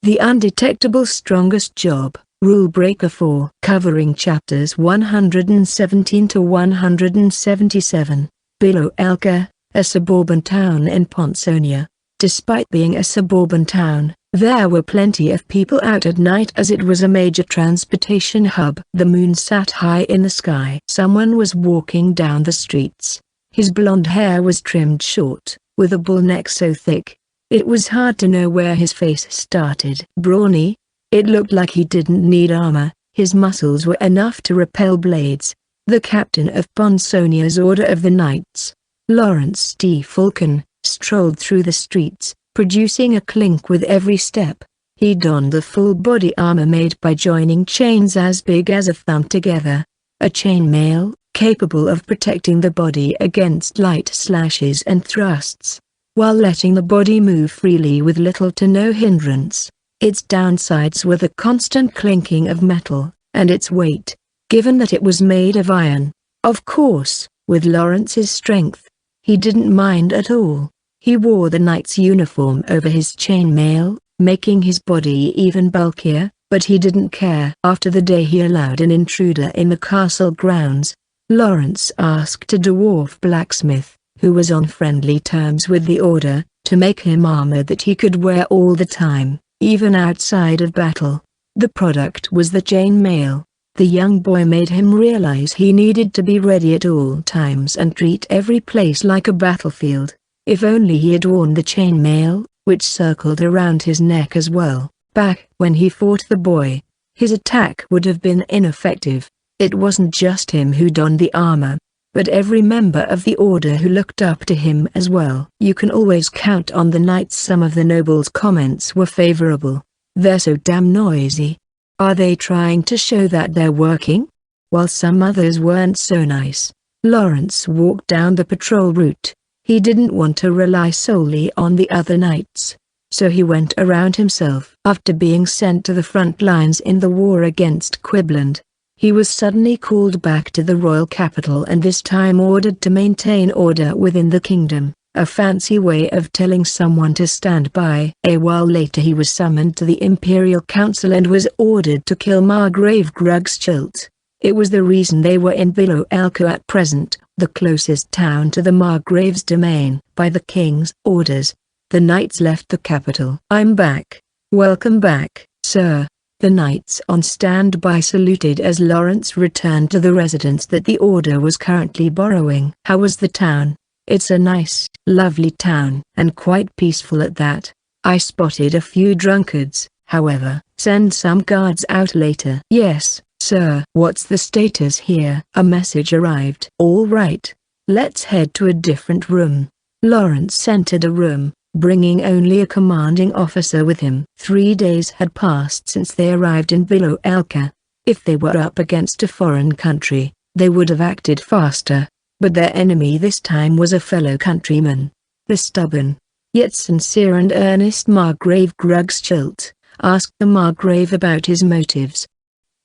The Undetectable Strongest Job, Rule Breaker 4, covering chapters 117 to 177. Biloelka, a suburban town in Ponsonia. Despite being a suburban town, there were plenty of people out at night as it was a major transportation hub. The moon sat high in the sky. Someone was walking down the streets. His blonde hair was trimmed short, with a bull neck so thick it was hard to know where his face started. Brawny, it looked like he didn't need armor, his muscles were enough to repel blades. The captain of Ponsonia's Order of the Knights, Lawrence D. Falcon, strolled through the streets, producing a clink with every step. He donned the full body armor made by joining chains as big as a thumb together. A chainmail, capable of protecting the body against light slashes and thrusts, while letting the body move freely with little to no hindrance. Its downsides were the constant clinking of metal, and its weight, given that it was made of iron. Of course, with Lawrence's strength, he didn't mind at all. He wore the knight's uniform over his chainmail, making his body even bulkier, but he didn't care. After the day he allowed an intruder in the castle grounds, Lawrence asked a dwarf blacksmith, who was on friendly terms with the Order, to make him armor that he could wear all the time, even outside of battle. The product was the chainmail. The young boy made him realize he needed to be ready at all times and treat every place like a battlefield. If only he had worn the chainmail, which circled around his neck as well. Back when he fought the boy, his attack would have been ineffective. It wasn't just him who donned the armor, but every member of the Order who looked up to him as well. You can always count on the knights. Some of the nobles' comments were favorable. They're so damn noisy. Are they trying to show that they're working? While some others weren't so nice. Lawrence walked down the patrol route. He didn't want to rely solely on the other knights, so he went around himself. After being sent to the front lines in the war against Quibland, he was suddenly called back to the royal capital and this time ordered to maintain order within the kingdom, a fancy way of telling someone to stand by. A while later he was summoned to the Imperial Council and was ordered to kill Margrave Grugschildt. It was the reason they were in Biloelka at present, the closest town to the Margrave's domain. By the king's orders, the knights left the capital. "I'm back. Welcome back, sir." The knights on standby saluted as Lawrence returned to the residence that the Order was currently borrowing. "How was the town?" "It's a nice, lovely town, and quite peaceful at that. I spotted a few drunkards, however. Send some guards out later." "Yes, sir." "What's the status here?" "A message arrived." "All right. Let's head to a different room." Lawrence entered a room, bringing only a commanding officer with him. 3 days had passed since they arrived in Biloelka. If they were up against a foreign country, they would have acted faster, but their enemy this time was a fellow countryman. The stubborn, yet sincere and earnest Margrave Grugschildt asked the Margrave about his motives.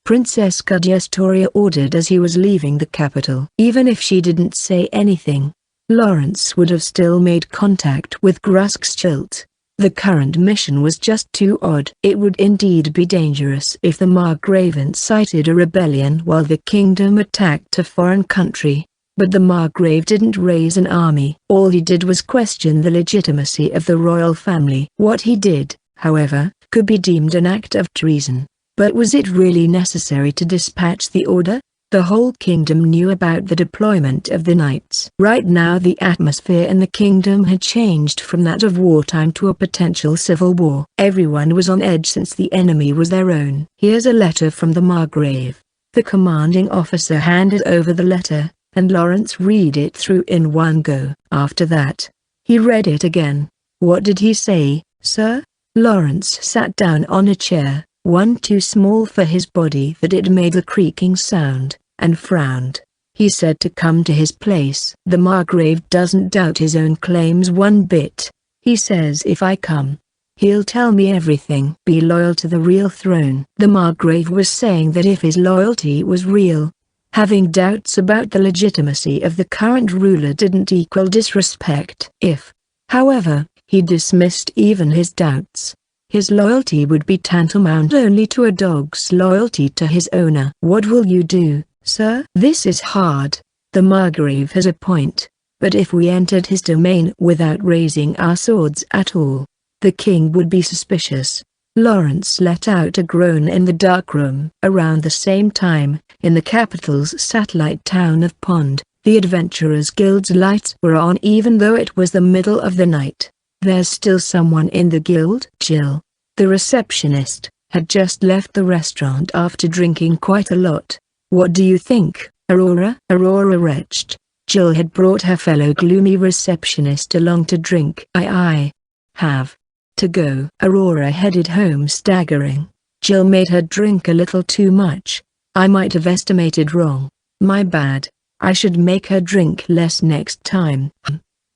Princess Kudyastoria ordered as he was leaving the capital. Even if she didn't say anything, Lawrence would have still made contact with Grugschildt. The current mission was just too odd. It would indeed be dangerous if the Margrave incited a rebellion while the kingdom attacked a foreign country. But the Margrave didn't raise an army. All he did was question the legitimacy of the royal family. What he did, however, could be deemed an act of treason. But was it really necessary to dispatch the Order? The whole kingdom knew about the deployment of the knights. Right now the atmosphere in the kingdom had changed from that of wartime to a potential civil war. Everyone was on edge since the enemy was their own. "Here's a letter from the Margrave." The commanding officer handed over the letter, and Lawrence read it through in one go. After that, he read it again. "What did he say, sir?" Lawrence sat down on a chair, one too small for his body that it made a creaking sound, and frowned. He said to come to his place. The Margrave doesn't doubt his own claims one bit. He says if I come, he'll tell me everything. Be loyal to the real throne. The Margrave was saying that if his loyalty was real, having doubts about the legitimacy of the current ruler didn't equal disrespect. If, however, he dismissed even his doubts, His loyalty would be tantamount only to a dog's loyalty to his owner. What will you do, sir? This is hard. The Margrave has a point. But if we entered his domain without raising our swords at all, the king would be suspicious. Lawrence let out a groan in the dark room. Around the same time, in the capital's satellite town of Pond, the Adventurers Guild's lights were on even though it was the middle of the night. There's still someone in the guild? Jill, the receptionist, had just left the restaurant after drinking quite a lot. What do you think, Aurora? Aurora retched. Jill had brought her fellow gloomy receptionist along to drink. I have to go. Aurora headed home staggering. Jill made her drink a little too much. I might have estimated wrong. My bad. I should make her drink less next time.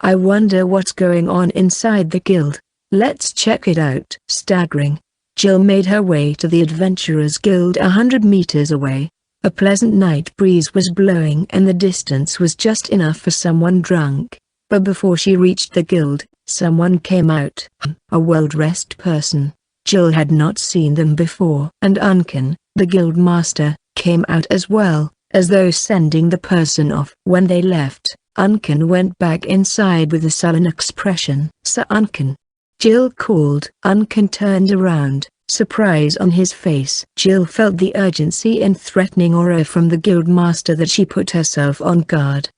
I wonder what's going on inside the guild. Let's check it out. Staggering, Jill made her way to the Adventurers Guild 100 meters away. A pleasant night breeze was blowing and the distance was just enough for someone drunk. But before she reached the guild, someone came out. A well-dressed person. Jill had not seen them before. And Uncan, the guild master, came out as well, as though sending the person off. When they left, Uncan went back inside with a sullen expression. Sir Uncan, Jill called. Uncan turned around, surprise on his face. Jill felt the urgency and threatening aura from the guild master that she put herself on guard.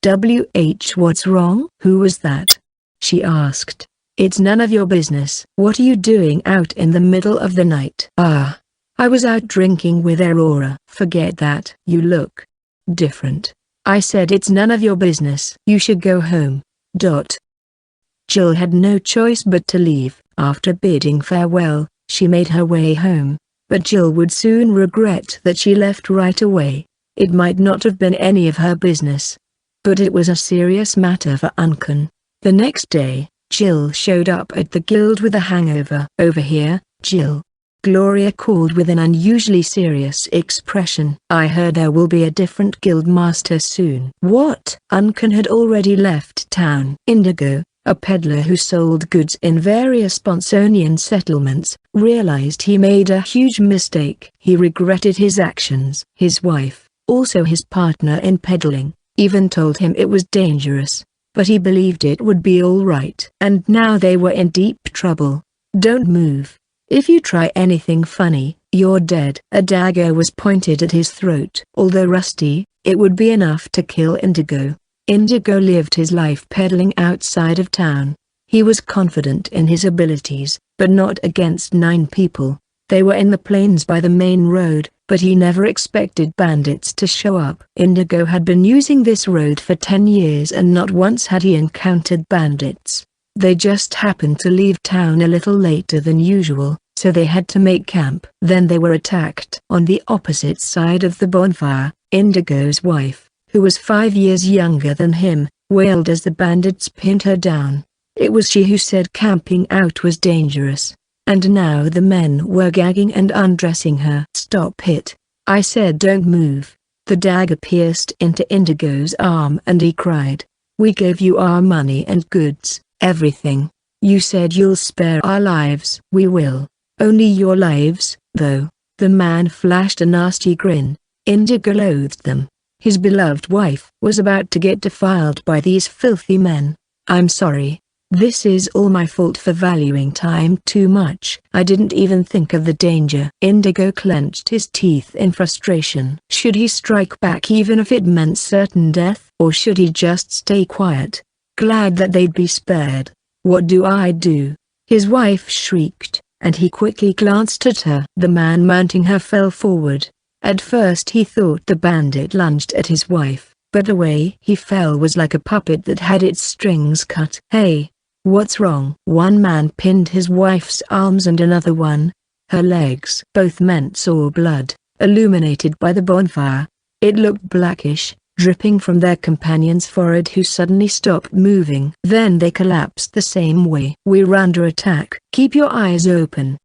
What's wrong? Who was that? She asked. It's none of your business. What are you doing out in the middle of the night? I was out drinking with Aurora. Forget that. You look different. I said it's none of your business. You should go home. Jill had no choice but to leave. After bidding farewell, she made her way home. But Jill would soon regret that she left right away. It might not have been any of her business, but it was a serious matter for Uncan. The next day, Jill showed up at the guild with a hangover. Over here, Jill, Gloria called with an unusually serious expression. I heard there will be a different guild master soon. What? Uncan had already left town. Indigo, a peddler who sold goods in various Sponsonian settlements, realized he made a huge mistake. He regretted his actions. His wife, also his partner in peddling, even told him it was dangerous, but he believed it would be all right. And now they were in deep trouble. Don't move. If you try anything funny, you're dead. A dagger was pointed at his throat. Although rusty, it would be enough to kill Indigo. Indigo lived his life peddling outside of town. He was confident in his abilities, but not against 9 people. They were in the plains by the main road, but he never expected bandits to show up. Indigo had been using this road for 10 years and not once had he encountered bandits. They just happened to leave town a little later than usual, so they had to make camp. Then they were attacked. On the opposite side of the bonfire, Indigo's wife, who was 5 years younger than him, wailed as the bandits pinned her down. It was she who said camping out was dangerous. And now the men were gagging and undressing her. Stop it. I said don't move. The dagger pierced into Indigo's arm and he cried. We gave you our money and goods, everything. You said you'll spare our lives. We will. Only your lives, though. The man flashed a nasty grin. Indigo loathed them. His beloved wife was about to get defiled by these filthy men. I'm sorry. This is all my fault for valuing time too much. I didn't even think of the danger. Indigo clenched his teeth in frustration. Should he strike back even if it meant certain death? Or should he just stay quiet, glad that they'd be spared? What do I do? His wife shrieked, and he quickly glanced at her. The man mounting her fell forward. At first he thought the bandit lunged at his wife, but the way he fell was like a puppet that had its strings cut. Hey! What's wrong? One man pinned his wife's arms and another one, her legs. Both men saw blood, illuminated by the bonfire. It looked blackish, dripping from their companion's forehead who suddenly stopped moving. Then they collapsed the same way. We're under attack. Keep your eyes open.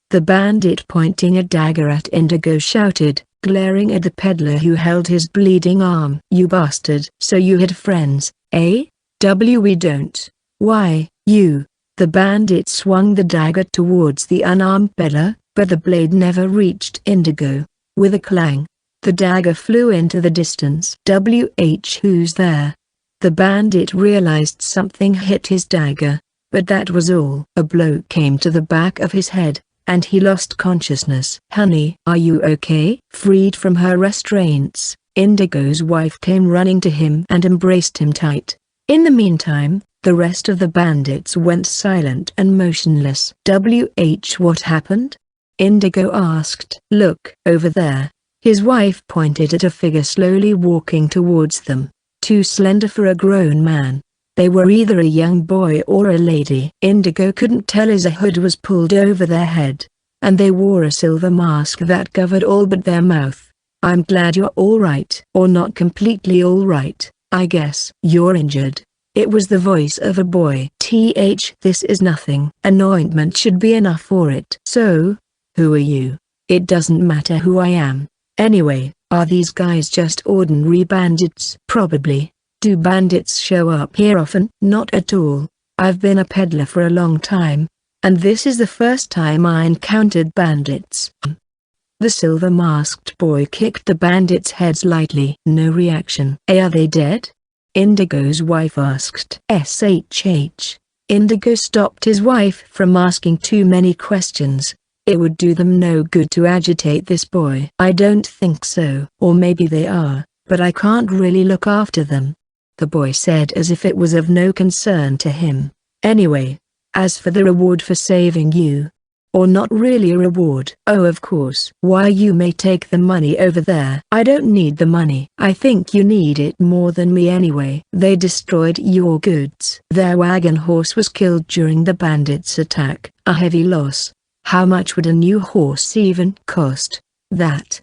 The bandit pointing a dagger at Indigo shouted, glaring at the peddler who held his bleeding arm. You bastard! So you had friends, eh? We don't. Why, you. The The bandit swung the dagger towards the unarmed peddler, but the blade never reached Indigo. With a clang, the dagger flew into the distance. Who's there? The bandit realized something hit his dagger, but that was all. A blow came to the back of his head, and he lost consciousness. "Honey, are you okay?" Freed from her restraints, Indigo's wife came running to him and embraced him tight. In the meantime, the rest of the bandits went silent and motionless. What happened? Indigo asked. "Look, over there." His wife pointed at a figure slowly walking towards them, too slender for a grown man. They were either a young boy or a lady. Indigo couldn't tell as a hood was pulled over their head, and they wore a silver mask that covered all but their mouth. "I'm glad you're all right." "Or not completely all right, I guess." "You're injured." It was the voice of a boy. This is nothing. An ointment should be enough for it." "So, who are you?" "It doesn't matter who I am. Anyway, are these guys just ordinary bandits?" "Probably." "Do bandits show up here often?" "Not at all. I've been a peddler for a long time, and this is the first time I encountered bandits." The silver-masked boy kicked the bandits' heads lightly. No reaction. "Are they dead?" Indigo's wife asked. Indigo stopped his wife from asking too many questions. It would do them no good to agitate this boy. "I don't think so. Or maybe they are, but I can't really look after them," the boy said as if it was of no concern to him. "Anyway, as for the reward for saving you—" "Or not really a reward." "Oh, of course. Why, you may take the money over there." "I don't need the money." "I think you need it more than me anyway." "They destroyed your goods." "Their wagon horse was killed during the bandits' attack." "A heavy loss. How much would a new horse even cost?" "That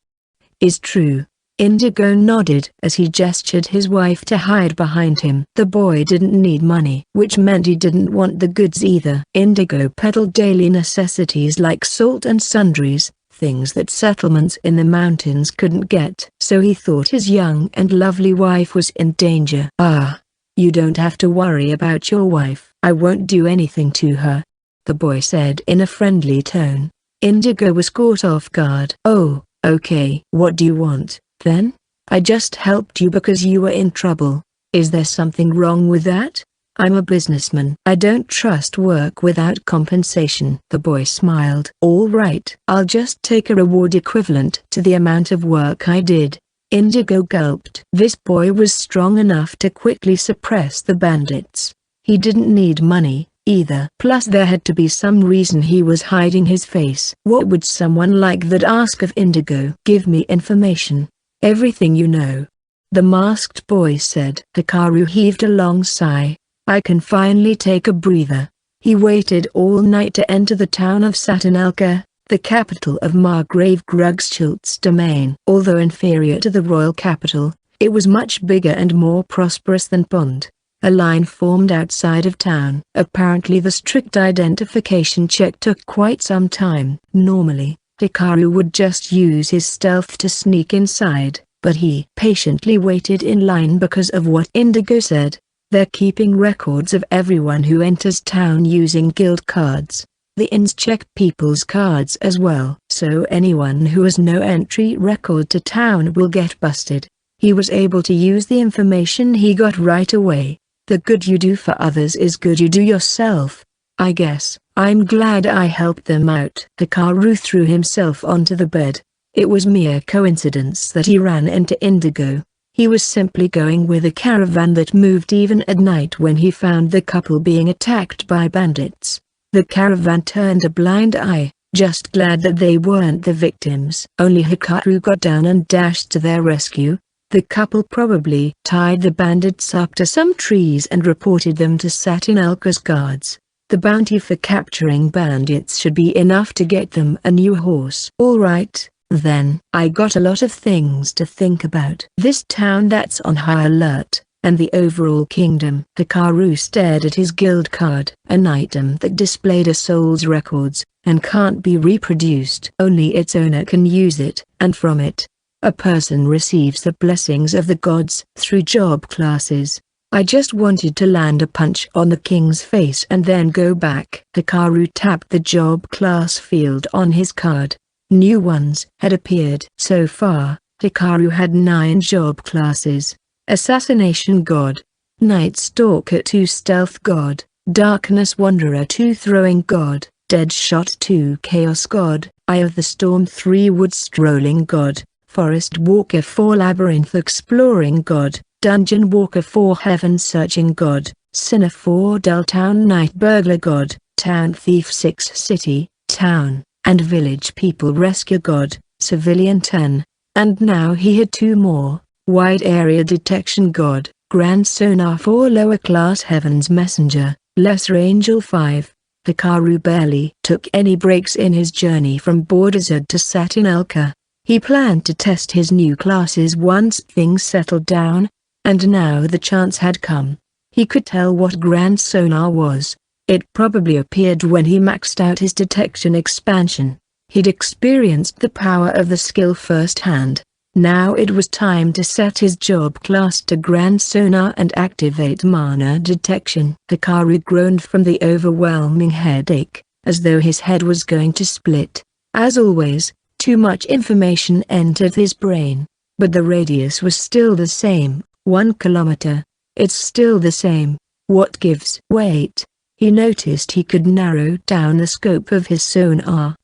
is true." Indigo nodded as he gestured his wife to hide behind him. The boy didn't need money, which meant he didn't want the goods either. Indigo peddled daily necessities like salt and sundries, things that settlements in the mountains couldn't get. So he thought his young and lovely wife was in danger. "Ah, you don't have to worry about your wife. I won't do anything to her," the boy said in a friendly tone. Indigo was caught off guard. "Oh, okay. What do you want, then?" "I just helped you because you were in trouble. Is there something wrong with that?" "I'm a businessman. I don't trust work without compensation." The boy smiled. "All right. I'll just take a reward equivalent to the amount of work I did." Indigo gulped. This boy was strong enough to quickly suppress the bandits. He didn't need money either. Plus there had to be some reason he was hiding his face. What would someone like that ask of Indigo? "Give me information. Everything you know," the masked boy said. Hikaru heaved a long sigh. "I can finally take a breather." He waited all night to enter the town of Satanelka, the capital of Margrave Grugschild's domain. Although inferior to the royal capital, it was much bigger and more prosperous than Pond. A line formed outside of town. Apparently the strict identification check took quite some time. Normally, Hikaru would just use his stealth to sneak inside, but he patiently waited in line because of what Indigo said. They're keeping records of everyone who enters town using guild cards. The inns check people's cards as well. So anyone who has no entry record to town will get busted. He was able to use the information he got right away. The good you do for others is good you do yourself, I guess. I'm glad I helped them out. Hikaru threw himself onto the bed. It was mere coincidence that he ran into Indigo. He was simply going with a caravan that moved even at night when he found the couple being attacked by bandits. The caravan turned a blind eye, just glad that they weren't the victims. Only Hikaru got down and dashed to their rescue. The couple probably tied the bandits up to some trees and reported them to Satanelka's guards. The bounty for capturing bandits should be enough to get them a new horse. All right, then. I got a lot of things to think about. This town that's on high alert, and the overall kingdom. Hikaru stared at his guild card. An item that displayed a soul's records, and can't be reproduced. Only its owner can use it, and from it, a person receives the blessings of the gods through job classes. I just wanted to land a punch on the king's face and then go back. Hikaru tapped the job class field on his card. New ones had appeared. So far, Hikaru had 9 job classes: Assassination God, Night Stalker 2, Stealth God, Darkness Wanderer 2, Throwing God, Deadshot 2, Chaos God, Eye of the Storm 3, Wood Strolling God, Forest Walker 4, Labyrinth Exploring God, Dungeon Walker 4, Heaven Searching God, Sinner 4, Dull Town Night Burglar God, Town Thief 6, City, Town, and Village People Rescue God, Civilian 10, and now he had 2 more: Wide Area Detection God, Grand Sonar 4, Lower Class Heaven's Messenger, Lesser Angel 5. Hikaru barely took any breaks in his journey from Bordazad to Satinelka. He planned to test his new classes once things settled down, and now the chance had come. He could tell what Grand Sonar was. It probably appeared when he maxed out his detection expansion. He'd experienced the power of the skill firsthand. Now it was time to set his job class to Grand Sonar and activate mana detection. Hikaru groaned from the overwhelming headache, as though his head was going to split. As always, too much information entered his brain. But the radius was still the same, 1 kilometer. It's still the same. What gives? Wait. He noticed he could narrow down the scope of his sonar.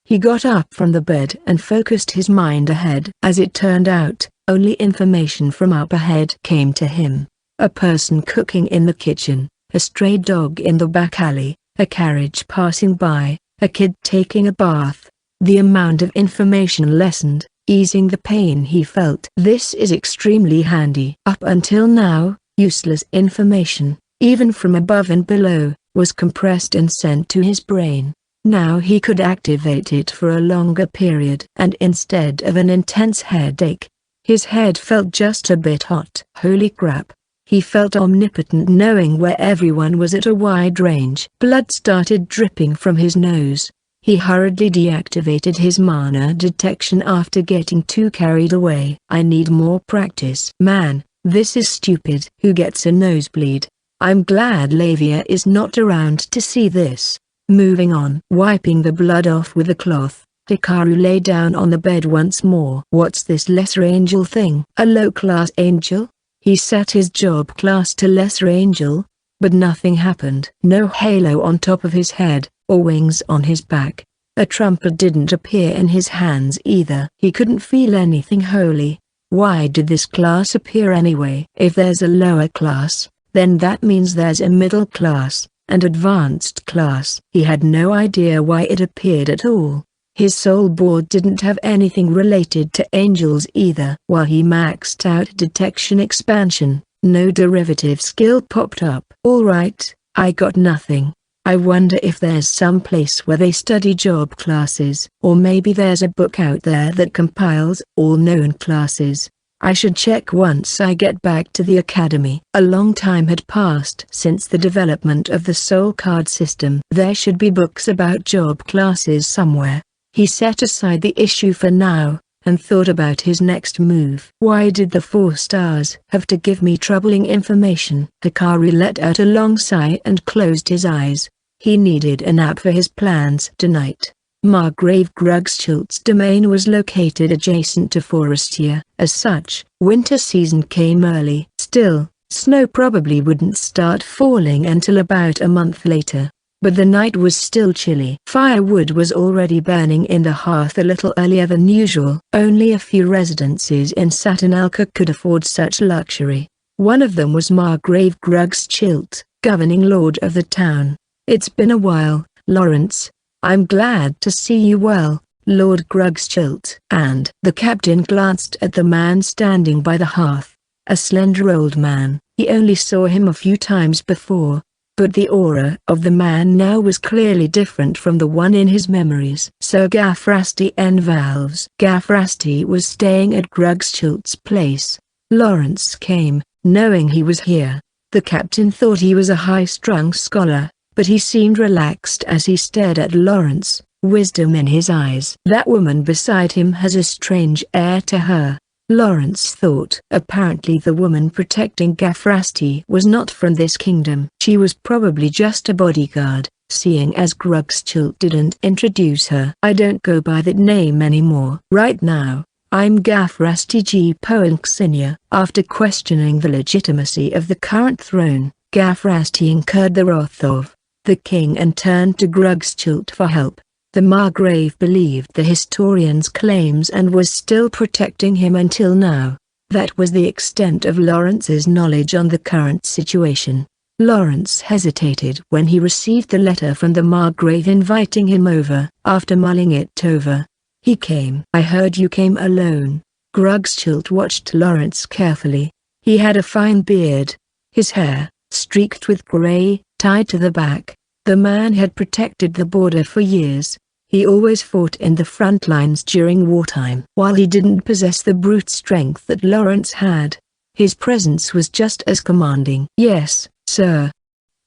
He got up from the bed and focused his mind ahead. As it turned out, only information from up ahead came to him. A person cooking in the kitchen, a stray dog in the back alley, a carriage passing by, a kid taking a bath. The amount of information lessened, easing the pain he felt. This is extremely handy. Up until now, useless information, even from above and below, was compressed and sent to his brain. Now he could activate it for a longer period. And instead of an intense headache, his head felt just a bit hot. Holy crap. He felt omnipotent, knowing where everyone was at a wide range. Blood started dripping from his nose. He hurriedly deactivated his mana detection after getting too carried away. I need more practice. Man, this is stupid. Who gets a nosebleed? I'm glad Lavia is not around to see this. Moving on. Wiping the blood off with a cloth, Hikaru lay down on the bed once more. What's this lesser angel thing? A low-class angel? He set his job class to lesser angel, but nothing happened. No halo on top of his head, or wings on his back. A trumpet didn't appear in his hands either. He couldn't feel anything holy. Why did this class appear anyway? If there's a lower class, then that means there's a middle class, and advanced class. He had no idea why it appeared at all. His soul board didn't have anything related to angels either. While he maxed out detection expansion, no derivative skill popped up. Alright, I got nothing. I wonder if there's some place where they study job classes, or maybe there's a book out there that compiles all known classes. I should check once I get back to the academy. A long time had passed since the development of the soul card system. There should be books about job classes somewhere. He set aside the issue for now, and thought about his next move. Why did the 4 stars have to give me troubling information? Hikaru let out a long sigh and closed his eyes. He needed a nap for his plans tonight. Margrave Grugschild's domain was located adjacent to Forestia. As such, winter season came early. Still, snow probably wouldn't start falling until about a month later. But the night was still chilly. Firewood was already burning in the hearth a little earlier than usual. Only a few residences in Satinelka could afford such luxury. One of them was Margrave Grugschild, governing lord of the town. It's been a while, Lawrence. I'm glad to see you well, Lord Grugschild. And the captain glanced at the man standing by the hearth. A slender old man. He only saw him a few times before, but the aura of the man now was clearly different from the one in his memories. Sir Gafrasti N. Valves. Gafrasti was staying at Grugschild's place. Lawrence came, knowing he was here. The captain thought he was a high-strung scholar, but he seemed relaxed as he stared at Lawrence, wisdom in his eyes. That woman beside him has a strange air to her. Lawrence thought. Apparently the woman protecting Gafrasti was not from this kingdom. She was probably just a bodyguard, seeing as Grugschult didn't introduce her. I don't go by that name anymore. Right now, I'm Gafrasti G. Poink Sr. After questioning the legitimacy of the current throne, Gafrasti incurred the wrath of the king and turned to Grugschult for help. The Margrave believed the historian's claims and was still protecting him until now. That was the extent of Lawrence's knowledge on the current situation. Lawrence hesitated when he received the letter from the Margrave inviting him over. After mulling it over, he came. I heard you came alone. Grugschult watched Lawrence carefully. He had a fine beard. His hair, streaked with grey, tied to the back. The man had protected the border for years. He always fought in the front lines during wartime. While he didn't possess the brute strength that Lawrence had, his presence was just as commanding. Yes, sir.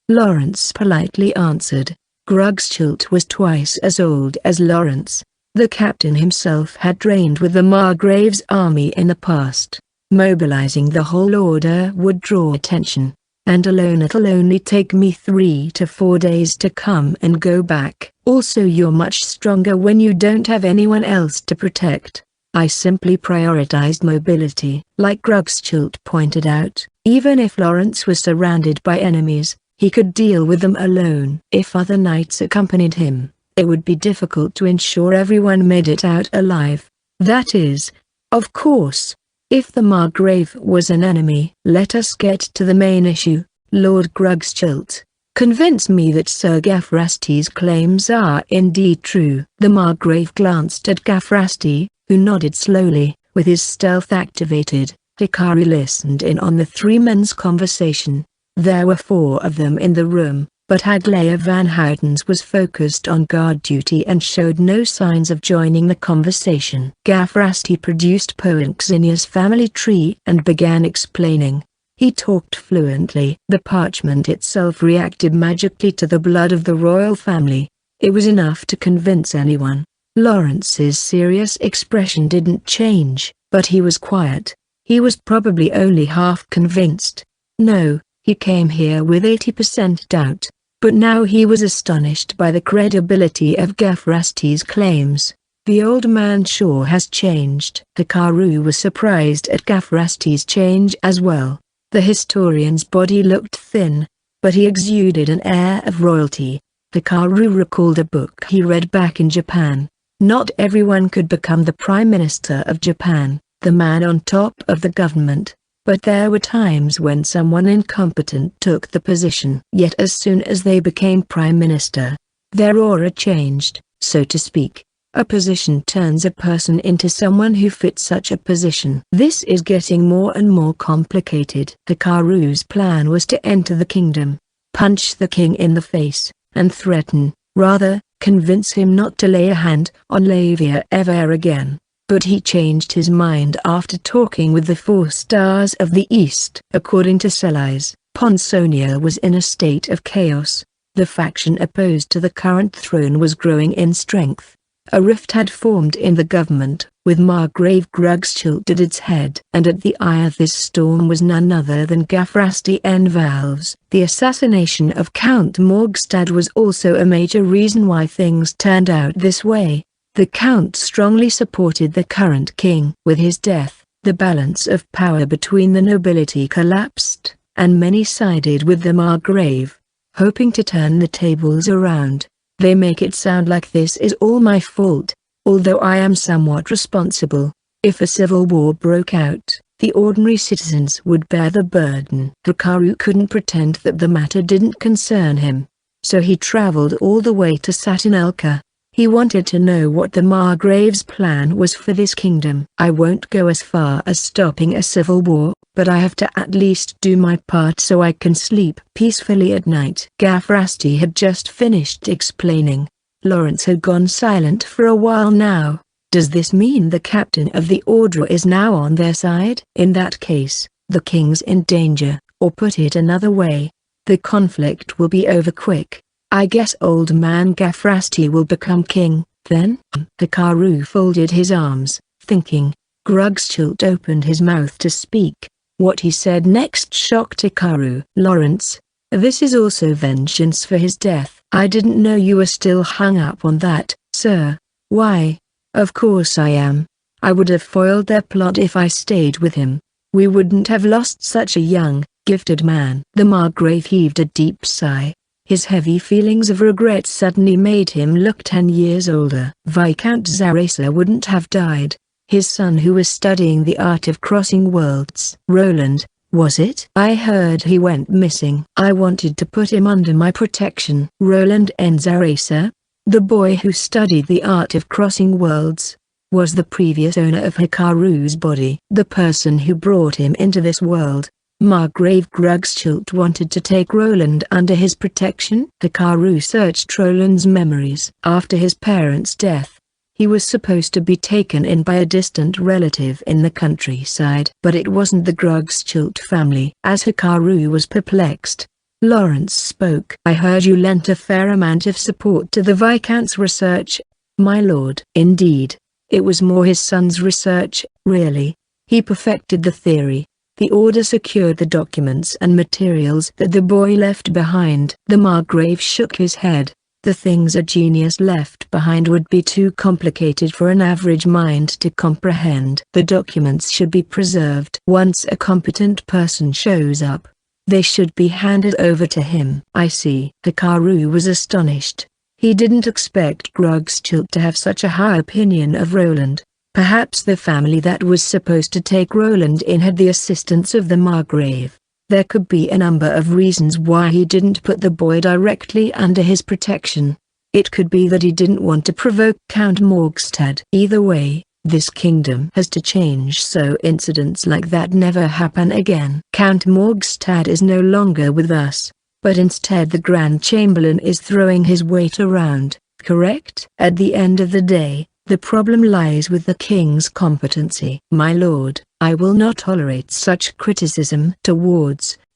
Lawrence politely answered. Grugschult was twice as old as Lawrence. The captain himself had trained with the Margrave's army in the past. Mobilizing the whole order would draw attention. And alone it'll only take me 3 to 4 days to come and go back. Also you're much stronger when you don't have anyone else to protect. I simply prioritized mobility. Like Grugschult pointed out, even if Lawrence was surrounded by enemies, he could deal with them alone. If other knights accompanied him, it would be difficult to ensure everyone made it out alive. That is, of course, if the Margrave was an enemy. Let us get to the main issue, Lord Grugschult. Convince me that Sir Gafrasti's claims are indeed true. The Margrave glanced at Gafrasti, who nodded slowly, with his stealth activated. Hikaru listened in on the three men's conversation. There were 4 of them in the room, but Aglaia van Houten's was focused on guard duty and showed no signs of joining the conversation. Gafrasti produced Poink Sr.'s family tree and began explaining. He talked fluently. The parchment itself reacted magically to the blood of the royal family. It was enough to convince anyone. Lawrence's serious expression didn't change, but he was quiet. He was probably only half convinced. No, he came here with 80% doubt. But now he was astonished by the credibility of Gafrasti's claims. The old man sure has changed. Hikaru was surprised at Gafrasti's change as well. The historian's body looked thin, but he exuded an air of royalty. Hikaru recalled a book he read back in Japan. Not everyone could become the Prime Minister of Japan, the man on top of the government. But there were times when someone incompetent took the position. Yet as soon as they became Prime Minister, their aura changed, so to speak. A position turns a person into someone who fits such a position. This is getting more and more complicated. Hikaru's plan was to enter the kingdom, punch the king in the face, and threaten, rather, convince him not to lay a hand on Lavia ever again. But he changed his mind after talking with the 4 stars of the East. According to Sellies, Ponsonia was in a state of chaos. The faction opposed to the current throne was growing in strength. A rift had formed in the government, with Margrave Grugschult at its head. And at the eye of this storm was none other than Gafrasti N. Valves. The assassination of Count Morgstad was also a major reason why things turned out this way. The Count strongly supported the current king. With his death, the balance of power between the nobility collapsed, and many sided with the Margrave, hoping to turn the tables around. They make it sound like this is all my fault, although I am somewhat responsible. If a civil war broke out, the ordinary citizens would bear the burden. Hikaru couldn't pretend that the matter didn't concern him, so he traveled all the way to Satinelka. He wanted to know what the Margrave's plan was for this kingdom. I won't go as far as stopping a civil war, but I have to at least do my part so I can sleep peacefully at night. Gafrasti had just finished explaining. Lawrence had gone silent for a while now. Does this mean the captain of the order is now on their side? In that case, the king's in danger, or put it another way, the conflict will be over quick. I guess old man Gafrasti will become king, then? Hikaru folded his arms, thinking. Grugschult opened his mouth to speak. What he said next shocked Hikaru. Lawrence, this is also vengeance for his death. I didn't know you were still hung up on that, sir. Why? Of course I am. I would have foiled their plot if I stayed with him. We wouldn't have lost such a young, gifted man. The Margrave heaved a deep sigh. His heavy feelings of regret suddenly made him look 10 years older. Viscount Zarasa wouldn't have died. His son who was studying the art of crossing worlds. Roland, was it? I heard he went missing. I wanted to put him under my protection. Roland N. Zarasa, the boy who studied the art of crossing worlds, was the previous owner of Hikaru's body. The person who brought him into this world. Margrave Grugschult wanted to take Roland under his protection. Hikaru searched Roland's memories. After his parents' death, he was supposed to be taken in by a distant relative in the countryside. But it wasn't the Grugschult family. As Hikaru was perplexed, Lawrence spoke. I heard you lent a fair amount of support to the Viscount's research, my lord. Indeed, it was more his son's research, really. He perfected the theory. The order secured the documents and materials that the boy left behind. The Margrave shook his head. The things a genius left behind would be too complicated for an average mind to comprehend. The documents should be preserved. Once a competent person shows up, they should be handed over to him. I see. Hikaru was astonished. He didn't expect Grugschult to have such a high opinion of Roland. Perhaps the family that was supposed to take Roland in had the assistance of the Margrave. There could be a number of reasons why he didn't put the boy directly under his protection. It could be that he didn't want to provoke Count Morgstad. Either way, this kingdom has to change so incidents like that never happen again. Count Morgstad is no longer with us, but instead the Grand Chamberlain is throwing his weight around, correct? At the end of the day, the problem lies with the king's competency. My lord, I will not tolerate such criticism.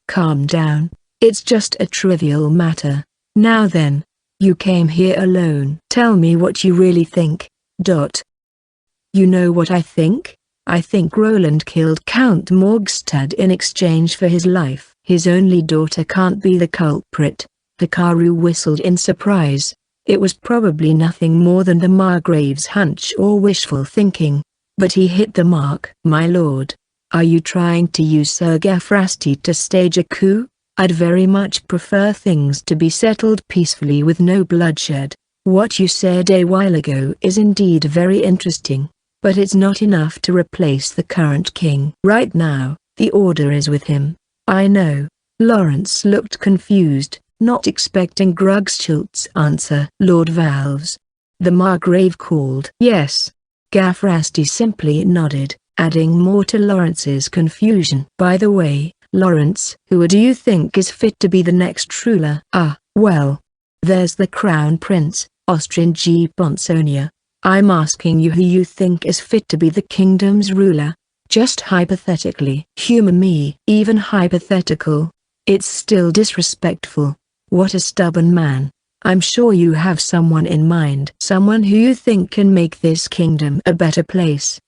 Calm down. It's just a trivial matter. Now then, you came here alone. Tell me what you really think. You know what I think? I think Roland killed Count Morgstad in exchange for his life. His only daughter can't be the culprit. Hikaru whistled in surprise. It was probably nothing more than the Margrave's hunch or wishful thinking. But he hit the mark. My lord, are you trying to use Sir Gafrasti to stage a coup? I'd very much prefer things to be settled peacefully with no bloodshed. What you said a while ago is indeed very interesting, but it's not enough to replace the current king. Right now, the order is with him. I know. Lawrence looked confused, not expecting Grugschult's answer. Lord Valves, the Margrave called. Yes. Gafrasti simply nodded, adding more to Lawrence's confusion. By the way, Lawrence, who do you think is fit to be the next ruler? Well, there's the Crown Prince, Austrian G. Bonsonia. I'm asking you who you think is fit to be the kingdom's ruler. Just hypothetically. Humor me. Even hypothetical. It's still disrespectful. What a stubborn man. I'm sure you have someone in mind. Someone who you think can make this kingdom a better place.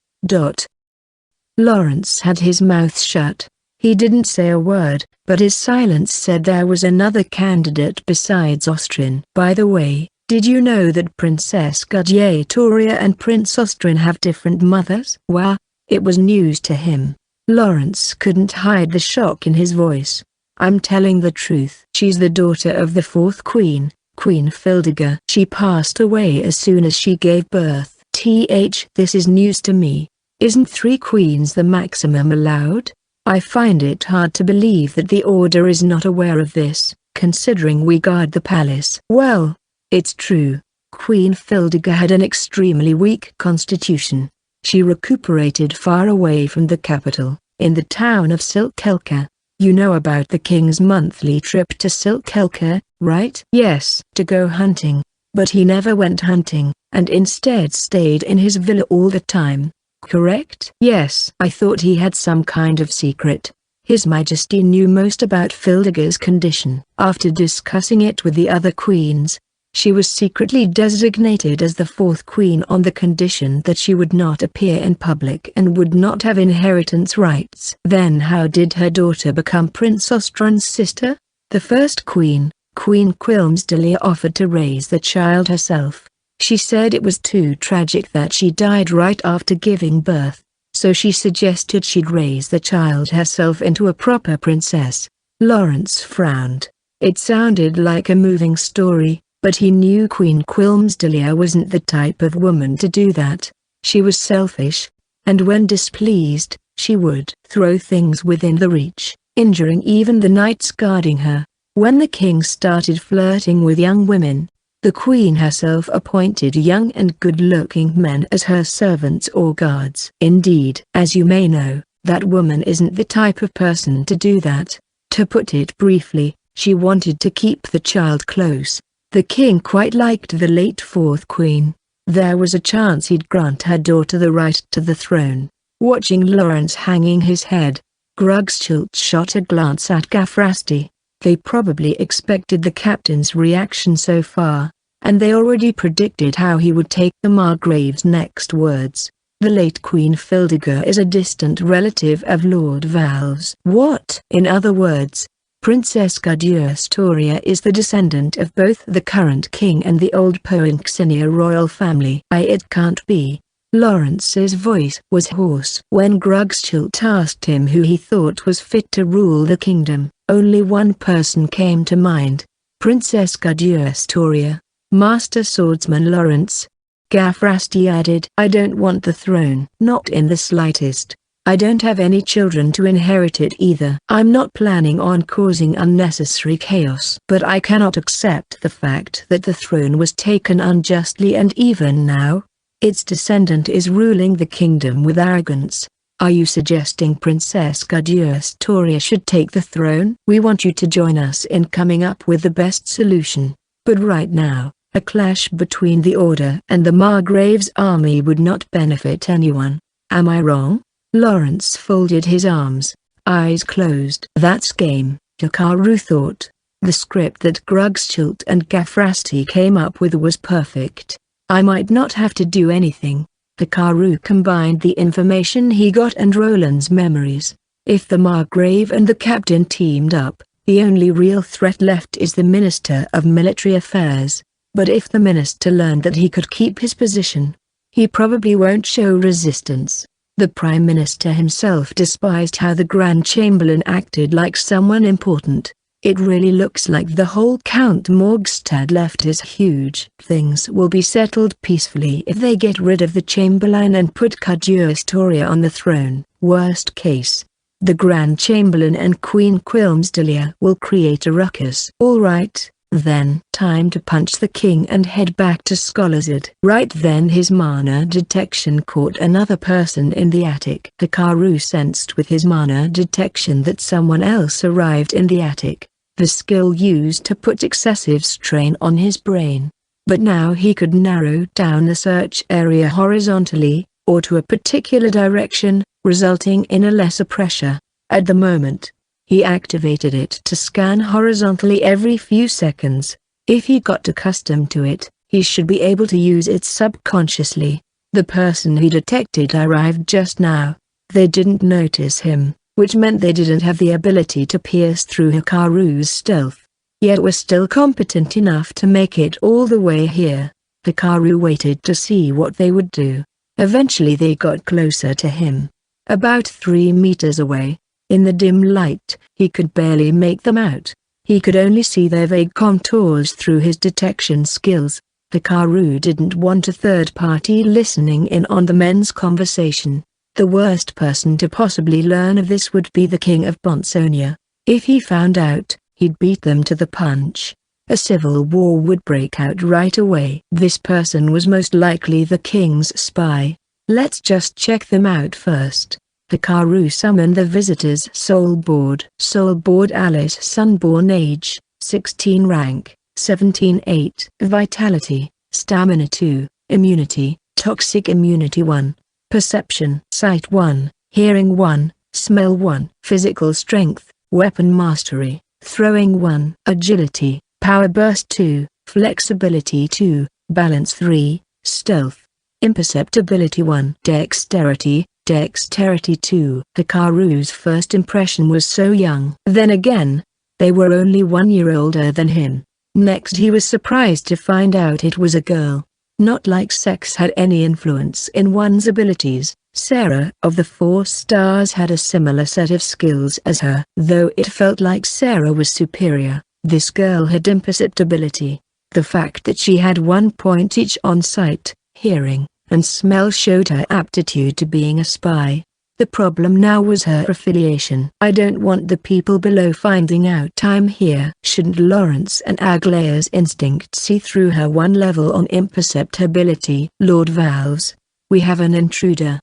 Lawrence had his mouth shut. He didn't say a word, but his silence said there was another candidate besides Austrian. By the way, did you know that Princess Gudiatoria and Prince Austrian have different mothers? Wow, it was news to him. Lawrence couldn't hide the shock in his voice. I'm telling the truth. She's the daughter of the fourth queen, Queen Fildiga. She passed away as soon as she gave birth. This is news to me. Isn't 3 queens the maximum allowed? I find it hard to believe that the order is not aware of this, considering we guard the palace. Well, it's true. Queen Fildiga had an extremely weak constitution. She recuperated far away from the capital, in the town of Silkelka. You know about the king's monthly trip to Silkelka, right? Yes. To go hunting, but he never went hunting, and instead stayed in his villa all the time. Correct? Yes. I thought he had some kind of secret. His Majesty knew most about Fildiga's condition. After discussing it with the other queens, She was secretly designated as the fourth queen on the condition that she would not appear in public and would not have inheritance rights. Then how did her daughter become Prince Ostron's sister? The first queen, Queen Quilmsdelia, offered to raise the child herself. She said it was too tragic that she died right after giving birth, so she suggested she'd raise the child herself into a proper princess. Lawrence frowned. It sounded like a moving story, but he knew Queen Quilmsdelia wasn't the type of woman to do that. She was selfish, and when displeased, she would throw things within the reach, injuring even the knights guarding her. When the king started flirting with young women, the queen herself appointed young and good-looking men as her servants or guards. Indeed, as you may know, that woman isn't the type of person to do that. To put it briefly, she wanted to keep the child close. The king quite liked the late fourth queen. There was a chance he'd grant her daughter the right to the throne. Watching Lawrence hanging his head, Grugschild shot a glance at Gafrasti. They probably expected the captain's reaction so far, and they already predicted how he would take the Margrave's next words. The late Queen Fildiger is a distant relative of Lord Val's. What? In other words, Princess Gudurstoria is the descendant of both the current king and the old Poinxinia royal family. It can't be. Lawrence's voice was hoarse. When Grugschild asked him who he thought was fit to rule the kingdom, only one person came to mind: Princess Gudurstoria. Master Swordsman Lawrence. Gafrasti added, I don't want the throne. Not in the slightest. I don't have any children to inherit it either. I'm not planning on causing unnecessary chaos. But I cannot accept the fact that the throne was taken unjustly, and even now, its descendant is ruling the kingdom with arrogance. Are you suggesting Princess Gudurstoria should take the throne? We want you to join us in coming up with the best solution. But right now, a clash between the Order and the Margrave's army would not benefit anyone. Am I wrong? Lawrence folded his arms, eyes closed. That's game, Hikaru thought. The script that Grugschild and Gafrasti came up with was perfect. I might not have to do anything. Hikaru combined the information he got and Roland's memories. If the Margrave and the captain teamed up, the only real threat left is the Minister of Military Affairs. But if the minister learned that he could keep his position, he probably won't show resistance. The Prime Minister himself despised how the Grand Chamberlain acted like someone important. It really looks like the whole Count Morgstad left is huge. Things will be settled peacefully if they get rid of the Chamberlain and put Gudurstoria on the throne. Worst case, the Grand Chamberlain and Queen Quilmsdelia will create a ruckus. All right. Then, time to punch the king and head back to Scholazard. Right then his mana detection caught another person in the attic. Hikaru sensed with his mana detection that someone else arrived in the attic, the skill used to put excessive strain on his brain. But now he could narrow down the search area horizontally, or to a particular direction, resulting in a lesser pressure. At the moment, he activated it to scan horizontally every few seconds. If he got accustomed to it, he should be able to use it subconsciously. The person he detected arrived just now. They didn't notice him, which meant they didn't have the ability to pierce through Hikaru's stealth, yet were still competent enough to make it all the way here. Hikaru waited to see what they would do. Eventually they got closer to him. About 3 meters away. In the dim light, he could barely make them out. He could only see their vague contours through his detection skills. Hikaru didn't want a third party listening in on the men's conversation. The worst person to possibly learn of this would be the King of Bonsonia. If he found out, he'd beat them to the punch. A civil war would break out right away. This person was most likely the king's spy. Let's just check them out first. Hikaru summoned the visitor's soul board. Soul board: Alice, Sunborn, age 16, rank 17-8, vitality, stamina 2, immunity, toxic immunity 1, perception, sight 1, hearing 1, smell 1, physical strength, weapon mastery, throwing 1, agility, power burst 2, Flexibility 2, balance 3, stealth. Imperceptibility 1, dexterity 2. Hikaru's first impression was so young. Then again, they were only 1 year older than him. Next he was surprised to find out it was a girl. Not like sex had any influence in one's abilities, Sarah of the 4 stars had a similar set of skills as her. Though it felt like Sarah was superior, this girl had imperceptibility. The fact that she had 1 point each on sight, hearing, and smell showed her aptitude to being a spy. The problem now was her affiliation. I don't want the people below finding out I'm here. Shouldn't Lawrence and Aglaya's instinct see through her 1 level on imperceptibility? Lord Valves, we have an intruder.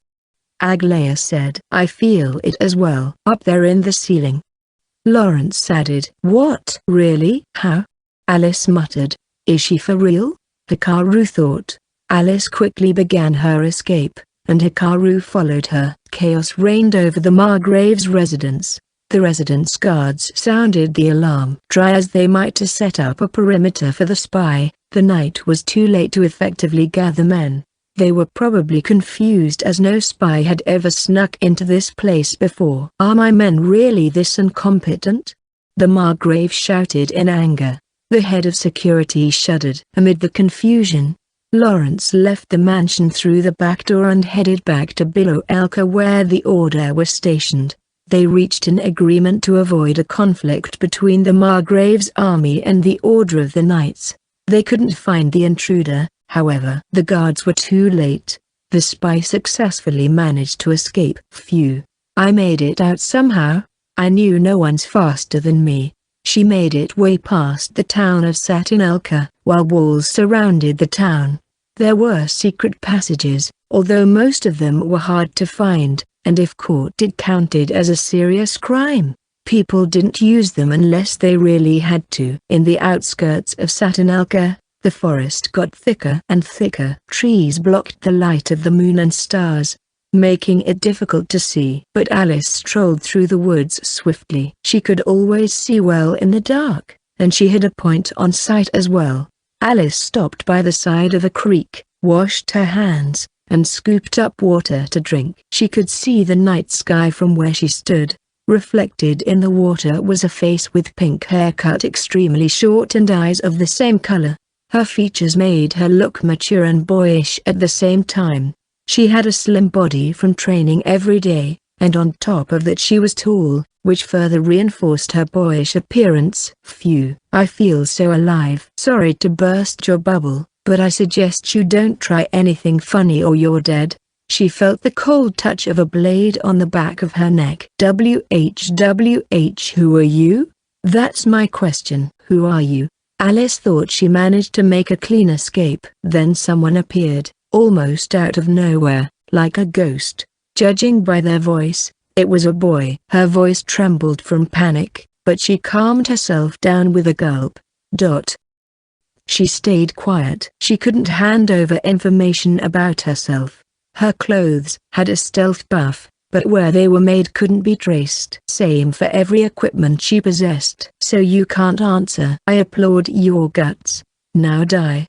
Aglaya said. I feel it as well. Up there in the ceiling. Lawrence added. What? Really? How? Alice muttered. Is she for real? Hikaru thought. Alice quickly began her escape, and Hikaru followed her. Chaos reigned over the Margrave's residence. The residence guards sounded the alarm. Try as they might to set up a perimeter for the spy, the night was too late to effectively gather men. They were probably confused as no spy had ever snuck into this place before. Are my men really this incompetent? The Margrave shouted in anger. The head of security shuddered. Amid the confusion, Lawrence left the mansion through the back door and headed back to Below Elka where the Order was stationed. They reached an agreement to avoid a conflict between the Margrave's army and the Order of the Knights. They couldn't find the intruder, however. The guards were too late. The spy successfully managed to escape. Phew. I made it out somehow. I knew no one's faster than me. She made it way past the town of Satinelka, while walls surrounded the town. There were secret passages, although most of them were hard to find, and if caught it counted as a serious crime. People didn't use them unless they really had to. In the outskirts of Satinelka, the forest got thicker and thicker. Trees blocked the light of the moon and stars, making it difficult to see. But Alice strolled through the woods swiftly. She could always see well in the dark, and she had a point on sight as well. Alice stopped by the side of a creek, washed her hands, and scooped up water to drink. She could see the night sky from where she stood. Reflected in the water was a face with pink hair cut extremely short and eyes of the same color. Her features made her look mature and boyish at the same time. She had a slim body from training every day, and on top of that she was tall, which further reinforced her boyish appearance. Phew. I feel so alive. Sorry to burst your bubble, but I suggest you don't try anything funny or you're dead. She felt the cold touch of a blade on the back of her neck. WHWH, who are you? That's my question. Who are you? Alice thought she managed to make a clean escape. Then someone appeared, almost out of nowhere, like a ghost. Judging by their voice, it was a boy. Her voice trembled from panic, but she calmed herself down with a gulp. She stayed quiet. She couldn't hand over information about herself. Her clothes had a stealth buff, but where they were made couldn't be traced. Same for every equipment she possessed. So you can't answer. I applaud your guts. Now die.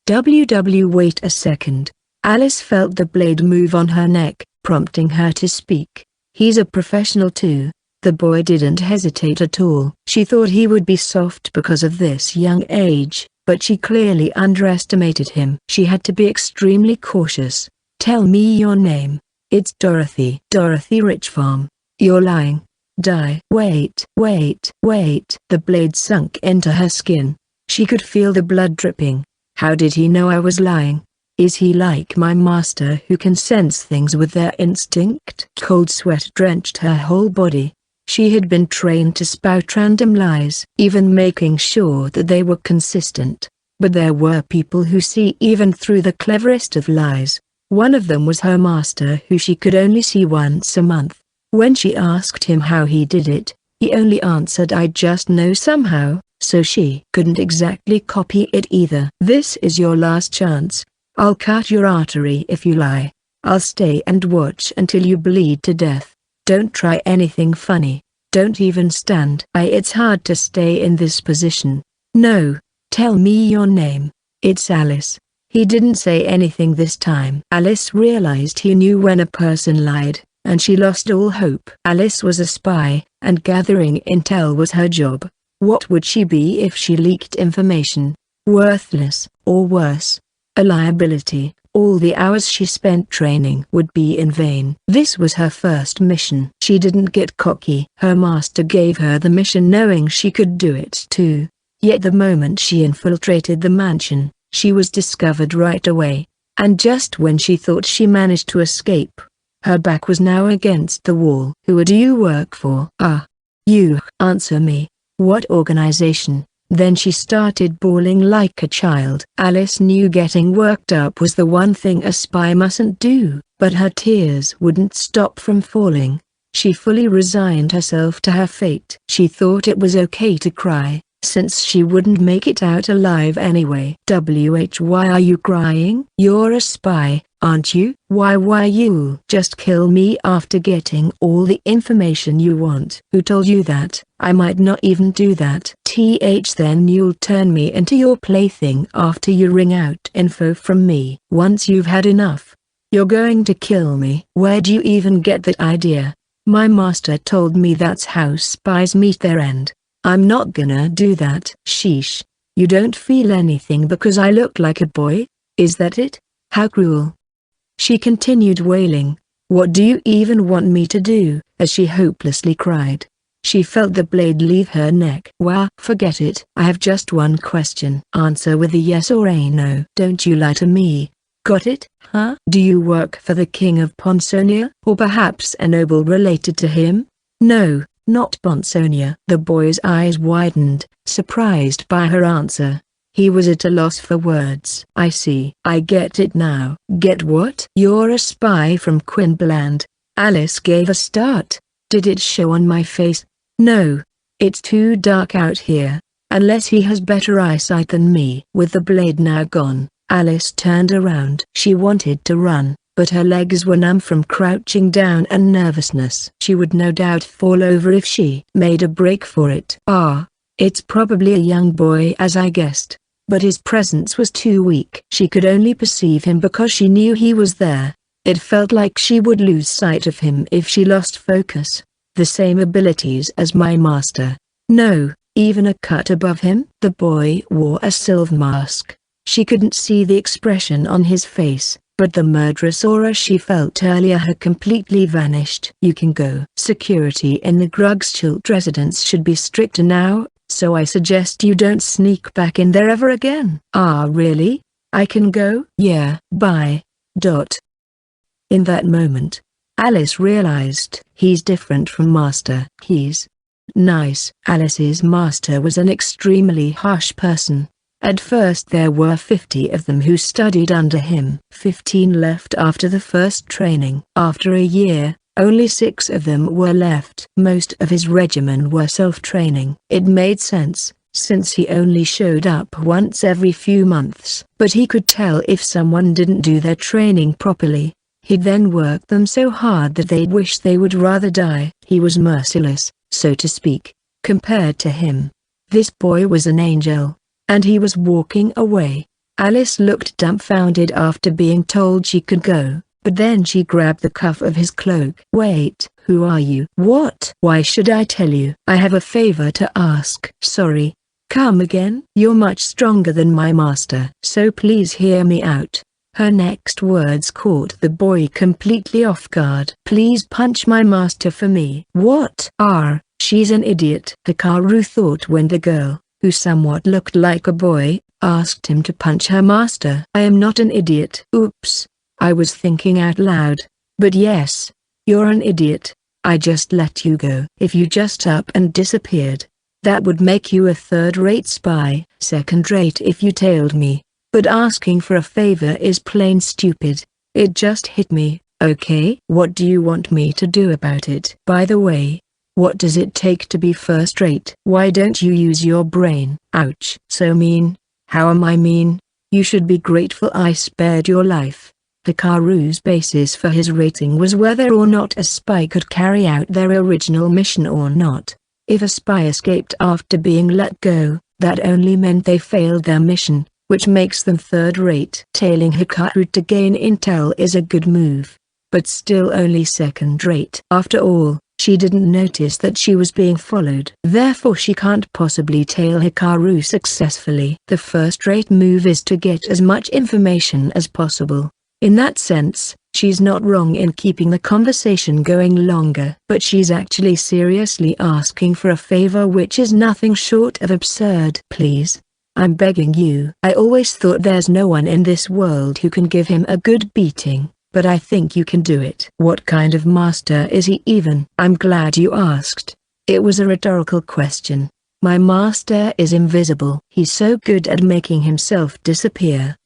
Wait a second. Alice felt the blade move on her neck, prompting her to speak. He's a professional too. The boy didn't hesitate at all. She thought he would be soft because of this young age, but she clearly underestimated him. She had to be extremely cautious. Tell me your name. It's Dorothy. Dorothy Richfarm. You're lying. Die. Wait. The blade sunk into her skin. She could feel the blood dripping. How did he know I was lying? Is he like my master who can sense things with their instinct? Cold sweat drenched her whole body. She had been trained to spout random lies, even making sure that they were consistent. But there were people who see even through the cleverest of lies. One of them was her master, who she could only see once a month. When she asked him how he did it, he only answered, I just know somehow, so she couldn't exactly copy it either. This is your last chance. I'll cut your artery if you lie. I'll stay and watch until you bleed to death. Don't try anything funny. Don't even stand. It's hard to stay in this position. No, Tell me your name. It's Alice. He didn't say anything this time. Alice realized he knew when a person lied, and she lost all hope. Alice was a spy, and gathering intel was her job. What would she be if she leaked information? Worthless, or worse, a liability. All the hours she spent training would be in vain. This was her first mission. She didn't get cocky. Her master gave her the mission knowing she could do it too. Yet the moment she infiltrated the mansion, she was discovered right away. And just when she thought she managed to escape, her back was now against the wall. Who do you work for? You. Answer me. What organization? Then she started bawling like a child. Alice knew getting worked up was the one thing a spy mustn't do, but her tears wouldn't stop from falling. She fully resigned herself to her fate. She thought it was okay to cry, since she wouldn't make it out alive anyway. Why are you crying? You're a spy, aren't you? Why you'll just kill me after getting all the information you want. Who told you that? I might not even do that. Then you'll turn me into your plaything after you wring out info from me. Once you've had enough, you're going to kill me. Where'd you even get that idea? My master told me that's how spies meet their end. I'm not gonna do that. Sheesh. You don't feel anything because I look like a boy? Is that it? How cruel. She continued wailing. What do you even want me to do? As she hopelessly cried. She felt the blade leave her neck. Well, forget it. I have just one question. Answer with a yes or a no. Don't you lie to me. Got it? Huh? Do you work for the king of Ponsonia? Or perhaps a noble related to him? No, not Ponsonia. The boy's eyes widened, surprised by her answer. He was at a loss for words. I see. I get it now. Get what? You're a spy from Quinbland. Alice gave a start. Did it show on my face? No. It's too dark out here. Unless he has better eyesight than me. With the blade now gone, Alice turned around. She wanted to run, but her legs were numb from crouching down and nervousness. She would no doubt fall over if she made a break for it. It's probably a young boy as I guessed, but his presence was too weak. She could only perceive him because she knew he was there. It felt like she would lose sight of him if she lost focus. The same abilities as my master. No, even a cut above him. The boy wore a silver mask. She couldn't see the expression on his face, but the murderous aura she felt earlier had completely vanished. You can go. Security in the Grugschild residence should be stricter now, so I suggest you don't sneak back in there ever again. Really? I can go? Yeah. Bye. In that moment, Alice realized he's different from master. He's nice. Alice's master was an extremely harsh person. At first there were 50 of them who studied under him. 15 left after the first training. After a year, only 6 of them were left. Most of his regimen were self-training. It made sense, since he only showed up once every few months. But he could tell if someone didn't do their training properly. He'd then work them so hard that they'd wish they would rather die. He was merciless, so to speak, compared to him. This boy was an angel, and he was walking away. Alice looked dumbfounded after being told she could go, but then she grabbed the cuff of his cloak. Wait, who are you? What? Why should I tell you? I have a favor to ask. Sorry. Come again? You're much stronger than my master, so please hear me out. Her next words caught the boy completely off guard. Please punch my master for me. What? She's an idiot. Hikaru thought when the girl, who somewhat looked like a boy, asked him to punch her master. I am not an idiot. Oops. I was thinking out loud. But yes, you're an idiot. I just let you go. If you just up and disappeared, that would make you a third-rate spy. Second-rate if you tailed me. But asking for a favor is plain stupid. It just hit me. Okay? What do you want me to do about it? By the way, what does it take to be first-rate? Why don't you use your brain? Ouch. So mean. How am I mean? You should be grateful I spared your life. Hikaru's basis for his rating was whether or not a spy could carry out their original mission or not. If a spy escaped after being let go, That only meant they failed their mission, which makes them third-rate. Tailing Hikaru to gain intel is a good move, but still only second-rate. After all, she didn't notice that she was being followed. Therefore she can't possibly tail Hikaru successfully. The first-rate move is to get as much information as possible. In that sense, she's not wrong in keeping the conversation going longer. But she's actually seriously asking for a favor, which is nothing short of absurd. Please. I'm begging you. I always thought there's no one in this world who can give him a good beating, but I think you can do it. What kind of master is he even? I'm glad you asked. It was a rhetorical question. My master is invisible. He's so good at making himself disappear.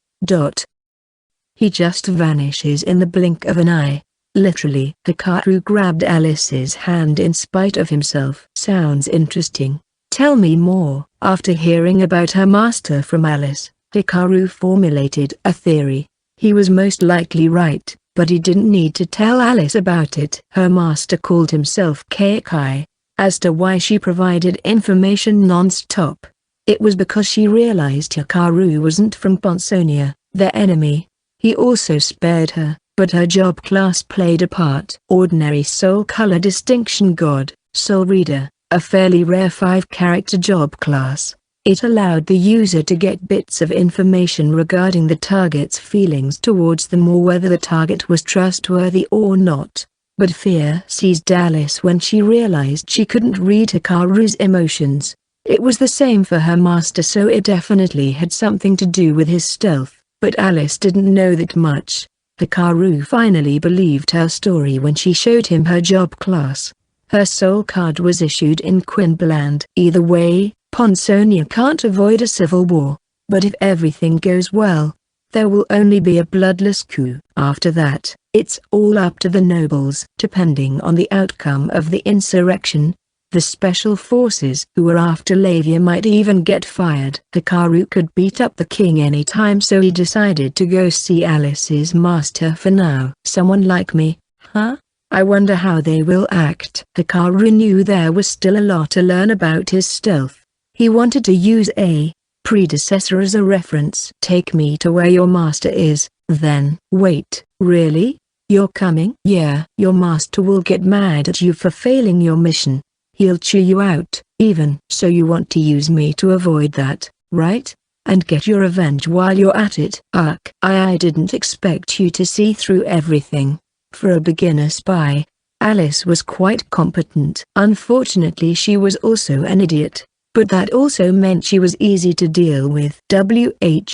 He just vanishes in the blink of an eye. Literally. Hikaru grabbed Alice's hand in spite of himself. Sounds interesting. Tell me more. After hearing about her master from Alice, Hikaru formulated a theory. He was most likely right, but he didn't need to tell Alice about it. Her master called himself Kaikai. As to why she provided information non-stop, it was because she realized Hikaru wasn't from Ponsonia, their enemy. He also spared her, but her job class played a part. Ordinary soul color distinction god, soul reader, a fairly rare 5-character job class. It allowed the user to get bits of information regarding the target's feelings towards them or whether the target was trustworthy or not. But fear seized Alice when she realized she couldn't read Hikaru's emotions. It was the same for her master, so it definitely had something to do with his stealth. But Alice didn't know that much. Hikaru finally believed her story when she showed him her job class. Her soul card was issued in Quinbland. Either way, Ponsonia can't avoid a civil war. But if everything goes well, there will only be a bloodless coup. After that, it's all up to the nobles. Depending on the outcome of the insurrection, the special forces who were after Lavia might even get fired. Hikaru could beat up the king anytime, so he decided to go see Alice's master for now. Someone like me, huh? I wonder how they will act. Hikaru knew there was still a lot to learn about his stealth. He wanted to use a predecessor as a reference. Take me to where your master is, then. Wait, really? You're coming? Yeah. Your master will get mad at you for failing your mission. He'll chew you out, even. So you want to use me to avoid that, right? And get your revenge while you're at it. I didn't expect you to see through everything. For a beginner spy, Alice was quite competent. Unfortunately she was also an idiot, but that also meant she was easy to deal with.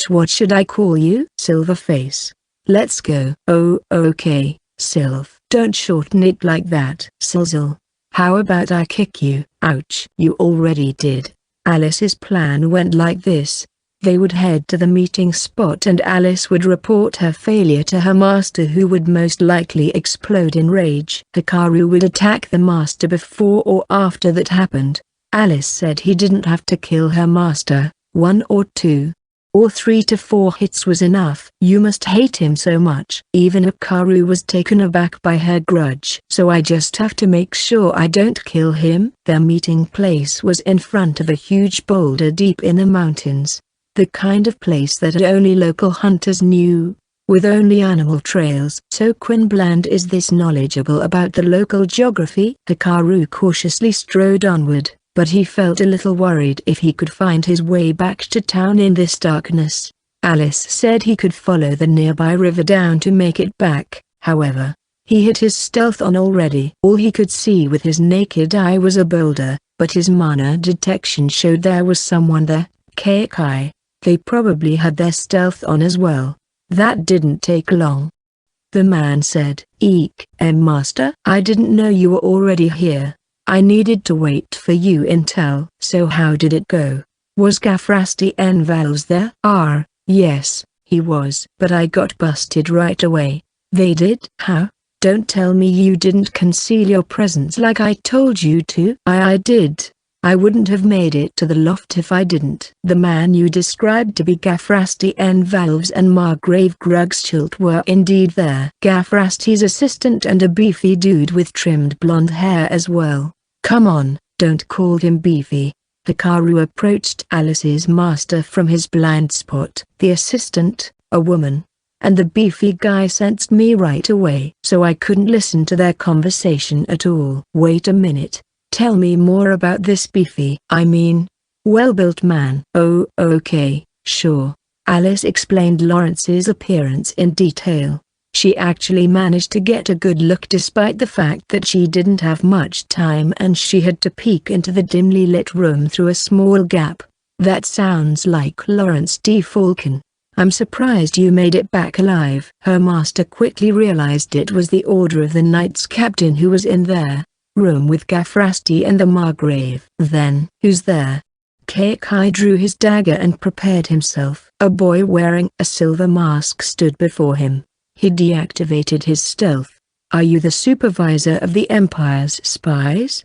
What should I call you? Silverface. Let's go. Oh, okay, Sylv. Don't shorten it like that. Silzel. How about I kick you? Ouch. You already did. Alice's plan went like this. They would head to the meeting spot and Alice would report her failure to her master, who would most likely explode in rage. Hikaru would attack the master before or after that happened. Alice said he didn't have to kill her master. 1 or 2 or 3 to 4 hits was enough. You must hate him so much. Even Hikaru was taken aback by her grudge. So I just have to make sure I don't kill him. Their meeting place was in front of a huge boulder deep in the mountains. The kind of place that only local hunters knew, with only animal trails. So Quinbland is this knowledgeable about the local geography? Hikaru cautiously strode onward, but he felt a little worried if he could find his way back to town in this darkness. Alice said he could follow the nearby river down to make it back. However, he had his stealth on already. All he could see with his naked eye was a boulder, but his mana detection showed there was someone there. Kaikai. They probably had their stealth on as well. That didn't take long. The man said, "Eek, master? I didn't know you were already here. I needed to wait for you intel." So how did it go? Was Gafrasti N. Valves there? Yes, he was. But I got busted right away. They did? How? Don't tell me you didn't conceal your presence like I told you to. I did. I wouldn't have made it to the loft if I didn't. The man you described to be Gafrasti N. Valves and Margrave Grugschult were indeed there. Gafrasti's assistant and a beefy dude with trimmed blonde hair as well. Come on, don't call him beefy. Hikaru approached Alice's master from his blind spot. The assistant, a woman, and the beefy guy sensed me right away, so I couldn't listen to their conversation at all. Wait a minute, tell me more about this beefy, well-built man. Oh, okay, sure. Alice explained Lawrence's appearance in detail. She actually managed to get a good look despite the fact that she didn't have much time and she had to peek into the dimly lit room through a small gap. That sounds like Lawrence D. Falcon. I'm surprised you made it back alive. Her master quickly realized it was the Order of the Knights captain who was in their room with Gafrasti and the Margrave. Then, who's there? Kai drew his dagger and prepared himself. A boy wearing a silver mask stood before him. He deactivated his stealth. Are you the supervisor of the Empire's spies?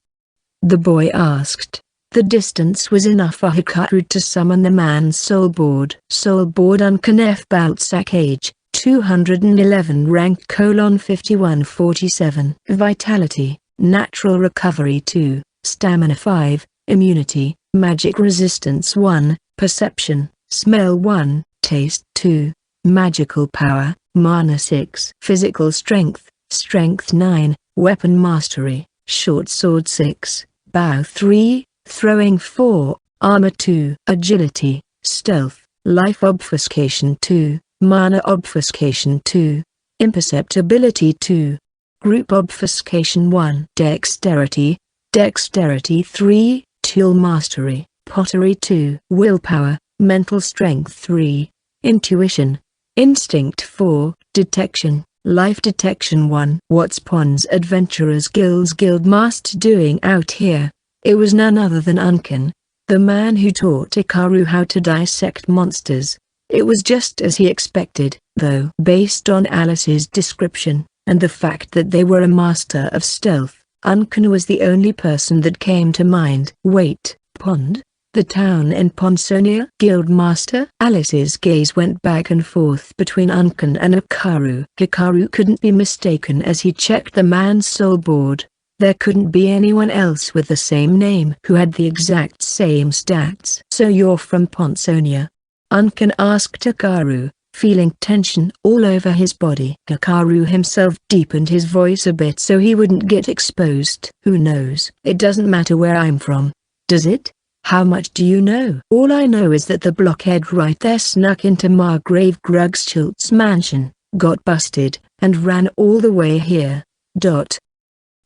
The boy asked. The distance was enough for Hikaru to summon the man's soulboard. Soulboard Uncan F. Baltsack, age 211, rank :5147. Vitality, natural recovery 2, stamina 5, immunity, magic resistance 1, perception, smell 1, taste 2, magical power, mana 6. Physical strength, strength 9, weapon mastery, short sword 6, bow 3, throwing 4, armor 2, agility, stealth, life obfuscation 2, mana obfuscation 2, imperceptibility 2, group obfuscation 1, dexterity 3, tool mastery, pottery 2, willpower, mental strength 3, intuition, instinct 4, detection, life detection 1. What's Pond's Adventurers Guild's guildmaster doing out here? It was none other than Uncan, the man who taught Hikaru how to dissect monsters. It was just as he expected, though. Based on Alice's description, and the fact that they were a master of stealth, Uncan was the only person that came to mind. Wait, Pond? The town in Ponsonia? Guildmaster? Alice's gaze went back and forth between Uncan and Hikaru. Hikaru couldn't be mistaken as he checked the man's soulboard. There couldn't be anyone else with the same name who had the exact same stats. So you're from Ponsonia? Uncan asked Hikaru, feeling tension all over his body. Hikaru himself deepened his voice a bit so he wouldn't get exposed. Who knows? It doesn't matter where I'm from, does it? How much do you know? All I know is that the blockhead right there snuck into Margrave Grugschild's mansion, got busted, and ran all the way here.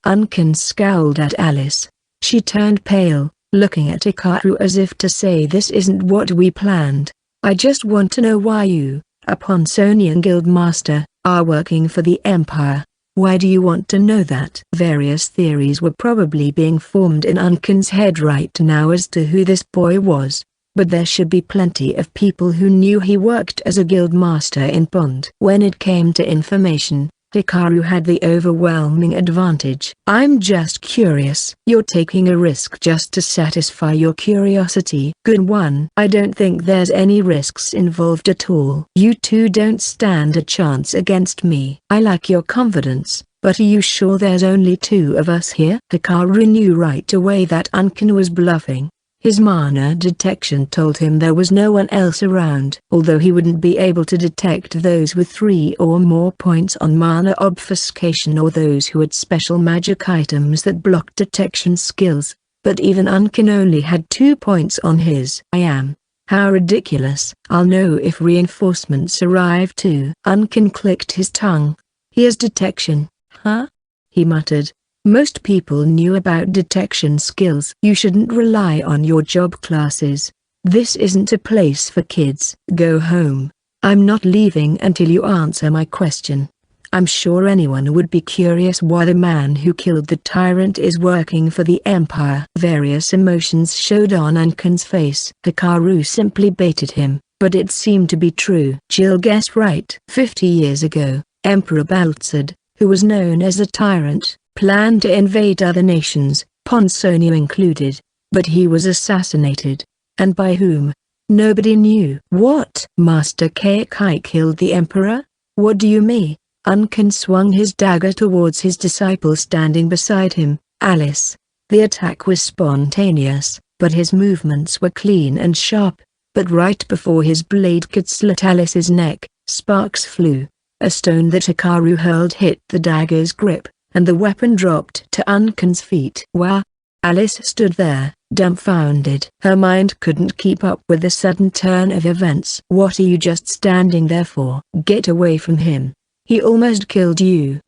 Uncan scowled at Alice. She turned pale, looking at Hikaru as if to say, this isn't what we planned. I just want to know why you, a Ponsonian guildmaster, are working for the Empire. Why do you want to know that? Various theories were probably being formed in Uncan's head right now as to who this boy was, but there should be plenty of people who knew he worked as a guildmaster in Pond. When it came to information, Hikaru had the overwhelming advantage. I'm just curious. You're taking a risk just to satisfy your curiosity. Good one. I don't think there's any risks involved at all. You two don't stand a chance against me. I like your confidence, but are you sure there's only two of us here? Hikaru knew right away that Uncan was bluffing. His mana detection told him there was no one else around. Although he wouldn't be able to detect those with 3 or more points on mana obfuscation or those who had special magic items that blocked detection skills, but even Uncan only had 2 points on his. How ridiculous. I'll know if reinforcements arrive too. Uncan clicked his tongue. He has detection, huh? He muttered. Most people knew about detection skills. You shouldn't rely on your job classes. This isn't a place for kids. Go home. I'm not leaving until you answer my question. I'm sure anyone would be curious why the man who killed the tyrant is working for the Empire. Various emotions showed on Uncan's face. Hikaru simply baited him, but it seemed to be true. Jill guessed right. 50 years ago, Emperor Baltzad, who was known as a tyrant, planned to invade other nations, Ponsonia included, but he was assassinated. And by whom? Nobody knew. What? Master Kai killed the Emperor? What do you mean? Uncan swung his dagger towards his disciple standing beside him, Alice. The attack was spontaneous, but his movements were clean and sharp. But right before his blade could slit Alice's neck, sparks flew. A stone that Hikaru hurled hit the dagger's grip, and the weapon dropped to Unken's feet. Wow! Alice stood there, dumbfounded. Her mind couldn't keep up with the sudden turn of events. What are you just standing there for? Get away from him. He almost killed you.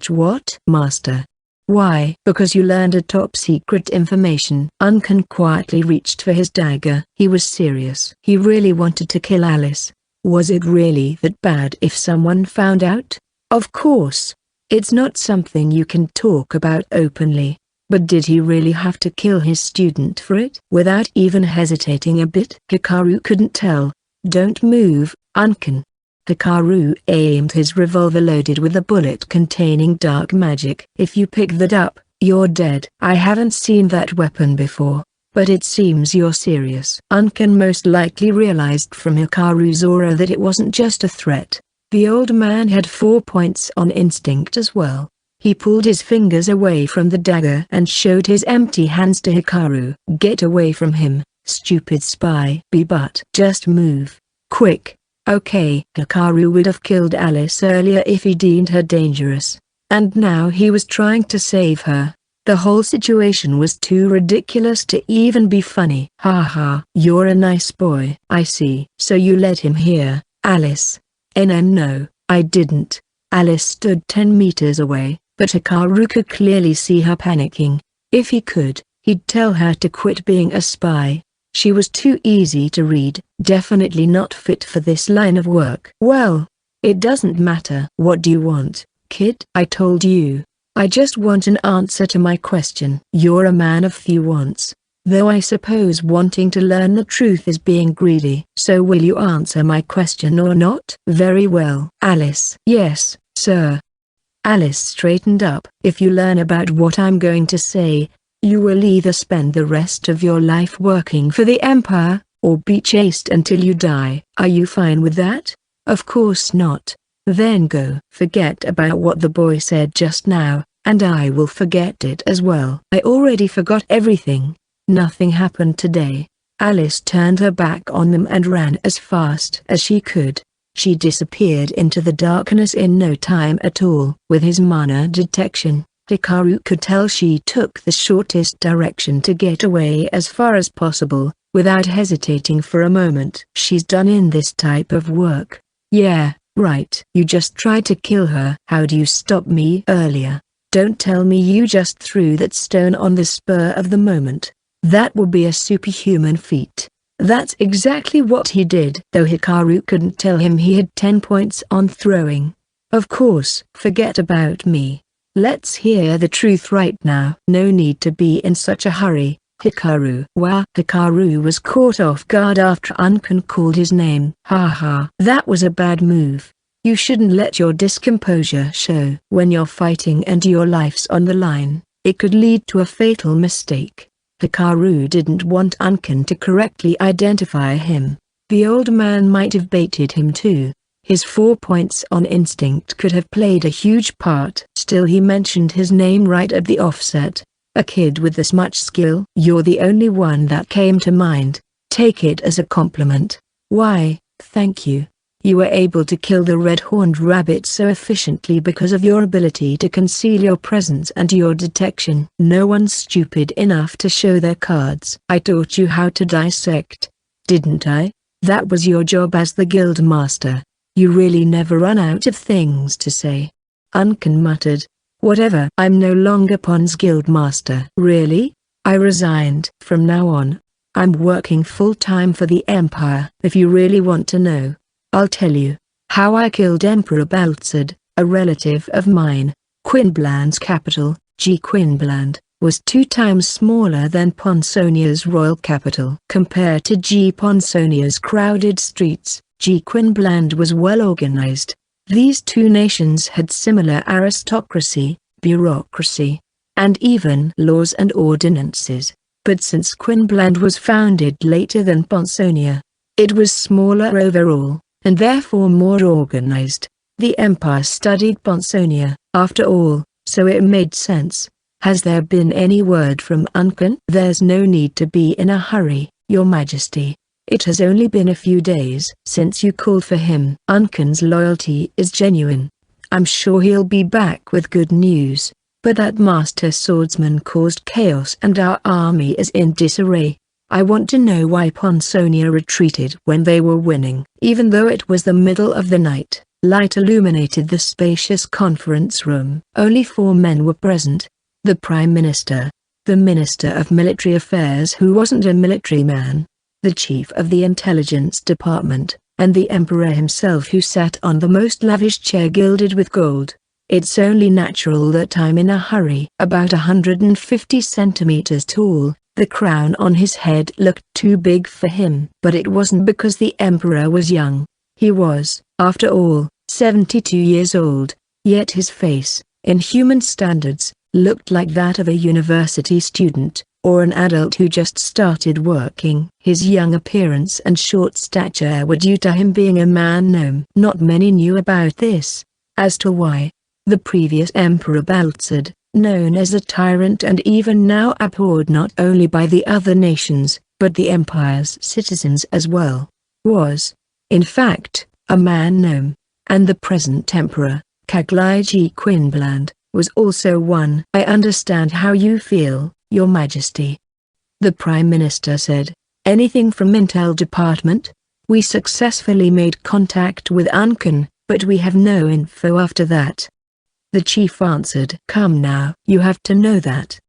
What? Master. Why? Because you learned a top-secret information. Unken quietly reached for his dagger. He was serious. He really wanted to kill Alice. Was it really that bad if someone found out? Of course. It's not something you can talk about openly. But did he really have to kill his student for it? Without even hesitating a bit, Hikaru couldn't tell. Don't move, Unken. Hikaru aimed his revolver loaded with a bullet containing dark magic. If you pick that up, you're dead. I haven't seen that weapon before, but it seems you're serious. Unken most likely realized from Hikaru's aura that it wasn't just a threat. The old man had 4 points on instinct as well. He pulled his fingers away from the dagger and showed his empty hands to Hikaru. Get away from him, stupid spy. But just move. Quick. Okay. Hikaru would have killed Alice earlier if he deemed her dangerous. And now he was trying to save her. The whole situation was too ridiculous to even be funny. Ha. You're a nice boy. I see. So you led him here, Alice. No, I didn't. Alice stood 10 meters away, but Hikaru could clearly see her panicking. If he could, he'd tell her to quit being a spy. She was too easy to read, definitely not fit for this line of work. Well, it doesn't matter. What do you want, kid? I told you. I just want an answer to my question. You're a man of few wants. Though I suppose wanting to learn the truth is being greedy. So will you answer my question or not? Very well. Alice. Yes, sir. Alice straightened up. If you learn about what I'm going to say, you will either spend the rest of your life working for the Empire, or be chased until you die. Are you fine with that? Of course not. Then go. Forget about what the boy said just now, and I will forget it as well. I already forgot everything. Nothing happened today. Alice turned her back on them and ran as fast as she could. She disappeared into the darkness in no time at all. With his mana detection, Hikaru could tell she took the shortest direction to get away as far as possible, without hesitating for a moment. She's done in this type of work. Yeah, right. You just tried to kill her. How do you stop me earlier? Don't tell me you just threw that stone on the spur of the moment. That would be a superhuman feat. That's exactly what he did. Though Hikaru couldn't tell him he had 10 points on throwing. Of course. Forget about me. Let's hear the truth right now. No need to be in such a hurry, Hikaru. Wow. Hikaru was caught off guard after Unken called his name. Ha. That was a bad move. You shouldn't let your discomposure show. When you're fighting and your life's on the line, it could lead to a fatal mistake. Hikaru didn't want Unken to correctly identify him. The old man might have baited him too. His 4 points on instinct could have played a huge part. Still, he mentioned his name right at the offset. A kid with this much skill. You're the only one that came to mind. Take it as a compliment. Why, thank you. You were able to kill the red-horned rabbit so efficiently because of your ability to conceal your presence and your detection. No one's stupid enough to show their cards. I taught you how to dissect, didn't I? That was your job as the guild master. You really never run out of things to say. Unken muttered. Whatever. I'm no longer Pon's guild master. Really? I resigned. From now on, I'm working full-time for the Empire. If you really want to know, I'll tell you. How I killed Emperor Baltzard, a relative of mine. Quinbland's capital, G. Quinbland, was 2 times smaller than Ponsonia's royal capital. Compared to G. Ponsonia's crowded streets, G. Quinbland was well organized. These two nations had similar aristocracy, bureaucracy, and even laws and ordinances. But since Quinbland was founded later than Ponsonia, it was smaller overall, and therefore more organized. The Empire studied Ponsonia, after all, so it made sense. Has there been any word from Unken? There's no need to be in a hurry, Your Majesty. It has only been a few days since you called for him. Unken's loyalty is genuine. I'm sure he'll be back with good news. But that master swordsman caused chaos and our army is in disarray. I want to know why Ponsonia retreated when they were winning. Even though it was the middle of the night, light illuminated the spacious conference room. Only 4 men were present. The Prime Minister, the Minister of Military Affairs who wasn't a military man, the Chief of the Intelligence Department, and the Emperor himself who sat on the most lavish chair gilded with gold. It's only natural that I'm in a hurry. About 150 centimeters tall, the crown on his head looked too big for him. But it wasn't because the Emperor was young. He was, after all, 72 years old, yet his face, in human standards, looked like that of a university student, or an adult who just started working. His young appearance and short stature were due to him being a man-gnome. Not many knew about this. As to why, the previous Emperor Baltzad, known as a tyrant and even now abhorred not only by the other nations, but the Empire's citizens as well, was, in fact, a man-gnome. And the present Emperor, Kaglai Quinbland, was also one. I understand how you feel, Your Majesty. The Prime Minister said. Anything from Intel Department? We successfully made contact with Unken, but we have no info after that. The chief answered. Come now. You have to know that.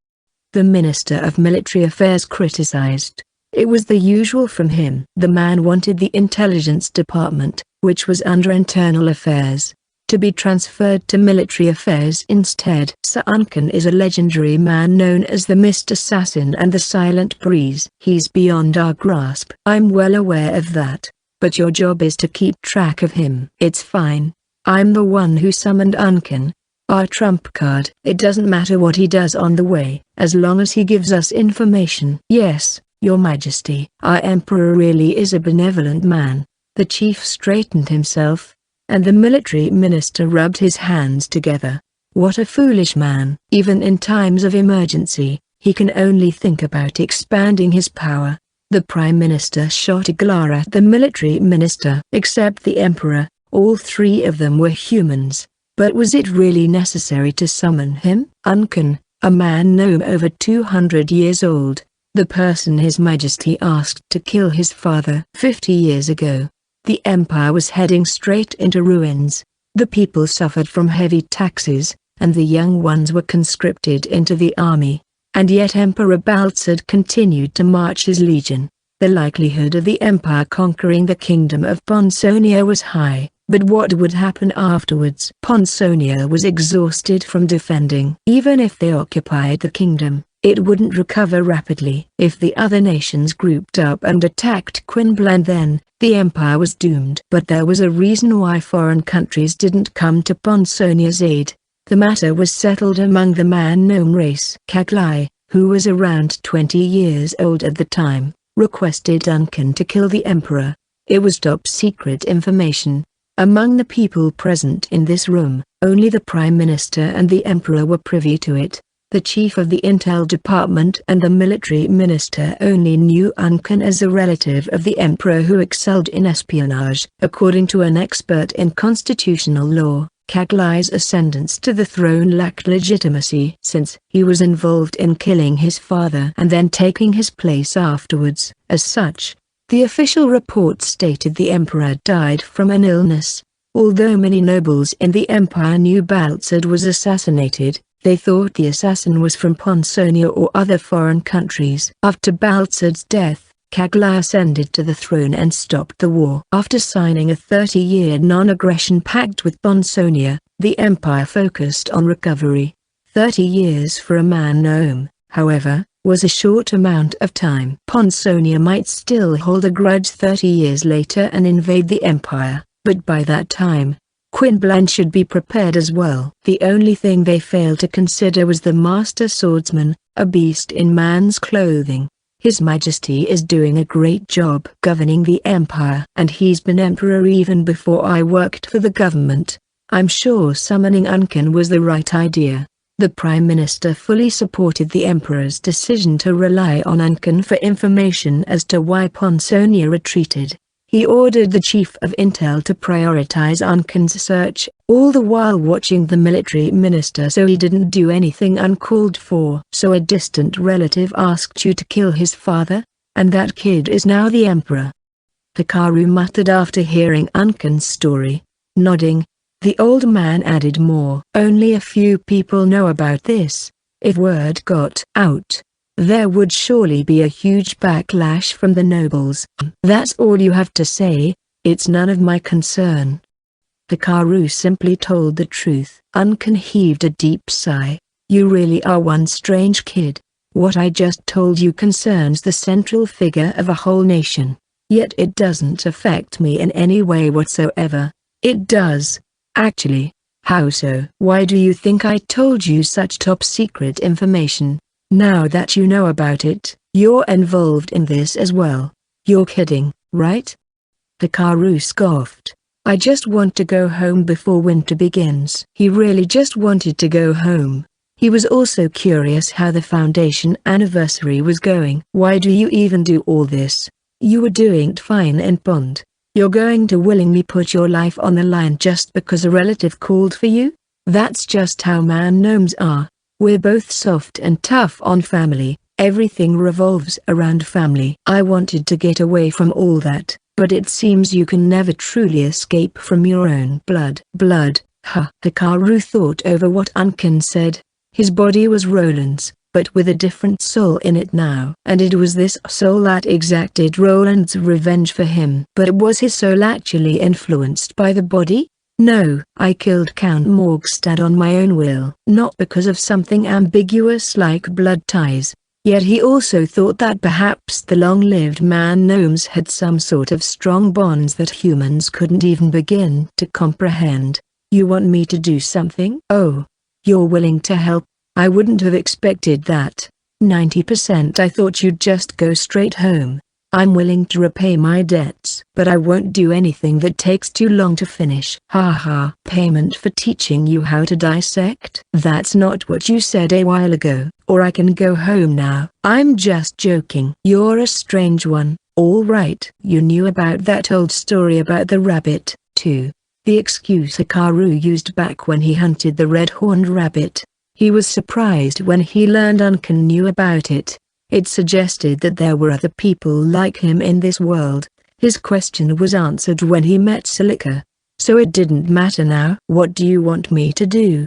The Minister of Military Affairs criticized. It was the usual from him. The man wanted the Intelligence Department, which was under Internal Affairs, to be transferred to Military Affairs instead. Sir Unken is a legendary man known as the Mist Assassin and the Silent Breeze. He's beyond our grasp. I'm well aware of that, but your job is to keep track of him. It's fine. I'm the one who summoned Unken. Our trump card. It doesn't matter what he does on the way, as long as he gives us information. Yes, Your Majesty. Our Emperor really is a benevolent man. The chief straightened himself, and the military minister rubbed his hands together. What a foolish man. Even in times of emergency, he can only think about expanding his power. The Prime Minister shot a glare at the military minister. Except the Emperor, all 3 of them were humans. But was it really necessary to summon him? Unken, a man-gnome over 200 years old, the person His Majesty asked to kill his father 50 years ago. The empire was heading straight into ruins. The people suffered from heavy taxes, and the young ones were conscripted into the army. And yet Emperor Baltzad continued to march his legion. The likelihood of the empire conquering the kingdom of Ponsonia was high. But what would happen afterwards? Ponsonia was exhausted from defending. Even if they occupied the kingdom, it wouldn't recover rapidly. If the other nations grouped up and attacked Quinbland, then the empire was doomed. But there was a reason why foreign countries didn't come to Ponsonia's aid. The matter was settled among the man-gnome race. Kaglai, who was around 20 years old at the time, requested Unken to kill the emperor. It was top-secret information. Among the people present in this room, only the Prime Minister and the Emperor were privy to it. The Chief of the Intel Department and the Military Minister only knew Unken as a relative of the Emperor who excelled in espionage. According to an expert in constitutional law, Kaglai's ascendance to the throne lacked legitimacy since he was involved in killing his father and then taking his place afterwards. As such, the official report stated the emperor died from an illness. Although many nobles in the empire knew Baltzad was assassinated, they thought the assassin was from Ponsonia or other foreign countries. After Baltzad's death, Kaglai ascended to the throne and stopped the war. After signing a 30-year non-aggression pact with Ponsonia, the empire focused on recovery. 30 years for a man-gnome, however, was a short amount of time. Ponsonia might still hold a grudge 30 years later and invade the empire, but by that time, Quinbland should be prepared as well. The only thing they failed to consider was the master swordsman, a beast in man's clothing. His Majesty is doing a great job governing the empire, and he's been emperor even before I worked for the government. I'm sure summoning Unken was the right idea. The Prime Minister fully supported the Emperor's decision to rely on Unken for information as to why Ponsonia retreated. He ordered the Chief of Intel to prioritize Unken's search, all the while watching the military minister so he didn't do anything uncalled for. So a distant relative asked you to kill his father? And that kid is now the Emperor. Hikaru muttered after hearing Unken's story. Nodding, the old man added more. Only a few people know about this. If word got out, there would surely be a huge backlash from the nobles. That's all you have to say, it's none of my concern. Hikaru simply told the truth. Unken heaved a deep sigh. You really are one strange kid. What I just told you concerns the central figure of a whole nation. Yet it doesn't affect me in any way whatsoever. It does. Actually. How so? Why do you think I told you such top secret information? Now that you know about it, you're involved in this as well. You're kidding, right? Hikaru scoffed. I just want to go home before winter begins. He really just wanted to go home. He was also curious how the Foundation anniversary was going. Why do you even do all this? You were doing fine in Pond. You're going to willingly put your life on the line just because a relative called for you? That's just how man-gnomes are. We're both soft and tough on family. Everything revolves around family. I wanted to get away from all that, but it seems you can never truly escape from your own blood. Hikaru thought over what Unken said. His body was Roland's, but with a different soul in it now. And it was this soul that exacted Roland's revenge for him. But was his soul actually influenced by the body? No, I killed Count Morgstad on my own will. Not because of something ambiguous like blood ties. Yet he also thought that perhaps the long-lived man-gnomes had some sort of strong bonds that humans couldn't even begin to comprehend. You want me to do something? Oh. You're willing to help? I wouldn't have expected that. 90% I thought you'd just go straight home. I'm willing to repay my debts. But I won't do anything that takes too long to finish. Haha. Payment for teaching you how to dissect? That's not what you said a while ago. Or I can go home now. I'm just joking. You're a strange one. All right. You knew about that old story about the rabbit, too. The excuse Hikaru used back when he hunted the red-horned rabbit. He was surprised when he learned Unken knew about it. It suggested that there were other people like him in this world. His question was answered when he met Celica. So it didn't matter now. What do you want me to do?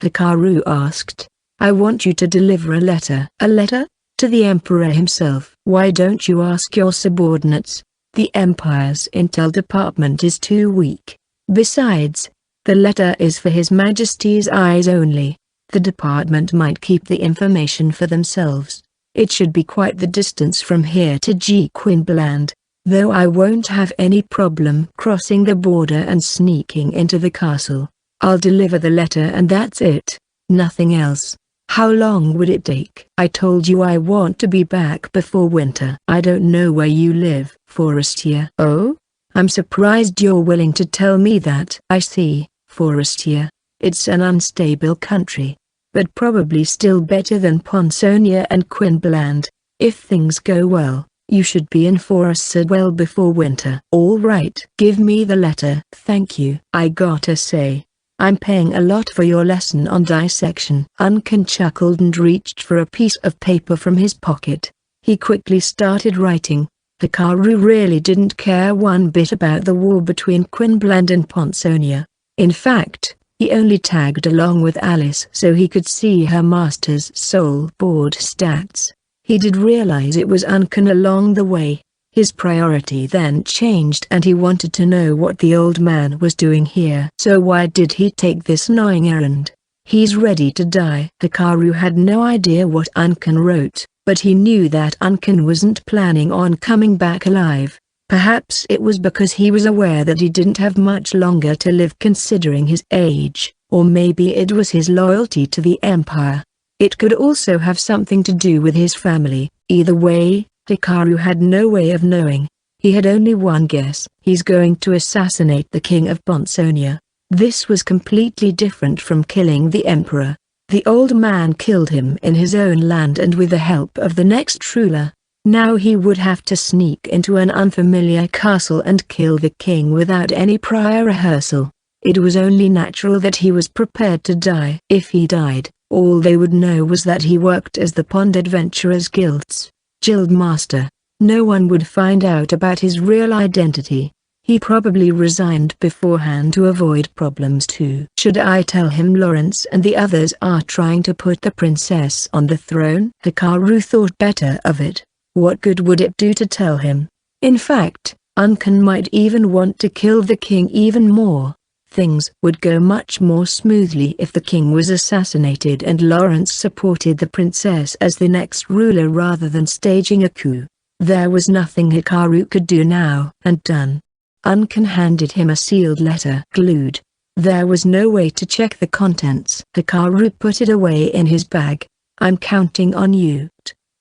Hikaru asked. I want you to deliver a letter. A letter? To the Emperor himself. Why don't you ask your subordinates? The Empire's intel department is too weak. Besides, the letter is for His Majesty's eyes only. The department might keep the information for themselves. It should be quite the distance from here to Quinbland, though I won't have any problem crossing the border and sneaking into the castle. I'll deliver the letter and that's it. Nothing else. How long would it take? I told you I want to be back before winter. I don't know where you live, Forestier. Oh? I'm surprised you're willing to tell me that. I see, Forestier. It's an unstable country. But probably still better than Ponsonia and Quinbland. If things go well, you should be in Forestier well before winter. All right. Give me the letter. Thank you. I gotta say, I'm paying a lot for your lesson on dissection. Unken chuckled and reached for a piece of paper from his pocket. He quickly started writing. Hikaru really didn't care one bit about the war between Quinbland and Ponsonia. In fact, he only tagged along with Alice so he could see her master's soul board stats. He did realize it was Unken along the way. His priority then changed and he wanted to know what the old man was doing here. So why did he take this gnawing errand? He's ready to die. Hikaru had no idea what Unken wrote, but he knew that Unken wasn't planning on coming back alive. Perhaps it was because he was aware that he didn't have much longer to live considering his age, or maybe it was his loyalty to the Empire. It could also have something to do with his family. Either way, Hikaru had no way of knowing. He had only one guess. He's going to assassinate the King of Ponsonia. This was completely different from killing the Emperor. The old man killed him in his own land and with the help of the next ruler. Now he would have to sneak into an unfamiliar castle and kill the king without any prior rehearsal. It was only natural that he was prepared to die. If he died, all they would know was that he worked as the Pond Adventurers Guild's guild master. No one would find out about his real identity. He probably resigned beforehand to avoid problems too. Should I tell him Lawrence and the others are trying to put the princess on the throne? Hikaru thought better of it. What good would it do to tell him? In fact, Uncan might even want to kill the king even more. Things would go much more smoothly if the king was assassinated and Lawrence supported the princess as the next ruler rather than staging a coup. There was nothing Hikaru could do now. And done. Uncan handed him a sealed letter glued. There was no way to check the contents. Hikaru put it away in his bag. I'm counting on you.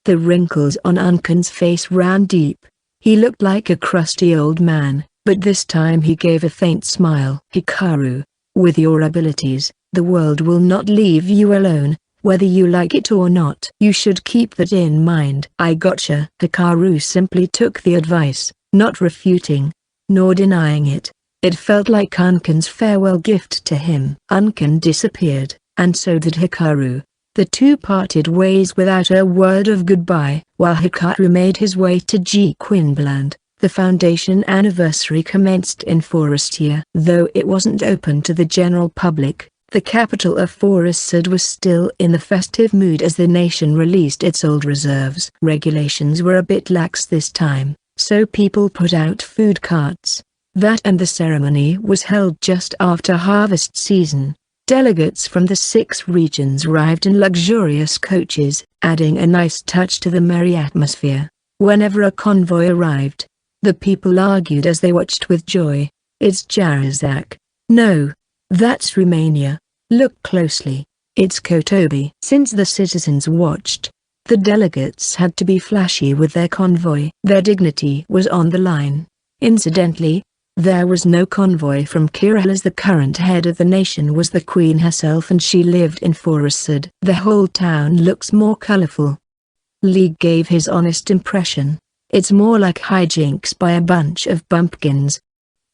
The wrinkles on Uncan's face ran deep. He looked like a crusty old man, but this time he gave a faint smile. Hikaru, with your abilities, the world will not leave you alone, whether you like it or not. You should keep that in mind. I gotcha. Hikaru simply took the advice, not refuting, nor denying it. It felt like Uncan's farewell gift to him. Uncan disappeared, and so did Hikaru. The two parted ways without a word of goodbye. While Hikaru made his way to Quinbland, the Foundation anniversary commenced in Forestia. Though it wasn't open to the general public, the capital of Forested was still in the festive mood as the nation released its old reserves. Regulations were a bit lax this time, so people put out food carts. That and the ceremony was held just after harvest season. Delegates from the 6 regions arrived in luxurious coaches, adding a nice touch to the merry atmosphere. Whenever a convoy arrived, the people argued as they watched with joy. It's Jarzak. No. That's Romania. Look closely. It's Kotobi. Since the citizens watched, the delegates had to be flashy with their convoy. Their dignity was on the line. Incidentally, there was no convoy from Kiril as the current head of the nation was the queen herself and she lived in Forested. The whole town looks more colorful. League gave his honest impression. It's more like hijinks by a bunch of bumpkins.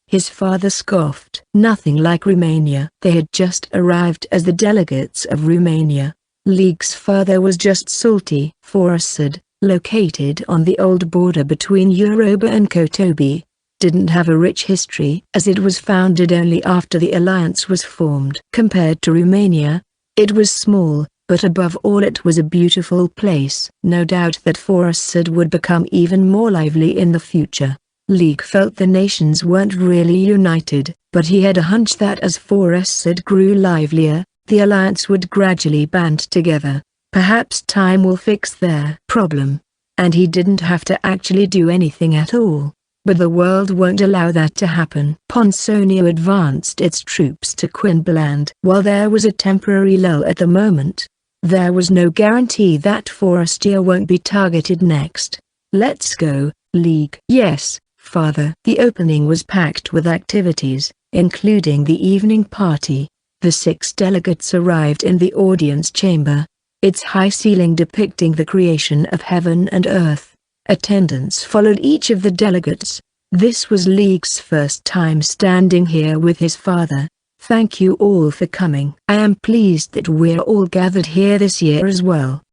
His father scoffed. Nothing like Romania. They had just arrived as the delegates of Romania. League's father was just salty. Forested, located on the old border between Yoruba and Kotobi, didn't have a rich history as it was founded only after the alliance was formed. Compared to Romania, it was small, but above all it was a beautiful place. No doubt that Forested would become even more lively in the future. League felt the nations weren't really united, but he had a hunch that as Forested grew livelier, the alliance would gradually band together. Perhaps time will fix their problem, and he didn't have to actually do anything at all. But the world won't allow that to happen. Ponsonia advanced its troops to Quinbland. While there was a temporary lull at the moment, there was no guarantee that Forestia won't be targeted next. Let's go, League. Yes, Father. The opening was packed with activities, including the evening party. The 6 delegates arrived in the audience chamber, its high ceiling depicting the creation of heaven and earth. Attendants followed each of the delegates. This was League's first time standing here with his father. Thank you all for coming. I am pleased that we're all gathered here this year as well.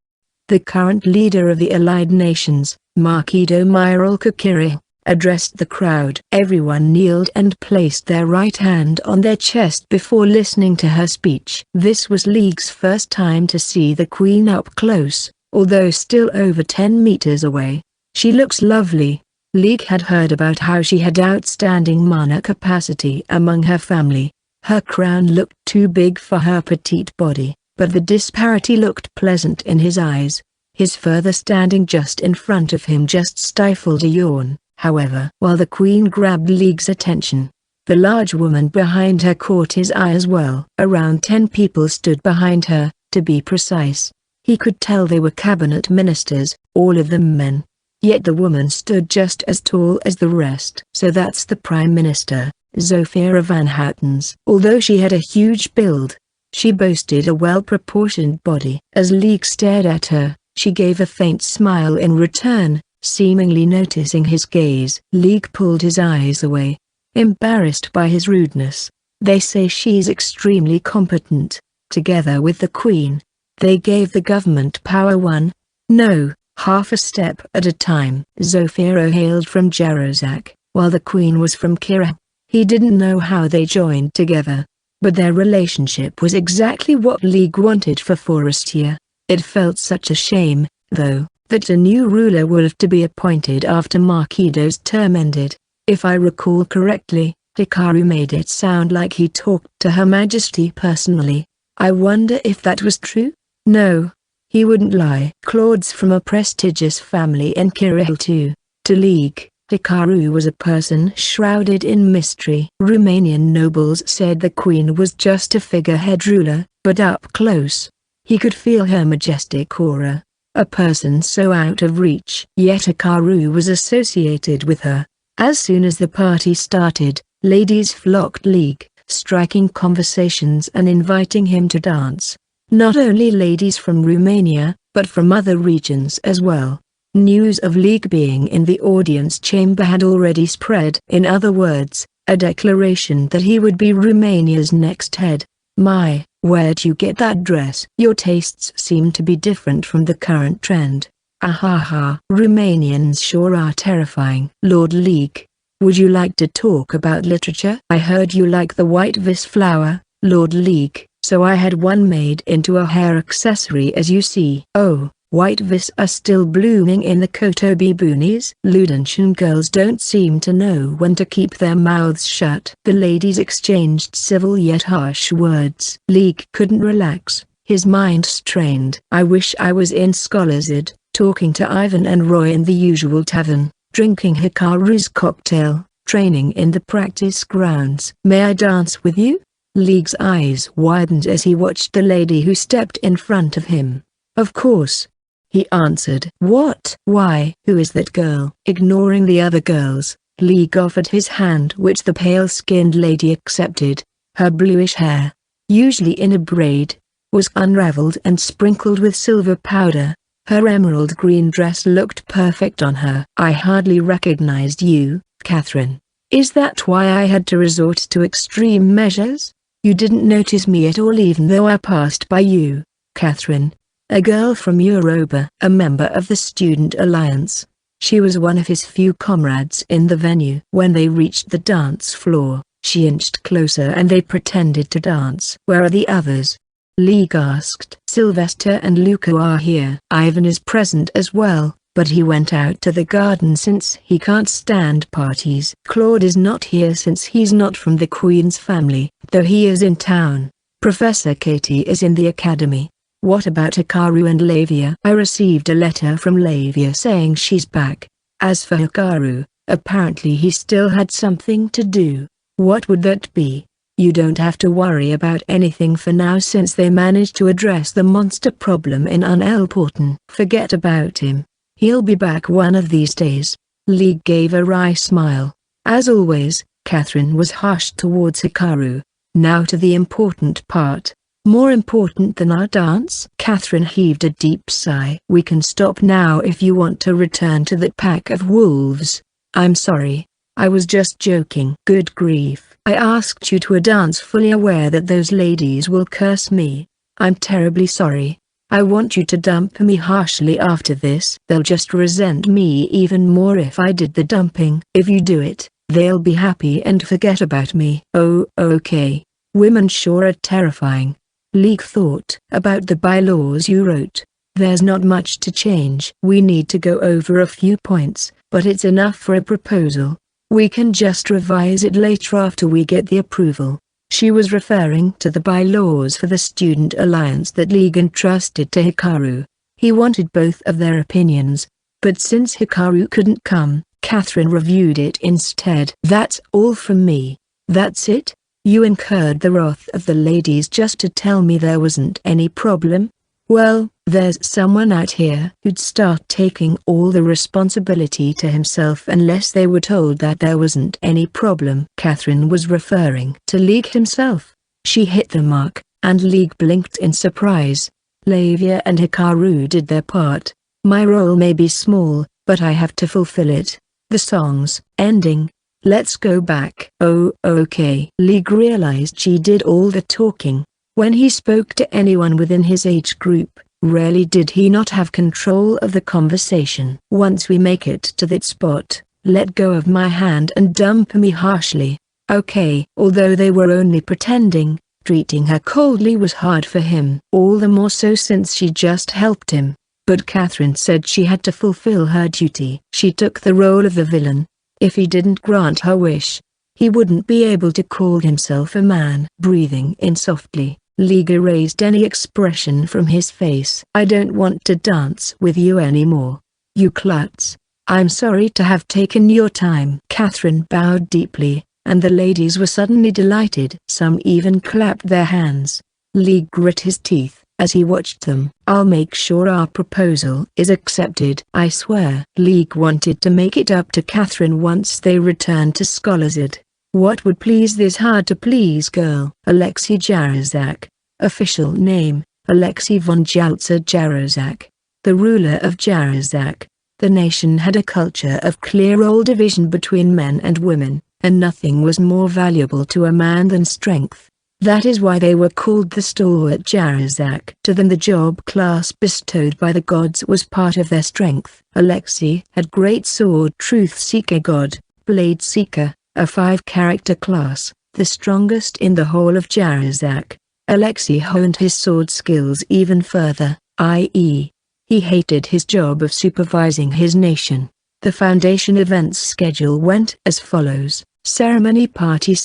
The current leader of the Allied Nations, Marquido Myral Kakiri, addressed the crowd. Everyone kneeled and placed their right hand on their chest before listening to her speech. This was League's first time to see the Queen up close, although still over 10 meters away. She looks lovely. League had heard about how she had outstanding mana capacity among her family. Her crown looked too big for her petite body, but the disparity looked pleasant in his eyes. His father standing just in front of him just stifled a yawn. However, while the queen grabbed League's attention, the large woman behind her caught his eye as well. Around 10 people stood behind her, to be precise. He could tell they were cabinet ministers, all of them men. Yet the woman stood just as tall as the rest. So that's the Prime Minister, Zofia van Houtens. Although she had a huge build, She boasted a well-proportioned body. As League stared at her, she gave a faint smile in return, seemingly noticing his gaze. League pulled his eyes away, embarrassed by his rudeness. They say she's extremely competent. Together with the Queen, they gave the government power one. No, half a step at a time. Zofiro hailed from Jerazak, while the Queen was from Kira. He didn't know how they joined together, but their relationship was exactly what League wanted for Forestia. It felt such a shame, though, that a new ruler would have to be appointed after Marquido's term ended. If I recall correctly, Hikaru made it sound like he talked to Her Majesty personally. I wonder if that was true? No, he wouldn't lie. Claude's from a prestigious family in Kirill too. To League, Hikaru was a person shrouded in mystery. Romanian nobles said the Queen was just a figurehead ruler, but up close, he could feel her majestic aura. A person so out of reach. Yet Hikaru was associated with her. As soon as the party started, ladies flocked League, striking conversations and inviting him to dance. Not only ladies from Romania, but from other regions as well. News of League being in the audience chamber had already spread. In other words, a declaration that he would be Romania's next head. My, where'd you get that dress? Your tastes seem to be different from the current trend. Ahaha. Romanians sure are terrifying. Lord League, would you like to talk about literature? I heard you like the white vis flower, Lord League, so I had one made into a hair accessory as you see. Oh, white vis are still blooming in the Kotobi boonies? Ludensian girls don't seem to know when to keep their mouths shut. The ladies exchanged civil yet harsh words. League couldn't relax, his mind strained. I wish I was in Scholarsid, talking to Ivan and Roy in the usual tavern, drinking Hikaru's cocktail, training in the practice grounds. May I dance with you? League's eyes widened as he watched the lady who stepped in front of him. Of course, he answered. What? Why? Who is that girl? Ignoring the other girls, League offered his hand, which the pale-skinned lady accepted. Her bluish hair, usually in a braid, was unraveled and sprinkled with silver powder. Her emerald green dress looked perfect on her. I hardly recognized you, Catherine. Is that why I had to resort to extreme measures? You didn't notice me at all even though I passed by you, Catherine. A girl from Europa, a member of the Student Alliance. She was one of his few comrades in the venue. When they reached the dance floor, she inched closer and they pretended to dance. Where are the others? League asked. Sylvester and Luca are here. Ivan is present as well, but he went out to the garden since he can't stand parties. Claude is not here since he's not from the Queen's family, though he is in town. Professor Katie is in the academy. What about Hikaru and Lavia? I received a letter from Lavia saying she's back. As for Hikaru, apparently he still had something to do. What would that be? You don't have to worry about anything for now since they managed to address the monster problem in Unelporten. Forget about him. He'll be back one of these days. League gave a wry smile. As always, Catherine was harsh towards Hikaru. Now to the important part. More important than our dance? Catherine heaved a deep sigh. We can stop now if you want to return to that pack of wolves. I'm sorry. I was just joking. Good grief. I asked you to a dance fully aware that those ladies will curse me. I'm terribly sorry. I want you to dump me harshly after this. They'll just resent me even more if I did the dumping. If you do it, they'll be happy and forget about me. Oh, okay. Women sure are terrifying. League thought about the bylaws you wrote. There's not much to change. We need to go over a few points, but it's enough for a proposal. We can just revise it later after we get the approval. She was referring to the bylaws for the Student Alliance that League entrusted to Hikaru. He wanted both of their opinions, but since Hikaru couldn't come, Catherine reviewed it instead. That's all from me. That's it? You incurred the wrath of the ladies just to tell me there wasn't any problem? Well, there's someone out here who'd start taking all the responsibility to himself unless they were told that there wasn't any problem. Catherine was referring to League himself. She hit the mark. and League blinked in surprise. Lavia and Hikaru did their part. My role may be small, but I have to fulfill it. The song's ending. Let's go back. Oh, okay. League realized she did all the talking. When he spoke to anyone within his age group, rarely did he not have control of the conversation. Once we make it to that spot, let go of my hand and dump me harshly. Okay. Although they were only pretending, treating her coldly was hard for him. All the more so since she just helped him. But Catherine said she had to fulfill her duty. She took the role of the villain. If he didn't grant her wish, he wouldn't be able to call himself a man. Breathing in softly, League erased any expression from his face. I don't want to dance with you anymore. You klutz. I'm sorry to have taken your time. Catherine bowed deeply, and the ladies were suddenly delighted. Some even clapped their hands. League grit his teeth as he watched them. I'll make sure our proposal is accepted. I swear. League wanted to make it up to Catherine once they returned to Scholazed. What would please this hard-to-please girl? Alexei Jarzak. Official name, Alexei von Jaltza Jarzak. The ruler of Jarzak. The nation had a culture of clear old division between men and women, and nothing was more valuable to a man than strength. That is why they were called the stalwart Jarzak. To them the job class bestowed by the gods was part of their strength. Alexei had Great Sword Truth Seeker God, Blade Seeker, a 5-character class, the strongest in the whole of Jarzak. Alexei honed his sword skills even further, i.e., he hated his job of supervising his nation. The Foundation events schedule went as follows: ceremony party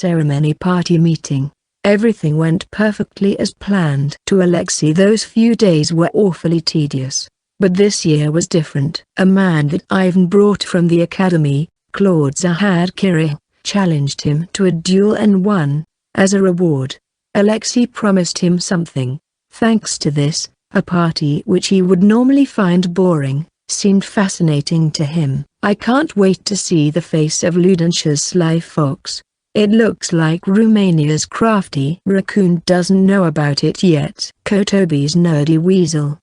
meeting. Everything went perfectly as planned. To Alexei those few days were awfully tedious. But this year was different. A man that Ivan brought from the academy, Claude Zahad Kirill, challenged him to a duel and won. As a reward, Alexei promised him something. Thanks to this, a party which he would normally find boring, seemed fascinating to him. I can't wait to see the face of Ludensha's sly fox. It looks like Romania's crafty raccoon doesn't know about it yet. Kotobi's nerdy weasel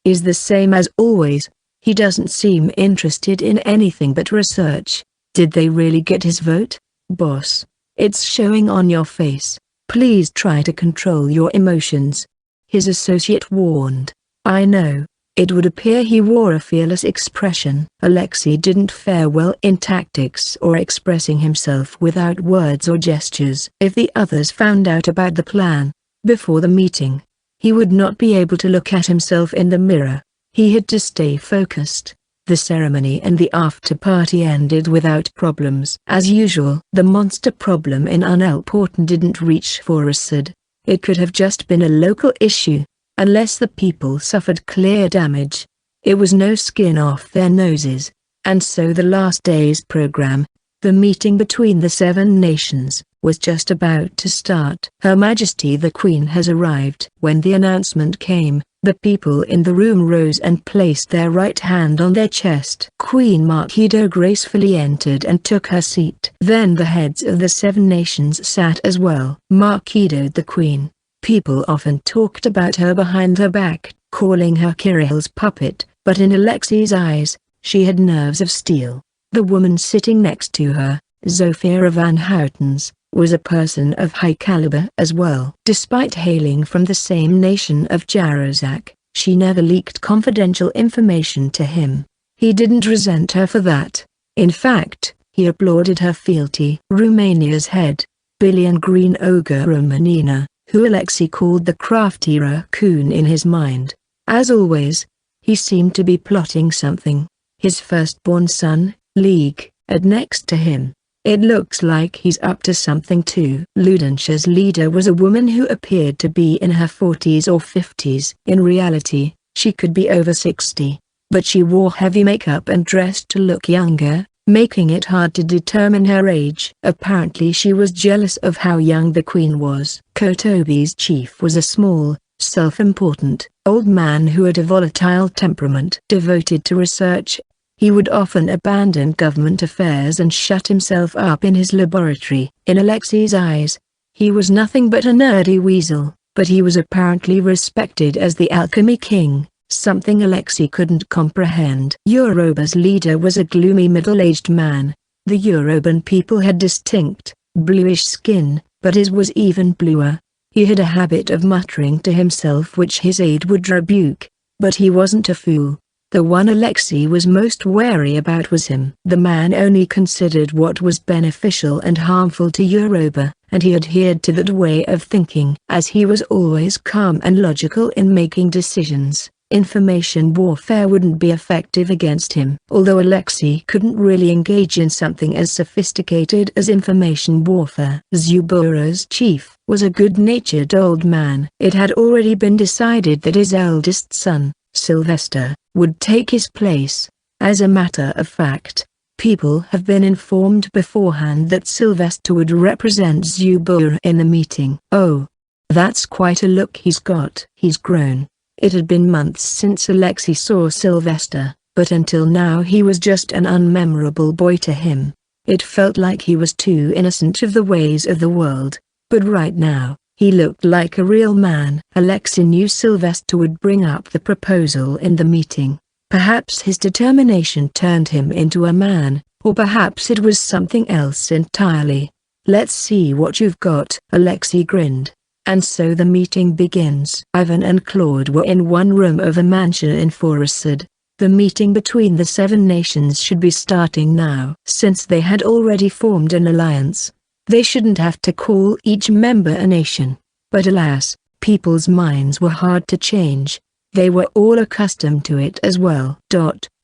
is the same as always. He doesn't seem interested in anything but research. Did they really get his vote? Boss, it's showing on your face. Please try to control your emotions. His associate warned. I know. It would appear he wore a fearless expression. Alexei didn't fare well in tactics or expressing himself without words or gestures. If the others found out about the plan before the meeting, he would not be able to look at himself in the mirror. He had to stay focused. The ceremony and the after-party ended without problems. As usual, the monster problem in Unelporten didn't reach Forasad. It could have just been a local issue. Unless the people suffered clear damage, it was no skin off their noses. And so the last day's program, the meeting between the 7 nations, was just about to start. Her Majesty the Queen has arrived. When the announcement came, the people in the room rose and placed their right hand on their chest. Queen Marquido gracefully entered and took her seat. Then the heads of the 7 nations sat as well. Marquido the Queen. People often talked about her behind her back, calling her Kirill's puppet, but in Alexei's eyes, she had nerves of steel. The woman sitting next to her, Zofia van Houtens, was a person of high caliber as well. Despite hailing from the same nation of Jarzak, she never leaked confidential information to him. He didn't resent her for that. In fact, he applauded her fealty. Romania's head, Billion Green Ogre Romanina, who Alexei called the crafty raccoon in his mind. As always, he seemed to be plotting something. His firstborn son, League, had next to him. It looks like he's up to something too. Ludensha's leader was a woman who appeared to be in her 40s or 50s. In reality, she could be over 60, but she wore heavy makeup and dressed to look younger, making it hard to determine her age. Apparently she was jealous of how young the queen was. Kotobi's chief was a small, self-important, old man who had a volatile temperament. Devoted to research, he would often abandon government affairs and shut himself up in his laboratory. In Alexei's eyes, he was nothing but a nerdy weasel. but he was apparently respected as the alchemy king, something Alexei couldn't comprehend. Yoruba's leader was a gloomy middle-aged man. The Yoruban people had distinct, bluish skin, but his was even bluer. He had a habit of muttering to himself which his aide would rebuke. But he wasn't a fool. The one Alexei was most wary about was him. The man only considered what was beneficial and harmful to Yoruba, and he adhered to that way of thinking. As he was always calm and logical in making decisions, information warfare wouldn't be effective against him. Although Alexei couldn't really engage in something as sophisticated as information warfare. Zubura's chief was a good-natured old man. It had already been decided that his eldest son, Sylvester, would take his place. As a matter of fact, people have been informed beforehand that Sylvester would represent Zubura in the meeting. Oh, that's quite a look he's got. He's grown. It had been months since Alexei saw Sylvester, but until now he was just an unmemorable boy to him. It felt like he was too innocent of the ways of the world, but right now, he looked like a real man. Alexei knew Sylvester would bring up the proposal in the meeting. Perhaps his determination turned him into a man, or perhaps it was something else entirely. Let's see what you've got. Alexei grinned. And so the meeting begins. Ivan and Claude were in one room of a mansion in Forestwood. The meeting between the 7 nations should be starting now. Since they had already formed an alliance, they shouldn't have to call each member a nation. But alas, people's minds were hard to change. They were all accustomed to it as well.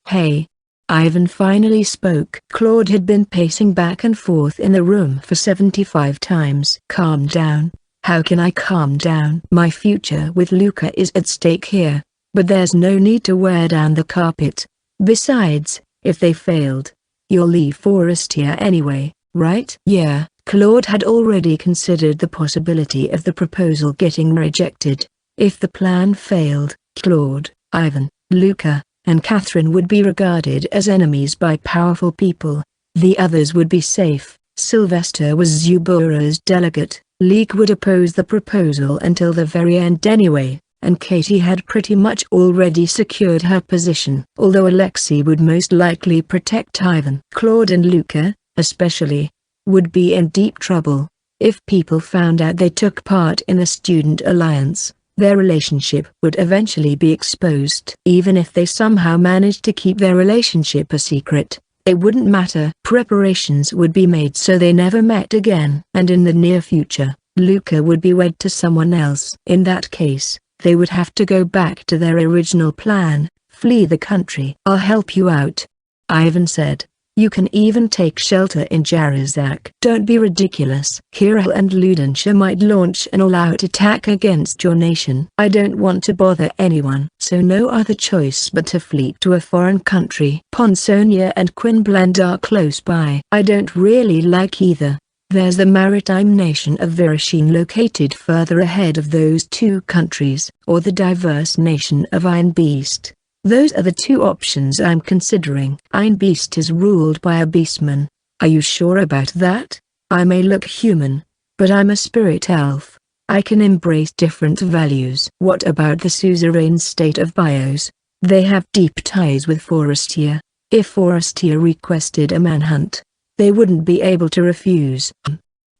Hey. Ivan finally spoke. Claude had been pacing back and forth in the room for 75 times. Calm down. How can I calm down? My future with Luca is at stake here. But there's no need to wear down the carpet. Besides, if they failed, you'll leave Forestier anyway, right? Yeah. Claude had already considered the possibility of the proposal getting rejected. If the plan failed, Claude, Ivan, Luca, and Catherine would be regarded as enemies by powerful people. The others would be safe. Sylvester was Zubura's delegate. Leek would oppose the proposal until the very end anyway, and Katie had pretty much already secured her position. Although Alexei would most likely protect Ivan, Claude and Luca, especially, would be in deep trouble. If people found out they took part in a student alliance, their relationship would eventually be exposed. Even if they somehow managed to keep their relationship a secret, it wouldn't matter. Preparations would be made so they never met again. And in the near future, Luca would be wed to someone else. In that case, they would have to go back to their original plan, flee the country. I'll help you out, Ivan said. You can even take shelter in Jarizak. Don't be ridiculous. Kirill and Ludensha might launch an all-out attack against your nation. I don't want to bother anyone. So no other choice but to flee to a foreign country. Ponsonia and Quinblend are close by. I don't really like either. There's the maritime nation of Virashin located further ahead of those 2 countries, or the diverse nation of Iron Beast. Those are the 2 options I'm considering. Iron Beast is ruled by a beastman. Are you sure about that? I may look human, but I'm a spirit elf. I can embrace different values. What about the suzerain state of Bios? They have deep ties with Forestier. If Forestier requested a manhunt, they wouldn't be able to refuse.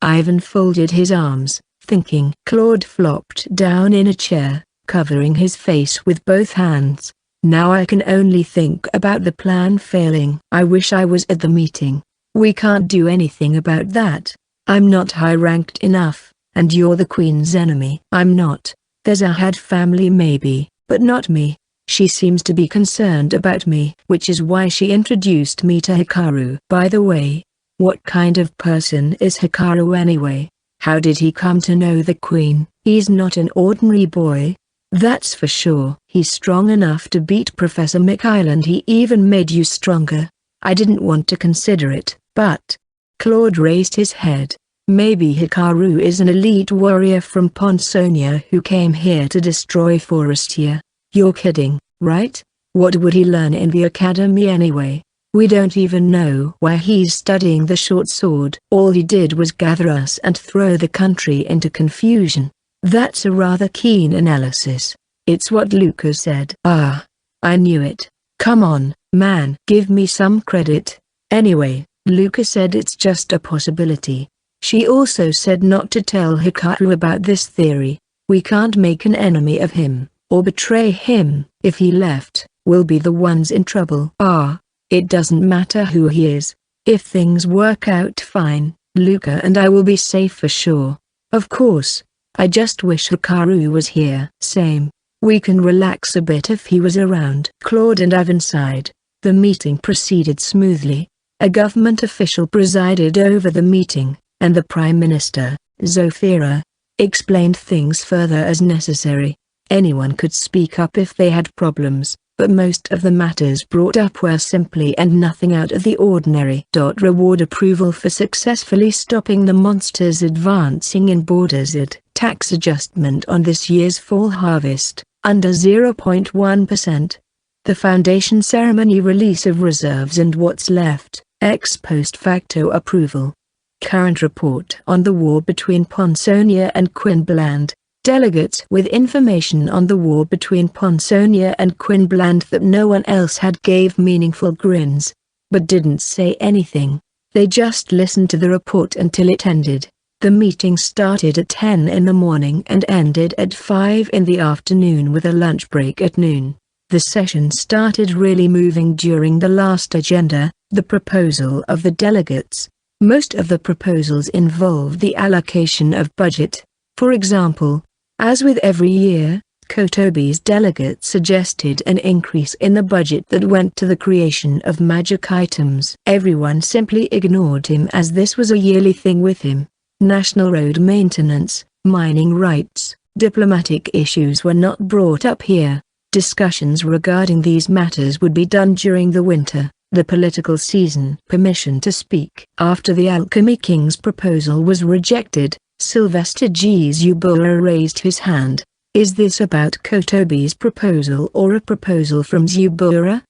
Ivan folded his arms, thinking. Claude flopped down in a chair, covering his face with both hands. Now I can only think about the plan failing. I wish I was at the meeting. We can't do anything about that. I'm not high-ranked enough, and you're the Queen's enemy. I'm not. There's a Had family maybe, but not me. She seems to be concerned about me, which is why she introduced me to Hikaru. By the way, what kind of person is Hikaru anyway? How did he come to know the Queen? He's not an ordinary boy. That's for sure. He's strong enough to beat Professor Mikhail, and he even made you stronger. I didn't want to consider it, but... Claude raised his head. Maybe Hikaru is an elite warrior from Ponsonia who came here to destroy Forestier. You're kidding, right? What would he learn in the academy anyway? We don't even know where he's studying the short sword. All he did was gather us and throw the country into confusion. That's a rather keen analysis. It's what Luca said. Ah, I knew it. Come on, man. Give me some credit. Anyway, Luca said it's just a possibility. She also said not to tell Hikaru about this theory. We can't make an enemy of him, or betray him. If he left, we'll be the ones in trouble. Ah, it doesn't matter who he is. If things work out fine, Luca and I will be safe for sure. Of course, I just wish Hikaru was here. Same. We can relax a bit if he was around. Claude and Ivan sighed. The meeting proceeded smoothly. A government official presided over the meeting, and the Prime Minister, Zofira, explained things further as necessary. Anyone could speak up if they had problems, but most of the matters brought up were simply and nothing out of the ordinary. Reward approval for successfully stopping the monsters advancing in borders. Tax adjustment on this year's fall harvest, under 0.1%. The Foundation ceremony release of reserves and what's left, ex post facto approval. Current report on the war between Ponsonia and Queensland. Delegates with information on the war between Ponsonia and Queensland that no one else had gave meaningful grins, but didn't say anything. They just listened to the report until it ended. The meeting started at 10 in the morning and ended at 5 in the afternoon with a lunch break at noon. The session started really moving during the last agenda, the proposal of the delegates. Most of the proposals involved the allocation of budget. For example, as with every year, Kotobi's delegate suggested an increase in the budget that went to the creation of magic items. Everyone simply ignored him as this was a yearly thing with him. National road maintenance, mining rights, diplomatic issues were not brought up here. Discussions regarding these matters would be done during the winter, the political season. Permission to speak. After the Alchemy King's proposal was rejected, Sylvester G. Zubura raised his hand. Is this about Kotobi's proposal or a proposal from Zubura?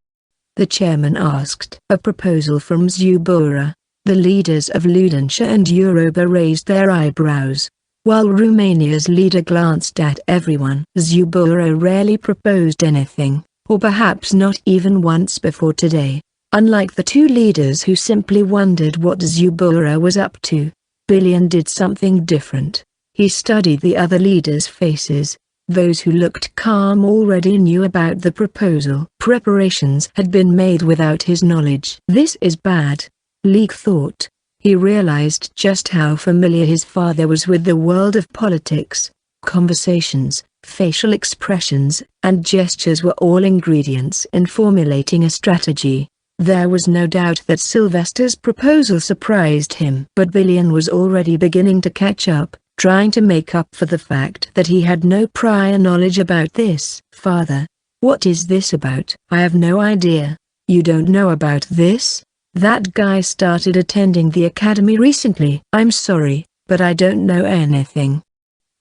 The chairman asked. A proposal from Zubura. The leaders of Ludensia and Europa raised their eyebrows, while Romania's leader glanced at everyone. Zubura rarely proposed anything, or perhaps not even once before today. Unlike the two leaders who simply wondered what Zubura was up to, Billion did something different. He studied the other leaders' faces. Those who looked calm already knew about the proposal. Preparations had been made without his knowledge. This is bad, Leek thought. He realized just how familiar his father was with the world of politics. Conversations, facial expressions, and gestures were all ingredients in formulating a strategy. There was no doubt that Sylvester's proposal surprised him. But Billion was already beginning to catch up, trying to make up for the fact that he had no prior knowledge about this. Father, what is this about? I have no idea. You don't know about this? That guy started attending the academy recently. I'm sorry, but I don't know anything.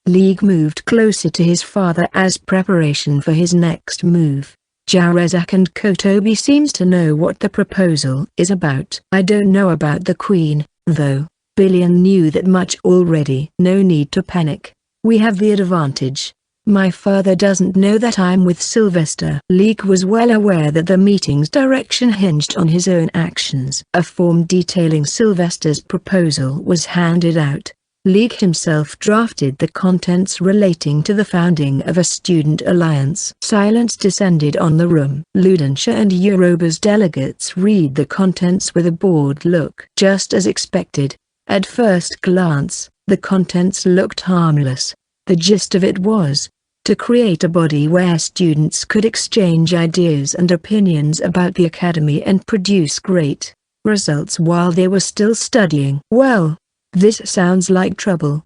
League moved closer to his father as preparation for his next move. Jarazak and Kotobi seems to know what the proposal is about. I don't know about the Queen, though. Billion knew that much already. No need to panic. We have the advantage. My father doesn't know that I'm with Sylvester. Leek was well aware that the meeting's direction hinged on his own actions. A form detailing Sylvester's proposal was handed out. Leek himself drafted the contents relating to the founding of a student alliance. Silence descended on the room. Ludensia and Europa's delegates read the contents with a bored look. Just as expected. At first glance, the contents looked harmless. The gist of it was, to create a body where students could exchange ideas and opinions about the academy and produce great results while they were still studying. Well, this sounds like trouble.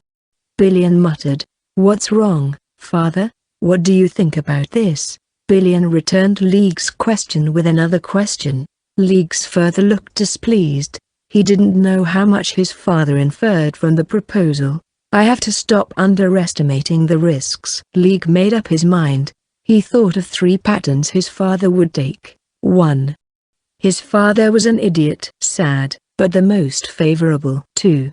Billion muttered. What's wrong, father? What do you think about this? Billion returned League's question with another question. League's further looked displeased. He didn't know how much his father inferred from the proposal. I have to stop underestimating the risks. League made up his mind. He thought of 3 patterns his father would take. 1. His father was an idiot. Sad, but the most favorable. 2.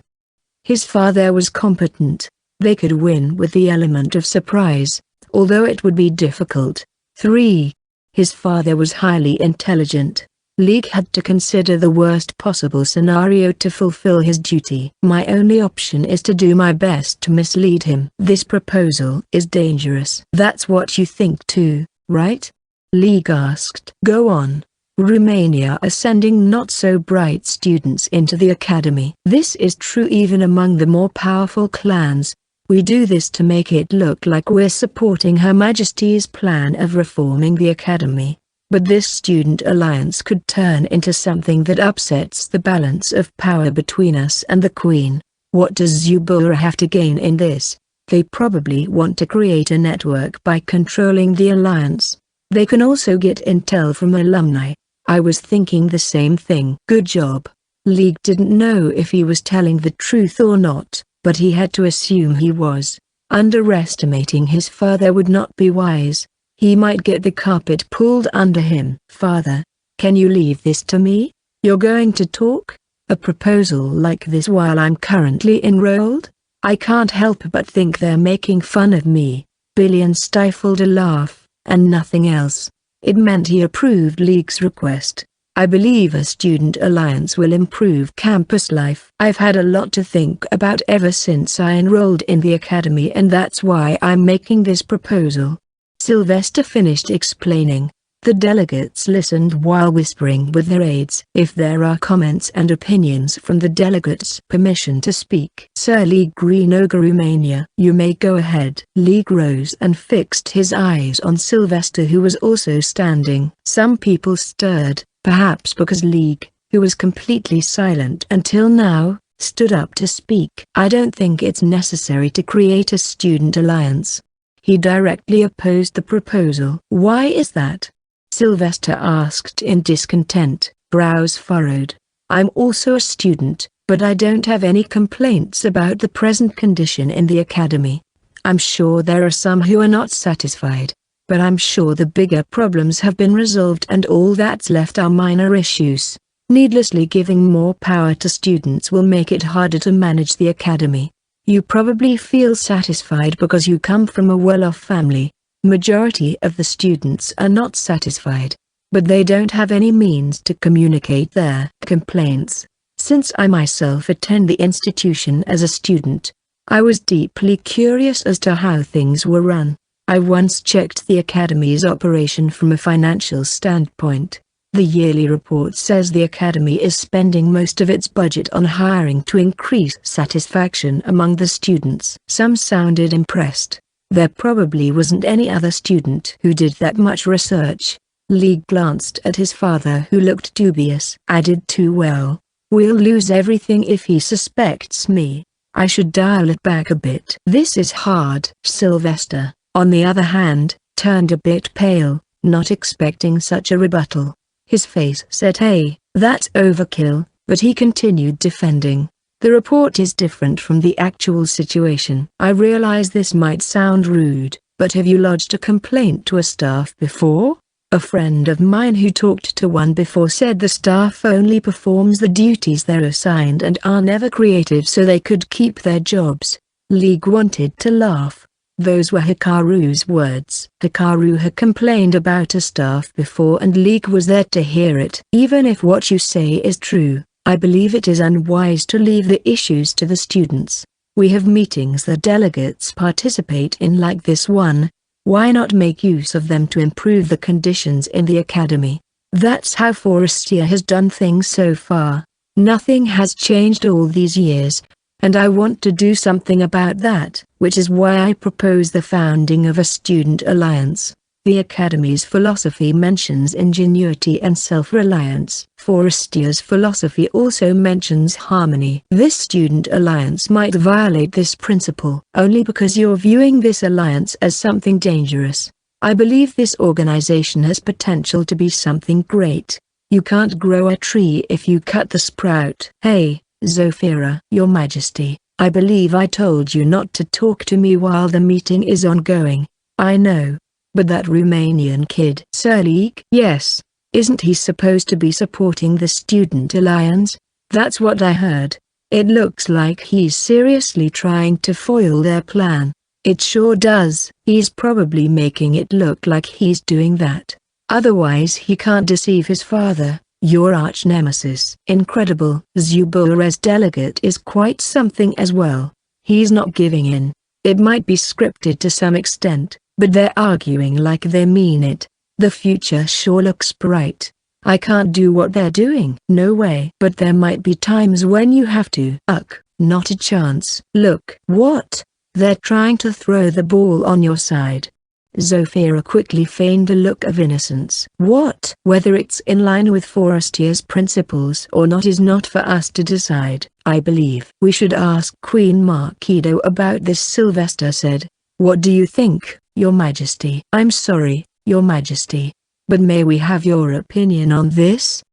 His father was competent. They could win with the element of surprise, although it would be difficult. 3. His father was highly intelligent. League had to consider the worst possible scenario to fulfill his duty. My only option is to do my best to mislead him. This proposal is dangerous. That's what you think too, right? League asked. Go on. Romania are sending not-so-bright students into the academy. This is true even among the more powerful clans. We do this to make it look like we're supporting Her Majesty's plan of reforming the academy. But this student alliance could turn into something that upsets the balance of power between us and the Queen. What does Zubura have to gain in this? They probably want to create a network by controlling the alliance. They can also get intel from alumni. I was thinking the same thing. Good job. League didn't know if he was telling the truth or not, but he had to assume he was. Underestimating his father would not be wise. He might get the carpet pulled under him. Father, can you leave this to me? You're going to talk? A proposal like this while I'm currently enrolled? I can't help but think they're making fun of me. Billion stifled a laugh, and nothing else. It meant he approved League's request. I believe a student alliance will improve campus life. I've had a lot to think about ever since I enrolled in the academy, and that's why I'm making this proposal. Sylvester finished explaining. The delegates listened while whispering with their aides. If there are comments and opinions from the delegates, permission to speak. Sir League Green Ogre Romania. You may go ahead. League rose and fixed his eyes on Sylvester, who was also standing. Some people stirred, perhaps because League, who was completely silent until now, stood up to speak. I don't think it's necessary to create a student alliance. He directly opposed the proposal. Why is that? Sylvester asked in discontent, brows furrowed. I'm also a student, but I don't have any complaints about the present condition in the academy. I'm sure there are some who are not satisfied, but I'm sure the bigger problems have been resolved and all that's left are minor issues. Needlessly giving more power to students will make it harder to manage the academy. You probably feel satisfied because you come from a well-off family. Majority of the students are not satisfied, but they don't have any means to communicate their complaints. Since I myself attend the institution as a student, I was deeply curious as to how things were run. I once checked the academy's operation from a financial standpoint. The yearly report says the academy is spending most of its budget on hiring to increase satisfaction among the students. Some sounded impressed. There probably wasn't any other student who did that much research. League glanced at his father, who looked dubious. I did too well. We'll lose everything if he suspects me. I should dial it back a bit. This is hard. Sylvester, on the other hand, turned a bit pale, not expecting such a rebuttal. His face said, "Hey, that's overkill," but he continued defending. The report is different from the actual situation. I realize this might sound rude, but have you lodged a complaint to a staff before? A friend of mine who talked to one before said the staff only performs the duties they're assigned and are never creative so they could keep their jobs. League wanted to laugh. Those were Hikaru's words. Hikaru had complained about a staff before and League was there to hear it. Even if what you say is true, I believe it is unwise to leave the issues to the students. We have meetings that delegates participate in like this one. Why not make use of them to improve the conditions in the academy? That's how Forestia has done things so far. Nothing has changed all these years, and I want to do something about that, which is why I propose the founding of a student alliance. The Academy's philosophy mentions ingenuity and self-reliance. Forestia's philosophy also mentions harmony. This student alliance might violate this principle. Only because you're viewing this alliance as something dangerous. I believe this organization has potential to be something great. You can't grow a tree if you cut the sprout. Hey, Zofira. Your Majesty, I believe I told you not to talk to me while the meeting is ongoing. I know. But that Romanian kid, Sir League? Yes. Isn't he supposed to be supporting the Student Alliance? That's what I heard. It looks like he's seriously trying to foil their plan. It sure does. He's probably making it look like he's doing that. Otherwise he can't deceive his father, your arch-nemesis. Incredible. Zubura's delegate is quite something as well. He's not giving in. It might be scripted to some extent, but they're arguing like they mean it. The future sure looks bright. I can't do what they're doing. No way. But there might be times when you have to. Not a chance. Look. What? They're trying to throw the ball on your side. Zofia quickly feigned a look of innocence. What? Whether it's in line with Forestier's principles or not is not for us to decide. I believe we should ask Queen Marquido about this, Sylvester said. What do you think, Your Majesty? I'm sorry, Your Majesty, but may we have your opinion on this?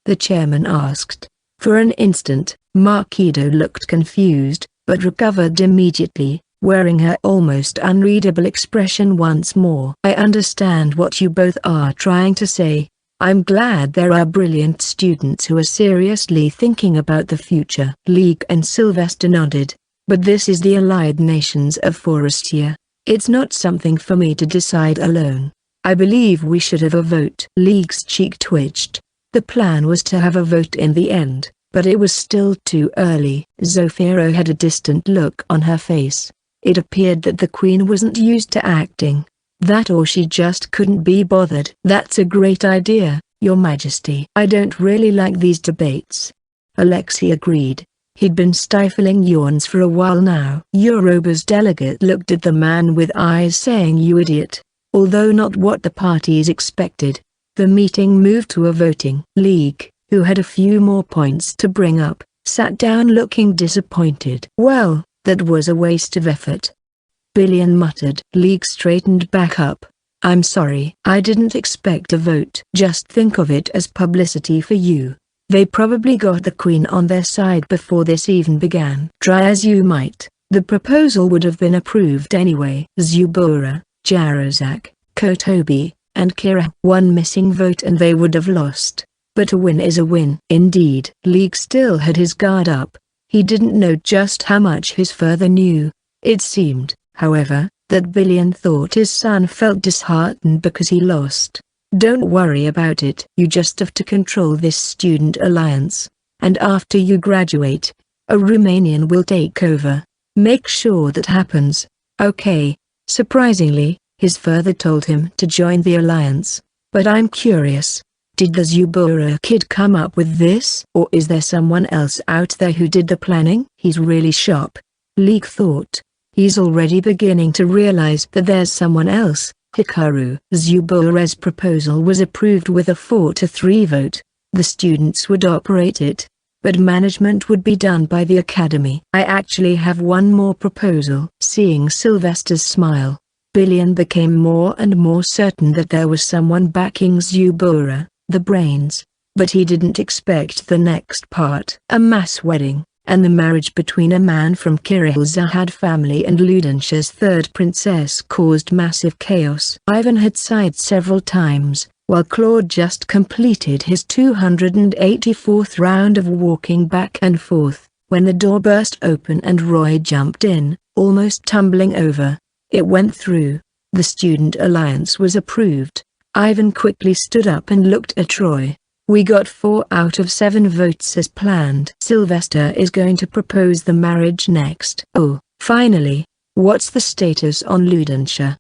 The chairman asked. For an instant, Marquido looked confused, but recovered immediately, wearing her almost unreadable expression once more. I understand what you both are trying to say. I'm glad there are brilliant students who are seriously thinking about the future. League and Sylvester nodded. But this is the Allied Nations of Forestier. It's not something for me to decide alone. I believe we should have a vote. League's cheek twitched. The plan was to have a vote in the end, but it was still too early. Zofia had a distant look on her face. It appeared that the queen wasn't used to acting. That or she just couldn't be bothered. That's a great idea, Your Majesty. I don't really like these debates. Alexei agreed. He'd been stifling yawns for a while now. Euroba's delegate looked at the man with eyes saying you idiot. Although not what the parties expected. The meeting moved to a voting. League, who had a few more points to bring up, sat down looking disappointed. Well, that was a waste of effort. Billion muttered. League straightened back up. I'm sorry. I didn't expect a vote. Just think of it as publicity for you. They probably got the queen on their side before this even began. Try as you might, the proposal would have been approved anyway. Zubura, Jarazak, Kotobi, and Kira. One missing vote and they would have lost. But a win is a win. Indeed. League still had his guard up. He didn't know just how much his father knew. It seemed, however, that Billion thought his son felt disheartened because he lost. Don't worry about it. You just have to control this student alliance. And after you graduate, a Romanian will take over. Make sure that happens. Okay. Surprisingly, his father told him to join the alliance. But I'm curious. Did the Zubura kid come up with this? Or is there someone else out there who did the planning? He's really sharp. League thought. He's already beginning to realize that there's someone else. Hikaru. Zubura's proposal was approved with a 4-3 vote. The students would operate it, but management would be done by the academy. I actually have one more proposal. Seeing Sylvester's smile, Billion became more and more certain that there was someone backing Zubura, the brains. But he didn't expect the next part. A mass wedding, and the marriage between a man from Kirilzahad family and Ludensha's third princess caused massive chaos. Ivan had sighed several times, while Claude just completed his 284th round of walking back and forth, when the door burst open and Roy jumped in, almost tumbling over. It went through. The student alliance was approved. Ivan quickly stood up and looked at Roy. We got 4 out of 7 votes as planned. Sylvester is going to propose the marriage next. Oh, finally. What's the status on Ludensha?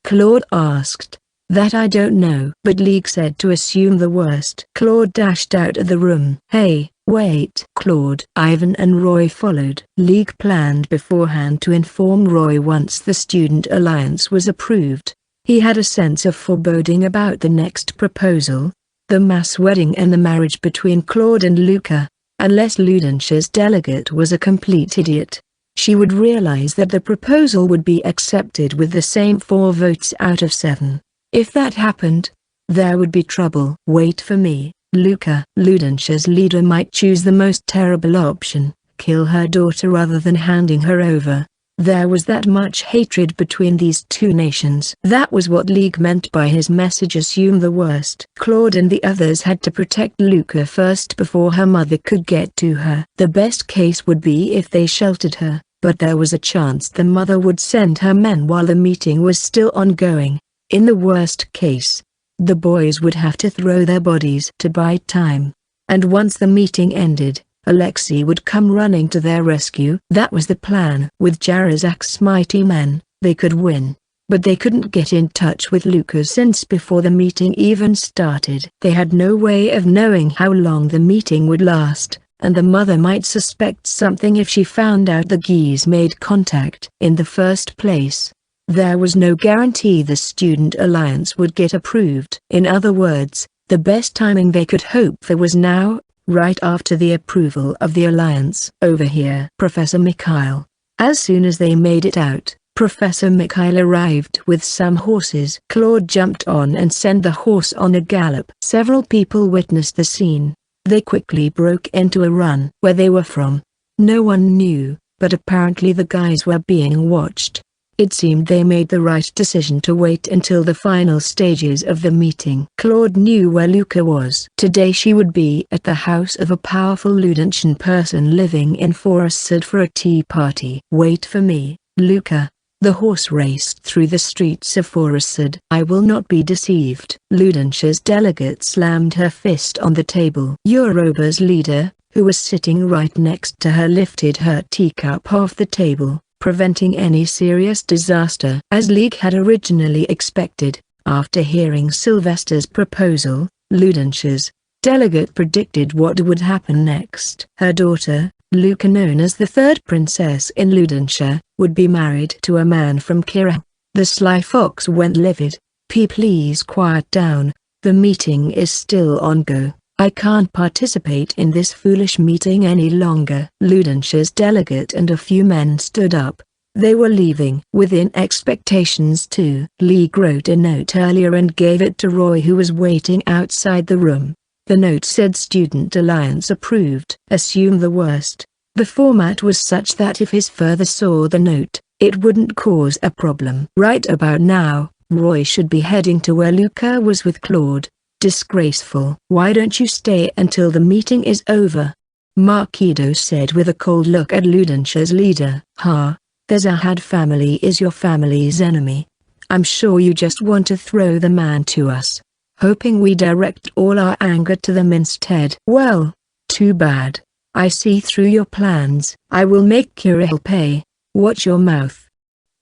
Claude asked. That I don't know. But League said to assume the worst. Claude dashed out of the room. Hey, wait. Claude, Ivan and Roy followed. League planned beforehand to inform Roy once the student alliance was approved. He had a sense of foreboding about the next proposal. The mass wedding and the marriage between Claude and Luca. Unless Ludensha's delegate was a complete idiot, she would realize that the proposal would be accepted with the same 4 votes out of 7. If that happened, there would be trouble. Wait for me, Luca. Ludensha's leader might choose the most terrible option, kill her daughter rather than handing her over. There was that much hatred between these two nations. That was what League meant by his message, assume the worst. Claude and the others had to protect Luca first before her mother could get to her. The best case would be if they sheltered her, but there was a chance the mother would send her men while the meeting was still ongoing. In the worst case, the boys would have to throw their bodies to buy time. And once the meeting ended, Alexei would come running to their rescue. That was the plan. With Jarazak's mighty men, they could win. But they couldn't get in touch with Luca since before the meeting even started. They had no way of knowing how long the meeting would last, and the mother might suspect something if she found out the geese made contact. In the first place, there was no guarantee the Student Alliance would get approved. In other words, the best timing they could hope for was now, right after the approval of the Alliance. Over here, Professor Mikhail. As soon as they made it out, Professor Mikhail arrived with some horses. Claude jumped on and sent the horse on a gallop. Several people witnessed the scene. They quickly broke into a run. Where they were from, no one knew, but apparently the guys were being watched. It seemed they made the right decision to wait until the final stages of the meeting. Claude knew where Luca was. Today she would be at the house of a powerful Ludentian person living in Forestwood for a tea party. Wait for me, Luca. The horse raced through the streets of Forestwood. I will not be deceived. Ludentia's delegate slammed her fist on the table. Euroba's leader, who was sitting right next to her, lifted her teacup off the table, preventing any serious disaster. As League had originally expected, after hearing Sylvester's proposal, Ludentia's delegate predicted what would happen next. Her daughter, Luca, known as the third princess in Ludentia, would be married to a man from Kira. The sly fox went livid. Please quiet down, the meeting is still on go. I can't participate in this foolish meeting any longer. Ludentia's delegate and a few men stood up. They were leaving. Within expectations too. League wrote a note earlier and gave it to Roy, who was waiting outside the room. The note said Student Alliance approved. Assume the worst. The format was such that if his father saw the note, it wouldn't cause a problem. Right about now, Roy should be heading to where Luca was with Claude. Disgraceful. Why don't you stay until the meeting is over? Marquido said with a cold look at Ludentia's leader. The Zahad family is your family's enemy. I'm sure you just want to throw the man to us, hoping we direct all our anger to them instead. Well, too bad. I see through your plans. I will make Kirill pay. Watch your mouth.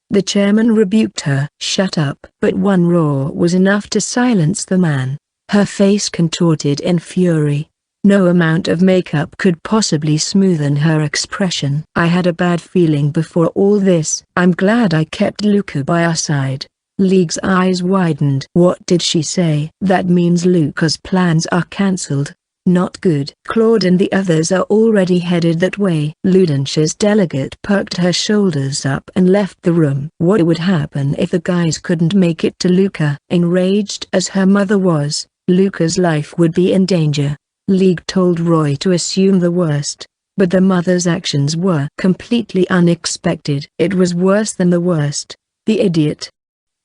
The chairman rebuked her. Shut up. But one roar was enough to silence the man. Her face contorted in fury. No amount of makeup could possibly smoothen her expression. I had a bad feeling before all this. I'm glad I kept Luca by our side. League's eyes widened. What did she say? That means Luca's plans are cancelled. Not good. Claude and the others are already headed that way. Ludentia's delegate perked her shoulders up and left the room. What would happen if the guys couldn't make it to Luca? Enraged as her mother was, Luca's life would be in danger. League told Roy to assume the worst, but the mother's actions were completely unexpected. It was worse than the worst. The idiot.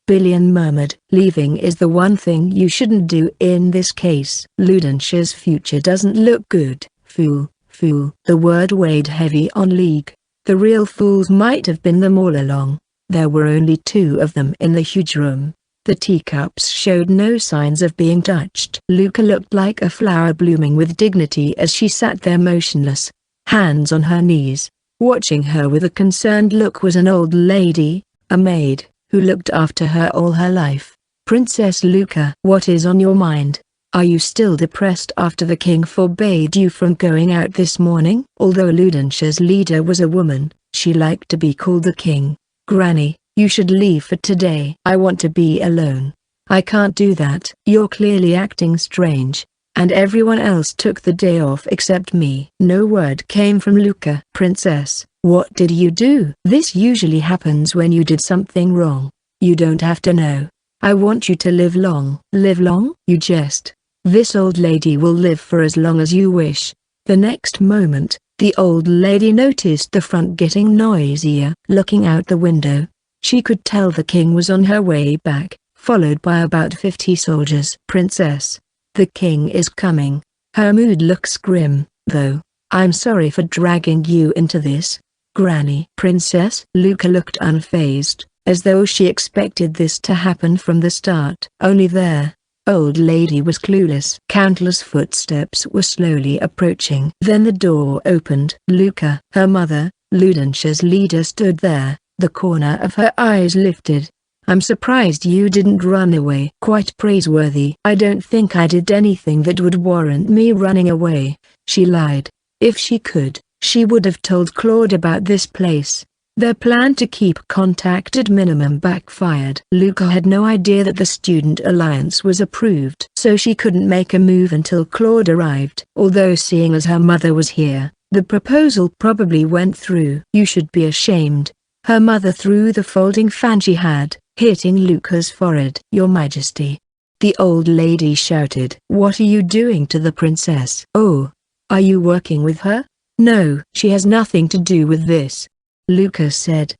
Billion murmured. Leaving is the one thing you shouldn't do in this case. Ludentia's future doesn't look good. Fool, fool. The word weighed heavy on League. The real fools might have been them all along. There were only two of them in the huge room. The teacups showed no signs of being touched. Luca looked like a flower blooming with dignity as she sat there motionless, hands on her knees. Watching her with a concerned look was an old lady, a maid, who looked after her all her life. Princess Luca, what is on your mind? Are you still depressed after the king forbade you from going out this morning? Although Ludentia's leader was a woman, she liked to be called the king. Granny, you should leave for today. I want to be alone. I can't do that. You're clearly acting strange. And everyone else took the day off except me. No word came from Luca. Princess, what did you do? This usually happens when you did something wrong. You don't have to know. I want you to live long. Live long? You jest. This old lady will live for as long as you wish. The next moment, The old lady noticed the front getting noisier. Looking out the window, she could tell the king was on her way back, followed by about 50 soldiers. "Princess, the king is coming." Her mood looks grim, though. "I'm sorry for dragging you into this, Granny." "Princess?" Luca looked unfazed, as though she expected this to happen from the start. Only there, old lady was clueless. Countless footsteps were slowly approaching. Then the door opened. Luca, her mother, Ludensha's leader, stood there, the corner of her eyes lifted. "I'm surprised you didn't run away." "Quite praiseworthy." "I don't think I did anything that would warrant me running away," she lied. If she could, she would have told Claude about this place. Their plan to keep contact at minimum backfired. Luca had no idea that the Student Alliance was approved, so she couldn't make a move until Claude arrived. Although seeing as her mother was here, the proposal probably went through. "You should be ashamed." Her mother threw the folding fan she had, hitting Luca's forehead. "Your Majesty!" the old lady shouted. "What are you doing to the princess?" "Oh, are you working with her?" "No, she has nothing to do with this," Luca said.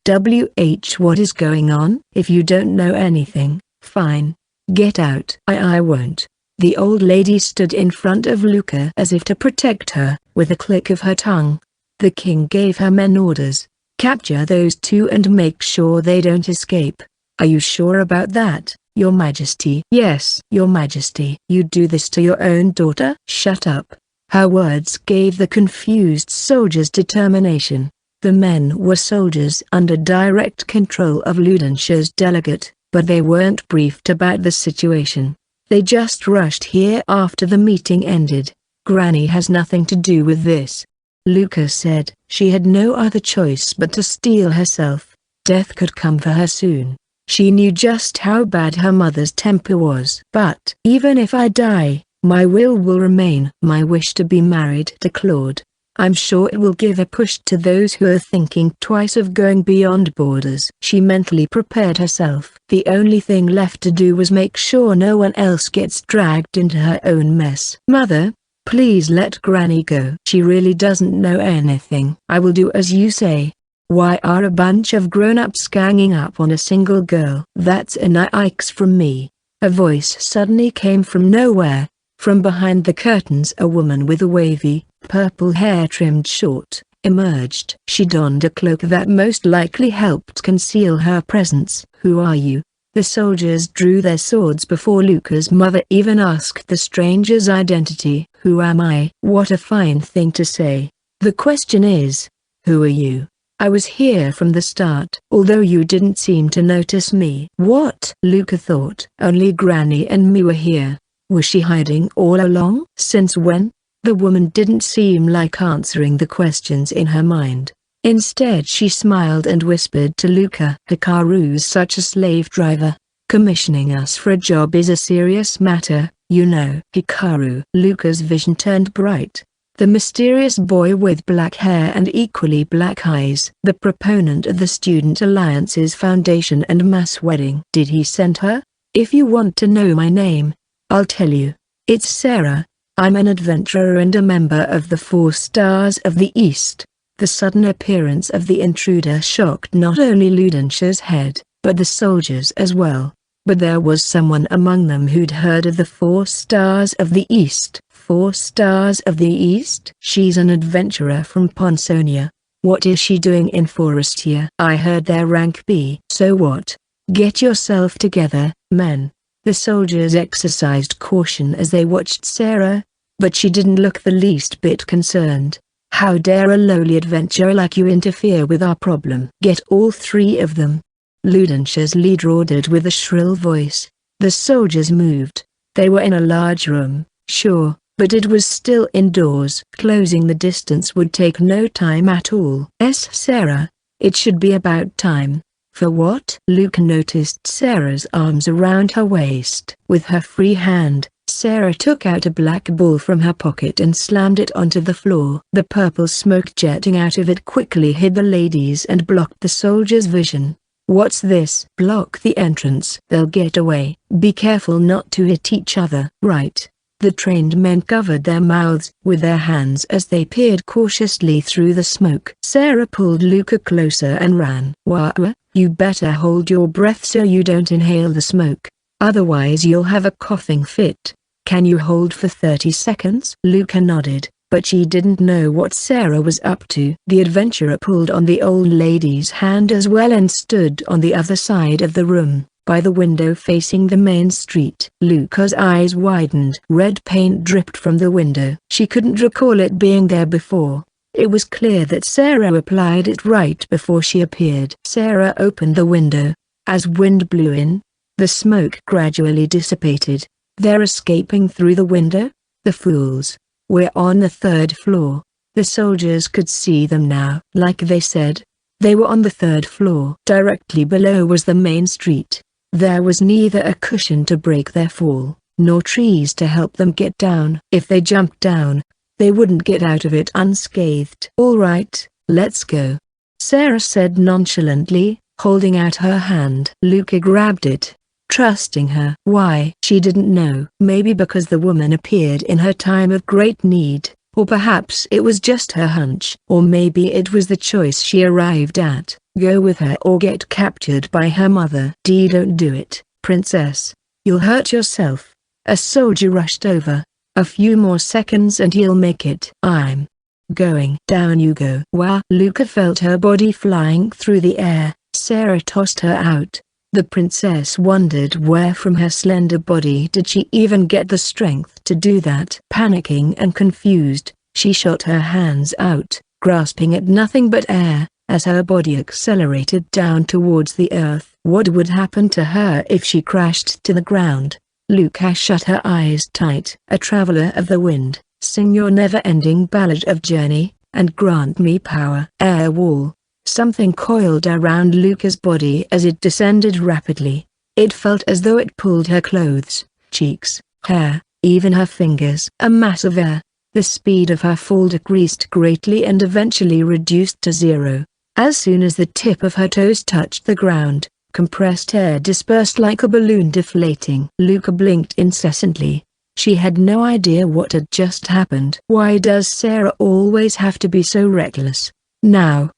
What is going on?" "If you don't know anything, fine. Get out." I won't." The old lady stood in front of Luca as if to protect her. With a click of her tongue, the king gave her men orders. "Capture those two and make sure they don't escape." "Are you sure about that, Your Majesty?" "Yes, Your Majesty." "You do this to your own daughter?" "Shut up." Her words gave the confused soldiers determination. The men were soldiers under direct control of Ludensha's delegate, but they weren't briefed about the situation. They just rushed here after the meeting ended. "Granny has nothing to do with this," Luca said. She had no other choice but to steel herself. Death could come for her soon. She knew just how bad her mother's temper was. "But even if I die, my will remain." "My wish to be married to Claude. I'm sure it will give a push to those who are thinking twice of going beyond borders." She mentally prepared herself. The only thing left to do was make sure no one else gets dragged into her own mess. "Mother, please let Granny go. She really doesn't know anything." "I will do as you say. Why are a bunch of grown-ups ganging up on a single girl?" "That's an yikes from me." A voice suddenly came from nowhere. From behind the curtains a woman with a wavy, purple hair trimmed short, emerged. She donned a cloak that most likely helped conceal her presence. "Who are you?" The soldiers drew their swords before Luca's mother even asked the stranger's identity. "Who am I?" "What a fine thing to say. The question is, who are you? I was here from the start, although you didn't seem to notice me." "What?" Luca thought. "Only Granny and me were here. Was she hiding all along?" "Since when?" The woman didn't seem like answering the questions in her mind. Instead she smiled and whispered to Luca. "Hikaru's such a slave driver. Commissioning us for a job is a serious matter, you know." "Hikaru?" Luca's vision turned bright. The mysterious boy with black hair and equally black eyes. The proponent of the Student Alliance's foundation and mass wedding. "Did he send her?" "If you want to know my name, I'll tell you. It's Sarah. I'm an adventurer and a member of the 4 Stars of the East." The sudden appearance of the intruder shocked not only Ludensha's head, but the soldiers as well. But there was someone among them who'd heard of the 4 Stars of the East. 4 Stars of the East? She's an adventurer from Ponsonia. What is she doing in Forestia? I heard their rank B. So what? Get yourself together, men. The soldiers exercised caution as they watched Sarah, but she didn't look the least bit concerned. "How dare a lowly adventurer like you interfere with our problem?" "Get all 3 of them," Ludensha's leader ordered with a shrill voice. The soldiers moved. They were in a large room, sure, but it was still indoors. Closing the distance would take no time at all. Sarah, it should be about time." "For what?" Luke noticed Sarah's arms around her waist. With her free hand, Sarah took out a black ball from her pocket and slammed it onto the floor. The purple smoke jetting out of it quickly hid the ladies and blocked the soldiers' vision. "What's this?" "Block the entrance. They'll get away. Be careful not to hit each other." "Right." The trained men covered their mouths with their hands as they peered cautiously through the smoke. Sarah pulled Luca closer and ran. "Wah, you better hold your breath so you don't inhale the smoke. Otherwise you'll have a coughing fit. Can you hold for 30 seconds?" Luca nodded, but she didn't know what Sarah was up to. The adventurer pulled on the old lady's hand as well and stood on the other side of the room, by the window facing the main street. Luca's eyes widened. Red paint dripped from the window. She couldn't recall it being there before. It was clear that Sarah applied it right before she appeared. Sarah opened the window. As wind blew in, the smoke gradually dissipated. "They're escaping through the window? The fools. We're on the 3rd floor. The soldiers could see them now." Like they said, they were on the 3rd floor. Directly below was the main street. There was neither a cushion to break their fall, nor trees to help them get down. If they jumped down, they wouldn't get out of it unscathed. "All right, let's go," Sarah said nonchalantly, holding out her hand. Luca grabbed it, trusting her. Why? She didn't know. Maybe because the woman appeared in her time of great need, or perhaps it was just her hunch. Or maybe it was the choice she arrived at. Go with her or get captured by her mother. Don't do it, princess. You'll hurt yourself." A soldier rushed over. "A few more seconds and you'll make it." "I'm going." "Down you go." Wow! Luca felt her body flying through the air. Sarah tossed her out. The princess wondered where from her slender body did she even get the strength to do that. Panicking and confused, she shot her hands out, grasping at nothing but air, as her body accelerated down towards the earth. What would happen to her if she crashed to the ground? Luca shut her eyes tight. "A traveler of the wind, sing your never-ending ballad of journey, and grant me power." Air wall. Something coiled around Luca's body as it descended rapidly. It felt as though it pulled her clothes, cheeks, hair, even her fingers. A mass of air. The speed of her fall decreased greatly and eventually reduced to 0. As soon as the tip of her toes touched the ground, compressed air dispersed like a balloon deflating. Luca blinked incessantly. She had no idea what had just happened. Why does Sarah always have to be so reckless? Now,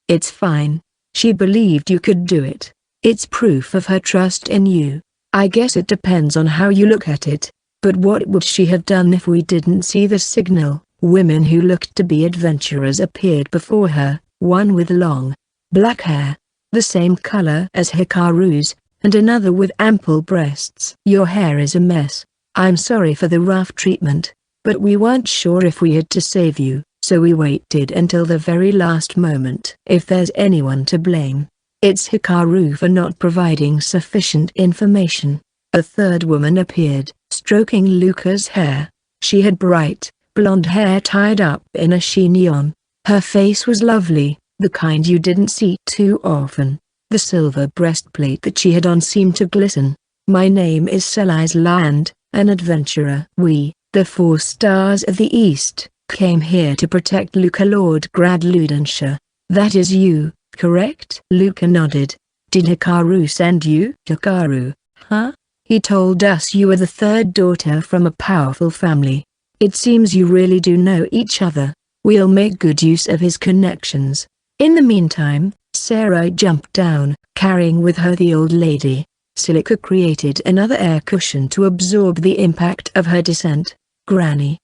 it's fine. She believed you could do it. It's proof of her trust in you. I guess it depends on how you look at it. But what would she have done if we didn't see the signal? Women who looked to be adventurers appeared before her, one with long, black hair, the same color as Hikaru's, and another with ample breasts. "Your hair is a mess. I'm sorry for the rough treatment, but we weren't sure if we had to save you, so we waited until the very last moment." If there's anyone to blame, it's Hikaru for not providing sufficient information. A third woman appeared, stroking Luca's hair. She had bright, blonde hair tied up in a chignon. Her face was lovely, the kind you didn't see too often. The silver breastplate that she had on seemed to glisten. "My name is Selai's Land, an adventurer. We, the 4 Stars of the East, came here to protect Luca Lord Grad Ludenshire. That is you, correct?" Luca nodded. "Did Hikaru send you?" "Hikaru? Huh? He told us you were the 3rd daughter from a powerful family. It seems you really do know each other. We'll make good use of his connections." In the meantime, Sarah jumped down, carrying with her the old lady. Silica created another air cushion to absorb the impact of her descent. "Granny,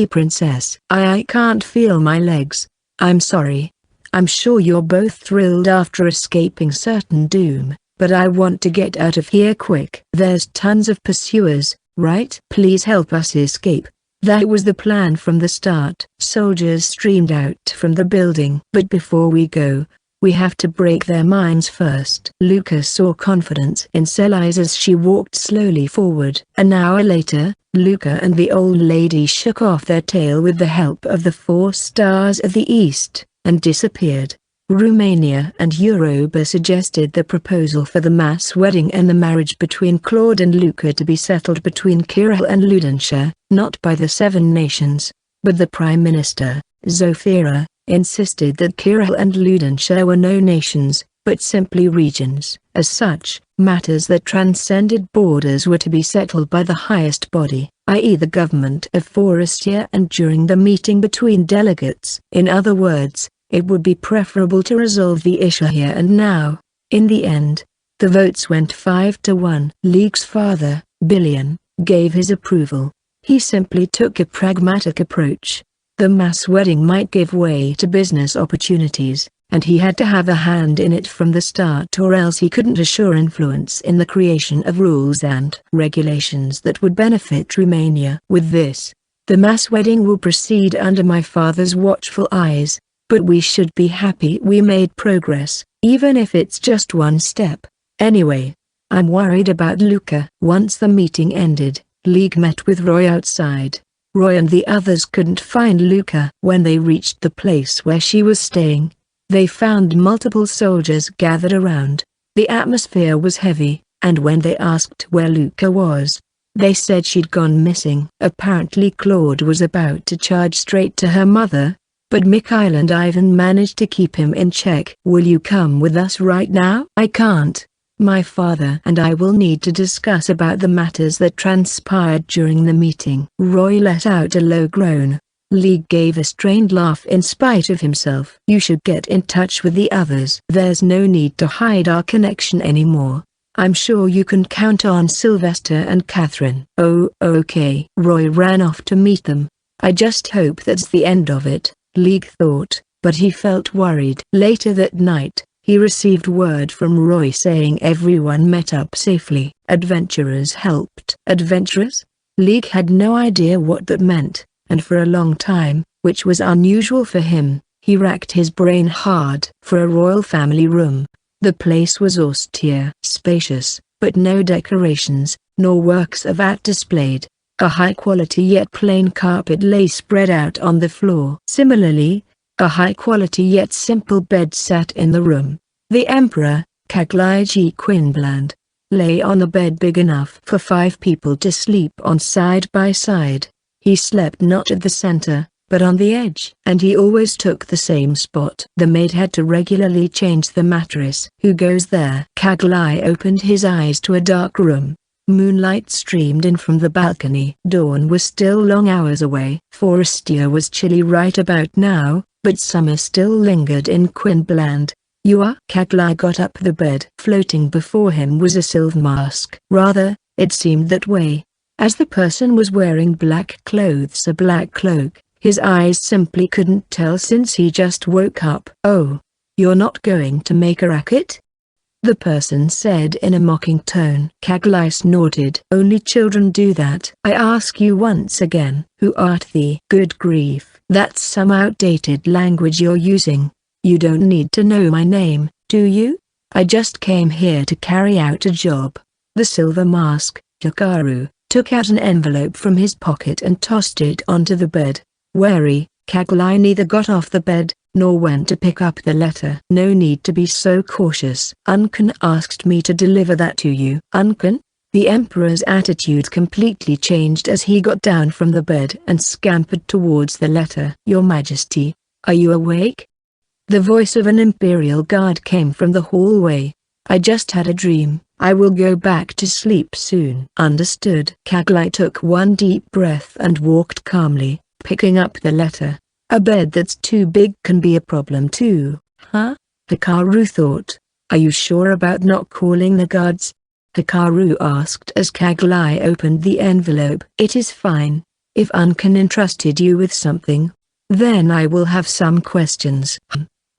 Princess, I can't feel my legs. I'm sorry. I'm sure you're both thrilled after escaping certain doom, but I want to get out of here quick. There's tons of pursuers, right? Please help us escape." That was the plan from the start. Soldiers streamed out from the building. "But before we go, we have to break their minds first." Luca saw confidence in Selai's as she walked slowly forward. An hour later, Luca and the old lady shook off their tail with the help of the 4 Stars of the East, and disappeared. Romania and Europa suggested the proposal for the mass wedding and the marriage between Claude and Luca to be settled between Kirill and Ludenshire, not by the 7 nations, but the Prime Minister, Zofira, insisted that Kirill and Ludenshire were no nations, but simply regions. As such, matters that transcended borders were to be settled by the highest body, i.e. the government of Forestia, and during the meeting between delegates. In other words, it would be preferable to resolve the issue here and now. In the end, the votes went 5-1. League's father, Billion, gave his approval. He simply took a pragmatic approach. The mass wedding might give way to business opportunities, and he had to have a hand in it from the start, or else he couldn't assure influence in the creation of rules and regulations that would benefit Romania. With this, the mass wedding will proceed under my father's watchful eyes, but we should be happy we made progress, even if it's just one step. Anyway, I'm worried about Luca. Once the meeting ended, League met with Roy outside. Roy and the others couldn't find Luca. When they reached the place where she was staying, they found multiple soldiers gathered around. The atmosphere was heavy, and when they asked where Luca was, they said she'd gone missing. Apparently Claude was about to charge straight to her mother, but Mikhail and Ivan managed to keep him in check. "Will you come with us right now?" "I can't. My father and I will need to discuss about the matters that transpired during the meeting." Roy let out a low groan. League gave a strained laugh in spite of himself. "You should get in touch with the others. There's no need to hide our connection anymore. I'm sure you can count on Sylvester and Catherine." "Oh, okay." Roy ran off to meet them. "I just hope that's the end of it," League thought, but he felt worried. Later that night, he received word from Roy saying everyone met up safely. Adventurers helped. Adventurers? League had no idea what that meant, and for a long time, which was unusual for him, he racked his brain hard. For a royal family room, the place was austere, spacious, but no decorations, nor works of art displayed. A high-quality yet plain carpet lay spread out on the floor. Similarly, a high-quality yet simple bed sat in the room. The Emperor, Kaglai Quinbland, lay on a bed big enough for 5 people to sleep on side by side. He slept not at the center, but on the edge. And he always took the same spot. The maid had to regularly change the mattress. "Who goes there?" Kaglai opened his eyes to a dark room. Moonlight streamed in from the balcony. Dawn was still long hours away. Forestia was chilly right about now, but summer still lingered in Quinbland. "You are?" Kaglai got up the bed. Floating before him was a silver mask. Rather, it seemed that way. As the person was wearing black clothes, a black cloak, his eyes simply couldn't tell since he just woke up. "Oh, you're not going to make a racket?" the person said in a mocking tone. Kaglai snorted. "Only children do that." "I ask you once again, who art thee?" "Good grief, that's some outdated language you're using. You don't need to know my name, do you? I just came here to carry out a job." The silver mask, Hikaru, took out an envelope from his pocket and tossed it onto the bed. Wary, Kaglai neither got off the bed, nor went to pick up the letter. "No need to be so cautious. Unken asked me to deliver that to you." "Unken?" The Emperor's attitude completely changed as he got down from the bed and scampered towards the letter. "Your Majesty, are you awake?" The voice of an Imperial guard came from the hallway. "I just had a dream. I will go back to sleep soon." "Understood." Kaglai took one deep breath and walked calmly, picking up the letter. "A bed that's too big can be a problem too, huh?" Hikaru thought. "Are you sure about not calling the guards?" Hikaru asked as Kaglai opened the envelope. "It is fine. If Unken entrusted you with something, then I will have some questions."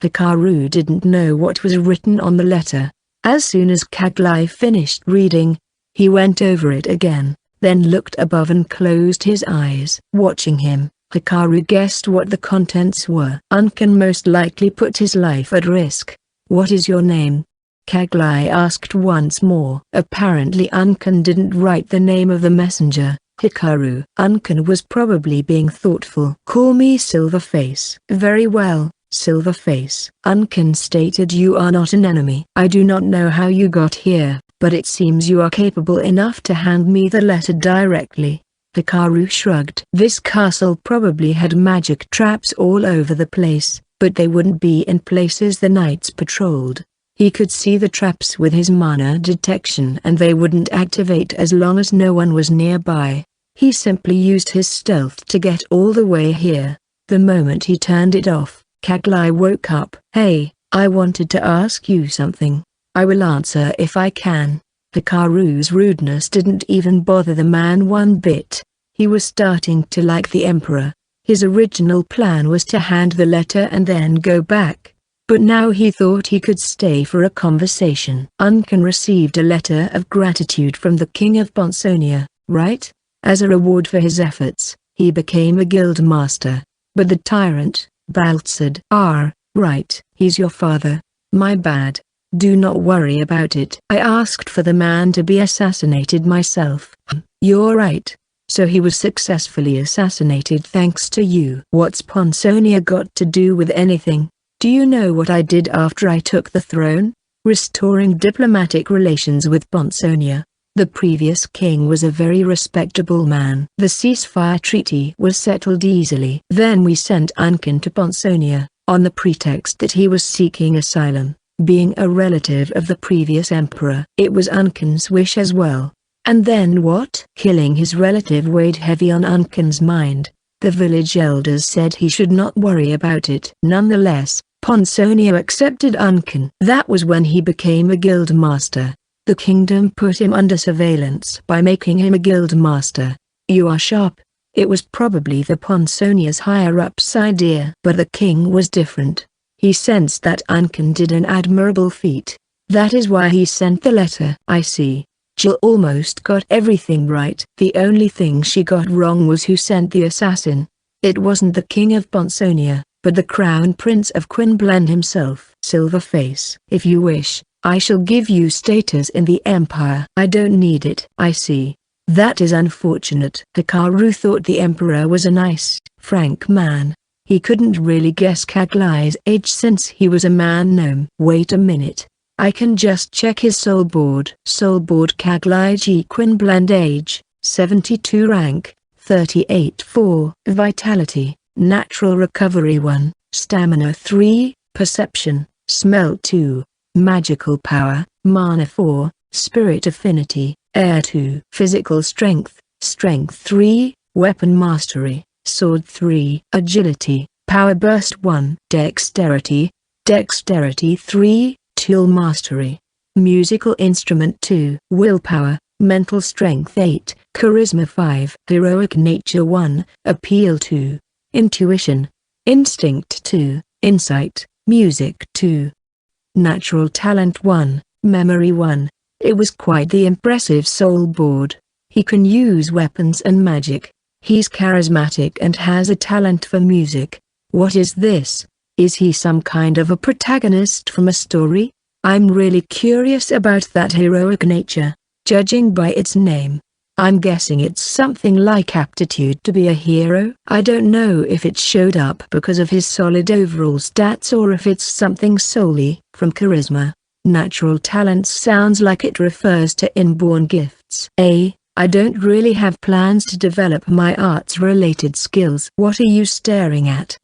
Hikaru didn't know what was written on the letter. As soon as Kaglai finished reading, he went over it again, then looked above and closed his eyes. Watching him, Hikaru guessed what the contents were. "Unken most likely put his life at risk. What is your name?" Kaglai asked once more. Apparently Unken didn't write the name of the messenger, Hikaru. Unken was probably being thoughtful. "Call me Silverface." "Very well, Silverface." Unken stated, "You are not an enemy. I do not know how you got here, but it seems you are capable enough to hand me the letter directly." Hikaru shrugged. This castle probably had magic traps all over the place, but they wouldn't be in places the knights patrolled. He could see the traps with his mana detection and they wouldn't activate as long as no one was nearby. He simply used his stealth to get all the way here. The moment he turned it off, Kaglai woke up. "Hey, I wanted to ask you something. I will answer if I can." Hikaru's rudeness didn't even bother the man one bit. He was starting to like the Emperor. His original plan was to hand the letter and then go back. But now he thought he could stay for a conversation. Unken received a letter of gratitude from the King of Bonsonia, right? As a reward for his efforts, he became a guild master. But the tyrant, Baltzad. Right, he's your father. My bad. Do not worry about it. I asked for the man to be assassinated myself. You're right. So he was successfully assassinated thanks to you. What's Bonsonia got to do with anything? Do you know what I did after I took the throne? Restoring diplomatic relations with Bonsonia. The previous king was a very respectable man. The ceasefire treaty was settled easily. Then we sent Unken to Bonsonia, on the pretext that he was seeking asylum, being a relative of the previous emperor. It was Unken's wish as well. And then what? Killing his relative weighed heavy on Unken's mind. The village elders said he should not worry about it. Nonetheless, Bonsonia accepted Unken. That was when he became a guild master. The kingdom put him under surveillance by making him a guild master. You are sharp. It was probably the Bonsonia's higher-ups' idea. But the king was different. He sensed that Unken did an admirable feat. That is why he sent the letter. I see. Jill almost got everything right. The only thing she got wrong was who sent the assassin. It wasn't the King of Bonsonia, but the Crown Prince of Quinblen himself. Silverface. If you wish, I shall give you status in the Empire. I don't need it. I see. That is unfortunate. Hikaru thought the Emperor was a nice, frank man. He couldn't really guess Kaglai's age since he was a man-gnome. Wait a minute. I can just check his soul board. Soul board Kaglai G Quinblend age, 72 rank, 38-4. Vitality, natural recovery 1, stamina 3, perception, smell 2, magical power, mana 4, spirit affinity, air 2. Physical strength, strength 3, weapon mastery, sword 3. Agility, power burst 1. Dexterity, dexterity 3. Tool mastery, musical instrument 2. Willpower, mental strength 8, charisma 5. Heroic nature 1, appeal 2. Intuition, instinct 2, insight, music 2. Natural talent 1, memory 1. It was quite the impressive soul board. He can use weapons and magic. He's charismatic and has a talent for music. What is this? Is he some kind of a protagonist from a story? I'm really curious about that heroic nature, judging by its name. I'm guessing it's something like aptitude to be a hero. I don't know if it showed up because of his solid overall stats or if it's something solely from charisma. Natural talents sounds like it refers to inborn gifts. I don't really have plans to develop my arts-related skills. What are you staring at?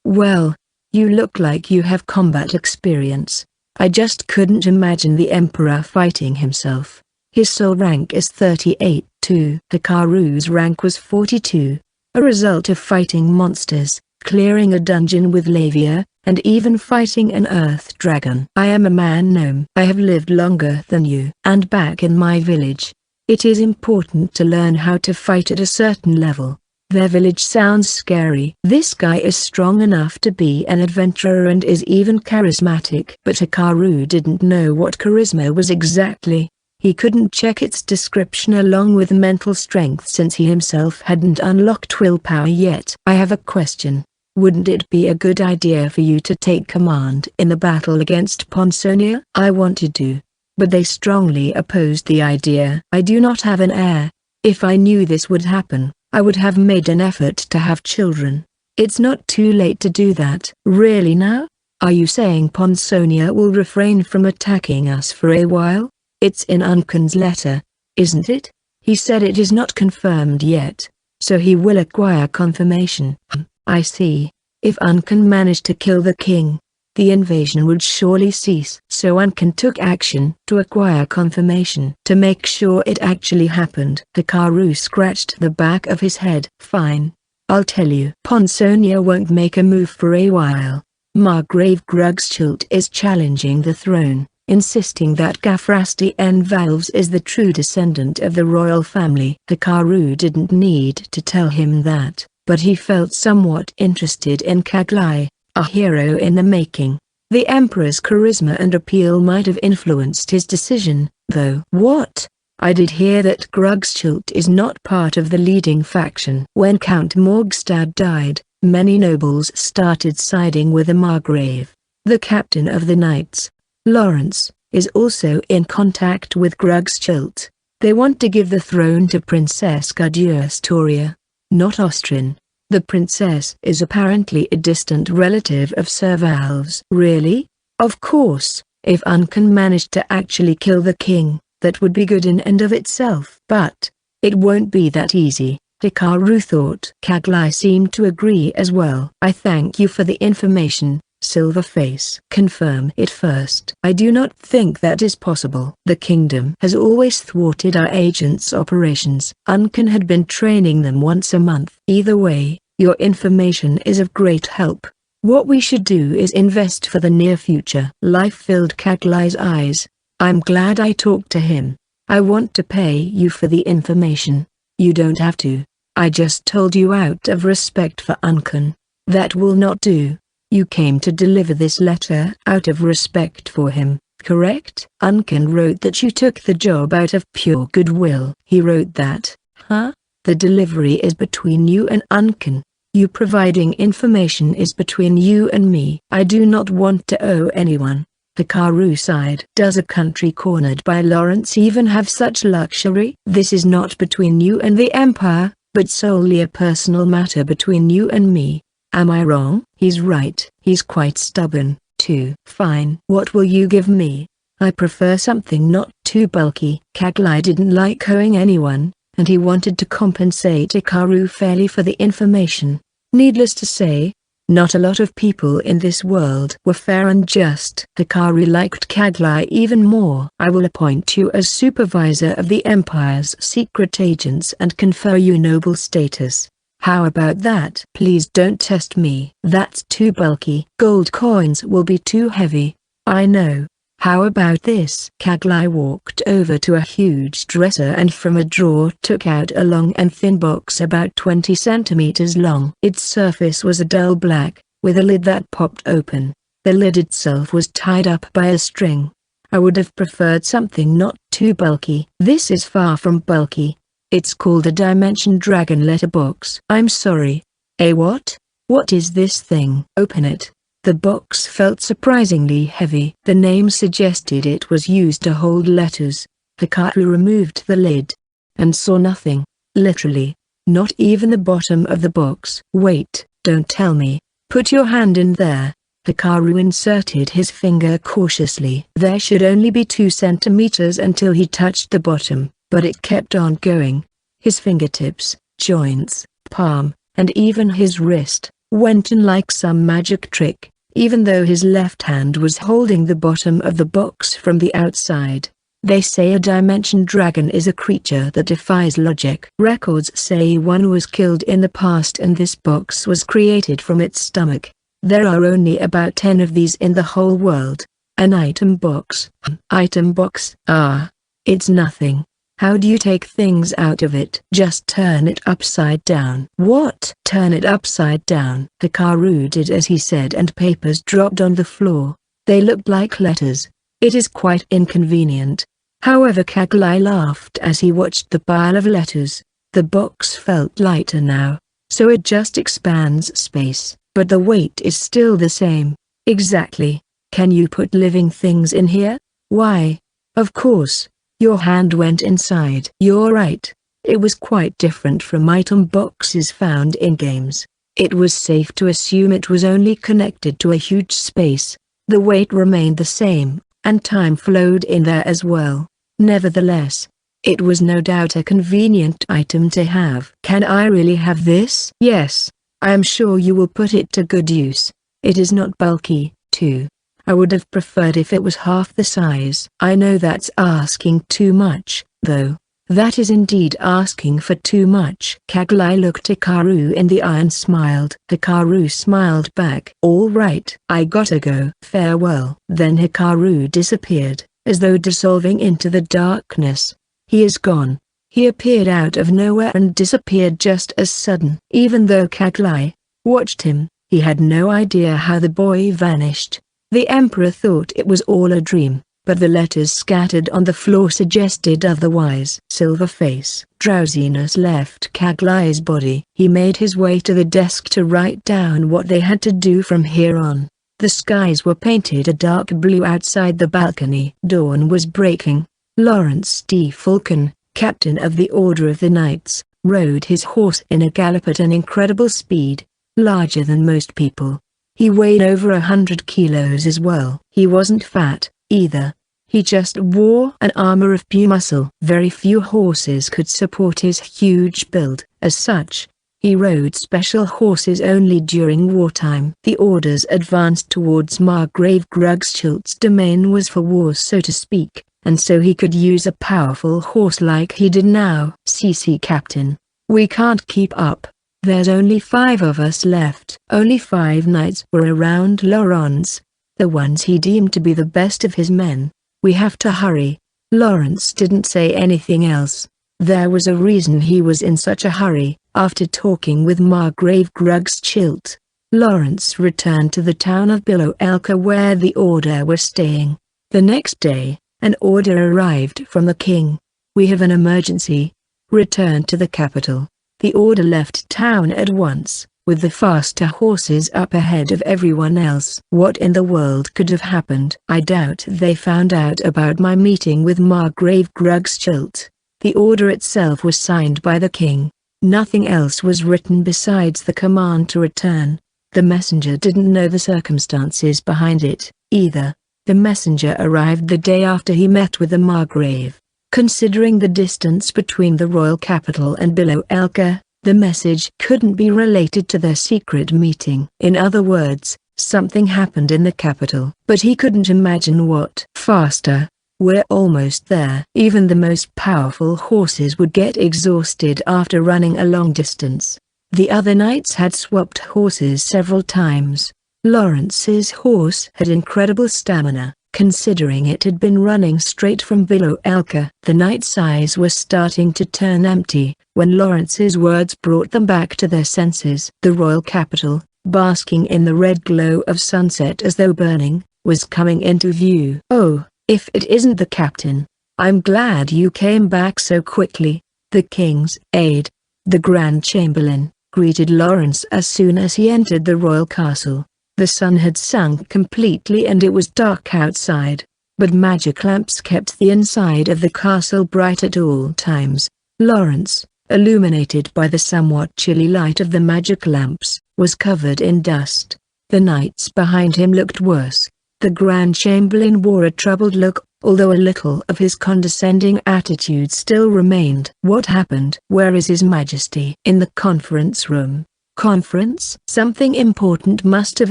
Well, you look like you have combat experience. I just couldn't imagine the Emperor fighting himself. His soul rank is 38-2. Hikaru's rank was 42. A result of fighting monsters, clearing a dungeon with Lavia, and even fighting an earth dragon. I am a man-gnome. I have lived longer than you. And back in my village. It is important to learn how to fight at a certain level. Their village sounds scary. This guy is strong enough to be an adventurer and is even charismatic. But Hikaru didn't know what charisma was exactly. He couldn't check its description along with mental strength since he himself hadn't unlocked willpower yet. I have a question. Wouldn't it be a good idea for you to take command in the battle against Bonsonia? I wanted to, but they strongly opposed the idea. I do not have an heir. If I knew this would happen, I would have made an effort to have children. It's not too late to do that. Really now? Are you saying Bonsonia will refrain from attacking us for a while? It's in Unken's letter, isn't it? He said it is not confirmed yet, so he will acquire confirmation. I see. If Unken managed to kill the king, the invasion would surely cease. So Unken took action to acquire confirmation to make sure it actually happened. Hikaru scratched the back of his head. Fine. I'll tell you. Ponsonia won't make a move for a while. Margrave Grugschult is challenging the throne, insisting that Gafrasti Valves is the true descendant of the royal family. Hikaru didn't need to tell him that, but he felt somewhat interested in Kaglai, a hero in the making. The Emperor's charisma and appeal might have influenced his decision, though. What? I did hear that Grugschult is not part of the leading faction. When Count Morgstad died, many nobles started siding with the Margrave. The captain of the knights, Lawrence, is also in contact with Grugschult. They want to give the throne to Princess Astoria, not Austrian. The princess is apparently a distant relative of Sir Valves. Really? Of course, if Unken managed to actually kill the king, that would be good in and of itself. But it won't be that easy, Hikaru thought. Kaglai seemed to agree as well. I thank you for the information, Silverface. Confirm it first. I do not think that is possible. The kingdom has always thwarted our agents' operations. Unken had been training them once a month. Either way, your information is of great help. What we should do is invest for the near future. Life filled Kaglai's eyes. I'm glad I talked to him. I want to pay you for the information. You don't have to. I just told you out of respect for Unken. That will not do. You came to deliver this letter out of respect for him, correct? Unken wrote that you took the job out of pure goodwill. He wrote that, huh? The delivery is between you and Unken. You providing information is between you and me. I do not want to owe anyone. Hikaru sighed. Does a country cornered by Lawrence even have such luxury? This is not between you and the Empire, but solely a personal matter between you and me. Am I wrong? He's right. He's quite stubborn, too. Fine. What will you give me? I prefer something not too bulky. Kaglai didn't like owing anyone, and he wanted to compensate Hikaru fairly for the information. Needless to say, not a lot of people in this world were fair and just. Hikaru liked Kaglai even more. I will appoint you as supervisor of the Empire's secret agents and confer you noble status. How about that? Please don't test me. That's too bulky. Gold coins will be too heavy. I know. How about this? Kaglai walked over to a huge dresser and from a drawer took out a long and thin box about 20 centimeters long. Its surface was a dull black, with a lid that popped open. The lid itself was tied up by a string. I would have preferred something not too bulky. This is far from bulky. It's called a Dimension Dragon letterbox. I'm sorry. A what? What is this thing? Open it. The box felt surprisingly heavy. The name suggested it was used to hold letters. Hikaru removed the lid and saw nothing. Literally, not even the bottom of the box. Wait, don't tell me. Put your hand in there. Hikaru inserted his finger cautiously. There should only be 2 centimeters until he touched the bottom, but it kept on going. His fingertips, joints, palm, and even his wrist, went in like some magic trick, even though his left hand was holding the bottom of the box from the outside. They say a Dimension Dragon is a creature that defies logic. Records say one was killed in the past and this box was created from its stomach. There are only about 10 of these in the whole world. An item box. Item box? Ah. It's nothing. How do you take things out of it? Just turn it upside down. What? Turn it upside down. Hikaru did as he said and papers dropped on the floor. They looked like letters. It is quite inconvenient. However, Kaglai laughed as he watched the pile of letters. The box felt lighter now, so it just expands space, but the weight is still the same. Exactly. Can you put living things in here? Why? Of course. Your hand went inside. You're right. It was quite different from item boxes found in games. It was safe to assume it was only connected to a huge space. The weight remained the same, and time flowed in there as well. Nevertheless, it was no doubt a convenient item to have. Can I really have this? Yes. I am sure you will put it to good use. It is not bulky, too. I would have preferred if it was half the size. I know that's asking too much, though. That is indeed asking for too much. Kagai looked Hikaru in the eye and smiled. Hikaru smiled back. All right, I gotta go. Farewell. Then Hikaru disappeared, as though dissolving into the darkness. He is gone. He appeared out of nowhere and disappeared just as sudden. Even though Kagai watched him, he had no idea how the boy vanished. The emperor thought it was all a dream, but the letters scattered on the floor suggested otherwise. Silver face. Drowsiness left Kagai's body. He made his way to the desk to write down what they had to do from here on. The skies were painted a dark blue outside the balcony. Dawn was breaking. Lawrence D. Falcon, captain of the Order of the Knights, rode his horse in a gallop at an incredible speed, larger than most people. He weighed over 100 kilos as well. He wasn't fat, either. He just wore an armor of pure muscle. Very few horses could support his huge build. As such, he rode special horses only during wartime. The orders advanced towards Margrave Grugschild's domain was for war, so to speak, and so he could use a powerful horse like he did now. CC Captain, we can't keep up. There's only 5 of us left. Only 5 knights were around Lawrence, the ones he deemed to be the best of his men. We have to hurry. Lawrence didn't say anything else. There was a reason he was in such a hurry. After talking with Margrave Grugschild, Lawrence returned to the town of Biloelka where the order were staying. The next day, an order arrived from the king. We have an emergency. Return to the capital. The order left town at once, with the faster horses up ahead of everyone else. What in the world could have happened? I doubt they found out about my meeting with Margrave Grugschild. The order itself was signed by the king. Nothing else was written besides the command to return. The messenger didn't know the circumstances behind it, either. The messenger arrived the day after he met with the Margrave. Considering the distance between the royal capital and Biloelka, the message couldn't be related to their secret meeting. In other words, something happened in the capital. But he couldn't imagine what. Faster. We're almost there. Even the most powerful horses would get exhausted after running a long distance. The other knights had swapped horses several times. Lawrence's horse had incredible stamina, considering it had been running straight from Biloelka. The knight's eyes were starting to turn empty, when Lawrence's words brought them back to their senses. The royal capital, basking in the red glow of sunset as though burning, was coming into view. Oh, if it isn't the captain, I'm glad you came back so quickly. The king's aide, the Grand Chamberlain, greeted Lawrence as soon as he entered the royal castle. The sun had sunk completely and it was dark outside, but magic lamps kept the inside of the castle bright at all times. Lawrence, illuminated by the somewhat chilly light of the magic lamps, was covered in dust. The knights behind him looked worse. The Grand Chamberlain wore a troubled look, although a little of his condescending attitude still remained. What happened? Where is His Majesty? In the conference room. Conference? Something important must have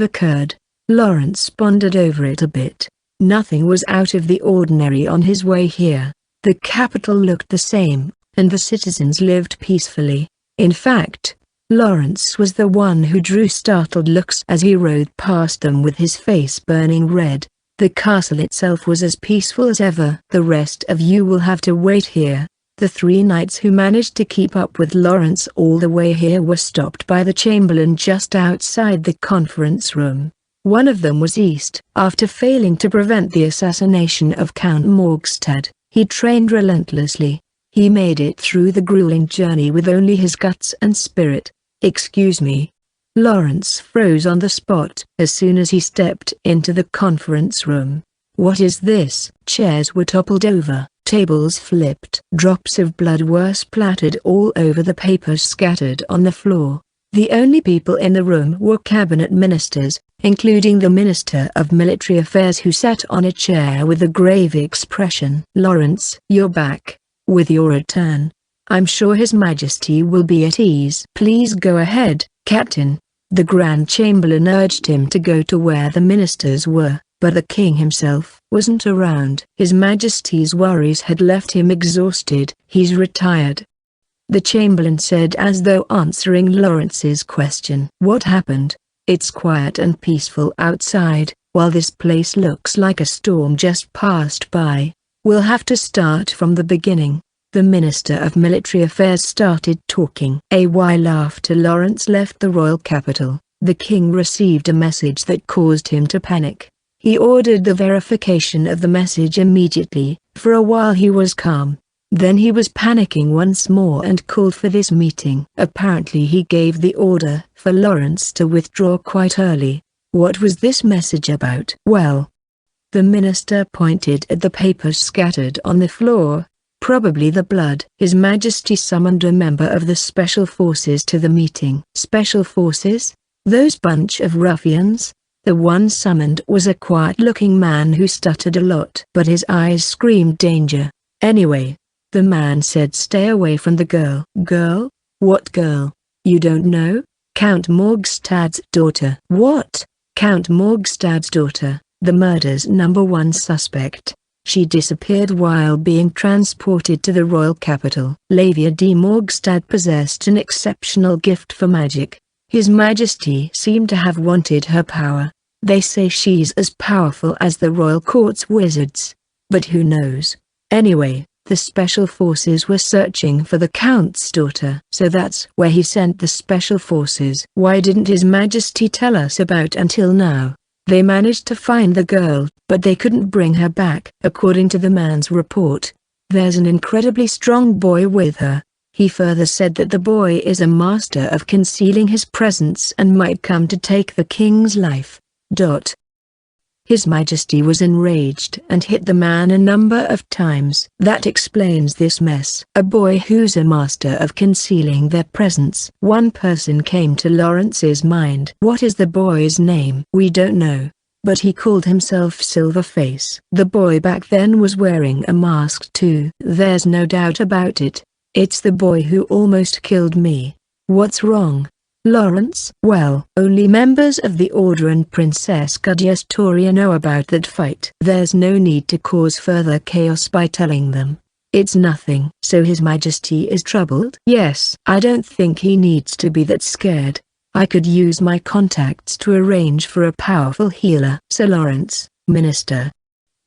occurred. Lawrence pondered over it a bit. Nothing was out of the ordinary on his way here. The capital looked the same, and the citizens lived peacefully. In fact, Lawrence was the one who drew startled looks as he rode past them with his face burning red. The castle itself was as peaceful as ever. The rest of you will have to wait here. The 3 knights who managed to keep up with Lawrence all the way here were stopped by the chamberlain just outside the conference room. One of them was East. After failing to prevent the assassination of Count Morgstad, he trained relentlessly. He made it through the grueling journey with only his guts and spirit. Excuse me. Lawrence froze on the spot as soon as he stepped into the conference room. What is this? Chairs were toppled over, tables flipped. Drops of blood were splattered all over the papers scattered on the floor. The only people in the room were cabinet ministers, including the Minister of Military Affairs who sat on a chair with a grave expression. Lawrence, you're back. With your return, I'm sure His Majesty will be at ease. Please go ahead, Captain. The Grand Chamberlain urged him to go to where the ministers were, but the king himself wasn't around. His Majesty's worries had left him exhausted. He's retired, the Chamberlain said as though answering Lawrence's question. What happened? It's quiet and peaceful outside, while this place looks like a storm just passed by. We'll have to start from the beginning. The Minister of Military Affairs started talking. A while after Lawrence left the royal capital, the king received a message that caused him to panic. He ordered the verification of the message immediately. For a while he was calm. Then he was panicking once more and called for this meeting. Apparently he gave the order for Lawrence to withdraw quite early. What was this message about? Well, the minister pointed at the papers scattered on the floor. Probably the blood. His Majesty summoned a member of the Special Forces to the meeting. Special Forces? Those bunch of ruffians? The one summoned was a quiet-looking man who stuttered a lot, but his eyes screamed danger. Anyway, the man said, stay away from the girl. Girl? What girl? You don't know? Count Morgstad's daughter. What? Count Morgstad's daughter, the murder's #1 suspect. She disappeared while being transported to the royal capital. Lavia de Morgstad possessed an exceptional gift for magic. His Majesty seemed to have wanted her power. They say she's as powerful as the royal court's wizards. But who knows? Anyway, the Special Forces were searching for the Count's daughter. So that's where he sent the Special Forces. Why didn't His Majesty tell us about until now? They managed to find the girl, but they couldn't bring her back. According to the man's report, there's an incredibly strong boy with her. He further said that the boy is a master of concealing his presence and might come to take the king's life. His Majesty was enraged and hit the man a number of times. That explains this mess. A boy who's a master of concealing their presence. One person came to Lawrence's mind. What is the boy's name? We don't know, but he called himself Silverface. The boy back then was wearing a mask too. There's no doubt about it. It's the boy who almost killed me. What's wrong, Lawrence? Well, only members of the Order and Princess Cagliastoria know about that fight. There's no need to cause further chaos by telling them. It's nothing. So His Majesty is troubled? Yes. I don't think he needs to be that scared. I could use my contacts to arrange for a powerful healer. Sir Lawrence, Minister.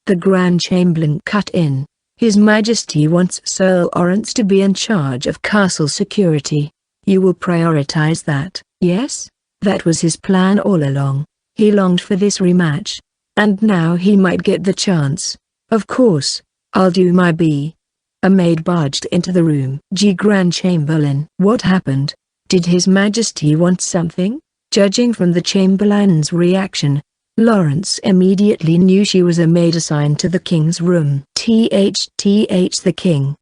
The Grand Chamberlain cut in. His Majesty wants Sir Lawrence to be in charge of castle security. You will prioritize that, yes? That was his plan all along. He longed for this rematch. And now he might get the chance. Of course, I'll do my best. A maid barged into the room. Grand Chamberlain. What happened? Did His Majesty want something? Judging from the Chamberlain's reaction, Lawrence immediately knew she was a maid assigned to the king's room. The king.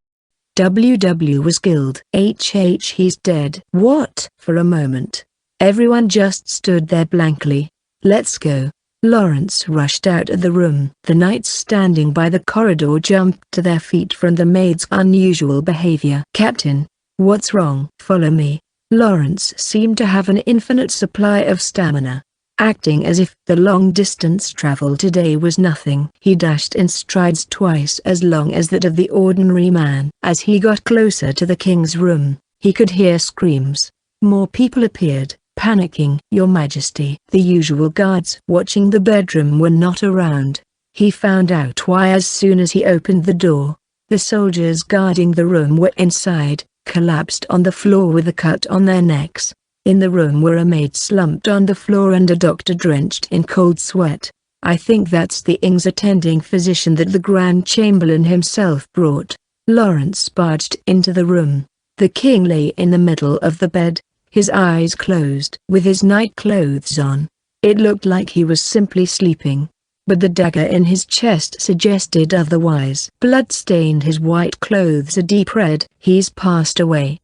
WW was killed. He's dead. What? For a moment, everyone just stood there blankly. Let's go. Lawrence rushed out of the room. The knights standing by the corridor jumped to their feet from the maid's unusual behavior. Captain, what's wrong? Follow me. Lawrence seemed to have an infinite supply of stamina. Acting as if the long distance travel today was nothing. He dashed in strides twice as long as that of the ordinary man. As he got closer to the king's room, he could hear screams. More people appeared, panicking. Your Majesty. The usual guards watching the bedroom were not around. He found out why as soon as he opened the door. The soldiers guarding the room were inside, collapsed on the floor with a cut on their necks. In the room were a maid slumped on the floor and a doctor drenched in cold sweat. I think that's the king's attending physician that the Grand Chamberlain himself brought. Lawrence barged into the room. The king lay in the middle of the bed, his eyes closed. With his night clothes on, it looked like he was simply sleeping. But the dagger in his chest suggested otherwise. Blood stained his white clothes a deep red. He's passed away,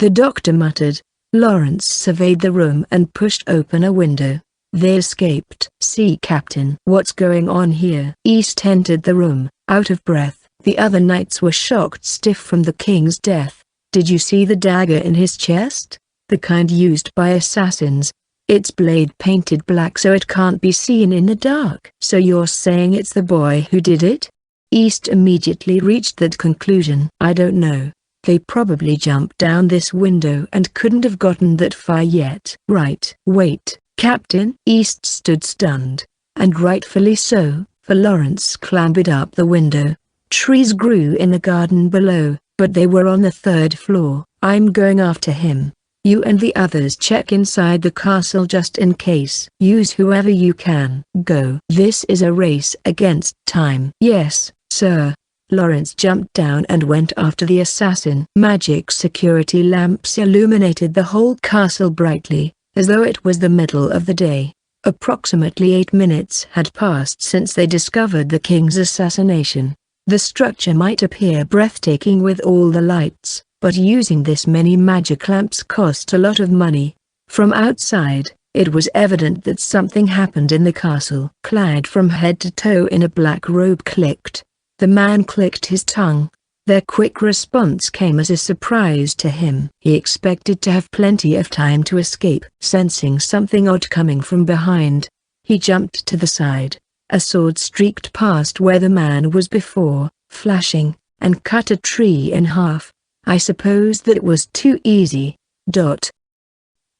the doctor muttered. Lawrence surveyed the room and pushed open a window. They escaped. See, Captain. What's going on here? East entered the room, out of breath. The other knights were shocked stiff from the king's death. Did you see the dagger in his chest? The kind used by assassins. its blade painted black so it can't be seen in the dark. So you're saying it's the boy who did it? East immediately reached that conclusion. I don't know. They probably jumped down this window and couldn't have gotten that far yet. Right. Wait, Captain. East stood stunned. And rightfully so, for Lawrence clambered up the window. Trees grew in the garden below, but they were on the 3rd floor. I'm going after him. You and the others check inside the castle just in case. Use whoever you can. Go. This is a race against time. Yes, sir. Lawrence jumped down and went after the assassin. Magic security lamps illuminated the whole castle brightly, as though it was the middle of the day. Approximately 8 minutes had passed since they discovered the king's assassination. The structure might appear breathtaking with all the lights, but using this many magic lamps cost a lot of money. From outside, it was evident that something happened in the castle. Clad from head to toe in a black robe clicked. The man clicked his tongue. Their quick response came as a surprise to him. He expected to have plenty of time to escape. Sensing something odd coming from behind, he jumped to the side. A sword streaked past where the man was before, flashing, and cut a tree in half. I suppose that was too easy.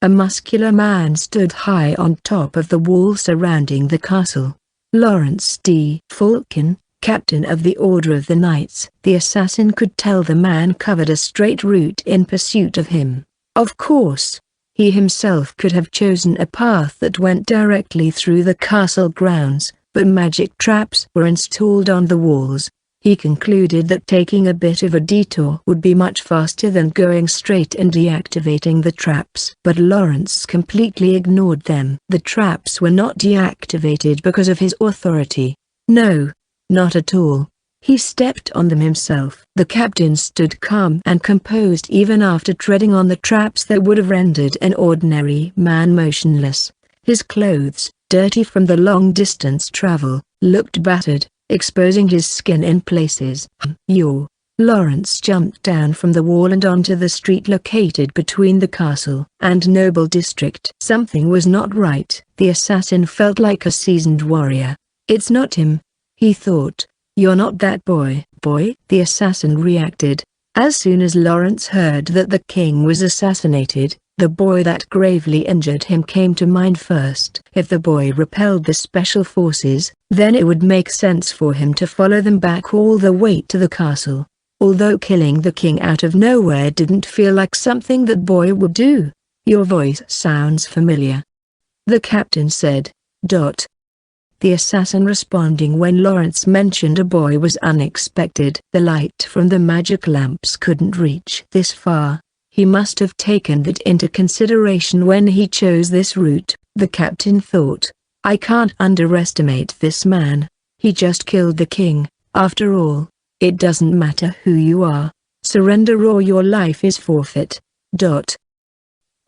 A muscular man stood high on top of the wall surrounding the castle. Lawrence D. Falcon, Captain of the Order of the Knights. The assassin could tell the man covered a straight route in pursuit of him. Of course, he himself could have chosen a path that went directly through the castle grounds, but magic traps were installed on the walls. He concluded that taking a bit of a detour would be much faster than going straight and deactivating the traps. But Lawrence completely ignored them. The traps were not deactivated because of his authority. No. Not at all. He stepped on them himself. The captain stood calm and composed even after treading on the traps that would have rendered an ordinary man motionless. His clothes, dirty from the long-distance travel, looked battered, exposing his skin in places. Lawrence jumped down from the wall and onto the street located between the castle and noble district. Something was not right. The assassin felt like a seasoned warrior. It's not him, he thought. You're not that boy. The assassin reacted. As soon as Lawrence heard that the king was assassinated, the boy that gravely injured him came to mind first. If the boy repelled the special forces, then it would make sense for him to follow them back all the way to the castle. Although killing the king out of nowhere didn't feel like something that boy would do. Your voice sounds familiar, the captain said. The assassin responding when Lawrence mentioned a boy was unexpected. The light from the magic lamps couldn't reach this far. He must have taken that into consideration when he chose this route, the captain thought. I can't underestimate this man. He just killed the king. After all, it doesn't matter who you are. Surrender or your life is forfeit.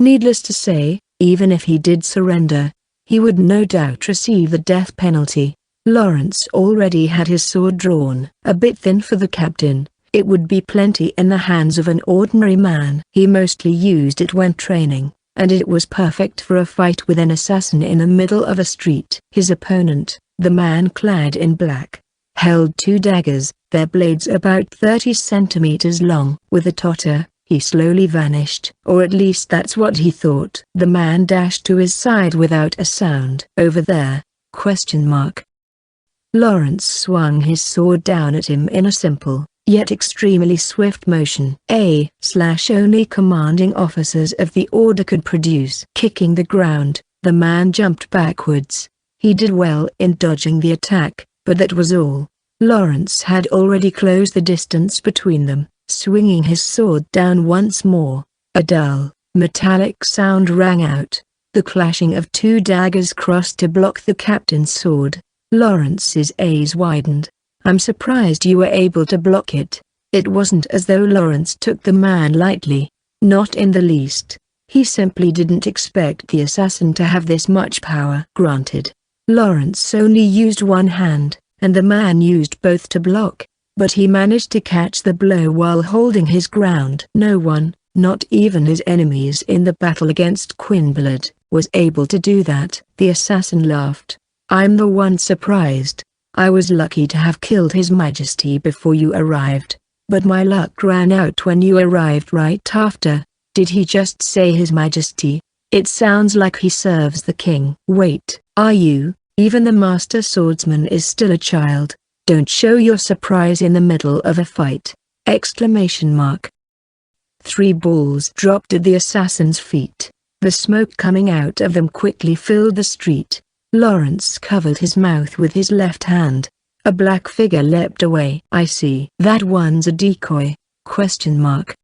Needless to say, even if he did surrender, he would no doubt receive the death penalty. Lawrence already had his sword drawn. A bit thin for the captain, it would be plenty in the hands of an ordinary man. He mostly used it when training, and it was perfect for a fight with an assassin in the middle of a street. His opponent, the man clad in black, held 2 daggers, their blades about 30 centimeters long. With a totter, he slowly vanished, or at least that's what he thought. The man dashed to his side without a sound. Over there? Lawrence swung his sword down at him in a simple, yet extremely swift motion. Only commanding officers of the order could produce. Kicking the ground, the man jumped backwards. He did well in dodging the attack, but that was all. Lawrence had already closed the distance between them. Swinging his sword down once more, a dull, metallic sound rang out. The clashing of 2 daggers crossed to block the captain's sword. Lawrence's eyes widened. I'm surprised you were able to block it. It wasn't as though Lawrence took the man lightly. Not in the least. He simply didn't expect the assassin to have this much power. Granted, Lawrence only used one hand, and the man used both to block. But he managed to catch the blow while holding his ground. No one, not even his enemies in the battle against Quinblood, was able to do that. The assassin laughed. I'm the one surprised. I was lucky to have killed His Majesty before you arrived. But my luck ran out when you arrived right after. Did he just say His Majesty? It sounds like he serves the king. Wait, are you? Even the master swordsman is still a child. Don't show your surprise in the middle of a fight! Exclamation mark. 3 balls dropped at the assassin's feet. The smoke coming out of them quickly filled the street. Lawrence covered his mouth with his left hand. A black figure leapt away. I see. That one's a decoy? Question mark.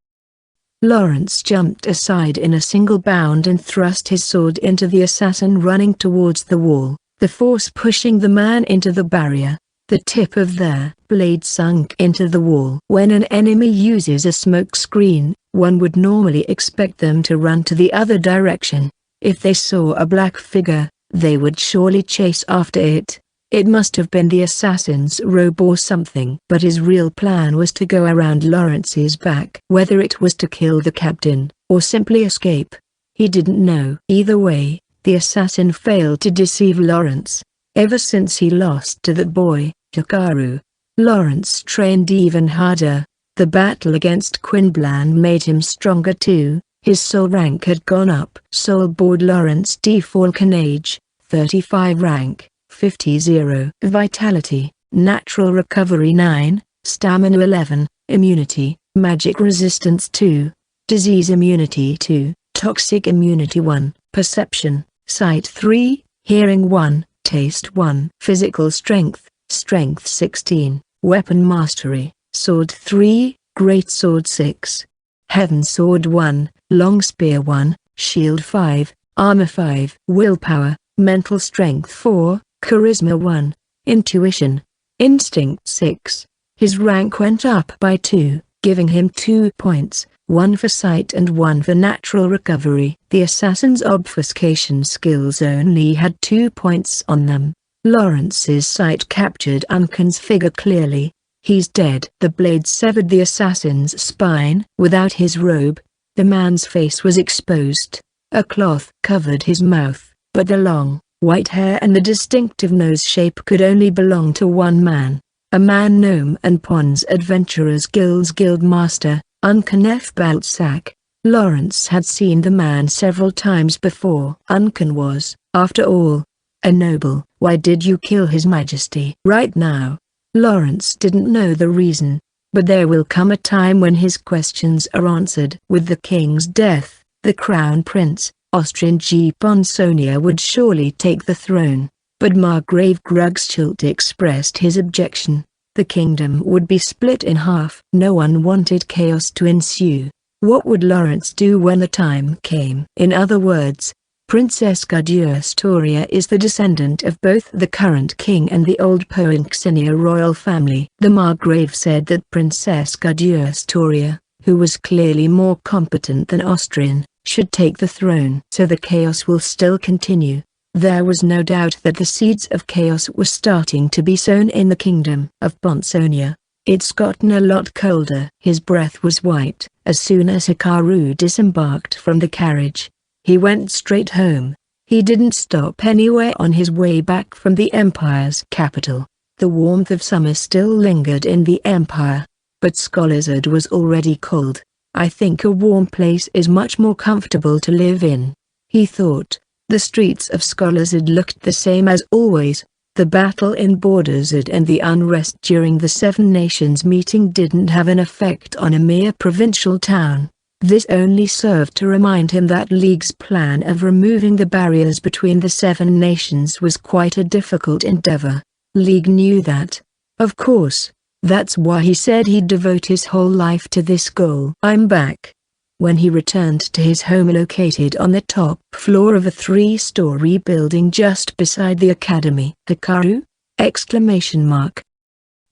Lawrence jumped aside in a single bound and thrust his sword into the assassin running towards the wall, the force pushing the man into the barrier. The tip of their blade sunk into the wall. When an enemy uses a smoke screen, one would normally expect them to run to the other direction. If they saw a black figure, they would surely chase after it. It must have been the assassin's robe or something. But his real plan was to go around Lawrence's back. Whether it was to kill the captain, or simply escape, he didn't know. Either way, the assassin failed to deceive Lawrence. Ever since he lost to that boy, Hikaru, Lawrence trained even harder. The battle against Quinblan made him stronger too. His soul rank had gone up. Soul board Lawrence D. Falcon age, 35 rank, 50 vitality, natural recovery 9, stamina 11, immunity, magic resistance 2, disease immunity 2, toxic immunity 1, perception, sight 3, hearing 1, taste 1, physical strength, strength 16, weapon mastery, sword 3, great sword 6, heaven sword 1, long spear 1, shield 5, armor 5, willpower, mental strength 4, charisma 1, intuition, instinct 6. His rank went up by 2, giving him 2 points, 1 for sight and 1 for natural recovery. The assassin's obfuscation skills only had 2 points on them. Lawrence's sight captured Uncan's figure clearly. He's dead. The blade severed the assassin's spine. Without his robe, the man's face was exposed. A cloth covered his mouth, but the long, white hair and the distinctive nose shape could only belong to one man. A man Gnome and Pond's Adventurers Guild's Guildmaster, Uncan F. Baltsack. Lawrence had seen the man several times before. Uncan was, after all, a noble. Why did you kill His Majesty right now? Lawrence didn't know the reason, but there will come a time when his questions are answered. With the king's death, the crown prince, Austrian G. Ponsonia would surely take the throne, but Margrave Grugschult expressed his objection. The kingdom would be split in half. No one wanted chaos to ensue. What would Lawrence do when the time came? In other words, Princess Gudurstoria is the descendant of both the current king and the old Poinxinia royal family. The Margrave said that Princess Gudurstoria, who was clearly more competent than Austrian, should take the throne. So the chaos will still continue. There was no doubt that the seeds of chaos were starting to be sown in the kingdom of Ponsonia. It's gotten a lot colder. His breath was white. As soon as Hikaru disembarked from the carriage, he went straight home. He didn't stop anywhere on his way back from the Empire's capital. The warmth of summer still lingered in the Empire, but Scholazard was already cold. I think a warm place is much more comfortable to live in, he thought. The streets of Scholazard looked the same as always. The battle in Borderzard and the unrest during the Seven Nations meeting didn't have an effect on a mere provincial town. This only served to remind him that League's plan of removing the barriers between the Seven Nations was quite a difficult endeavor. League knew that. Of course, that's why he said he'd devote his whole life to this goal. I'm back. When he returned to his home located on the top floor of a 3-story building just beside the academy. Hikaru? Exclamation mark.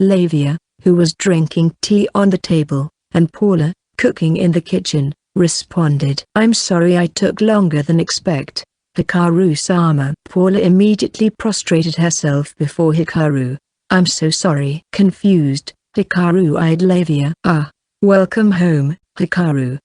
Lavia, who was drinking tea on the table, and Paula, cooking in the kitchen, responded. I'm sorry I took longer than expect, Hikaru-sama. Paula immediately prostrated herself before Hikaru. I'm so sorry. Confused, Hikaru eyed Lavia. Ah, welcome home, Hikaru.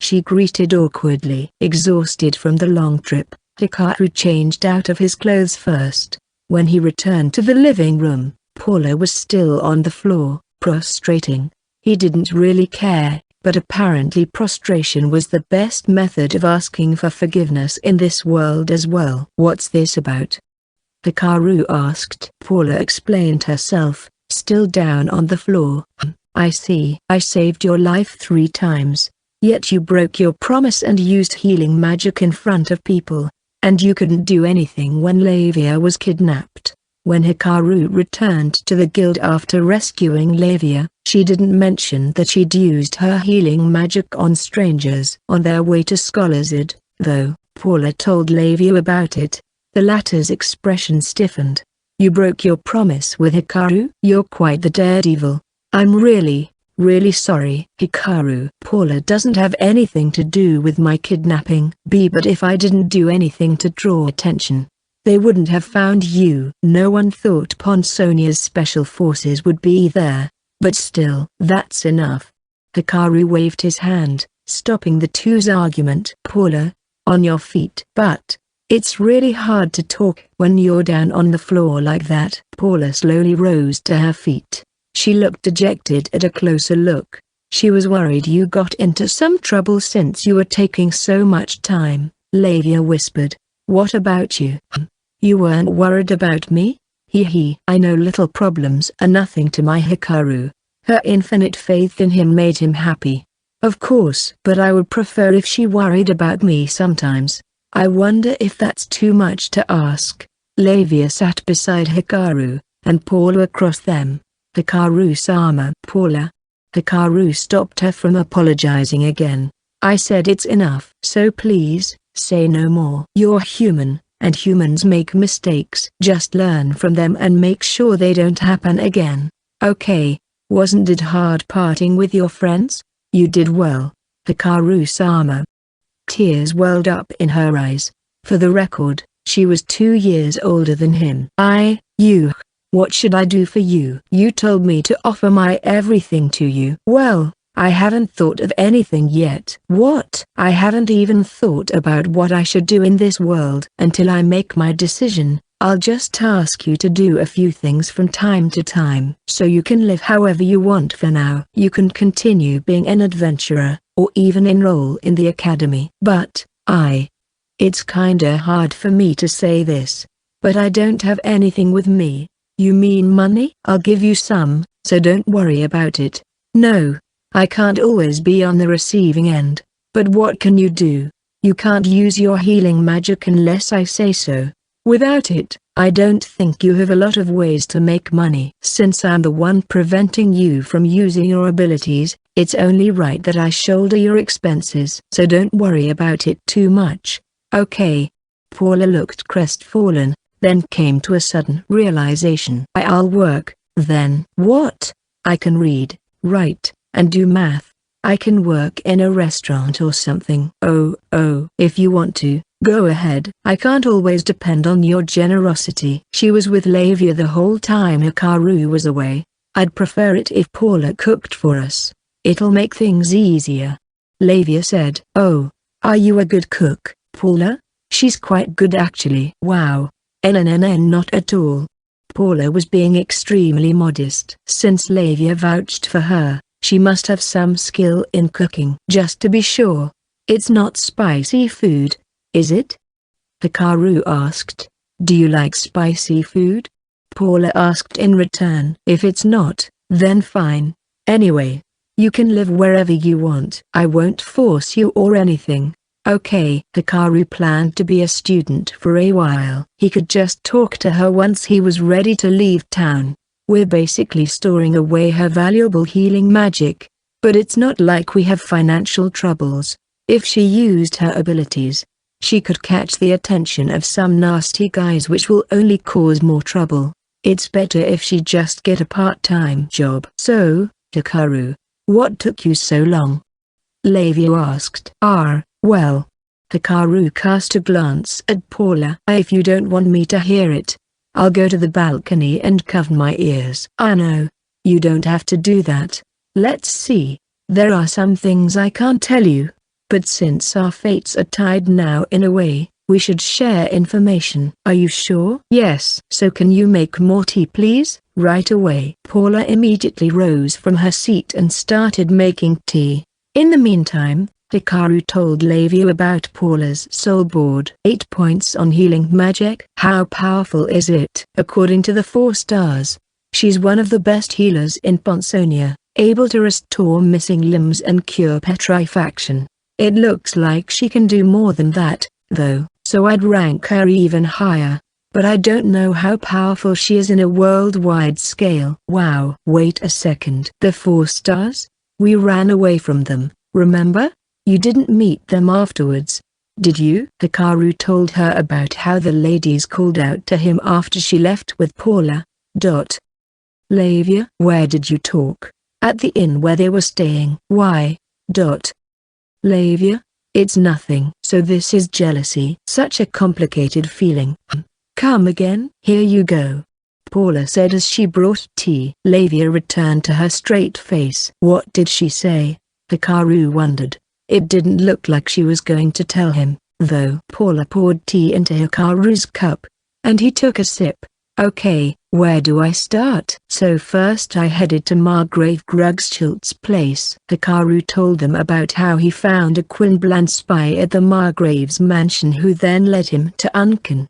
She greeted awkwardly. Exhausted from the long trip, Hikaru changed out of his clothes first. When he returned to the living room, Paula was still on the floor, prostrating. He didn't really care, but apparently prostration was the best method of asking for forgiveness in this world as well. "What's this about?" Hikaru asked. Paula explained herself, still down on the floor. "I see. I saved your life 3 times. Yet you broke your promise and used healing magic in front of people. And you couldn't do anything when Lavia was kidnapped." When Hikaru returned to the guild after rescuing Lavia, she didn't mention that she'd used her healing magic on strangers. On their way to Scholarzade, though, Paula told Lavia about it. The latter's expression stiffened. "You broke your promise with Hikaru? You're quite the daredevil. I'm really sorry." "Hikaru, Paula doesn't have anything to do with my kidnapping. But if I didn't do anything to draw attention, they wouldn't have found you." No one thought Ponsonia's special forces would be there, but still. "That's enough." Hikaru waved his hand, stopping the two's argument. "Paula, on your feet." "But it's really hard to talk when you're down on the floor like that." Paula slowly rose to her feet. She looked dejected at a closer look. She was worried you got into some trouble since you were taking so much time. Lavia whispered. "What about you?" "You weren't worried about me?" I know little problems are nothing to my Hikaru." Her infinite faith in him made him happy. "Of course, but I would prefer if she worried about me sometimes. I wonder if that's too much to ask." Lavia sat beside Hikaru, and Paula across them. "Hikaru-sama." "Paula." Hikaru stopped her from apologizing again. "I said it's enough. So please, say no more." "You're human, and humans make mistakes. Just learn from them and make sure they don't happen again. Okay, wasn't it hard parting with your friends? You did well, Hikaru-sama." Tears welled up in her eyes. For the record, she was 2 years older than him. What should I do for you?" "You told me to offer my everything to you." "Well, I haven't thought of anything yet." "What?" "I haven't even thought about what I should do in this world. Until I make my decision, I'll just ask you to do a few things from time to time. So you can live however you want for now. You can continue being an adventurer, or even enroll in the academy." "But, it's kinda hard for me to say this, but I don't have anything with me." "You mean money?" "I'll give you some, so don't worry about it." "No, I can't always be on the receiving end." "But what can you do?" "You can't use your healing magic unless I say so. Without it, I don't think you have a lot of ways to make money." "Since I'm the one preventing you from using your abilities, it's only right that I shoulder your expenses. So don't worry about it too much." "Okay." Paula looked crestfallen, then came to a sudden realization. "I'll work, then." "What?" "I can read, write, and do math. I can work in a restaurant or something." Oh, if you want to, go ahead." "I can't always depend on your generosity." She was with Lavia the whole time Hikaru was away. "I'd prefer it if Paula cooked for us. It'll make things easier." Lavia said. "Oh, are you a good cook, Paula?" "She's quite good actually." "Wow. Not at all." Paula was being extremely modest. Since Lavia vouched for her, she must have some skill in cooking. "Just to be sure, it's not spicy food, is it?" Hikaru asked. "Do you like spicy food?" Paula asked in return. "If it's not, then fine. Anyway, you can live wherever you want. I won't force you or anything." "Okay." Hikaru planned to be a student for a while. He could just talk to her once he was ready to leave town. "We're basically storing away her valuable healing magic, but it's not like we have financial troubles. If she used her abilities, she could catch the attention of some nasty guys, which will only cause more trouble. It's better if she just get a part-time job." "So, Hikaru, what took you so long?" Lavia asked. Well." Hikaru cast a glance at Paula. "If you don't want me to hear it, I'll go to the balcony and cover my ears." "No, you don't have to do that. Let's see, there are some things I can't tell you, but since our fates are tied now in a way, We should share information. Are you sure? Yes. So can you make more tea please? Right away. Paula immediately rose from her seat and started making tea. In the meantime, Hikaru told Lavia about Paula's soul board. 8 points on healing magic. How powerful is it? According to the 4 stars, she's one of the best healers in Ponsonia, able to restore missing limbs and cure petrifaction. It looks like she can do more than that, though, so I'd rank her even higher. But I don't know how powerful she is in a worldwide scale. Wow. Wait a second. The 4 stars? We ran away from them, remember? You didn't meet them afterwards, did you? Hikaru told her about how the ladies called out to him after she left with Paula. Lavia, where did you talk? At the inn where they were staying. Why? Lavia, it's nothing. So this is jealousy. Such a complicated feeling. Come again? Here you go, Paula said as she brought tea. Lavia returned to her straight face. What did she say? Hikaru wondered. It didn't look like she was going to tell him, though. Paula poured tea into Hikaru's cup, and he took a sip. Okay, where do I start? So first I headed to Margrave Grugschild's place. Hikaru told them about how he found a Quinbland spy at the Margrave's mansion who then led him to Unken.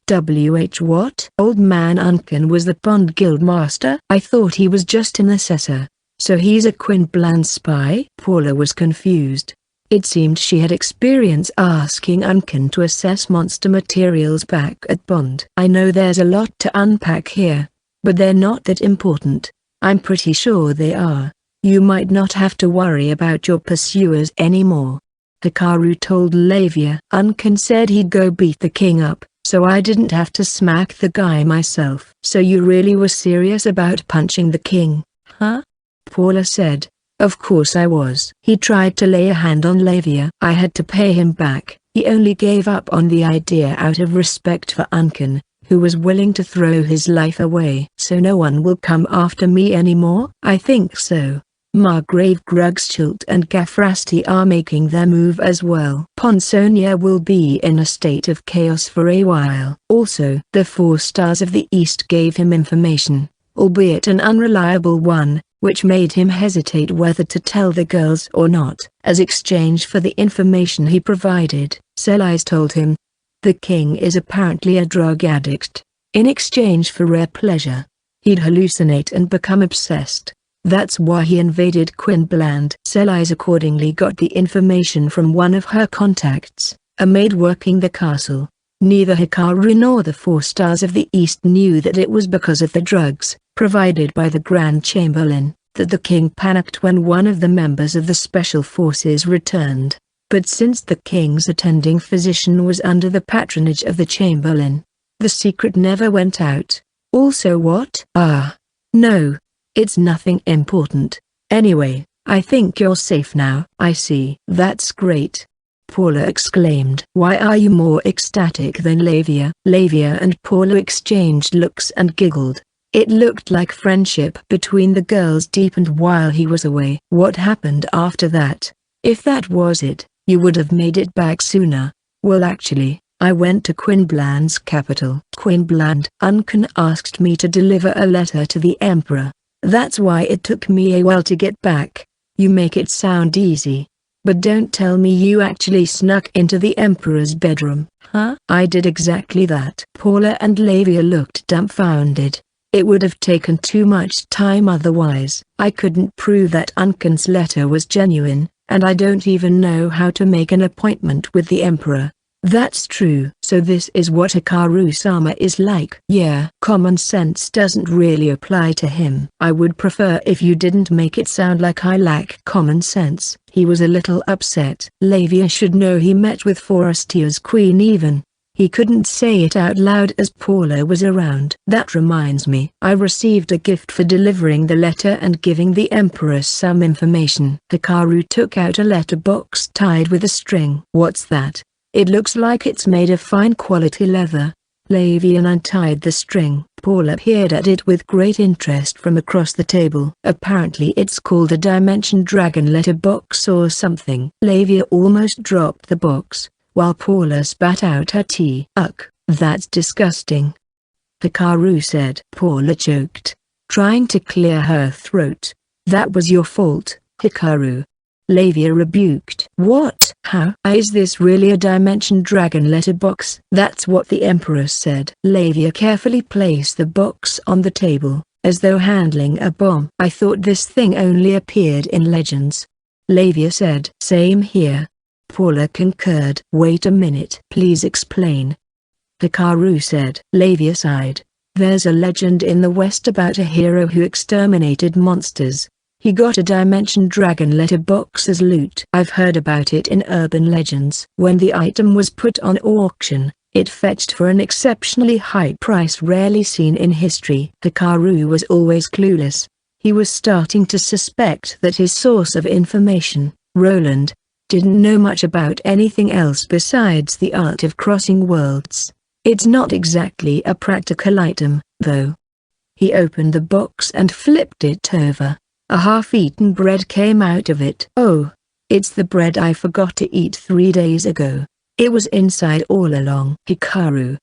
What? Old man Unken was the Pond Guild master? I thought he was just an assessor. So he's a Quinbland spy? Paula was confused. It seemed she had experience asking Unken to assess monster materials back at Bond. I know there's a lot to unpack here, but they're not that important. I'm pretty sure they are. You might not have to worry about your pursuers anymore. Hikaru told Lavia. Unken said he'd go beat the king up, so I didn't have to smack the guy myself. So you really were serious about punching the king, huh? Paula said. Of course I was. He tried to lay a hand on Lavia. I had to pay him back. He only gave up on the idea out of respect for Unken, who was willing to throw his life away. So no one will come after me anymore? I think so. Margrave Grugschild and Gafrasti are making their move as well. Ponsonia will be in a state of chaos for a while. Also, the 4 stars of the East gave him information, albeit an unreliable one, which made him hesitate whether to tell the girls or not. As exchange for the information he provided, Selise told him, the king is apparently a drug addict. In exchange for rare pleasure, he'd hallucinate and become obsessed. That's why he invaded Quinbland. Selise accordingly got the information from one of her contacts, a maid working the castle. Neither Hikaru nor the 4 stars of the East knew that it was because of the drugs provided by the Grand Chamberlain that the king panicked when one of the members of the special forces returned. But since the king's attending physician was under the patronage of the Chamberlain, the secret never went out. Also what? No. It's nothing important. Anyway, I think you're safe now. I see. That's great, Paula exclaimed. Why are you more ecstatic than Lavia? Lavia and Paula exchanged looks and giggled. It looked like friendship between the girls deepened while he was away. What happened after that? If that was it, you would have made it back sooner. Well actually, I went to Quinbland's capital. Quinbland. Unken asked me to deliver a letter to the emperor. That's why it took me a while to get back. You make it sound easy. But don't tell me you actually snuck into the emperor's bedroom, huh? I did exactly that. Paula and Lavia looked dumbfounded. It would have taken too much time otherwise. I couldn't prove that Unken's letter was genuine, and I don't even know how to make an appointment with the emperor. That's true. So this is what Hikaru-sama is like. Yeah. Common sense doesn't really apply to him. I would prefer if you didn't make it sound like I lack common sense. He was a little upset. Lavia should know he met with Forestia's queen even. He couldn't say it out loud as Paula was around. That reminds me. I received a gift for delivering the letter and giving the emperor some information. Hikaru took out a letter box tied with a string. What's that? It looks like it's made of fine quality leather. Lavia untied the string. Paula peered at it with great interest from across the table. Apparently it's called a Dimension Dragon letter box or something. Lavia almost dropped the box, while Paula spat out her tea. Ugh, that's disgusting, Hikaru said. Paula choked, trying to clear her throat. That was your fault, Hikaru, Lavia rebuked. What? How? Is this really a Dimension Dragon letterbox? That's what the Emperor said. Lavia carefully placed the box on the table, as though handling a bomb. I thought this thing only appeared in legends, Lavia said. Same here, Paula concurred. Wait a minute. Please explain, Hikaru said. Lavia sighed. There's a legend in the West about a hero who exterminated monsters. He got a Dimension Dragon letterbox as loot. I've heard about it in urban legends. When the item was put on auction, it fetched for an exceptionally high price rarely seen in history. Hikaru was always clueless. He was starting to suspect that his source of information, Roland, didn't know much about anything else besides the art of crossing worlds. It's not exactly a practical item, though. He opened the box and flipped it over. A half-eaten bread came out of it. Oh, it's the bread I forgot to eat 3 days ago. It was inside all along. Hikaru-sama.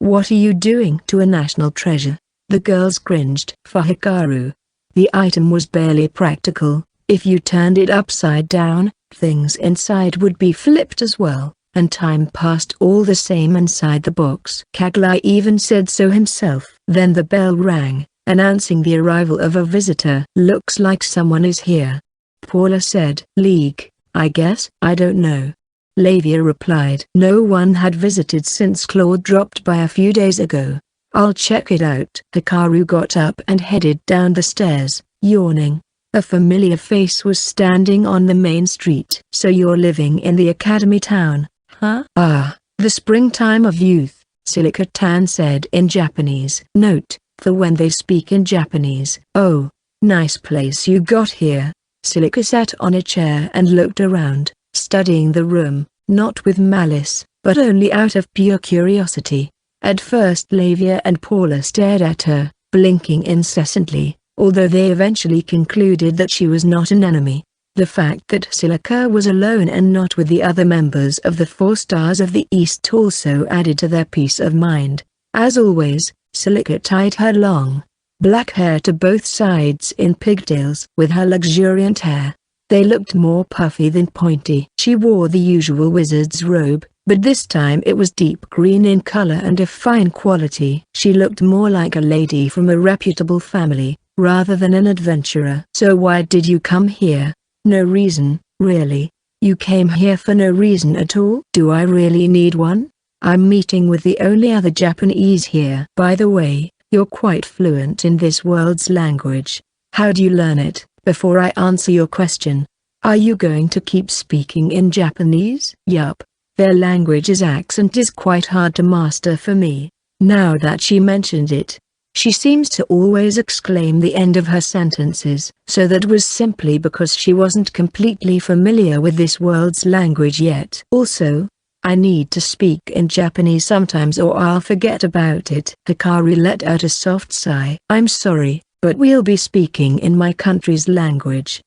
What are you doing to a national treasure? The girls cringed. For Hikaru, the item was barely practical. If you turned it upside down, things inside would be flipped as well, and time passed all the same inside the box. Kaglai even said so himself. Then the bell rang, announcing the arrival of a visitor. Looks like someone is here, Paula said. League, I guess. I don't know, Lavia replied. No one had visited since Claude dropped by a few days ago. I'll check it out. Hikaru got up and headed down the stairs, yawning. A familiar face was standing on the main street. So you're living in the academy town, huh? Ah, the springtime of youth, Silica-tan said in Japanese. Note, for when they speak in Japanese. Oh, nice place you got here. Silica sat on a chair and looked around, studying the room, not with malice, but only out of pure curiosity. At first Lavia and Paula stared at her, blinking incessantly, although they eventually concluded that she was not an enemy. The fact that Silica was alone and not with the other members of the 4 Stars of the East also added to their peace of mind. As always, Silica tied her long, black hair to both sides in pigtails. With her luxuriant hair, they looked more puffy than pointy. She wore the usual wizard's robe, but this time it was deep green in color and of fine quality. She looked more like a lady from a reputable family, rather than an adventurer. So why did you come here? No reason, really. You came here for no reason at all? Do I really need one? I'm meeting with the only other Japanese here. By the way, you're quite fluent in this world's language. How'd you learn it? Before I answer your question, are you going to keep speaking in Japanese? Yup. Their language's accent is quite hard to master for me. Now that she mentioned it, she seems to always exclaim the end of her sentences. So that was simply because she wasn't completely familiar with this world's language yet. Also, I need to speak in Japanese sometimes or I'll forget about it. Hikaru let out a soft sigh. I'm sorry, but we'll be speaking in my country's language,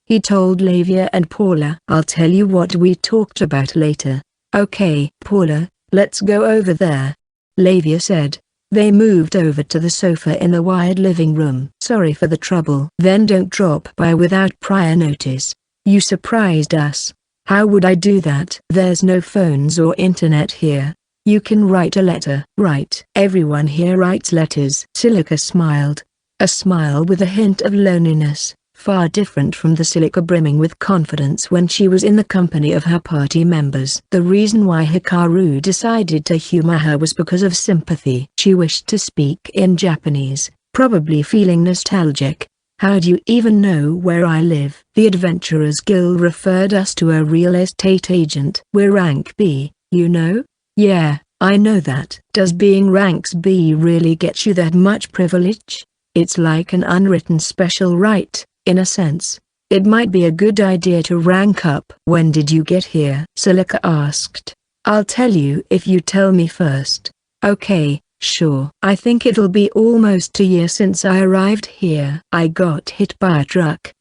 he told Lavia and Paula. I'll tell you what we talked about later. Okay, Paula, let's go over there, Lavia said. They moved over to the sofa in the wide living room. Sorry for the trouble. Then don't drop by without prior notice. You surprised us. How would I do that? There's no phones or internet here. You can write a letter. Right. Everyone here writes letters. Silica smiled. A smile with a hint of loneliness, far different from the Silica brimming with confidence when she was in the company of her party members. The reason why Hikaru decided to humor her was because of sympathy. She wished to speak in Japanese, probably feeling nostalgic. How do you even know where I live? The Adventurers Guild referred us to a real estate agent. We're rank B, you know? Yeah, I know that. Does being ranks B really get you that much privilege? It's like an unwritten special right, in a sense. It might be a good idea to rank up. When did you get here? Silica asked. I'll tell you if you tell me first. Okay. Sure. I think it'll be almost a year since I arrived here. I got hit by a truck.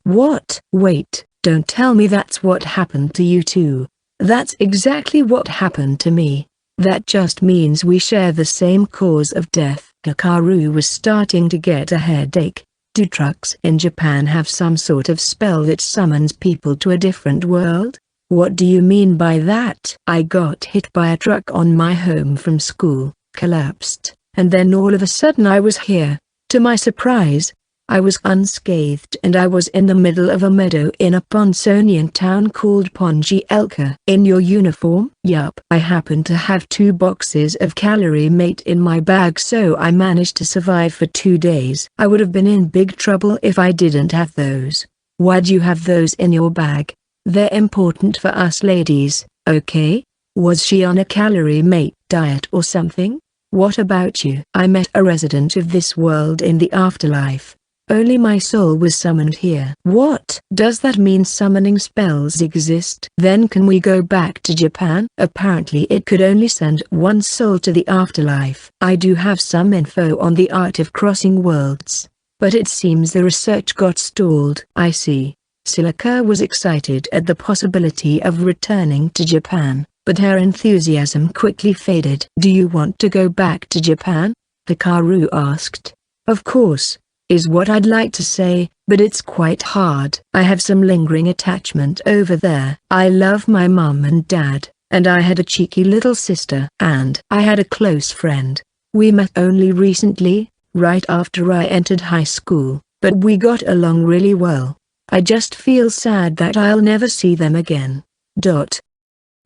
What? Wait, Don't tell me that's what happened to you too. That's exactly what happened to me. That just means we share the same cause of death. Hikaru was starting to get a headache. Do trucks in Japan have some sort of spell that summons people to a different world? What do you mean by that? I got hit by a truck on my home from school, collapsed, and then all of a sudden I was here. To my surprise, I was unscathed and I was in the middle of a meadow in a Ponsonian town called Ponji-Elka. In your uniform? Yup. I happened to have 2 boxes of calorie mate in my bag, so I managed to survive for 2 days. I would have been in big trouble if I didn't have those. Why'd you have those in your bag? They're important for us ladies, okay? Was she on a calorie mate diet or something? What about you? I met a resident of this world in the afterlife. Only my soul was summoned here. What? Does that mean summoning spells exist? Then can we go back to Japan? Apparently it could only send one soul to the afterlife. I do have some info on the art of crossing worlds, but it seems the research got stalled. I see. Silica was excited at the possibility of returning to Japan, but her enthusiasm quickly faded. Do you want to go back to Japan? Hikaru asked. Of course, is what I'd like to say, but it's quite hard. I have some lingering attachment over there. I love my mum and dad, and I had a cheeky little sister. And I had a close friend. We met only recently, right after I entered high school, but we got along really well. I just feel sad that I'll never see them again.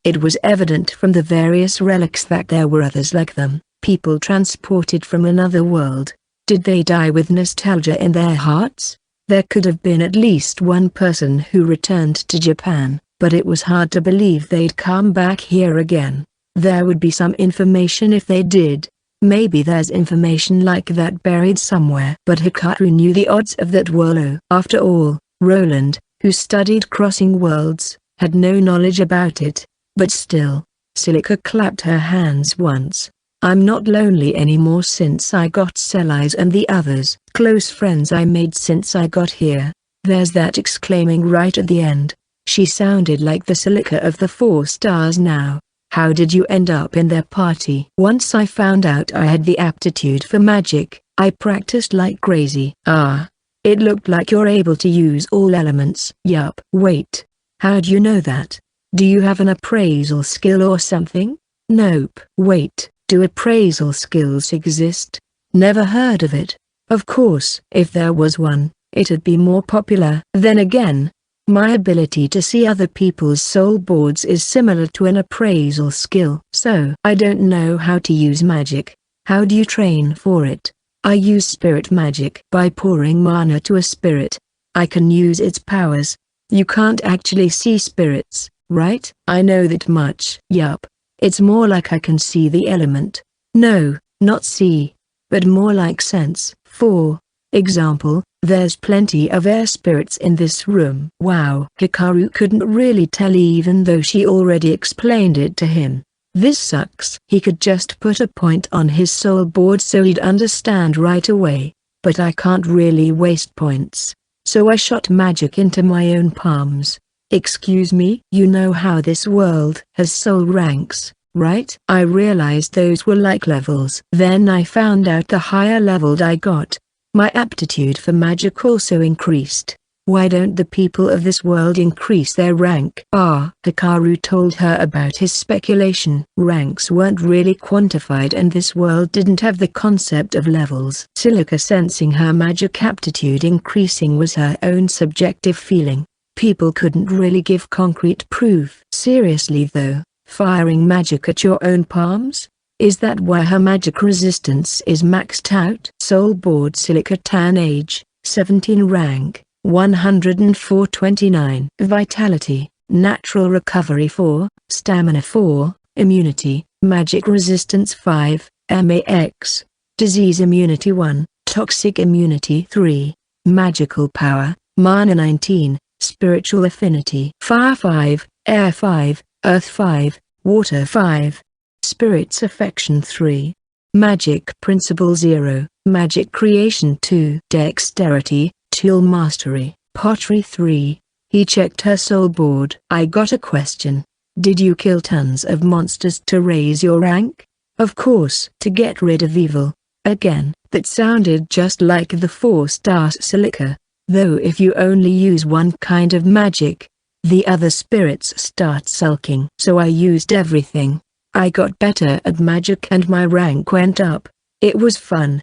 It was evident from the various relics that there were others like them, people transported from another world. Did they die with nostalgia in their hearts? There could have been at least one person who returned to Japan, but it was hard to believe they'd come back here again. There would be some information if they did. Maybe there's information like that buried somewhere. But Hikaru knew the odds of that were low. After all, Roland, who studied crossing worlds, had no knowledge about it. But still, Silica clapped her hands once. I'm not lonely anymore since I got Sellies and the others. Close friends I made since I got here. There's that exclaiming right at the end. She sounded like the Silica of the 4 stars now. How did you end up in their party? Once I found out I had the aptitude for magic, I practiced like crazy. Ah. It looked like you're able to use all elements. Yup. Wait. How'd you know that? Do you have an appraisal skill or something? Nope. Wait. Do appraisal skills exist? Never heard of it. Of course, if there was one, it'd be more popular. Then again, my ability to see other people's soul boards is similar to an appraisal skill. So I don't know how to use magic. How do you train for it? I use spirit magic. By pouring mana to a spirit, I can use its powers. You can't actually see spirits, right? I know that much. Yup. It's more like I can see the element. No, not see, but more like sense. For example, there's plenty of air spirits in this room. Wow. Hikaru couldn't really tell even though she already explained it to him. This sucks. He could just put a point on his soul board so he'd understand right away. But I can't really waste points. So I shot magic into my own palms. Excuse me? You know how this world has soul ranks, right? I realized those were like levels. Then I found out the higher leveled I got, my aptitude for magic also increased. Why don't the people of this world increase their rank? Hikaru told her about his speculation. Ranks weren't really quantified and this world didn't have the concept of levels. Silica, sensing her magic aptitude increasing, was her own subjective feeling. People couldn't really give concrete proof. Seriously though, firing magic at your own palms? Is that why her magic resistance is maxed out? Soul board Silica, Tan age, 17, rank 104.29. Vitality, natural recovery 4, stamina 4, immunity, magic resistance 5, max, disease immunity 1, toxic immunity 3, magical power, mana 19, spiritual affinity fire 5, air 5, earth 5, water 5, spirits affection 3, magic principle 0, magic creation 2, dexterity, tool mastery, pottery 3, He checked her soul board. I got a question. Did you kill tons of monsters to raise your rank? Of course. To get rid of evil. Again, that sounded just like the 4-star Silica. Though if you only use one kind of magic, the other spirits start sulking. So I used everything. I got better at magic and my rank went up. It was fun.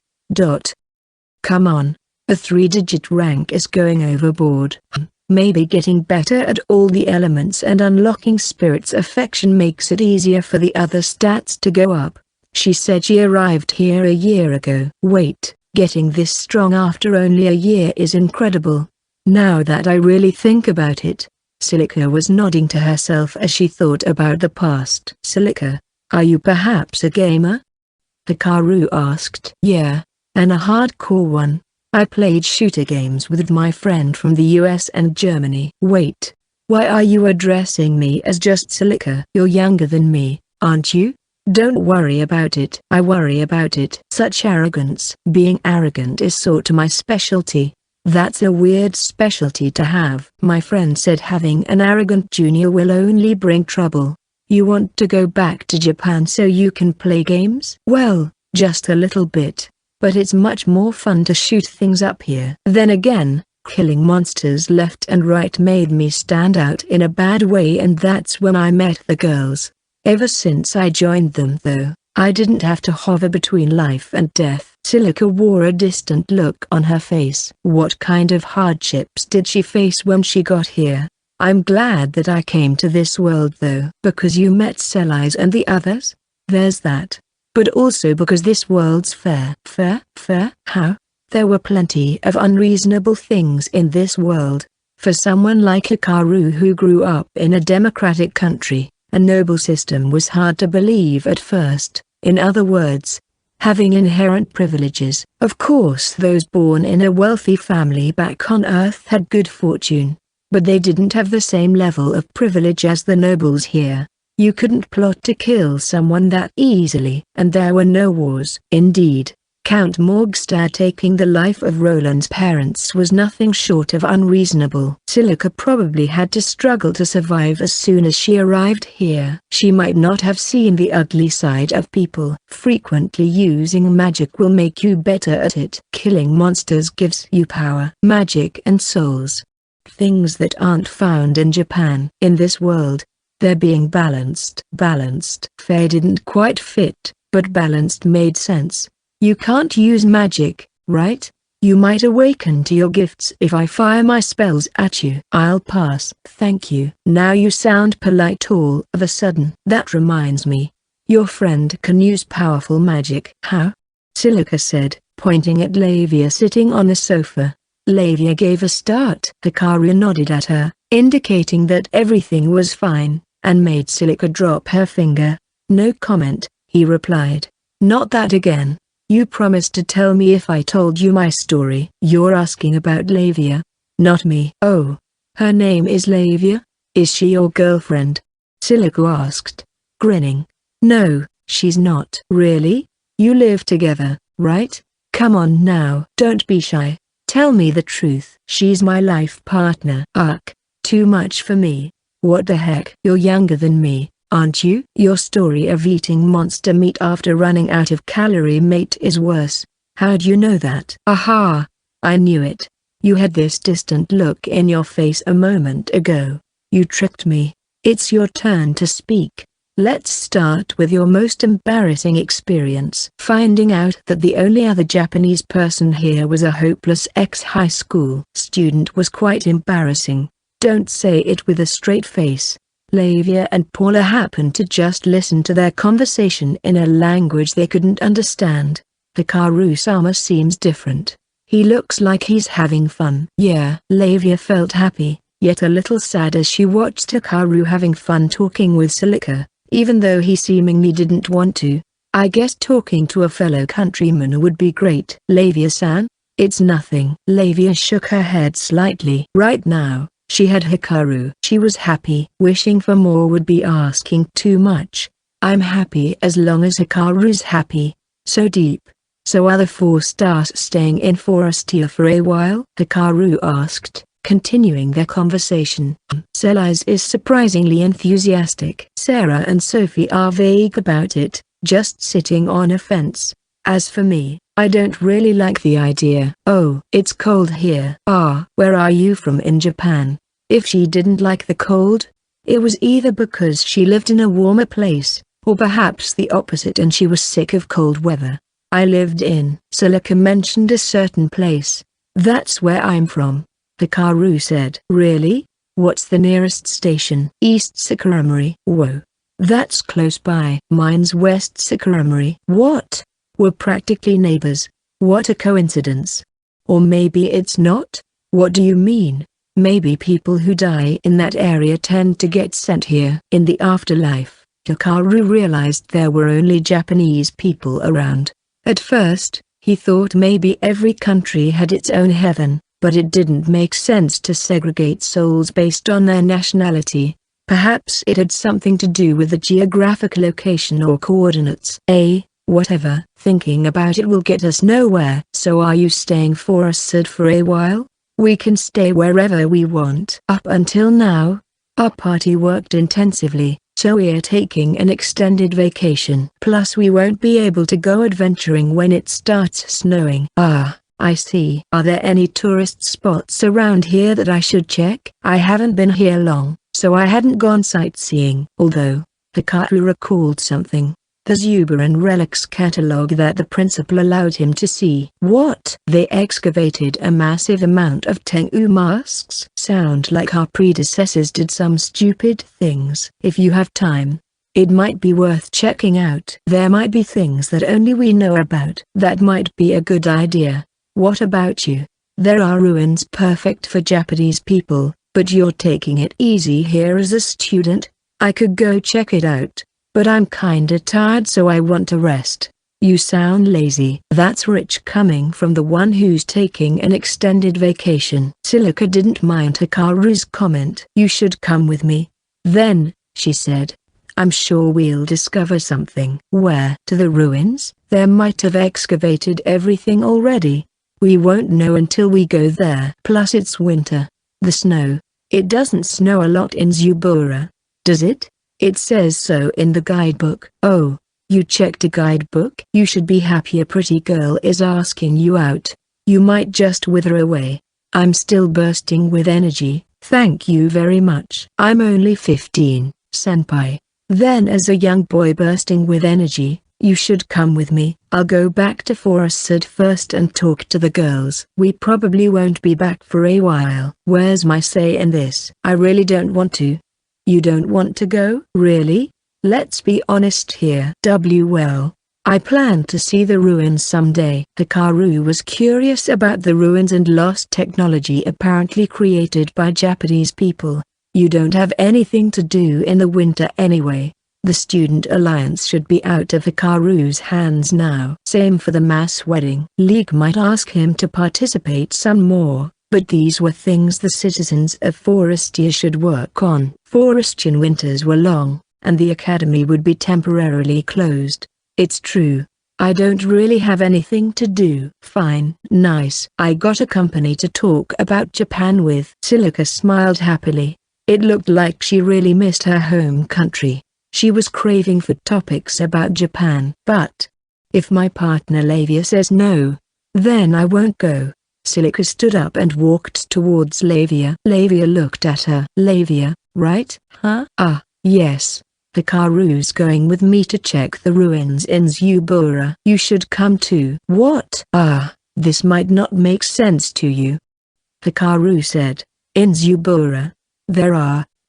Come on. A 3-digit rank is going overboard. Maybe getting better at all the elements and unlocking spirit's affection makes it easier for the other stats to go up. She said she arrived here a year ago. Wait, getting this strong after only a year is incredible. Now that I really think about it. Silica was nodding to herself as she thought about the past. Silica, are you perhaps a gamer? Hikaru asked. Yeah, and a hardcore one. I played shooter games with my friend from the US and Germany. Wait, why are you addressing me as just Silica? You're younger than me, aren't you? Don't worry about it. I worry about it. Such arrogance. Being arrogant is sort of my specialty. That's a weird specialty to have. My friend said having an arrogant junior will only bring trouble. You want to go back to Japan so you can play games? Well, just a little bit. But it's much more fun to shoot things up here. Then again, killing monsters left and right made me stand out in a bad way, and that's when I met the girls. Ever since I joined them though, I didn't have to hover between life and death. Silica wore a distant look on her face. What kind of hardships did she face when she got here? I'm glad that I came to this world though. Because you met Sellies and the others? There's that. But also because this world's fair. Fair? How? There were plenty of unreasonable things in this world. For someone like Hikaru who grew up in a democratic country, a noble system was hard to believe at first. In other words, having inherent privileges. Of course those born in a wealthy family back on Earth had good fortune. But they didn't have the same level of privilege as the nobles here. You couldn't plot to kill someone that easily. And there were no wars. Indeed, Count Morgstad taking the life of Roland's parents was nothing short of unreasonable. Silica probably had to struggle to survive as soon as she arrived here. She might not have seen the ugly side of people. Frequently using magic will make you better at it. Killing monsters gives you power, magic and souls. Things that aren't found in Japan. In this world, they're being balanced. Fair didn't quite fit, but balanced made sense. You can't use magic, right? You might awaken to your gifts if I fire my spells at you. I'll pass. Thank you. Now you sound polite all of a sudden. That reminds me. Your friend can use powerful magic. How? Silica said, pointing at Lavia sitting on the sofa. Lavia gave a start. Hikaru nodded at her, indicating that everything was fine, and made Silica drop her finger. No comment, he replied. Not that again. You promised to tell me if I told you my story. You're asking about Lavia? Not me. Oh, her name is Lavia? Is she your girlfriend? Silica asked, grinning. No, she's not. Really? You live together, right? Come on now. Don't be shy. Tell me the truth. She's my life partner. Ugh, too much for me. What the heck? You're younger than me, aren't you? Your story of eating monster meat after running out of calorie mate is worse. How'd you know that? Aha! I knew it. You had this distant look in your face a moment ago. You tricked me. It's your turn to speak. Let's start with your most embarrassing experience. Finding out that the only other Japanese person here was a hopeless ex-high school student was quite embarrassing. Don't say it with a straight face. Lavia and Paula happened to just listen to their conversation in a language they couldn't understand. Hikaru-sama seems different. He looks like he's having fun. Yeah. Lavia felt happy, yet a little sad as she watched Hikaru having fun talking with Silica, even though he seemingly didn't want to. I guess talking to a fellow countryman would be great. Lavia-san? It's nothing. Lavia shook her head slightly. Right now, she had Hikaru. She was happy. Wishing for more would be asking too much. I'm happy as long as Hikaru's happy. So deep. So are the 4 stars staying in Forestia for a while? Hikaru asked, continuing their conversation. Selise is surprisingly enthusiastic. Sarah and Sophie are vague about it, just sitting on a fence. As for me, I don't really like the idea. Oh, it's cold here. Ah, where are you from in Japan? If she didn't like the cold, it was either because she lived in a warmer place, or perhaps the opposite and she was sick of cold weather. I lived in. Silica mentioned a certain place. That's where I'm from, Hikaru said. Really? What's the nearest station? East Sakuramori. Whoa. That's close by. Mine's West Sakuramori. What? We're practically neighbors. What a coincidence. Or maybe it's not? What do you mean? Maybe people who die in that area tend to get sent here. In the afterlife, Hikaru realized there were only Japanese people around. At first, he thought maybe every country had its own heaven, but it didn't make sense to segregate souls based on their nationality. Perhaps it had something to do with the geographic location or coordinates. Whatever. Thinking about it will get us nowhere. So are you staying for us for a while? We can stay wherever we want. Up until now, our party worked intensively, so we're taking an extended vacation. Plus we won't be able to go adventuring when it starts snowing. Ah, I see. Are there any tourist spots around here that I should check? I haven't been here long, so I hadn't gone sightseeing. Although, Hikaru recalled something. The Zubaran relics catalog that the principal allowed him to see. What? They excavated a massive amount of Tengu masks. Sound like our predecessors did some stupid things. If you have time, it might be worth checking out. There might be things that only we know about. That might be a good idea. What about you? There are ruins perfect for Japanese people, but you're taking it easy here as a student. I could go check it out, but I'm kinda tired so I want to rest. You sound lazy. That's rich coming from the one who's taking an extended vacation. Silica didn't mind Hikaru's comment. You should come with me. Then, she said, I'm sure we'll discover something. Where? To the ruins? They might have excavated everything already. We won't know until we go there. Plus it's winter. The snow. It doesn't snow a lot in Zubura. Does it? It says so in the guidebook. Oh, you checked a guidebook? You should be happy a pretty girl is asking you out. You might just wither away. I'm still bursting with energy, thank you very much. I'm only 15, senpai. Then as a young boy bursting with energy, you should come with me. I'll go back to Forest first and talk to the girls. We probably won't be back for a while. Where's my say in this? I really don't want to. You don't want to go? Really? Let's be honest here. Well, I plan to see the ruins someday. Hikaru was curious about the ruins and lost technology apparently created by Japanese people. You don't have anything to do in the winter anyway. The Student Alliance should be out of Hikaru's hands now. Same for the mass wedding. League might ask him to participate some more. But these were things the citizens of Forestia should work on. Forestian winters were long, and the academy would be temporarily closed. It's true. I don't really have anything to do. Fine. Nice. I got a company to talk about Japan with. Silica smiled happily. It looked like she really missed her home country. She was craving for topics about Japan. But if my partner Lavia says no, then I won't go. Silica stood up and walked towards Lavia. Lavia looked at her. Lavia, right? Huh? Ah, yes. Hikaru's going with me to check the ruins in Zubura. You should come too. What? Ah, this might not make sense to you. Hikaru said. In Zubura,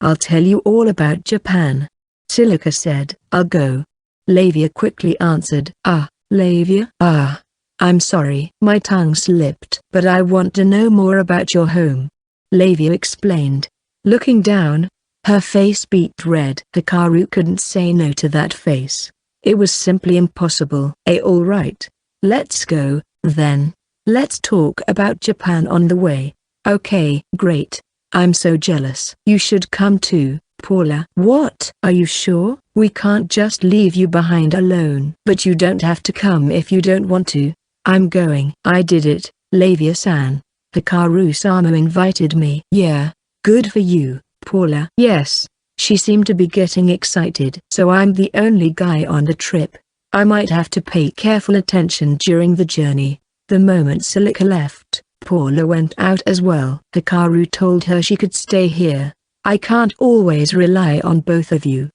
I'll tell you all about Japan. Silica said. I'll go. Lavia quickly answered. Ah, Lavia? Ah. I'm sorry. My tongue slipped. But I want to know more about your home. Lavia explained. Looking down, her face beat red. Hikaru couldn't say no to that face. It was simply impossible. All right. Let's go, then. Let's talk about Japan on the way. Okay. Great. I'm so jealous. You should come too, Paula. What? Are you sure? We can't just leave you behind alone. But you don't have to come if you don't want to. I'm going. I did it, Lavia-san. Hikaru-sama invited me. Yeah, good for you, Paula. Yes. She seemed to be getting excited. So I'm the only guy on the trip. I might have to pay careful attention during the journey. The moment Silica left, Paula went out as well. Hikaru told her she could stay here. I can't always rely on both of you.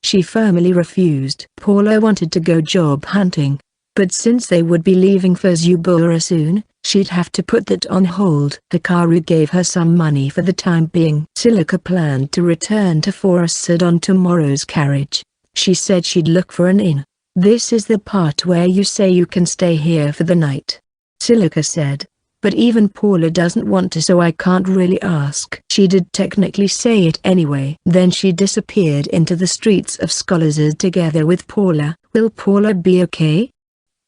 She firmly refused. Paula wanted to go job hunting, but since they would be leaving for Zubura soon, she'd have to put that on hold. Hikaru gave her some money for the time being. Silica planned to return to Forest on tomorrow's carriage. She said she'd look for an inn. This is the part where you say you can stay here for the night, Silica said. But even Paula doesn't want to, so I can't really ask. She did technically say it anyway. Then she disappeared into the streets of Scholars together with Paula. Will Paula be okay?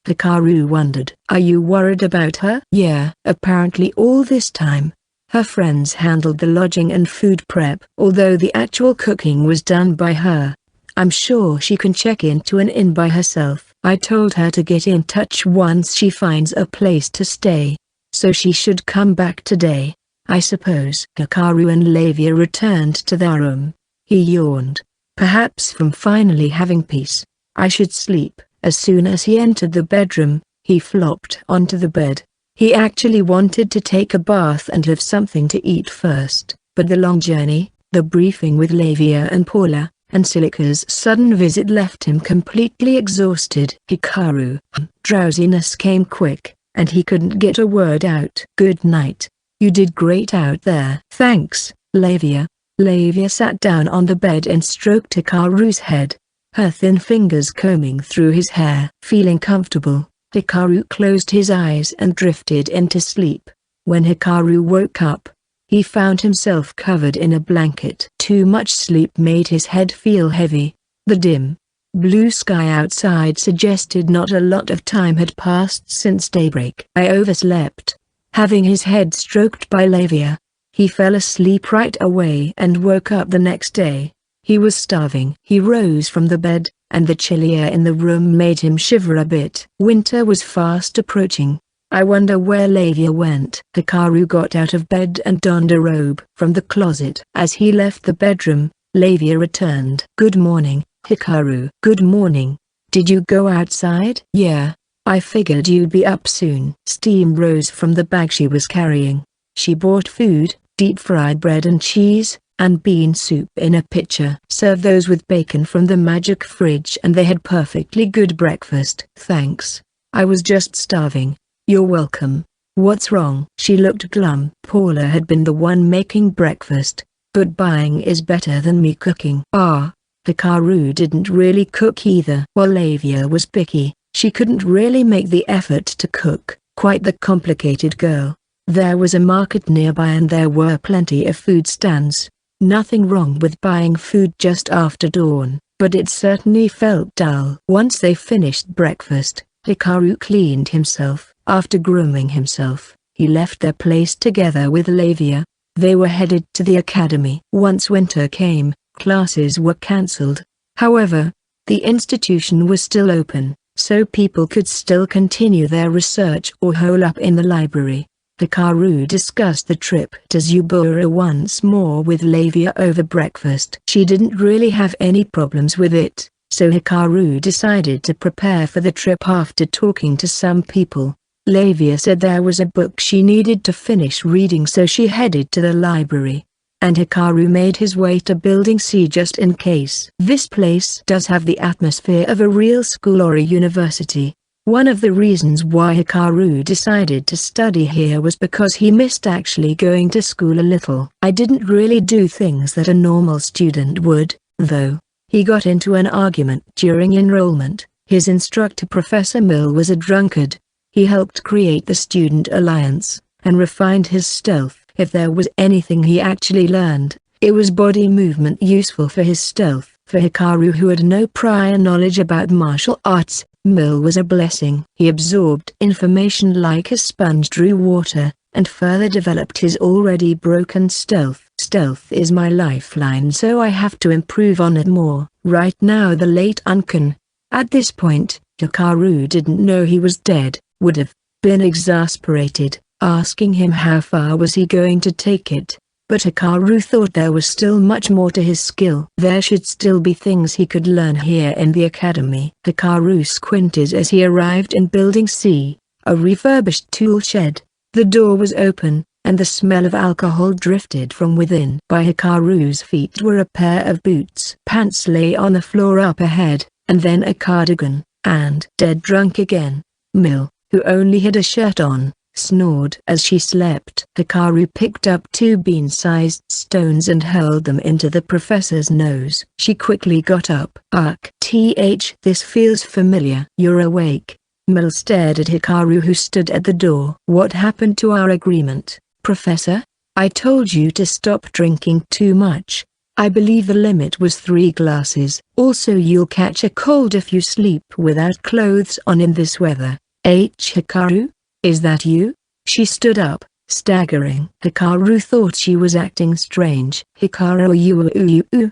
Hikaru wondered. Are you worried about her? Yeah. Apparently all this time, her friends handled the lodging and food prep. Although the actual cooking was done by her, I'm sure she can check into an inn by herself. I told her to get in touch once she finds a place to stay. So she should come back today, I suppose. Hikaru and Lavia returned to their room. He yawned. Perhaps from finally having peace. I should sleep. As soon as he entered the bedroom, he flopped onto the bed. He actually wanted to take a bath and have something to eat first, but the long journey, the briefing with Lavia and Paula, and Silica's sudden visit left him completely exhausted. Hikaru. Drowsiness came quick, and he couldn't get a word out. Good night. You did great out there. Thanks, Lavia. Lavia sat down on the bed and stroked Hikaru's head, her thin fingers combing through his hair. Feeling comfortable, Hikaru closed his eyes and drifted into sleep. When Hikaru woke up, he found himself covered in a blanket. Too much sleep made his head feel heavy. The dim, blue sky outside suggested not a lot of time had passed since daybreak. I overslept. Having his head stroked by Lavia, he fell asleep right away and woke up the next day. He was starving. He rose from the bed, and the chilly air in the room made him shiver a bit. Winter was fast approaching. I wonder where Lavia went. Hikaru got out of bed and donned a robe from the closet. As he left the bedroom, Lavia returned. Good morning, Hikaru. Good morning. Did you go outside? Yeah. I figured you'd be up soon. Steam rose from the bag she was carrying. She bought food, deep-fried bread and cheese, and bean soup in a pitcher. Serve those with bacon from the magic fridge, and they had perfectly good breakfast. Thanks. I was just starving. You're welcome. What's wrong? She looked glum. Paula had been the one making breakfast, but buying is better than me cooking. Ah. Hikaru didn't really cook either. While Lavia was picky, she couldn't really make the effort to cook. Quite the complicated girl. There was a market nearby and there were plenty of food stands. Nothing wrong with buying food just after dawn, but it certainly felt dull. Once they finished breakfast, Hikaru cleaned himself. After grooming himself, he left their place together with Lavia. They were headed to the academy. Once winter came, classes were cancelled. However, the institution was still open, so people could still continue their research or hole up in the library. Hikaru discussed the trip to Zubura once more with Lavia over breakfast. She didn't really have any problems with it, so Hikaru decided to prepare for the trip after talking to some people. Lavia said there was a book she needed to finish reading, so she headed to the library. And Hikaru made his way to Building C just in case. This place does have the atmosphere of a real school or a university. One of the reasons why Hikaru decided to study here was because he missed actually going to school a little. I didn't really do things that a normal student would, though. He got into an argument during enrollment. His instructor Professor Mill was a drunkard. He helped create the Student Alliance, and refined his stealth. If there was anything he actually learned, it was body movement useful for his stealth. For Hikaru, who had no prior knowledge about martial arts, Mill was a blessing. He absorbed information like a sponge drew water, and further developed his already broken stealth. Stealth is my lifeline, so I have to improve on it more. Right now the late Uncan. At this point, Hikaru didn't know he was dead. Would have been exasperated, asking him how far was he going to take it. But Hikaru thought there was still much more to his skill. There should still be things he could learn here in the academy. Hikaru squinted as he arrived in Building C, a refurbished tool shed. The door was open, and the smell of alcohol drifted from within. By Hikaru's feet were a pair of boots. Pants lay on the floor up ahead, and then a cardigan, and dead drunk again. Mill, who only had a shirt on, snored as she slept. Hikaru picked up 2 bean-sized stones and hurled them into the professor's nose. She quickly got up. This feels familiar. You're awake. Mill stared at Hikaru, who stood at the door. What happened to our agreement, Professor? I told you to stop drinking too much. I believe the limit was 3 glasses. Also, you'll catch a cold if you sleep without clothes on in this weather. Hikaru? Is that you? She stood up, staggering. Hikaru thought she was acting strange. Hikaru, you.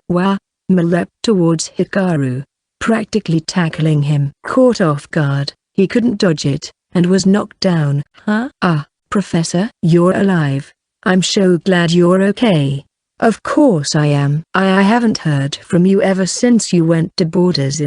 Mill leapt towards Hikaru, practically tackling him. Caught off guard, he couldn't dodge it, and was knocked down. Professor? You're alive. I'm so glad you're okay. Of course I am. I haven't heard from you ever since you went to Borders.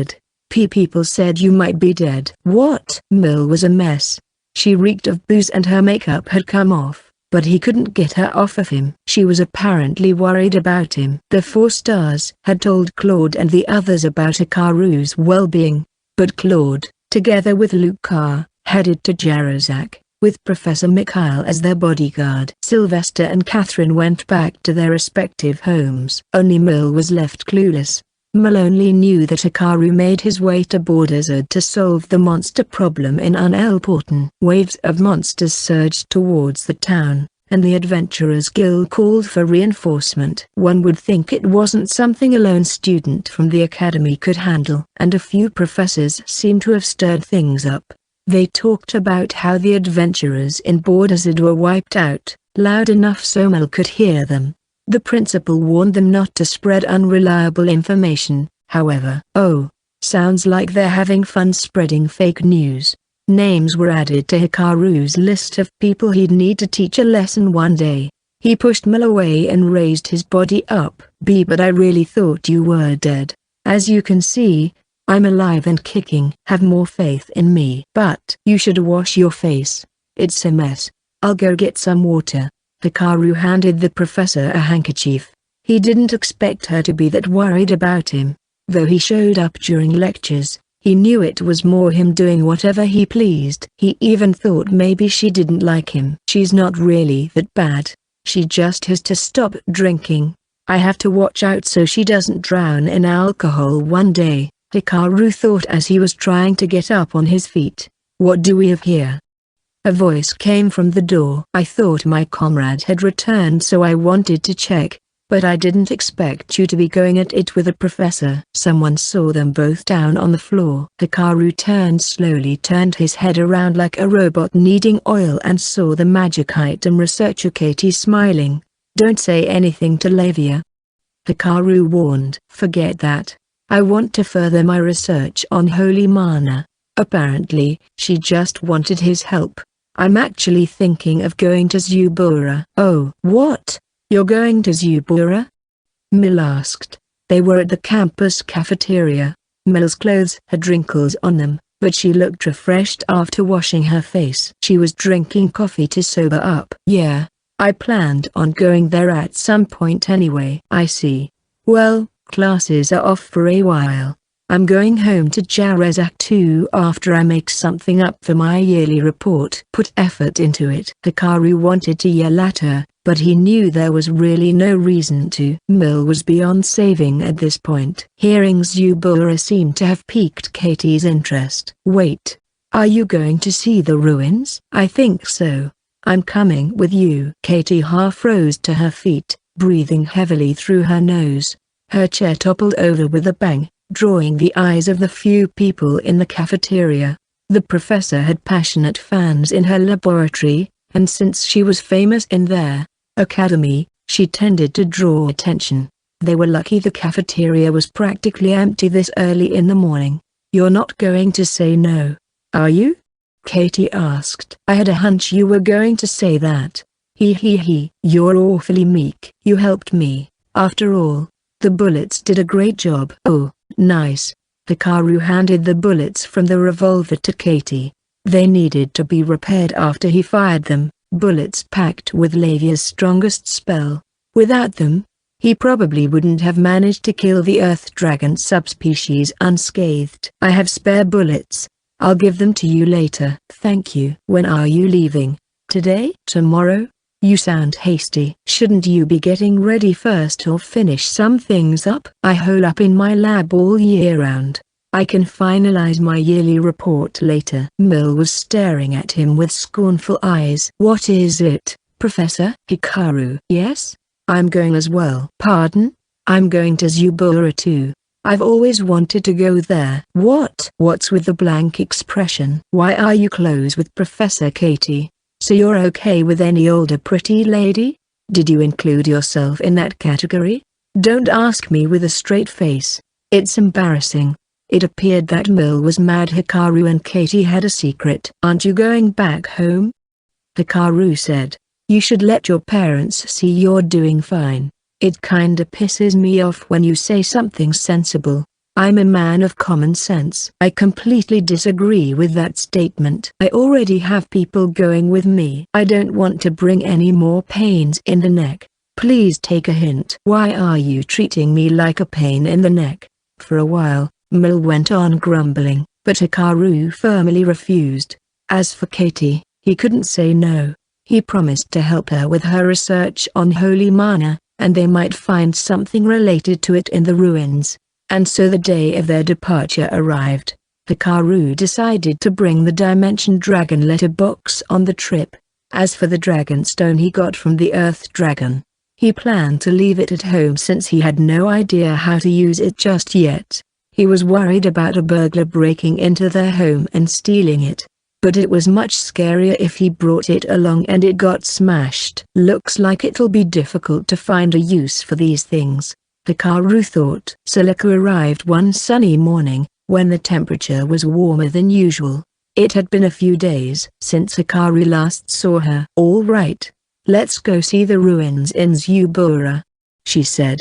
People said you might be dead. What? Mill was a mess. She reeked of booze and her makeup had come off, but he couldn't get her off of him. She was apparently worried about him. The 4 stars had told Claude and the others about Hikaru's well-being, but Claude, together with Luca, headed to Jarazak, with Professor Mikhail as their bodyguard. Sylvester and Catherine went back to their respective homes. Only Mill was left clueless. Mill only knew that Hikaru made his way to Borders to solve the monster problem in Unelporten. Waves of monsters surged towards the town, and the Adventurers Guild called for reinforcement. One would think it wasn't something a lone student from the academy could handle. And a few professors seemed to have stirred things up. They talked about how the adventurers in Borders were wiped out, loud enough so Mill could hear them. The principal warned them not to spread unreliable information, however. Oh, sounds like they're having fun spreading fake news. Names were added to Hikaru's list of people he'd need to teach a lesson one day. He pushed Mill away and raised his body up. But I really thought you were dead. As you can see, I'm alive and kicking. Have more faith in me. But you should wash your face. It's a mess. I'll go get some water. Hikaru handed the professor a handkerchief. He didn't expect her to be that worried about him. Though he showed up during lectures, he knew it was more him doing whatever he pleased. He even thought maybe she didn't like him. She's not really that bad. She just has to stop drinking. I have to watch out so she doesn't drown in alcohol one day, Hikaru thought as he was trying to get up on his feet. What do we have here? A voice came from the door. I thought my comrade had returned, so I wanted to check, but I didn't expect you to be going at it with a professor. Someone saw them both down on the floor. Hikaru turned his head around like a robot needing oil and saw the magic item researcher Katie smiling. Don't say anything to Lavia, Hikaru warned. Forget that. I want to further my research on holy mana. Apparently, she just wanted his help. I'm actually thinking of going to Zubura. Oh, what? You're going to Zubura? Mill asked. They were at the campus cafeteria. Mill's clothes had wrinkles on them, but she looked refreshed after washing her face. She was drinking coffee to sober up. Yeah, I planned on going there at some point anyway. I see. Well, classes are off for a while. I'm going home to Jarazak too after I make something up for my yearly report. Put effort into it. Hikaru wanted to yell at her, but he knew there was really no reason to. Mill was beyond saving at this point. Hearing Zubura seemed to have piqued Katie's interest. Wait, are you going to see the ruins? I think so. I'm coming with you. Katie half rose to her feet, breathing heavily through her nose. Her chair toppled over with a bang, drawing the eyes of the few people in the cafeteria. The professor had passionate fans in her laboratory, and since she was famous in their academy, she tended to draw attention. They were lucky the cafeteria was practically empty this early in the morning. You're not going to say no, are you? Katie asked. I had a hunch you were going to say that. He. You're awfully meek. You helped me, after all. The bullets did a great job. Oh, nice. Hikaru handed the bullets from the revolver to Katie. They needed to be repaired after he fired them, bullets packed with Lavia's strongest spell. Without them, he probably wouldn't have managed to kill the Earth Dragon subspecies unscathed. I have spare bullets. I'll give them to you later. Thank you. When are you leaving? Today? Tomorrow? You sound hasty. Shouldn't you be getting ready first or finish some things up? I hole up in my lab all year round. I can finalize my yearly report later. Mill was staring at him with scornful eyes. What is it, Professor? Hikaru. Yes? I'm going as well. Pardon? I'm going to Zubura too. I've always wanted to go there. What? What's with the blank expression? Why are you close with Professor Katie? So you're okay with any older pretty lady? Did you include yourself in that category? Don't ask me with a straight face. It's embarrassing. It appeared that Mill was mad Hikaru and Katie had a secret. Aren't you going back home? Hikaru said. You should let your parents see you're doing fine. It kinda pisses me off when you say something sensible. I'm a man of common sense. I completely disagree with that statement. I already have people going with me. I don't want to bring any more pains in the neck. Please take a hint. Why are you treating me like a pain in the neck? For a while, Mill went on grumbling, but Hikaru firmly refused. As for Katie, he couldn't say no. He promised to help her with her research on holy mana, and they might find something related to it in the ruins. And so the day of their departure arrived. Hikaru decided to bring the Dimension Dragon letterbox on the trip. As for the Dragonstone he got from the Earth Dragon, he planned to leave it at home since he had no idea how to use it just yet. He was worried about a burglar breaking into their home and stealing it. But it was much scarier if he brought it along and it got smashed. Looks like it'll be difficult to find a use for these things, Hikaru thought. Silica arrived one sunny morning, when the temperature was warmer than usual. It had been a few days since Hikaru last saw her. All right. Let's go see the ruins in Zubura, she said.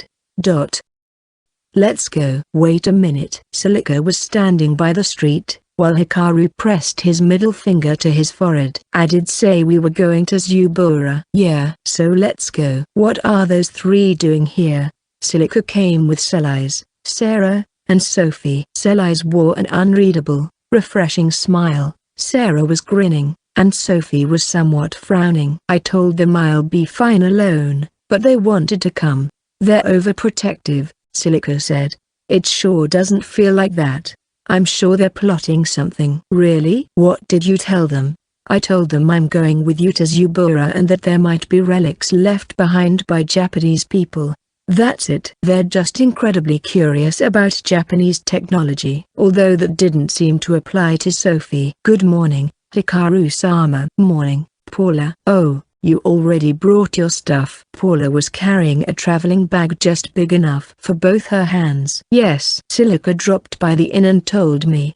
Let's go. Wait a minute. Silica was standing by the street, while Hikaru pressed his middle finger to his forehead. I did say we were going to Zubura. Yeah. So let's go. What are those three doing here? Silica came with Selise, Sarah, and Sophie. Selise wore an unreadable, refreshing smile. Sarah was grinning, and Sophie was somewhat frowning. I told them I'll be fine alone, but they wanted to come. They're overprotective, Silica said. It sure doesn't feel like that. I'm sure they're plotting something. Really? What did you tell them? I told them I'm going with you to Zubura and that there might be relics left behind by Japanese people. That's it. They're just incredibly curious about Japanese technology. Although that didn't seem to apply to Sophie. Good morning, Hikaru-sama. Morning, Paula. Oh, you already brought your stuff. Paula was carrying a traveling bag just big enough for both her hands. Yes. Silica dropped by the inn and told me.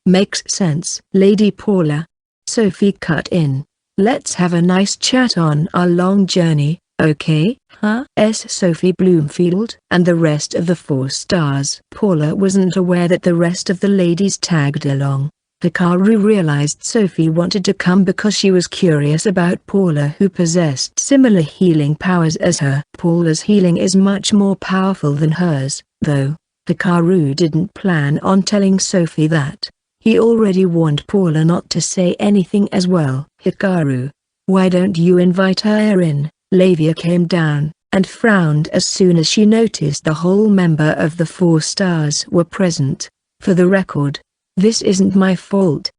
Makes sense. Lady Paula. Sophie cut in. Let's have a nice chat on our long journey, okay? Sophie Bloomfield and the rest of the 4 stars. Paula wasn't aware that the rest of the ladies tagged along. Hikaru realized Sophie wanted to come because she was curious about Paula, who possessed similar healing powers as her. Paula's healing is much more powerful than hers, though. Hikaru didn't plan on telling Sophie that. He already warned Paula not to say anything as well. Hikaru, why don't you invite her in? Lavia came down, and frowned as soon as she noticed the whole member of the 4 stars were present. For the record, this isn't my fault,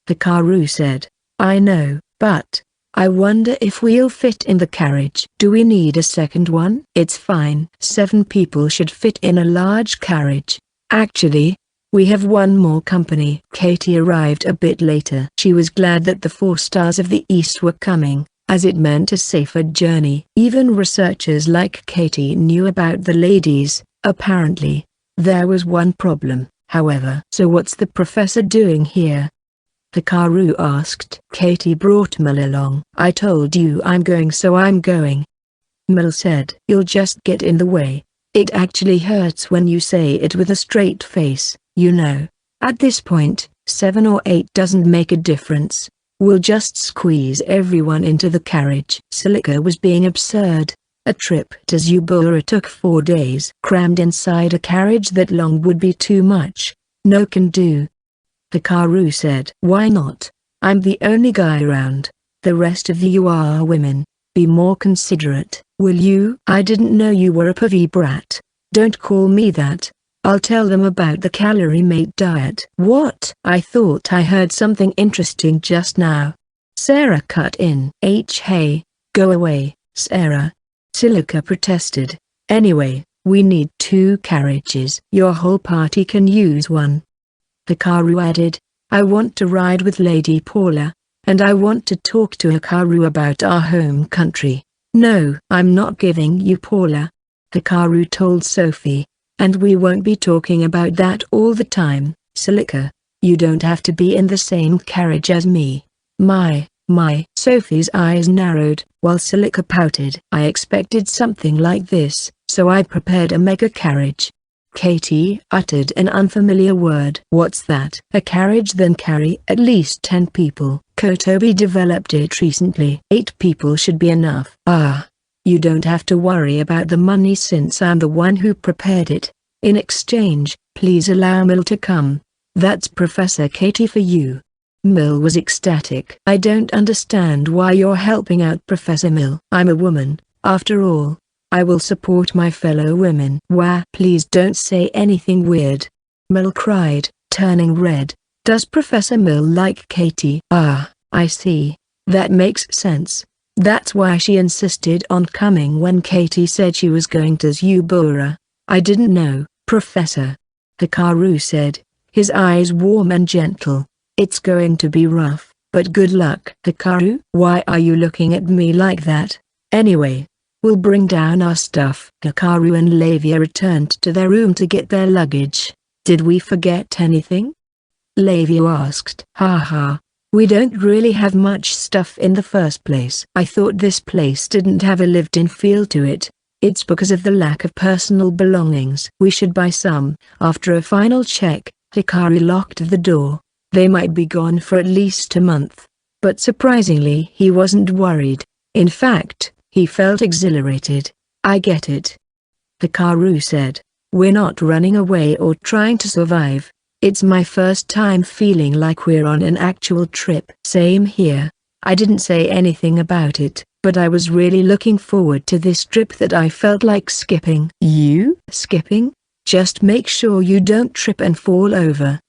Hikaru said. I know, but I wonder if we'll fit in the carriage. Do we need a second one? It's fine. 7 people should fit in a large carriage. Actually, we have one more company. Katie arrived a bit later. She was glad that the 4 stars of the East were coming, as it meant a safer journey. Even researchers like Katie knew about the ladies, apparently. There was one problem, however. So what's the professor doing here? Hikaru asked. Katie brought Mel along. I told you I'm going, so I'm going. Mel said. You'll just get in the way. It actually hurts when you say it with a straight face, you know. At this point, 7 or 8 doesn't make a difference. We'll just squeeze everyone into the carriage. Silica was being absurd. A trip to Zubura took 4 days. Crammed inside a carriage that long would be too much. No can do. Hikaru said. Why not? I'm the only guy around. The rest of you are women. Be more considerate, will you? I didn't know you were a pervy brat. Don't call me that. I'll tell them about the calorie mate diet. What? I thought I heard something interesting just now. Sarah cut in. Hey, go away, Sarah. Silica protested. Anyway, we need 2 carriages. Your whole party can use one. Hikaru added. I want to ride with Lady Paula. And I want to talk to Hikaru about our home country. No, I'm not giving you Paula. Hikaru told Sophie. And we won't be talking about that all the time, Silica. You don't have to be in the same carriage as me. My. Sophie's eyes narrowed, while Silica pouted. I expected something like this, so I prepared a mega carriage. Katie uttered an unfamiliar word. What's that? A carriage then carry at least 10 people. Kotobi developed it recently. 8 people should be enough. Ah. You don't have to worry about the money since I'm the one who prepared it. In exchange, please allow Mil to come. That's Professor Katie for you. Mil was ecstatic. I don't understand why you're helping out Professor Mil. I'm a woman, after all. I will support my fellow women. Wah! Please don't say anything weird. Mil cried, turning red. Does Professor Mil like Katie? Ah, I see. That makes sense. That's why she insisted on coming when Katie said she was going to Zubura. I didn't know, Professor. Hikaru said, his eyes warm and gentle. It's going to be rough, but good luck. Hikaru? Why are you looking at me like that? Anyway, we'll bring down our stuff. Hikaru and Lavia returned to their room to get their luggage. Did we forget anything? Lavia asked. Ha. We don't really have much stuff in the first place. I thought this place didn't have a lived-in feel to it. It's because of the lack of personal belongings. We should buy some. After a final check, Hikaru locked the door. They might be gone for at least a month. But surprisingly he wasn't worried. In fact, he felt exhilarated. I get it. Hikaru said. We're not running away or trying to survive. It's my first time feeling like we're on an actual trip. Same here. I didn't say anything about it, but I was really looking forward to this trip that I felt like skipping. You? Skipping? Just make sure you don't trip and fall over.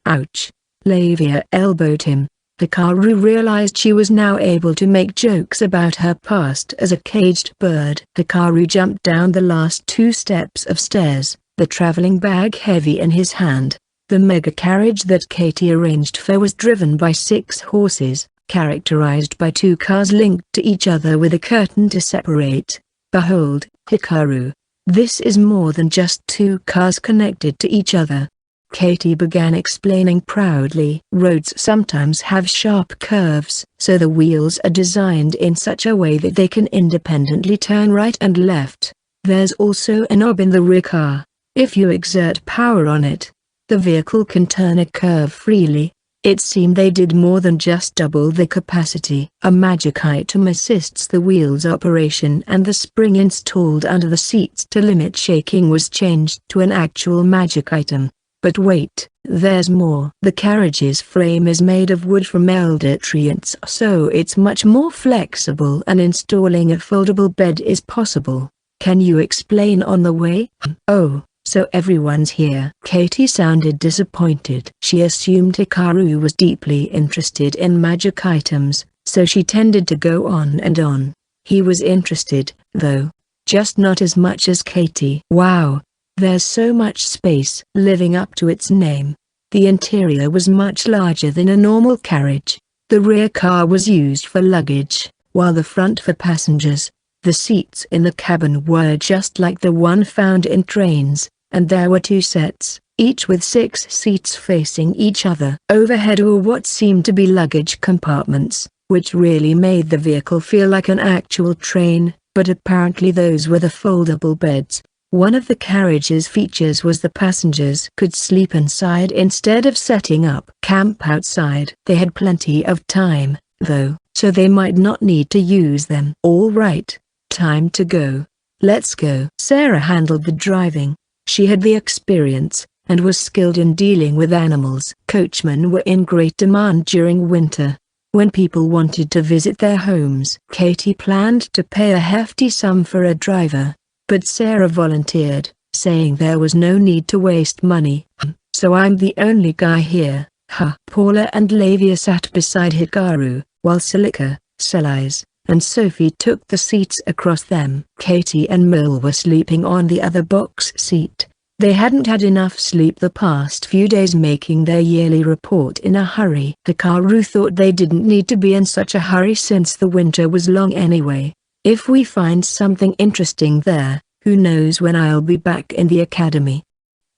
Ouch. Lavia elbowed him. Hikaru realized she was now able to make jokes about her past as a caged bird. Hikaru jumped down the last 2 steps of stairs, the traveling bag heavy in his hand. The mega carriage that Katie arranged for was driven by 6 horses, characterized by 2 cars linked to each other with a curtain to separate. Behold, Hikaru. This is more than just 2 cars connected to each other. Katie began explaining proudly. Roads sometimes have sharp curves, so the wheels are designed in such a way that they can independently turn right and left. There's also a knob in the rear car. If you exert power on it, the vehicle can turn a curve freely. It seemed they did more than just double the capacity. A magic item assists the wheel's operation, and the spring installed under the seats to limit shaking was changed to an actual magic item. But wait, there's more. The carriage's frame is made of wood from elder trees, so it's much more flexible, and installing a foldable bed is possible. Can you explain on the way? Oh, so everyone's here. Katie sounded disappointed. She assumed Hikaru was deeply interested in magic items, so she tended to go on and on. He was interested, though. Just not as much as Katie. Wow. There's so much space. Living up to its name. The interior was much larger than a normal carriage. The rear car was used for luggage, while the front for passengers. The seats in the cabin were just like the one found in trains, and there were 2 sets, each with 6 seats facing each other. Overhead were what seemed to be luggage compartments, which really made the vehicle feel like an actual train, but apparently those were the foldable beds. One of the carriage's features was the passengers could sleep inside instead of setting up camp outside. They had plenty of time, though, so they might not need to use them. All right, time to go. Let's go. Sarah handled the driving. She had the experience, and was skilled in dealing with animals. Coachmen were in great demand during winter. When people wanted to visit their homes, Katie planned to pay a hefty sum for a driver. But Sarah volunteered, saying there was no need to waste money. So I'm the only guy here, huh? Paula and Lavia sat beside Hikaru, while Celica, Celise, and Sophie took the seats across them. Katie and Mill were sleeping on the other box seat. They hadn't had enough sleep the past few days, making their yearly report in a hurry. Hikaru thought they didn't need to be in such a hurry since the winter was long anyway. If we find something interesting there, who knows when I'll be back in the academy,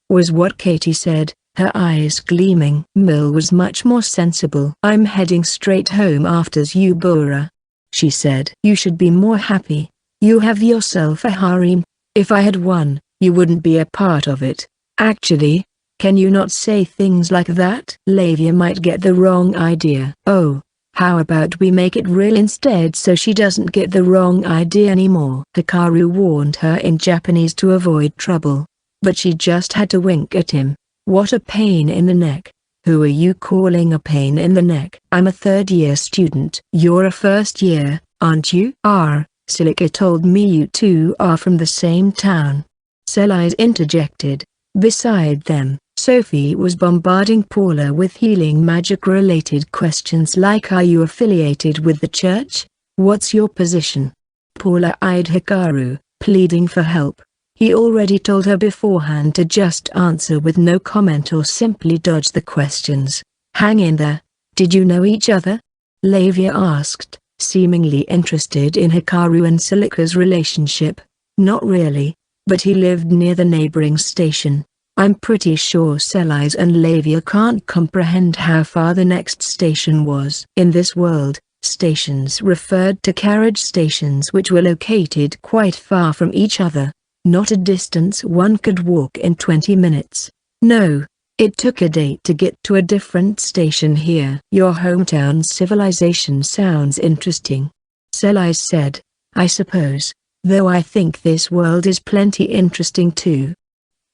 was what Katie said, her eyes gleaming. Mill was much more sensible. I'm heading straight home after you, Bora, she said. You should be more happy. You have yourself a harem. If I had one, you wouldn't be a part of it. Actually, can you not say things like that? Lavia might get the wrong idea. Oh, how about we make it real instead so she doesn't get the wrong idea anymore? Hikaru warned her in Japanese to avoid trouble, but she just had to wink at him. What a pain in the neck. Who are you calling a pain in the neck? I'm a third-year student. You're a first-year, aren't you? Celica told me you two are from the same town. Celise interjected. Beside them, Sophie was bombarding Paula with healing magic-related questions like, are you affiliated with the church? What's your position? Paula eyed Hikaru, pleading for help. He already told her beforehand to just answer with no comment or simply dodge the questions. Hang in there. Did you know each other? Lavia asked, seemingly interested in Hikaru and Celica's relationship. Not really, but he lived near the neighboring station. I'm pretty sure Celise and Lavia can't comprehend how far the next station was. In this world, stations referred to carriage stations which were located quite far from each other, not a distance one could walk in 20 minutes. No, it took a day to get to a different station here. Your hometown civilization sounds interesting, Celise said. I suppose, though I think this world is plenty interesting too.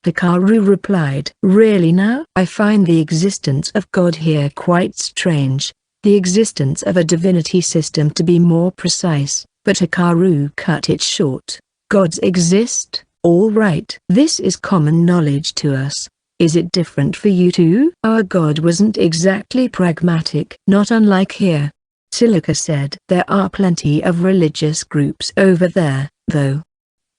Hikaru replied. Really now? I find the existence of God here quite strange, the existence of a divinity system to be more precise, but Hikaru cut it short. Gods exist, all right. This is common knowledge to us. Is it different for you too? Our God wasn't exactly pragmatic. Not unlike here, Celica said. There are plenty of religious groups over there, though.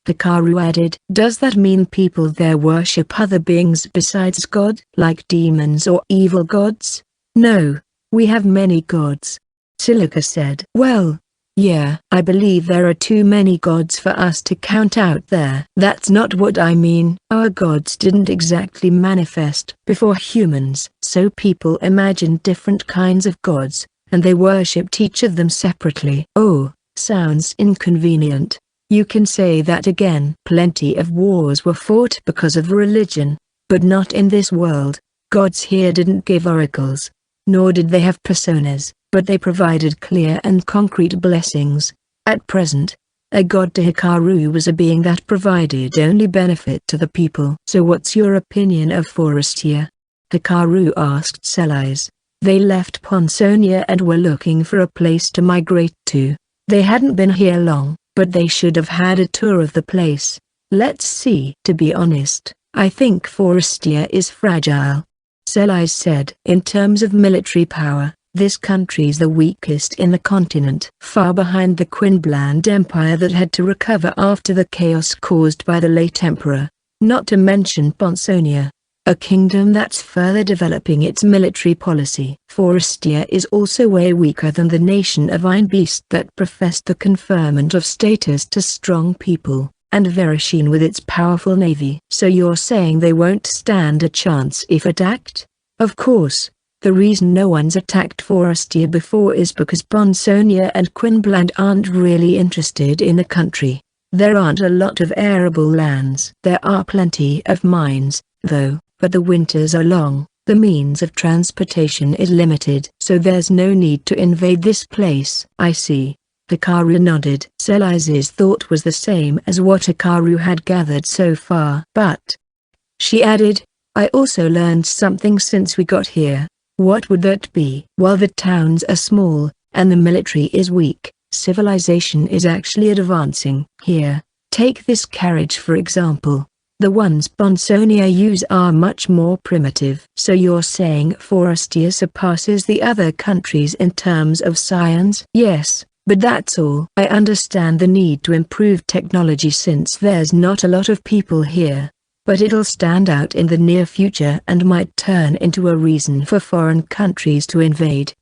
Hikaru added. Does that mean people there worship other beings besides God? Like demons or evil gods? No, we have many gods, Celica said. Well, yeah, I believe there are too many gods for us to count out there. That's not what I mean. Our gods didn't exactly manifest before humans, so people imagined different kinds of gods, and they worshipped each of them separately. Oh, sounds inconvenient. You can say that again. Plenty of wars were fought because of religion, but not in this world. Gods here didn't give oracles, nor did they have personas, but they provided clear and concrete blessings. At present, a god to Hikaru was a being that provided only benefit to the people. So what's your opinion of Forestia? Hikaru asked Celise. They left Ponsonia and were looking for a place to migrate to. They hadn't been here long, but they should have had a tour of the place. Let's see. To be honest, I think Forestia is fragile, Celise said. In terms of military power, this country's the weakest in the continent. Far behind the Quinbland Empire that had to recover after the chaos caused by the late emperor, not to mention Ponsonia, a kingdom that's further developing its military policy. Forestia is also way weaker than the nation of Einbeast that professed the conferment of status to strong people. And Vereshine with its powerful navy. So you're saying they won't stand a chance if attacked? Of course. The reason no one's attacked Forestia before is because Ponsonia and Quinbland aren't really interested in the country. There aren't a lot of arable lands. There are plenty of mines, though, but the winters are long, the means of transportation is limited. So there's no need to invade this place. I see. Hikaru nodded. Selai's thought was the same as what Hikaru had gathered so far. But, she added, I also learned something since we got here. What would that be? While the towns are small, and the military is weak, civilization is actually advancing. Here, take this carriage for example. The ones Ponsonia use are much more primitive. So you're saying Forestia surpasses the other countries in terms of science? Yes, but that's all. I understand the need to improve technology since there's not a lot of people here. But it'll stand out in the near future and might turn into a reason for foreign countries to invade.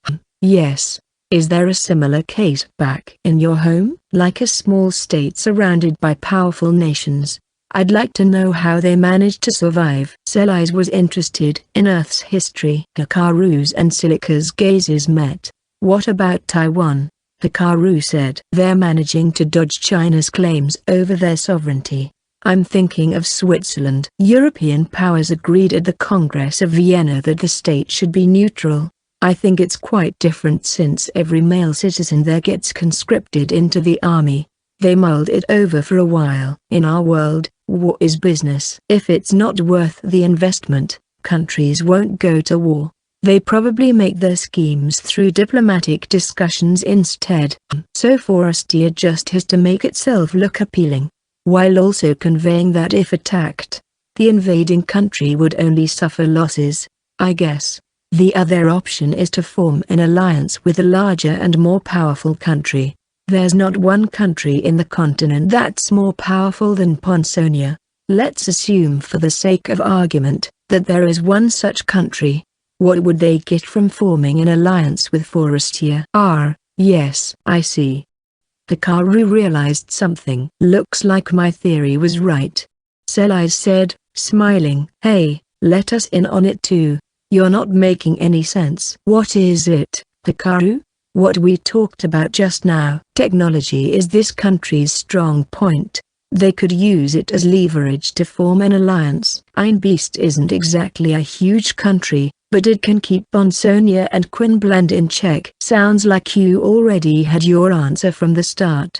Yes. Is there a similar case back in your home? Like a small state surrounded by powerful nations. I'd like to know how they managed to survive. Selai's was interested in Earth's history. Hikaru's and Silica's gazes met. What about Taiwan? Hikaru said. They're managing to dodge China's claims over their sovereignty. I'm thinking of Switzerland. European powers agreed at the Congress of Vienna that the state should be neutral. I think it's quite different since every male citizen there gets conscripted into the army. They mulled it over for a while. In our world, war is business. If it's not worth the investment, countries won't go to war. They probably make their schemes through diplomatic discussions instead. So Forestia just has to make itself look appealing, while also conveying that if attacked, the invading country would only suffer losses. I guess. The other option is to form an alliance with a larger and more powerful country. There's not one country in the continent that's more powerful than Ponsonia. Let's assume for the sake of argument, that there is one such country. What would they get from forming an alliance with Forestia? Yes, I see. Hikaru realized something. Looks like my theory was right. Selai said, smiling. Hey, let us in on it too. You're not making any sense. What is it, Hikaru? What we talked about just now. Technology is this country's strong point. They could use it as leverage to form an alliance. Einbeast isn't exactly a huge country, but it can keep Ponsonia and Quinbland in check. Sounds like you already had your answer from the start.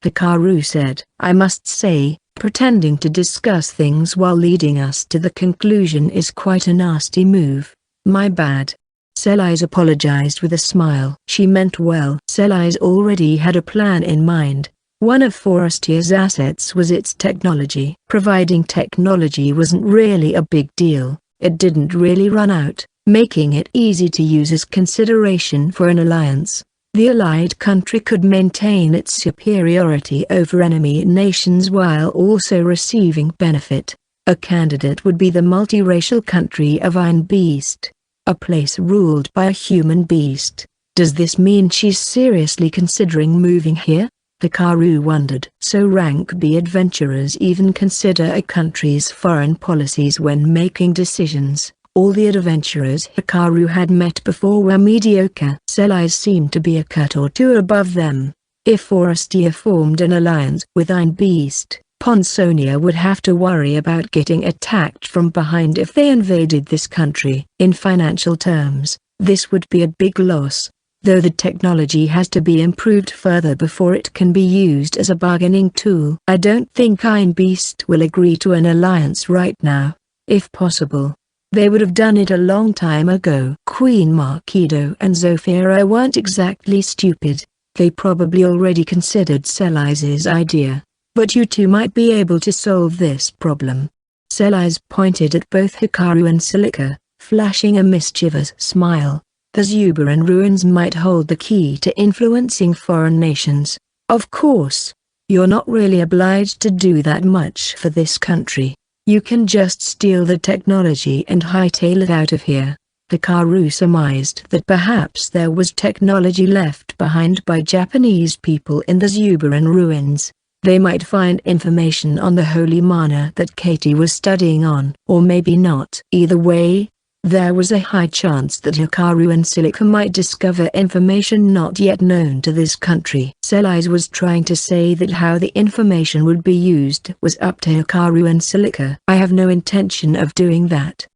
Hikaru said. I must say, pretending to discuss things while leading us to the conclusion is quite a nasty move. My bad. Selai's apologized with a smile. She meant well. Selai's already had a plan in mind. One of Forestia's assets was its technology. Providing technology wasn't really a big deal. It didn't really run out, making it easy to use as consideration for an alliance. The allied country could maintain its superiority over enemy nations while also receiving benefit. A candidate would be the multiracial country of Einbeast, a place ruled by a human beast. Does this mean she's seriously considering moving here? Hikaru wondered. So rank B adventurers even consider a country's foreign policies when making decisions. All the adventurers Hikaru had met before were mediocre. Selai's seemed to be a cut or two above them. If Forestia formed an alliance with Einbeast, Ponsonia would have to worry about getting attacked from behind if they invaded this country. In financial terms, this would be a big loss, though the technology has to be improved further before it can be used as a bargaining tool. I don't think Einbeast will agree to an alliance right now. If possible, they would have done it a long time ago. Queen Marquido and Zofira weren't exactly stupid. They probably already considered Selai's idea. But you two might be able to solve this problem. Selai's pointed at both Hikaru and Silica, flashing a mischievous smile. The Zuberan ruins might hold the key to influencing foreign nations. Of course, you're not really obliged to do that much for this country. You can just steal the technology and hightail it out of here. Hikaru surmised that perhaps there was technology left behind by Japanese people in the Zuberan ruins. They might find information on the holy mana that Katie was studying on. Or maybe not. Either way, there was a high chance that Hikaru and Silica might discover information not yet known to this country. Selise was trying to say that how the information would be used was up to Hikaru and Silica. I have no intention of doing that.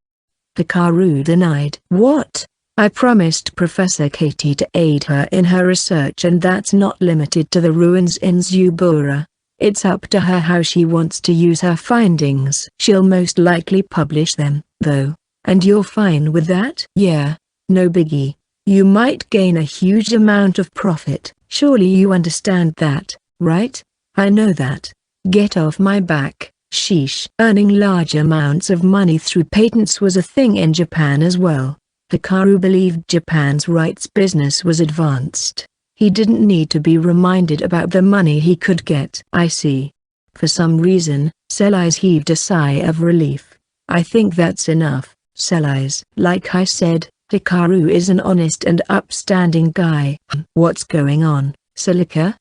Hikaru denied. What? I promised Professor Katie to aid her in her research, and that's not limited to the ruins in Zubura. It's up to her how she wants to use her findings. She'll most likely publish them, though. And you're fine with that? Yeah, no biggie. You might gain a huge amount of profit. Surely you understand that, right? I know that. Get off my back. Sheesh. Earning large amounts of money through patents was a thing in Japan as well. Hikaru believed Japan's rights business was advanced. He didn't need to be reminded about the money he could get. I see. For some reason, Selise heaved a sigh of relief. I think that's enough. Selise. Like I said, Hikaru is an honest and upstanding guy. What's going on, Silica?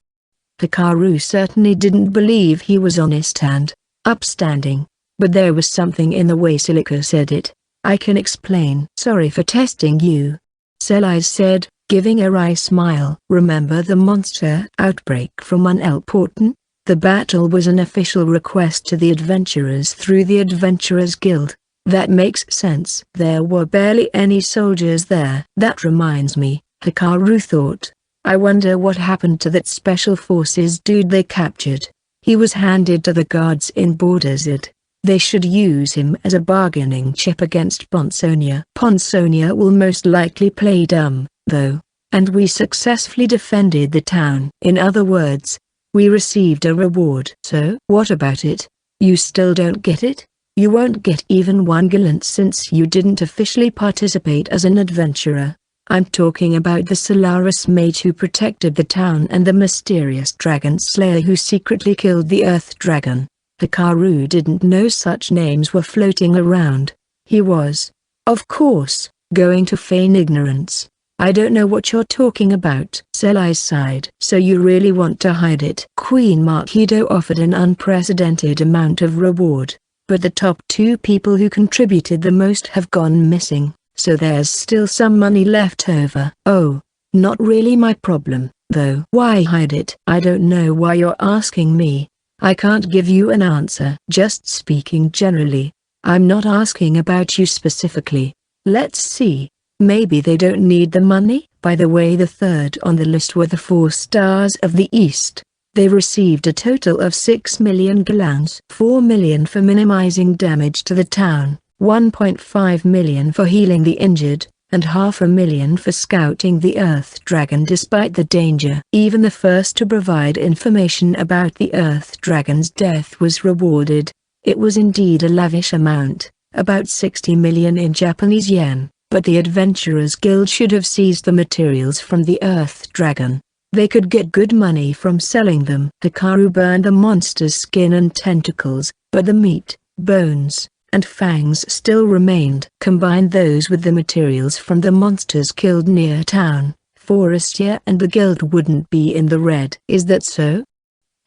Hikaru certainly didn't believe he was honest and upstanding, but there was something in the way Silica said it. I can explain. Sorry for testing you, Selise said, giving a wry smile. Remember the monster outbreak from Unelporten? The battle was an official request to the adventurers through the Adventurers Guild. That makes sense. There were barely any soldiers there. That reminds me, Hikaru thought. I wonder what happened to that special forces dude they captured. He was handed to the guards in Borderzid. They should use him as a bargaining chip against Ponsonia. Ponsonia will most likely play dumb, though, and we successfully defended the town. In other words, we received a reward. So what about it? You still don't get it? You won't get even one gallant since you didn't officially participate as an adventurer. I'm talking about the Solaris mage who protected the town and the mysterious dragon slayer who secretly killed the Earth Dragon. Hikaru didn't know such names were floating around. He was, of course, going to feign ignorance. I don't know what you're talking about. Selise sighed. So you really want to hide it? Queen Markido offered an unprecedented amount of reward. But the top two people who contributed the most have gone missing, so there's still some money left over. Oh, not really my problem, though. Why hide it? I don't know why you're asking me. I can't give you an answer. Just speaking generally. I'm not asking about you specifically. Let's see. Maybe they don't need the money? By the way, the third on the list were the 4 stars of the East. They received a total of 6 million gallons. 4 million for minimizing damage to the town, 1.5 million for healing the injured, and $500,000 for scouting the Earth Dragon despite the danger. Even the first to provide information about the Earth Dragon's death was rewarded. It was indeed a lavish amount, about 60 million in Japanese yen, but the Adventurers Guild should have seized the materials from the Earth Dragon. They could get good money from selling them. Hikaru burned the monster's skin and tentacles, but the meat, bones, and fangs still remained. Combine those with the materials from the monsters killed near town, Forestia and the guild wouldn't be in the red. Is that so?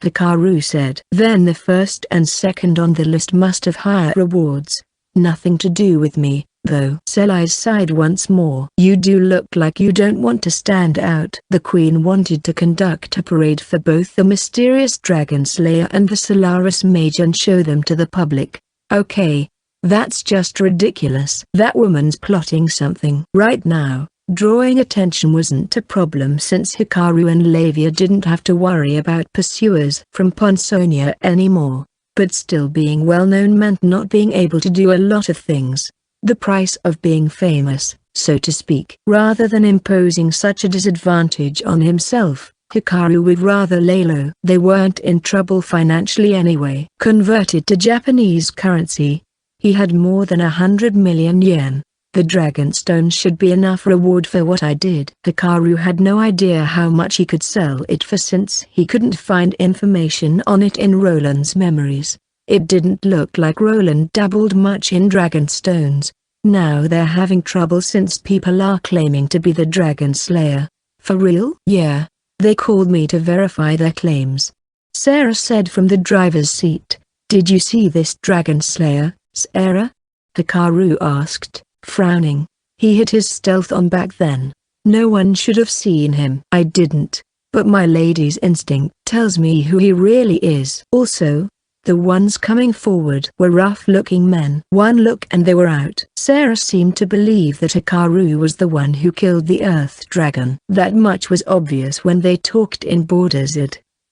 Hikaru said. Then the first and second on the list must have higher rewards. Nothing to do with me, though. Selise sighed once more. You do look like you don't want to stand out. The Queen wanted to conduct a parade for both the mysterious Dragon Slayer and the Solaris Mage and show them to the public. Okay, that's just ridiculous. That woman's plotting something. Right now, drawing attention wasn't a problem since Hikaru and Lavia didn't have to worry about pursuers from Ponsonia anymore. But still being well known meant not being able to do a lot of things. The price of being famous, so to speak. Rather than imposing such a disadvantage on himself, Hikaru would rather lay low. They weren't in trouble financially anyway. Converted to Japanese currency, he had more than 100 million yen. The Dragonstone should be enough reward for what I did. Hikaru had no idea how much he could sell it for since he couldn't find information on it in Roland's memories. It didn't look like Roland dabbled much in Dragonstones. Now they're having trouble since people are claiming to be the Dragon Slayer. For real? Yeah, they called me to verify their claims. Sarah said from the driver's seat. "Did you see this dragon slayer, Sarah?" Hikaru asked, frowning. "He had his stealth on back then. No one should have seen him." "I didn't, but my lady's instinct tells me who he really is." Also, the ones coming forward were rough-looking men. One look and they were out. Sarah seemed to believe that Hikaru was the one who killed the Earth Dragon. That much was obvious when they talked in Borders.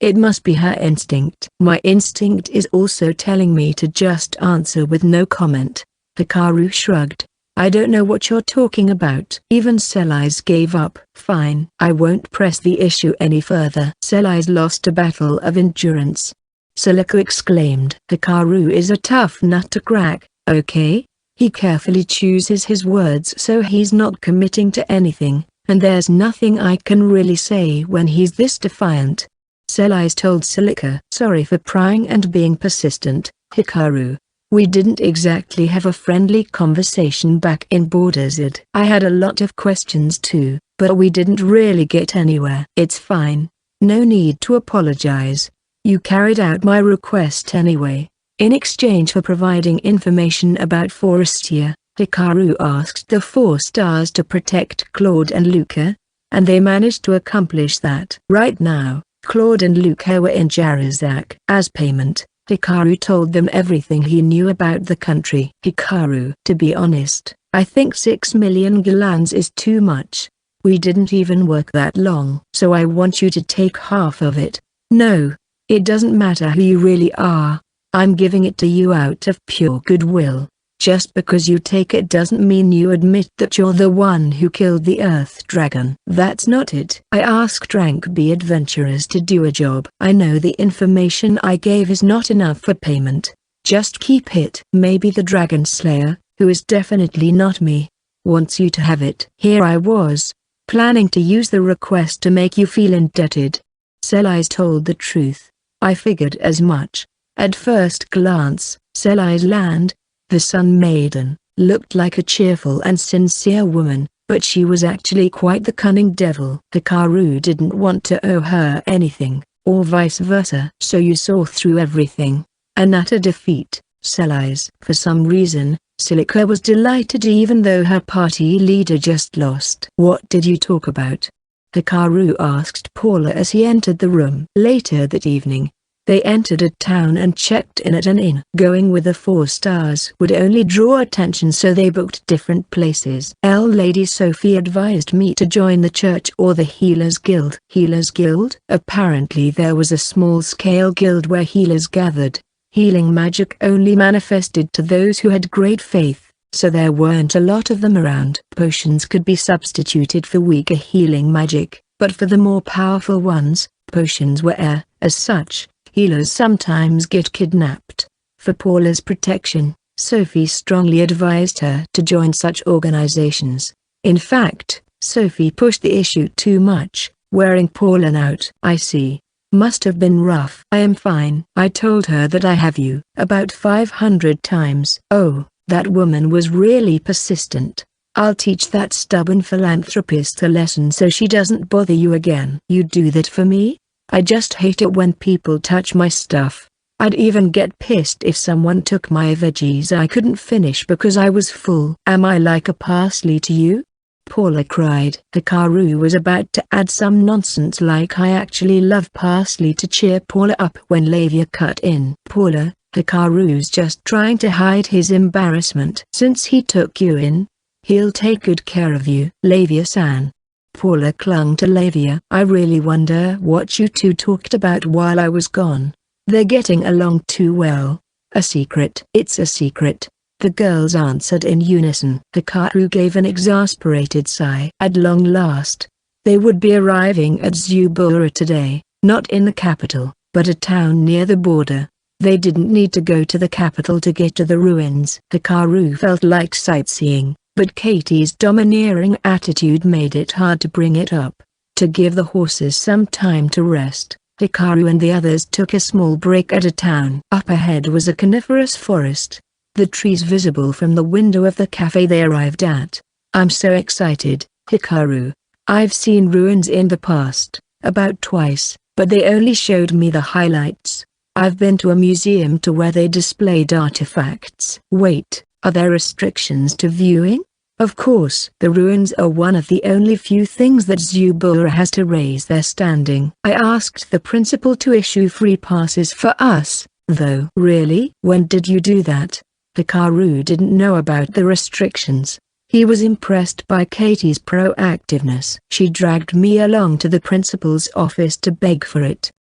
It must be her instinct. "My instinct is also telling me to just answer with no comment." Hikaru shrugged. "I don't know what you're talking about." Even Sellies gave up. "Fine. I won't press the issue any further." Sellies lost a battle of endurance. Silica exclaimed. "Hikaru is a tough nut to crack, okay? He carefully chooses his words so he's not committing to anything, and there's nothing I can really say when he's this defiant." Sellies told Silica. "Sorry for prying and being persistent, Hikaru. We didn't exactly have a friendly conversation back in Borders. I had a lot of questions too, but we didn't really get anywhere." "It's fine. No need to apologize. You carried out my request anyway." In exchange for providing information about Forestia, Hikaru asked the 4 stars to protect Claude and Luca, and they managed to accomplish that. Right now, Claude and Luca were in Jarazak. As payment, Hikaru told them everything he knew about the country. "Hikaru, to be honest, I think 6 million gallons is too much. We didn't even work that long. So I want you to take half of it." "No, it doesn't matter who you really are. I'm giving it to you out of pure goodwill. Just because you take it doesn't mean you admit that you're the one who killed the Earth Dragon." "That's not it. I asked rank B adventurers to do a job. I know the information I gave is not enough for payment. Just keep it." "Maybe the Dragon Slayer, who is definitely not me, wants you to have it." Here I was, planning to use the request to make you feel indebted. Sellies told the truth. I figured as much. At first glance, Sellies Land, the Sun Maiden, looked like a cheerful and sincere woman, but she was actually quite the cunning devil. Hikaru didn't want to owe her anything, or vice versa. "So you saw through everything. An utter defeat, Sellies." For some reason, Silica was delighted even though her party leader just lost. "What did you talk about?" Hikaru asked Paula as he entered the room. Later that evening, they entered a town and checked in at an inn. Going with the 4 stars would only draw attention, so they booked different places. Lady Sophie advised me to join the church or the Healers Guild. Healers Guild? Apparently there was a small-scale guild where healers gathered. Healing magic only manifested to those who had great faith, so there weren't a lot of them around. Potions could be substituted for weaker healing magic, but for the more powerful ones, potions were air. As such, healers sometimes get kidnapped. For Paula's protection, Sophie strongly advised her to join such organizations. In fact, Sophie pushed the issue too much, wearing Paula out. "I see. Must have been rough." "I am fine. I told her that I have you about 500 times. Oh, that woman was really persistent. I'll teach that stubborn philanthropist a lesson so she doesn't bother you again." "You'd do that for me? I just hate it when people touch my stuff. I'd even get pissed if someone took my veggies I couldn't finish because I was full." "Am I like a parsley to you?" Paula cried. Hikaru was about to add some nonsense like "I actually love parsley" to cheer Paula up when Lavia cut in. "Paula, Hikaru's just trying to hide his embarrassment. Since he took you in, he'll take good care of you." "Lavia-san." Paula clung to Lavia. "I really wonder what you two talked about while I was gone. They're getting along too well." "A secret." "It's a secret," the girls answered in unison. Hikaru gave an exasperated sigh. At long last, they would be arriving at Zubura today, not in the capital, but a town near the border. They didn't need to go to the capital to get to the ruins. Hikaru felt like sightseeing, but Katie's domineering attitude made it hard to bring it up. To give the horses some time to rest, Hikaru and the others took a small break at a town. Up ahead was a coniferous forest, the trees visible from the window of the cafe they arrived at. "I'm so excited, Hikaru. I've seen ruins in the past, about twice, but they only showed me the highlights. I've been to a museum where they displayed artifacts. Wait, are there restrictions to viewing? Of course. The ruins are one of the only few things that Zubura has to raise their standing. I asked the principal to issue free passes for us, though. Really? When did you do that? Hikaru didn't know about the restrictions. He was impressed by Katie's proactiveness. She dragged me along to the principal's office to beg for it.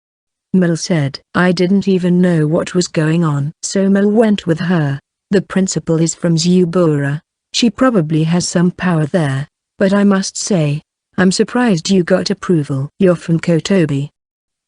Mel said. I didn't even know what was going on. So Mel went with her. The principal is from Zubura. She probably has some power there, but I must say, I'm surprised you got approval. You're from Kotobi.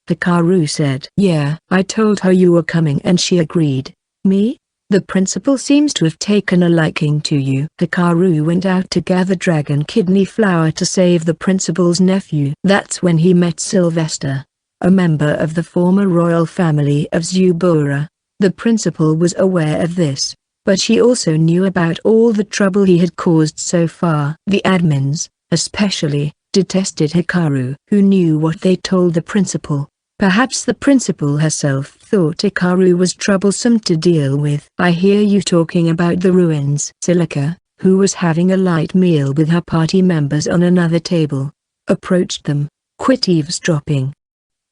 Hikaru said. Yeah, I told her you were coming and she agreed. Me? The principal seems to have taken a liking to you. Hikaru went out to gather dragon kidney flower to save the principal's nephew. That's when he met Sylvester, a member of the former royal family of Zubura. The principal was aware of this, but she also knew about all the trouble he had caused so far. The admins, especially, detested Hikaru. Who knew what they told the principal? Perhaps the principal herself thought Hikaru was troublesome to deal with. I hear you talking about the ruins. Silica, who was having a light meal with her party members on another table, approached them. Quit eavesdropping.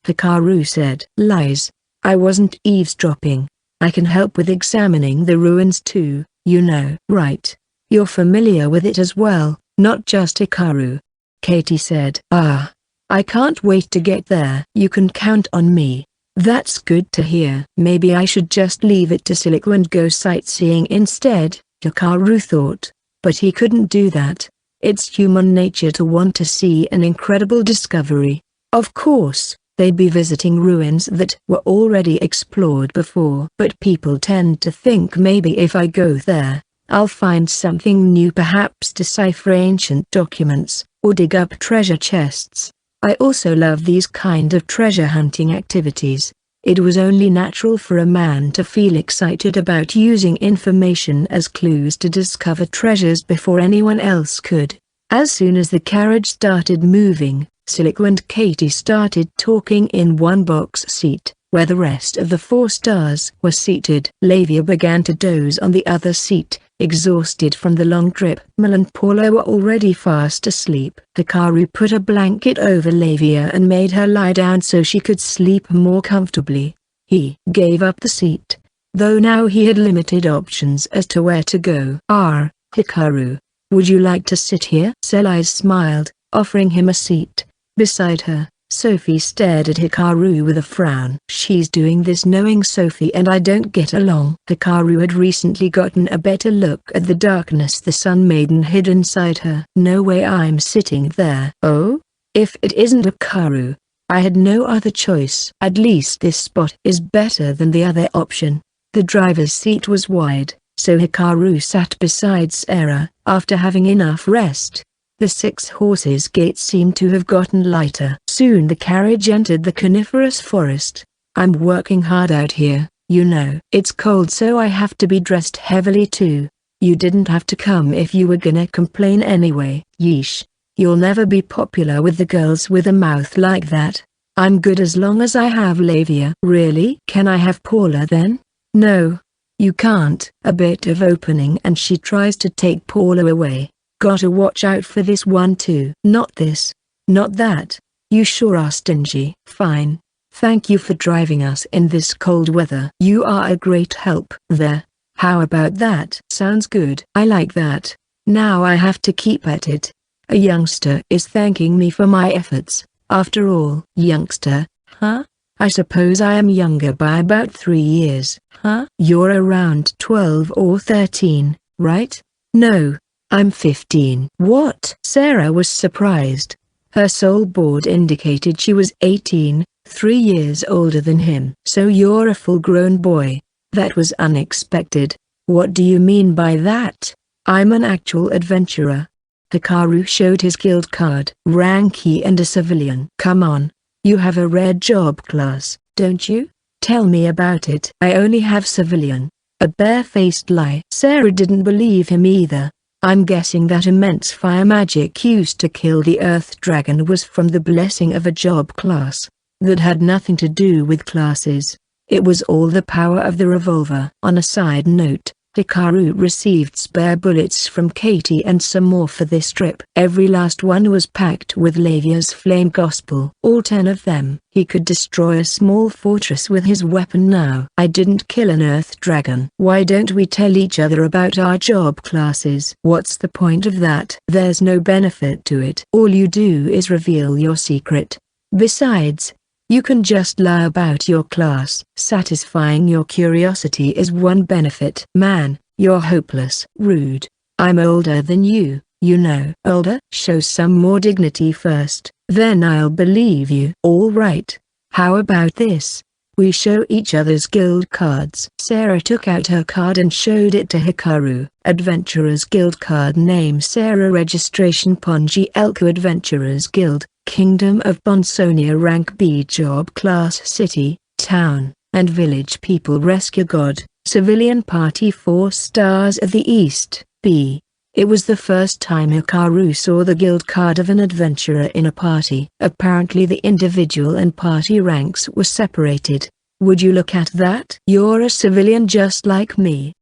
Hikaru said. Lies. I wasn't eavesdropping. I can help with examining the ruins too, you know. Right. You're familiar with it as well, not just Hikaru. Katie said. Ah. I can't wait to get there. You can count on me. That's good to hear. Maybe I should just leave it to Silica and go sightseeing instead, Hikaru thought. But he couldn't do that. It's human nature to want to see an incredible discovery. Of course, they'd be visiting ruins that were already explored before. But people tend to think maybe if I go there, I'll find something new, perhaps decipher ancient documents, or dig up treasure chests. I also love these kind of treasure hunting activities. It was only natural for a man to feel excited about using information as clues to discover treasures before anyone else could. As soon as the carriage started moving, Silica and Katie started talking in one box seat, where the rest of the 4 stars were seated. Lavia began to doze on the other seat, exhausted from the long trip. Mel and Paula were already fast asleep. Hikaru put a blanket over Lavia and made her lie down so she could sleep more comfortably. He gave up the seat, though now he had limited options as to where to go. Hikaru, would you like to sit here? Selise smiled, offering him a seat. Beside her, Sophie stared at Hikaru with a frown. She's doing this knowing Sophie and I don't get along. Hikaru had recently gotten a better look at the darkness the Sun Maiden hid inside her. No way I'm sitting there. Oh? If it isn't Hikaru, I had no other choice. At least this spot is better than the other option. The driver's seat was wide, so Hikaru sat beside Sarah, after having enough rest. The 6 horses' gait seemed to have gotten lighter. Soon the carriage entered the coniferous forest. I'm working hard out here, you know. It's cold so I have to be dressed heavily too. You didn't have to come if you were gonna complain anyway. Yeesh. You'll never be popular with the girls with a mouth like that. I'm good as long as I have Lavia. Really? Can I have Paula then? No. You can't. A bit of opening and she tries to take Paula away. Gotta watch out for this one too. Not this. Not that. You sure are stingy. Fine. Thank you for driving us in this cold weather. You are a great help. There. How about that? Sounds good. I like that. Now I have to keep at it. A youngster is thanking me for my efforts. After all. Youngster, huh? I suppose I am younger by about 3 years. Huh? You're around 12 or 13, right? No. I'm 15. What? Sarah was surprised. Her soul board indicated she was 18, 3 years older than him. So you're a full-grown boy. That was unexpected. What do you mean by that? I'm an actual adventurer. Hikaru showed his guild card. Ranky and a civilian. Come on. You have a red job class, don't you? Tell me about it. I only have civilian. A bare-faced lie. Sarah didn't believe him either. I'm guessing that immense fire magic used to kill the earth dragon was from the blessing of a job class. that had nothing to do with classes. It was all the power of the revolver. On a side note, Hikaru received spare bullets from Katie and some more for this trip. Every last one was packed with Lavia's flame gospel. All 10 of them. He could destroy a small fortress with his weapon now. I didn't kill an earth dragon. Why don't we tell each other about our job classes? What's the point of that? There's no benefit to it. All you do is reveal your secret. Besides, you can just lie about your class. Satisfying your curiosity is one benefit. Man, you're hopeless. Rude. I'm older than you, you know. Older? Show some more dignity first, then I'll believe you. All right. How about this? We show each other's guild cards. Sarah took out her card and showed it to Hikaru. Adventurers Guild card name Sarah, registration Ponji Elko Adventurers Guild, Kingdom of Bonsonia, rank B, job class city, town, and village, people rescue god, civilian party 4 stars of the east, B. It was the first time Hikaru saw the guild card of an adventurer in a party. Apparently the individual and party ranks were separated. Would you look at that? You're a civilian just like me,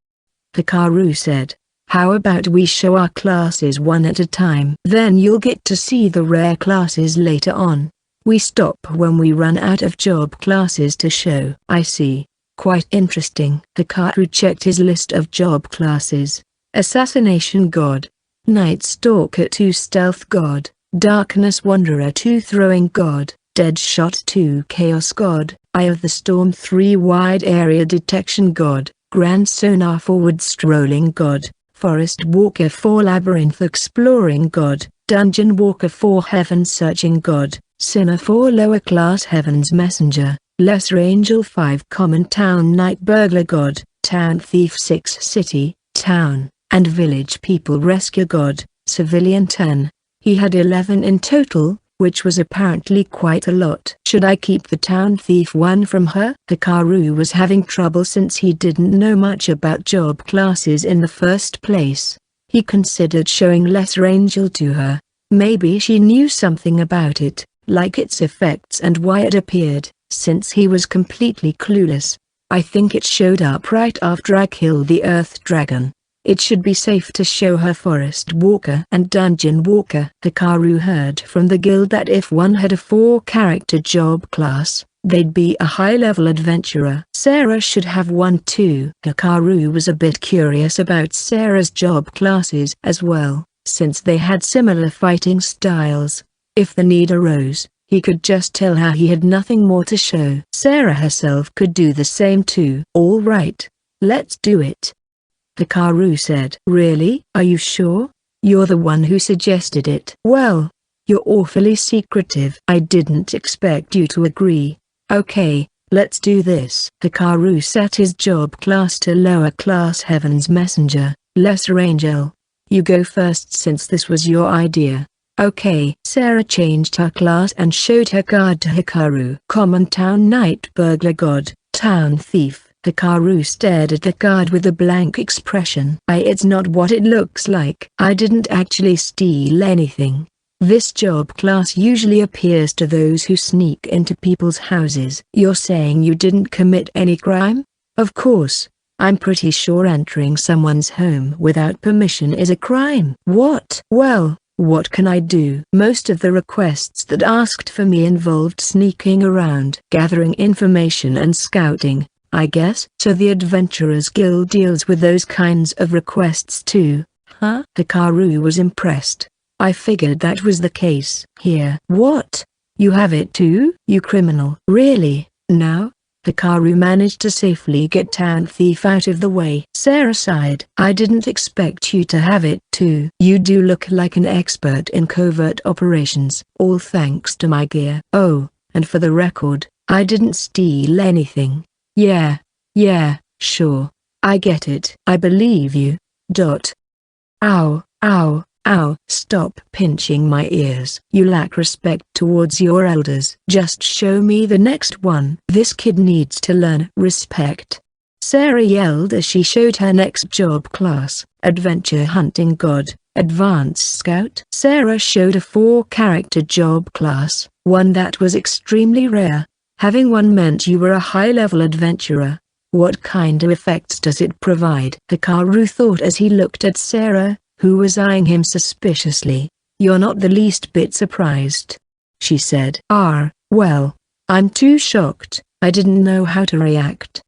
Hikaru said. How about we show our classes one at a time? Then you'll get to see the rare classes later on. We stop when we run out of job classes to show. I see. Quite interesting. Hikaru checked his list of job classes. Assassination God, Night Stalker 2, Stealth God, Darkness Wanderer 2, Throwing God, Deadshot 2, Chaos God, Eye of the Storm 3, Wide Area Detection God, Grand Sonar Forward Strolling God, Forest Walker 4, Labyrinth Exploring God, Dungeon Walker 4, Heaven Searching God, Sinner 4, Lower Class Heaven's Messenger, Lesser Angel 5, Common Town Night Burglar God, Town Thief 6, City, Town, and Village People Rescue God, Civilian 10. He had 11 in total, which was apparently quite a lot. Should I keep the Town Thief one from her? Hikaru was having trouble since he didn't know much about job classes in the first place. He considered showing Lesser Angel to her. Maybe she knew something about it, like its effects and why it appeared, since he was completely clueless. I think it showed up right after I killed the Earth Dragon. It should be safe to show her Forest Walker and Dungeon Walker. Hikaru heard from the guild that if one had a 4-character job class, they'd be a high-level adventurer. Sarah should have one too. Hikaru was a bit curious about Sarah's job classes as well, since they had similar fighting styles. If the need arose, he could just tell her he had nothing more to show. Sarah herself could do the same too. All right, let's do it, Hikaru said. Really? Are you sure? You're the one who suggested it. Well, you're awfully secretive. I didn't expect you to agree. Okay, let's do this. Hikaru set his job class to lower class Heaven's Messenger, Lesser Angel. You go first since this was your idea. Okay. Sarah changed her class and showed her card to Hikaru. Common Town Night Burglar God, Town Thief. Hikaru stared at the card with a blank expression. It's not what it looks like. I didn't actually steal anything. This job class usually appears to those who sneak into people's houses. You're saying you didn't commit any crime? Of course. I'm pretty sure entering someone's home without permission is a crime. What? Well, what can I do? Most of the requests that asked for me involved sneaking around, gathering information and scouting, I guess. So the Adventurers Guild deals with those kinds of requests too, huh? Hikaru was impressed. I figured that was the case. Here. What? You have it too? You criminal. Really? Now? Hikaru managed to safely get Town Thief out of the way. Sarah sighed. I didn't expect you to have it too. You do look like an expert in covert operations, all thanks to my gear. Oh, and for the record, I didn't steal anything. Yeah, sure. I get it. I believe you. Ow, ow, ow. Stop pinching my ears. You lack respect towards your elders. Just show me the next one. This kid needs to learn respect, Sarah yelled as she showed her next job class, Adventure Hunting God, Advanced Scout. Sarah showed a 4-character job class, one that was extremely rare, Having one meant you were a high-level adventurer. What kind of effects does it provide? Hikaru thought as he looked at Sarah, who was eyeing him suspiciously. You're not the least bit surprised, she said. Well, I'm too shocked. I didn't know how to react.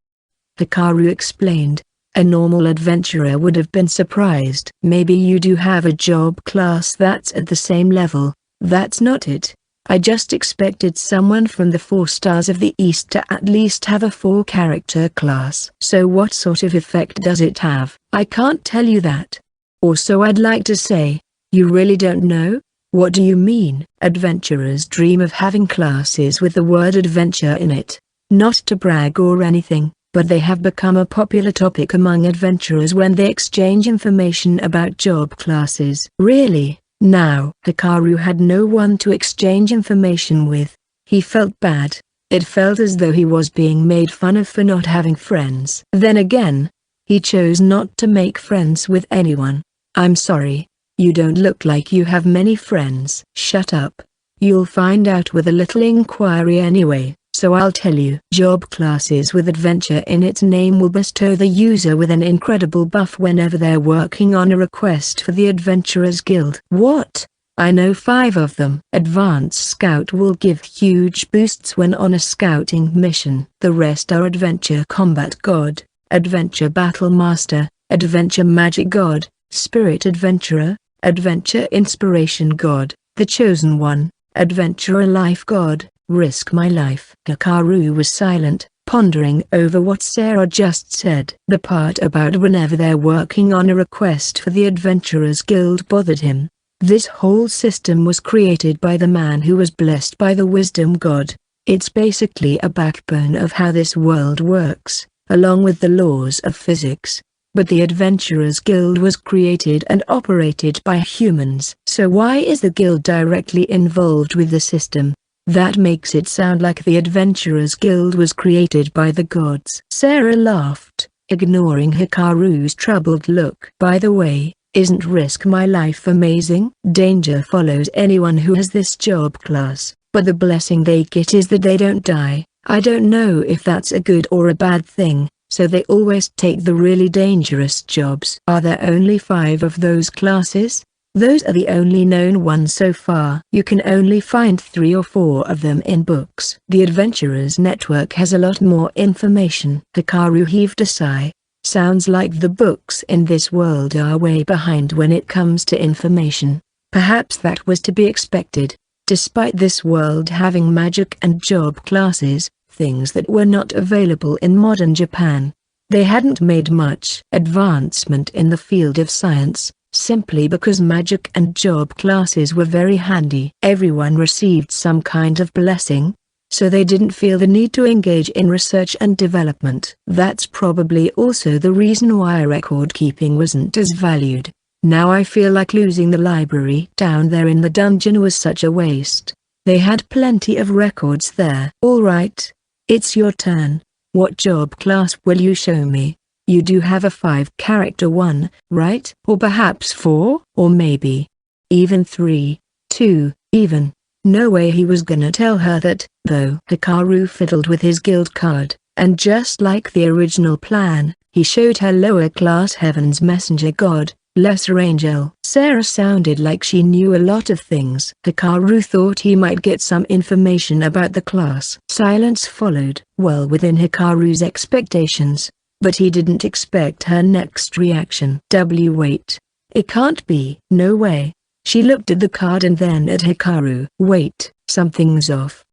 Hikaru explained. A normal adventurer would have been surprised. Maybe you do have a job class that's at the same level. That's not it. I just expected someone from the 4 stars of the East to at least have a 4-character class. So what sort of effect does it have? I can't tell you that. Or so I'd like to say. You really don't know? What do you mean? Adventurers dream of having classes with the word adventure in it. Not to brag or anything, but they have become a popular topic among adventurers when they exchange information about job classes. Really? Now, Hikaru had no one to exchange information with. He felt bad. It felt as though he was being made fun of for not having friends. Then again, he chose not to make friends with anyone. I'm sorry. You don't look like you have many friends. Shut up. You'll find out with a little inquiry anyway, so I'll tell you. Job classes with adventure in its name will bestow the user with an incredible buff whenever they're working on a request for the Adventurers Guild. What? I know 5 of them. Advanced Scout will give huge boosts when on a scouting mission. The rest are Adventure Combat God, Adventure Battle Master, Adventure Magic God, Spirit Adventurer, Adventure Inspiration God, The Chosen One, Adventurer Life God, Risk My Life. Hikaru was silent, pondering over what Sarah just said. The part about whenever they're working on a request for the Adventurers Guild bothered him. This whole system was created by the man who was blessed by the Wisdom God. It's basically a backbone of how this world works, along with the laws of physics. But the Adventurers Guild was created and operated by humans. So why is the guild directly involved with the system? That makes it sound like the Adventurers Guild was created by the gods. Sarah laughed, ignoring Hikaru's troubled look. By the way, isn't Risk My Life amazing? Danger follows anyone who has this job class, but the blessing they get is that they don't die. I don't know if that's a good or a bad thing. So they always take the really dangerous jobs. Are there only 5 of those classes? Those are the only known ones so far. You can only find 3 or 4 of them in books. The Adventurers Network has a lot more information. Hikaru heaved a sigh. Sounds like the books in this world are way behind when it comes to information. Perhaps that was to be expected. Despite this world having magic and job classes, things that were not available in modern Japan. They hadn't made much advancement in the field of science, simply because magic and job classes were very handy. Everyone received some kind of blessing, so they didn't feel the need to engage in research and development. That's probably also the reason why record keeping wasn't as valued. Now I feel like losing the library down there in the dungeon was such a waste. They had plenty of records there. All right. It's your turn. What job class will you show me? You do have a 5-character one, right? Or perhaps 4? Or maybe even 3, 2, even. No way he was gonna tell her that, though. Hikaru fiddled with his guild card, and just like the original plan, he showed her lower class Heaven's Messenger God, Lesser Angel. Sarah sounded like she knew a lot of things. Hikaru thought he might get some information about the class. Silence followed, well within Hikaru's expectations, but he didn't expect her next reaction. Wait. It can't be. No way. She looked at the card and then at Hikaru. Wait, something's off,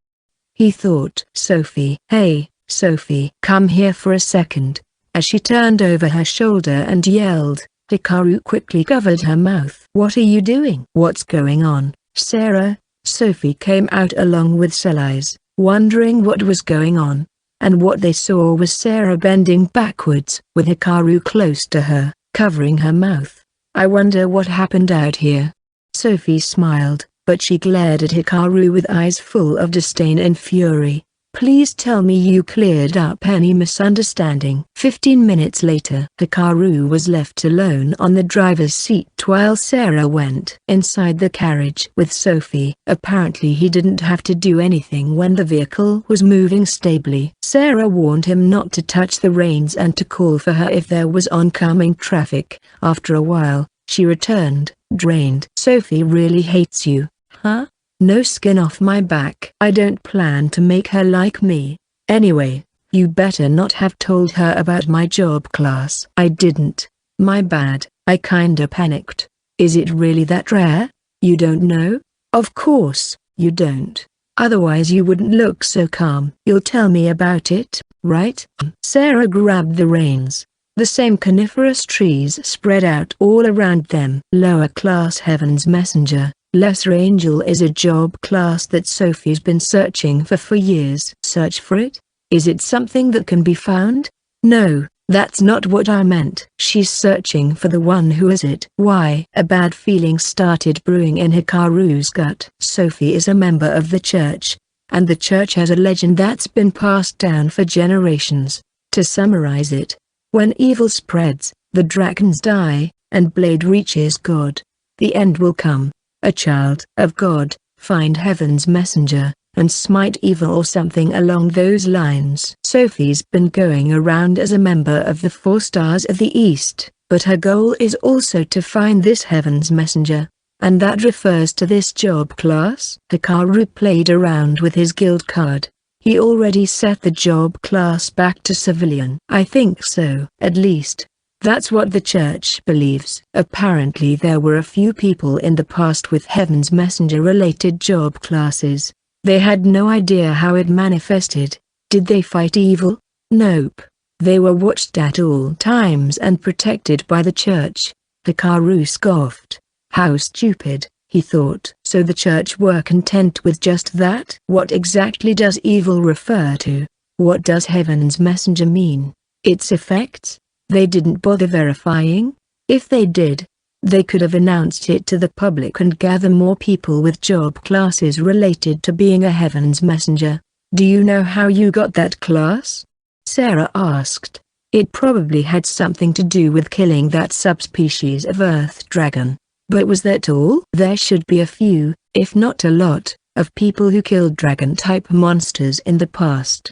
he thought. Sophie. Hey, Sophie. Come here for a second. As she turned over her shoulder and yelled, Hikaru quickly covered her mouth. What are you doing? What's going on, Sarah? Sophie came out along with Sellies, wondering what was going on. And what they saw was Sarah bending backwards, with Hikaru close to her, covering her mouth. I wonder what happened out here. Sophie smiled, but she glared at Hikaru with eyes full of disdain and fury. Please tell me you cleared up any misunderstanding. 15 minutes later, Hikaru was left alone on the driver's seat while Sarah went inside the carriage with Sophie. Apparently he didn't have to do anything when the vehicle was moving stably. Sarah warned him not to touch the reins and to call for her if there was oncoming traffic. After a while, she returned, drained. Sophie really hates you, huh? No skin off my back. I don't plan to make her like me. Anyway, you better not have told her about my job class. I didn't. My bad. I kinda panicked. Is it really that rare? You don't know? Of course, you don't. Otherwise you wouldn't look so calm. You'll tell me about it, right? Sarah grabbed the reins. The same coniferous trees spread out all around them. Lower class Heaven's Messenger. Lesser Angel is a job class that Sophie's been searching for years. Search for it? Is it something that can be found? No, that's not what I meant. She's searching for the one who is it. Why? A bad feeling started brewing in Hikaru's gut. Sophie is a member of the church, and the church has a legend that's been passed down for generations. To summarize it, when evil spreads, the dragons die, and Blade reaches God. The end will come. A child of God, find Heaven's Messenger, and smite evil or something along those lines. Sophie's been going around as a member of the 4 Stars of the East, but her goal is also to find this Heaven's Messenger, and that refers to this job class. Hikaru played around with his guild card. He already set the job class back to civilian. I think so. At least, that's what the church believes. Apparently there were a few people in the past with Heaven's Messenger related job classes. They had no idea how it manifested. Did they fight evil? Nope. They were watched at all times and protected by the church. Hikaru scoffed. How stupid, he thought. So the church were content with just that? What exactly does evil refer to? What does Heaven's Messenger mean? Its effects? They didn't bother verifying. If they did, they could have announced it to the public and gather more people with job classes related to being a Heaven's Messenger. Do you know how you got that class? Sarah asked. It probably had something to do with killing that subspecies of Earth Dragon. But was that all? There should be a few, if not a lot, of people who killed dragon-type monsters in the past.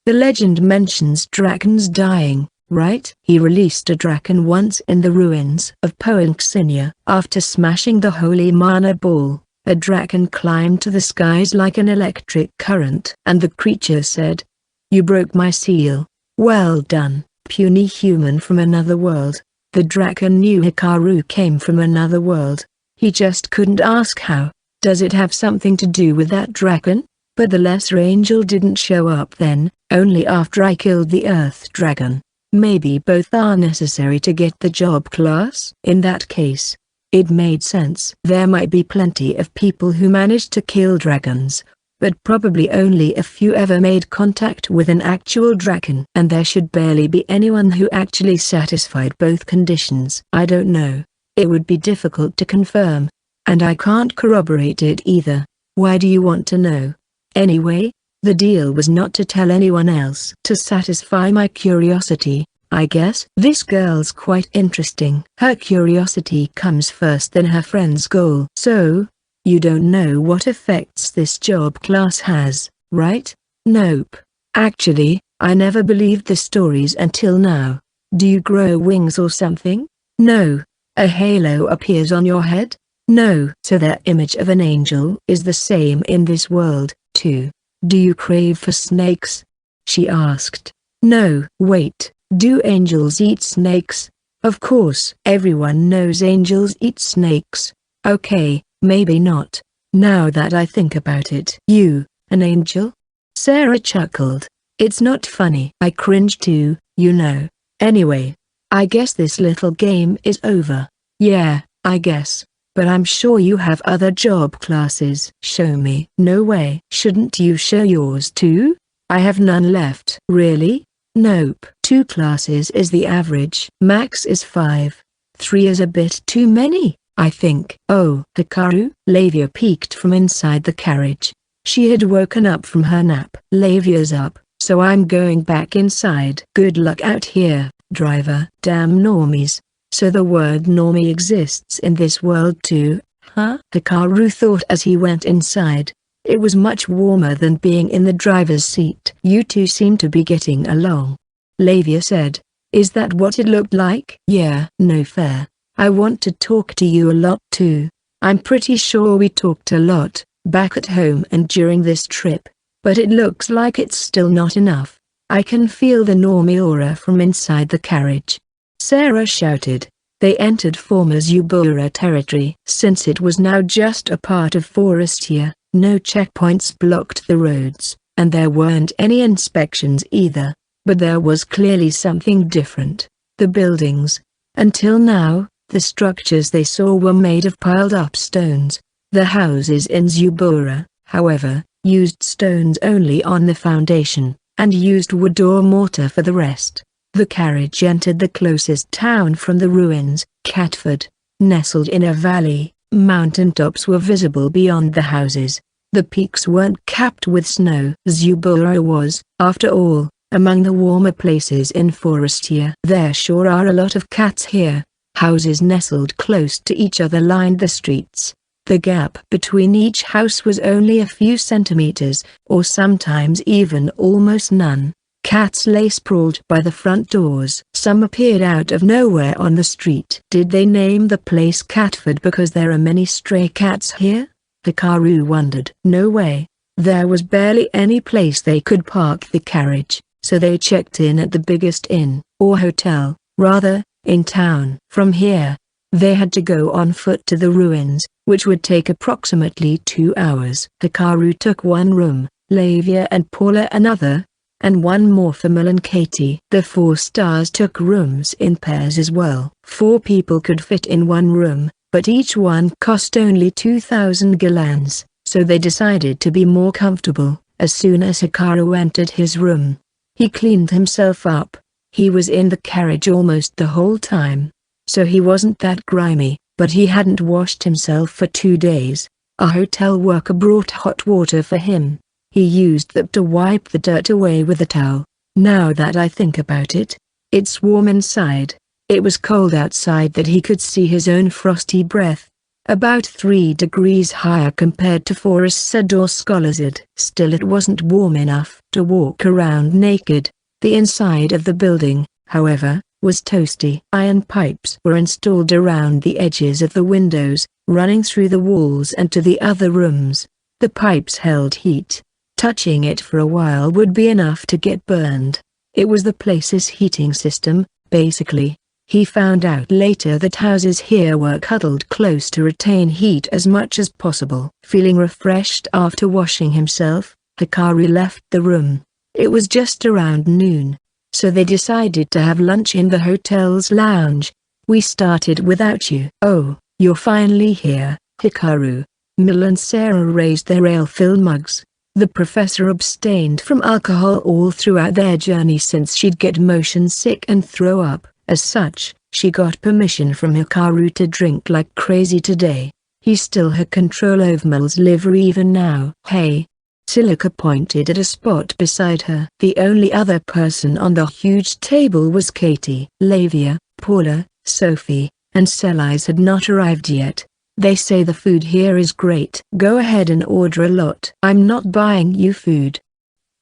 The legend mentions dragons dying. Right? He released a dragon once in the ruins of Poenxinia. After smashing the holy mana ball, a dragon climbed to the skies like an electric current. And the creature said, "You broke my seal. Well done, puny human from another world." The dragon knew Hikaru came from another world. He just couldn't ask how. Does it have something to do with that dragon? But the lesser angel didn't show up then, only after I killed the Earth Dragon. Maybe both are necessary to get the job class. In that case, it made sense. There might be plenty of people who managed to kill dragons, but probably only a few ever made contact with an actual dragon. And there should barely be anyone who actually satisfied both conditions. I don't know. It would be difficult to confirm. And I can't corroborate it either. Why do you want to know? Anyway, the deal was not to tell anyone else. To satisfy my curiosity, I guess. This girl's quite interesting. Her curiosity comes first, then her friend's goal. So, you don't know what effects this job class has, right? Nope. Actually, I never believed the stories until now. Do you grow wings or something? No. A halo appears on your head? No. So their image of an angel is the same in this world, too. Do you crave for snakes? She asked. No. Wait, do angels eat snakes? Of course. Everyone knows angels eat snakes. Okay, maybe not. Now that I think about it. You, an angel? Sarah chuckled. It's not funny. I cringed too, you know. Anyway, I guess this little game is over. Yeah, I guess. But I'm sure you have other job classes. Show me. No way. Shouldn't you show yours too? I have none left. Really? Nope. 2 classes is the average. Max is 5. 3 is a bit too many, I think. Oh, Hikaru? Lavia peeked from inside the carriage. She had woken up from her nap. Lavia's up, so I'm going back inside. Good luck out here, driver. Damn normies. So the word normie exists in this world too, huh? Hikaru thought as he went inside. It was much warmer than being in the driver's seat. You two seem to be getting along, Lavia said. Is that what it looked like? Yeah. No fair. I want to talk to you a lot too. I'm pretty sure we talked a lot, back at home and during this trip. But it looks like it's still not enough. I can feel the normie aura from inside the carriage. Sarah shouted. They entered former Zubura territory. Since it was now just a part of Forestia, no checkpoints blocked the roads, and there weren't any inspections either. But there was clearly something different. The buildings. Until now, the structures they saw were made of piled-up stones. The houses in Zubura, however, used stones only on the foundation, and used wood or mortar for the rest. The carriage entered the closest town from the ruins, Catford. Nestled in a valley, mountaintops were visible beyond the houses. The peaks weren't capped with snow. Zubura was, after all, among the warmer places in Forestia. There sure are a lot of cats here. Houses nestled close to each other lined the streets. The gap between each house was only a few centimeters, or sometimes even almost none. Cats lay sprawled by the front doors. Some appeared out of nowhere on the street. Did they name the place Catford because there are many stray cats here? Hikaru wondered. No way. There was barely any place they could park the carriage, so they checked in at the biggest inn, or hotel, rather, in town. From here, they had to go on foot to the ruins, which would take approximately 2 hours. Hikaru took one room, Lavia and Paula another, and one more for Mel and Katie. The 4 stars took rooms in pairs as well. 4 people could fit in one room, but each one cost only 2,000 gallons, so they decided to be more comfortable. As soon as Hikaru entered his room, he cleaned himself up. He was in the carriage almost the whole time, so he wasn't that grimy, but he hadn't washed himself for 2 days. A hotel worker brought hot water for him. He used that to wipe the dirt away with a towel. Now that I think about it, it's warm inside. It was cold outside that he could see his own frosty breath. About 3 degrees higher compared to Forest's or Scholar's. Still it wasn't warm enough to walk around naked. The inside of the building, however, was toasty. Iron pipes were installed around the edges of the windows, running through the walls and to the other rooms. The pipes held heat. Touching it for a while would be enough to get burned. It was the place's heating system, basically. He found out later that houses here were cuddled close to retain heat as much as possible. Feeling refreshed after washing himself, Hikaru left the room. It was just around noon, so they decided to have lunch in the hotel's lounge. We started without you. Oh, you're finally here, Hikaru. Mil and Sarah raised their ale-filled mugs. The professor abstained from alcohol all throughout their journey since she'd get motion sick and throw up. As such, she got permission from Hikaru to drink like crazy today. He still had control over Mel's liver even now. Hey. Silica pointed at a spot beside her. The only other person on the huge table was Katie. Lavia, Paula, Sophie, and Celise had not arrived yet. They say the food here is great. Go ahead and order a lot. I'm not buying you food,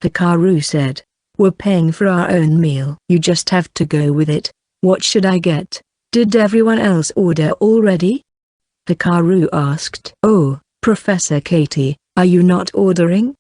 Hikaru said. We're paying for our own meal. You just have to go with it. What should I get? Did everyone else order already? Hikaru asked. Oh, Professor Katie, are you not ordering?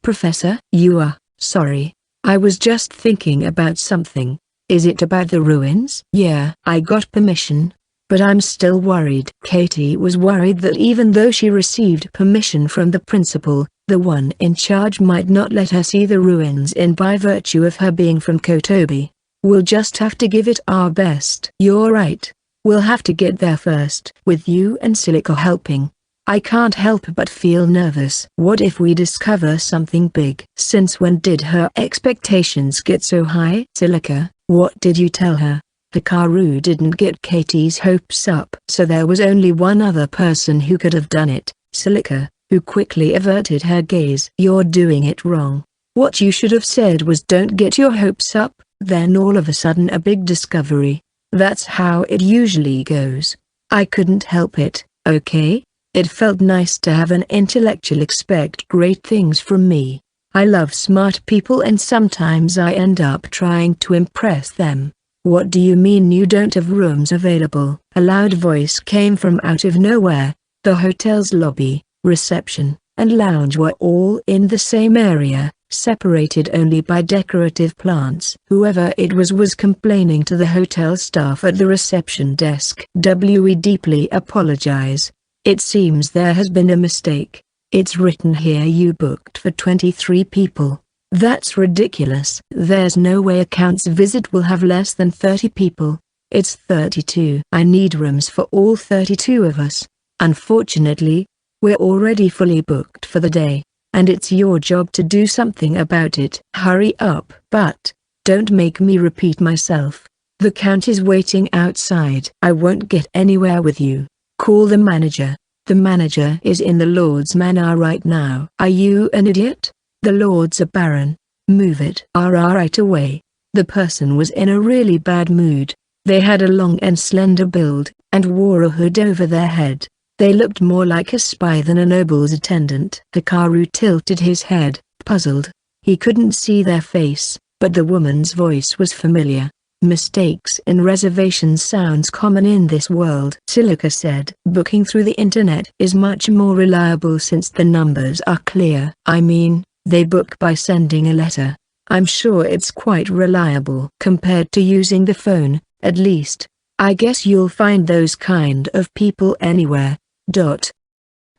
Professor, you are. Sorry. I was just thinking about something. Is it about the ruins? Yeah. I got permission, but I'm still worried. Katie was worried that even though she received permission from the principal, the one in charge might not let her see the ruins in by virtue of her being from Kotobi. We'll just have to give it our best. You're right. We'll have to get there first. With you and Silica helping, I can't help but feel nervous. What if we discover something big? Since when did her expectations get so high? Silica, what did you tell her? Hikaru didn't get Katie's hopes up. So there was only one other person who could have done it, Silica. who quickly averted her gaze. "You're doing it wrong. What you should have said was don't get your hopes up." Then all of a sudden a big discovery. "That's how it usually goes. I couldn't help it, okay? It felt nice to have an intellectual expect great things from me. I love smart people and sometimes I end up trying to impress them." "What do you mean you don't have rooms available?" A loud voice came from out of nowhere. The hotel's lobby, reception, and lounge were all in the same area, separated only by decorative plants. Whoever it was complaining to the hotel staff at the reception desk. "We deeply apologize. It seems there has been a mistake. It's written here you booked for 23 people. That's ridiculous. There's no way a count's visit will have less than 30 people. It's 32. I need rooms for all 32 of us. Unfortunately, we're already fully booked for the day, and it's your job to do something about it. Hurry up." "But, don't make me repeat myself. The count is waiting outside." "I won't get anywhere with you. Call the manager. The manager is in the Lord's Manor right now." "Are you an idiot? The Lord's a baron. Move it." Right away." The person was in a really bad mood. They had a long and slender build, and wore a hood over their head. They looked more like a spy than a noble's attendant. Hikaru tilted his head, puzzled. He couldn't see their face, but the woman's voice was familiar. "Mistakes in reservations sounds common in this world," Silica said. "Booking through the internet is much more reliable since the numbers are clear." "I mean, they book by sending a letter. I'm sure it's quite reliable compared to using the phone, at least. I guess you'll find those kind of people anywhere."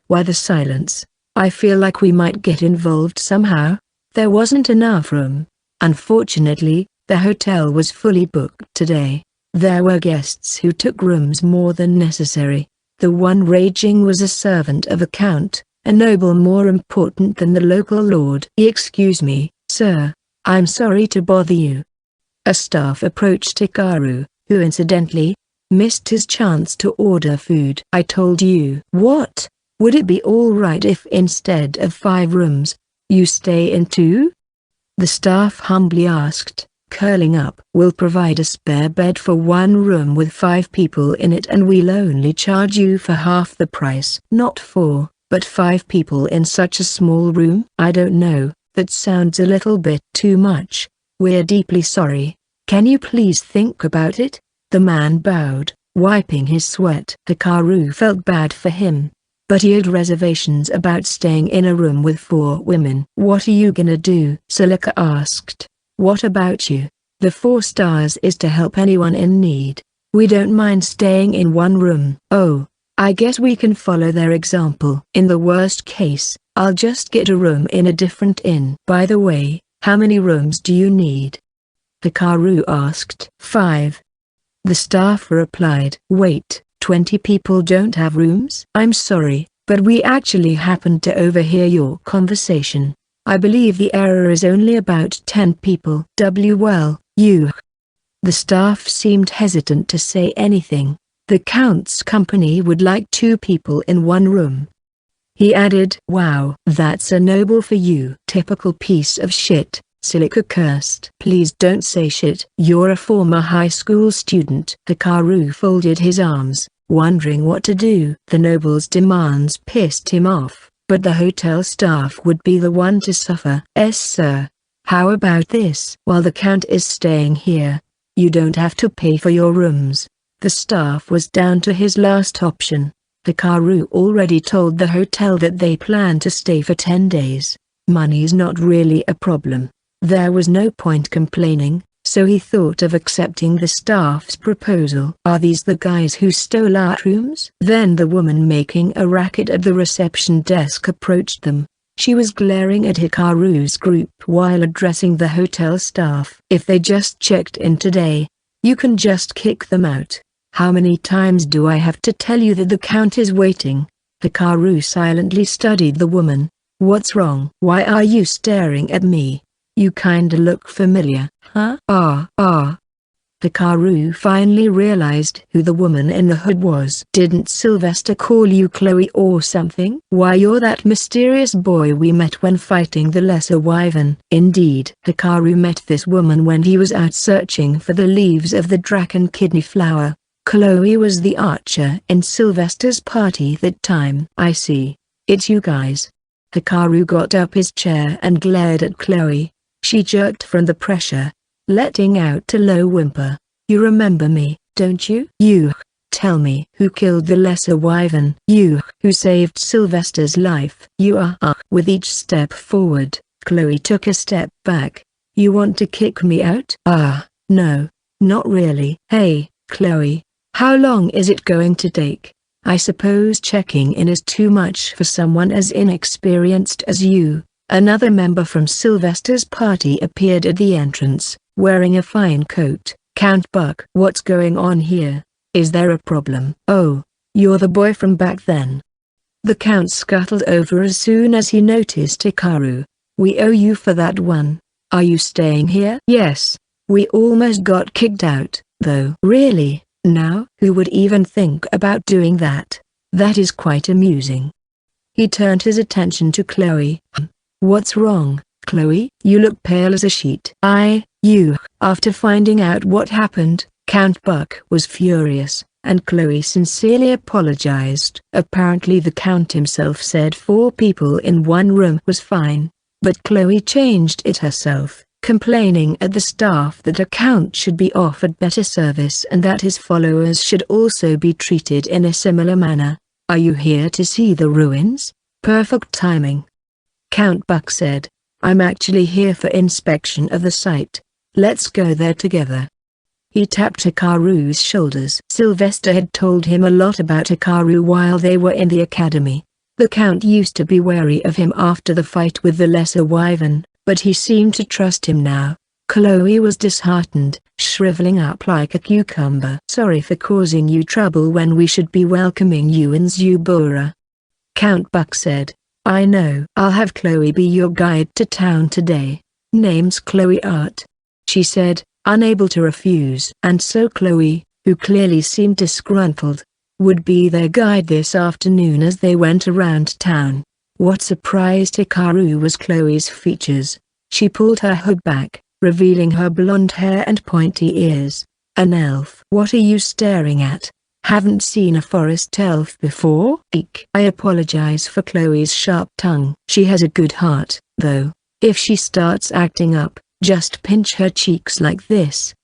Why the silence? "I feel like we might get involved somehow." There wasn't enough room. Unfortunately, the hotel was fully booked today. There were guests who took rooms more than necessary. The one raging was a servant of a count, a noble more important than the local lord. "Excuse me, sir. I'm sorry to bother you." A staff approached Hikaru, who incidentally missed his chance to order food. "I told you." "What? Would it be all right if instead of 5 rooms, you stay in 2? The staff humbly asked, curling up. "We'll provide a spare bed for 1 room with 5 people in it and we'll only charge you for half the price." "Not 4, but 5 people in such a small room?" "I don't know, that sounds a little bit too much. We're deeply sorry. Can you please think about it?" The man bowed, wiping his sweat. Hikaru felt bad for him, but he had reservations about staying in a room with 4 women. "What are you gonna do?" Silica asked. "What about you? The 4 stars is to help anyone in need. We don't mind staying in 1 room." "Oh, I guess we can follow their example. In the worst case, I'll just get a room in a different inn." "By the way, how many rooms do you need?" Hikaru asked. 5. The staff replied. "Wait, 20 people don't have rooms?" "I'm sorry, but we actually happened to overhear your conversation. I believe the error is only about 10 people." "Well, you..." The staff seemed hesitant to say anything. "The count's company would like 2 people in 1 room." He added, "Wow, that's a noble for you." "Typical piece of shit," Silica cursed. "Please don't say shit. You're a former high school student." Hikaru folded his arms, wondering what to do. The noble's demands pissed him off, but the hotel staff would be the one to suffer. Sir. How about this? While the count is staying here, you don't have to pay for your rooms." The staff was down to his last option. Hikaru already told the hotel that they plan to stay for 10 days. Money's not really a problem. There was no point complaining, so he thought of accepting the staff's proposal. "Are these the guys who stole our rooms?" Then the woman making a racket at the reception desk approached them. She was glaring at Hikaru's group while addressing the hotel staff. "If they just checked in today, you can just kick them out. How many times do I have to tell you that the count is waiting?" Hikaru silently studied the woman. "What's wrong? Why are you staring at me? You kinda look familiar." "Huh? Hikaru finally realized who the woman in the hood was. Didn't Sylvester call you Chloe or something? Why, you're that mysterious boy we met when fighting the Lesser Wyvern. Indeed. Hikaru met this woman when he was out searching for the leaves of the dragon kidney flower. Chloe was the archer in Sylvester's party that time. I see. It's you guys. Hikaru got up his chair and glared at Chloe. She jerked from the pressure, letting out a low whimper. You remember me, don't you? You. Tell me who killed the Lesser Wyvern. You who saved Sylvester's life. You are. With each step forward, Chloe took a step back. You want to kick me out? No, not really. Hey, Chloe, how long is it going to take? I suppose checking in is too much for someone as inexperienced as you. Another member from Sylvester's party appeared at the entrance, wearing a fine coat. Count Buck. What's going on here? Is there a problem? Oh, you're the boy from back then. The Count scuttled over as soon as he noticed Hikaru. We owe you for that one. Are you staying here? Yes. We almost got kicked out, though. Really? Now? Who would even think about doing that? That is quite amusing. He turned his attention to Chloe. What's wrong, Chloe? You look pale as a sheet. After finding out what happened, Count Buck was furious, and Chloe sincerely apologized. Apparently the Count himself said 4 people in one room was fine, but Chloe changed it herself, complaining at the staff that a Count should be offered better service and that his followers should also be treated in a similar manner. Are you here to see the ruins? Perfect timing. Count Buck said. I'm actually here for inspection of the site. Let's go there together. He tapped Hikaru's shoulders. Sylvester had told him a lot about Hikaru while they were in the academy. The Count used to be wary of him after the fight with the Lesser Wyvern, but he seemed to trust him now. Chloe was disheartened, shriveling up like a cucumber. Sorry for causing you trouble when we should be welcoming you in Zubura. Count Buck said. I know. I'll have Chloe be your guide to town today. Name's Chloe Art. She said, unable to refuse. And so Chloe, who clearly seemed disgruntled, would be their guide this afternoon as they went around town. What surprised Hikaru was Chloe's features. She pulled her hood back, revealing her blonde hair and pointy ears. An elf. What are you staring at? Haven't seen a forest elf before? Eek. I apologize for Chloe's sharp tongue. She has a good heart, though. If she starts acting up, just pinch her cheeks like this.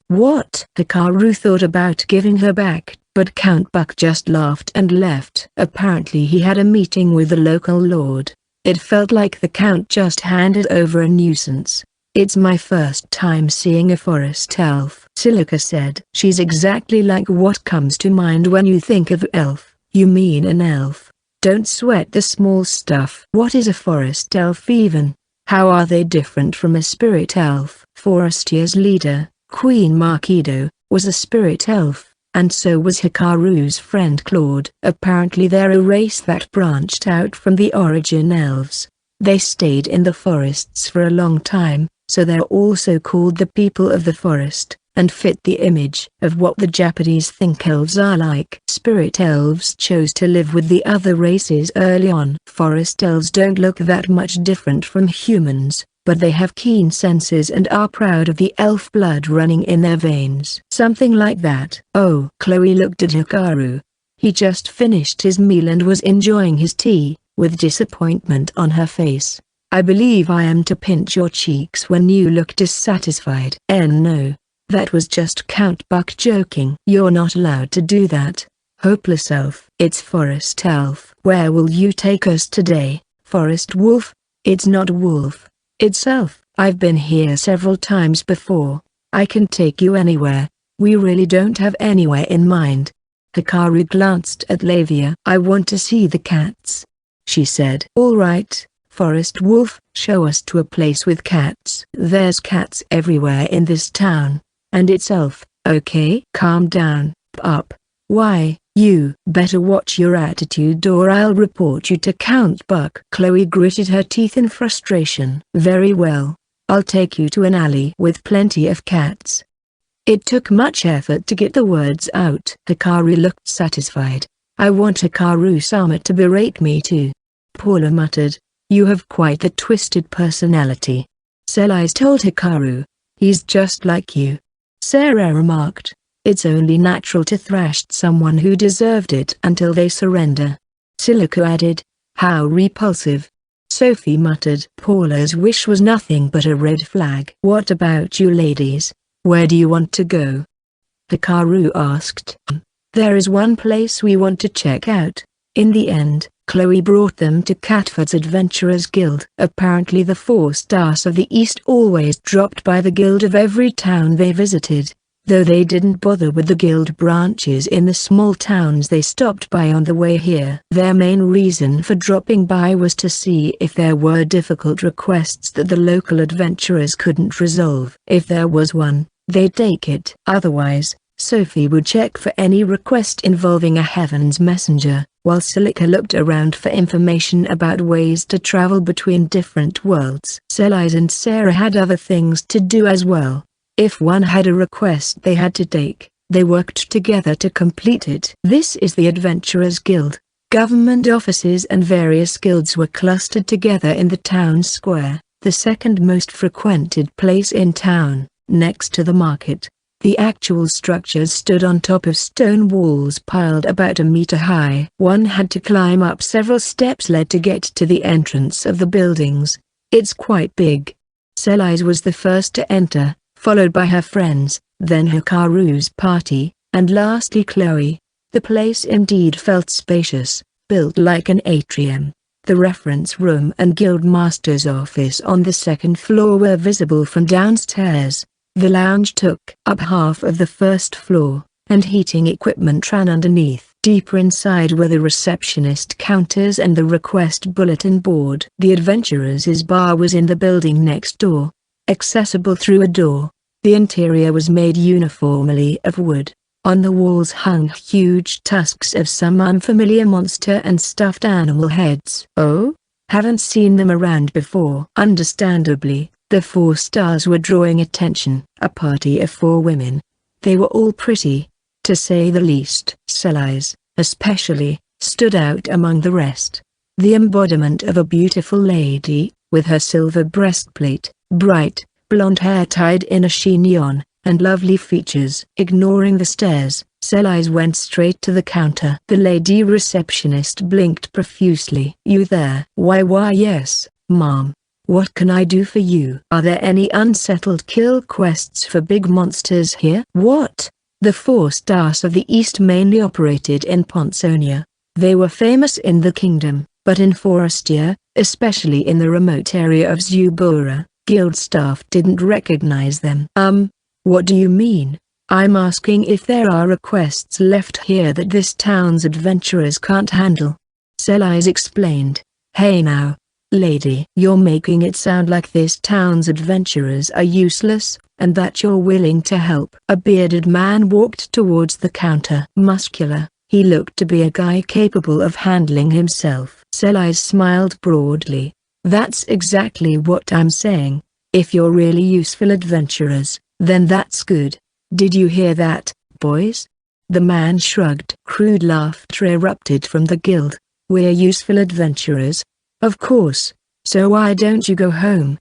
What? Hikaru thought about giving her back, but Count Buck just laughed and left. Apparently he had a meeting with the local lord. It felt like the Count just handed over a nuisance. It's my first time seeing a forest elf, Silica said. She's exactly like what comes to mind when you think of elf. You mean an elf. Don't sweat the small stuff. What is a forest elf even? How are they different from a spirit elf? Forestier's leader, Queen Marquido, was a spirit elf, and so was Hikaru's friend Claude. Apparently they're a race that branched out from the origin elves. They stayed in the forests for a long time, so they're also called the people of the forest, and fit the image of what the Japanese think elves are like. Spirit elves chose to live with the other races early on. Forest elves don't look that much different from humans, but they have keen senses and are proud of the elf blood running in their veins. Something like that. Oh, Chloe looked at Hikaru. He just finished his meal and was enjoying his tea, with disappointment on her face. I believe I am to pinch your cheeks when you look dissatisfied. No. That was just Count Buck joking. You're not allowed to do that. Hopeless elf. It's forest elf. Where will you take us today? Forest wolf? It's not wolf. It's elf. I've been here several times before. I can take you anywhere. We really don't have anywhere in mind. Hikaru glanced at Lavia. I want to see the cats, she said. All right, Forest Wolf, show us to a place with cats. There's cats everywhere in this town. And it's elf, okay? Calm down, pup. Why, you better watch your attitude or I'll report you to Count Buck. Chloe gritted her teeth in frustration. Very well. I'll take you to an alley with plenty of cats. It took much effort to get the words out. Hikaru looked satisfied. I want Hikaru-sama to berate me too. Paula muttered. You have quite the twisted personality. Sellies told Hikaru. He's just like you. Sarah remarked. It's only natural to thrash someone who deserved it until they surrender. Silica added. How repulsive. Sophie muttered. Paula's wish was nothing but a red flag. What about you ladies? Where do you want to go? Hikaru asked. There is one place we want to check out. In the end, Chloe brought them to Catford's Adventurers Guild. Apparently the 4 stars of the East always dropped by the guild of every town they visited, though they didn't bother with the guild branches in the small towns they stopped by on the way here. Their main reason for dropping by was to see if there were difficult requests that the local adventurers couldn't resolve. If there was one, they'd take it. Otherwise, Sophie would check for any request involving a heaven's messenger, while Silica looked around for information about ways to travel between different worlds. Sellies and Sarah had other things to do as well. If one had a request they had to take, they worked together to complete it. This is the Adventurers Guild. Government offices and various guilds were clustered together in the town square, the second most frequented place in town, next to the market. The actual structures stood on top of stone walls piled about a meter high. One had to climb up several steps led to get to the entrance of the buildings. It's quite big. Sellies was the first to enter, followed by her friends, then Hikaru's party, and lastly Chloe. The place indeed felt spacious, built like an atrium. The reference room and guildmaster's office on the second floor were visible from downstairs. The lounge took up half of the first floor, and heating equipment ran underneath. Deeper inside were the receptionist counters and the request bulletin board. The adventurers' bar was in the building next door, accessible through a door. The interior was made uniformly of wood. On the walls hung huge tusks of some unfamiliar monster and stuffed animal heads. Oh? Haven't seen them around before. Understandably, the 4 stars were drawing attention. A party of 4 women. They were all pretty, to say the least. Sellies, especially, stood out among the rest. The embodiment of a beautiful lady, with her silver breastplate, bright, blonde hair tied in a chignon, and lovely features. Ignoring the stares, Sellies went straight to the counter. The lady receptionist blinked profusely. You there? Why yes, ma'am. What can I do for you? Are there any unsettled kill quests for big monsters here? What? The 4 stars of the East mainly operated in Ponsonia. They were famous in the kingdom, but in Forestia, especially in the remote area of Zubura, guild staff didn't recognize them. What do you mean? I'm asking if there are requests left here that this town's adventurers can't handle. Sellies explained. Hey now, lady. You're making it sound like this town's adventurers are useless, and that you're willing to help. A bearded man walked towards the counter. Muscular, he looked to be a guy capable of handling himself. Sellies smiled broadly. That's exactly what I'm saying. If you're really useful adventurers, then that's good. Did you hear that, boys? The man shrugged. Crude laughter erupted from the guild. We're useful adventurers? Of course. So why don't you go home?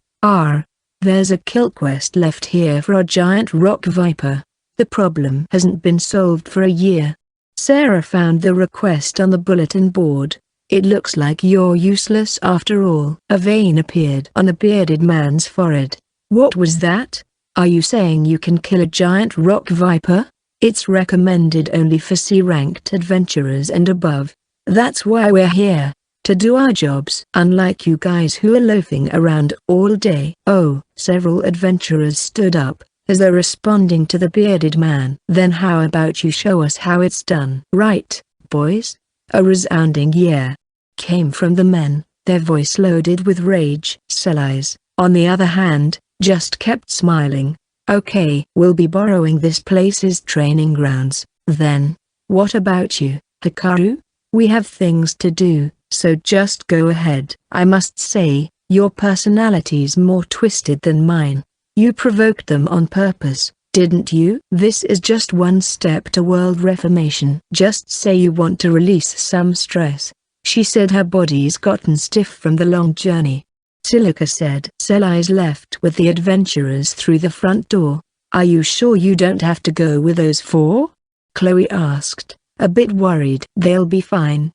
There's a kill quest left here for a giant rock viper. The problem hasn't been solved for a year. Sarah found the request on the bulletin board. It looks like you're useless after all. A vein appeared on the bearded man's forehead. What was that? Are you saying you can kill a giant rock viper? It's recommended only for C-ranked adventurers and above. That's why we're here. To do our jobs. Unlike you guys who are loafing around all day. Oh, several adventurers stood up, as though responding to the bearded man. Then how about you show us how it's done? Right, boys? A resounding yeah came from the men, their voice loaded with rage. Sellies, on the other hand, just kept smiling. Okay, we'll be borrowing this place's training grounds, then. What about you, Hikaru? We have things to do. So just go ahead. I must say, your personality's more twisted than mine. You provoked them on purpose, didn't you? This is just one step to world reformation. Just say you want to release some stress. She said her body's gotten stiff from the long journey. Silica said. Selai's left with the adventurers through the front door. Are you sure you don't have to go with those four? Chloe asked, a bit worried. They'll be fine.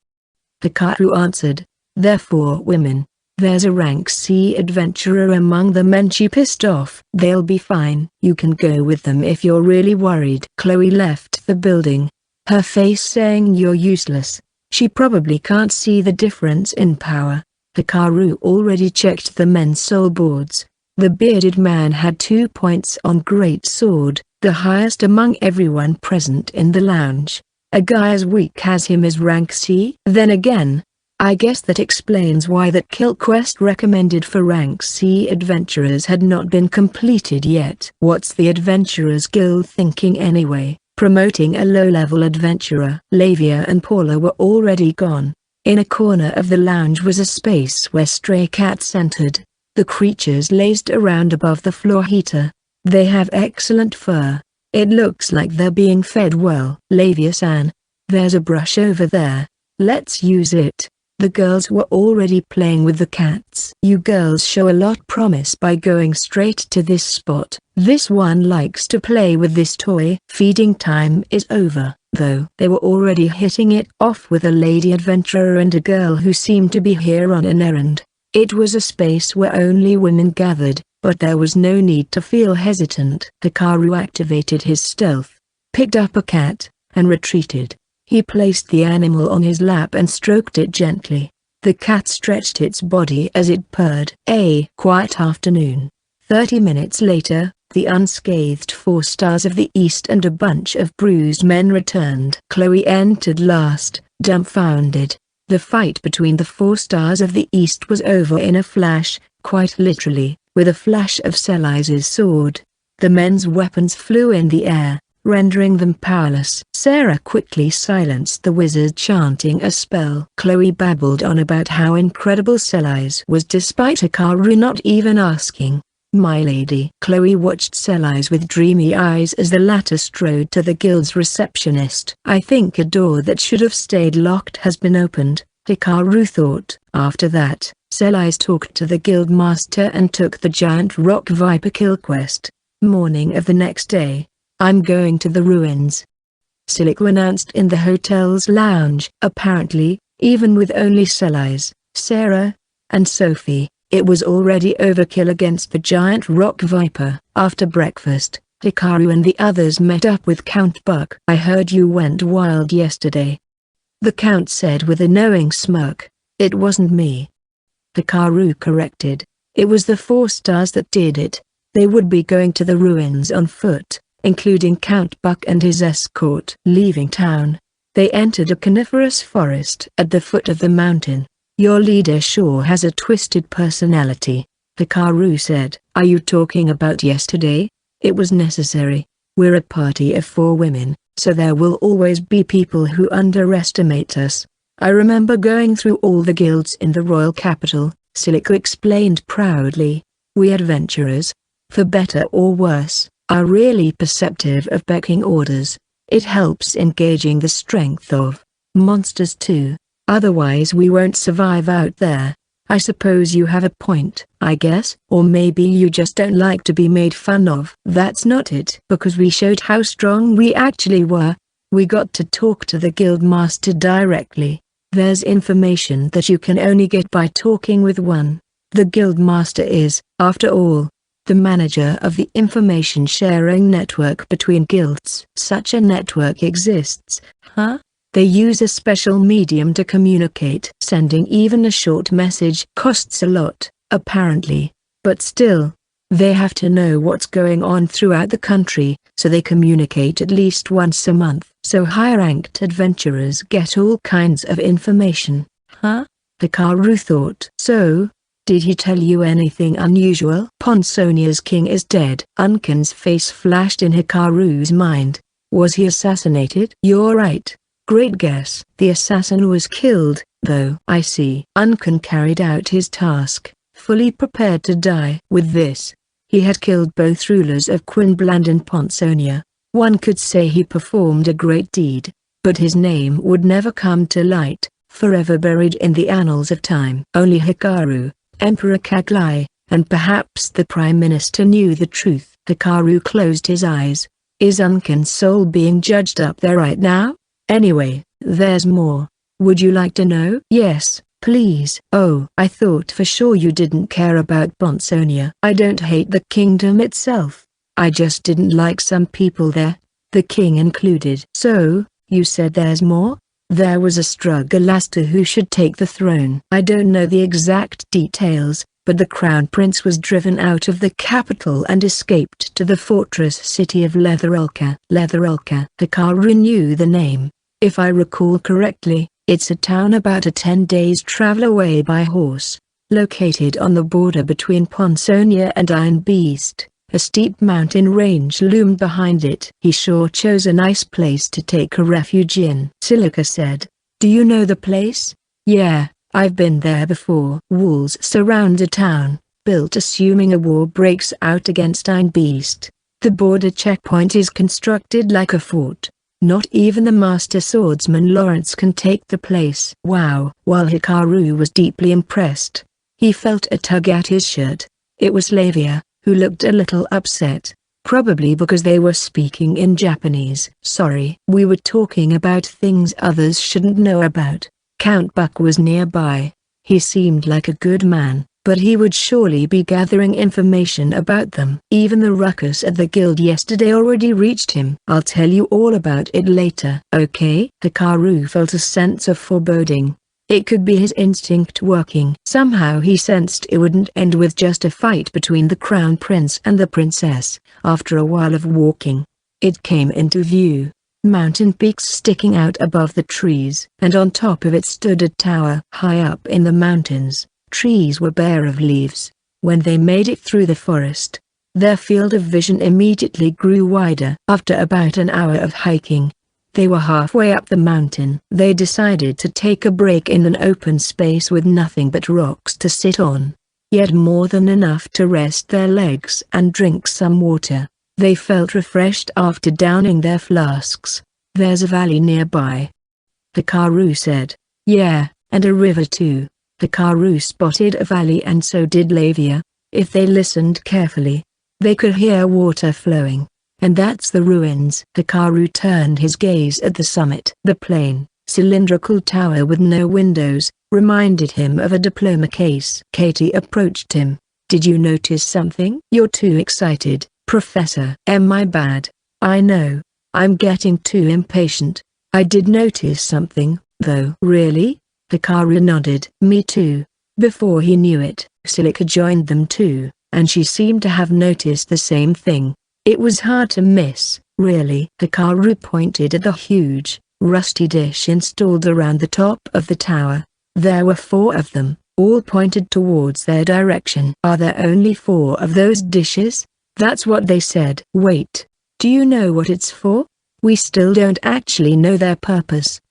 Hikaru answered. They're 4 women. There's a rank C adventurer among the men. She pissed off. They'll be fine. You can go with them if you're really worried. Chloe left the building, her face saying you're useless. She probably can't see the difference in power. Hikaru already checked the men's soul boards. The bearded man had 2 points on Great Sword, the highest among everyone present in the lounge. A guy as weak as him is rank C? Then again, I guess that explains why that kill quest recommended for rank C adventurers had not been completed yet. What's the Adventurers Guild thinking anyway, promoting a low-level adventurer? Lavia and Paula were already gone. In a corner of the lounge was a space where stray cats entered. The creatures lazed around above the floor heater. They have excellent fur. It looks like they're being fed well. Lavia-san, there's a brush over there. Let's use it. The girls were already playing with the cats. You girls show a lot promise by going straight to this spot. This one likes to play with this toy. Feeding time is over, though. They were already hitting it off with a lady adventurer and a girl who seemed to be here on an errand. It was a space where only women gathered, but there was no need to feel hesitant. Hikaru activated his stealth, picked up a cat, and retreated. He placed the animal on his lap and stroked it gently. The cat stretched its body as it purred. A quiet afternoon. 30 minutes later, the unscathed 4 stars of the East and a bunch of bruised men returned. Chloe entered last, dumbfounded. The fight between the 4 stars of the East was over in a flash, quite literally, with a flash of Selai's sword. The men's weapons flew in the air, rendering them powerless. Sarah quickly silenced the wizard chanting a spell. Chloe babbled on about how incredible Selai's was despite Hikaru not even asking. My lady. Chloe watched Selai's with dreamy eyes as the latter strode to the guild's receptionist. I think a door that should have stayed locked has been opened, Hikaru thought. After that, Selai's talked to the guild master and took the giant rock viper kill quest. Morning of the next day. I'm going to the ruins, Silica announced in the hotel's lounge. Apparently, even with only Selai's, Sarah, and Sophie, it was already overkill against the giant rock viper. After breakfast, Hikaru and the others met up with Count Buck. I heard you went wild yesterday, the Count said with a knowing smirk. It wasn't me, Hikaru corrected. It was the 4 stars that did it. They would be going to the ruins on foot, including Count Buck and his escort. Leaving town, they entered a coniferous forest at the foot of the mountain. Your leader sure has a twisted personality, Hikaru said. Are you talking about yesterday? It was necessary. We're a party of 4 women, so there will always be people who underestimate us. I remember going through all the guilds in the royal capital, Silica explained proudly. We adventurers, for better or worse, are really perceptive of pecking orders. It helps in gauging the strength of monsters too. Otherwise we won't survive out there. I suppose you have a point, I guess. Or maybe you just don't like to be made fun of. That's not it. Because we showed how strong we actually were. We got to talk to the guild master directly. There's information that you can only get by talking with one. The guild master is, after all, the manager of the information sharing network between guilds. Such a network exists, huh? They use a special medium to communicate. Sending even a short message costs a lot, apparently. But still, they have to know what's going on throughout the country, so they communicate at least once a month. So high-ranked adventurers get all kinds of information, huh? Hikaru thought. So, did he tell you anything unusual? Ponsonia's king is dead. Unken's face flashed in Hikaru's mind. Was he assassinated? You're right. Great guess. The assassin was killed, though. I see. Unken carried out his task, fully prepared to die. With this, He had killed both rulers of Quinbland and Ponsonia. One could say he performed a great deed, but his name would never come to light, forever buried in the annals of time. Only Hikaru, Emperor Kaglai, and perhaps the Prime Minister knew the truth. Hikaru closed his eyes. Is Uncan's soul being judged up there right now? Anyway, there's more. Would you like to know? Yes, please. Oh, I thought for sure you didn't care about Ponsonia. I don't hate the kingdom itself. I just didn't like some people there, the king included. So, you said there's more? There was a struggle as to who should take the throne. I don't know the exact details, but the crown prince was driven out of the capital and escaped to the fortress city of Leatherulka. Leatherulka. Hikaru knew the name. If I recall correctly, it's a town about a 10 days travel away by horse, located on the border between Ponsonia and Iron Beast. A steep mountain range loomed behind it. He sure chose a nice place to take a refuge in. Silica said. Do you know the place? Yeah, I've been there before. Walls surround a town, built assuming a war breaks out against Iron Beast. The border checkpoint is constructed like a fort. Not even the master swordsman Lawrence can take the place. Wow. While Hikaru was deeply impressed, he felt a tug at his shirt. It was Lavia, who looked a little upset, probably because they were speaking in Japanese. Sorry. We were talking about things others shouldn't know about. Count Buck was nearby. He seemed like a good man, but he would surely be gathering information about them. Even the ruckus at the guild yesterday already reached him. I'll tell you all about it later. Okay? Hikaru felt a sense of foreboding. It could be his instinct working. Somehow he sensed it wouldn't end with just a fight between the crown prince and the princess. After a while of walking, it came into view. Mountain peaks sticking out above the trees, and on top of it stood a tower. High up in the mountains, trees were bare of leaves. When they made it through the forest, their field of vision immediately grew wider. After about an hour of hiking, they were halfway up the mountain. They decided to take a break in an open space with nothing but rocks to sit on, yet more than enough to rest their legs and drink some water. They felt refreshed after downing their flasks. There's a valley nearby, Hikaru said. Yeah, and a river too. Hikaru spotted a valley and so did Lavia. If they listened carefully, they could hear water flowing. And that's the ruins. Hikaru turned his gaze at the summit. The plain, cylindrical tower with no windows, reminded him of a diploma case. Katie approached him. Did you notice something? You're too excited, Professor. My bad. I know. I'm getting too impatient. I did notice something, though. Really? Hikaru nodded. Me too. Before he knew it, Silica joined them too, and she seemed to have noticed the same thing. It was hard to miss, really. Hikaru pointed at the huge, rusty dish installed around the top of the tower. There were 4 of them, all pointed towards their direction. Are there only 4 of those dishes? That's what they said. Wait, do you know what it's for? We still don't actually know their purpose.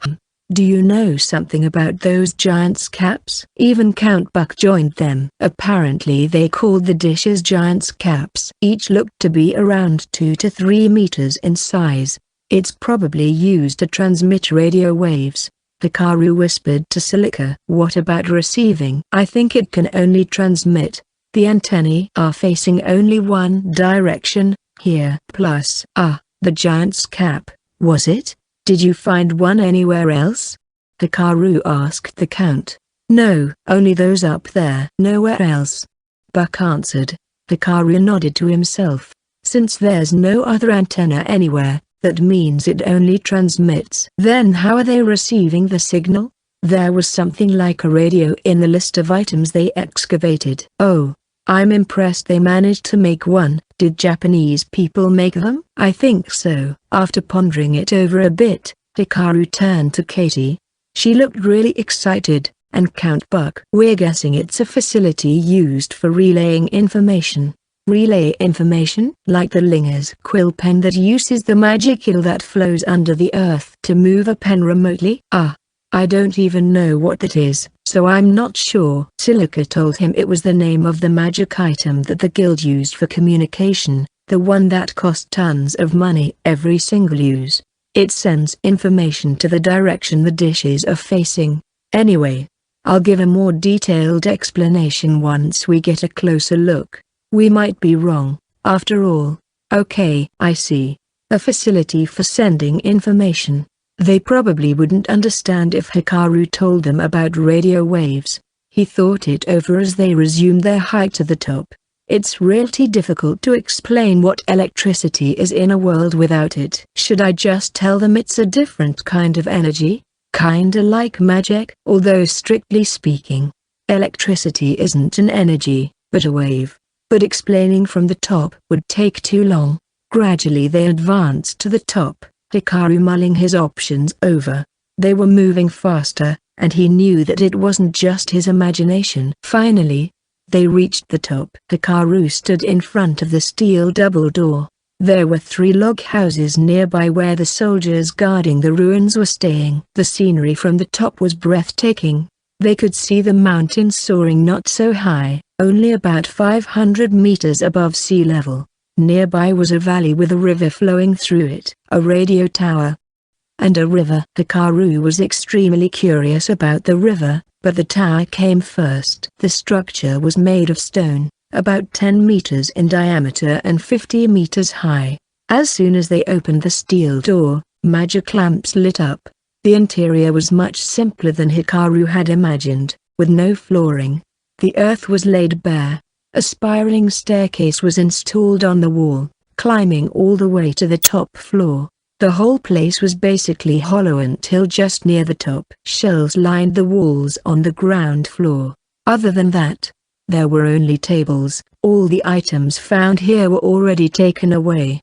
Do you know something about those giant's caps? Even Count Buck joined them. Apparently they called the dishes giant's caps. Each looked to be around 2 to 3 meters in size. It's probably used to transmit radio waves. Hikaru whispered to Silica. What about receiving? I think it can only transmit. The antennae are facing only one direction, here. Plus, the giant's cap, was it? Did you find one anywhere else? Hikaru asked the Count. No, only those up there. Nowhere else. Buck answered. Hikaru nodded to himself. Since there's no other antenna anywhere, that means it only transmits. Then how are they receiving the signal? There was something like a radio in the list of items they excavated. Oh, I'm impressed they managed to make one. Did Japanese people make them? I think so. After pondering it over a bit, Hikaru turned to Katie. She looked really excited, and Count Buck. We're guessing it's a facility used for relaying information. Relay information? Like the Linger's quill pen that uses the magic eel that flows under the earth to move a pen remotely? I don't even know what that is. so I'm not sure. Silica told him it was the name of the magic item that the guild used for communication, the one that cost tons of money every single use. It sends information to the direction the dishes are facing. Anyway, I'll give a more detailed explanation once we get a closer look. We might be wrong, after all. Okay, I see. A facility for sending information. They probably wouldn't understand if Hikaru told them about radio waves. He thought it over as they resumed their hike to the top. It's really difficult to explain what electricity is in a world without it. Should I just tell them it's a different kind of energy? Kinda like magic? Although strictly speaking, electricity isn't an energy, but a wave. But explaining from the top would take too long. Gradually they advanced to the top, Hikaru mulling his options over. They were moving faster, and he knew that it wasn't just his imagination. Finally, they reached the top. Hikaru stood in front of the steel double door. There were 3 log houses nearby where the soldiers guarding the ruins were staying. The scenery from the top was breathtaking. They could see the mountains soaring not so high, only about 500 meters above sea level. Nearby was a valley with a river flowing through it, a radio tower, and a river. Hikaru was extremely curious about the river, but the tower came first. The structure was made of stone, about 10 meters in diameter and 50 meters high. As soon as they opened the steel door, magic lamps lit up. The interior was much simpler than Hikaru had imagined, with no flooring. The earth was laid bare. A spiraling staircase was installed on the wall, climbing all the way to the top floor. The whole place was basically hollow until just near the top. Shelves lined the walls on the ground floor. Other than that, there were only tables. All the items found here were already taken away.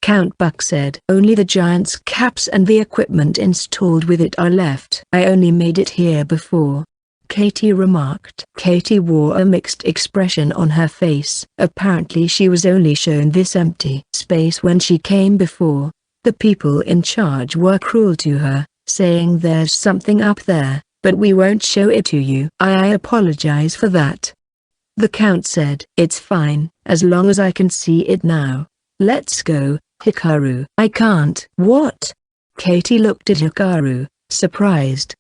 Count Buck said, "Only the giant's caps and the equipment installed with it are left. I only made it here before," Katie remarked. Katie wore a mixed expression on her face. Apparently she was only shown this empty space when she came before. The people in charge were cruel to her, saying there's something up there, but we won't show it to you. I apologize for that," the Count said. "It's fine, as long as I can see it now. Let's go, Hikaru." "I can't." "What?" Katie looked at Hikaru, surprised.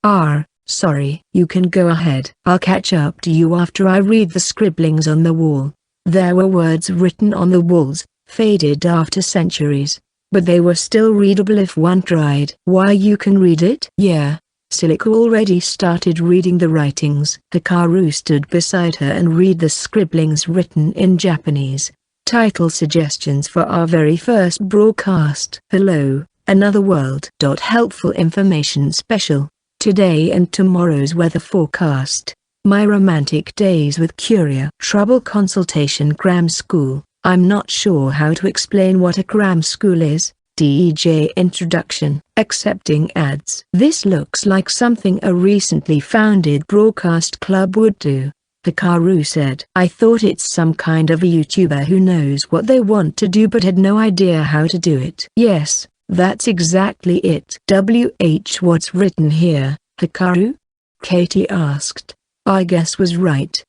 Sorry. You can go ahead. I'll catch up to you after I read the scribblings on the wall." There were words written on the walls, faded after centuries, but they were still readable if one tried. "Why, you can read it?" "Yeah." Silica already started reading the writings. Hikaru stood beside her and read the scribblings written in Japanese. Title suggestions for our very first broadcast. "Hello, another world. Helpful information special. Today and tomorrow's weather forecast. My romantic days with Curia. Trouble consultation. Cram school. I'm not sure how to explain what a cram school is. DJ introduction. Accepting ads." This looks like something a recently founded broadcast club would do, Hikaru said. "I thought it's some kind of a YouTuber who knows what they want to do but had no idea how to do it." "Yes, that's exactly it." What's written here, Hikaru?" Katie asked. "I guess was right."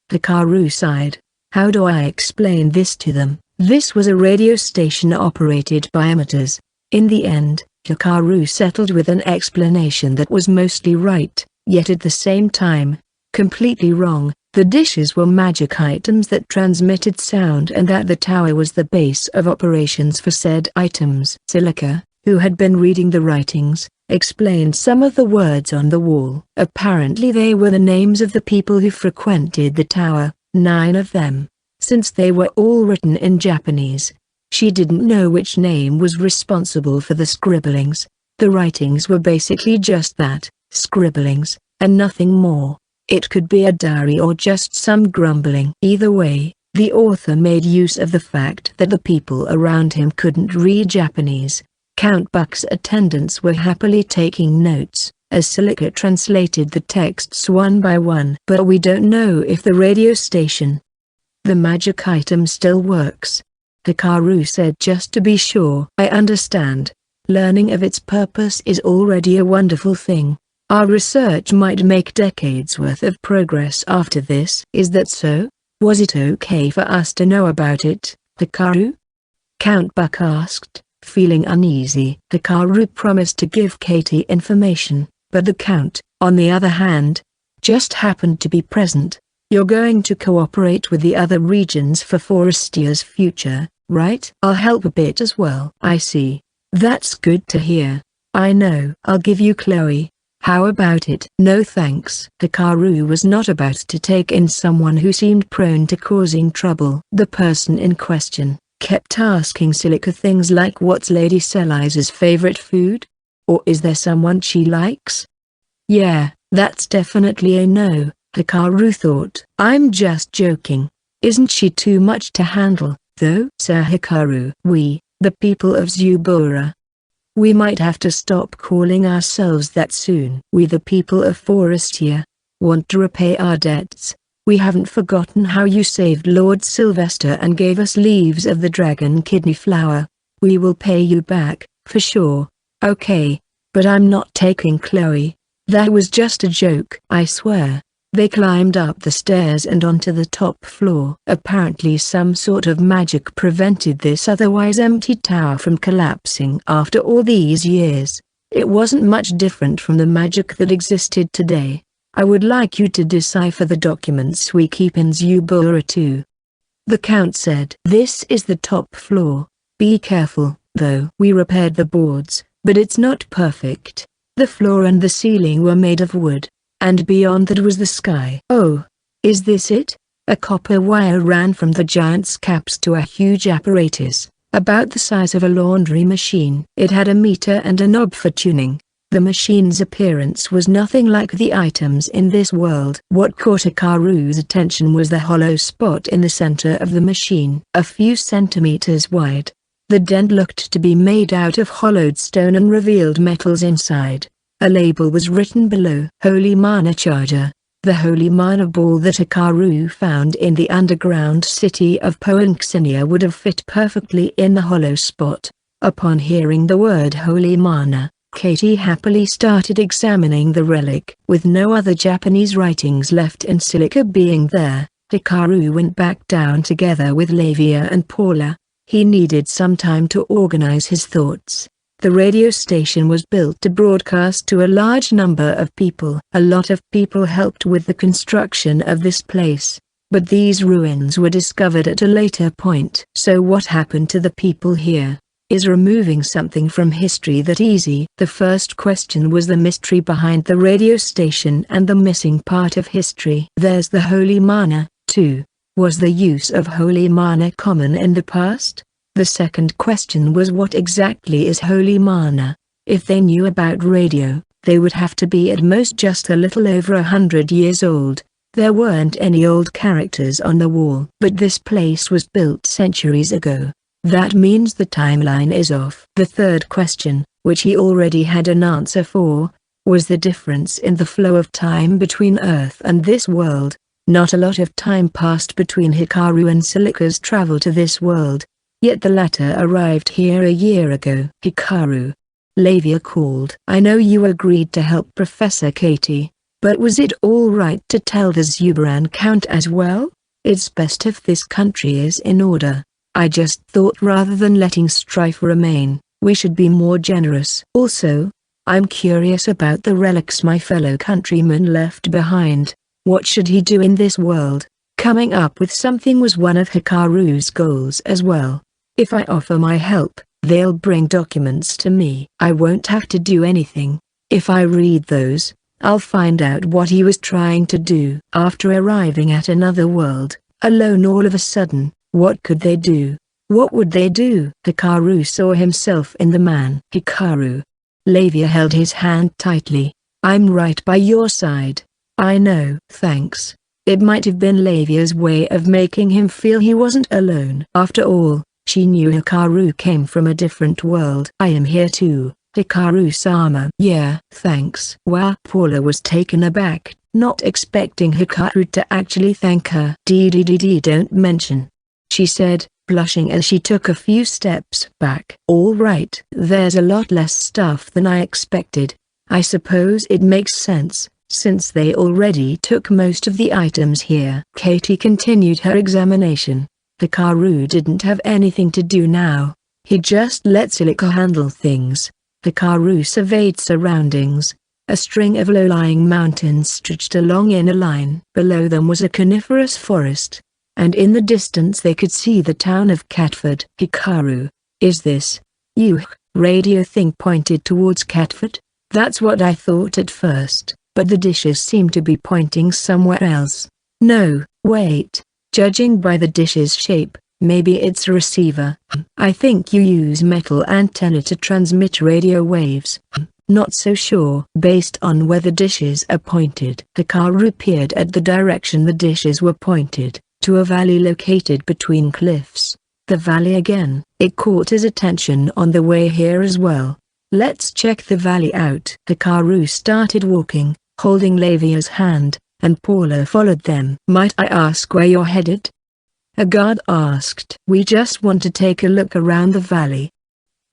Hikaru sighed. "How do I explain this to them?" This was a radio station operated by amateurs. In the end, Hikaru settled with an explanation that was mostly right, yet at the same time, completely wrong. The dishes were magic items that transmitted sound and that the tower was the base of operations for said items. Silica, who had been reading the writings, explained some of the words on the wall. Apparently they were the names of the people who frequented the tower, 9 of them. Since they were all written in Japanese, she didn't know which name was responsible for the scribblings. The writings were basically just that, scribblings, and nothing more. It could be a diary or just some grumbling. Either way, the author made use of the fact that the people around him couldn't read Japanese. Count Buck's attendants were happily taking notes, as Silica translated the texts one by one. "But we don't know if the radio station, the magic item, still works," Hikaru said. "Just to be sure." "I understand. Learning of its purpose is already a wonderful thing. Our research might make decades worth of progress after this. Is that so? Was it okay for us to know about it, Hikaru? Count Buck asked, feeling uneasy. Hikaru promised to give Katie information, but the Count, on the other hand, just happened to be present. You're going to cooperate with the other regions for Forestia's future, right? I'll help a bit as well. I see. That's good to hear. I know. I'll give you Chloe. How about it? No thanks. Hikaru was not about to take in someone who seemed prone to causing trouble. The person in question kept asking Silica things like what's Lady Sellize's favorite food? Or is there someone she likes? Yeah, that's definitely a no, Hikaru thought. I'm just joking. Isn't she too much to handle, though? Sir Hikaru, we, the people of Zubora. We might have to stop calling ourselves that soon. We the people of Forestia want to repay our debts. We haven't forgotten how you saved Lord Sylvester and gave us leaves of the dragon kidney flower. We will pay you back, for sure. Okay, but I'm not taking Chloe. That was just a joke. I swear. They climbed up the stairs and onto the top floor. Apparently some sort of magic prevented this otherwise empty tower from collapsing after all these years. It wasn't much different from the magic that existed today. I would like you to decipher the documents we keep in Zubora too. The Count said. This is the top floor. Be careful, though. We repaired the boards, but it's not perfect. The floor and the ceiling were made of wood. And beyond that was the sky. Oh, is this it? A copper wire ran from the giant's caps to a huge apparatus, about the size of a laundry machine. It had a meter and a knob for tuning. The machine's appearance was nothing like the items in this world. What caught Hikaru's attention was the hollow spot in the center of the machine. A few centimeters wide. The dent looked to be made out of hollowed stone and revealed metals inside. A label was written below. Holy Mana Charger. The Holy Mana ball that Hikaru found in the underground city of Poinxinia would have fit perfectly in the hollow spot. Upon hearing the word Holy Mana, Katie happily started examining the relic. With no other Japanese writings left in Silica being there, Hikaru went back down together with Lavia and Paula. He needed some time to organize his thoughts. The radio station was built to broadcast to a large number of people. A lot of people helped with the construction of this place, but these ruins were discovered at a later point. So what happened to the people here? Is removing something from history that easy? The first question was the mystery behind the radio station and the missing part of history. There's the Holy Mana, too. Was the use of Holy Mana common in the past? The second question was what exactly is Holy Mana? If they knew about radio, they would have to be at most just a little over 100 years old. There weren't any old characters on the wall. But this place was built centuries ago. That means the timeline is off. The third question, which he already had an answer for, was the difference in the flow of time between Earth and this world. Not a lot of time passed between Hikaru and Silica's travel to this world. Yet the latter arrived here a year ago. Hikaru. Lavia called. I know you agreed to help Professor Katie, but was it all right to tell the Zubaran Count as well? It's best if this country is in order. I just thought rather than letting strife remain, we should be more generous. Also, I'm curious about the relics my fellow countryman left behind. What should he do in this world? Coming up with something was one of Hikaru's goals as well. If I offer my help, they'll bring documents to me. I won't have to do anything. If I read those, I'll find out what he was trying to do. After arriving at another world, alone all of a sudden, what could they do? What would they do? Hikaru saw himself in the man. Hikaru. Lavia held his hand tightly. I'm right by your side. I know. Thanks. It might have been Lavia's way of making him feel he wasn't alone. After all, she knew Hikaru came from a different world. I am here too, Hikaru-sama. Yeah, thanks. Wow. Paula was taken aback, not expecting Hikaru to actually thank her. Don't mention, she said, blushing as she took a few steps back. All right. There's a lot less stuff than I expected. I suppose it makes sense, since they already took most of the items here. Katie continued her examination. Hikaru didn't have anything to do now. He just let Silica handle things. Hikaru surveyed surroundings. A string of low-lying mountains stretched along in a line. Below them was a coniferous forest, and in the distance they could see the town of Catford. Hikaru, is this you? Radio thing pointed towards Catford. That's what I thought at first, but the dishes seem to be pointing somewhere else. No, wait. Judging by the dish's shape, maybe it's a receiver. I think you use metal antenna to transmit radio waves. Not so sure. Based on where the dishes are pointed. Hikaru peered at the direction the dishes were pointed, to a valley located between cliffs. The valley again. It caught his attention on the way here as well. Let's check the valley out. Hikaru started walking, holding Lavia's hand, and Paula followed them. Might I ask where you're headed? A guard asked. We just want to take a look around the valley.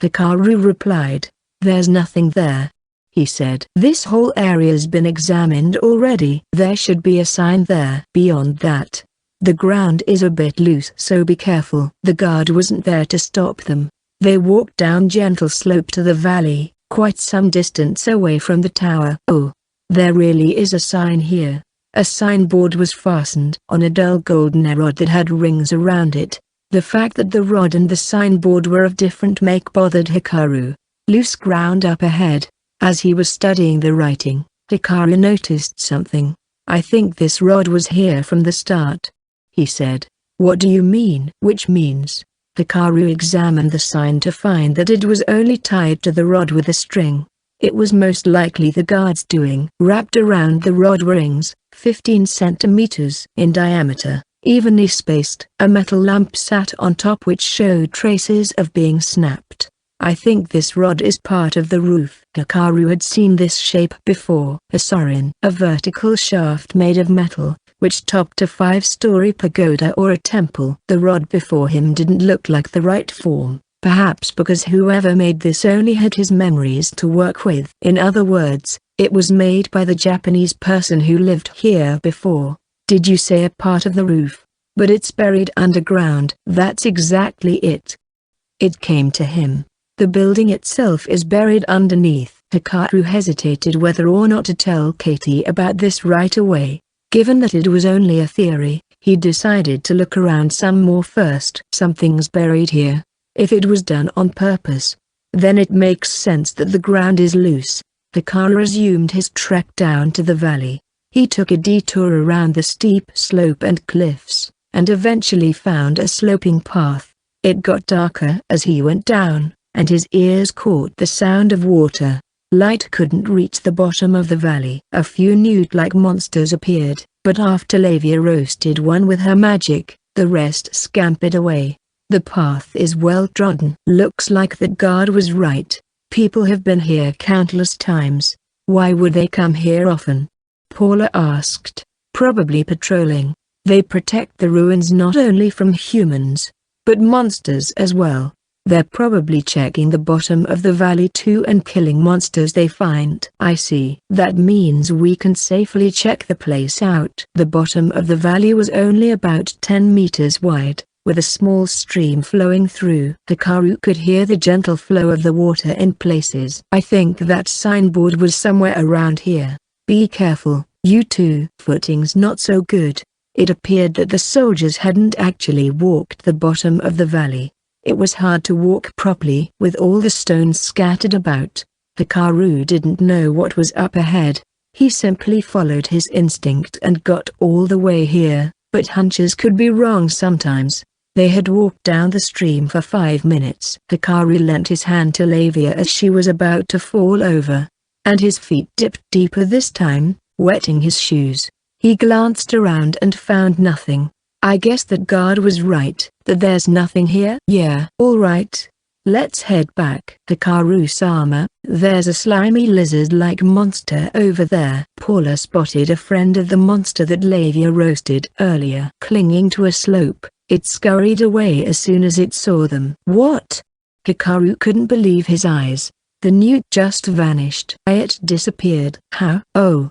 Hikaru replied. There's nothing there, he said. This whole area's been examined already. There should be a sign there. Beyond that, the ground is a bit loose, so be careful. The guard wasn't there to stop them. They walked down gentle slope to the valley, quite some distance away from the tower. Oh, there really is a sign here. A signboard was fastened on a dull golden rod that had rings around it. The fact that the rod and the signboard were of different make bothered Hikaru. Loose ground up ahead. As he was studying the writing, Hikaru noticed something. I think this rod was here from the start, he said. What do you mean? Which means? Hikaru examined the sign to find that it was only tied to the rod with a string. It was most likely the guard's doing. Wrapped around the rod were rings, 15 centimeters in diameter, evenly spaced. A metal lamp sat on top which showed traces of being snapped. I think this rod is part of the roof. Hikaru had seen this shape before. A sarin, a vertical shaft made of metal, which topped a 5-story pagoda or a temple. The rod before him didn't look like the right form, perhaps because whoever made this only had his memories to work with. In other words, it was made by the Japanese person who lived here before. Did you say a part of the roof? But it's buried underground. That's exactly it. It came to him. The building itself is buried underneath. Hikaru hesitated whether or not to tell Katie about this right away. Given that it was only a theory, he decided to look around some more first. Something's buried here. If it was done on purpose, then it makes sense that the ground is loose. Hikaru resumed his trek down to the valley. He took a detour around the steep slope and cliffs, and eventually found a sloping path. It got darker as he went down, and his ears caught the sound of water. Light couldn't reach the bottom of the valley. A few newt-like monsters appeared, but after Lavia roasted one with her magic, the rest scampered away. The path is well trodden. Looks like that guard was right. People have been here countless times. Why would they come here often? Paula asked. Probably patrolling. They protect the ruins not only from humans, but monsters as well. They're probably checking the bottom of the valley too and killing monsters they find. I see. That means we can safely check the place out. The bottom of the valley was only about 10 meters wide, with a small stream flowing through. Hikaru could hear the gentle flow of the water in places. I think that signboard was somewhere around here. Be careful, you two. Footing's not so good. It appeared that the soldiers hadn't actually walked the bottom of the valley. It was hard to walk properly with all the stones scattered about. Hikaru didn't know what was up ahead. He simply followed his instinct and got all the way here, but hunches could be wrong sometimes. They had walked down the stream for 5 minutes. Hikaru lent his hand to Lavia as she was about to fall over, and his feet dipped deeper this time, wetting his shoes. He glanced around and found nothing. I guess that guard was right, that there's nothing here. Yeah. Alright. Let's head back. Hikaru-sama, there's a slimy lizard-like monster over there. Paula spotted a friend of the monster that Lavia roasted earlier. Clinging to a slope, it scurried away as soon as it saw them. What? Hikaru couldn't believe his eyes. The newt just vanished. It disappeared. How? Oh.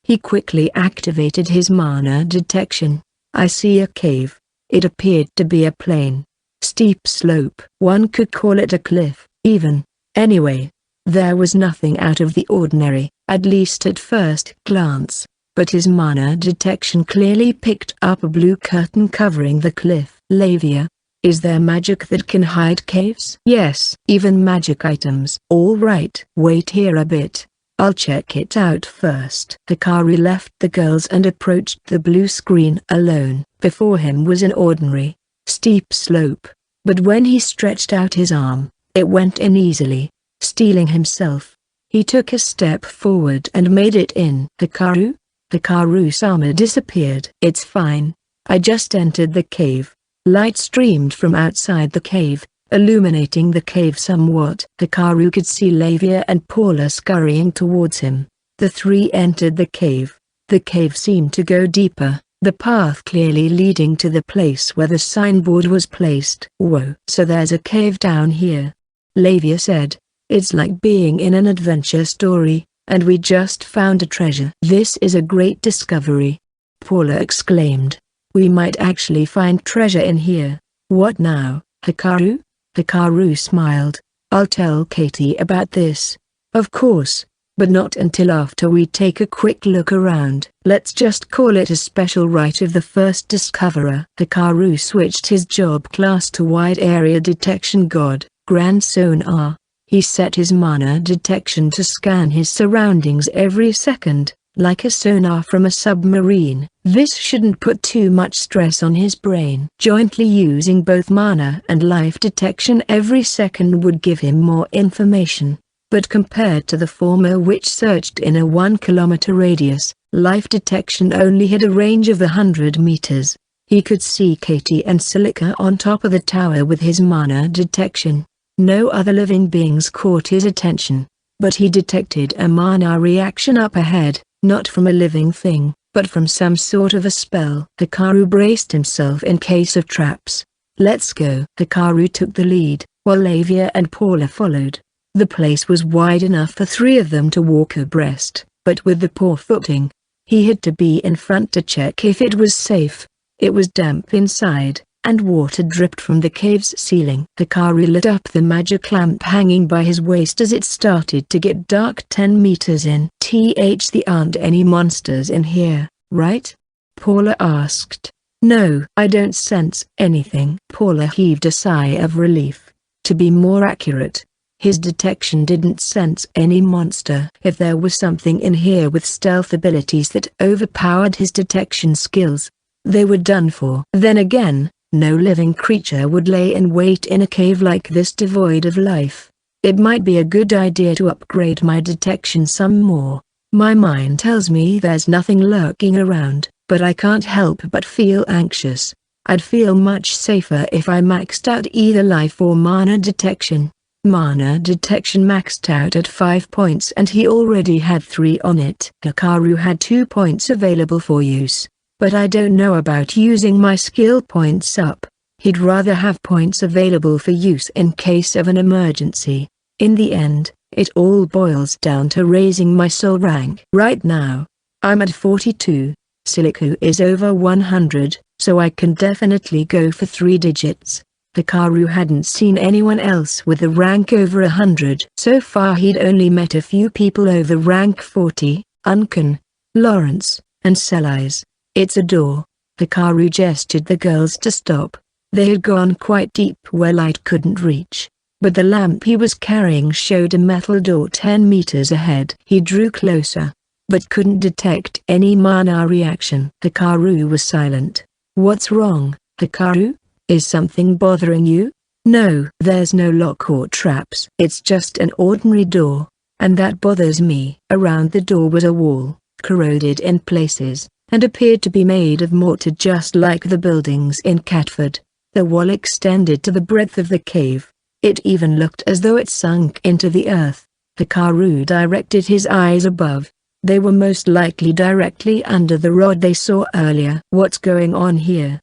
He quickly activated his mana detection. I see a cave. It appeared to be a plain, steep slope. One could call it a cliff, even. Anyway, there was nothing out of the ordinary, at least at first glance. But his mana detection clearly picked up a blue curtain covering the cliff. Lavia, is there magic that can hide caves? Yes, even magic items. All right. Wait here a bit. I'll check it out first. Hikaru left the girls and approached the blue screen alone. Before him was an ordinary, steep slope. But when he stretched out his arm, it went in easily, stealing himself. He took a step forward and made it in. Hikaru? Hikaru's armor disappeared. It's fine. I just entered the cave. Light streamed from outside the cave, illuminating the cave somewhat. Hikaru could see Lavia and Paula scurrying towards him. The three entered the cave. The cave seemed to go deeper, the path clearly leading to the place where the signboard was placed. Whoa! So there's a cave down here, Lavia said. It's like being in an adventure story, and we just found a treasure. This is a great discovery, Paula exclaimed. We might actually find treasure in here. What now, Hikaru? Hikaru smiled. I'll tell Katie about this. Of course, but not until after we take a quick look around. Let's just call it a special right of the first discoverer. Hikaru switched his job class to wide area detection god, Grand Sonar. He set his mana detection to scan his surroundings every second, like a sonar from a submarine. This shouldn't put too much stress on his brain. Jointly using both mana and life detection every second would give him more information. But compared to the former, which searched in a 1-kilometer radius, life detection only had a range of 100 meters. He could see Katie and Silica on top of the tower with his mana detection. No other living beings caught his attention, but he detected a mana reaction up ahead, not from a living thing, but from some sort of a spell. Hikaru braced himself in case of traps. Let's go. Hikaru took the lead, while Lavia and Paula followed. The place was wide enough for three of them to walk abreast, but with the poor footing, he had to be in front to check if it was safe. It was damp inside, and water dripped from the cave's ceiling. Hikaru lit up the magic lamp hanging by his waist as it started to get dark. 10 meters in. There aren't any monsters in here, right? Paula asked. No, I don't sense anything. Paula heaved a sigh of relief. To be more accurate, his detection didn't sense any monster. If there was something in here with stealth abilities that overpowered his detection skills, they were done for. Then again, no living creature would lay in wait in a cave like this devoid of life. It might be a good idea to upgrade my detection some more. My mind tells me there's nothing lurking around, but I can't help but feel anxious. I'd feel much safer if I maxed out either life or mana detection. Mana detection maxed out at 5 points and he already had 3 on it. Hikaru had 2 points available for use, but I don't know about using my skill points up. He'd rather have points available for use in case of an emergency. In the end, it all boils down to raising my soul rank. Right now, I'm at 42, Silica is over 100, so I can definitely go for 3 digits. Hikaru hadn't seen anyone else with a rank over 100. So far he'd only met a few people over rank 40, Uncan, Lawrence, and Selise. It's a door. Hikaru gestured the girls to stop. They had gone quite deep where light couldn't reach, but the lamp he was carrying showed a metal door 10 meters ahead. He drew closer, but couldn't detect any mana reaction. Hikaru was silent. What's wrong, Hikaru? Is something bothering you? No, there's no lock or traps. It's just an ordinary door, and that bothers me. Around the door was a wall, corroded in places, and appeared to be made of mortar just like the buildings in Catford. The wall extended to the breadth of the cave. It even looked as though it sunk into the earth. Hikaru directed his eyes above. They were most likely directly under the rod they saw earlier. What's going on here?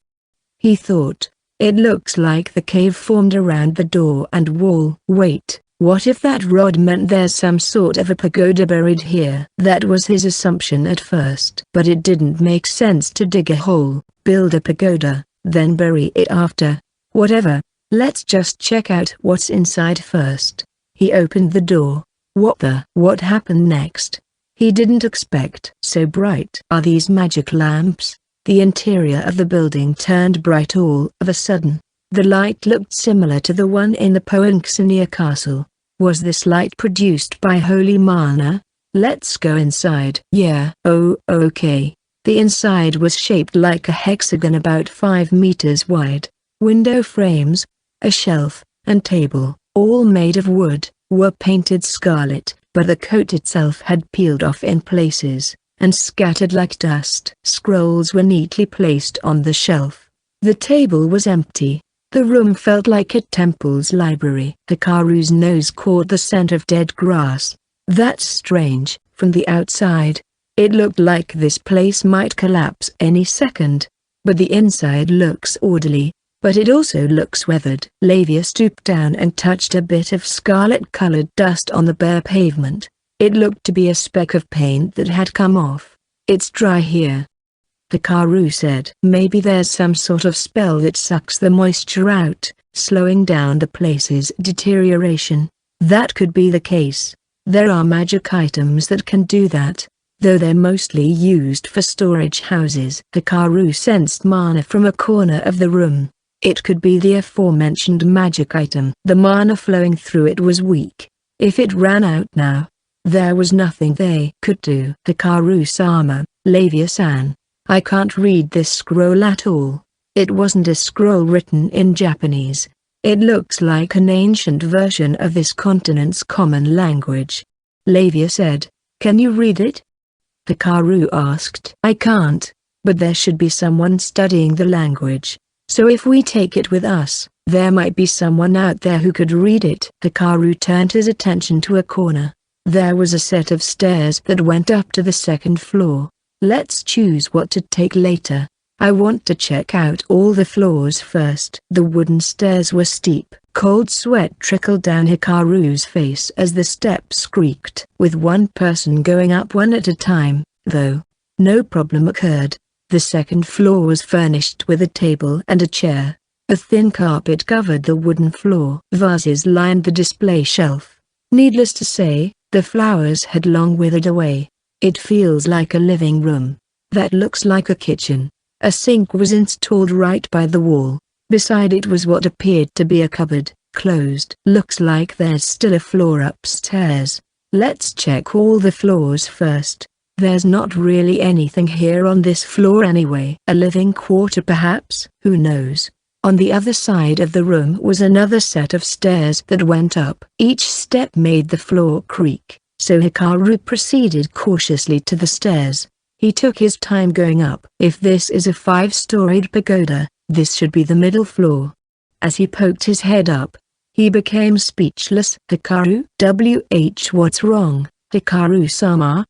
He thought. It looks like the cave formed around the door and wall. Wait, What if that rod meant there's some sort of a pagoda buried here? That was his assumption at first. But it didn't make sense to dig a hole, build a pagoda, then bury it after. Whatever, let's just check out what's inside first. He opened the door. What happened next? He didn't expect. So bright. Are these magic lamps? The interior of the building turned bright all of a sudden. The light looked similar to the one in the Poinxinia castle. Was this light produced by holy mana? Let's go inside. Yeah. Oh, okay. The inside was shaped like a hexagon about 5 meters wide. Window frames, a shelf, and table, all made of wood, were painted scarlet, but the coat itself had peeled off in places, and scattered like dust. Scrolls were neatly placed on the shelf. The table was empty. The room felt like a temple's library. Hikaru's nose caught the scent of dead grass. That's strange. From the outside, it looked like this place might collapse any second. But the inside looks orderly, but it also looks weathered. Lavia stooped down and touched a bit of scarlet-colored dust on the bare pavement. It looked to be a speck of paint that had come off. It's dry here, Hikaru said. Maybe there's some sort of spell that sucks the moisture out, slowing down the place's deterioration. That could be the case. There are magic items that can do that, though they're mostly used for storage houses. Hikaru sensed mana from a corner of the room. It could be the aforementioned magic item. The mana flowing through it was weak. If it ran out now, there was nothing they could do. Hikaru-sama, Lavia-san, I can't read this scroll at all. It wasn't a scroll written in Japanese. It looks like an ancient version of this continent's common language. Lavia said, Can you read it? Hikaru asked. I can't, but there should be someone studying the language. So if we take it with us, there might be someone out there who could read it. Hikaru turned his attention to a corner. There was a set of stairs that went up to the second floor. Let's choose what to take later. I want to check out all the floors first. The wooden stairs were steep. Cold sweat trickled down Hikaru's face as the steps creaked. With one person going up one at a time, though, no problem occurred. The second floor was furnished with a table and a chair. A thin carpet covered the wooden floor. Vases lined the display shelf. Needless to say, the flowers had long withered away. It feels like a living room. That looks like a kitchen. A sink was installed right by the wall. Beside it was what appeared to be a cupboard, closed. Looks like there's still a floor upstairs. Let's check all the floors first. There's not really anything here on this floor anyway. A living quarter perhaps? Who knows? On the other side of the room was another set of stairs that went up. Each step made the floor creak. So Hikaru proceeded cautiously to the stairs. He took his time going up. If this is a 5-storied pagoda, this should be the middle floor. As he poked his head up, he became speechless. Hikaru? What's wrong? Hikaru-sama?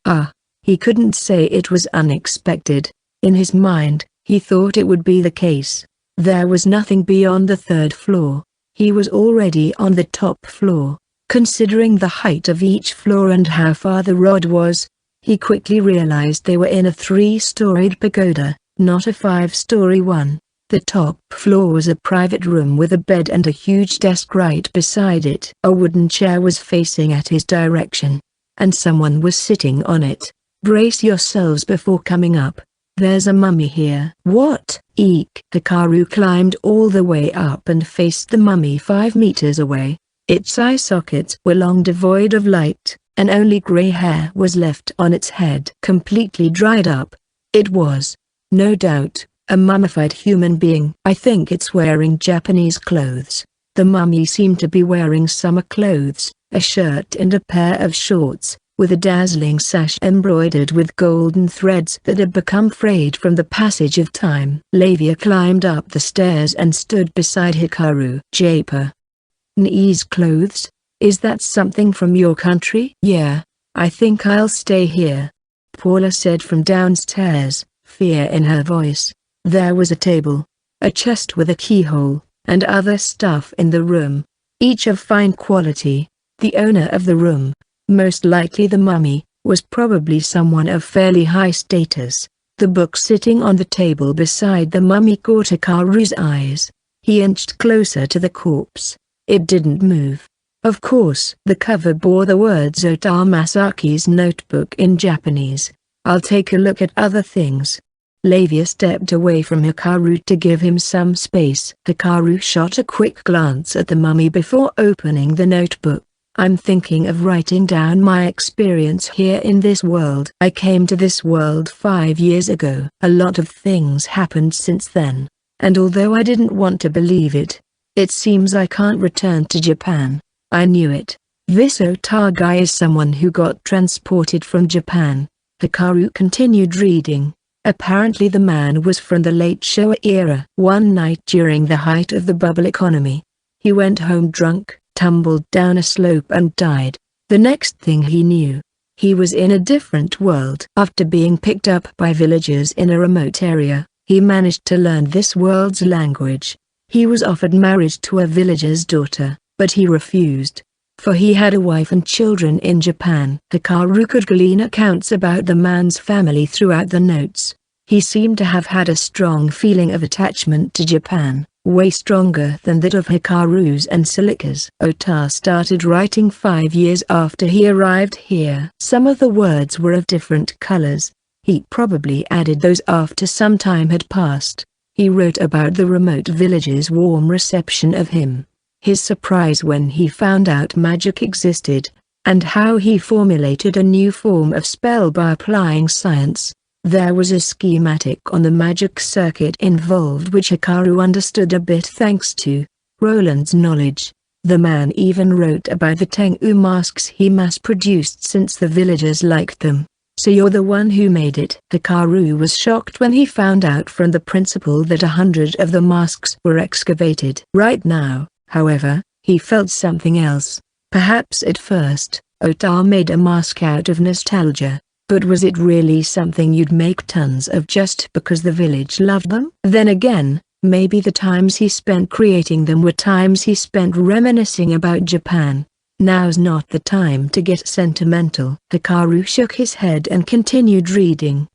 He couldn't say it was unexpected. In his mind, he thought it would be the case. There was nothing beyond the 3rd floor. He was already on the top floor. Considering the height of each floor and how far the rod was, he quickly realized they were in a 3-storied pagoda, not a 5-story one. The top floor was a private room with a bed and a huge desk right beside it. A wooden chair was facing at his direction, and someone was sitting on it. Brace yourselves before coming up. There's a mummy here. What? Eek! Hikaru climbed all the way up and faced the mummy 5 meters away. Its eye sockets were long devoid of light, and only gray hair was left on its head. Completely dried up. It was, no doubt, a mummified human being. I think it's wearing Japanese clothes. The mummy seemed to be wearing summer clothes, a shirt and a pair of shorts, with a dazzling sash embroidered with golden threads that had become frayed from the passage of time. Lavia climbed up the stairs and stood beside Hikaru. Japanese clothes? Is that something from your country? Yeah, I think I'll stay here, Paula said from downstairs, fear in her voice. There was a table, a chest with a keyhole, and other stuff in the room, each of fine quality. The owner of the room, most likely the mummy, was probably someone of fairly high status. The book sitting on the table beside the mummy caught Hikaru's eyes. He inched closer to the corpse. It didn't move. Of course, the cover bore the words Ota Masaki's notebook in Japanese. I'll take a look at other things. Lavia stepped away from Hikaru to give him some space. Hikaru shot a quick glance at the mummy before opening the notebook. I'm thinking of writing down my experience here in this world. I came to this world 5 years ago. A lot of things happened since then. And although I didn't want to believe it, it seems I can't return to Japan. I knew it. This Ota guy is someone who got transported from Japan. Hikaru continued reading. Apparently the man was from the late Showa era. One night during the height of the bubble economy, he went home drunk, tumbled down a slope and died. The next thing he knew, he was in a different world. After being picked up by villagers in a remote area, he managed to learn this world's language. He was offered marriage to a villager's daughter, but he refused, for he had a wife and children in Japan. Hikaru could glean accounts about the man's family throughout the notes. He seemed to have had a strong feeling of attachment to Japan, way stronger than that of Hikaru's and Silika's. Ota started writing 5 years after he arrived here. Some of the words were of different colors. He probably added those after some time had passed. He wrote about the remote village's warm reception of him, his surprise when he found out magic existed, and how he formulated a new form of spell by applying science. There was a schematic on the magic circuit involved which Hikaru understood a bit thanks to Roland's knowledge. The man even wrote about the Tengu masks he mass-produced since the villagers liked them. So you're the one who made it. Hikaru was shocked when he found out from the principal that 100 of the masks were excavated. Right now, however, he felt something else. Perhaps at first, Ota made a mask out of nostalgia. But was it really something you'd make tons of just because the village loved them? Then again, maybe the times he spent creating them were times he spent reminiscing about Japan. Now's not the time to get sentimental. Hikaru shook his head and continued reading.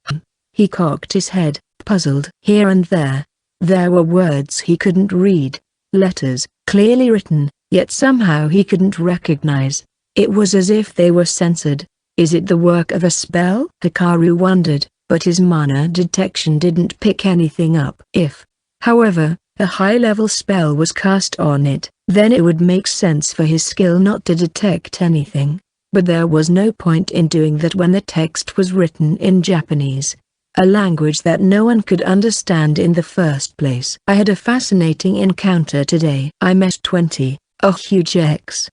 He cocked his head, puzzled. Here and there were words he couldn't read. Letters, clearly written, yet somehow he couldn't recognize. It was as if they were censored. Is it the work of a spell? Hikaru wondered, but his mana detection didn't pick anything up. If, however, a high-level spell was cast on it, then it would make sense for his skill not to detect anything. But there was no point in doing that when the text was written in Japanese, a language that no one could understand in the first place. I had a fascinating encounter today. I met 20, a huge X.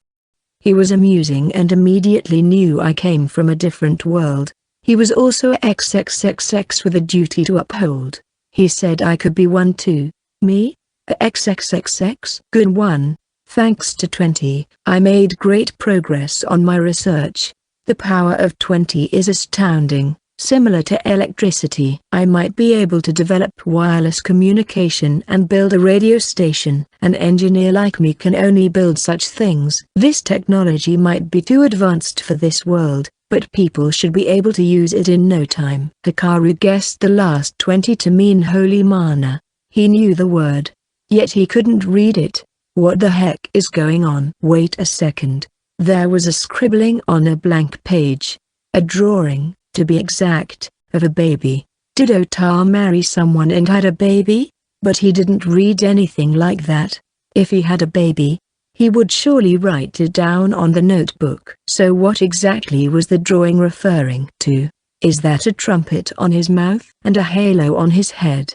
He was amusing and immediately knew I came from a different world. He was also XXXX with a duty to uphold. He said I could be one too. Me? A XXXX? Good one. Thanks to 20, I made great progress on my research. The power of 20 is astounding. Similar to electricity, I might be able to develop wireless communication and build a radio station. An engineer like me can only build such things. This technology might be too advanced for this world, but people should be able to use it in no time. Hikaru guessed the last 20 to mean holy mana. He knew the word, yet he couldn't read it. What the heck is going on? Wait a second. There was a scribbling on a blank page. A drawing, to be exact, of a baby. Did Ota marry someone and had a baby? But he didn't read anything like that. If he had a baby, he would surely write it down on the notebook. So what exactly was the drawing referring to? Is that a trumpet on his mouth and a halo on his head?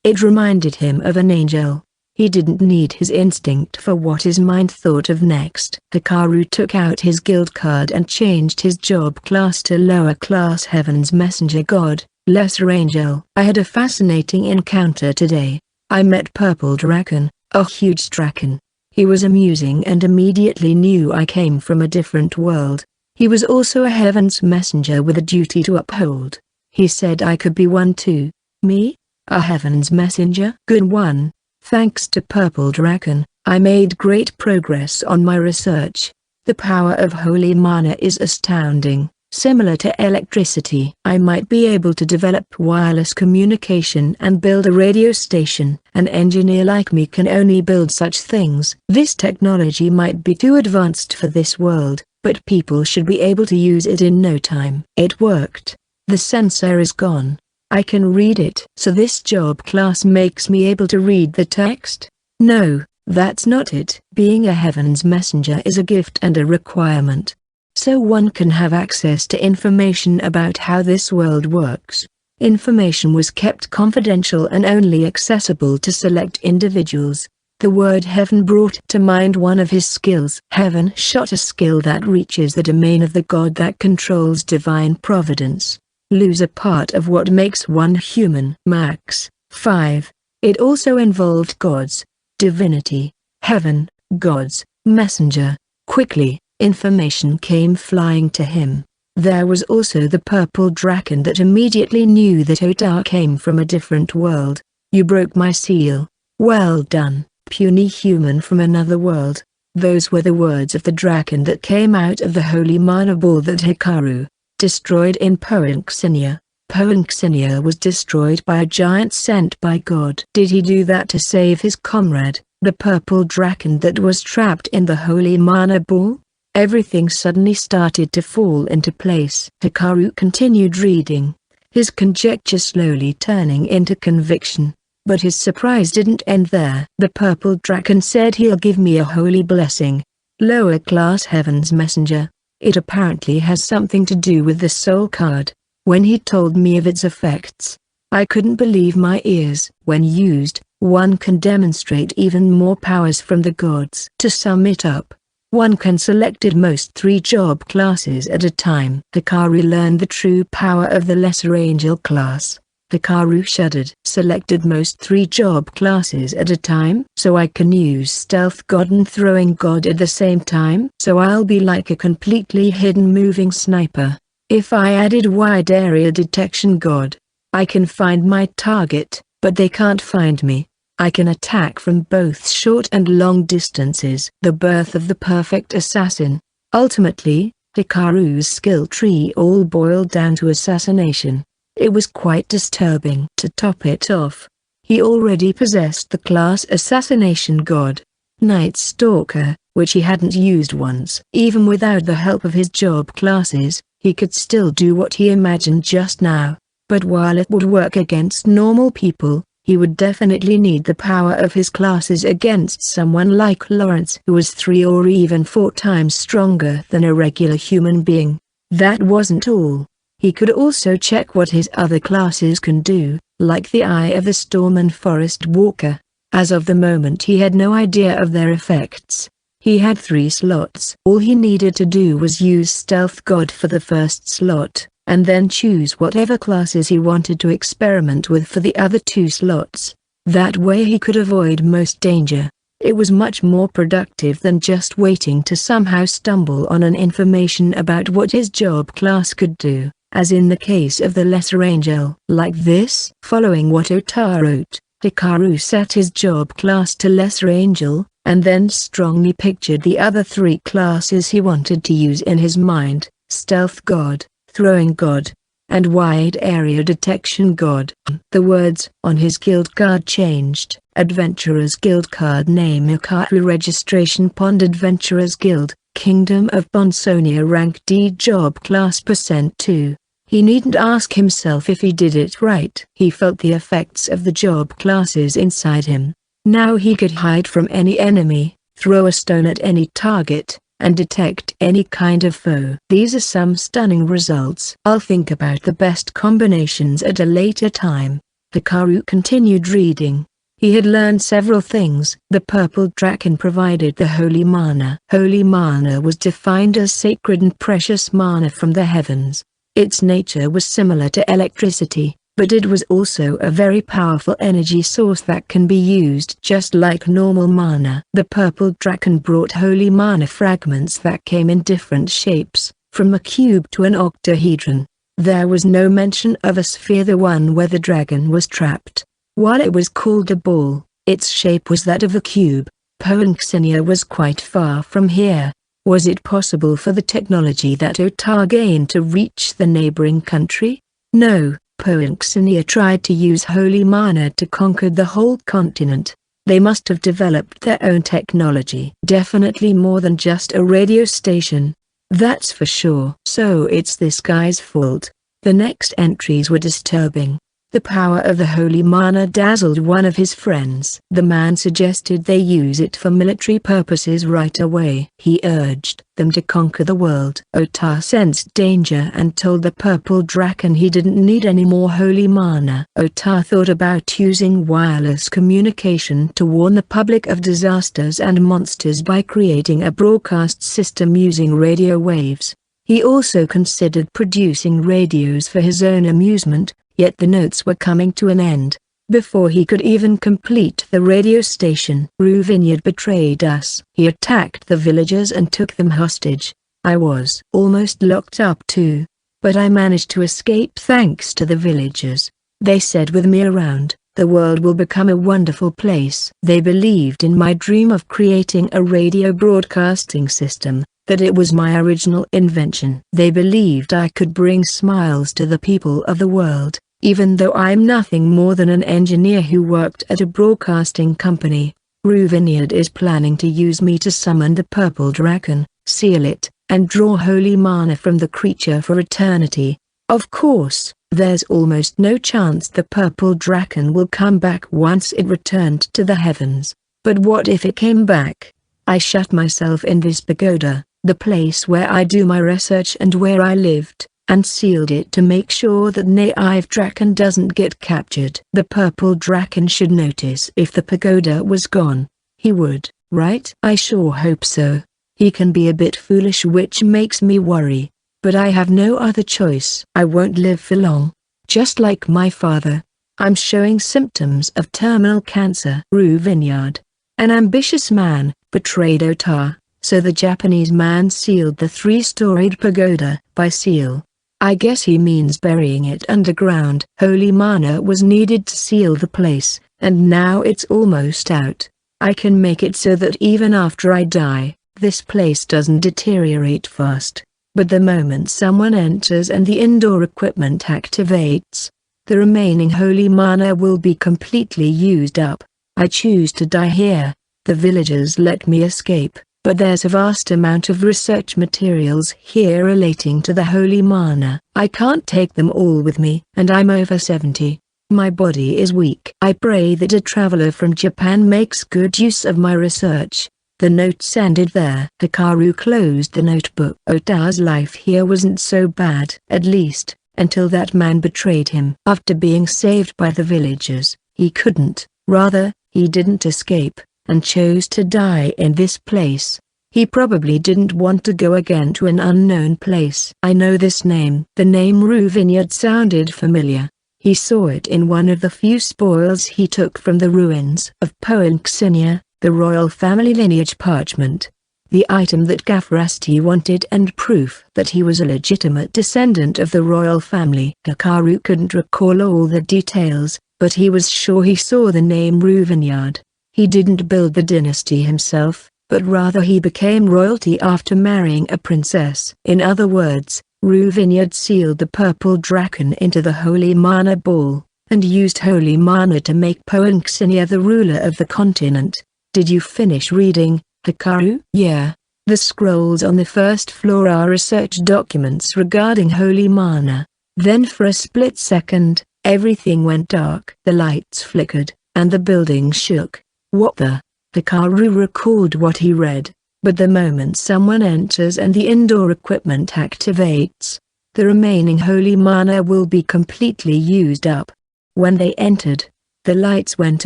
It reminded him of an angel. He didn't need his instinct for what his mind thought of next. Hikaru took out his guild card and changed his job class to lower class Heaven's Messenger God, Lesser Angel. I had a fascinating encounter today. I met Purple Dragon, a huge dragon. He was amusing and immediately knew I came from a different world. He was also a Heaven's Messenger with a duty to uphold. He said I could be one too. Me? A Heaven's Messenger? Good one. Thanks to Purple Dragon, I made great progress on my research. The power of holy mana is astounding. Similar to electricity, I might be able to develop wireless communication and build a radio station. An engineer like me can only build such things. This technology might be too advanced for this world, but people should be able to use it in no time. It worked. The sensor is gone. I can read it. So this job class makes me able to read the text? No, that's not it. Being a heaven's messenger is a gift and a requirement. So one can have access to information about how this world works. Information was kept confidential and only accessible to select individuals. The word heaven brought to mind one of his skills. Heaven shot a skill that reaches the domain of the God that controls divine providence. Lose a part of what makes one human. Max. 5. It also involved gods, divinity, heaven, gods, messenger. Quickly, information came flying to him. There was also the purple dragon that immediately knew that Ota came from a different world. You broke my seal. Well done, puny human from another world. Those were the words of the dragon that came out of the holy mana ball that Hikaru destroyed in Poinxinia. Poinxinia was destroyed by a giant sent by God. Did he do that to save his comrade, the purple dragon that was trapped in the holy mana ball? Everything suddenly started to fall into place. Hikaru continued reading, his conjecture slowly turning into conviction. But his surprise didn't end there. The purple dragon said he'll give me a holy blessing. Lower class heaven's messenger. It apparently has something to do with the soul card. When he told me of its effects, I couldn't believe my ears. When used, one can demonstrate even more powers from the gods. To sum it up, one can select at most 3 job classes at a time. Hikaru learned the true power of the lesser angel class. Hikaru shuddered. Selected most 3 job classes at a time? So I can use stealth god and throwing god at the same time? So I'll be like a completely hidden moving sniper. If I added wide area detection god, I can find my target, but they can't find me. I can attack from both short and long distances. The birth of the perfect assassin. Ultimately, Hikaru's skill tree all boiled down to assassination. It was quite disturbing. To top it off, he already possessed the class Assassination God, Night Stalker, which he hadn't used once. Even without the help of his job classes, he could still do what he imagined just now. But while it would work against normal people, he would definitely need the power of his classes against someone like Lawrence, who was 3 or even 4 times stronger than a regular human being. That wasn't all. He could also check what his other classes can do, like the Eye of the Storm and Forest Walker. As of the moment he had no idea of their effects. He had 3 slots. All he needed to do was use Stealth God for the first slot, and then choose whatever classes he wanted to experiment with for the other 2 slots. That way he could avoid most danger. It was much more productive than just waiting to somehow stumble on an information about what his job class could do, as in the case of the Lesser Angel. Like this, following what Ota wrote, Hikaru set his job class to Lesser Angel, and then strongly pictured the other 3 classes he wanted to use in his mind: Stealth God, Throwing God, and Wide Area Detection God. The words on his guild card changed. Adventurers Guild card name Hikaru registration Pond Adventurers Guild, Kingdom of Bonsonia rank D job class %2. He needn't ask himself if he did it right. He felt the effects of the job classes inside him. Now he could hide from any enemy, throw a stone at any target, and detect any kind of foe. These are some stunning results. I'll think about the best combinations at a later time. Hikaru continued reading. He had learned several things. The purple dragon provided the holy mana. Holy mana was defined as sacred and precious mana from the heavens. Its nature was similar to electricity, but it was also a very powerful energy source that can be used just like normal mana. The purple dragon brought holy mana fragments that came in different shapes, from a cube to an octahedron. There was no mention of a sphere, the one where the dragon was trapped. While it was called a ball, its shape was that of a cube. Poinxinia was quite far from here. Was it possible for the technology that Ota gained to reach the neighboring country? No, Poinxinia tried to use holy mana to conquer the whole continent. They must have developed their own technology. Definitely more than just a radio station. That's for sure. So it's this guy's fault. The next entries were disturbing. The power of the holy mana dazzled one of his friends. The man suggested they use it for military purposes right away. He urged them to conquer the world. Ota sensed danger and told the purple draken he didn't need any more holy mana. Ota thought about using wireless communication to warn the public of disasters and monsters by creating a broadcast system using radio waves. He also considered producing radios for his own amusement. Yet the notes were coming to an end. Before he could even complete the radio station, Ruvinyard betrayed us. He attacked the villagers and took them hostage. I was almost locked up too. But I managed to escape thanks to the villagers. They said with me around, the world will become a wonderful place. They believed in my dream of creating a radio broadcasting system, that it was my original invention. They believed I could bring smiles to the people of the world. Even though I'm nothing more than an engineer who worked at a broadcasting company, Ruvinyard is planning to use me to summon the purple dragon, seal it, and draw holy mana from the creature for eternity. Of course, there's almost no chance the purple dragon will come back once it returned to the heavens. But what if it came back? I shut myself in this pagoda, the place where I do my research and where I lived, and sealed it to make sure that Naive Draken doesn't get captured. The purple draken should notice if the pagoda was gone. He would, right? I sure hope so. He can be a bit foolish, which makes me worry. But I have no other choice. I won't live for long. Just like my father. I'm showing symptoms of terminal cancer. Ruvinyard, an ambitious man, betrayed Ota, so the Japanese man sealed the 3-storied pagoda. By seal, I guess he means burying it underground. Holy mana was needed to seal the place, and now it's almost out. I can make it so that even after I die, this place doesn't deteriorate fast. But the moment someone enters and the indoor equipment activates, the remaining holy mana will be completely used up. I choose to die here. The villagers let me escape. But there's a vast amount of research materials here relating to the holy mana. I can't take them all with me, and I'm over 70. My body is weak. I pray that a traveler from Japan makes good use of my research. The notes ended there. Hikaru closed the notebook. Ota's life here wasn't so bad, at least, until that man betrayed him. After being saved by the villagers, he couldn't, rather, he didn't escape, and chose to die in this place. He probably didn't want to go again to an unknown place. I know this name. The name Ruvinyard sounded familiar. He saw it in one of the few spoils he took from the ruins of Poinxinia, the royal family lineage parchment. The item that Gafrasti wanted and proof that he was a legitimate descendant of the royal family. Hikaru couldn't recall all the details, but he was sure he saw the name Ruvinyard. He didn't build the dynasty himself, but rather he became royalty after marrying a princess. In other words, Ruvinyard sealed the purple dragon into the holy mana ball, and used holy mana to make Poinxinia the ruler of the continent. Did you finish reading, Hikaru? Yeah. The scrolls on the first floor are research documents regarding holy mana. Then for a split second, everything went dark. The lights flickered, and the building shook. What the? Hikaru recalled what he read, but the moment someone enters and the indoor equipment activates, the remaining holy mana will be completely used up. When they entered, the lights went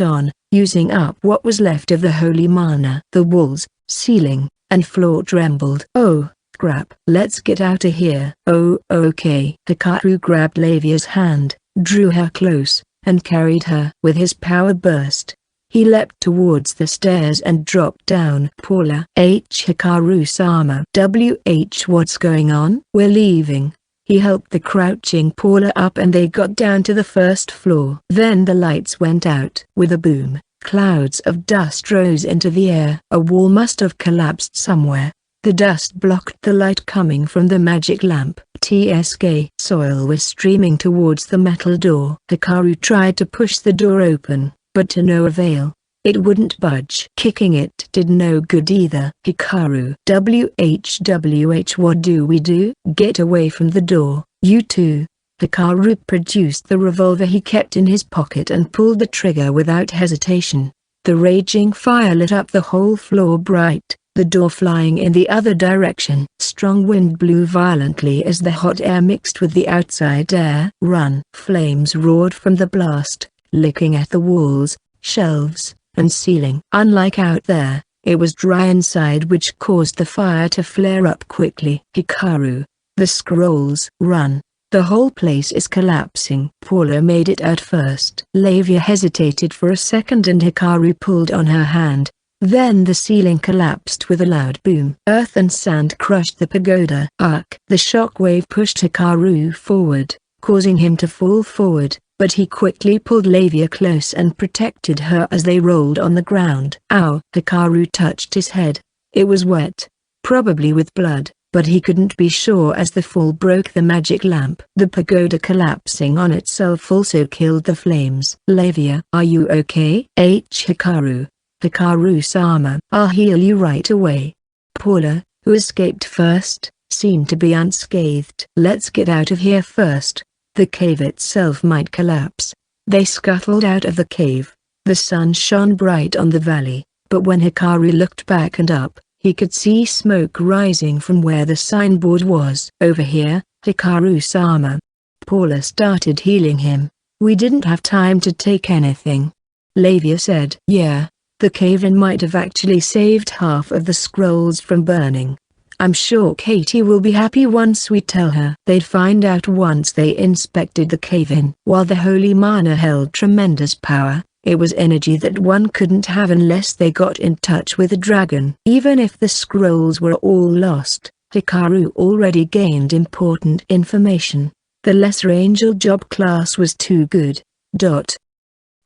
on, using up what was left of the holy mana. The walls, ceiling, and floor trembled. Oh, crap. Let's get out of here. Oh, okay. Hikaru grabbed Lavia's hand, drew her close, and carried her. With his power burst, he leapt towards the stairs and dropped down. Paula. Hikaru-sama. What's going on? We're leaving. He helped the crouching Paula up and they got down to the first floor. Then the lights went out. With a boom, clouds of dust rose into the air. A wall must have collapsed somewhere. The dust blocked the light coming from the magic lamp. Soil was streaming towards the metal door. Hikaru tried to push the door open, but to no avail. It wouldn't budge. Kicking it did no good either. Hikaru. WHWH, what do we do? Get away from the door, you two. Hikaru produced the revolver he kept in his pocket and pulled the trigger without hesitation. The raging fire lit up the whole floor bright, the door flying in the other direction. Strong wind blew violently as the hot air mixed with the outside air. Run! Flames roared from the blast, licking at the walls, shelves, and ceiling. Unlike out there, it was dry inside, which caused the fire to flare up quickly. Hikaru. The scrolls. Run! The whole place is collapsing. Paula made it out first. Lavia hesitated for a second and Hikaru pulled on her hand. Then the ceiling collapsed with a loud boom. Earth and sand crushed the pagoda. Arc! The shockwave pushed Hikaru forward, causing him to fall forward, but he quickly pulled Lavia close and protected her as they rolled on the ground. Ow! Hikaru touched his head. It was wet, probably with blood, but he couldn't be sure as the fall broke the magic lamp. The pagoda collapsing on itself also killed the flames. Lavia, are you okay? Hikaru. Hikaru-sama. I'll heal you right away. Paula, who escaped first, seemed to be unscathed. Let's get out of here first. The cave itself might collapse. They scuttled out of the cave. The sun shone bright on the valley, but when Hikaru looked back and up, he could see smoke rising from where the signboard was. Over here, Hikaru-sama. Paula started healing him. We didn't have time to take anything. Lavia said. Yeah, the cave-in might have actually saved half of the scrolls from burning. I'm sure Katie will be happy once we tell her. They'd find out once they inspected the cave-in. While the holy mana held tremendous power, it was energy that one couldn't have unless they got in touch with a dragon. Even if the scrolls were all lost, Hikaru already gained important information. The lesser angel job class was too good.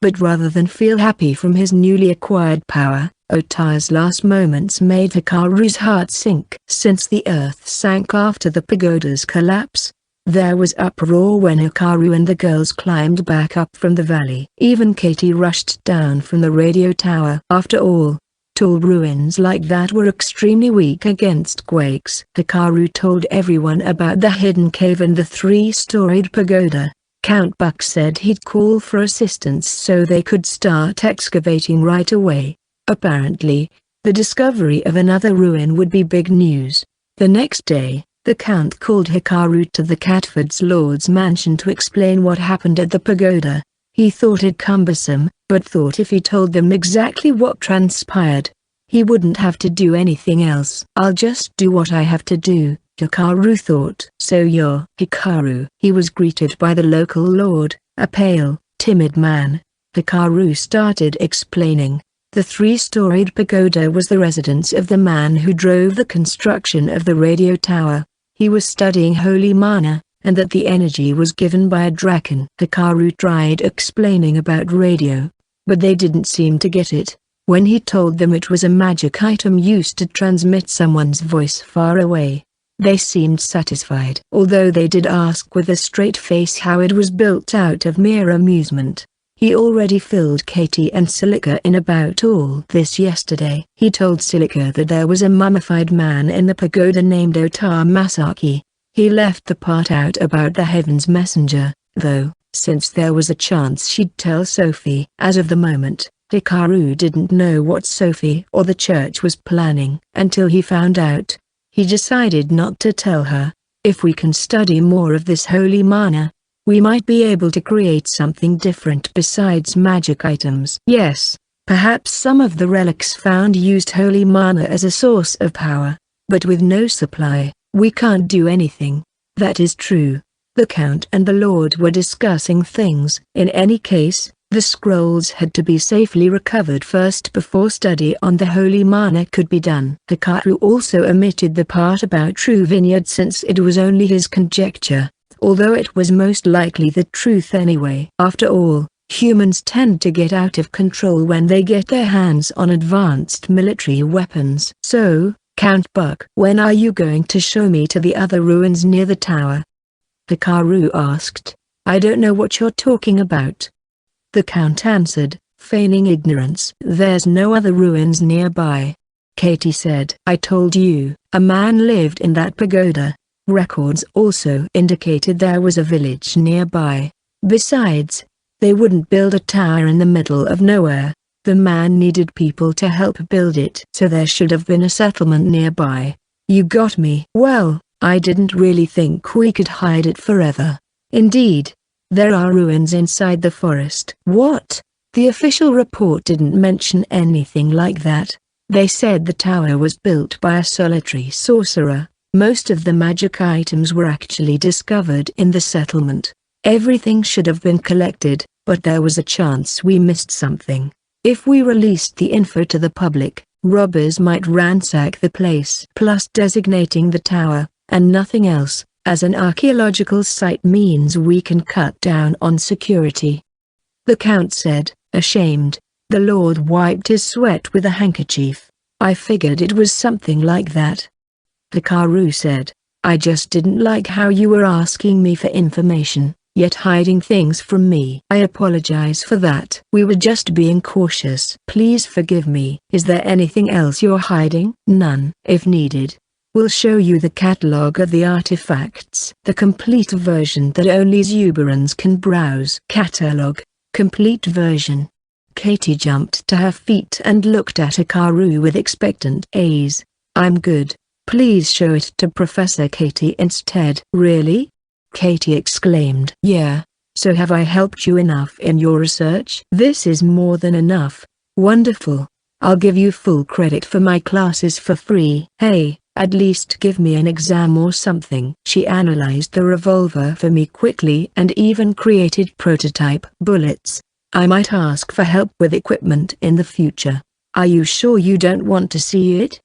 But rather than feel happy from his newly acquired power, Ota's last moments made Hikaru's heart sink. Since the earth sank after the pagoda's collapse, there was uproar when Hikaru and the girls climbed back up from the valley. Even Katie rushed down from the radio tower. After all, tall ruins like that were extremely weak against quakes. Hikaru told everyone about the hidden cave and the three-storied pagoda. Count Buck said he'd call for assistance so they could start excavating right away. Apparently, the discovery of another ruin would be big news. The next day, the Count called Hikaru to the Catford's Lord's mansion to explain what happened at the pagoda. He thought it cumbersome, but thought if he told them exactly what transpired, he wouldn't have to do anything else. I'll just do what I have to do, Hikaru thought. So you're Hikaru. He was greeted by the local lord, a pale, timid man. Hikaru started explaining. The three-storied pagoda was the residence of the man who drove the construction of the radio tower. He was studying holy mana, and that the energy was given by a dragon. Hikaru tried explaining about radio, but they didn't seem to get it. When he told them it was a magic item used to transmit someone's voice far away, they seemed satisfied. Although they did ask with a straight face how it was built out of mere amusement. He already filled Katie and Silica in about all this yesterday. He told Silica that there was a mummified man in the pagoda named Ota Masaki. He left the part out about the Heaven's Messenger, though, since there was a chance she'd tell Sophie. As of the moment, Hikaru didn't know what Sophie or the church was planning. Until he found out, he decided not to tell her. If we can study more of this holy mana, we might be able to create something different besides magic items. Yes, perhaps some of the relics found used holy mana as a source of power, but with no supply, we can't do anything. That is true. The Count and the Lord were discussing things. In any case, the scrolls had to be safely recovered first before study on the holy mana could be done. Hikaru also omitted the part about True Vineyard since it was only his conjecture, although it was most likely the truth anyway. After all, humans tend to get out of control when they get their hands on advanced military weapons. So, Count Buck. When are you going to show me to the other ruins near the tower? Hikaru asked. I don't know what you're talking about. The Count answered, feigning ignorance. There's no other ruins nearby. Katie said. I told you, a man lived in that pagoda. Records also indicated there was a village nearby. Besides, they wouldn't build a tower in the middle of nowhere. The man needed people to help build it. So there should have been a settlement nearby. You got me. Well, I didn't really think we could hide it forever. Indeed, there are ruins inside the forest. What? The official report didn't mention anything like that. They said the tower was built by a solitary sorcerer. Most of the magic items were actually discovered in the settlement. Everything should have been collected, but there was a chance we missed something. If we released the info to the public, robbers might ransack the place. Plus designating the tower, and nothing else, as an archaeological site means we can cut down on security. The Count said, ashamed. The Lord wiped his sweat with a handkerchief. I figured it was something like that. Hikaru said, I just didn't like how you were asking me for information, yet hiding things from me. I apologize for that. We were just being cautious. Please forgive me. Is there anything else you're hiding? None. If needed, we'll show you the catalog of the artifacts. The complete version that only Zuberans can browse. Catalog. Complete version. Katie jumped to her feet and looked at Hikaru with expectant eyes. I'm good. Please show it to Professor Katie instead. Really? Katie exclaimed. Yeah. So have I helped you enough in your research? This is more than enough. Wonderful. I'll give you full credit for my classes for free. Hey, at least give me an exam or something. She analyzed the revolver for me quickly and even created prototype bullets. I might ask for help with equipment in the future. Are you sure you don't want to see it?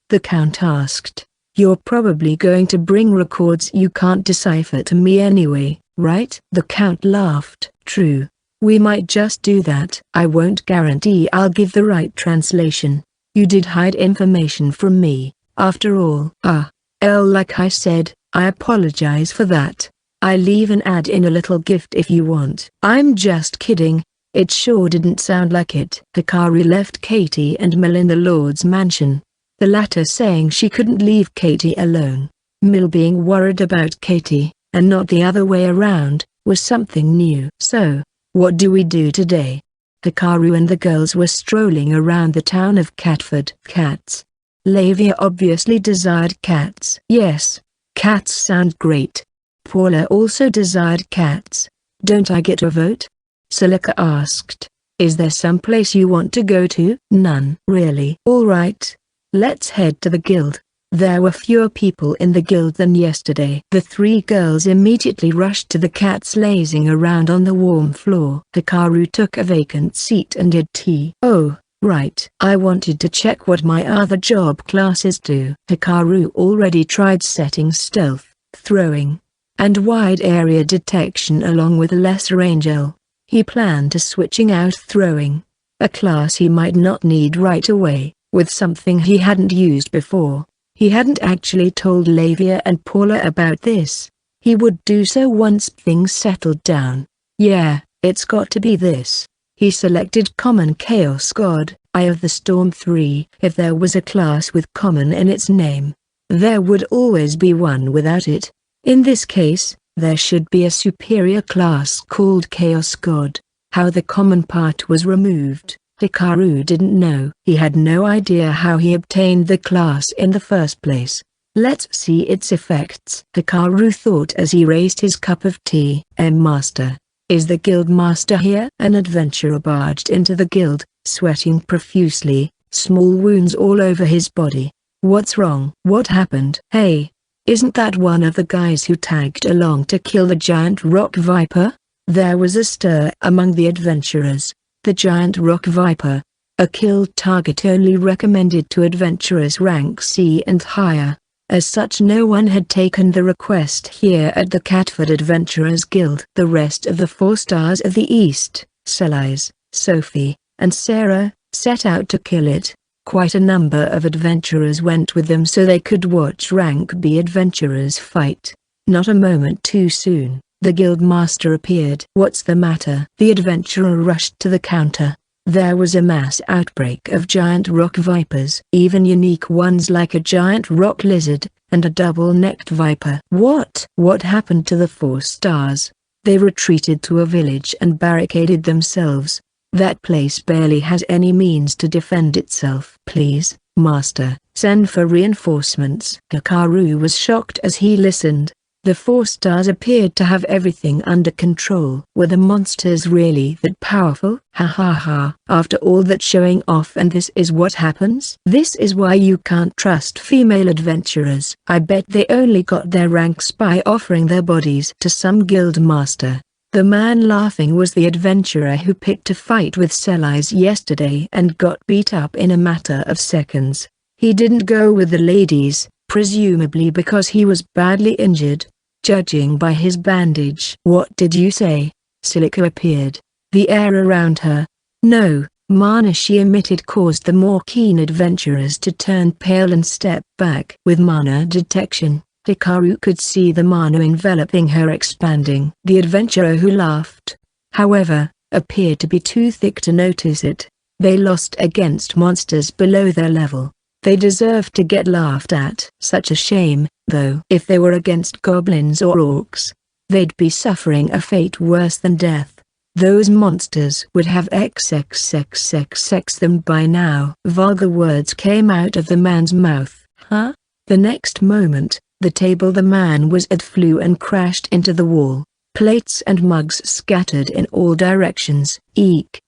The Count asked. You're probably going to bring records you can't decipher to me anyway, right? The Count laughed. True. We might just do that. I won't guarantee I'll give the right translation. You did hide information from me, after all. Like I said, I apologize for that. I'll even add in a little gift if you want. I'm just kidding. It sure didn't sound like it. Hikaru left Katie and Mil in the Lord's mansion. The latter saying she couldn't leave Katie alone. Mil being worried about Katie, and not the other way around, was something new. So, what do we do today? Hikaru and the girls were strolling around the town of Catford. Cats. Lavia obviously desired cats. Yes, cats sound great. Paula also desired cats. Don't I get a vote? Celica asked. Is there some place you want to go to? None. Really? Alright. Let's head to the guild. There were fewer people in the guild than yesterday. The three girls immediately rushed to the cats lazing around on the warm floor. Hikaru took a vacant seat and did tea. Oh, right. I wanted to check what my other job classes do. Hikaru already tried setting stealth, throwing, and wide area detection along with lesser angel. He planned to switching out throwing, a class he might not need right away, with something he hadn't used before. He hadn't actually told Lavia and Paula about this. He would do so once things settled down. Yeah, it's got to be this. He selected Common Chaos God, Eye of the Storm 3. If there was a class with common in its name, there would always be one without it. In this case, there should be a superior class called Chaos God. How the common part was removed, Hikaru didn't know. He had no idea how he obtained the class in the first place. Let's see its effects, Hikaru thought as he raised his cup of tea. Master, is the guild master here? An adventurer barged into the guild, sweating profusely, small wounds all over his body. What's wrong? What happened? Hey, isn't that one of the guys who tagged along to kill the giant rock viper? There was a stir among the adventurers. The giant rock viper, a kill target only recommended to adventurers rank C and higher. As such, no one had taken the request here at the Catford Adventurers Guild. The rest of the 4 stars of the East, Celise, Sophie, and Sarah, set out to kill it. Quite a number of adventurers went with them so they could watch rank B adventurers fight. Not a moment too soon, the guild master appeared. "What's the matter?" The adventurer rushed to the counter. There was a mass outbreak of giant rock vipers, even unique ones like a giant rock lizard, and a double-necked viper. What happened to the 4 stars? They retreated to a village and barricaded themselves. That place barely has any means to defend itself. "Please, master, send for reinforcements." Hikaru was shocked as he listened. The 4 stars appeared to have everything under control. Were the monsters really that powerful? Ha ha ha. After all that showing off, and this is what happens? This is why you can't trust female adventurers. I bet they only got their ranks by offering their bodies to some guild master. The man laughing was the adventurer who picked a fight with Sellies yesterday and got beat up in a matter of seconds. He didn't go with the ladies, presumably because he was badly injured, judging by his bandage. "What did you say?" Silica appeared, the air around her. "No, mana," she emitted, caused the more keen adventurers to turn pale and step back. With mana detection, Hikaru could see the mana enveloping her expanding. The adventurer who laughed, however, appeared to be too thick to notice it. They lost against monsters below their level. They deserved to get laughed at. Such a shame, though. If they were against goblins or orcs, they'd be suffering a fate worse than death. Those monsters would have XXXXX them by now. Vulgar words came out of the man's mouth. Huh? The next moment, the table the man was at flew and crashed into the wall. Plates and mugs scattered in all directions. Eek.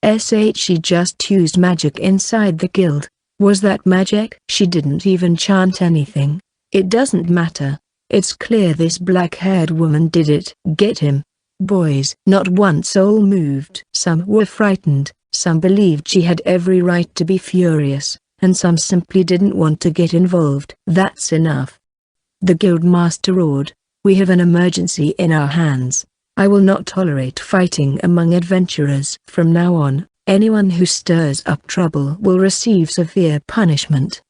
She just used magic inside the guild. Was that magic? She didn't even chant anything. It doesn't matter. It's clear this black-haired woman did it. Get him. Boys. Not one soul moved. Some were frightened, some believed she had every right to be furious, and some simply didn't want to get involved. That's enough. The guild master roared. We have an emergency in our hands. I will not tolerate fighting among adventurers. From now on, anyone who stirs up trouble will receive severe punishment.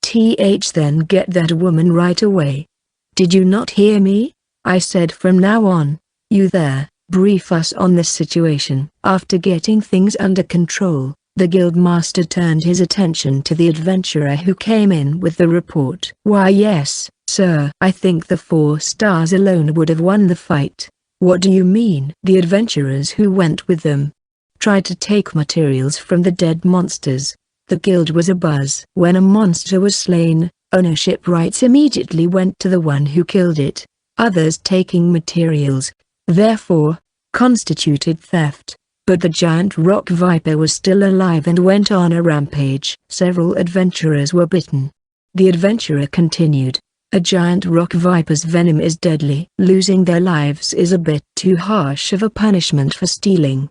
Then get that woman right away. Did you not hear me? I said from now on. You there, brief us on this situation. After getting things under control, the guild master turned his attention to the adventurer who came in with the report. Why yes, sir. I think the 4 stars alone would have won the fight. What do you mean? The adventurers who went with them tried to take materials from the dead monsters. The guild was abuzz. When a monster was slain, ownership rights immediately went to the one who killed it. Others taking materials, therefore, constituted theft. But the giant rock viper was still alive and went on a rampage. Several adventurers were bitten. The adventurer continued. A giant rock viper's venom is deadly. Losing their lives is a bit too harsh of a punishment for stealing.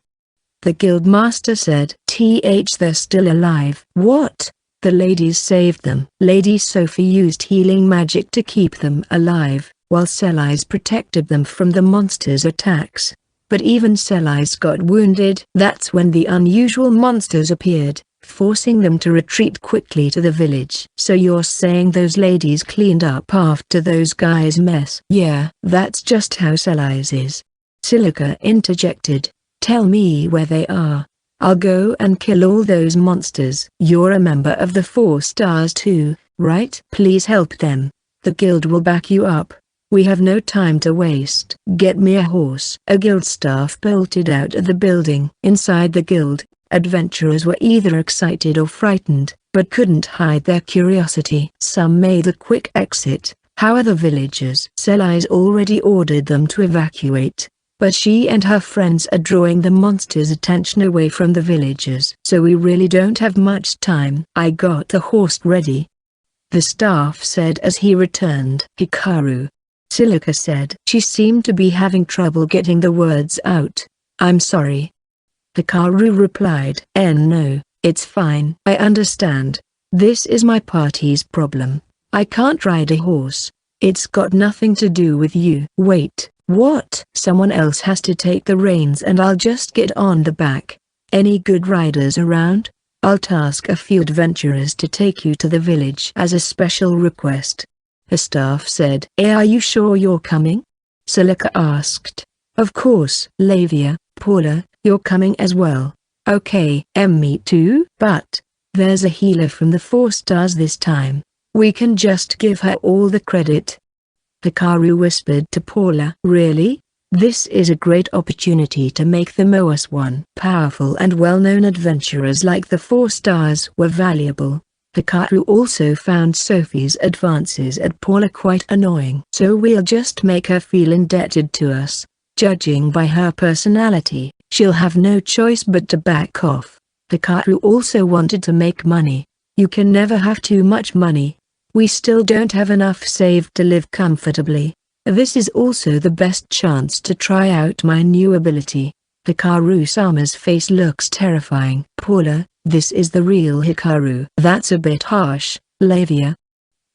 The guild master said. They're still alive. What? The ladies saved them. Lady Sophie used healing magic to keep them alive, while Sellies protected them from the monster's attacks. But even Sellies got wounded. That's when the unusual monsters appeared, forcing them to retreat quickly to the village. So you're saying those ladies cleaned up after those guys' mess? Yeah, that's just how Sellies is. Silica interjected. Tell me where they are. I'll go and kill all those monsters. You're a member of the 4 stars too, right? Please help them. The guild will back you up. We have no time to waste. Get me a horse. A guild staff bolted out of the building. Inside the guild, adventurers were either excited or frightened, but couldn't hide their curiosity. Some made a quick exit. How are the villagers? Sellies already ordered them to evacuate, but she and her friends are drawing the monsters' attention away from the villagers. So we really don't have much time. I got the horse ready, the staff said as he returned. Hikaru, Silica said. She seemed to be having trouble getting the words out. I'm sorry. Hikaru replied. No, it's fine. I understand. This is my party's problem. I can't ride a horse. It's got nothing to do with you. Wait, what? Someone else has to take the reins and I'll just get on the back. Any good riders around? I'll task a few adventurers to take you to the village as a special request. The staff said. Are you sure you're coming? Celica asked. Of course. Lavia, Paula, you're coming as well. Okay. Me too. But there's a healer from the 4 stars this time. We can just give her all the credit. Hikaru whispered to Paula. Really? This is a great opportunity to make the most one. Powerful and well-known adventurers like the 4 stars were valuable. Hikaru also found Sophie's advances at Paula quite annoying. So we'll just make her feel indebted to us. Judging by her personality, she'll have no choice but to back off. Hikaru also wanted to make money. You can never have too much money. We still don't have enough saved to live comfortably. This is also the best chance to try out my new ability. Hikaru-sama's face looks terrifying. Paula, this is the real Hikaru. That's a bit harsh, Lavia.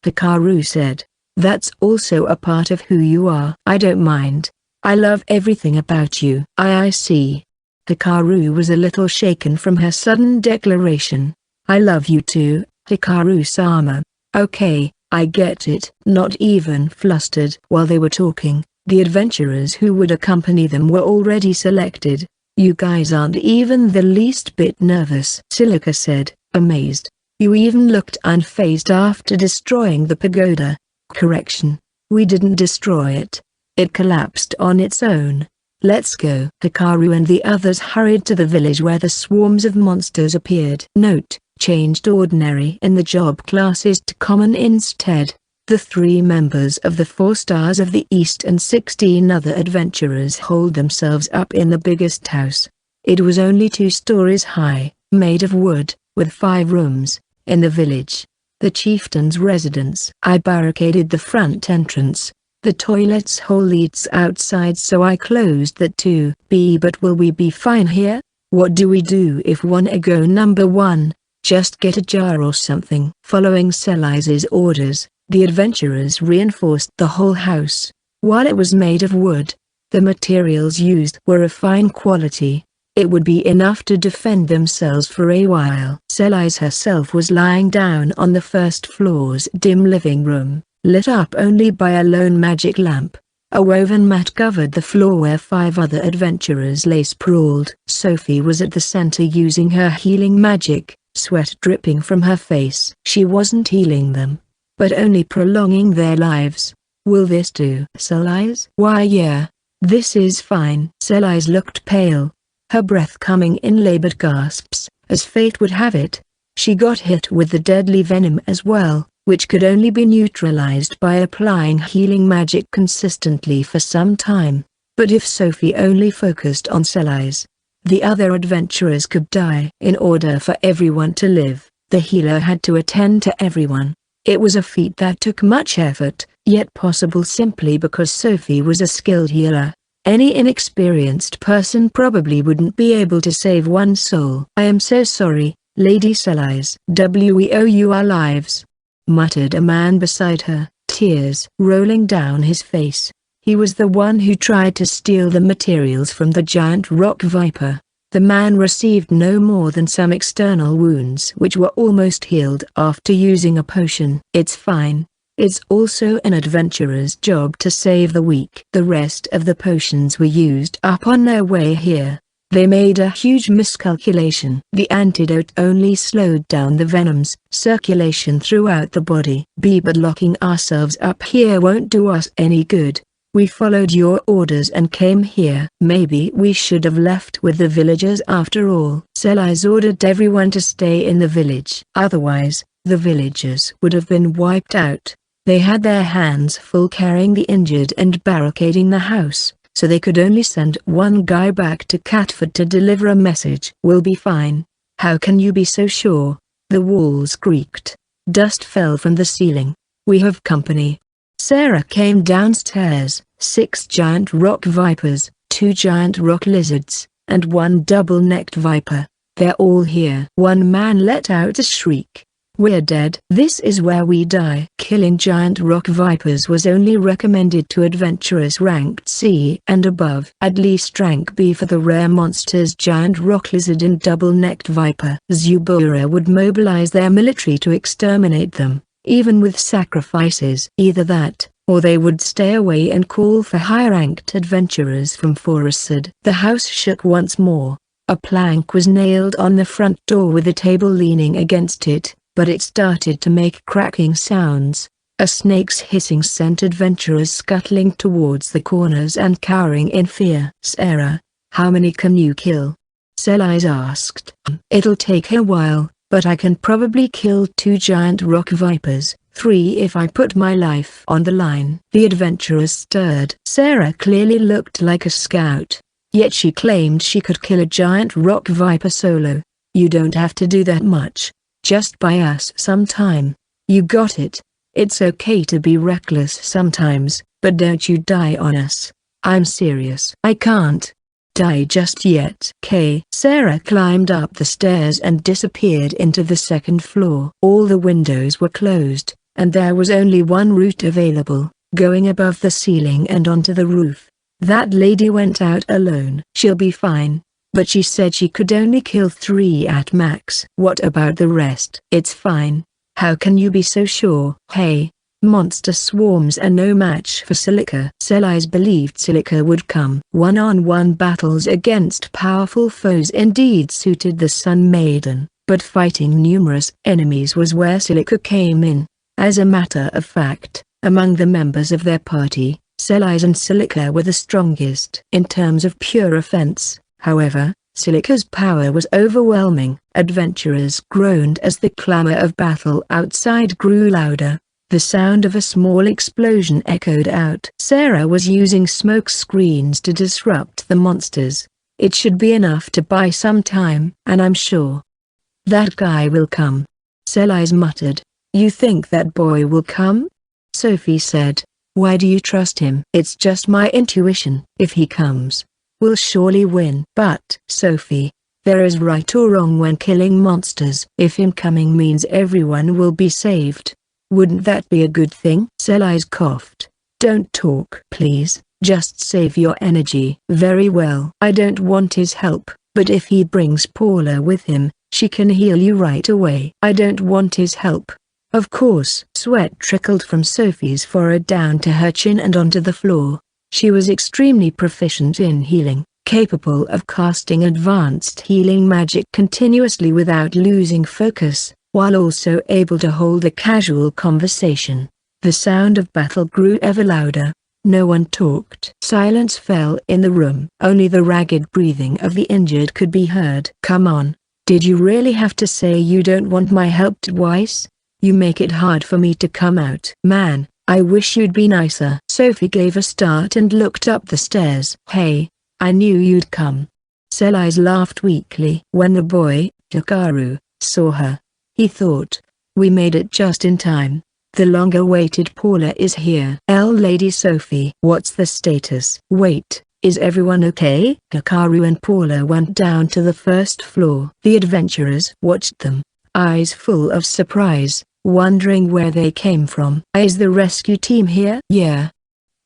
Hikaru said. That's also a part of who you are. I don't mind. I love everything about you. I see. Hikaru was a little shaken from her sudden declaration. I love you too, Hikaru-sama. Okay, I get it. Not even flustered. While they were talking, the adventurers who would accompany them were already selected. You guys aren't even the least bit nervous, Celica said, amazed. You even looked unfazed after destroying the pagoda. Correction. We didn't destroy it. It collapsed on its own. Let's go. Hikaru and the others hurried to the village where the swarms of monsters appeared. Note: changed ordinary in the job classes to common instead. The 3 members of the 4 stars of the East and 16 other adventurers holed themselves up in the biggest house. It was only 2 stories high, made of wood, with 5 rooms, in the village. The chieftain's residence. I barricaded the front entrance. The toilet's hole leads outside, so I closed that too. But will we be fine here? What do we do if one go number 1? Just get a jar or something. Following Celiza's orders, the adventurers reinforced the whole house. While it was made of wood, the materials used were of fine quality. It would be enough to defend themselves for a while. Celiza herself was lying down on the first floor's dim living room, lit up only by a lone magic lamp. A woven mat covered the floor where 5 other adventurers lay sprawled. Sophie was at the center using her healing magic, sweat dripping from her face. She wasn't healing them, but only prolonging their lives. Will this do? Celiza? Why yeah. This is fine. Celiza looked pale, her breath coming in labored gasps. As fate would have it, she got hit with the deadly venom as well, which could only be neutralized by applying healing magic consistently for some time. But if Sophie only focused on Celiza, the other adventurers could die. In order for everyone to live, the healer had to attend to everyone. It was a feat that took much effort, yet possible simply because Sophie was a skilled healer. Any inexperienced person probably wouldn't be able to save one soul. I am so sorry, Lady Celiza. We owe you our lives, muttered a man beside her, tears rolling down his face. He was the one who tried to steal the materials from the giant rock viper. The man received no more than some external wounds which were almost healed after using a potion. It's fine. It's also an adventurer's job to save the weak. The rest of the potions were used up on their way here. They made a huge miscalculation. The antidote only slowed down the venom's circulation throughout the body. But locking ourselves up here won't do us any good. We followed your orders and came here. Maybe we should have left with the villagers after all. Celiza ordered everyone to stay in the village. Otherwise, the villagers would have been wiped out. They had their hands full carrying the injured and barricading the house, so they could only send one guy back to Catford to deliver a message. We'll be fine. How can you be so sure? The walls creaked. Dust fell from the ceiling. We have company. Sarah came downstairs. 6 giant rock vipers, 2 giant rock lizards, and 1 double-necked viper. They're all here. One man let out a shriek. We're dead. This is where we die. Killing giant rock vipers was only recommended to adventurers ranked C and above. At least rank B for the rare monsters giant rock lizard and double-necked viper. Zubura would mobilize their military to exterminate them, even with sacrifices. Either that, or they would stay away and call for high-ranked adventurers from Forestwood. The house shook once more. A plank was nailed on the front door with a table leaning against it, but it started to make cracking sounds. A snake's hissing sent adventurers scuttling towards the corners and cowering in fear. "Sarah, how many can you kill?" Selise asked. "It'll take a while, but I can probably kill 2 giant rock vipers, 3 if I put my life on the line." The adventurers stirred. Sarah clearly looked like a scout, yet she claimed she could kill a giant rock viper solo. "You don't have to do that much. Just buy us some time. You got it? It's okay to be reckless sometimes, but don't you die on us. I'm serious." "I can't die just yet." Sarah climbed up the stairs and disappeared into the second floor. All the windows were closed, and there was only one route available, going above the ceiling and onto the roof. That lady went out alone. "She'll be fine, but she said she could only kill 3 at max." "What about the rest?" "It's fine." "How can you be so sure?" "Hey, monster swarms are no match for Silica." Selise believed Silica would come. One-on-one battles against powerful foes indeed suited the Sun Maiden, but fighting numerous enemies was where Silica came in. As a matter of fact, among the members of their party, Selise and Silica were the strongest. In terms of pure offense, however, Silica's power was overwhelming. Adventurers groaned as the clamor of battle outside grew louder. The sound of a small explosion echoed out. Sarah was using smoke screens to disrupt the monsters. "It should be enough to buy some time." "And I'm sure that guy will come," Selise muttered. "You think that boy will come?" Sophie said. "Why do you trust him?" "It's just my intuition. If he comes, we'll surely win." "But, Sophie, there is right or wrong when killing monsters. If him coming means everyone will be saved, wouldn't that be a good thing?" Selise coughed. "Don't talk, please, just save your energy." "Very well. I don't want his help, but if he brings Paula with him, she can heal you right away." "I don't want his help." Of course. Sweat trickled from Sophie's forehead down to her chin and onto the floor. She was extremely proficient in healing, capable of casting advanced healing magic continuously without losing focus, while also able to hold a casual conversation. The sound of battle grew ever louder. No one talked. Silence fell in the room. Only the ragged breathing of the injured could be heard. "Come on. Did you really have to say you don't want my help twice? You make it hard for me to come out." "Man, I wish you'd be nicer." Sophie gave a start and looked up the stairs. "Hey, I knew you'd come." Selise laughed weakly. When the boy, Hikaru, saw her, he thought, "We made it just in time. The long-awaited Paula is here." Lady Sophie. "What's the status?" "Wait, is everyone okay?" Hikaru and Paula went down to the first floor. The adventurers watched them, eyes full of surprise, wondering where they came from. "Is the rescue team here?" "Yeah,"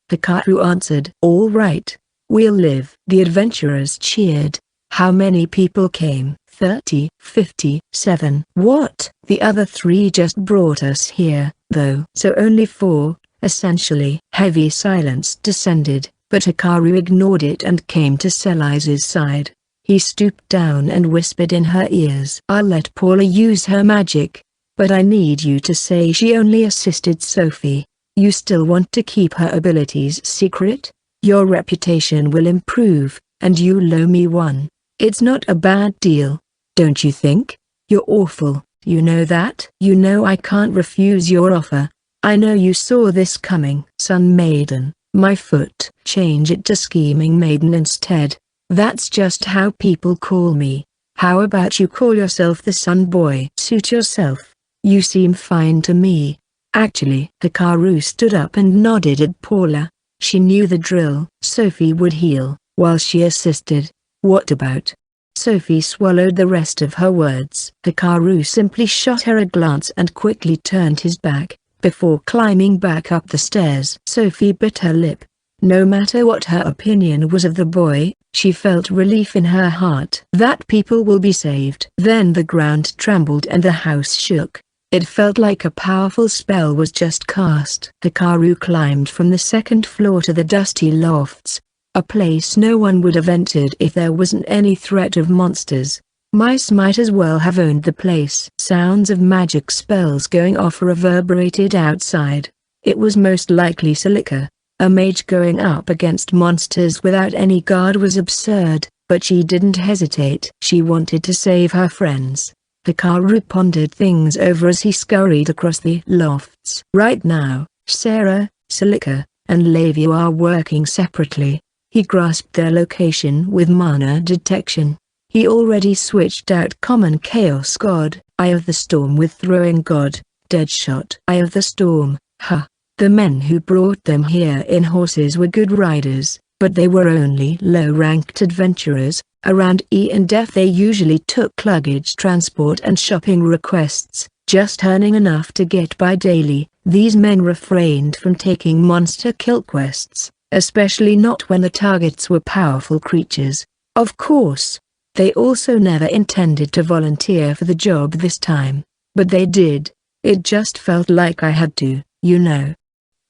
Hikaru answered. "All right, we'll live." The adventurers cheered. "How many people came?" 30, 50, 7. "What? The other 3 just brought us here, though." "So only 4, essentially." Heavy silence descended, but Hikaru ignored it and came to Selise's side. He stooped down and whispered in her ears. "I'll let Paula use her magic, but I need you to say she only assisted Sophie. You still want to keep her abilities secret? Your reputation will improve, and you'll owe me one. It's not a bad deal, don't you think? You're awful, you know that?" "You know I can't refuse your offer. I know you saw this coming." "Sun Maiden, my foot." "Change it to Scheming Maiden instead. That's just how people call me. How about you call yourself the Sun Boy?" "Suit yourself. You seem fine to me." "Actually." Hikaru stood up and nodded at Paula. She knew the drill. Sophie would heal, while she assisted. "What about Sophie swallowed the rest of her words. Hikaru simply shot her a glance and quickly turned his back, before climbing back up the stairs. Sophie bit her lip. No matter what her opinion was of the boy, she felt relief in her heart that people will be saved. Then the ground trembled and the house shook. It felt like a powerful spell was just cast. Hikaru climbed from the second floor to the dusty lofts, a place no one would have entered if there wasn't any threat of monsters. Mice might as well have owned the place. Sounds of magic spells going off reverberated outside. It was most likely Celica. A mage going up against monsters without any guard was absurd, but she didn't hesitate. She wanted to save her friends. Hikaru pondered things over as he scurried across the lofts. Right now, Sarah, Celica, and Lavia are working separately. He grasped their location with mana detection. He already switched out Common Chaos God, Eye of the Storm with Throwing God, Deadshot. Eye of the Storm, huh. The men who brought them here in horses were good riders, but they were only low-ranked adventurers. Around E and F they usually took luggage transport and shopping requests, just earning enough to get by daily. These men refrained from taking monster kill quests, especially not when the targets were powerful creatures. Of course, they also never intended to volunteer for the job this time, but they did. It just felt like I had to, you know.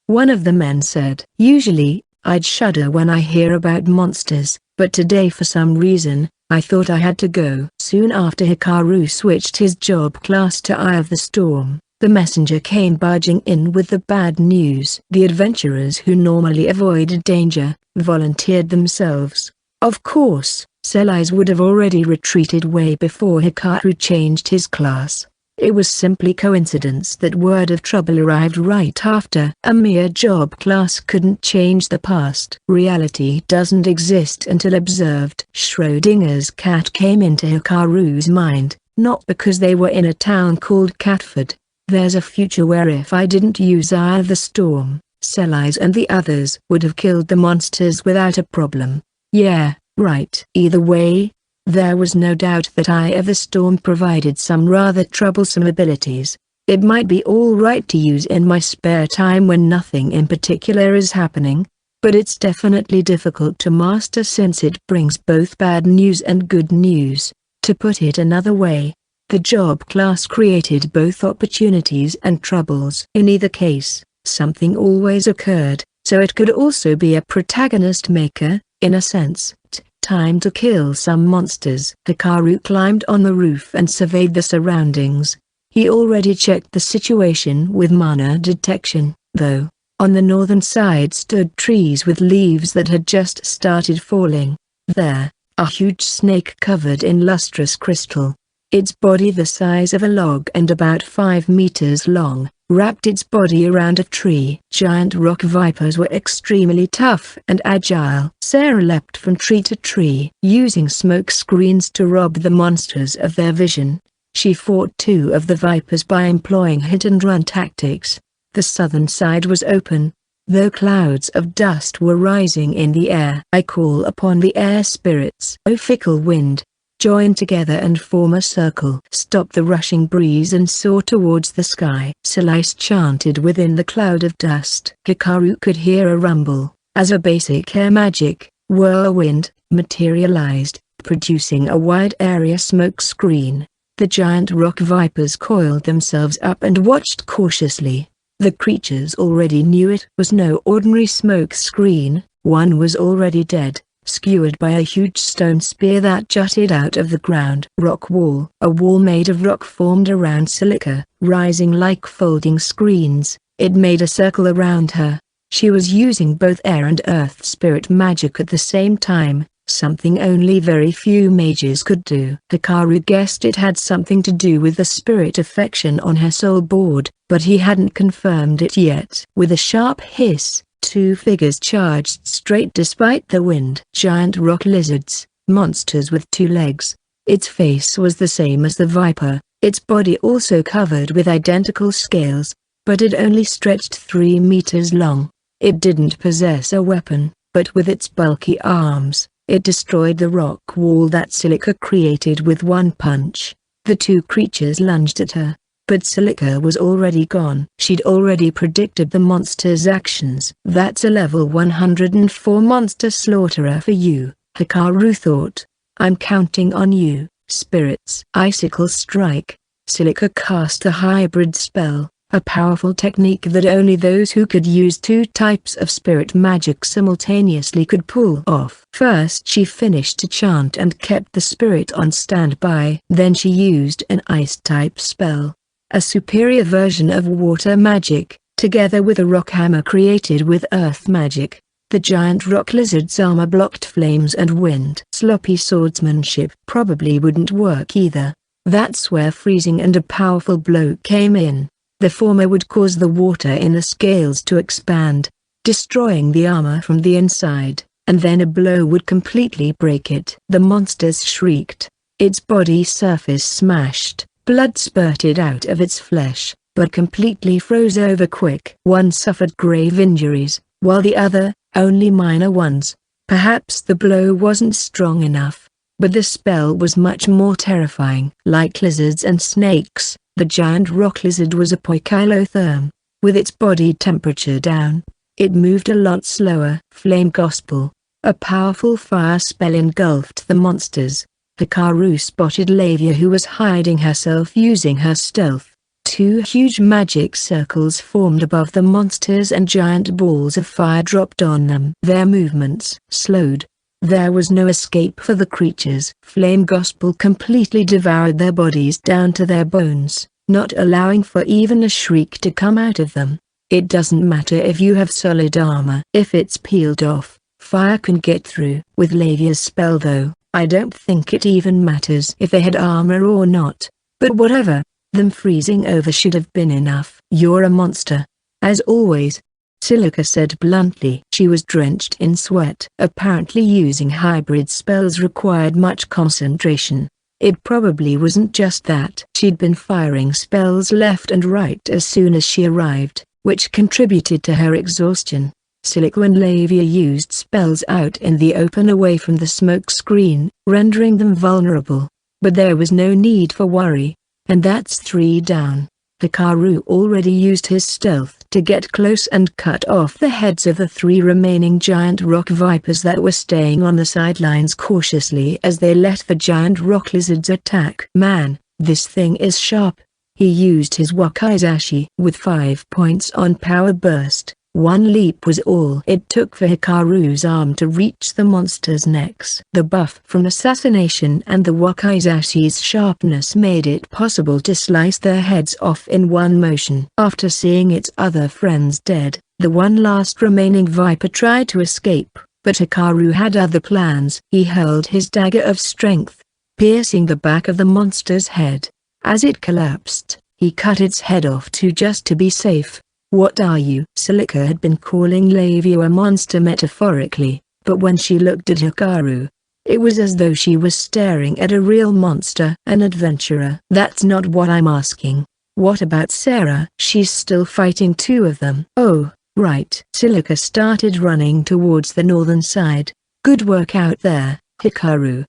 One of the men said. Usually, I'd shudder when I hear about monsters, but today for some reason, I thought I had to go. Soon after Hikaru switched his job class to Eye of the Storm, the messenger came barging in with the bad news. The adventurers who normally avoided danger, volunteered themselves. Of course, Celise would have already retreated way before Hikaru changed his class. It was simply coincidence that word of trouble arrived right after. A mere job class couldn't change the past. Reality doesn't exist until observed. Schrodinger's cat came into Hikaru's mind, not because they were in a town called Catford. There's a future where if I didn't use Eye of the Storm, Celise and the others would have killed the monsters without a problem. Yeah, right. Either way, there was no doubt that Eye of the Storm provided some rather troublesome abilities. It might be all right to use in my spare time when nothing in particular is happening, but it's definitely difficult to master since it brings both bad news and good news. To put it another way, the job class created both opportunities and troubles. In either case, something always occurred, so it could also be a protagonist maker, in a sense. Time to kill some monsters. Hikaru climbed on the roof and surveyed the surroundings. He already checked the situation with mana detection, though. On the northern side stood trees with leaves that had just started falling. There, a huge snake covered in lustrous crystal. Its body the size of a log and about 5 meters long, wrapped its body around a tree. Giant rock vipers were extremely tough and agile. Sarah leapt from tree to tree, using smoke screens to rob the monsters of their vision. She fought 2 of the vipers by employing hit-and-run tactics. The southern side was open, though clouds of dust were rising in the air. I call upon the air spirits. O fickle wind, join together and form a circle. Stop the rushing breeze and soar towards the sky. Celise chanted within the cloud of dust. Hikaru could hear a rumble, as a basic air magic, whirlwind, materialized, producing a wide area smoke screen. The giant rock vipers coiled themselves up and watched cautiously. The creatures already knew it was no ordinary smoke screen. One was already dead, skewered by a huge stone spear that jutted out of the ground. Rock wall. A wall made of rock formed around Celica, rising like folding screens. It made a circle around her. She was using both air and earth spirit magic at the same time, something only very few mages could do. Hikaru guessed it had something to do with the spirit affection on her soul board, but he hadn't confirmed it yet. With a sharp hiss, 2 figures charged straight despite the wind. Giant rock lizards, monsters with 2 legs. Its face was the same as the viper, its body also covered with identical scales, but it only stretched 3 meters long. It didn't possess a weapon, but with its bulky arms, It destroyed the rock wall that Silica created with one punch. The two creatures lunged at her, but Silica was already gone. She'd already predicted the monster's actions. "That's a level 104 monster slaughterer for you," Hikaru thought. "I'm counting on you, spirits." Icicle Strike. Silica cast a hybrid spell, a powerful technique that only those who could use two types of spirit magic simultaneously could pull off. First she finished to chant and kept the spirit on standby. Then she used an ice-type spell, a superior version of water magic, together with a rock hammer created with earth magic. The giant rock lizard's armor blocked flames and wind. Sloppy swordsmanship probably wouldn't work either. That's where freezing and a powerful blow came in. The former would cause the water in the scales to expand, destroying the armor from the inside, and then a blow would completely break it. The monster shrieked. Its body surface smashed, blood spurted out of its flesh, but completely froze over quick. One suffered grave injuries, while the other, only minor ones. Perhaps the blow wasn't strong enough, but the spell was much more terrifying. Like lizards and snakes, the giant rock lizard was a poikilotherm. With its body temperature down, it moved a lot slower. Flame Gospel. A powerful fire spell engulfed the monsters. Hikaru spotted Lavia, who was hiding herself using her stealth. Two huge magic circles formed above the monsters and giant balls of fire dropped on them. Their movements slowed. There was no escape for the creatures. Flame Gospel completely devoured their bodies down to their bones, not allowing for even a shriek to come out of them. It doesn't matter if you have solid armor. If it's peeled off, fire can get through. With Lavia's spell though, I don't think it even matters if they had armor or not. But whatever, them freezing over should have been enough. "You're a monster, as always," Silica said bluntly. She was drenched in sweat. Apparently using hybrid spells required much concentration. It probably wasn't just that. She'd been firing spells left and right as soon as she arrived, which contributed to her exhaustion. Silica and Lavia used spells out in the open away from the smoke screen, rendering them vulnerable. But there was no need for worry. And that's 3 down. Hikaru already used his stealth to get close and cut off the heads of the 3 remaining giant rock vipers that were staying on the sidelines cautiously as they let the giant rock lizards attack. "Man, this thing is sharp." He used his wakizashi with 5 points on power burst. One leap was all it took for Hikaru's arm to reach the monster's necks. The buff from assassination and the wakizashi's sharpness made it possible to slice their heads off in one motion. After seeing its other friends dead, the one last remaining viper tried to escape, but Hikaru had other plans. He hurled his dagger of strength, piercing the back of the monster's head. As it collapsed, he cut its head off too, just to be safe. "What are you?" Silica had been calling Lavia a monster metaphorically, but when she looked at Hikaru, it was as though she was staring at a real monster. "An adventurer." "That's not what I'm asking. What about Sarah?" "She's still fighting 2 of them." "Oh, right." Silica started running towards the northern side. "Good work out there, Hikaru."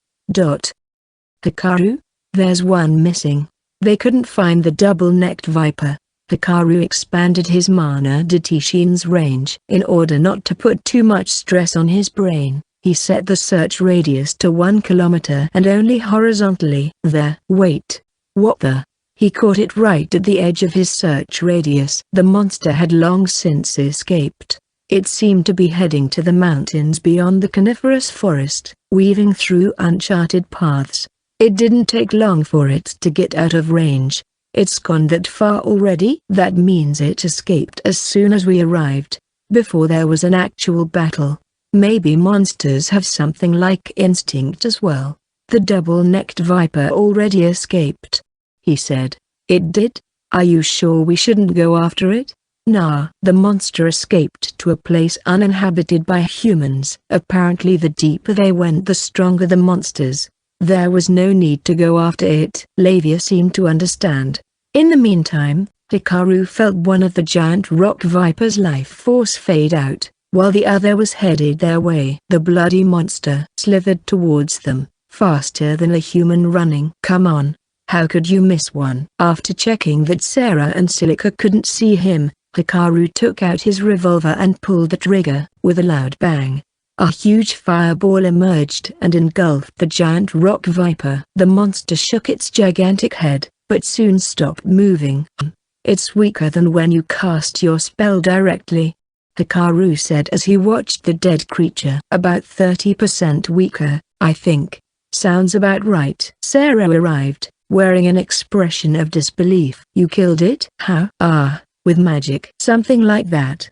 Hikaru? There's one missing. They couldn't find the double-necked viper. Hikaru expanded his mana Datishin's range. In order not to put too much stress on his brain, he set the search radius to 1 kilometer and only horizontally. There. Wait. What the? He caught it right at the edge of his search radius. The monster had long since escaped. It seemed to be heading to the mountains beyond the coniferous forest, weaving through uncharted paths. It didn't take long for it to get out of range. "It's gone that far already?" "That means it escaped as soon as we arrived, before there was an actual battle. Maybe monsters have something like instinct as well." "The double-necked viper already escaped," he said. "It did? Are you sure we shouldn't go after it?" "Nah." The monster escaped to a place uninhabited by humans. Apparently the deeper they went the stronger the monsters. There was no need to go after it. Lavia seemed to understand. In the meantime, Hikaru felt one of the giant rock viper's life force fade out. while the other was headed their way. The bloody monster slithered towards them, faster than a human running. "Come on. How could you miss one?" After checking that Sarah and Silica couldn't see him, Hikaru took out his revolver and pulled the trigger. With a loud bang, a huge fireball emerged and engulfed the giant rock viper. The monster shook its gigantic head, but soon stopped moving. "It's weaker than when you cast your spell directly," Hikaru said as he watched the dead creature. "About 30% weaker, I think. Sounds about right." Sarah arrived, wearing an expression of disbelief. "You killed it?" "How?" "Ah, with magic." "Something like that,"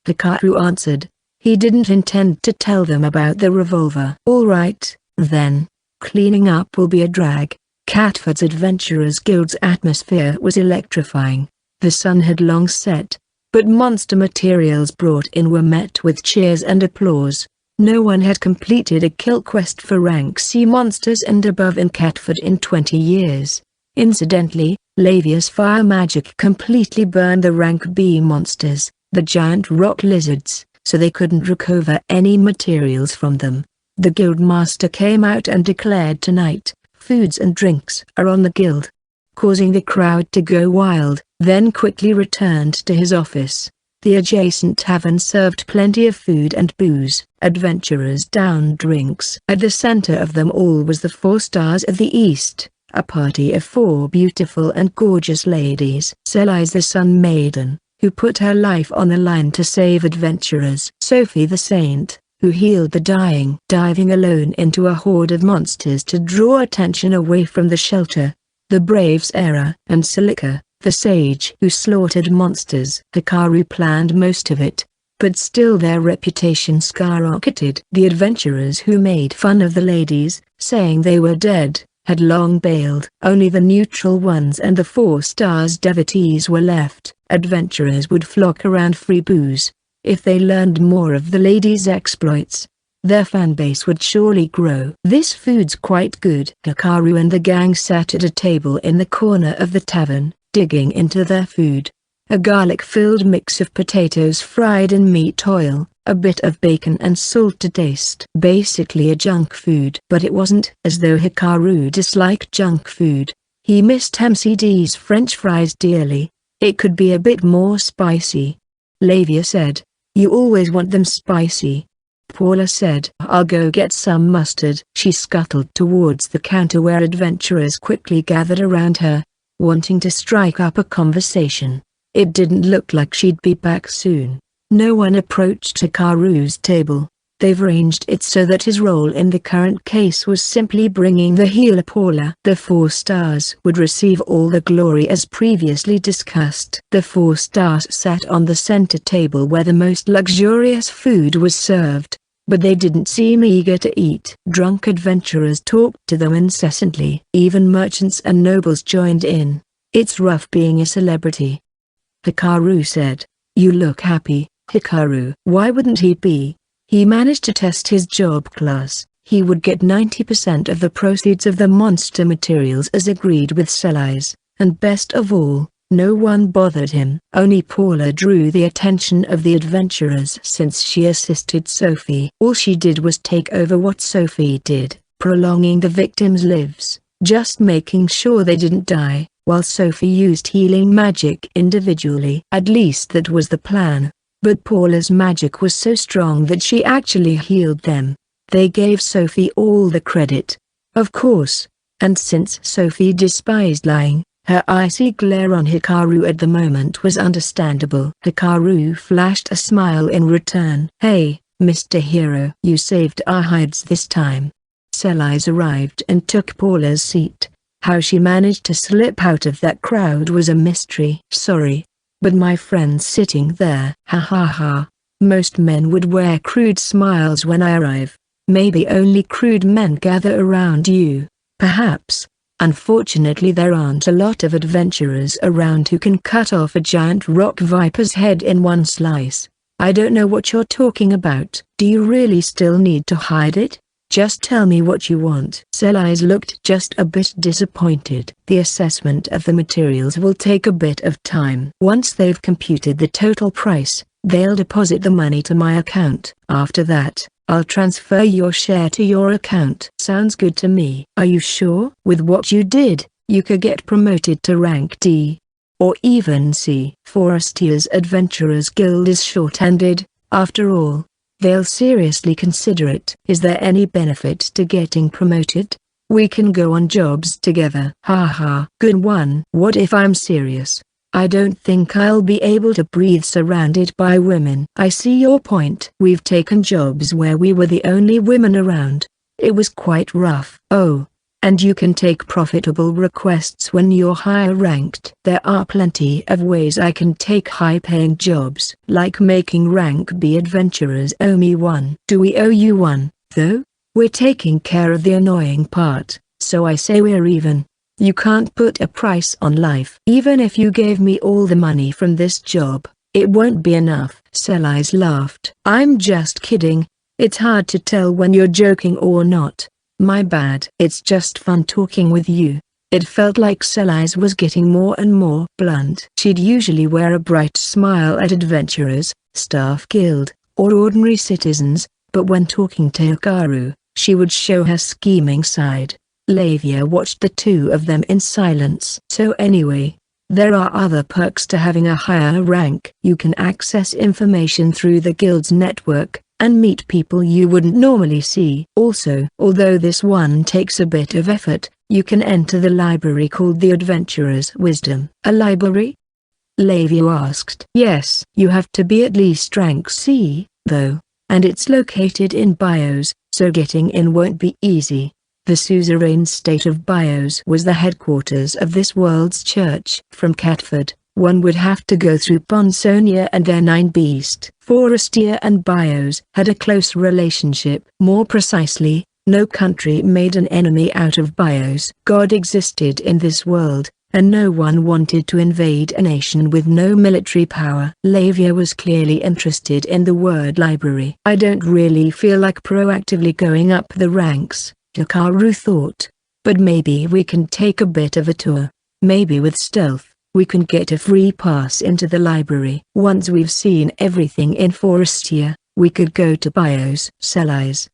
Hikaru answered. He didn't intend to tell them about the revolver. "All right, then. Cleaning up will be a drag." Catford's Adventurers Guild's atmosphere was electrifying. The sun had long set, but monster materials brought in were met with cheers and applause. No one had completed a kill quest for rank C monsters and above in Catford in 20 years. Incidentally, Lavia's fire magic completely burned the rank B monsters, the giant rock lizards, so they couldn't recover any materials from them. The guild master came out and declared, "Tonight, foods and drinks are on the guild," causing the crowd to go wild, then quickly returned to his office. The adjacent tavern served plenty of food and booze. Adventurers downed drinks. At the center of them all was the 4 Stars of the East, a party of 4 beautiful and gorgeous ladies. Selai's the Sun Maiden, who put her life on the line to save adventurers. Sophie the Saint, who healed the dying, diving alone into a horde of monsters to draw attention away from the shelter. The brave Sarah, and Silica, the sage who slaughtered monsters. Hikaru planned most of it, but still their reputation skyrocketed. The adventurers who made fun of the ladies, saying they were dead, had long bailed. Only the neutral ones and the 4 Stars devotees were left. Adventurers would flock around free booze. If they learned more of the ladies' exploits, their fanbase would surely grow. "This food's quite good." Hikaru and the gang sat at a table in the corner of the tavern, digging into their food. A garlic-filled mix of potatoes fried in meat oil, a bit of bacon and salt to taste. Basically a junk food. But it wasn't as though Hikaru disliked junk food. He missed MCD's French fries dearly. It could be a bit more spicy. Lavia said, "You always want them spicy." Paula said, "I'll go get some mustard." She scuttled towards the counter where adventurers quickly gathered around her, wanting to strike up a conversation. It didn't look like she'd be back soon. No one approached Hikaru's table. They've arranged it so that his role in the current case was simply bringing the healer Paula. The 4 Stars would receive all the glory as previously discussed. The 4 Stars sat on the center table where the most luxurious food was served, but they didn't seem eager to eat. Drunk adventurers talked to them incessantly. Even merchants and nobles joined in. "It's rough being a celebrity," Hikaru said. "You look happy." Hikaru. Why wouldn't he be? He managed to test his job class. He would get 90% of the proceeds of the monster materials as agreed with Selai's, and best of all, no one bothered him. Only Paula drew the attention of the adventurers since she assisted Sophie. All she did was take over what Sophie did, prolonging the victims' lives, just making sure they didn't die, while Sophie used healing magic individually. At least that was the plan. But Paula's magic was so strong that she actually healed them. They gave Sophie all the credit, of course, and since Sophie despised lying, her icy glare on Hikaru at the moment was understandable. Hikaru flashed a smile in return. "Hey, Mr. Hero. You saved our hides this time." Selai's arrived and took Paula's seat. How she managed to slip out of that crowd was a mystery. "Sorry, but my friend's sitting there." "Ha ha ha. Most men would wear crude smiles when I arrive. Maybe only crude men gather around you. Perhaps. Unfortunately there aren't a lot of adventurers around who can cut off a giant rock viper's head in one slice. I don't know what you're talking about." "Do you really still need to hide it? Just tell me what you want." Selai's looked just a bit disappointed. "The assessment of the materials will take a bit of time. Once they've computed the total price, They'll deposit the money to my account. After that, I'll transfer your share to your account. Sounds good to me. Are you sure? With what you did, you could get promoted to rank D. Or even C. Forestier's Adventurers Guild is short-handed, after all. They'll seriously consider it. Is there any benefit to getting promoted? We can go on jobs together. Haha. Good one. What if I'm serious? I don't think I'll be able to breathe surrounded by women. I see your point. We've taken jobs where we were the only women around. It was quite rough. Oh, and you can take profitable requests when you're higher ranked. There are plenty of ways I can take high-paying jobs. Like making rank B adventurers owe me one. Do we owe you one, though? We're taking care of the annoying part, so I say we're even. You can't put a price on life. Even if you gave me all the money from this job, it won't be enough. Selise laughed. I'm just kidding. It's hard to tell when you're joking or not. My bad. It's just fun talking with you. It felt like Selise was getting more and more blunt. She'd usually wear a bright smile at adventurers, staff guild, or ordinary citizens, but when talking to Hikaru, she would show her scheming side. Lavia watched the two of them in silence. So anyway, there are other perks to having a higher rank. You can access information through the guild's network, and meet people you wouldn't normally see. Also, although this one takes a bit of effort, you can enter the library called the Adventurer's Wisdom. A library? Lavia asked. Yes. You have to be at least rank C, though, and it's located in Bios, so getting in won't be easy. The suzerain state of Bios was the headquarters of this world's church. From Catford, one would have to go through Ponsonia and their Nine Beast. Forestier and Bios had a close relationship. More precisely, no country made an enemy out of Bios. God existed in this world, and no one wanted to invade a nation with no military power. Lavia was clearly interested in the word library. I don't really feel like proactively going up the ranks, Hikaru thought. But maybe we can take a bit of a tour. Maybe with stealth, we can get a free pass into the library. Once we've seen everything in Forestier, we could go to Bios. Selise.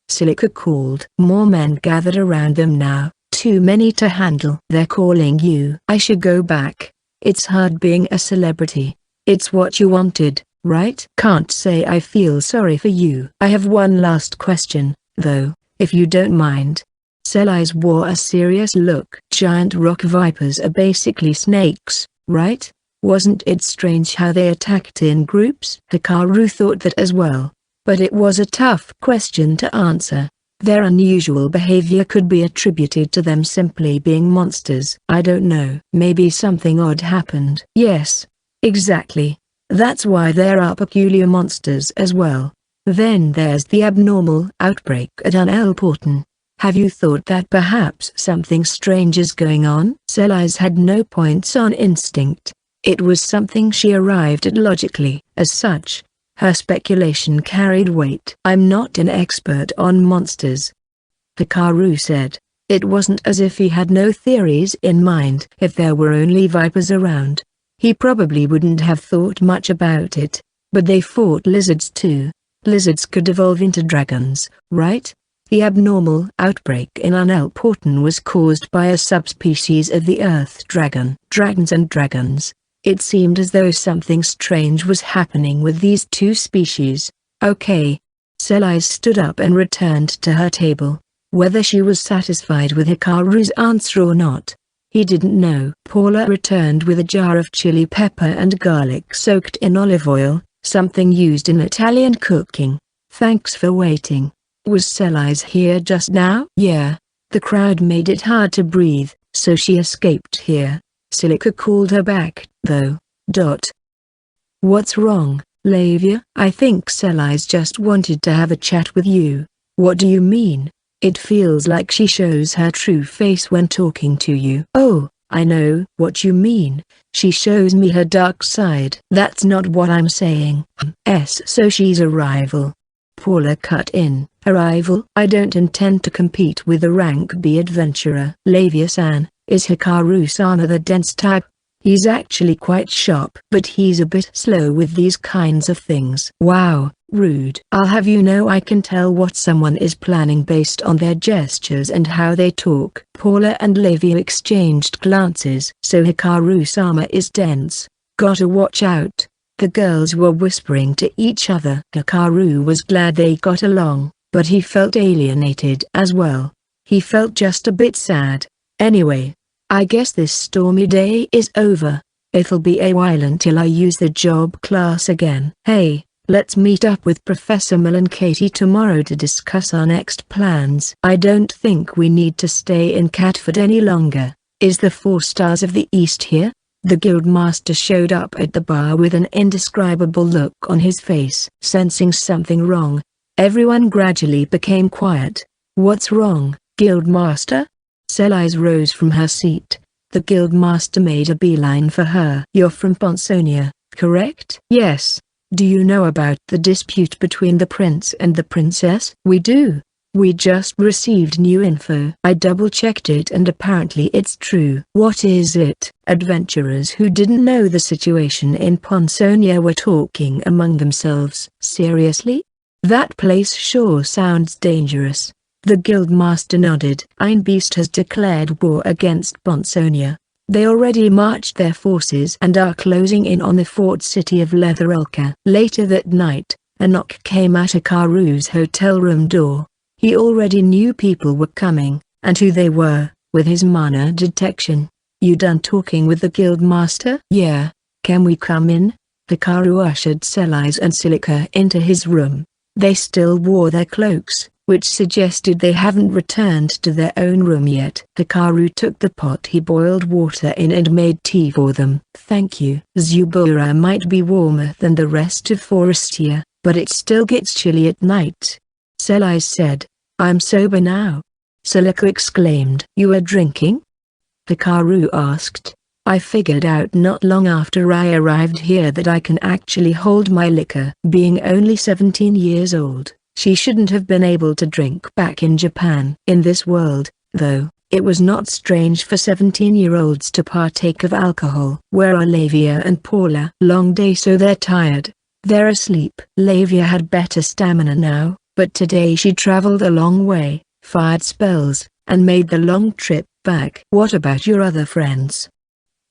Silica called. More men gathered around them now, too many to handle. They're calling you. I should go back. It's hard being a celebrity. It's what you wanted, right? Can't say I feel sorry for you. I have one last question, though, if you don't mind. Selise wore a serious look. Giant rock vipers are basically snakes, right? Wasn't it strange how they attacked in groups? Hikaru thought that as well. But it was a tough question to answer. Their unusual behavior could be attributed to them simply being monsters. I don't know. Maybe something odd happened. Yes, exactly. That's why there are peculiar monsters as well. Then there's the abnormal outbreak at Unelporten. Have you thought that perhaps something strange is going on? Selise had no points on instinct. It was something she arrived at logically. As such, her speculation carried weight. I'm not an expert on monsters, Hikaru said. It wasn't as if he had no theories in mind. If there were only vipers around, he probably wouldn't have thought much about it. But they fought lizards too. Lizards could evolve into dragons, right? The abnormal outbreak in Unelporten was caused by a subspecies of the earth dragon. Dragons and dragons. It seemed as though something strange was happening with these two species. Okay. Selise stood up and returned to her table. Whether she was satisfied with Hikaru's answer or not, he didn't know. Paula returned with a jar of chili pepper and garlic soaked in olive oil, something used in Italian cooking. Thanks for waiting. Was Selise here just now? Yeah. The crowd made it hard to breathe, so she escaped here. Silica called her back, though. What's wrong, Lavia? I think Selise just wanted to have a chat with you. What do you mean? It feels like she shows her true face when talking to you. Oh, I know what you mean. She shows me her dark side. That's not what I'm saying. So she's a rival. Paula cut in. A rival? I don't intend to compete with a rank B adventurer. Lavia-san, is Hikaru-san the dense type? He's actually quite sharp, but he's a bit slow with these kinds of things. Wow, rude. I'll have you know I can tell what someone is planning based on their gestures and how they talk. Paula and Lavia exchanged glances. So Hikaru-sama is dense. Gotta watch out. The girls were whispering to each other. Hikaru was glad they got along, but he felt alienated as well. He felt just a bit sad. Anyway, I guess this stormy day is over. It'll be a while until I use the job class again. Hey, let's meet up with Professor Mill and Katie tomorrow to discuss our next plans. I don't think we need to stay in Catford any longer. Is the 4 Stars of the East here? The guildmaster showed up at the bar with an indescribable look on his face. Sensing something wrong, everyone gradually became quiet. What's wrong, guildmaster? Selise rose from her seat. The guildmaster made a beeline for her. You're from Ponsonia, correct? Yes. Do you know about the dispute between the prince and the princess? We do. We just received new info. I double-checked it and apparently it's true. What is it? Adventurers who didn't know the situation in Ponsonia were talking among themselves. Seriously? That place sure sounds dangerous. The guildmaster nodded. Einbeast has declared war against Ponsonia. They already marched their forces and are closing in on the fort city of Letherelka. Later that night, a knock came at Hikaru's hotel room door. He already knew people were coming, and who they were, with his mana detection. You done talking with the guildmaster? Yeah. Can we come in? Hikaru ushered Selise and Silica into his room. They still wore their cloaks, which suggested they haven't returned to their own room yet. Hikaru took the pot he boiled water in and made tea for them. Thank you. Zubura might be warmer than the rest of Forestia, but it still gets chilly at night. Selise said. I'm sober now. Silica exclaimed. You are drinking? Hikaru asked. I figured out not long after I arrived here that I can actually hold my liquor. Being only 17 years old, she shouldn't have been able to drink back in Japan. In this world, though, it was not strange for 17-year-olds to partake of alcohol. Where are Lavia and Paula? Long day, so they're tired. They're asleep. Lavia had better stamina now, but today she traveled a long way, fired spells, and made the long trip back. What about your other friends?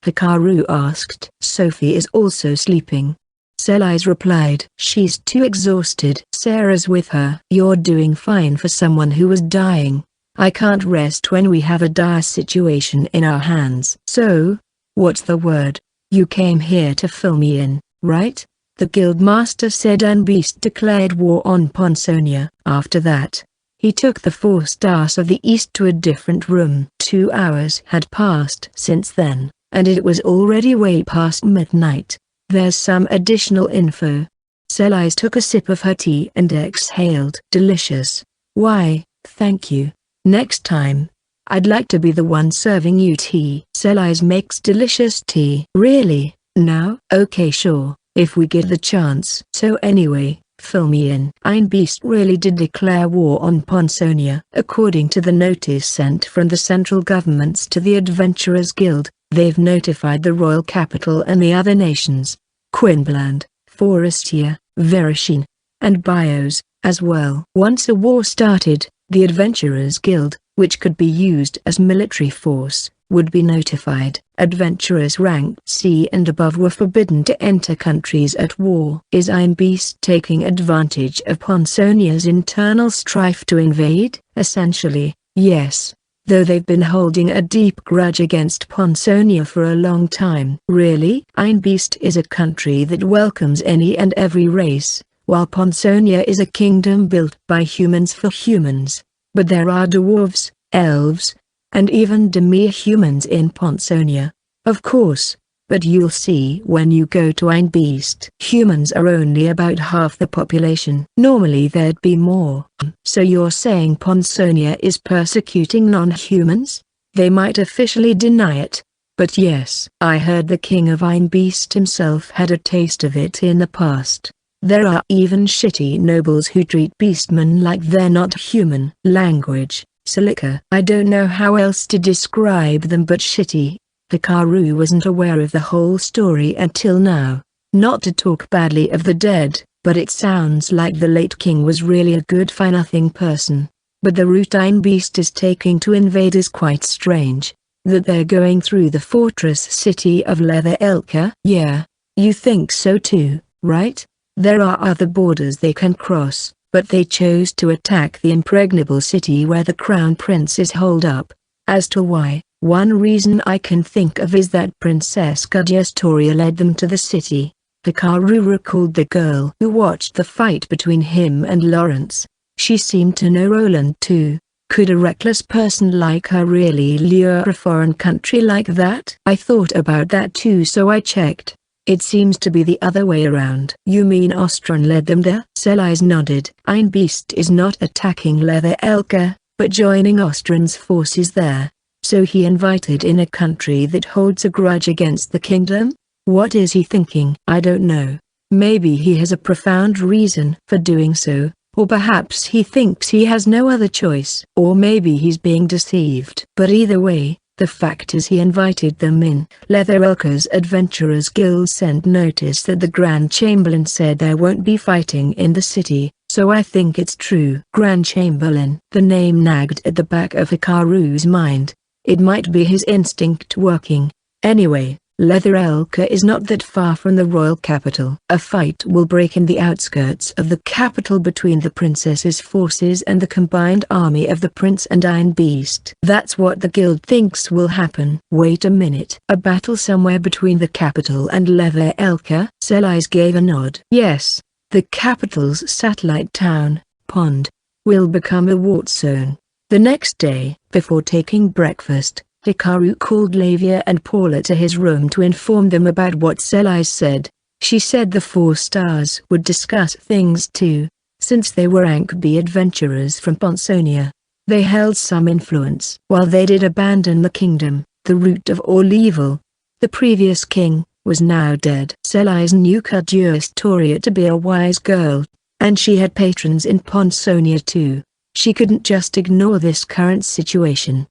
Hikaru asked. Sophie is also sleeping. Selise replied. She's too exhausted. Sarah's with her. You're doing fine for someone who was dying. I can't rest when we have a dire situation in our hands. So, what's the word? You came here to fill me in, right? The guildmaster said Unbeast declared war on Ponsonia. After that, he took the 4 Stars of the East to a different room. 2 hours had passed since then, and it was already way past midnight. There's some additional info. Selise took a sip of her tea and exhaled. Delicious. Why, thank you. Next time, I'd like to be the one serving you tea. Selise makes delicious tea. Really? Now? Okay, sure, if we get the chance. So anyway, fill me in. Einbeast really did declare war on Ponsonia. According to the notice sent from the central governments to the Adventurers Guild, they've notified the royal capital and the other nations, Quinbland, Forestia, Vereshine, and Bios, as well. Once a war started, the Adventurers Guild, which could be used as military force, would be notified. Adventurers ranked C and above were forbidden to enter countries at war. Is Einbeast taking advantage of Ponsonia's internal strife to invade? Essentially, yes. Though they've been holding a deep grudge against Ponsonia for a long time. Really? Einbeast is a country that welcomes any and every race, while Ponsonia is a kingdom built by humans for humans. But there are dwarves, elves, and even demi-humans in Ponsonia. Of course, but you'll see when you go to Einbeast. Humans are only about half the population. Normally there'd be more. So you're saying Ponsonia is persecuting non-humans? They might officially deny it, but yes. I heard the king of Einbeast himself had a taste of it in the past. There are even shitty nobles who treat beastmen like they're not human. Language, Silica. I don't know how else to describe them but shitty. Hikaru wasn't aware of the whole story until now. Not to talk badly of the dead, but it sounds like the late king was really a good for-nothing person. But the route Ein Beast is taking to invade is quite strange. That they're going through the fortress city of Leather Elka? Yeah, you think so too, right? There are other borders they can cross, but they chose to attack the impregnable city where the crown prince is holed up. As to why, one reason I can think of is that Princess Kadiastoria led them to the city. Hikaru recalled the girl who watched the fight between him and Lawrence. She seemed to know Roland too. Could a reckless person like her really lure a foreign country like that? I thought about that too, so I checked. It seems to be the other way around. You mean Ostron led them there? Selise nodded. Ein Beast is not attacking Leather Elka, but joining Ostron's forces there. So he invited in a country that holds a grudge against the kingdom? What is he thinking? I don't know. Maybe he has a profound reason for doing so, or perhaps he thinks he has no other choice. Or maybe he's being deceived. But either way, the fact is he invited them in. Leather Elka's Adventurers Guild sent notice that the Grand Chamberlain said there won't be fighting in the city, so I think it's true. Grand Chamberlain. The name nagged at the back of Hikaru's mind. It might be his instinct working. Anyway, Leather Elka is not that far from the royal capital. A fight will break in the outskirts of the capital between the princess's forces and the combined army of the prince and Ein Beast. That's what the guild thinks will happen. Wait a minute. A battle somewhere between the capital and Leather Elka? Selise gave a nod. Yes, the capital's satellite town, Pond, will become a war zone. The next day, before taking breakfast, Hikaru called Lavia and Paula to his room to inform them about what Selise said. She said the 4 stars would discuss things too, since they were Ankh-B adventurers from Ponsonia. They held some influence. While they did abandon the kingdom, the root of all evil, the previous king, was now dead. Selise knew Kadiastoria to be a wise girl, and she had patrons in Ponsonia too. She couldn't just ignore this current situation.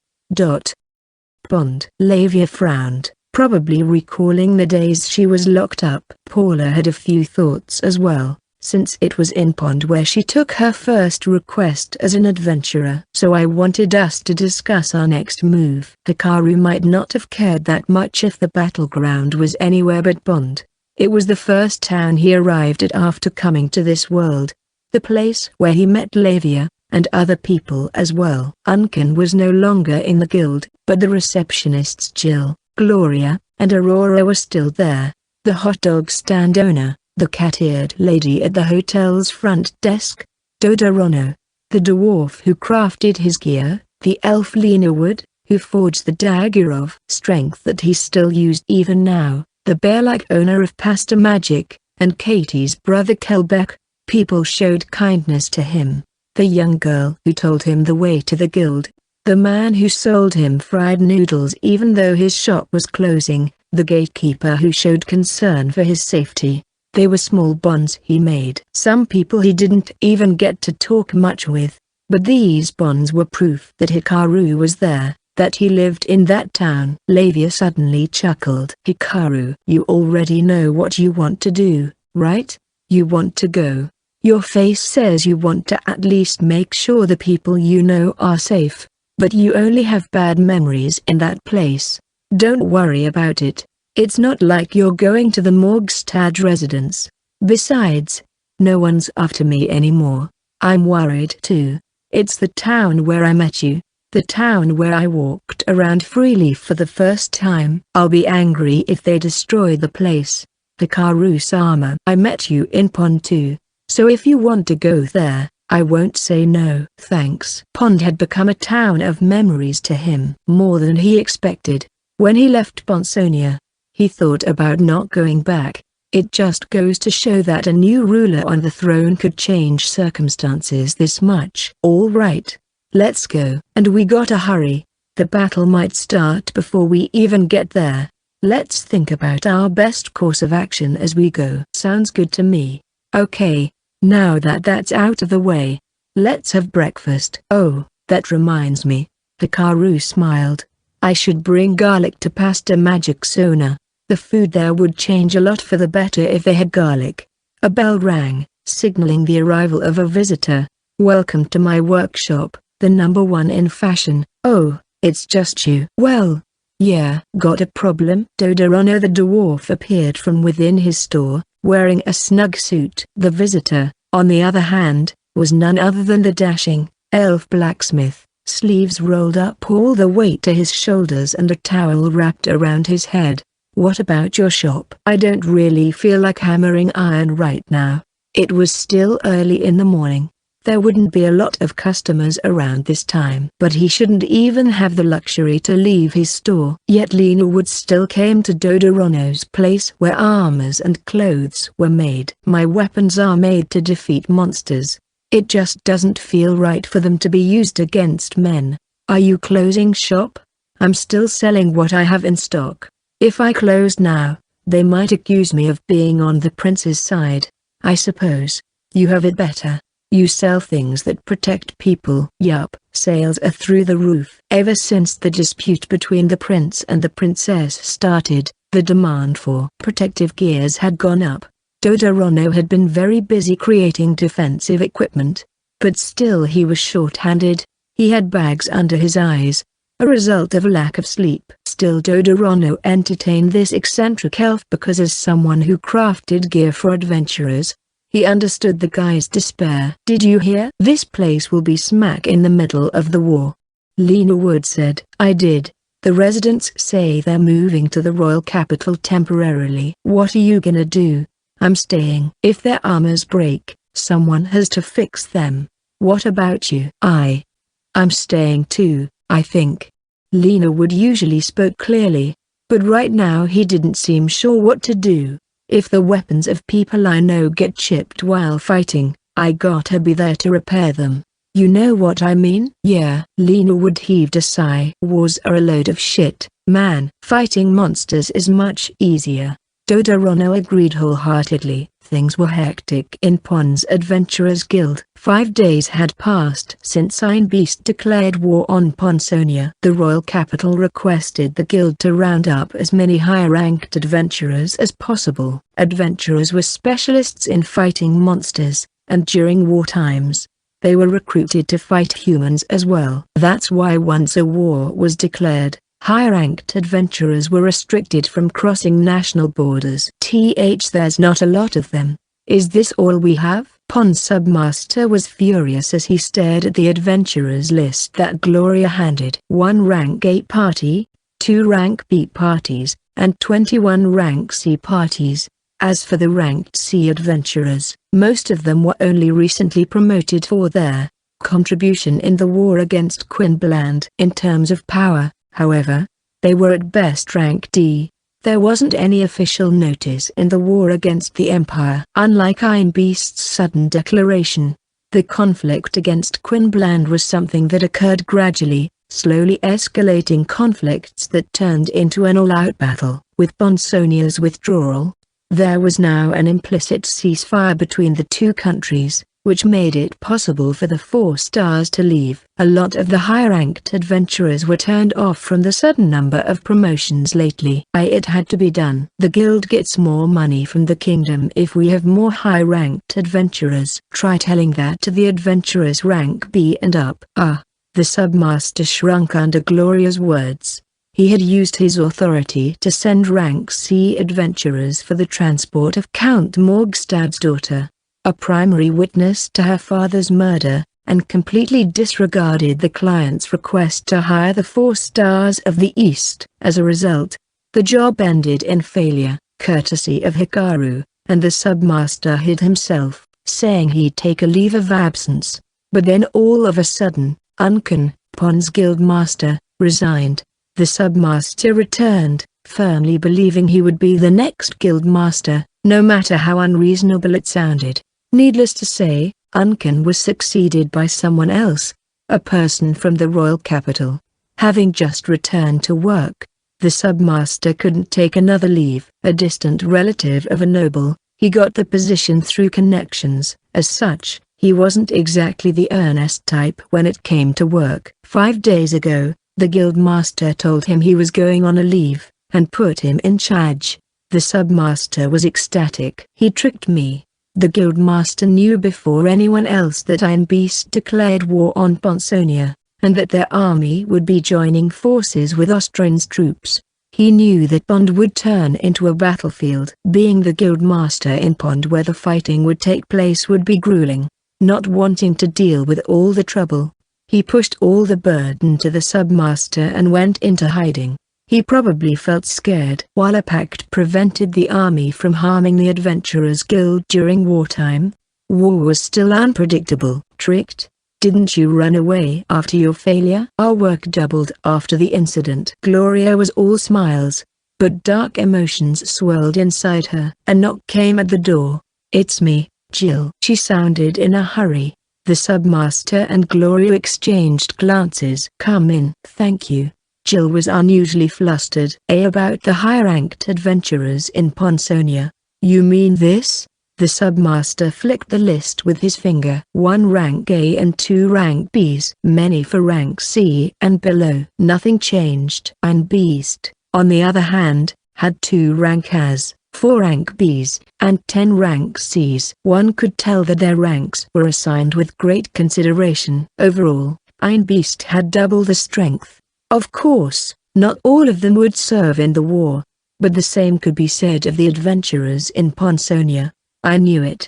Pond. Lavia frowned, probably recalling the days she was locked up. Paula had a few thoughts as well, since it was in Pond where she took her first request as an adventurer. So I wanted us to discuss our next move. Hikaru might not have cared that much if the battleground was anywhere but Pond. It was the first town he arrived at after coming to this world. The place where he met Lavia, and other people as well. Unken was no longer in the guild, but the receptionists Jill, Gloria, and Aurora were still there. The hot dog stand owner, the cat-eared lady at the hotel's front desk, Dodorono, the dwarf who crafted his gear, the elf Lena Wood, who forged the dagger of strength that he still used even now, the bear-like owner of Pasta Magic, and Katie's brother Kelbeck. People showed kindness to him. The young girl who told him the way to the guild, the man who sold him fried noodles even though his shop was closing, the gatekeeper who showed concern for his safety. They were small bonds he made. Some people he didn't even get to talk much with, but these bonds were proof that Hikaru was there, that he lived in that town. Lavia suddenly chuckled. Hikaru, you already know what you want to do, right? You want to go. Your face says you want to at least make sure the people you know are safe, but you only have bad memories in that place. Don't worry about it. It's not like you're going to the Morgstad residence. Besides, no one's after me anymore. I'm worried too. It's the town where I met you, the town where I walked around freely for the first time. I'll be angry if they destroy the place. Hikaru-sama, I met you in Pond too. So if you want to go there, I won't say no. Thanks. Pond had become a town of memories to him. More than he expected. When he left Ponsonia, he thought about not going back. It just goes to show that a new ruler on the throne could change circumstances this much. All right. Let's go. And we gotta hurry. The battle might start before we even get there. Let's think about our best course of action as we go. Sounds good to me. Okay. Now that that's out of the way, let's have breakfast. Oh, that reminds me. Hikaru smiled. I should bring garlic to Pasta Magic Sona. The food there would change a lot for the better if they had garlic. A bell rang, signaling the arrival of a visitor. Welcome to my workshop, the #1 in fashion. Oh, it's just you. Well, yeah. Got a problem? Dodorono the dwarf appeared from within his store, wearing a snug suit. The visitor, on the other hand, was none other than the dashing elf blacksmith, sleeves rolled up all the way to his shoulders and a towel wrapped around his head. What about your shop? I don't really feel like hammering iron right now. It was still early in the morning. There wouldn't be a lot of customers around this time. But he shouldn't even have the luxury to leave his store. Yet Lena Wood still came to Dodorono's place where armors and clothes were made. My weapons are made to defeat monsters. It just doesn't feel right for them to be used against men. Are you closing shop? I'm still selling what I have in stock. If I closed now, they might accuse me of being on the prince's side. I suppose you have it better. You sell things that protect people. Yup, sales are through the roof. Ever since the dispute between the prince and the princess started, the demand for protective gears had gone up. Dodorono had been very busy creating defensive equipment, but still he was short-handed. He had bags under his eyes, a result of a lack of sleep. Still Dodorono entertained this eccentric elf because as someone who crafted gear for adventurers, he understood the guy's despair. Did you hear? This place will be smack in the middle of the war. Lena Wood said. I did. The residents say they're moving to the royal capital temporarily. What are you gonna do? I'm staying. If their armors break, someone has to fix them. What about you? I'm staying too, I think. Lena Wood usually spoke clearly, but right now he didn't seem sure what to do. If the weapons of people I know get chipped while fighting, I gotta be there to repair them. You know what I mean? Yeah. Lena Wood heaved a sigh. Wars are a load of shit, man. Fighting monsters is much easier. Dodorono agreed wholeheartedly. Things were hectic in Pon's Adventurers Guild. 5 days had passed since Iron Beast declared war on Ponsonia. The royal capital requested the guild to round up as many high-ranked adventurers as possible. Adventurers were specialists in fighting monsters, and during war times, they were recruited to fight humans as well. That's why once a war was declared, high-ranked adventurers were restricted from crossing national borders. There's not a lot of them. Is this all we have? Pon Submaster was furious as he stared at the adventurers list that Gloria handed. 1 rank A party, 2 rank B parties, and 21 rank C parties. As for the ranked C adventurers, most of them were only recently promoted for their contribution in the war against Quinbland. In terms of power, however, they were at best rank D. There wasn't any official notice in the war against the Empire. Unlike Iron Beast's sudden declaration, the conflict against Quinbland was something that occurred gradually, slowly escalating conflicts that turned into an all-out battle. With Ponsonia's withdrawal, there was now an implicit ceasefire between the two countries, which made it possible for the 4 stars to leave. A lot of the high-ranked adventurers were turned off from the sudden number of promotions lately. It had to be done. The guild gets more money from the kingdom if we have more high-ranked adventurers. Try telling that to the adventurers rank B and up. The submaster shrunk under Gloria's words. He had used his authority to send rank C adventurers for the transport of Count Morgstad's daughter, a primary witness to her father's murder, and completely disregarded the client's request to hire the 4 stars of the East. As a result, the job ended in failure, courtesy of Hikaru, and the submaster hid himself, saying he'd take a leave of absence. But then all of a sudden, Unken, Pon's guild master, resigned. The submaster returned, firmly believing he would be the next guild master, no matter how unreasonable it sounded. Needless to say, Unken was succeeded by someone else, a person from the royal capital. Having just returned to work, the submaster couldn't take another leave. A distant relative of a noble, he got the position through connections. As such, he wasn't exactly the earnest type when it came to work. 5 days ago, The guildmaster told him he was going on a leave, and put him in charge. The submaster was ecstatic. He tricked me. The guildmaster knew before anyone else that Iron Beast declared war on Ponsonia, and that their army would be joining forces with Austrian's troops. He knew that Pond would turn into a battlefield. Being the guildmaster in Pond where the fighting would take place would be grueling. Not wanting to deal with all the trouble, he pushed all the burden to the submaster and went into hiding. He probably felt scared. While a pact prevented the army from harming the Adventurers Guild during wartime, war was still unpredictable. Tricked? Didn't you run away after your failure? Our work doubled after the incident. Gloria was all smiles, but dark emotions swirled inside her. A knock came at the door. "It's me, Jill." She sounded in a hurry. The submaster and Gloria exchanged glances. "Come in." "Thank you." Jill was unusually flustered. About the high-ranked adventurers in Ponsonia. "You mean this?" The submaster flicked the list with his finger. 1 rank A and 2 rank Bs. Many for rank C and below. Nothing changed. Iron Beast, on the other hand, had 2 rank As, 4 rank Bs, and 10 rank Cs. One could tell that their ranks were assigned with great consideration. Overall, Iron Beast had double the strength. Of course, not all of them would serve in the war, but the same could be said of the adventurers in Ponsonia. "I knew it,"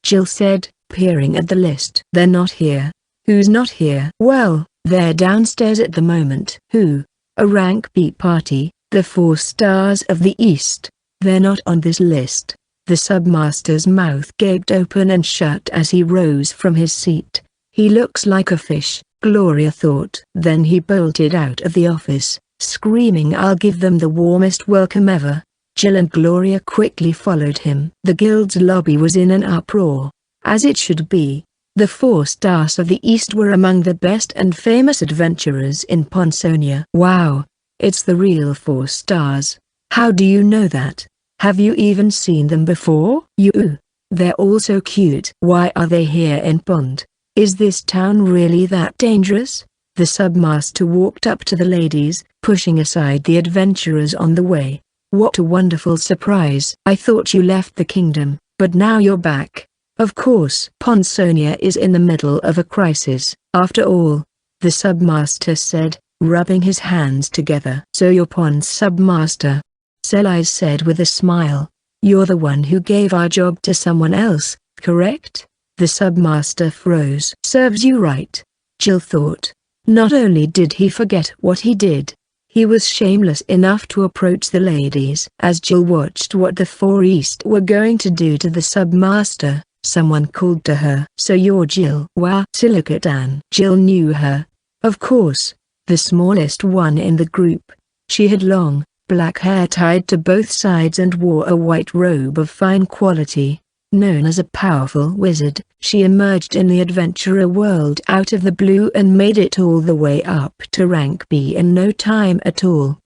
Jill said, peering at the list. "They're not here." "Who's not here?" "Well, they're downstairs at the moment." "Who?" "A rank B party, the 4 Stars of the East. They're not on this list." The submaster's mouth gaped open and shut as he rose from his seat. "He looks like a fish," Gloria thought. Then he bolted out of the office, screaming, "I'll give them the warmest welcome ever." Jill and Gloria quickly followed him. The guild's lobby was in an uproar, as it should be. The 4 Stars of the East were among the best and famous adventurers in Ponsonia. "Wow, it's the real 4 Stars. How do you know that? Have you even seen them before?" "You. They're all so cute." "Why are they here in Pond? Is this town really that dangerous?" The submaster walked up to the ladies, pushing aside the adventurers on the way. "What a wonderful surprise. I thought you left the kingdom, but now you're back." "Of course. Ponsonia is in the middle of a crisis, after all," the submaster said, rubbing his hands together. "So you're Pond's submaster?" Selise said with a smile. "You're the one who gave our job to someone else, correct?" The submaster froze. "Serves you right," Jill thought. Not only did he forget what he did, he was shameless enough to approach the ladies. As Jill watched what the 4 East were going to do to the submaster, someone called to her. "So you're Jill." "Wow." Silicate Ann. Jill knew her. Of course, the smallest one in the group. She had long, black hair tied to both sides and wore a white robe of fine quality. Known as a powerful wizard, she emerged in the adventurer world out of the blue and made it all the way up to rank B in no time at all.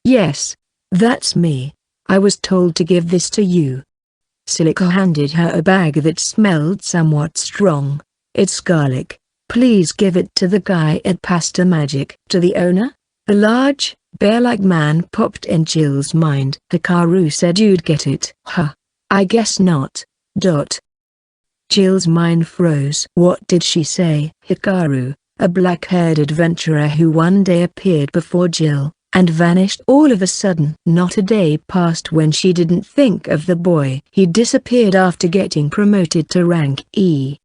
Yes, that's me. I was told to give this to you." Silica handed her a bag that smelled somewhat strong. "It's garlic. Please give it to the guy at Pasta Magic." "To the owner?" A large, bear-like man popped in Jill's mind. "Hikaru said you'd get it." "Huh. I guess not." Jill's mind froze. What did she say? Hikaru, a black-haired adventurer who one day appeared before Jill, and vanished all of a sudden. Not a day passed when she didn't think of the boy. He disappeared after getting promoted to rank E.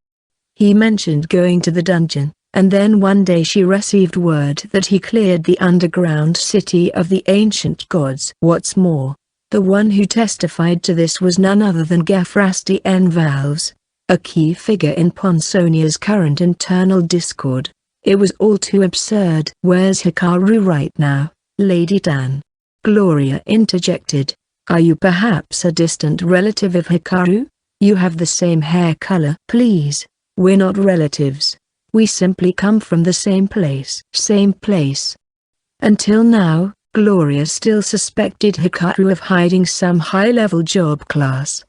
He mentioned going to the dungeon, and then one day she received word that he cleared the underground city of the ancient gods. What's more, the one who testified to this was none other than Gefrasti N. Valves, a key figure in Ponsonia's current internal discord. It was all too absurd. "Where's Hikaru right now, Lady Dan?" Gloria interjected. "Are you perhaps a distant relative of Hikaru? You have the same hair color." "Please, we're not relatives. We simply come from the same place." "Same place?" Until now, Gloria still suspected Hikaru of hiding some high-level job class.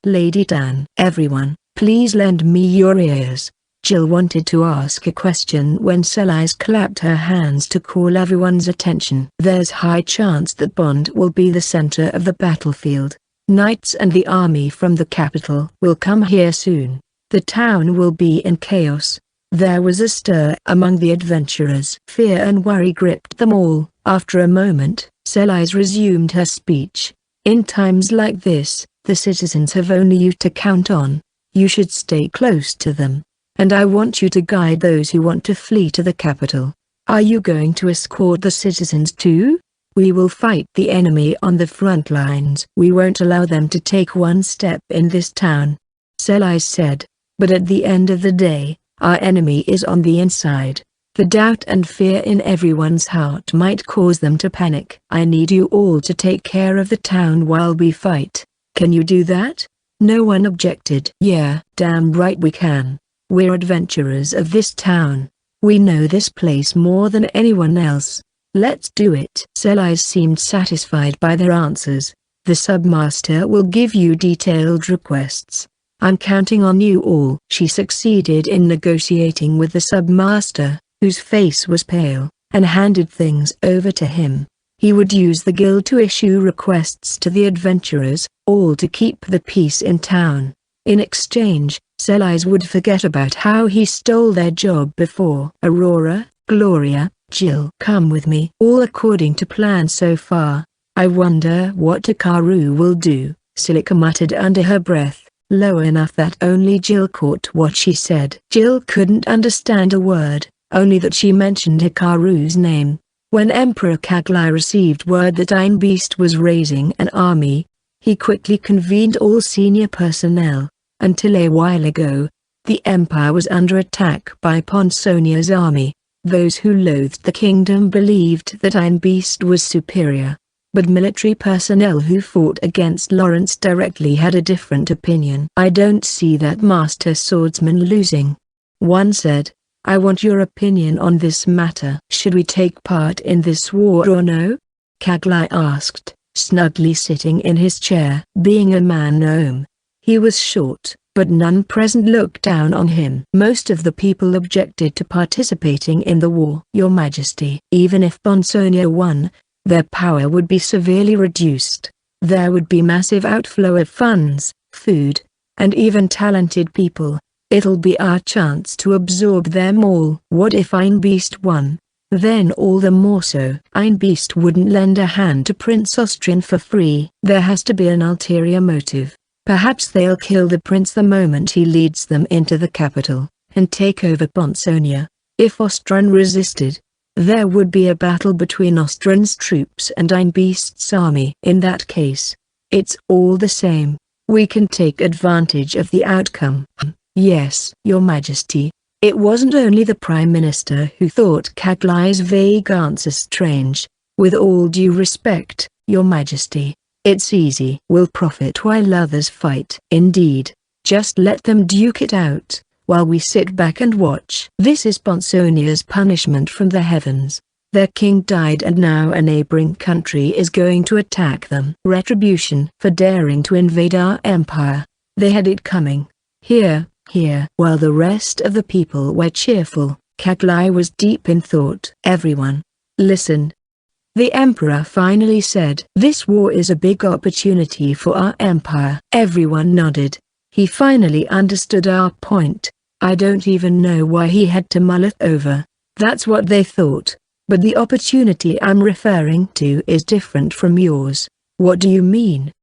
"Lady Dan." "Everyone, please lend me your ears." Jill wanted to ask a question when Selise clapped her hands to call everyone's attention. There's high chance that Bond will be the center of the battlefield. Knights and the army from the capital will come here soon. The town will be in chaos. There was a stir among the adventurers. Fear and worry gripped them all. After a moment, Selise resumed her speech. In times like this, the citizens have only you to count on. You should stay close to them. And I want you to guide those who want to flee to the capital. Are you going to escort the citizens too? We will fight the enemy on the front lines. We won't allow them to take one step in this town. Selise said. But at the end of the day, our enemy is on the inside. The doubt and fear in everyone's heart might cause them to panic. I need you all to take care of the town while we fight. Can you do that? No one objected. Yeah, damn right we can. We're adventurers of this town. We know this place more than anyone else. Let's do it. Selise seemed satisfied by their answers. The submaster will give you detailed requests. I'm counting on you all. She succeeded in negotiating with the submaster, whose face was pale, and handed things over to him. He would use the guild to issue requests to the adventurers, all to keep the peace in town. In exchange, Selise would forget about how he stole their job before. Aurora, Gloria, Jill. Come with me. All according to plan so far. I wonder what Hikaru will do, Silica muttered under her breath, low enough that only Jill caught what she said. Jill couldn't understand a word, only that she mentioned Hikaru's name. When Emperor Kaglai received word that Einbeast was raising an army, he quickly convened all senior personnel. Until a while ago, the Empire was under attack by Ponsonia's army. Those who loathed the kingdom believed that Einbeast was superior. But military personnel who fought against Lawrence directly had a different opinion. I don't see that master swordsman losing. One said, I want your opinion on this matter. Should we take part in this war or no? Kaglai asked, snugly sitting in his chair. Being a man-gnome, he was short, but none present looked down on him. Most of the people objected to participating in the war. Your Majesty, even if Ponsonia won, their power would be severely reduced. There would be massive outflow of funds, food, and even talented people. It'll be our chance to absorb them all. What if Einbeast won? Then all the more so. Einbeast wouldn't lend a hand to Prince Austrian for free. There has to be an ulterior motive. Perhaps they'll kill the prince the moment he leads them into the capital, and take over Ponsonia. If Austrian resisted, there would be a battle between Austrian's troops and Einbeast's army. In that case, it's all the same. We can take advantage of the outcome. Yes, Your Majesty. It wasn't only the Prime Minister who thought Kaglai's vague answer strange. With all due respect, Your Majesty, it's easy. We'll profit while others fight. Indeed, just let them duke it out, while we sit back and watch. This is Ponsonia's punishment from the heavens. Their king died and now a neighboring country is going to attack them. Retribution for daring to invade our empire. They had it coming. Here. While the rest of the people were cheerful, Kaglai was deep in thought. Everyone, listen. The Emperor finally said. This war is a big opportunity for our empire. Everyone nodded. He finally understood our point. I don't even know why he had to mull it over. That's what they thought. But the opportunity I'm referring to is different from yours. What do you mean?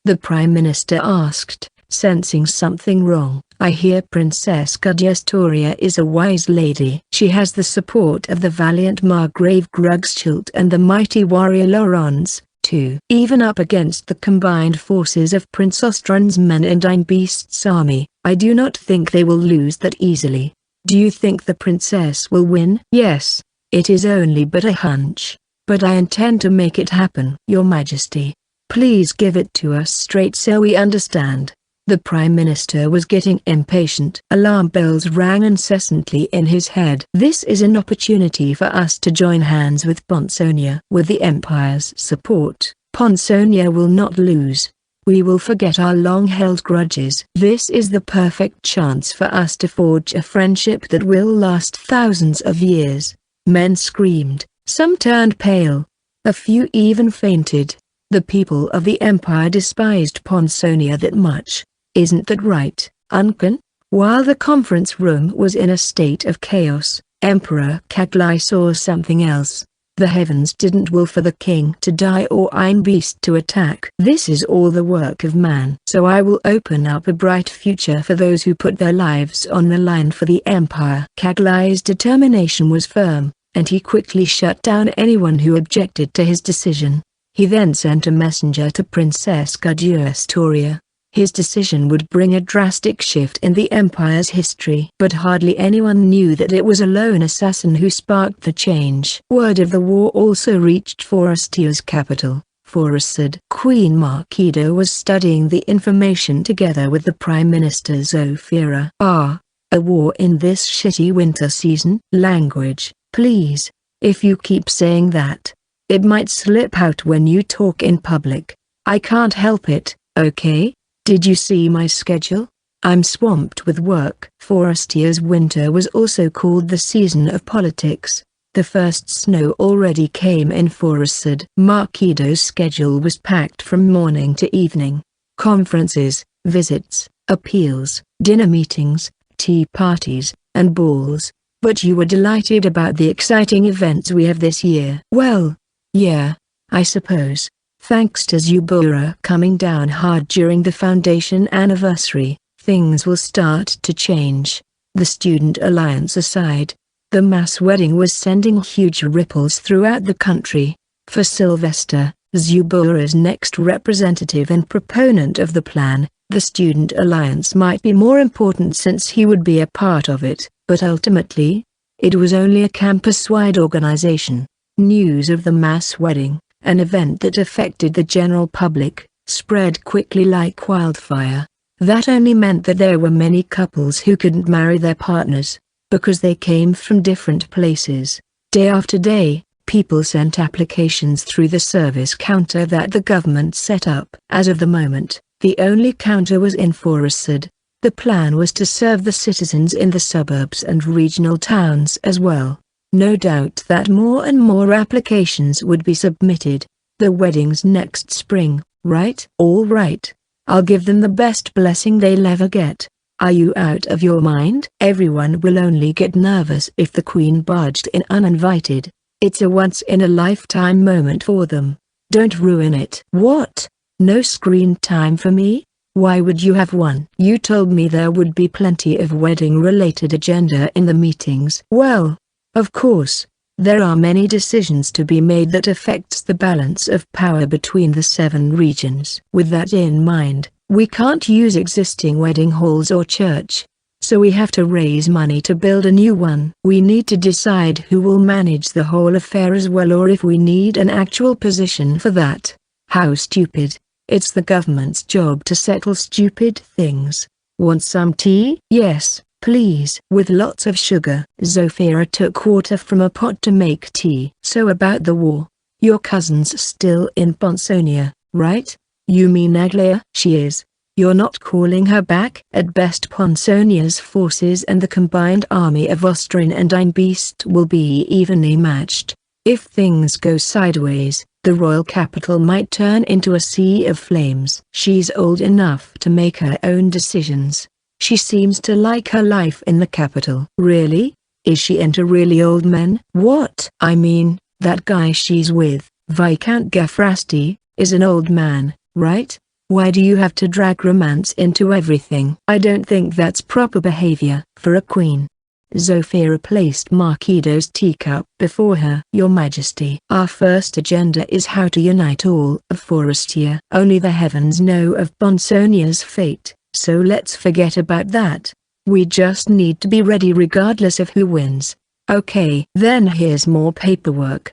The Prime Minister asked, sensing something wrong. I hear Princess Gudjastoria is a wise lady. She has the support of the valiant Margrave Grugschild and the mighty warrior Laurence, too. Even up against the combined forces of Prince Austrian's men and Einbeast's army, I do not think they will lose that easily. Do you think the princess will win? Yes, it is only but a hunch. But I intend to make it happen. Your Majesty, please give it to us straight so we understand. The Prime Minister was getting impatient. Alarm bells rang incessantly in his head. This is an opportunity for us to join hands with Ponsonia. With the Empire's support, Ponsonia will not lose. We will forget our long-held grudges. This is the perfect chance for us to forge a friendship that will last thousands of years." Men screamed, some turned pale. A few even fainted. The people of the empire despised Ponsonia that much. Isn't that right, Uncan? While the conference room was in a state of chaos, Emperor Kaglai saw something else. The heavens didn't will for the king to die or ein beast to attack. This is all the work of man. So I will open up a bright future for those who put their lives on the line for the empire. Kaglai's determination was firm, and he quickly shut down anyone who objected to his decision. He then sent a messenger to Princess Kaguya. His decision would bring a drastic shift in the empire's history. But hardly anyone knew that it was a lone assassin who sparked the change. Word of the war also reached Forester's capital, Forest. Queen Marquido was studying the information together with the Prime Minister Zofira. A war in this shitty winter season? Language, please. If you keep saying that, it might slip out when you talk in public. I can't help it, okay? Did you see my schedule? I'm swamped with work. Forester's winter was also called the season of politics. The first snow already came in Forest. Marquido's schedule was packed from morning to evening. Conferences, visits, appeals, dinner meetings, tea parties, and balls. But you were delighted about the exciting events we have this year. Well, yeah, I suppose. Thanks to Zubura coming down hard during the foundation anniversary, things will start to change. The Student Alliance aside, the mass wedding was sending huge ripples throughout the country. For Sylvester, Zubura's next representative and proponent of the plan, the Student Alliance might be more important since he would be a part of it, but ultimately, it was only a campus-wide organization. News of the mass wedding, an event that affected the general public, spread quickly like wildfire. That only meant that there were many couples who couldn't marry their partners, because they came from different places. Day after day, people sent applications through the service counter that the government set up. As of the moment, the only counter was in Forest. The plan was to serve the citizens in the suburbs and regional towns as well. No doubt that more and more applications would be submitted. The wedding's next spring, right? All right. I'll give them the best blessing they'll ever get. Are you out of your mind? Everyone will only get nervous if the queen barged in uninvited. It's a once-in-a-lifetime moment for them. Don't ruin it. What? No screen time for me? Why would you have one? You told me there would be plenty of wedding-related agenda in the meetings. Well, of course, there are many decisions to be made that affects the balance of power between the 7 regions. With that in mind, we can't use existing wedding halls or church, so we have to raise money to build a new one. We need to decide who will manage the whole affair as well, or if we need an actual position for that. How stupid. It's the government's job to settle stupid things. Want some tea? Yes, please. With lots of sugar. Zofira took water from a pot to make tea. So about the war. Your cousin's still in Ponsonia, right? You mean Aglaia? She is. You're not calling her back? At best Ponsonia's forces and the combined army of Austrian and Ein Beast will be evenly matched. If things go sideways, the royal capital might turn into a sea of flames. She's old enough to make her own decisions. She seems to like her life in the capital. Really? Is she into really old men? What? I mean, that guy she's with, Viscount Gafrasti, is an old man, right? Why do you have to drag romance into everything? I don't think that's proper behavior for a queen. Zofira placed Marquido's teacup before her. Your Majesty, our first agenda is how to unite all of Forestia. Only the heavens know of Ponsonia's fate, so let's forget about that. We just need to be ready regardless of who wins. Okay. Then here's more paperwork.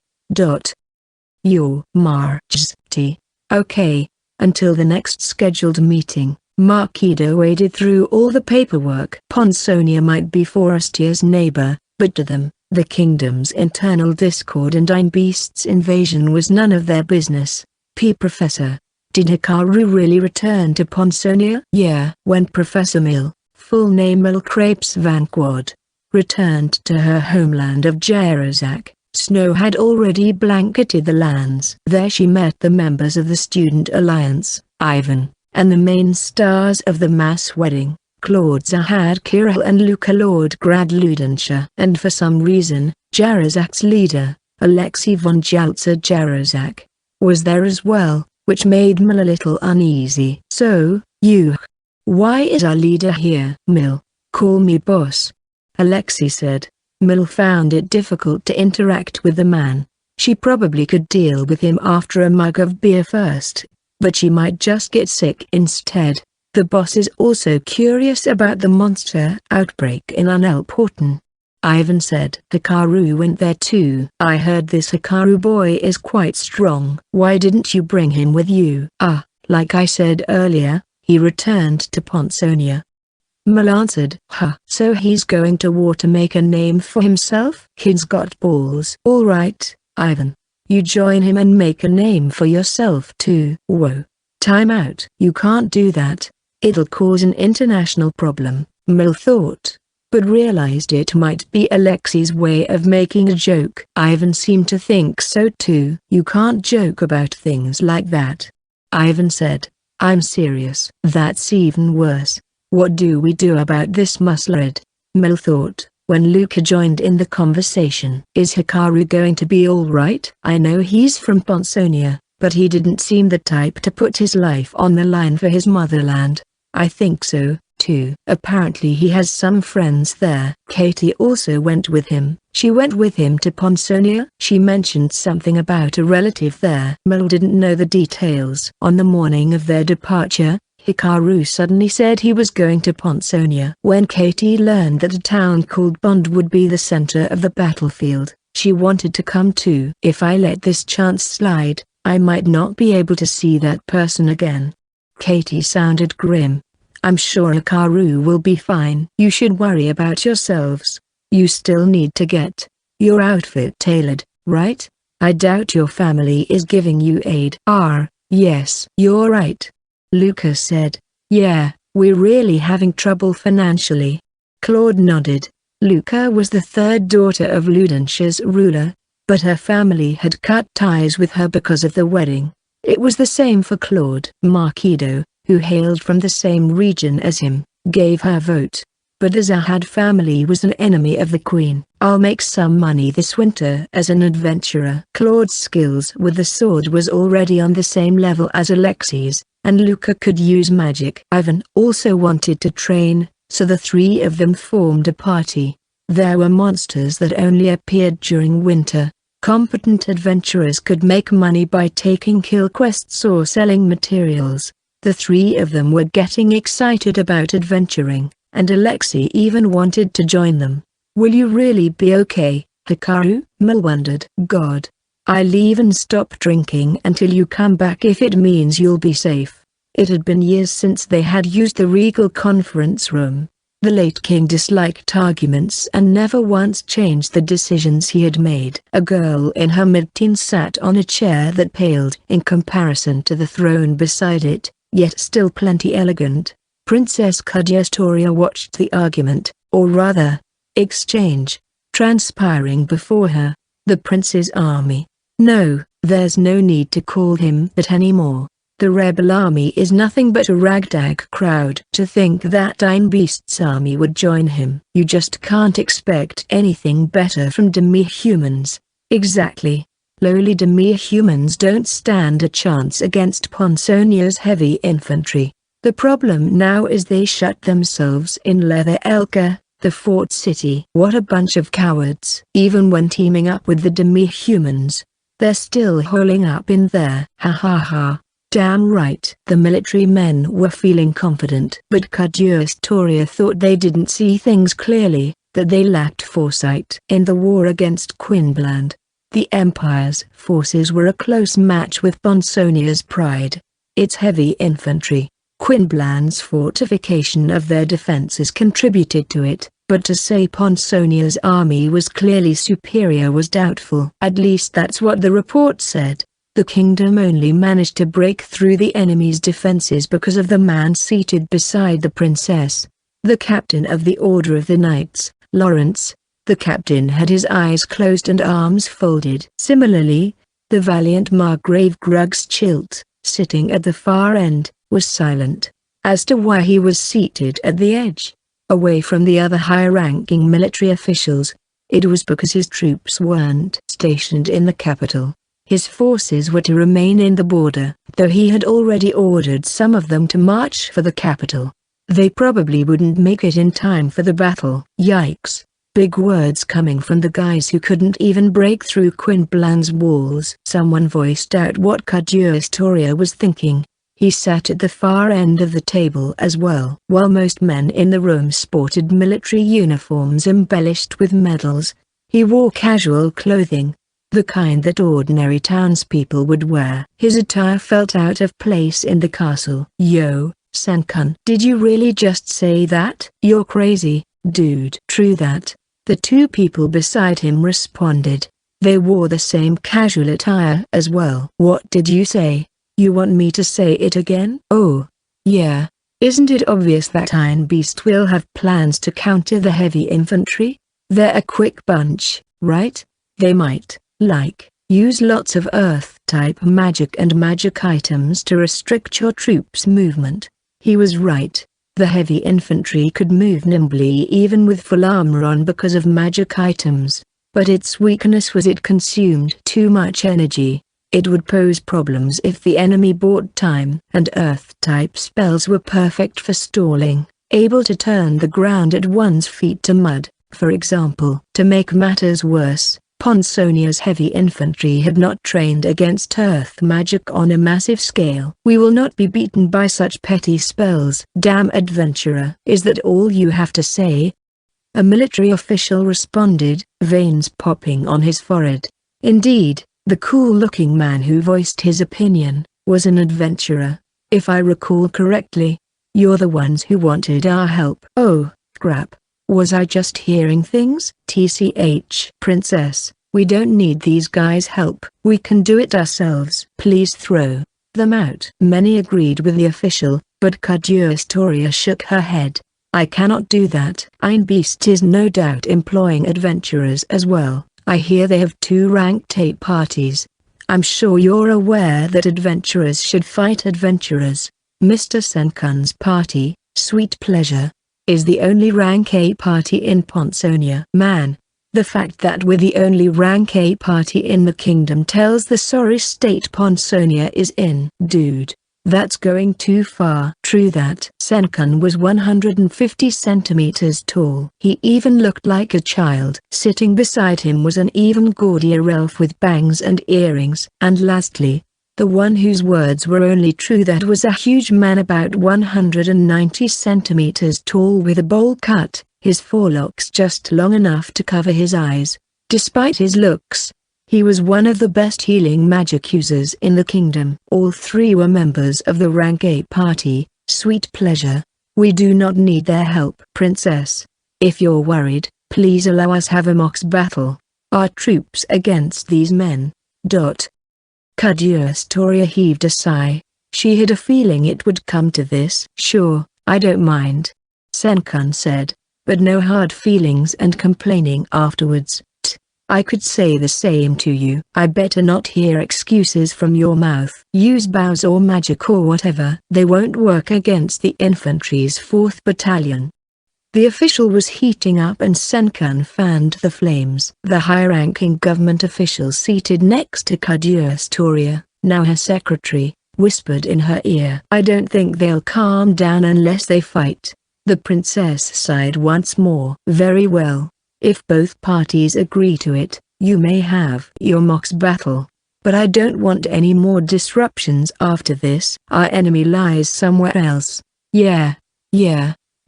Your Majesty. Okay. Until the next scheduled meeting, Marquido waded through all the paperwork. Ponsonia might be Forestia's neighbor, but to them, the kingdom's internal discord and Ein Beast's invasion was none of their business. Professor, Did Hikaru really return to Ponsonia? Yeah. When Professor Mill, full name Mill Crepes Vanquard, returned to her homeland of Jarazak, snow had already blanketed the lands. There she met the members of the Student Alliance, Ivan, and the main stars of the mass wedding, Claude Zahad Kirill and Luka Lord Grad Ludenshire. And for some reason, Jarazak's leader, Alexei von Jaltza Jarazak, was there as well, which made Mill a little uneasy. So, why is our leader here? Mill, call me boss, Alexei said. Mill found it difficult to interact with the man. She probably could deal with him after a mug of beer first, but she might just get sick instead. The boss is also curious about the monster outbreak in Unelporten, Ivan said. Hikaru went there too. I heard this Hikaru boy is quite strong. Why didn't you bring him with you? Like I said earlier, he returned to Ponsonia. Mill answered. So he's going to war to make a name for himself? Kid's got balls. Alright, Ivan. You join him and make a name for yourself too. Whoa. Time out. You can't do that. It'll cause an international problem, Mill thought, but realized it might be Alexei's way of making a joke. Ivan seemed to think so too. You can't joke about things like that, Ivan said. I'm serious. That's even worse. What do we do about this musclehead? Mill thought, when Luka joined in the conversation. Is Hikaru going to be alright? I know he's from Ponsonia, but he didn't seem the type to put his life on the line for his motherland. I think so, too. Apparently he has some friends there. Katie also went with him. She went with him to Ponsonia? She mentioned something about a relative there. Mill didn't know the details. On the morning of their departure, Hikaru suddenly said he was going to Ponsonia. When Katie learned that a town called Bond would be the center of the battlefield, she wanted to come too. If I let this chance slide, I might not be able to see that person again. Katie sounded grim. I'm sure Hikaru will be fine. You should worry about yourselves. You still need to get your outfit tailored, right? I doubt your family is giving you aid. Yes. You're right, Luka said. Yeah, we're really having trouble financially. Claude nodded. Luka was the third daughter of Ludenshire's ruler, but her family had cut ties with her because of the wedding. It was the same for Claude. Marquido, who hailed from the same region as him, gave her vote. But the Zahad family was an enemy of the queen. I'll make some money this winter as an adventurer. Claude's skills with the sword was already on the same level as Alexei's, and Luka could use magic. Ivan also wanted to train, so the three of them formed a party. There were monsters that only appeared during winter. Competent adventurers could make money by taking kill quests or selling materials. The three of them were getting excited about adventuring, and Alexei even wanted to join them. Will you really be okay, Hikaru? Mill wondered. God. I'll leave and stop drinking until you come back if it means you'll be safe. It had been years since they had used the regal conference room. The late king disliked arguments and never once changed the decisions he had made. A girl in her mid-teens sat on a chair that paled in comparison to the throne beside it, yet still plenty elegant. Princess Kudyastoria watched the argument, or rather, exchange, transpiring before her. The prince's army. No, there's no need to call him that anymore. The rebel army is nothing but a ragtag crowd. To think that Ein Beast's army would join him. You just can't expect anything better from demi-humans. Exactly. Lowly demi-humans don't stand a chance against Ponsonia's heavy infantry. The problem now is they shut themselves in Leather Elka, the fort city. What a bunch of cowards. Even when teaming up with the demi-humans, they're still holding up in there. Ha ha ha. Damn right. The military men were feeling confident. But Kudyastoria thought they didn't see things clearly, that they lacked foresight. In the war against Quinbland, the Empire's forces were a close match with Ponsonia's pride. Its heavy infantry, Quinbland's fortification of their defenses contributed to it, but to say Ponsonia's army was clearly superior was doubtful. At least that's what the report said. The kingdom only managed to break through the enemy's defenses because of the man seated beside the princess. The captain of the Order of the Knights, Lawrence. The captain had his eyes closed and arms folded. Similarly, the valiant Margrave Grugschildt, sitting at the far end, was silent. As to why he was seated at the edge, away from the other high-ranking military officials, it was because his troops weren't stationed in the capital. His forces were to remain in the border, though he had already ordered some of them to march for the capital. They probably wouldn't make it in time for the battle. Yikes. Big words coming from the guys who couldn't even break through Quinblan's walls. Someone voiced out what Kaduastoria was thinking. He sat at the far end of the table as well. While most men in the room sported military uniforms embellished with medals, he wore casual clothing, the kind that ordinary townspeople would wear. His attire felt out of place in the castle. Yo, Senkun. Did you really just say that? You're crazy, dude. True that. The two people beside him responded. They wore the same casual attire as well. What did you say? You want me to say it again? Oh, yeah. Isn't it obvious that Iron Beast will have plans to counter the heavy infantry? They're a quick bunch, right? They might, use lots of Earth-type magic and magic items to restrict your troops' movement. He was right. The heavy infantry could move nimbly even with full armor on because of magic items, but its weakness was it consumed too much energy. It would pose problems if the enemy bought time, and Earth-type spells were perfect for stalling, able to turn the ground at one's feet to mud, for example. To make matters worse, Ponsonia's heavy infantry had not trained against earth magic on a massive scale. We will not be beaten by such petty spells. Damn adventurer. Is that all you have to say? A military official responded, veins popping on his forehead. Indeed, the cool-looking man who voiced his opinion was an adventurer. If I recall correctly, you're the ones who wanted our help. Oh, crap. Was I just hearing things? TCH. Princess, we don't need these guys' help. We can do it ourselves. Please throw them out. Many agreed with the official, but Kaduastoria shook her head. I cannot do that. Iron Beast is no doubt employing adventurers as well. I hear they have 2 ranked 8 parties. I'm sure you're aware that adventurers should fight adventurers. Mr. Senkun's party, Sweet Pleasure, is the only rank A party in Ponsonia. Man, the fact that we're the only rank A party in the kingdom tells the sorry state Ponsonia is in. Dude, that's going too far. True that. Senkun was 150 centimeters tall. He even looked like a child. Sitting beside him was an even gaudier elf with bangs and earrings. And lastly, the one whose words were only true, that was a huge man about 190 centimeters tall with a bowl cut, his forelocks just long enough to cover his eyes. Despite his looks, he was one of the best healing magic users in the kingdom. All 3 were members of the rank A party, Sweet Pleasure. We do not need their help. Princess, if you're worried, please allow us have a mox battle. Our troops against these men. Kaduastoria heaved a sigh. She had a feeling it would come to this. Sure, I don't mind, Senkun said, but no hard feelings and complaining afterwards. I could say the same to you. I better not hear excuses from your mouth. Use bows or magic or whatever. They won't work against the infantry's 4th battalion. The official was heating up and Senkun fanned the flames. The high-ranking government official seated next to Kaduastoria, now her secretary, whispered in her ear. I don't think they'll calm down unless they fight. The princess sighed once more. Very well. If both parties agree to it, you may have your mox battle. But I don't want any more disruptions after this. Our enemy lies somewhere else. Yeah.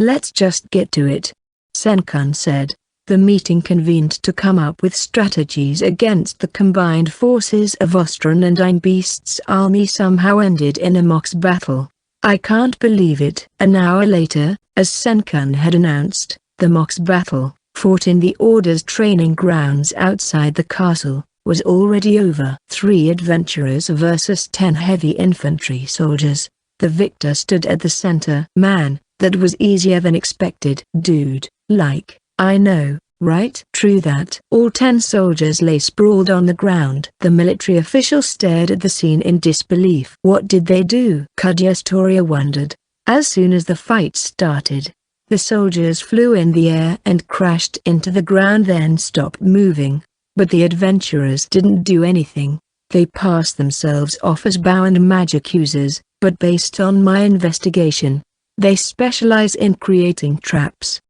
Let's just get to it, Senkun said. The meeting convened to come up with strategies against the combined forces of Ostron and Iron Beast's army somehow ended in a mox battle. I can't believe it. An hour later, as Senkun had announced, the mox battle, fought in the Order's training grounds outside the castle, was already over. 3 adventurers versus 10 heavy infantry soldiers. The victor stood at the center. Man, that was easier than expected. Dude, like, I know, right? True that. All 10 soldiers lay sprawled on the ground. The military official stared at the scene in disbelief. What did they do? Kagyostoria wondered. As soon as the fight started, the soldiers flew in the air and crashed into the ground, then stopped moving. But the adventurers didn't do anything. They passed themselves off as bow and magic users, but based on my investigation, they specialize in creating traps.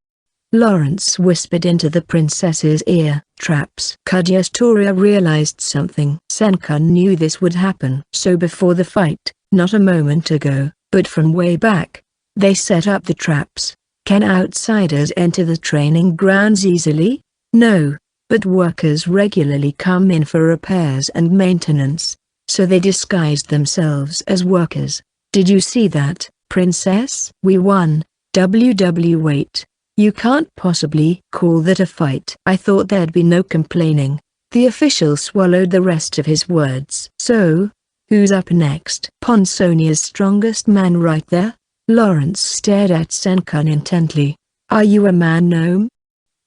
Lawrence whispered into the princess's ear. Traps. Kagyostoria realized something. Senkan knew this would happen. So before the fight, not a moment ago, but from way back, they set up the traps. Can outsiders enter the training grounds easily? No, but workers regularly come in for repairs and maintenance, so they disguised themselves as workers. Did you see that, princess? We won. Wait. You can't possibly call that a fight. I thought there'd be no complaining. The official swallowed the rest of his words. So, who's up next? Ponsonia's strongest man right there? Lawrence stared at Senkan intently. Are you a man-gnome?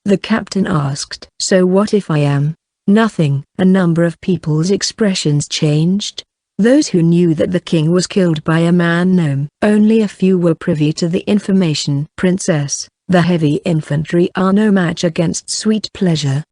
The captain asked. So what if I am? Nothing. A number of people's expressions changed. Those who knew that the king was killed by a man-gnome. Only a few were privy to the information. Princess, the heavy infantry are no match against sweet pleasure.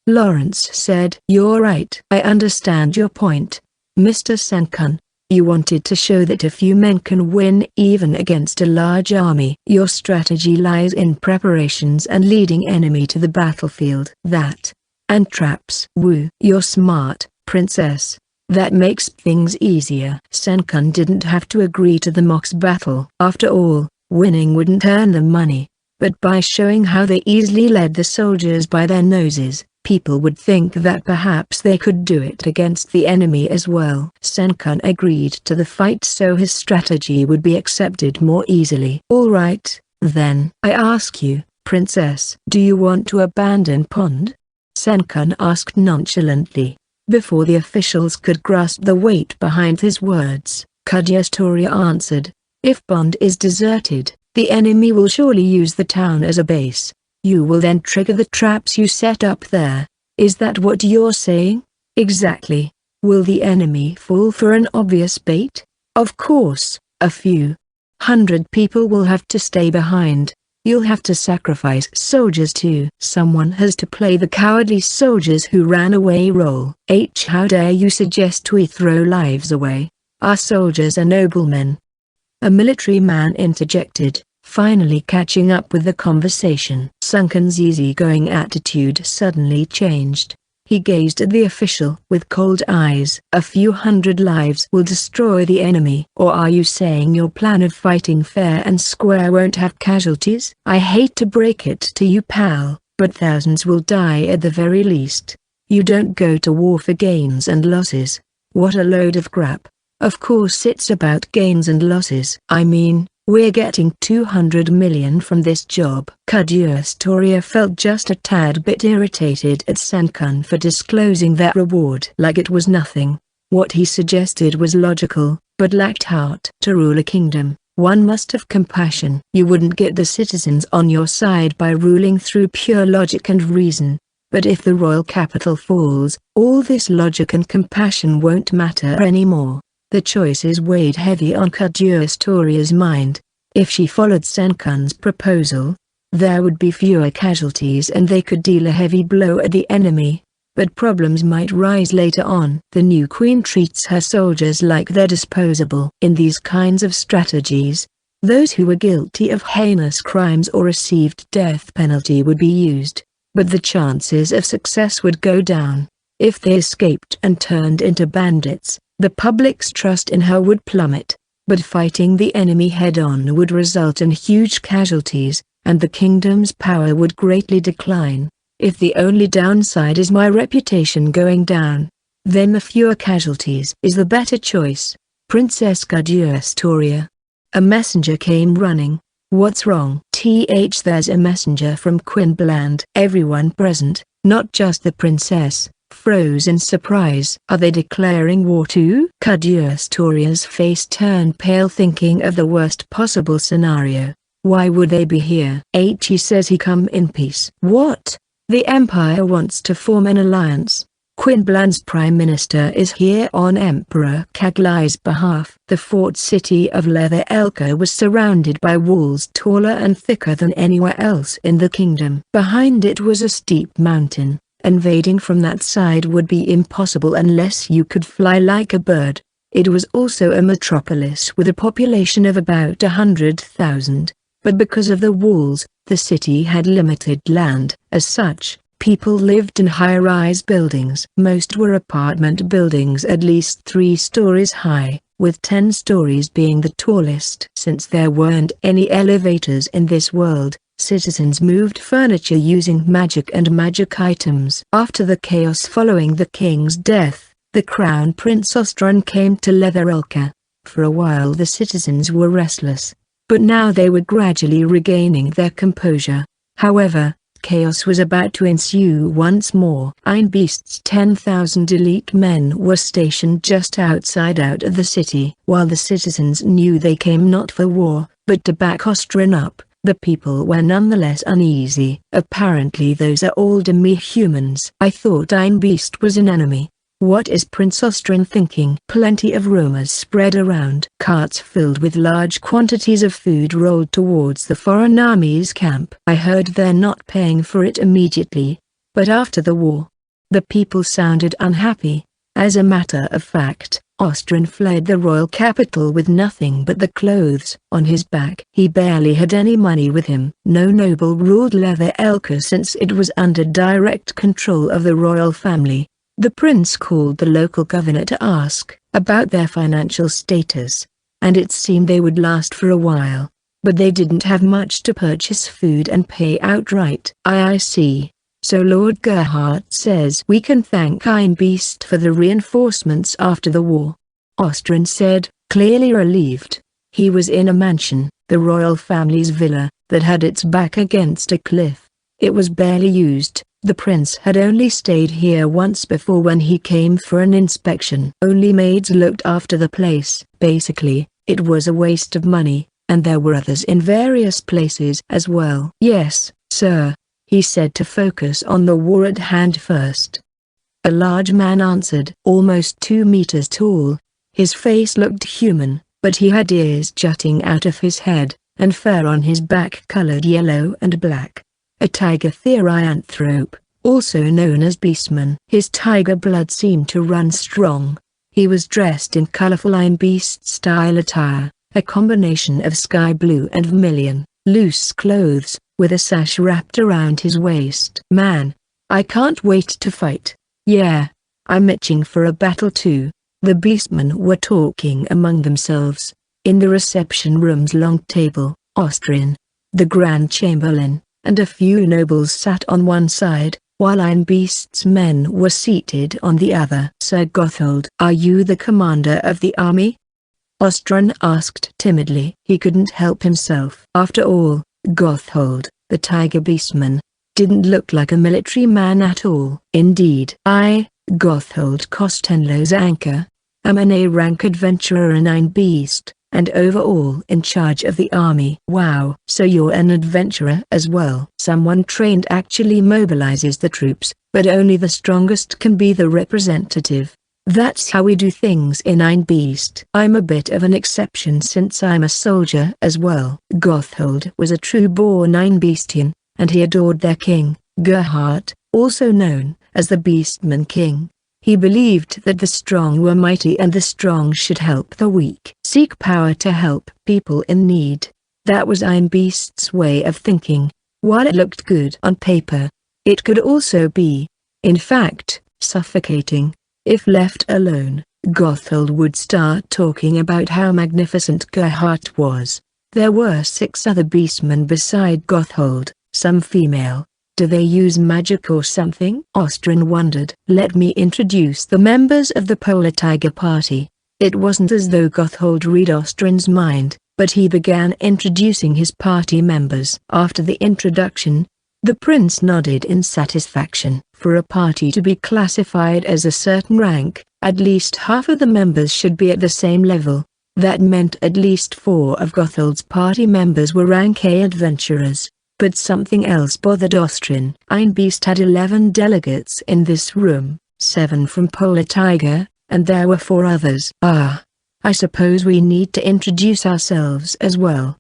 Lawrence said. You're right. I understand your point, Mr. Senkan. You wanted to show that a few men can win even against a large army. Your strategy lies in preparations and leading enemy to the battlefield. That, and traps. Woo. You're smart, princess. That makes things easier. Senkan didn't have to agree to the mock's battle. After all, winning wouldn't earn them money. But by showing how they easily led the soldiers by their noses, people would think that perhaps they could do it against the enemy as well. Senkan agreed to the fight so his strategy would be accepted more easily. All right, then. I ask you, princess. Do you want to abandon Pond? Senkan asked nonchalantly. Before the officials could grasp the weight behind his words, Kagyostoria answered. If Pond is deserted, the enemy will surely use the town as a base. You will then trigger the traps you set up there. Is that what you're saying? Exactly. Will the enemy fall for an obvious bait? Of course, a few 100 people will have to stay behind. You'll have to sacrifice soldiers too. Someone has to play the cowardly soldiers who ran away role. How dare you suggest we throw lives away? Our soldiers are noblemen. A military man interjected, finally catching up with the conversation. Senkan's easygoing attitude suddenly changed. He gazed at the official with cold eyes. A few 100 lives will destroy the enemy. Or are you saying your plan of fighting fair and square won't have casualties? I hate to break it to you, pal, but thousands will die at the very least. You don't go to war for gains and losses. What a load of crap. Of course it's about gains and losses. I mean, we're getting 200 million from this job. Kagyostoria felt just a tad bit irritated at Senkan for disclosing that reward like it was nothing. What he suggested was logical, but lacked heart. To rule a kingdom, one must have compassion. You wouldn't get the citizens on your side by ruling through pure logic and reason. But if the royal capital falls, all this logic and compassion won't matter anymore. The choices weighed heavy on Kagyostoria's mind. If she followed Senkan's proposal, there would be fewer casualties and they could deal a heavy blow at the enemy. But problems might rise later on. The new queen treats her soldiers like they're disposable. In these kinds of strategies, those who were guilty of heinous crimes or received death penalty would be used, but the chances of success would go down. If they escaped and turned into bandits, the public's trust in her would plummet, but fighting the enemy head-on would result in huge casualties, and the kingdom's power would greatly decline. If the only downside is my reputation going down, then the fewer casualties is the better choice. Princess Kagyostoria. A messenger came running. What's wrong? There's a messenger from Quinbland. Everyone present, not just the princess, froze in surprise. Are they declaring war too? Kudustoria's face turned pale thinking of the worst possible scenario. Why would they be here? He says he come in peace. What? The Empire wants to form an alliance. Quinblan's Prime Minister is here on Emperor Kaglai's behalf. The fort city of Leather Elka was surrounded by walls taller and thicker than anywhere else in the kingdom. Behind it was a steep mountain. Invading from that side would be impossible unless you could fly like a bird. It was also a metropolis with a population of about 100,000. But because of the walls, the city had limited land. As such, people lived in high-rise buildings. Most were apartment buildings at least 3 stories high, with 10 stories being the tallest. Since there weren't any elevators in this world, citizens moved furniture using magic and magic items. After the chaos following the king's death, the Crown Prince Ostron came to Leather Elka. For a while the citizens were restless, but now they were gradually regaining their composure. However, chaos was about to ensue once more. Einbeast's 10,000 elite men were stationed just outside out of the city. While the citizens knew they came not for war, but to back Ostron up, the people were nonetheless uneasy. Apparently those are all demi-humans. I thought Einbeast was an enemy. What is Prince Ostron thinking? Plenty of rumors spread around. Carts filled with large quantities of food rolled towards the foreign army's camp. I heard they're not paying for it immediately, but after the war. The people sounded unhappy. As a matter of fact, Ostron fled the royal capital with nothing but the clothes on his back. He barely had any money with him. No noble ruled Leather Elka since it was under direct control of the royal family. The prince called the local governor to ask about their financial status, and it seemed they would last for a while, but they didn't have much to purchase food and pay outright. I see. So Lord Gerhardt says we can thank Einbeast for the reinforcements after the war. Ostron said, clearly relieved. He was in a mansion, the royal family's villa, that had its back against a cliff. It was barely used. The prince had only stayed here once before when he came for an inspection. Only maids looked after the place. Basically, it was a waste of money, and there were others in various places as well. Yes, sir, he said to focus on the war at hand first. A large man answered, almost 2 meters tall. His face looked human, but he had ears jutting out of his head, and fur on his back colored yellow and black. A tiger therianthrope, also known as beastman. His tiger blood seemed to run strong. He was dressed in colorful Einbeast-style attire, a combination of sky blue and vermilion, loose clothes, with a sash wrapped around his waist. Man, I can't wait to fight. Yeah, I'm itching for a battle too. The beastmen were talking among themselves. In the reception room's long table, Ostron, the Grand Chamberlain, and a few nobles sat on one side, while Einbeast's men were seated on the other. Sir Gothold, are you the commander of the army? Ostron asked timidly. He couldn't help himself. After all, Gothold, the tiger beastman, didn't look like a military man at all. Indeed, I, Gothold Kostenlo's anchor, am an A-rank adventurer in Einbeast, and overall in charge of the army. Wow. So you're an adventurer as well. Someone trained actually mobilizes the troops, but only the strongest can be the representative. That's how we do things in Einbeast. I'm a bit of an exception since I'm a soldier as well. Gothold was a true-born Einbeastian, and he adored their king, Gerhardt, also known as the Beastman King. He believed that the strong were mighty and the strong should help the weak. Seek power to help people in need. That was Einbeast's way of thinking. While it looked good on paper, it could also be, in fact, suffocating. If left alone, Gothold would start talking about how magnificent Gerhardt was. There were 6 other beastmen beside Gothold, some female. Do they use magic or something? Ostron wondered. Let me introduce the members of the Polar Tiger Party. It wasn't as though Gothold read Ostron's mind, but he began introducing his party members. After the introduction, The prince nodded in satisfaction. For a party to be classified as a certain rank, at least half of the members should be at the same level. That meant at least 4 of Gothold's party members were rank A adventurers. But something else bothered Austrian. Einbeast had 11 delegates in this room, 7 from Polar Tiger, and there were 4 others. Ah, I suppose we need to introduce ourselves as well,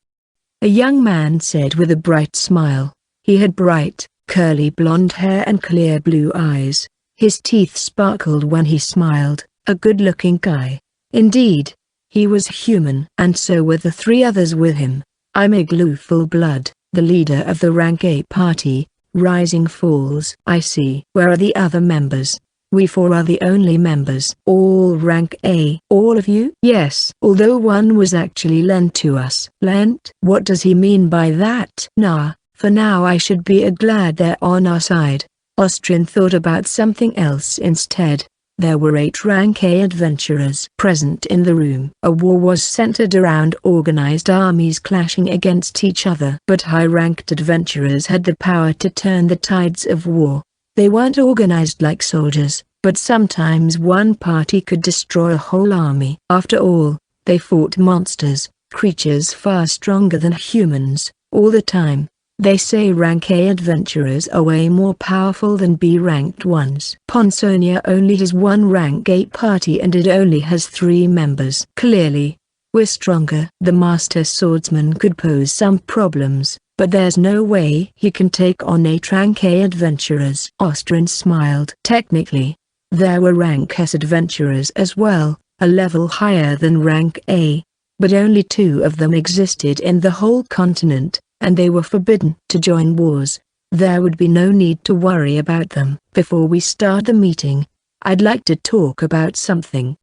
a young man said with a bright smile. He had bright, curly blonde hair and clear blue eyes. His teeth sparkled when he smiled. A good-looking guy. Indeed, he was human. And so were the 3 others with him. I'm Igloo Fullblood, the leader of the rank A party, Rising Falls. I see. Where are the other members? We 4 are the only members. All rank A. All of you? Yes. Although one was actually lent to us. Lent? What does he mean by that? Nah. For now I should be glad they're on our side. Austrian thought about something else instead. There were 8 rank A adventurers present in the room. A war was centered around organized armies clashing against each other. But high-ranked adventurers had the power to turn the tides of war. They weren't organized like soldiers, but sometimes one party could destroy a whole army. After all, they fought monsters, creatures far stronger than humans, all the time. They say rank A adventurers are way more powerful than B-ranked ones. Ponsonia only has 1 rank 8 party and it only has 3 members. Clearly, we're stronger. The master swordsman could pose some problems, but there's no way he can take on 8 rank A adventurers. Austrian smiled. Technically, there were rank S adventurers as well, a level higher than rank A, but only 2 of them existed in the whole continent, and they were forbidden to join wars. There would be no need to worry about them. Before we start the meeting, I'd like to talk about something,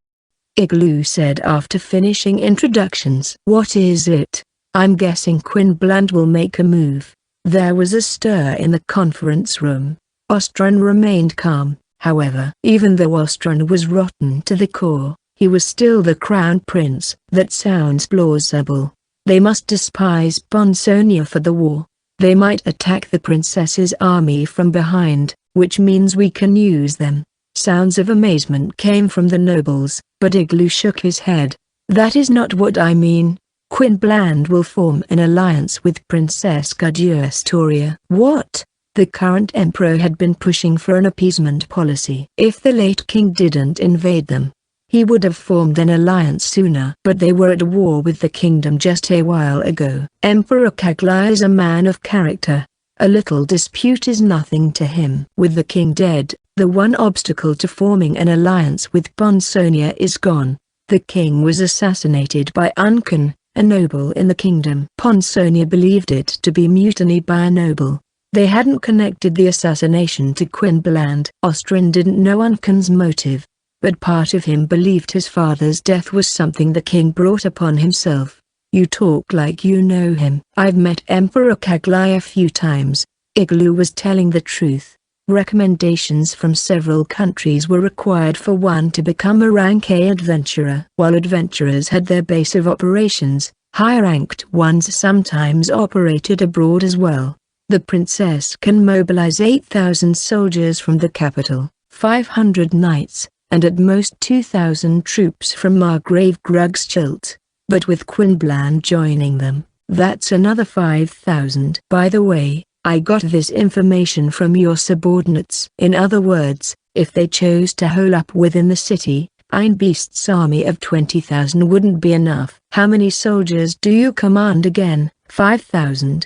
Igloo said after finishing introductions. What is it? I'm guessing Quinbland will make a move. There was a stir in the conference room. Austrian remained calm, however. Even though Austrian was rotten to the core, he was still the crown prince. That sounds plausible. They must despise Ponsonia for the war. They might attack the princess's army from behind, which means we can use them. Sounds of amazement came from the nobles, but Igloo shook his head. That is not what I mean. Quinbland will form an alliance with Princess Astoria. What? The current emperor had been pushing for an appeasement policy. If the late king didn't invade them, he would have formed an alliance sooner. But they were at war with the kingdom just a while ago. Emperor Kaglai is a man of character. A little dispute is nothing to him. With the king dead, the one obstacle to forming an alliance with Ponsonia is gone. The king was assassinated by Uncan, a noble in the kingdom. Ponsonia believed it to be mutiny by a noble. They hadn't connected the assassination to Quinbland. Austrian didn't know Uncan's motive, but part of him believed his father's death was something the king brought upon himself. You talk like you know him. I've met Emperor Kaglai a few times. Igloo was telling the truth. Recommendations from several countries were required for one to become a rank A adventurer. While adventurers had their base of operations, high-ranked ones sometimes operated abroad as well. The princess can mobilize 8,000 soldiers from the capital, 500 knights, and at most 2,000 troops from Margrave Grugschildt. But with Quinbland joining them, that's another 5,000. By the way, I got this information from your subordinates. In other words, if they chose to hole up within the city, Einbeast's army of 20,000 wouldn't be enough. How many soldiers do you command again? 5,000.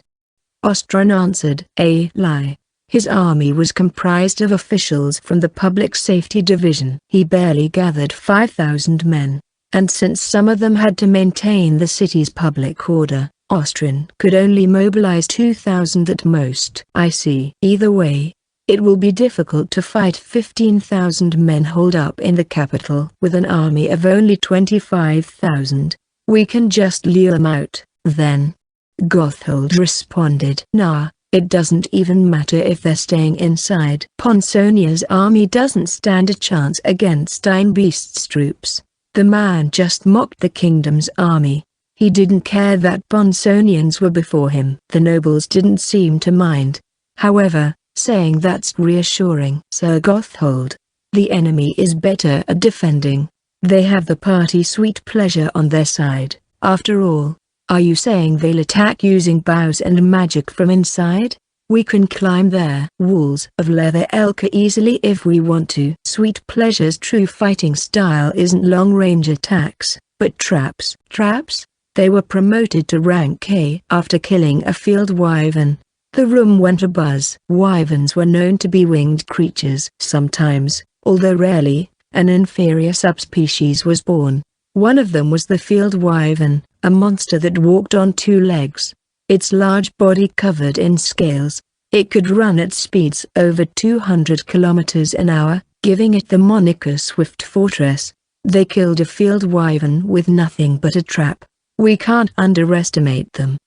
Austrian answered. A lie. His army was comprised of officials from the Public Safety Division. He barely gathered 5,000 men, and since some of them had to maintain the city's public order, Austrian could only mobilize 2,000 at most. I see. Either way, it will be difficult to fight 15,000 men holed up in the capital. With an army of only 25,000, we can just lure them out, then. Gothold responded. Nah, it doesn't even matter if they're staying inside. Ponsonia's army doesn't stand a chance against Einbeast's troops. The man just mocked the kingdom's army. He didn't care that Ponsonians were before him. The nobles didn't seem to mind. However, saying that's reassuring. Sir Gotthold, the enemy is better at defending. They have the party sweet pleasure on their side. After all, are you saying they'll attack using bows and magic from inside? We can climb their walls of leather Elka easily if we want to. Sweet Pleasure's true fighting style isn't long-range attacks, but traps. Traps? They were promoted to rank A after killing a field wyvern. The room went abuzz. Wyverns were known to be winged creatures. Sometimes, although rarely, an inferior subspecies was born. One of them was the field wyvern, a monster that walked on two legs. Its large body covered in scales. It could run at speeds over 200 kilometers an hour, giving it the moniker Swift Fortress. They killed a field wyvern with nothing but a trap. We can't underestimate them.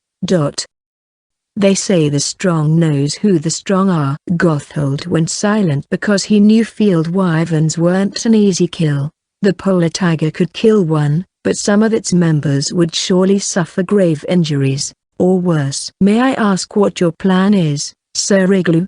They say the strong knows who the strong are. Gotthold went silent because he knew field wyverns weren't an easy kill. The polar tiger could kill one, but some of its members would surely suffer grave injuries, or worse. May I ask what your plan is, Sir Igloo?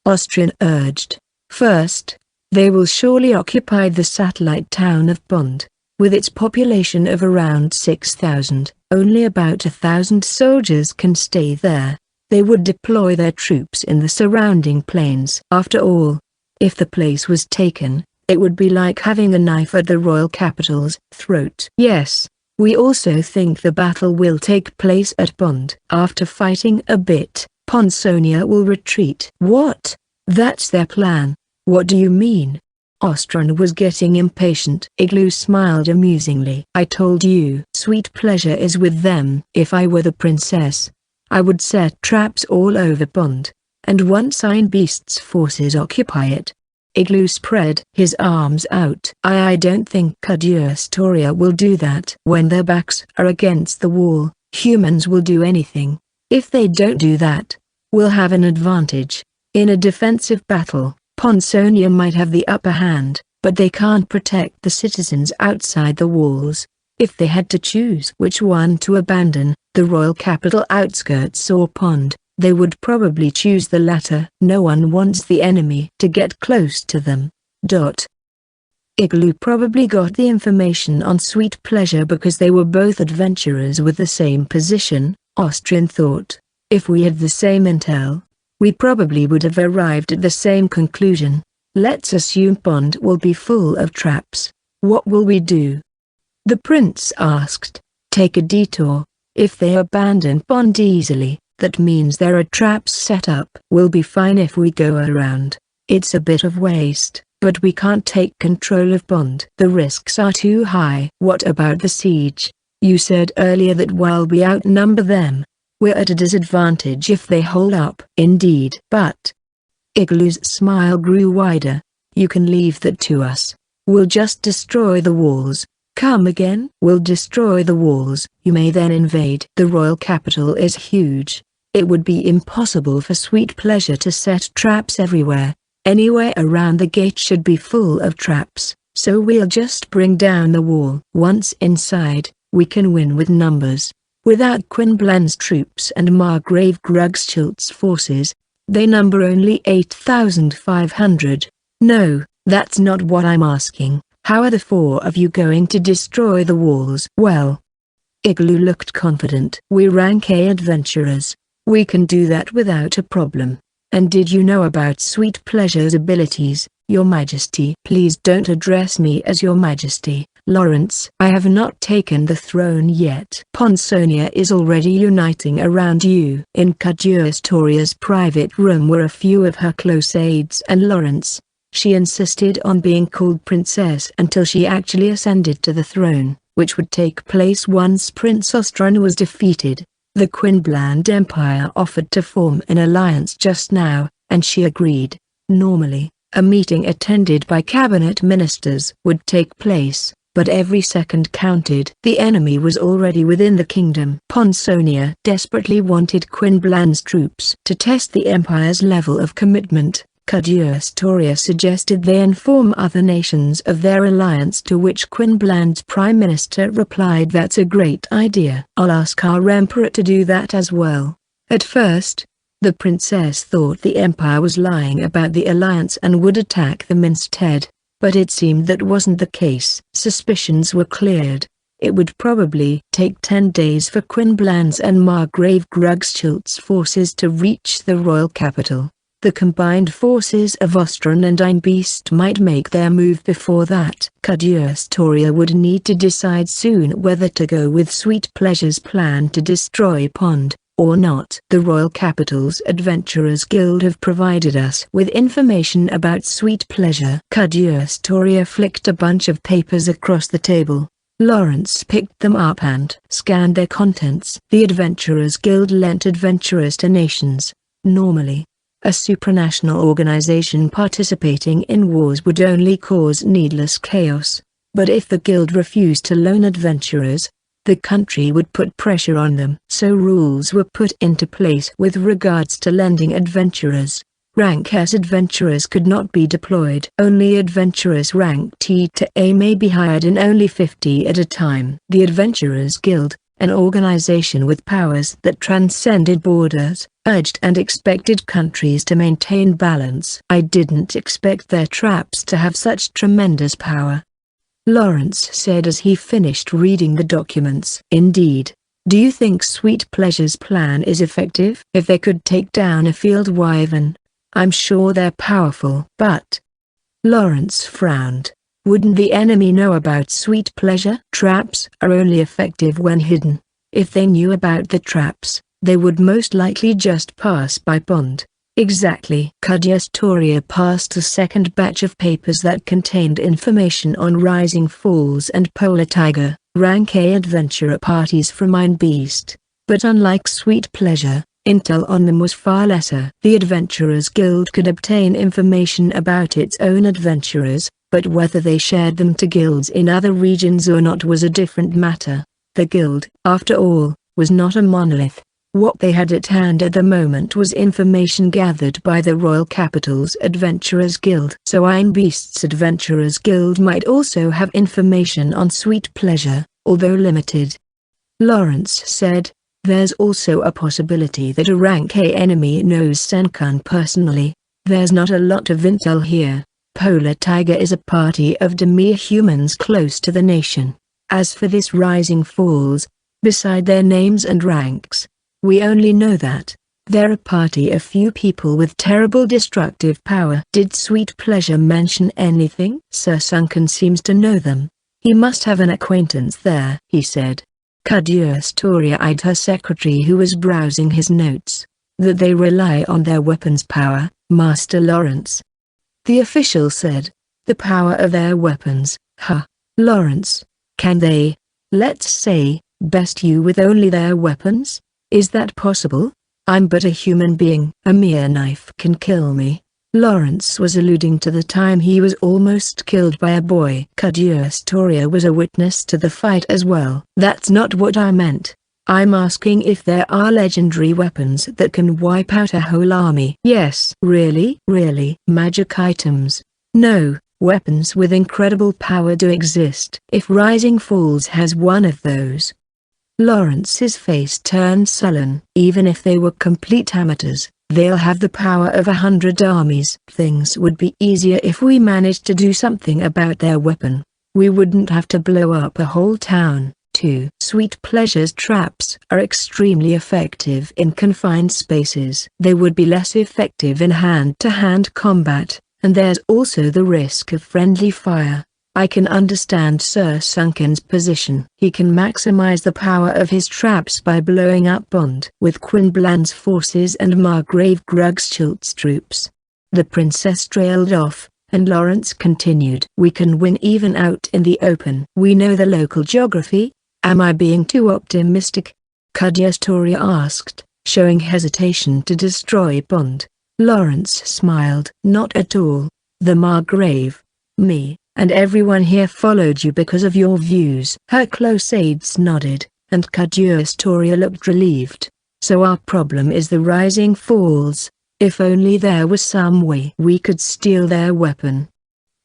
Austrian urged. First, they will surely occupy the satellite town of Bond. With its population of around 6,000, only about 1,000 soldiers can stay there. They would deploy their troops in the surrounding plains. After all, if the place was taken, it would be like having a knife at the royal capital's throat. Yes, we also think the battle will take place at Bond. After fighting a bit, Ponsonia will retreat. What? That's their plan. What do you mean? Austrian was getting impatient. Igloo smiled amusingly. I told you. Sweet Pleasure is with them. If I were the princess, I would set traps all over Bond, and once Iron Beast's forces occupy it. Igloo spread his arms out. I don't think Astoria will do that. When their backs are against the wall, humans will do anything. If they don't do that, we'll have an advantage. In a defensive battle, Ponsonia might have the upper hand, but they can't protect the citizens outside the walls. If they had to choose which one to abandon, the royal capital outskirts or Pond, they would probably choose the latter. No one wants the enemy to get close to them. Igloo probably got the information on Sweet Pleasure because they were both adventurers with the same position, Austrian thought. If we had the same intel, we probably would have arrived at the same conclusion. Let's assume Bond will be full of traps. What will we do? The prince asked. Take a detour. If they abandon Bond easily, that means there are traps set up. We'll be fine if we go around. It's a bit of waste, but we can't take control of Bond. The risks are too high. What about the siege? You said earlier that while we outnumber them, we're at a disadvantage if they hold up. Indeed. But Igloo's smile grew wider. You can leave that to us. We'll just destroy the walls. Come again? We'll destroy the walls. You may then invade. The royal capital is huge. It would be impossible for Sweet Pleasure to set traps everywhere. Anywhere around the gate should be full of traps, so we'll just bring down the wall. Once inside, we can win with numbers. Without Quinblan's troops and Margrave Grugschild's forces, they number only 8,500. No, that's not what I'm asking. How are the four of you going to destroy the walls? Well, Igloo looked confident. We rank A adventurers. We can do that without a problem. And did you know about Sweet Pleasure's abilities, Your Majesty? Please don't address me as Your Majesty, Lawrence. I have not taken the throne yet. Ponsonia is already uniting around you. In Astoria's private room were a few of her close aides and Lawrence. She insisted on being called princess until she actually ascended to the throne, which would take place once Prince Austrian was defeated. The Quinbland Empire offered to form an alliance just now, and she agreed. Normally, a meeting attended by cabinet ministers would take place, but every second counted. The enemy was already within the kingdom. Ponsonia desperately wanted Quinbland's troops to test the empire's level of commitment. Astoria suggested they inform other nations of their alliance, to which Quinbland's prime minister replied, that's a great idea. I'll ask our emperor to do that as well. At first, The princess thought the Empire was lying about the alliance and would attack them instead, but it seemed that wasn't the case. Suspicions were cleared. It would probably take 10 days for Quinbland's and Margrave Grugschild's forces to reach the royal capital. The combined forces of Ostron and Einbeast might make their move before that. Cagliostro would need to decide soon whether to go with Sweet Pleasure's plan to destroy Pond, or not. The Royal Capital's Adventurers Guild have provided us with information about Sweet Pleasure. Cagliostro flicked a bunch of papers across the table. Lawrence picked them up and scanned their contents. The Adventurers Guild lent adventurers to nations. Normally, a supranational organization participating in wars would only cause needless chaos. But if the guild refused to loan adventurers, the country would put pressure on them. So rules were put into place with regards to lending adventurers. Rank S adventurers could not be deployed. Only adventurers rank T to A may be hired, and only 50 at a time. The Adventurers Guild, an organization with powers that transcended borders, urged and expected countries to maintain balance. I didn't expect their traps to have such tremendous power, Lawrence said as he finished reading the documents. Indeed. Do you think Sweet Pleasure's plan is effective? If they could take down a field wyvern, I'm sure they're powerful. But Lawrence frowned. Wouldn't the enemy know about Sweet Pleasure? Traps are only effective when hidden. If they knew about the traps, they would most likely just pass by Pond. Exactly. Cagliostro passed a second batch of papers that contained information on Rising Falls and Polar Tiger, rank A adventurer parties from Einbeast. But unlike Sweet Pleasure, intel on them was far lesser. The Adventurers Guild could obtain information about its own adventurers, but whether they shared them to guilds in other regions or not was a different matter. The guild, after all, was not a monolith. What they had at hand at the moment was information gathered by the Royal Capital's Adventurers Guild. So Einbeast's Adventurers Guild might also have information on Sweet Pleasure, although limited. Lawrence said, there's also a possibility that a rank A enemy knows Senkan personally. There's not a lot of intel here. Polar Tiger is a party of Demir humans close to the nation. As for this Rising Falls, beside their names and ranks, we only know that they're a party of few people with terrible destructive power. Did Sweet Pleasure mention anything? Sir Sunken seems to know them. He must have an acquaintance there, he said. Cagliostro eyed her secretary who was browsing his notes. That they rely on their weapons power, Master Lawrence. The official said. The power of their weapons, huh? Lawrence. Can they, let's say, best you with only their weapons? Is that possible? I'm but a human being. A mere knife can kill me. Lawrence was alluding to the time he was almost killed by a boy. Cagliostro was a witness to the fight as well. That's not what I meant. I'm asking if there are legendary weapons that can wipe out a whole army. Yes. Really? Really? Magic items? No, weapons with incredible power do exist. If Rising Falls has one of those. Lawrence's face turned sullen. Even if they were complete amateurs, they'll have the power of 100 armies. Things would be easier if we managed to do something about their weapon. We wouldn't have to blow up a whole town. 2. Sweet Pleasure's traps are extremely effective in confined spaces. They would be less effective in hand-to-hand combat, and there's also the risk of friendly fire. I can understand Sir Sunken's position. He can maximize the power of his traps by blowing up Pond with Quinbland's forces and Margrave Grugschild's troops. The princess trailed off, and Lawrence continued. We can win even out in the open. We know the local geography. Am I being too optimistic? Cagliostro asked, showing hesitation to destroy Pond. Lawrence smiled. Not at all. The Margrave, me, and everyone here followed you because of your views. Her close aides nodded, and Cagliostro looked relieved. So our problem is the Rising Falls. If only there was some way we could steal their weapon.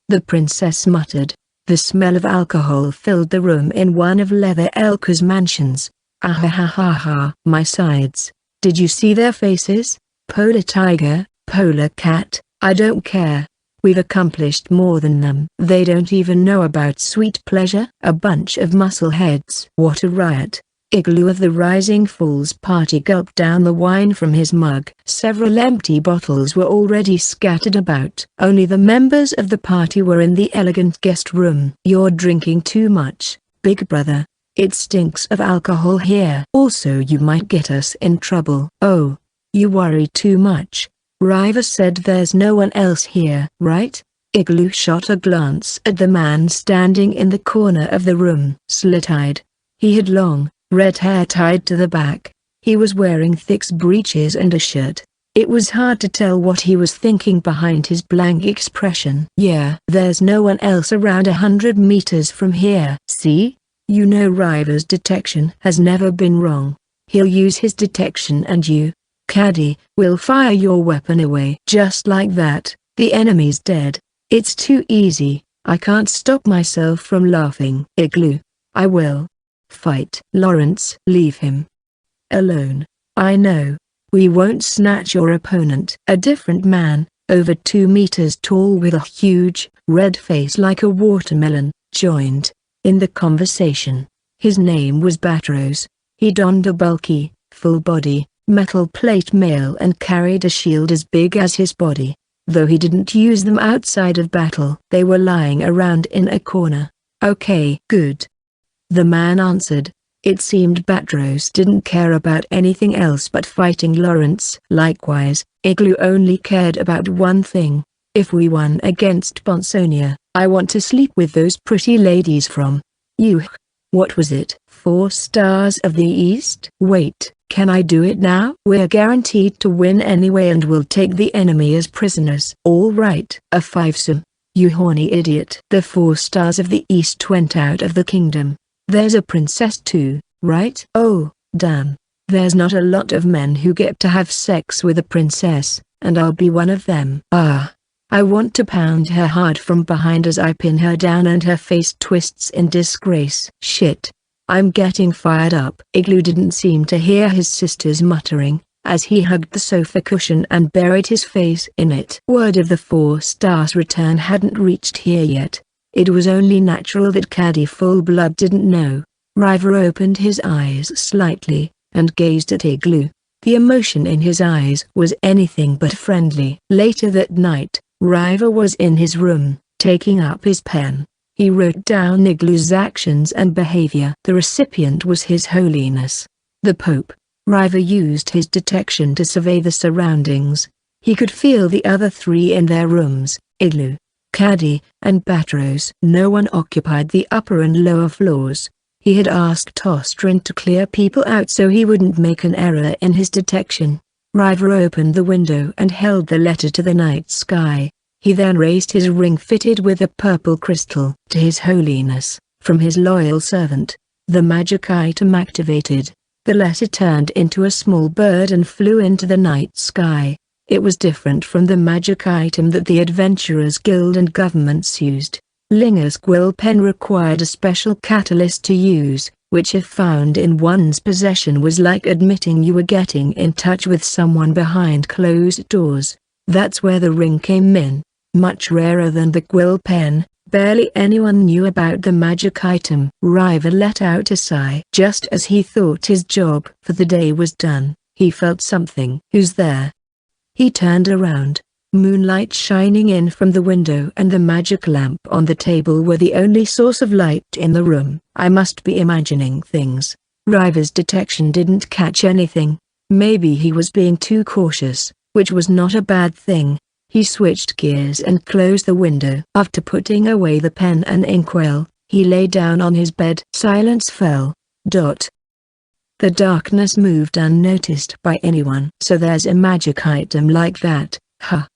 The princess muttered. The smell of alcohol filled the room in one of Leather Elka's mansions. Ah ha ha ha ha. My sides. Did you see their faces? Polar tiger, polar cat, I don't care. We've accomplished more than them. They don't even know about sweet pleasure. A bunch of muscleheads. What a riot. Igloo of the Rising Falls party gulped down the wine from his mug. Several empty bottles were already scattered about. Only the members of the party were in the elegant guest room. You're drinking too much, big brother. It stinks of alcohol here. Also, you might get us in trouble. Oh, you worry too much. River said there's no one else here, right? Igloo shot a glance at the man standing in the corner of the room. Slit-eyed. He had long, red hair tied to the back. He was wearing thick breeches and a shirt. It was hard to tell what he was thinking behind his blank expression. Yeah, there's no one else around 100 meters from here. See? You know River's detection has never been wrong. He'll use his detection and you, Caddy, will fire your weapon away. Just like that, the enemy's dead. It's too easy. I can't stop myself from laughing. Igloo. I will. Fight. Lawrence. Leave him alone. I know. We won't snatch your opponent. A different man, over 2 meters tall with a huge, red face like a watermelon, joined in the conversation. His name was Batros. He donned a bulky, full-body, metal plate mail and carried a shield as big as his body. Though he didn't use them outside of battle. They were lying around in a corner. Okay, good. The man answered. It seemed Batros didn't care about anything else but fighting Lawrence. Likewise, Igloo only cared about one thing. If we won against Bonsonia, I want to sleep with those pretty ladies from you. What was it? 4 stars of the East? Wait, can I do it now? We're guaranteed to win anyway and we'll take the enemy as prisoners. All right. A 5-some. You horny idiot. The 4 stars of the East went out of the kingdom. There's a princess too, right? Oh, damn. There's not a lot of men who get to have sex with a princess, and I'll be one of them. Ah. I want to pound her hard from behind as I pin her down and her face twists in disgrace. Shit. I'm getting fired up. Igloo didn't seem to hear his sister's muttering, as he hugged the sofa cushion and buried his face in it. Word of the 4 stars return hadn't reached here yet. It was only natural that Caddy Fullblood didn't know. River opened his eyes slightly, and gazed at Igloo. The emotion in his eyes was anything but friendly. Later that night, River was in his room, taking up his pen. He wrote down Igloo's actions and behavior. The recipient was His Holiness the Pope. River used his detection to survey the surroundings. He could feel the other 3 in their rooms, Igloo, Caddy, and Batros. No one occupied the upper and lower floors. He had asked Ostrin to clear people out so he wouldn't make an error in his detection. River opened the window and held the letter to the night sky. He then raised his ring fitted with a purple crystal to His Holiness, from his loyal servant. The magic item activated. The letter turned into a small bird and flew into the night sky. It was different from the magic item that the Adventurers Guild and governments used. Linger's quill pen required a special catalyst to use, which if found in one's possession was like admitting you were getting in touch with someone behind closed doors. That's where the ring came in. Much rarer than the quill pen, barely anyone knew about the magic item. River let out a sigh. Just as he thought his job for the day was done, he felt something. Who's there? He turned around. Moonlight shining in from the window and the magic lamp on the table were the only source of light in the room. I must be imagining things. River's detection didn't catch anything. Maybe he was being too cautious, which was not a bad thing. He switched gears and closed the window. After putting away the pen and inkwell, he lay down on his bed. Silence fell. The darkness moved unnoticed by anyone. So there's a magic item like that.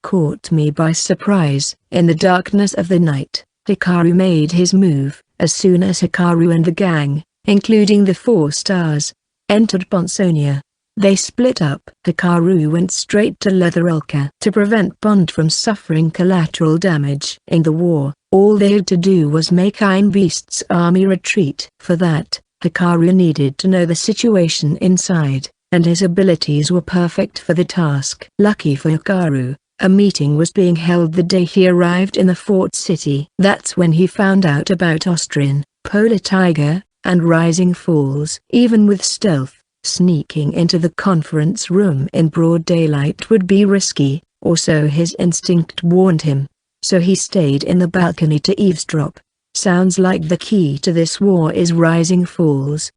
Caught me by surprise. In the darkness of the night, Hikaru made his move. As soon as Hikaru and the gang, including the 4 stars, entered Bonsonia, they split up. Hikaru went straight to Leatherulka. To prevent Bond from suffering collateral damage in the war, all they had to do was make Iron Beast's army retreat. For that, Hikaru needed to know the situation inside. and his abilities were perfect for the task. Lucky for Hikaru, a meeting was being held the day he arrived in the fort city. That's when he found out about Austrian, Polar Tiger, and Rising Falls. Even with stealth, sneaking into the conference room in broad daylight would be risky, or so his instinct warned him. So he stayed in the balcony to eavesdrop. Sounds like the key to this war is Rising Falls.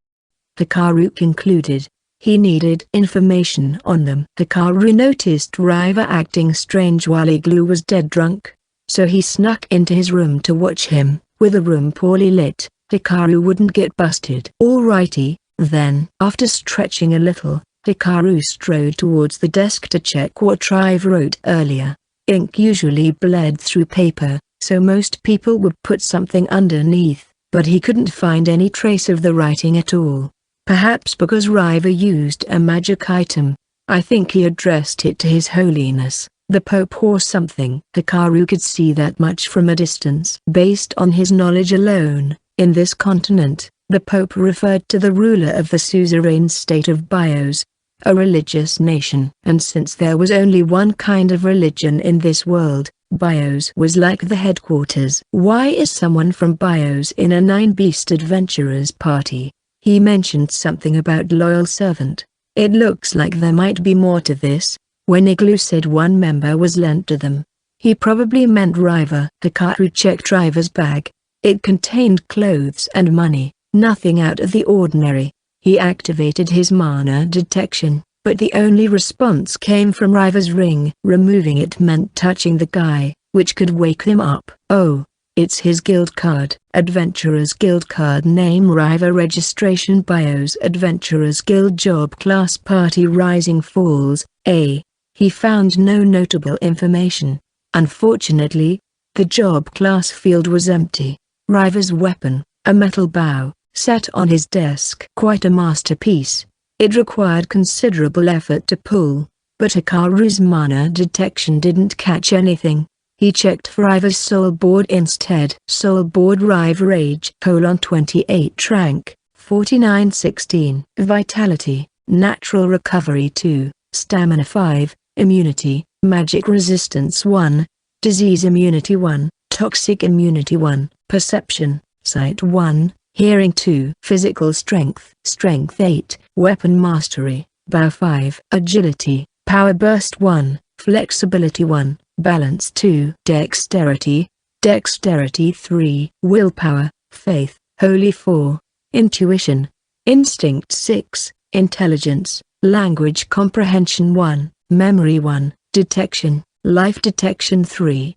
Hikaru concluded. He needed information on them. Hikaru noticed Riva acting strange while Igloo was dead drunk. So he snuck into his room to watch him. With the room poorly lit, Hikaru wouldn't get busted. Alrighty, then. After stretching a little, Hikaru strode towards the desk to check what Riva wrote earlier. Ink usually bled through paper, so most people would put something underneath, but he couldn't find any trace of the writing at all. Perhaps because Riva used a magic item. I think he addressed it to His Holiness, the Pope or something. Hikaru could see that much from a distance. Based on his knowledge alone, in this continent, the Pope referred to the ruler of the suzerain state of Bios, a religious nation. And since there was only one kind of religion in this world, Bios was like the headquarters. Why is someone from Bios in a nine-beast adventurers party? He mentioned something about loyal servant. It looks like there might be more to this. When Igloo said one member was lent to them, he probably meant Riva. Hikaru checked Riva's bag. It contained clothes and money, nothing out of the ordinary. He activated his mana detection, but the only response came from Riva's ring. Removing it meant touching the guy, which could wake him up. Oh. It's his guild card. Adventurers Guild card name Riva registration Bios Adventurers Guild job class party Rising Falls, A. He found no notable information. Unfortunately, the job class field was empty. Riva's weapon, a metal bow, sat on his desk. Quite a masterpiece. It required considerable effort to pull, but Hikaru's mana detection didn't catch anything. He checked for Riva's soul board instead. Soul board Riva Rage: 28 rank, 4916. Vitality, Natural Recovery 2, Stamina 5, Immunity, Magic Resistance 1, Disease Immunity 1, Toxic Immunity 1, Perception, Sight 1, Hearing 2. Physical Strength, Strength 8, Weapon Mastery, Bow 5. Agility, Power Burst 1, Flexibility 1. Balance 2. Dexterity, Dexterity 3. Willpower, Faith, Holy 4. Intuition, Instinct 6. Intelligence, Language Comprehension 1. Memory 1. Detection, Life Detection 3.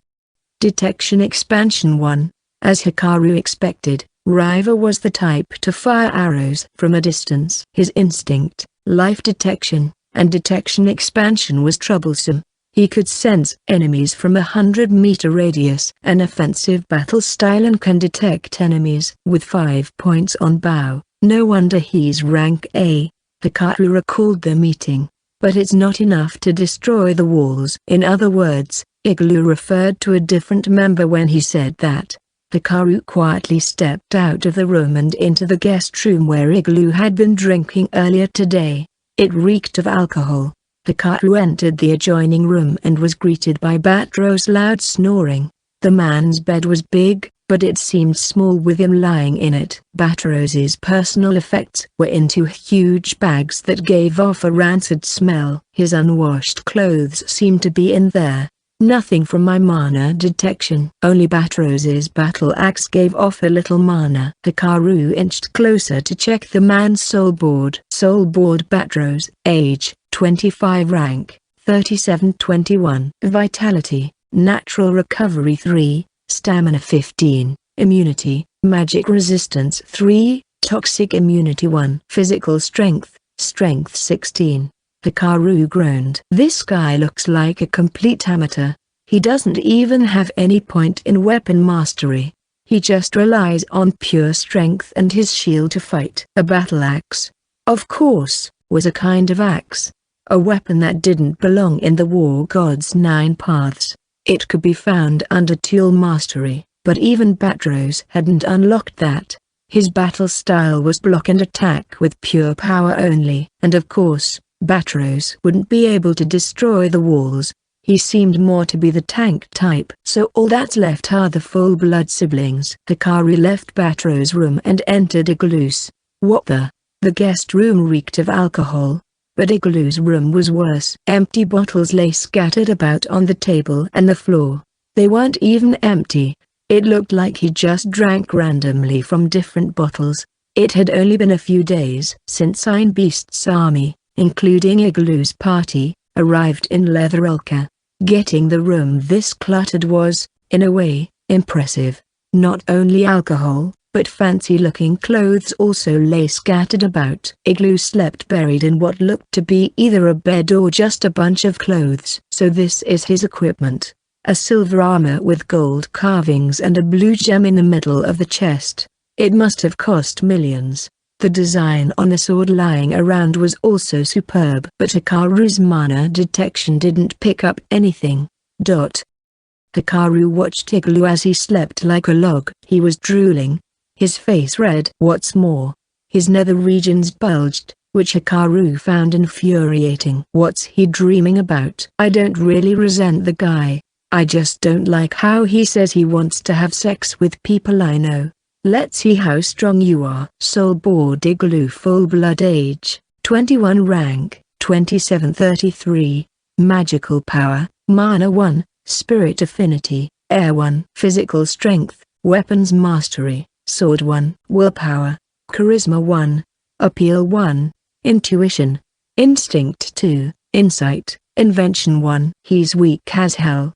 Detection Expansion 1. As Hikaru expected, Riva was the type to fire arrows from a distance. His instinct, Life Detection, and Detection Expansion was troublesome. He could sense enemies from 100-meter radius. An offensive battle style and can detect enemies. With 5 points on bow, no wonder he's rank A. Hikaru recalled the meeting. But it's not enough to destroy the walls. In other words, Igloo referred to a different member when he said that. Hikaru quietly stepped out of the room and into the guest room where Igloo had been drinking earlier today. It reeked of alcohol. Hikaru entered the adjoining room and was greeted by Batro's loud snoring. The man's bed was big, but it seemed small with him lying in it. Batro's personal effects were in 2 huge bags that gave off a rancid smell. His unwashed clothes seemed to be in there. Nothing from my mana detection. Only Batro's battle axe gave off a little mana. Hikaru inched closer to check the man's soul board. Soul board Batro's. Age, 25 rank, 3721. Vitality, Natural Recovery 3, Stamina 15, Immunity, Magic Resistance 3, Toxic Immunity 1. Physical Strength, Strength 16. Hikaru groaned. This guy looks like a complete amateur. He doesn't even have any point in weapon mastery. He just relies on pure strength and his shield to fight. A battle axe, of course, was a kind of axe. A weapon that didn't belong in the War God's 9 paths. It could be found under tool mastery, but even Batro's hadn't unlocked that. His battle style was block and attack with pure power only. And of course, Batros wouldn't be able to destroy the walls. He seemed more to be the tank type. So all that's left are the full-blood siblings. Hikaru left Batros' room and entered Iglu's. What the? The guest room reeked of alcohol. But Iglu's room was worse. Empty bottles lay scattered about on the table and the floor. They weren't even empty. It looked like he just drank randomly from different bottles. It had only been a few days since Iron Beast's army, including Iglu's party, arrived in Leatherulka. Getting the room this cluttered was, in a way, impressive. Not only alcohol, but fancy-looking clothes also lay scattered about. Iglu slept buried in what looked to be either a bed or just a bunch of clothes. So this is his equipment. A silver armor with gold carvings and a blue gem in the middle of the chest. It must have cost millions. The design on the sword lying around was also superb. But Hikaru's mana detection didn't pick up anything. Hikaru watched Iglu as he slept like a log. He was drooling. His face red. What's more, his nether regions bulged, which Hikaru found infuriating. What's he dreaming about? I don't really resent the guy. I just don't like how he says he wants to have sex with people I know. Let's see how strong you are. Soulboard Iglu full blood age, 21 rank, 2733, magical power, mana 1, spirit affinity, air 1, physical strength, weapons mastery, sword 1, willpower, charisma 1, appeal 1, intuition, instinct 2, insight, invention 1. He's weak as hell.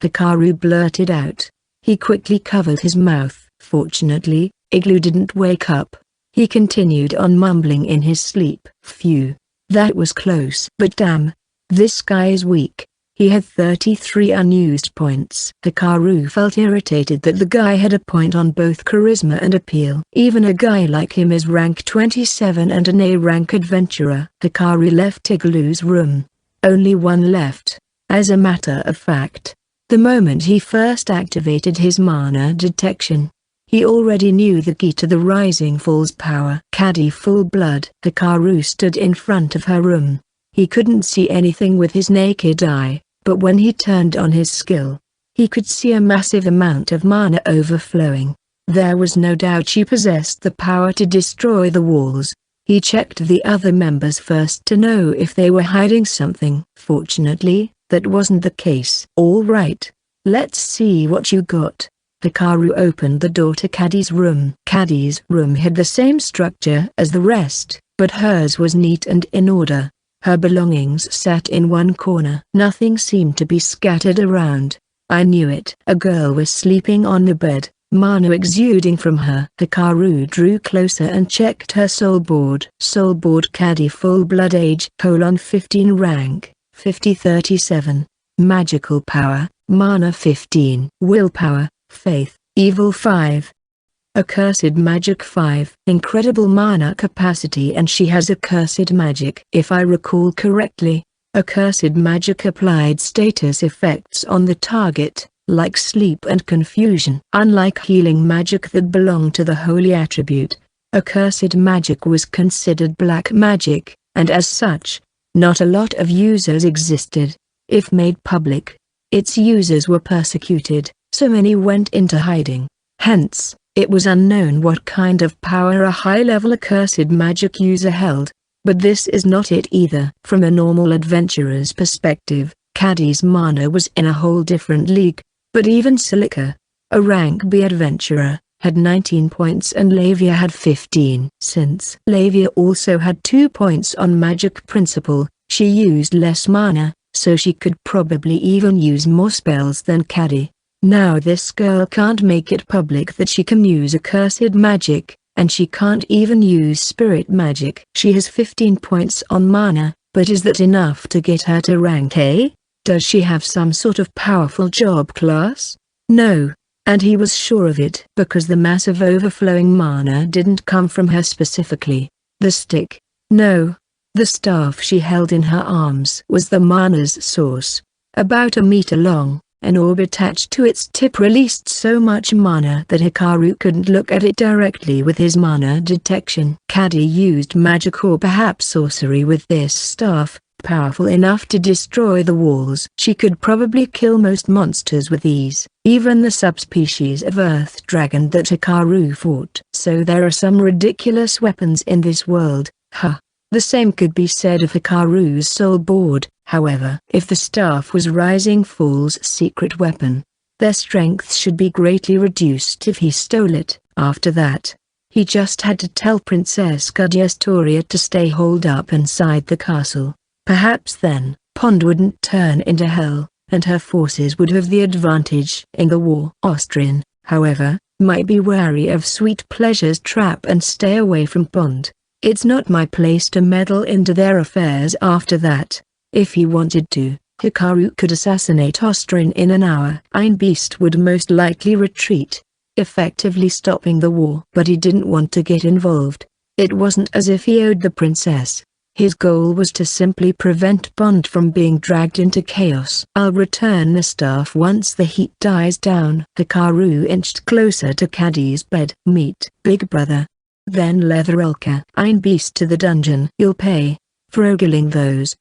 Hikaru blurted out. He quickly covered his mouth. Fortunately, Iglu didn't wake up. He continued on mumbling in his sleep. Phew. That was close. But damn. This guy is weak. He had 33 unused points. Hikaru felt irritated that the guy had a point on both charisma and appeal. Even a guy like him is rank 27 and an A-rank adventurer. Hikaru left Iglu's room. Only one left. As a matter of fact, the moment he first activated his mana detection, he already knew the key to the Rising Fall's power. Caddy full blood. Hikaru stood in front of her room. He couldn't see anything with his naked eye, but when he turned on his skill, he could see a massive amount of mana overflowing. There was no doubt she possessed the power to destroy the walls. He checked the other members first to know if they were hiding something. Fortunately, that wasn't the case. All right. Let's see what you got. Hikaru opened the door to Caddy's room. Caddy's room had the same structure as the rest, but hers was neat and in order. Her belongings sat in one corner. Nothing seemed to be scattered around. I knew it. A girl was sleeping on the bed, mana exuding from her. Hikaru drew closer and checked her soulboard. Soulboard Caddy full blood age, 15 rank, 5037, magical power, mana 15, willpower, faith, evil 5. Accursed magic 5. Incredible mana capacity, and she has accursed magic. If I recall correctly, accursed magic applied status effects on the target, like sleep and confusion. Unlike healing magic that belonged to the holy attribute, accursed magic was considered black magic, and as such, not a lot of users existed. If made public, its users were persecuted, so many went into hiding. Hence, it was unknown what kind of power a high-level accursed magic user held. But this is not it either. From a normal adventurer's perspective, Caddy's mana was in a whole different league. But even Silica, a rank B adventurer, had 19 points and Lavia had 15. Since Lavia also had 2 points on magic principle, she used less mana, so she could probably even use more spells than Caddy. Now this girl can't make it public that she can use accursed magic, and she can't even use spirit magic. She has 15 points on mana, but is that enough to get her to rank A? Does she have some sort of powerful job class? No, and he was sure of it because the massive overflowing mana didn't come from her specifically. The stick? No. The staff she held in her arms was the mana's source. About a meter long, An orb attached to its tip released so much mana that Hikaru couldn't look at it directly with his mana detection. Caddy used magic or perhaps sorcery with this staff, powerful enough to destroy the walls. She could probably kill most monsters with ease, even the subspecies of earth dragon that Hikaru fought. So there are some ridiculous weapons in this world, huh? The same could be said of Hikaru's soul board, however. If the staff was Rising Fall's secret weapon, their strength should be greatly reduced if he stole it. After that, he just had to tell Princess Kudyastoria to stay holed up inside the castle. Perhaps then, Pond wouldn't turn into hell, and her forces would have the advantage in the war. Austrian, however, might be wary of Sweet Pleasure's trap and stay away from Pond. It's not my place to meddle into their affairs. After that, if he wanted to, Hikaru could assassinate Austrian in an hour. Ein Beast would most likely retreat, effectively stopping the war. But he didn't want to get involved. It wasn't as if he owed the princess. His goal was to simply prevent Pond from being dragged into chaos. I'll return the staff once the heat dies down. Hikaru inched closer to Caddy's bed. Meet Big Brother. Then Leatherelka. Ein Beast to the dungeon. You'll pay for ogling those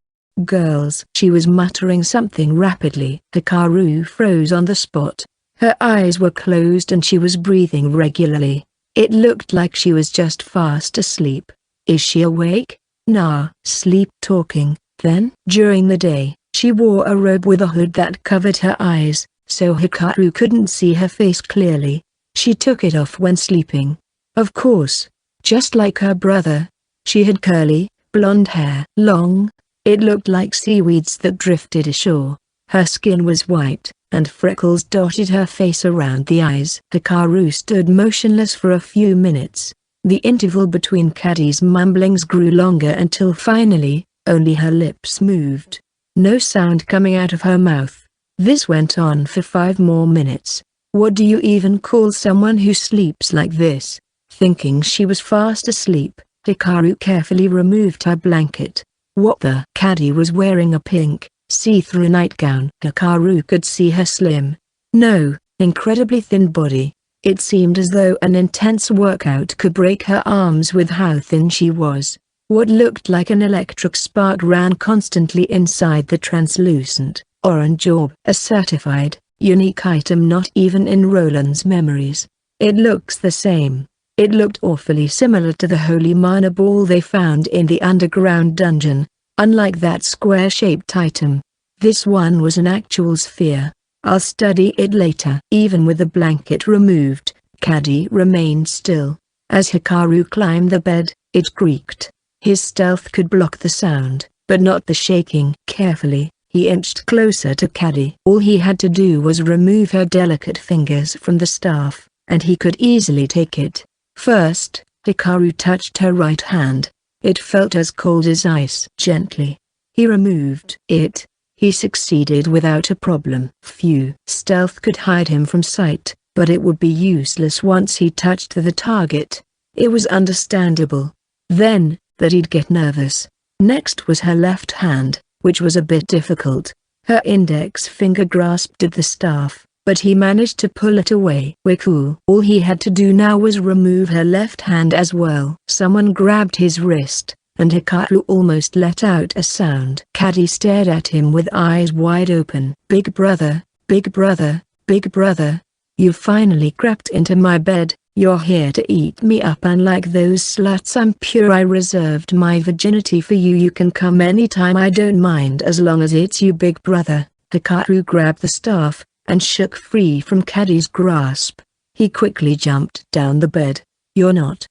girls. She was muttering something rapidly. Hikaru froze on the spot. Her eyes were closed and she was breathing regularly. It looked like she was just fast asleep. Is she awake? Nah, sleep talking. Then, during the day, she wore a robe with a hood that covered her eyes, so Hikaru couldn't see her face clearly. She took it off when sleeping. Of course, just like her brother, she had curly, blonde hair. Long, it looked like seaweeds that drifted ashore. Her skin was white, and freckles dotted her face around the eyes. Hikaru stood motionless for a few minutes. The interval between Caddy's mumblings grew longer until finally, only her lips moved. No sound coming out of her mouth. This went on for 5 more minutes. What do you even call someone who sleeps like this? Thinking she was fast asleep, Hikaru carefully removed her blanket. What the? Caddy was wearing a pink, see-through nightgown. Hikaru could see her slim, no, incredibly thin body. It seemed as though an intense workout could break her arms with how thin she was. What looked like an electric spark ran constantly inside the translucent, orange orb. A certified, unique item not even in Roland's memories. It looks the same. It looked awfully similar to the holy mana ball they found in the underground dungeon, unlike that square-shaped item. This one was an actual sphere. I'll study it later. Even with the blanket removed, Caddy remained still. As Hikaru climbed the bed, it creaked. His stealth could block the sound, but not the shaking. Carefully, he inched closer to Caddy. All he had to do was remove her delicate fingers from the staff, and he could easily take it. First, Hikaru touched her right hand. It felt as cold as ice. Gently, he removed it. He succeeded without a problem. Phew. Stealth could hide him from sight, but it would be useless once he touched the target. It was understandable, then, that he'd get nervous. Next was her left hand, which was a bit difficult. Her index finger grasped at the staff, but he managed to pull it away. We're cool. All he had to do now was remove her left hand as well. Someone grabbed his wrist, and Hikaru almost let out a sound. Caddy stared at him with eyes wide open. Big brother, big brother, big brother. You finally crept into my bed. You're here to eat me up. Unlike those sluts, I'm pure. I reserved my virginity for you. You can come anytime. I don't mind as long as it's you, big brother. Hikaru grabbed the staff, and shook free from Caddy's grasp. He quickly jumped down the bed. You're not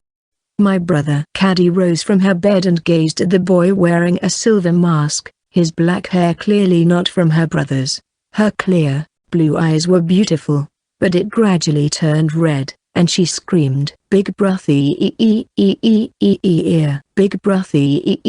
my brother. Caddy rose from her bed and gazed at the boy wearing a silver mask, his black hair clearly not from her brother's. Her clear, blue eyes were beautiful, but it gradually turned red, and she screamed, Big brothy ear, big brothy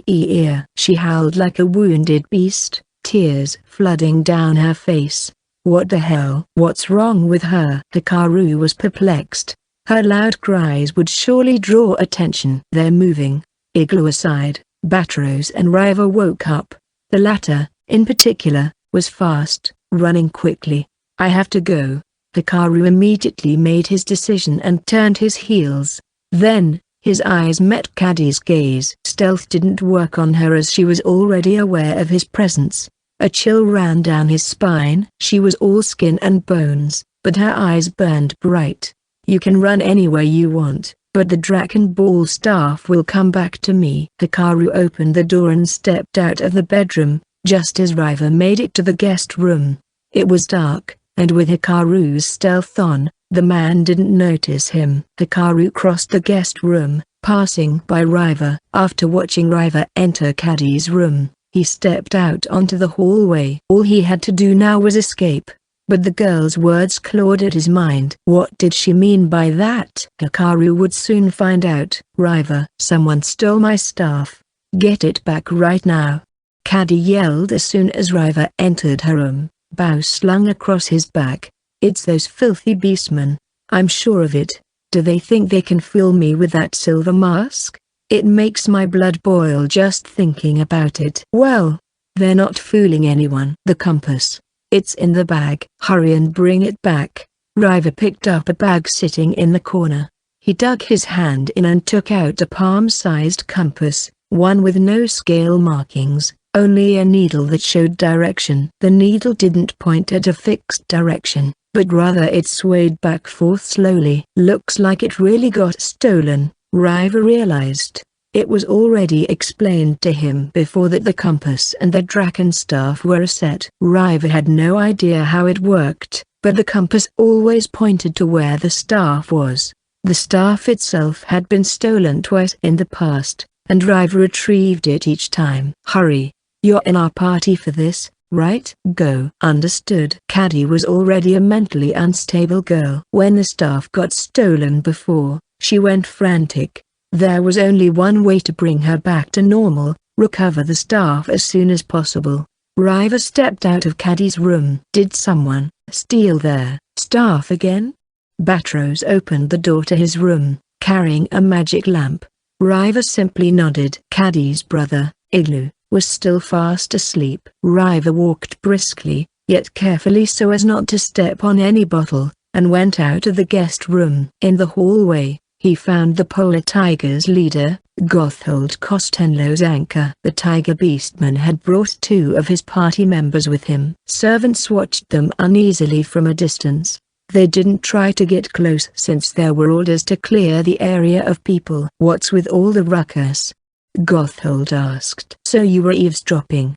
ear. She howled like a wounded beast, tears flooding down her face. What the hell? What's wrong with her? Hikaru was perplexed. Her loud cries would surely draw attention. They're moving. Igloo aside, Batros and Riva woke up. The latter, in particular, was fast, running quickly. I have to go. Hikaru immediately made his decision and turned his heels. Then, his eyes met Caddy's gaze. Stealth didn't work on her as she was already aware of his presence. A chill ran down his spine. She was all skin and bones, but her eyes burned bright. You can run anywhere you want, but the Dragon Ball staff will come back to me. Hikaru opened the door and stepped out of the bedroom, just as Riva made it to the guest room. It was dark, and with Hikaru's stealth on, the man didn't notice him. Hikaru crossed the guest room, passing by Riva. After watching Riva enter Caddy's room, he stepped out onto the hallway. All he had to do now was escape. But the girl's words clawed at his mind. What did she mean by that? Hikaru would soon find out. Riva, someone stole my staff. Get it back right now. Caddy yelled as soon as Riva entered her room, bow slung across his back. It's those filthy beastmen. I'm sure of it. Do they think they can fool me with that silver mask? It makes my blood boil just thinking about it. Well, they're not fooling anyone. The compass. It's in the bag. Hurry and bring it back. Riva picked up a bag sitting in the corner. He dug his hand in and took out a palm-sized compass, one with no scale markings, only a needle that showed direction. The needle didn't point at a fixed direction, but rather it swayed back forth slowly. Looks like it really got stolen, Riva realized. It was already explained to him before that the compass and the dragon staff were a set. Riva had no idea how it worked, but the compass always pointed to where the staff was. The staff itself had been stolen twice in the past, and Riva retrieved it each time. Hurry. You're in our party for this, right? Go. Understood. Caddy was already a mentally unstable girl. When the staff got stolen before, she went frantic. There was only one way to bring her back to normal, recover the staff as soon as possible. Riva stepped out of Caddy's room. Did someone steal their staff again? Batros opened the door to his room, carrying a magic lamp. Riva simply nodded. Caddy's brother, Igloo, was still fast asleep. Riva walked briskly, yet carefully so as not to step on any bottle, and went out of the guest room. In the hallway, he found the Polar Tiger's leader, Gothold Kostenlo's anchor. The Tiger Beastman had brought 2 of his party members with him. Servants watched them uneasily from a distance. They didn't try to get close since there were orders to clear the area of people. What's with all the ruckus? Gothold asked. So you were eavesdropping?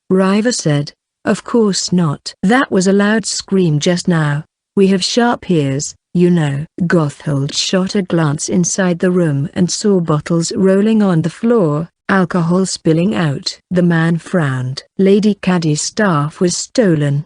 Riva said. Of course not. That was a loud scream just now. We have sharp ears, you know. Gothold shot a glance inside the room and saw bottles rolling on the floor, alcohol spilling out. The man frowned. Lady Caddy's staff was stolen.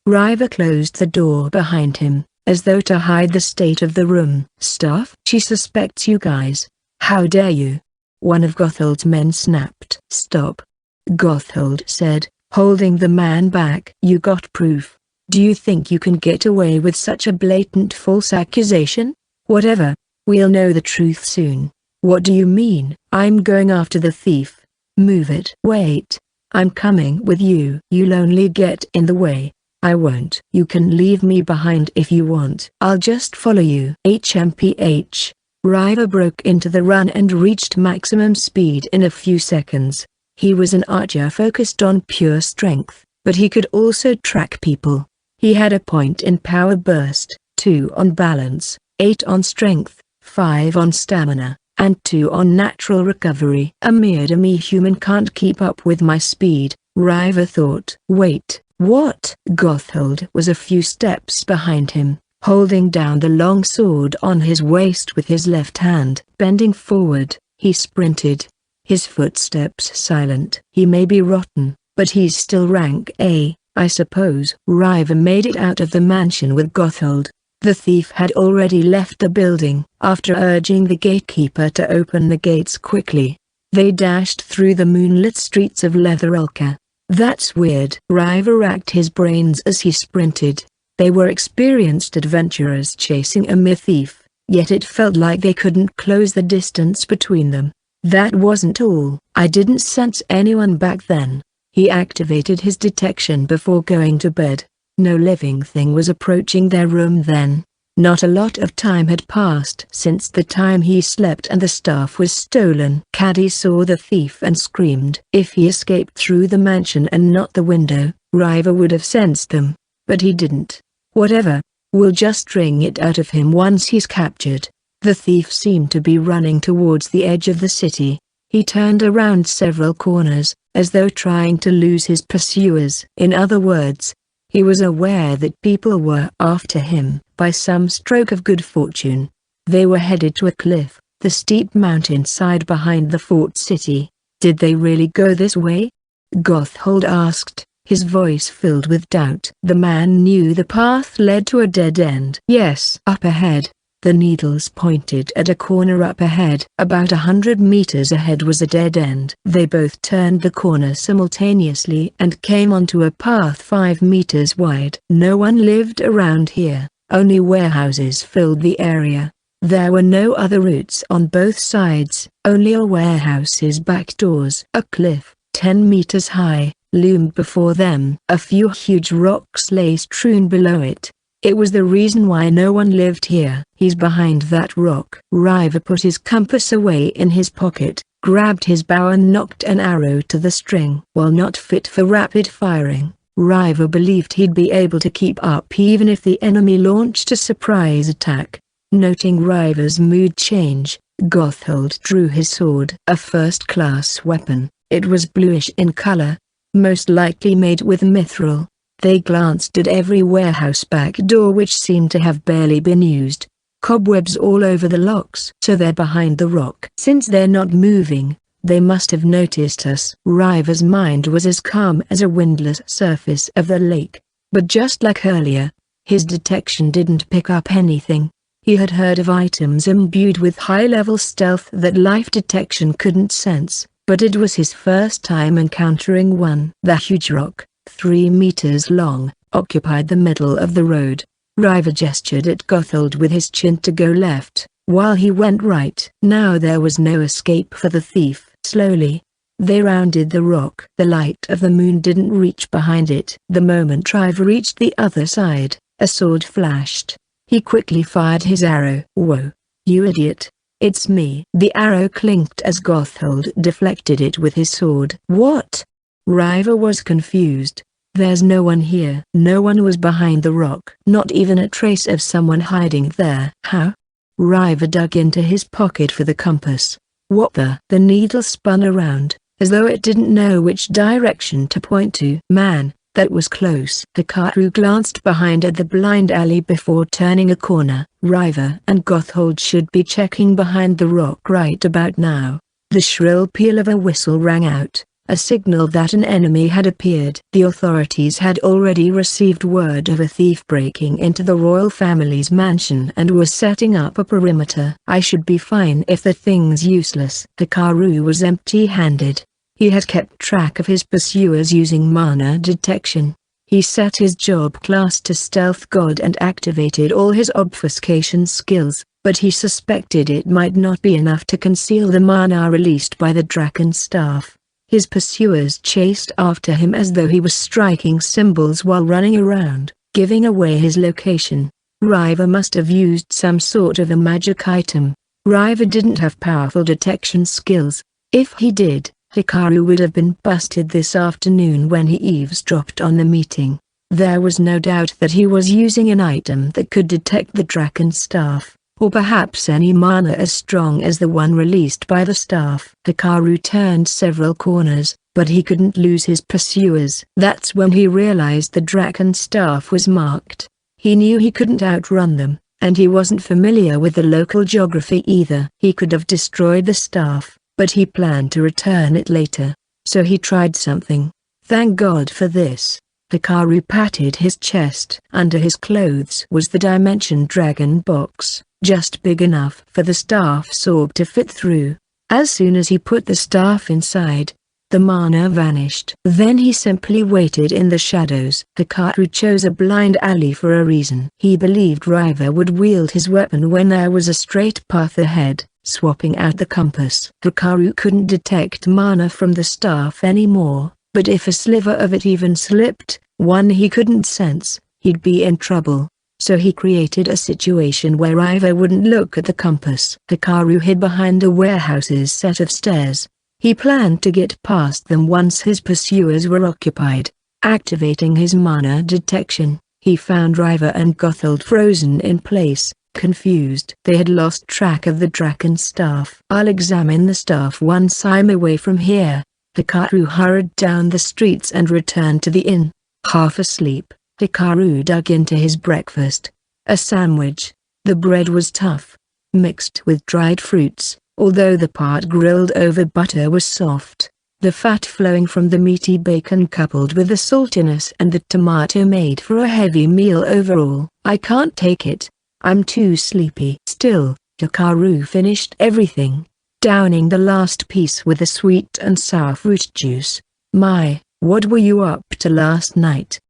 Riva closed the door behind him, as though to hide the state of the room. Staff? She suspects you guys. How dare you? One of Gothold's men snapped. Stop. Gothold said, holding the man back. You got proof. Do you think you can get away with such a blatant false accusation? Whatever. We'll know the truth soon. What do you mean? I'm going after the thief. Move it. Wait. I'm coming with you. You'll only get in the way. I won't. You can leave me behind if you want. I'll just follow you. HMPH. Riva broke into the run and reached maximum speed in a few seconds. He was an archer focused on pure strength, but he could also track people. He had a point in power burst, 2 on balance, 8 on strength, 5 on stamina, and 2 on natural recovery. A mere demi-human can't keep up with my speed, Riva thought. Wait, what? Gothold was a few steps behind him, holding down the long sword on his waist with his left hand. Bending forward, he sprinted. His footsteps silent. He may be rotten, but he's still rank A, I suppose. Riva made it out of the mansion with Gothold. The thief had already left the building. After urging the gatekeeper to open the gates quickly, they dashed through the moonlit streets of Leatherolka. That's weird. Riva racked his brains as he sprinted. They were experienced adventurers chasing a mere thief, yet it felt like they couldn't close the distance between them. That wasn't all. I didn't sense anyone back then. He activated his detection before going to bed. No living thing was approaching their room then. Not a lot of time had passed since the time he slept and the staff was stolen. Caddy saw the thief and screamed. If he escaped through the mansion and not the window, River would have sensed them. But he didn't. Whatever. We'll just wring it out of him once he's captured. The thief seemed to be running towards the edge of the city. He turned around several corners, as though trying to lose his pursuers. In other words, he was aware that people were after him. By some stroke of good fortune, they were headed to a cliff, the steep mountainside behind the fort city. Did they really go this way? Gotthold asked, his voice filled with doubt. The man knew the path led to a dead end. Yes. Up ahead. The needles pointed at a corner up ahead. About 100 meters ahead was a dead end. They both turned the corner simultaneously and came onto a path 5 meters wide. No one lived around here, only warehouses filled the area. There were no other routes on both sides, only a warehouse's back doors. A cliff, 10 meters high, loomed before them. A few huge rocks lay strewn below it. It was the reason why no one lived here. He's behind that rock. River put his compass away in his pocket, grabbed his bow and knocked an arrow to the string. While not fit for rapid firing, River believed he'd be able to keep up even if the enemy launched a surprise attack. Noting River's mood change, Gotthold drew his sword. A first-class weapon, it was bluish in color, most likely made with mithril. They glanced at every warehouse back door which seemed to have barely been used. Cobwebs all over the locks. So they're behind the rock. Since they're not moving, they must have noticed us. River's mind was as calm as a windless surface of the lake. But just like earlier, his detection didn't pick up anything. He had heard of items imbued with high-level stealth that life detection couldn't sense, but it was his first time encountering one. The huge rock, 3 meters long, occupied the middle of the road. River gestured at Gotthold with his chin to go left, while he went right. Now there was no escape for the thief. Slowly, they rounded the rock. The light of the moon didn't reach behind it. The moment River reached the other side, a sword flashed. He quickly fired his arrow. Whoa, you idiot. It's me. The arrow clinked as Gotthold deflected it with his sword. What? River was confused. There's no one here. No one was behind the rock. Not even a trace of someone hiding there. How? River dug into his pocket for the compass. What the? The needle spun around, as though it didn't know which direction to point to. Man, that was close. Hikaru glanced behind at the blind alley before turning a corner. River and Gotthold should be checking behind the rock right about now. The shrill peal of a whistle rang out, a signal that an enemy had appeared. The authorities had already received word of a thief breaking into the royal family's mansion and were setting up a perimeter. I should be fine if the thing's useless. Hikaru was empty-handed. He had kept track of his pursuers using mana detection. He set his job class to Stealth God and activated all his obfuscation skills, but he suspected it might not be enough to conceal the mana released by the Draken Staff. His pursuers chased after him as though he was striking cymbals while running around, giving away his location. River must have used some sort of a magic item. River didn't have powerful detection skills. If he did, Hikaru would have been busted this afternoon when he eavesdropped on the meeting. There was no doubt that he was using an item that could detect the Draken Staff, or perhaps any mana as strong as the one released by the staff. Hikaru turned several corners, but he couldn't lose his pursuers. That's when he realized the Draken Staff was marked. He knew he couldn't outrun them, and he wasn't familiar with the local geography either. He could have destroyed the staff, but he planned to return it later, so he tried something. Thank God for this. Hikaru patted his chest. Under his clothes was the Dimension Dragon box, just big enough for the staff's orb to fit through. As soon as he put the staff inside, the mana vanished. Then he simply waited in the shadows. Hikaru chose a blind alley for a reason. He believed River would wield his weapon when there was a straight path ahead. Swapping out the compass, Hikaru couldn't detect mana from the staff anymore. but if a sliver of it even slipped, one he couldn't sense, he'd be in trouble. So he created a situation where Iva wouldn't look at the compass. Hikaru hid behind a warehouse's set of stairs. He planned to get past them once his pursuers were occupied. Activating his mana detection, he found Iva and Gothild frozen in place, confused. They had lost track of the Draken staff. "I'll examine the staff once I'm away from here." Hikaru hurried down the streets and returned to the inn. Half asleep, Hikaru dug into his breakfast. A sandwich. The bread was tough, mixed with dried fruits, although the part grilled over butter was soft. The fat flowing from the meaty bacon coupled with the saltiness and the tomato made for a heavy meal overall. "I can't take it. I'm too sleepy." Still, Hikaru finished everything, downing the last piece with the sweet and sour fruit juice. "My, what were you up to last night?"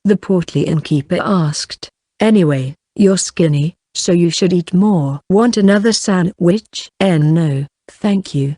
the portly innkeeper asked. "Anyway, you're skinny, so you should eat more." "Want another sandwich?" "No, thank you."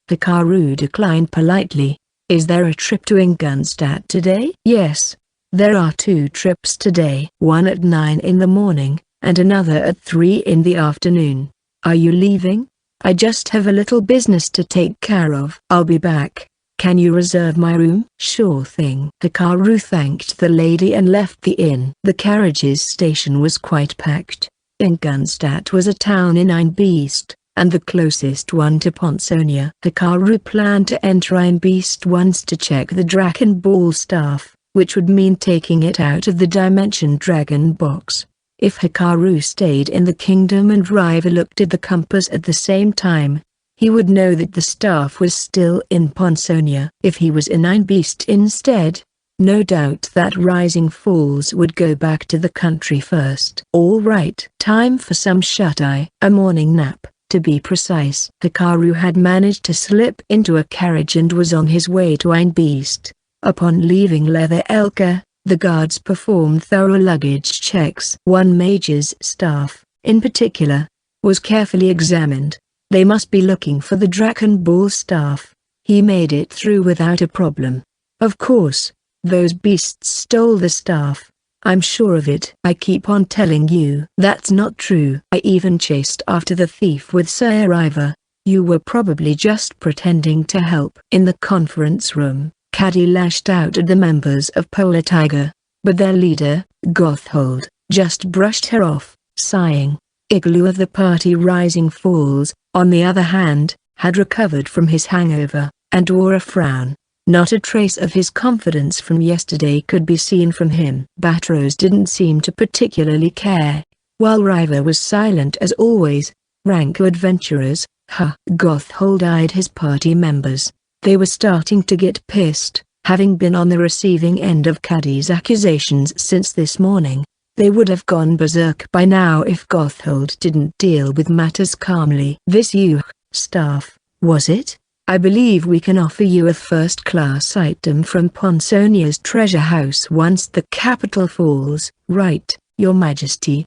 Hikaru declined politely. "Is there a trip to Ingolstadt today?" "Yes. There are 2 trips today. One at 9 in the morning, and another at 3 in the afternoon. Are you leaving?" "I just have a little business to take care of." "I'll be back. Can you reserve my room?" "Sure thing." Hikaru thanked the lady and left the inn. The carriages station was quite packed. Ingolstadt was a town in Einbeast, and the closest one to Ponsonia. Hikaru planned to enter Einbeast once to check the Dragon Ball staff, which would mean taking it out of the Dimension Dragon box. If Hikaru stayed in the kingdom and Riva looked at the compass at the same time, he would know that the staff was still in Ponsonia. If he was in Einbeast instead, no doubt that Rising Falls would go back to the country first. All right. Time for some shut-eye. A morning nap, to be precise. Hikaru had managed to slip into a carriage and was on his way to Einbeast. Upon leaving Leather Elka, the guards performed thorough luggage checks. One major's staff, in particular, was carefully examined. They must be looking for the Dragon Ball staff. He made it through without a problem. "Of course, those beasts stole the staff. I'm sure of it." "I keep on telling you that's not true. I even chased after the thief with Sir Iva. You were probably just pretending to help." In the conference room, Caddy lashed out at the members of Polar Tiger, but their leader, Gothild, just brushed her off, sighing. Igloo of the party Rising Falls, on the other hand, had recovered from his hangover, and wore a frown. Not a trace of his confidence from yesterday could be seen from him. Batrose didn't seem to particularly care, while Riva was silent as always. Rank adventurers, huh? Gothild eyed his party members. They were starting to get pissed, having been on the receiving end of Caddy's accusations since this morning. They would have gone berserk by now if Gothild didn't deal with matters calmly. "This you, staff, was it? I believe we can offer you a first-class item from Ponsonia's treasure house once the capital falls." "Right, Your Majesty."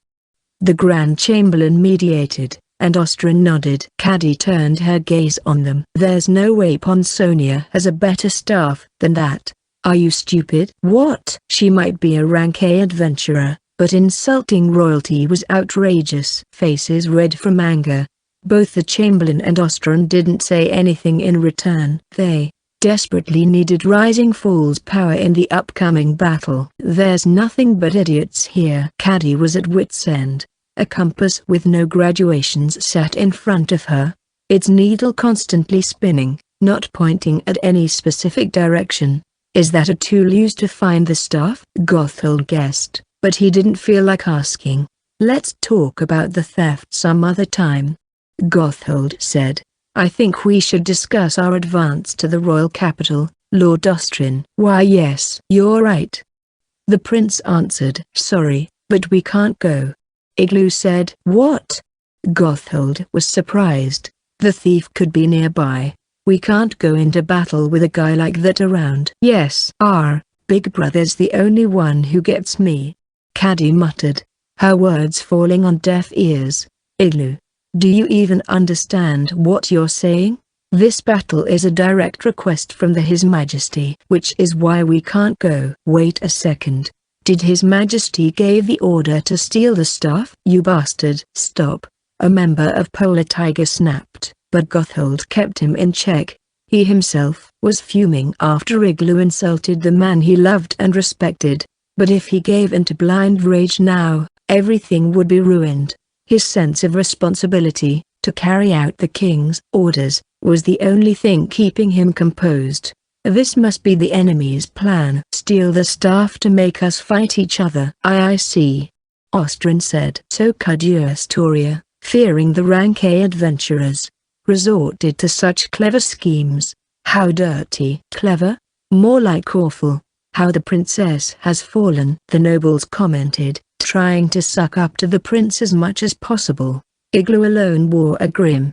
The Grand Chamberlain mediated, and Ostrin nodded. Caddy turned her gaze on them. "There's no way Ponsonia has a better staff than that. Are you stupid?" "What?" "She might be a rank A adventurer, but insulting royalty was outrageous." Faces red from anger. Both the Chamberlain and Ostrin didn't say anything in return. They desperately needed Rising Falls' power in the upcoming battle. "There's nothing but idiots here." Caddy was at wit's end. A compass with no graduations sat in front of her, its needle constantly spinning, not pointing at any specific direction. "Is that a tool used to find the staff?" Gothild guessed, but he didn't feel like asking. "Let's talk about the theft some other time," Gothild said. "I think we should discuss our advance to the royal capital, Lord Ostrin." "Why yes, you're right," the prince answered. "Sorry, but we can't go," Igloo said. "What?" Gothild was surprised. "The thief could be nearby. We can't go into battle with a guy like that around." "Yes, Big Brother's the only one who gets me," Caddy muttered, her words falling on deaf ears. "Igloo, do you even understand what you're saying?" This battle is a direct request from His Majesty, which is why we can't go. Wait a second. Did His Majesty gave the order to steal the staff? You bastard! Stop! A member of Polar Tiger snapped, but Gotthold kept him in check. He himself was fuming after Igloo insulted the man he loved and respected. But if he gave in to blind rage now, everything would be ruined. His sense of responsibility, to carry out the king's orders, was the only thing keeping him composed. This must be the enemy's plan. Steal the staff to make us fight each other. I see. Ostrin said. So Storia, fearing the rank A adventurers, resorted to such clever schemes. How dirty. Clever? More like awful. How the princess has fallen, the nobles commented, trying to suck up to the prince as much as possible. Igloo alone wore a grim,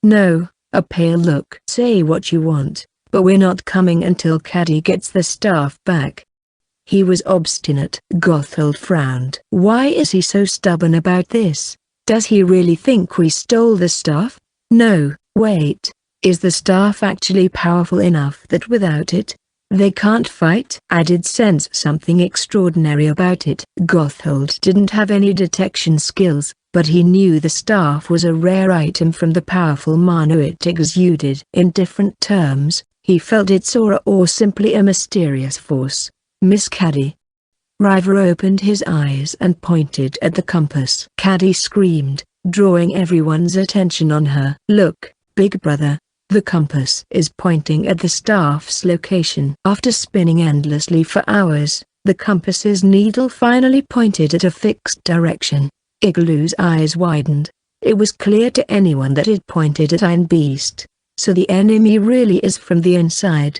no, a pale look. Say what you want, but we're not coming until Caddy gets the staff back. He was obstinate. Gotthold frowned. Why is he so stubborn about this? Does he really think we stole the staff? No, wait. Is the staff actually powerful enough that without it, they can't fight? I did sense something extraordinary about it. Gotthold didn't have any detection skills, but he knew the staff was a rare item from the powerful mana it exuded. In different terms, he felt its aura or simply a mysterious force. Miss Caddy. River opened his eyes and pointed at the compass. Caddy screamed, drawing everyone's attention on her. Look, big brother. The compass is pointing at the staff's location. After spinning endlessly for hours, the compass's needle finally pointed at a fixed direction. Igloo's eyes widened. It was clear to anyone that it pointed at Iron Beast. So the enemy really is from the inside.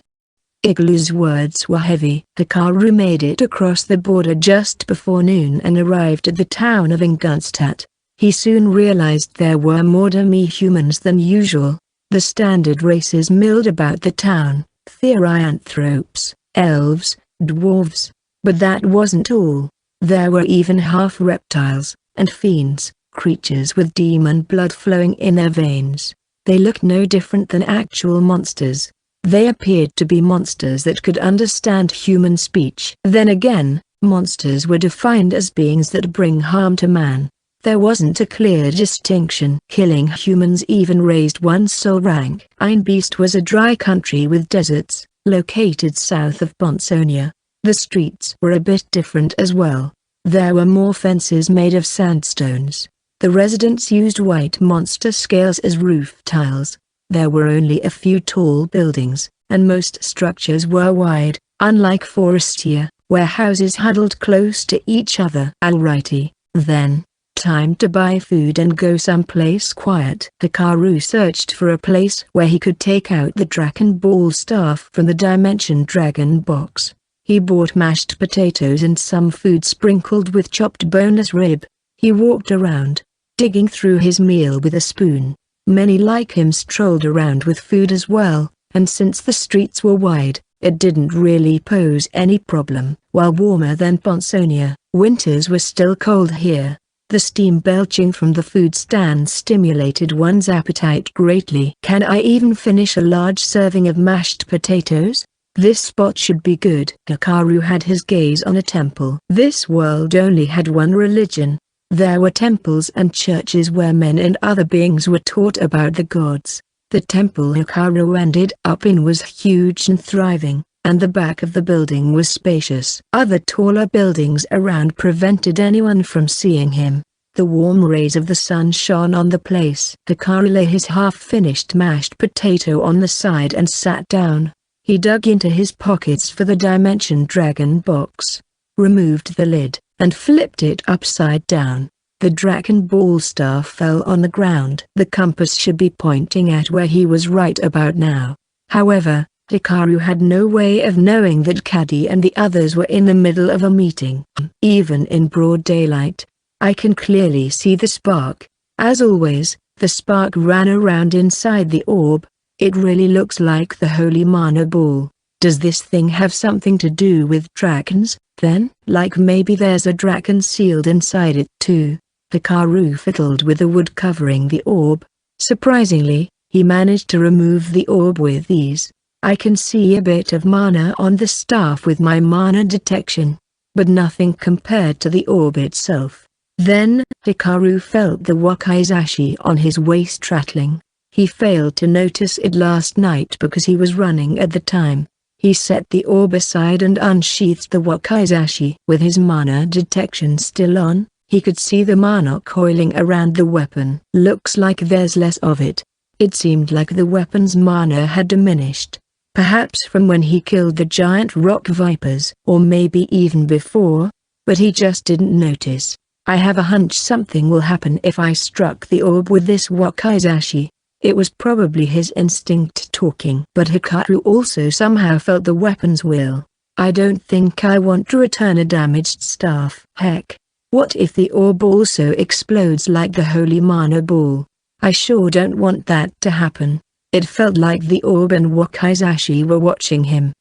Igloo's words were heavy. Hikaru made it across the border just before noon and arrived at the town of Ingunstadt. He soon realized there were more demi-humans than usual. The standard races milled about the town, therianthropes, elves, dwarves. But that wasn't all. There were even half-reptiles, and fiends, creatures with demon blood flowing in their veins. They looked no different than actual monsters. They appeared to be monsters that could understand human speech. Then again, monsters were defined as beings that bring harm to man. There wasn't a clear distinction. Killing humans even raised one's soul rank. Iron Beast was a dry country with deserts, located south of Bonsonia. The streets were a bit different as well. There were more fences made of sandstones. The residents used white monster scales as roof tiles. There were only a few tall buildings, and most structures were wide, unlike Forestia, where houses huddled close to each other. Alrighty, then. Time to buy food and go someplace quiet. Hikaru searched for a place where he could take out the Dragon Ball staff from the Dimension Dragon box. He bought mashed potatoes and some food sprinkled with chopped boneless rib. He walked around, digging through his meal with a spoon. Many like him strolled around with food as well, and since the streets were wide, it didn't really pose any problem. While warmer than Bonsonia, winters were still cold here. The steam belching from the food stand stimulated one's appetite greatly. Can I even finish a large serving of mashed potatoes? This spot should be good. Hikaru had his gaze on a temple. This world only had one religion. There were temples and churches where men and other beings were taught about the gods. The temple Hikaru ended up in was huge and thriving, and the back of the building was spacious. Other taller buildings around prevented anyone from seeing him. The warm rays of the sun shone on the place. Hikaru lay his half-finished mashed potato on the side and sat down. He dug into his pockets for the Dimension Dragon box, removed the lid, and flipped it upside down. The Dragon Ball staff fell on the ground. The compass should be pointing at where he was right about now. However, Hikaru had no way of knowing that Caddy and the others were in the middle of a meeting. Even in broad daylight, I can clearly see the spark. As always, the spark ran around inside the orb. It really looks like the Holy Mana Ball. Does this thing have something to do with dragons, then? Like maybe there's a dragon sealed inside it too. Hikaru fiddled with the wood covering the orb. Surprisingly, He managed to remove the orb with ease. I can see a bit of mana on the staff with my mana detection, but nothing compared to the orb itself. Then, Hikaru felt the wakizashi on his waist rattling. He failed to notice it last night because he was running at the time. He set the orb aside and unsheathed the wakizashi. With his mana detection still on, he could see the mana coiling around the weapon. Looks like there's less of it. It seemed like the weapon's mana had diminished. Perhaps from when he killed the giant rock vipers, or maybe even before, but he just didn't notice. I have a hunch something will happen if I struck the orb with this wakizashi. It was probably his instinct talking. But Hikaru also somehow felt the weapon's will. I don't think I want to return a damaged staff. Heck, what if the orb also explodes like the holy mana ball? I sure don't want that to happen. It felt like the orb and wakizashi were watching him.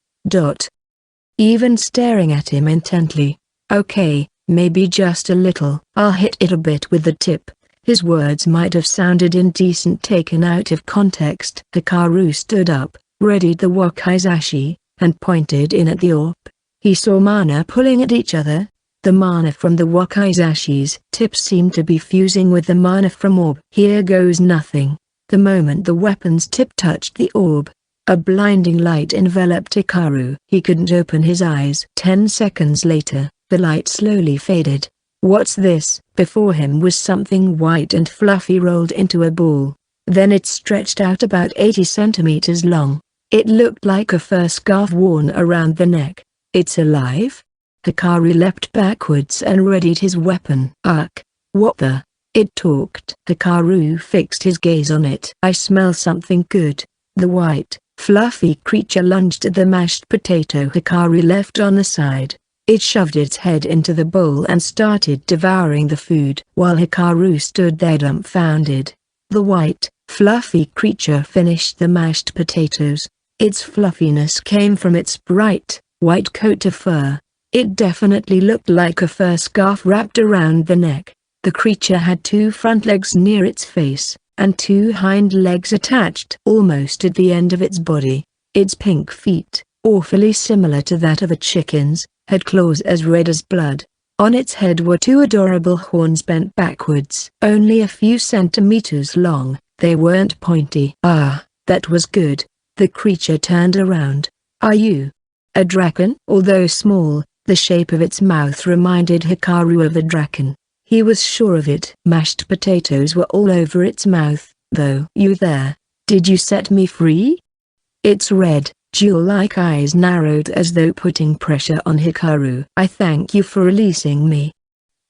Even staring at him intently. Okay, maybe just a little. I'll hit it a bit with the tip. His words might have sounded indecent taken out of context. Hikaru stood up, readied the wakizashi, and pointed in at the orb. He saw mana pulling at each other. The mana from the wakizashi's tip seemed to be fusing with the mana from orb. Here goes nothing. The moment the weapon's tip touched the orb, a blinding light enveloped Hikaru. He couldn't open his eyes. 10 seconds later, the light slowly faded. What's this? Before him was something white and fluffy rolled into a ball. Then it stretched out about 80 centimeters long. It looked like a fur scarf worn around the neck. It's alive? Hikaru leapt backwards and readied his weapon. Ugh! What the? It talked. Hikaru fixed his gaze on it. I smell something good. The white, fluffy creature lunged at the mashed potato Hikaru left on the side. It shoved its head into the bowl and started devouring the food. While Hikaru stood there dumbfounded, the white, fluffy creature finished the mashed potatoes. Its fluffiness came from its bright, white coat of fur. It definitely looked like a fur scarf wrapped around the neck. The creature had 2 front legs near its face, and 2 hind legs attached almost at the end of its body. Its pink feet, awfully similar to that of a chicken's, had claws as red as blood. On its head were 2 adorable horns bent backwards. Only a few centimeters long, they weren't pointy. Ah, that was good. The creature turned around. Are you a draken? Although small, the shape of its mouth reminded Hikaru of a draken. He was sure of it. Mashed potatoes were all over its mouth, though. You there? Did you set me free? Its red, jewel-like eyes narrowed as though putting pressure on Hikaru. I thank you for releasing me,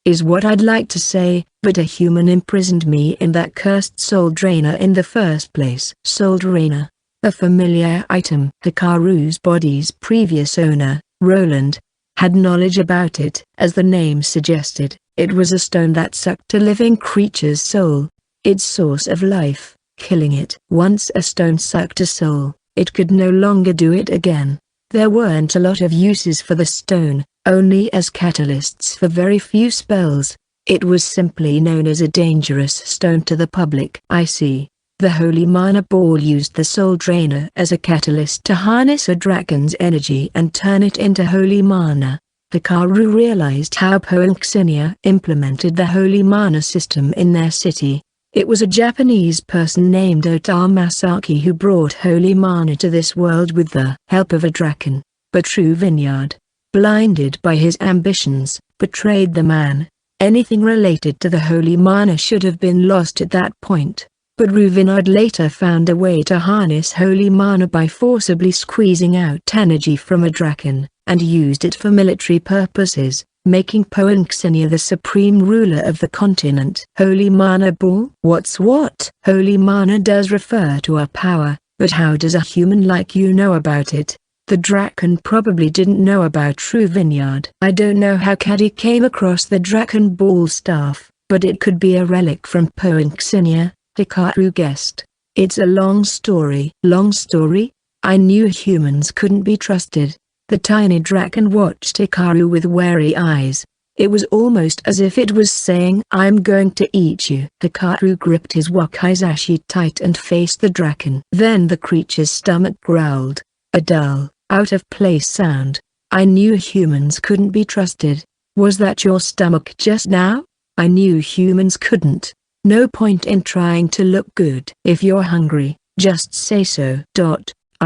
is what I'd like to say, but a human imprisoned me in that cursed soul drainer in the first place. Soul drainer, a familiar item. Hikaru's body's previous owner, Roland, had knowledge about it. As the name suggested, it was a stone that sucked a living creature's soul, its source of life, killing it. Once a stone sucked a soul, it could no longer do it again. There weren't a lot of uses for the stone, only as catalysts for very few spells. It was simply known as a dangerous stone to the public. I see. The Holy Mana Ball used the Soul Drainer as a catalyst to harness a dragon's energy and turn it into Holy Mana. Hikaru realized how Poinxinia implemented the Holy Mana system in their city. It was a Japanese person named Ota Masaki who brought Holy Mana to this world with the help of a draken. But True Vineyard, blinded by his ambitions, betrayed the man. Anything related to the Holy Mana should have been lost at that point. But Ruvinard later found a way to harness Holy Mana by forcibly squeezing out energy from a draken, and used it for military purposes, making Poinxinia the supreme ruler of the continent. Holy Mana Ball? What's what? Holy Mana does refer to a power, but how does a human like you know about it? The draken probably didn't know about True Vineyard. I don't know how Caddy came across the Dragon Ball staff, but it could be a relic from Poinxinia, Hikaru guessed. It's a long story. Long story? I knew humans couldn't be trusted. The tiny dragon watched Hikaru with wary eyes. It was almost as if it was saying, "I'm going to eat you." Hikaru gripped his wakizashi tight and faced the dragon. Then the creature's stomach growled, a dull, out-of-place sound. "I knew humans couldn't be trusted." "Was that your stomach just now?" "I knew humans couldn't. No point in trying to look good." "If you're hungry, just say so."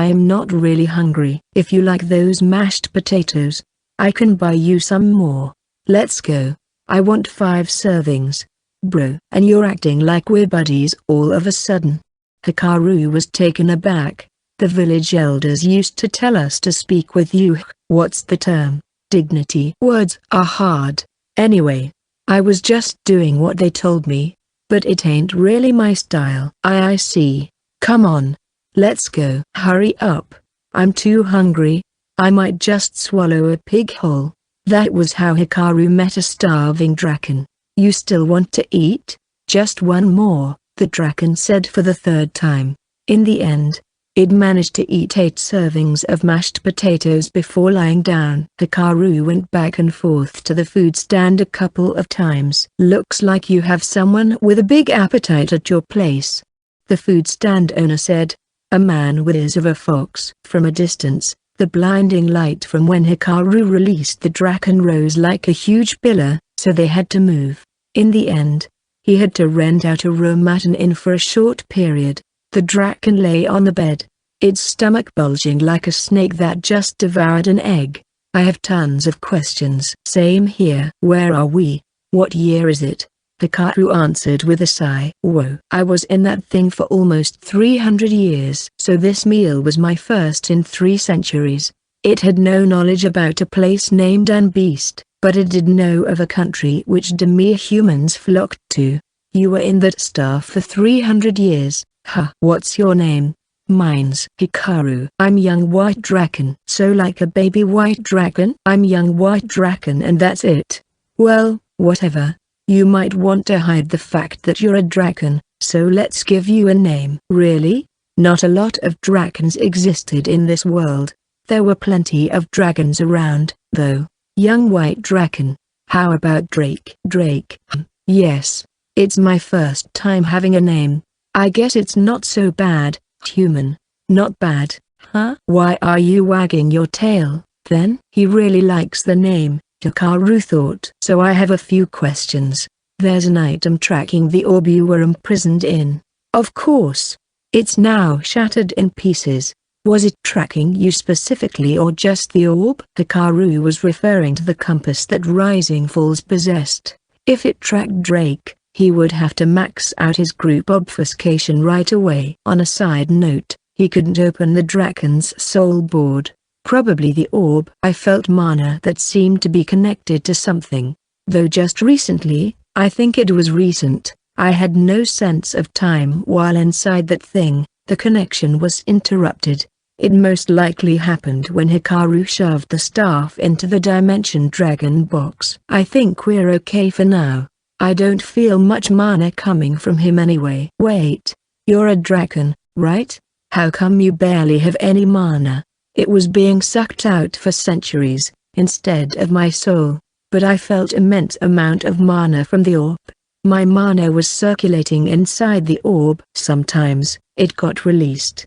"I am not really hungry." "If you like those mashed potatoes, I can buy you some more. Let's go. I want 5 servings." "Bro, and you're acting like we're buddies all of a sudden." Hikaru was taken aback. "The village elders used to tell us to speak with you." "What's the term? Dignity?" "Words are hard. Anyway, I was just doing what they told me. But it ain't really my style." I see. Come on. Let's go." "Hurry up. I'm too hungry. I might just swallow a pig whole." That was how Hikaru met a starving dragon. "You still want to eat?" "Just one more," the dragon said for the 3rd time. In the end, it managed to eat 8 servings of mashed potatoes before lying down. Hikaru went back and forth to the food stand a couple of times. "Looks like you have someone with a big appetite at your place," the food stand owner said. "A man with ears of a fox." From a distance, the blinding light from when Hikaru released the dragon rose like a huge pillar, so they had to move. In the end, he had to rent out a room at an inn for a short period. The dragon lay on the bed, its stomach bulging like a snake that just devoured an egg. "I have tons of questions." "Same here." "Where are we? What year is it?" Hikaru answered with a sigh. "Whoa. I was in that thing for almost 300 years. So this meal was my first in 3 centuries. It had no knowledge about a place named Unbeast, but it did know of a country which mere humans flocked to. You were in that stuff for 300 years. Huh. What's your name?" "Mine's Hikaru." "I'm young white dragon." "So like a baby white dragon?" "I'm young white dragon and that's it." "Well, whatever. You might want to hide the fact that you're a dragon, so let's give you a name." "Really? Not a lot of dragons existed in this world. There were plenty of dragons around, though." "Young white dragon. How about Drake?" "Drake? Yes. It's my first time having a name. I guess it's not so bad." "Human. Not bad, huh?" "Why are you wagging your tail, then?" "He really likes the name," Hikaru thought. "So I have a few questions. There's an item tracking the orb you were imprisoned in." "Of course. It's now shattered in pieces." "Was it tracking you specifically or just the orb?" Hikaru was referring to the compass that Rising Falls possessed. If it tracked Drake, he would have to max out his group obfuscation right away. On a side note, he couldn't open the dragon's soul board. Probably the orb. "I felt mana that seemed to be connected to something. Though just recently, I think it was recent. I had no sense of time while inside that thing." The connection was interrupted. It most likely happened when Hikaru shoved the staff into the Dimension Dragon box. "I think we're okay for now. I don't feel much mana coming from him anyway." "Wait. You're a dragon, right? How come you barely have any mana?" "It was being sucked out for centuries, instead of my soul, but I felt immense amount of mana from the orb. My mana was circulating inside the orb. Sometimes, it got released.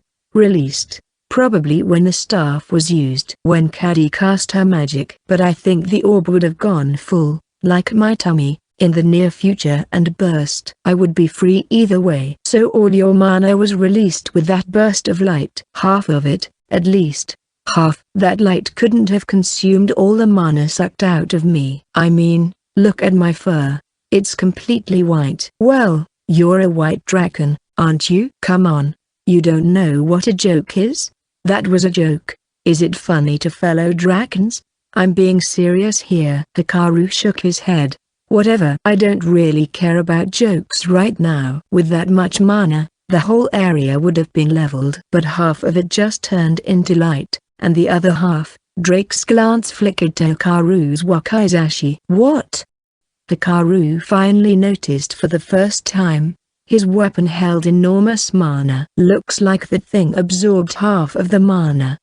Probably when the staff was used. When Caddy cast her magic. But I think the orb would have gone full, like my tummy, in the near future and burst. I would be free either way." "So all your mana was released with that burst of light?" "Half of it, at least. Half." "That light couldn't have consumed all the mana sucked out of me." "I mean, look at my fur. It's completely white." "Well, you're a white dragon, aren't you?" "Come on. You don't know what a joke is?" "That was a joke. Is it funny to fellow dragons?" "I'm being serious here." Hikaru shook his head. "Whatever. I don't really care about jokes right now." With that much mana, the whole area would have been leveled. But half of it just turned into light, and the other half, Drake's glance flickered to Hikaru's wakizashi. "What?" Hikaru finally noticed for the first time. His weapon held enormous mana. "Looks like that thing absorbed half of the mana."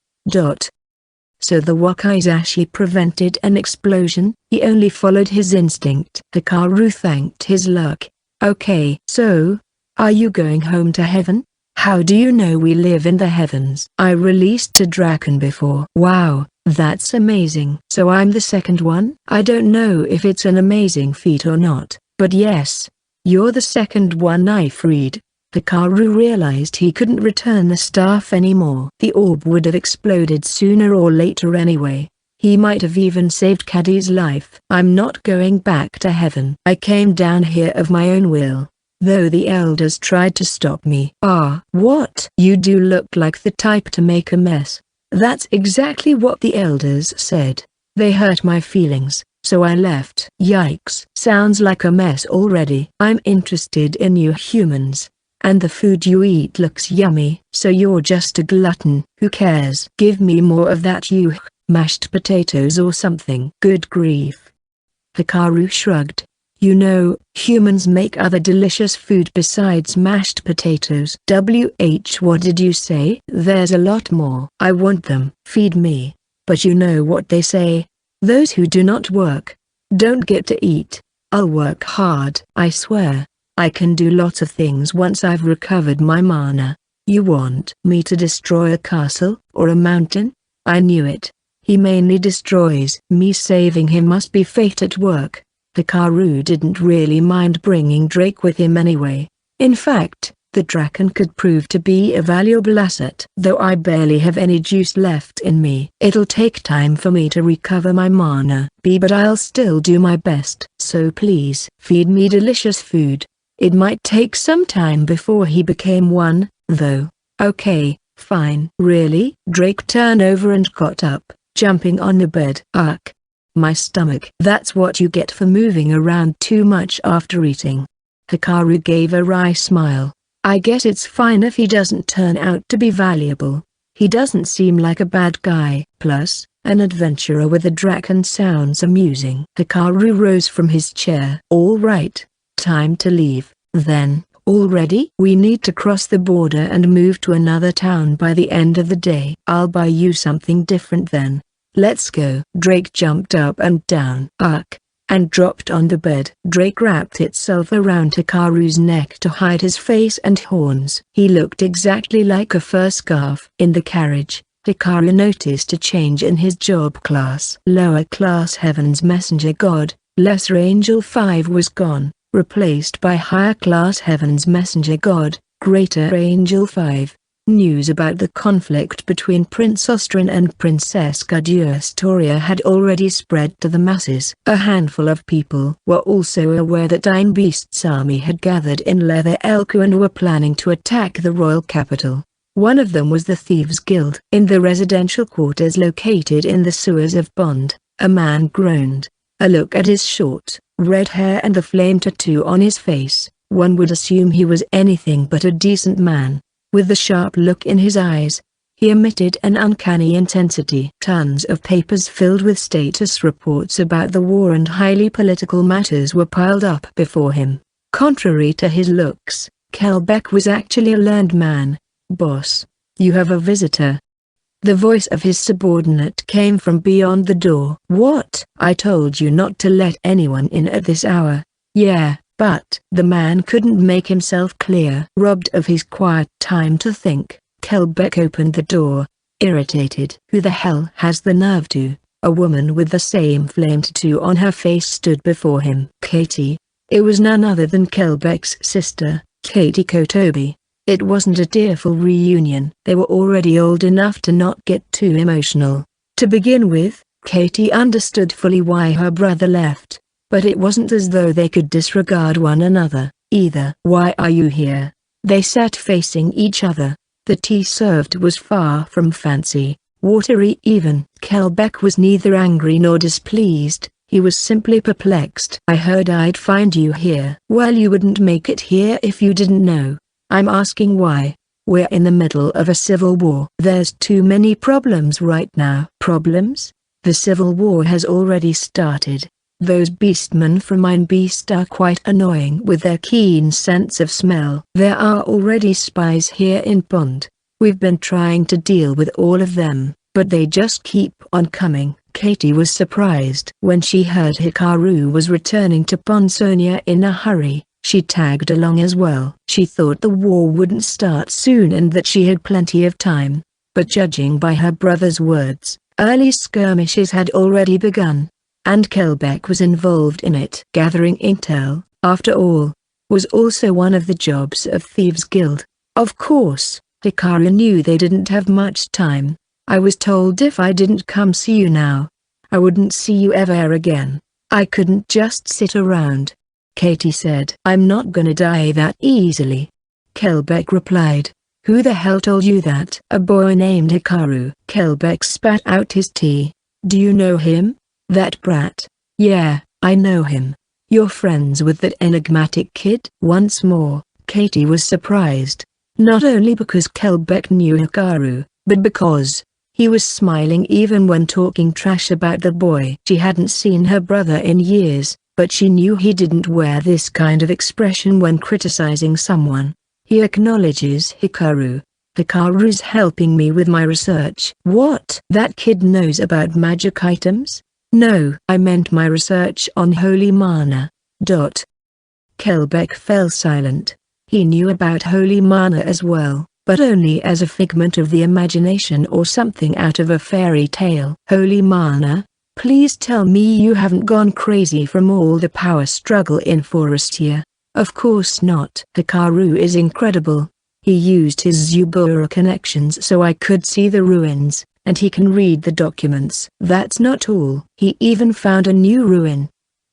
So the wakizashi prevented an explosion. He only followed his instinct. Hikaru thanked his luck. Okay. So, are you going home to heaven? How do you know we live in the heavens? I released a dragon before. Wow, that's amazing. So I'm the second one? I don't know if it's an amazing feat or not, but yes, you're the second one I freed. Hikaru realized he couldn't return the staff anymore. The orb would have exploded sooner or later anyway. He might have even saved Caddy's life. I'm not going back to heaven. I came down here of my own will, though the elders tried to stop me. Ah, what? You do look like the type to make a mess. That's exactly what the elders said. They hurt my feelings, so I left. Yikes. Sounds like a mess already. I'm interested in you humans. And the food you eat looks yummy. So you're just a glutton. Who cares? Give me more of that mashed potatoes or something. Good grief. Hikaru shrugged. You know, humans make other delicious food besides mashed potatoes. What did you say? There's a lot more. I want them. Feed me. But you know what they say? Those who do not work don't get to eat. I'll work hard. I swear. I can do lots of things once I've recovered my mana. You want me to destroy a castle, or a mountain? I knew it. He mainly destroys. Me saving him must be fate at work. Hikaru didn't really mind bringing Drake with him anyway. In fact, the dragon could prove to be a valuable asset. Though I barely have any juice left in me. It'll take time for me to recover my mana. But I'll still do my best. So please, feed me delicious food. It might take some time before he became one, though. Okay, fine. Really? Drake turned over and got up, jumping on the bed. Ugh. My stomach. That's what you get for moving around too much after eating. Hikaru gave a wry smile. I guess it's fine if he doesn't turn out to be valuable. He doesn't seem like a bad guy. Plus, an adventurer with a dragon sounds amusing. Hikaru rose from his chair. All right. Time to leave, then. Already? We need to cross the border and move to another town by the end of the day. I'll buy you something different then. Let's go. Drake jumped up and down. And dropped on the bed. Drake wrapped itself around Hikaru's neck to hide his face and horns. He looked exactly like a fur scarf. In the carriage, Hikaru noticed a change in his job class. Lower class Heaven's Messenger God, Lesser Angel 5 was gone, replaced by higher class Heaven's Messenger God, Greater Angel 5. News about the conflict between Prince Ostrin and Princess Cadustoria had already spread to the masses. A handful of people were also aware that Ein Beast's army had gathered in Leather Elku and were planning to attack the royal capital. One of them was the Thieves' Guild. In the residential quarters located in the sewers of Bond, a man groaned. A look at his short, red hair and the flame tattoo on his face, one would assume he was anything but a decent man. With the sharp look in his eyes, he emitted an uncanny intensity. Tons of papers filled with status reports about the war and highly political matters were piled up before him. Contrary to his looks, Kelbeck was actually a learned man. Boss, you have a visitor. The voice of his subordinate came from beyond the door. What? I told you not to let anyone in at this hour. Yeah. But the man couldn't make himself clear. Robbed of his quiet time to think, Kelbeck opened the door, irritated. Who the hell has the nerve to? A woman with the same flame tattoo on her face stood before him. Katie. It was none other than Kelbeck's sister, Katie Kotobi. It wasn't a tearful reunion. They were already old enough to not get too emotional. To begin with, Katie understood fully why her brother left. But it wasn't as though they could disregard one another, either. Why are you here? They sat facing each other. The tea served was far from fancy, watery even. Kelbeck was neither angry nor displeased, he was simply perplexed. I heard I'd find you here. Well, you wouldn't make it here if you didn't know. I'm asking why. We're in the middle of a civil war. There's too many problems right now. Problems? The civil war has already started. Those beastmen from Ein Beast are quite annoying with their keen sense of smell. There are already spies here in Pond. We've been trying to deal with all of them, but they just keep on coming. Katie was surprised when she heard Hikaru was returning to Ponsonia in a hurry. She tagged along as well. She thought the war wouldn't start soon and that she had plenty of time, but judging by her brother's words, early skirmishes had already begun, and Kelbeck was involved in it. Gathering intel, after all, was also one of the jobs of Thieves' Guild. Of course, Hikaru knew they didn't have much time. I was told if I didn't come see you now, I wouldn't see you ever again. I couldn't just sit around. Katie said. I'm not gonna die that easily. Kelbeck replied. Who the hell told you that? A boy named Hikaru. Kelbeck spat out his tea. Do you know him? That brat? Yeah, I know him. You're friends with that enigmatic kid? Once more, Katie was surprised. Not only because Kelbeck knew Hikaru, but because he was smiling even when talking trash about the boy. She hadn't seen her brother in years, but she knew he didn't wear this kind of expression when criticizing someone. He acknowledges Hikaru. Hikaru's helping me with my research. What? That kid knows about magic items? No, I meant my research on holy mana. Kelbeck fell silent. He knew about holy mana as well, but only as a figment of the imagination or something out of a fairy tale. Holy mana? Please tell me you haven't gone crazy from all the power struggle in Forestia. Of course not. Hikaru is incredible. He used his Zubura connections so I could see the ruins, and he can read the documents. That's not all. He even found a new ruin.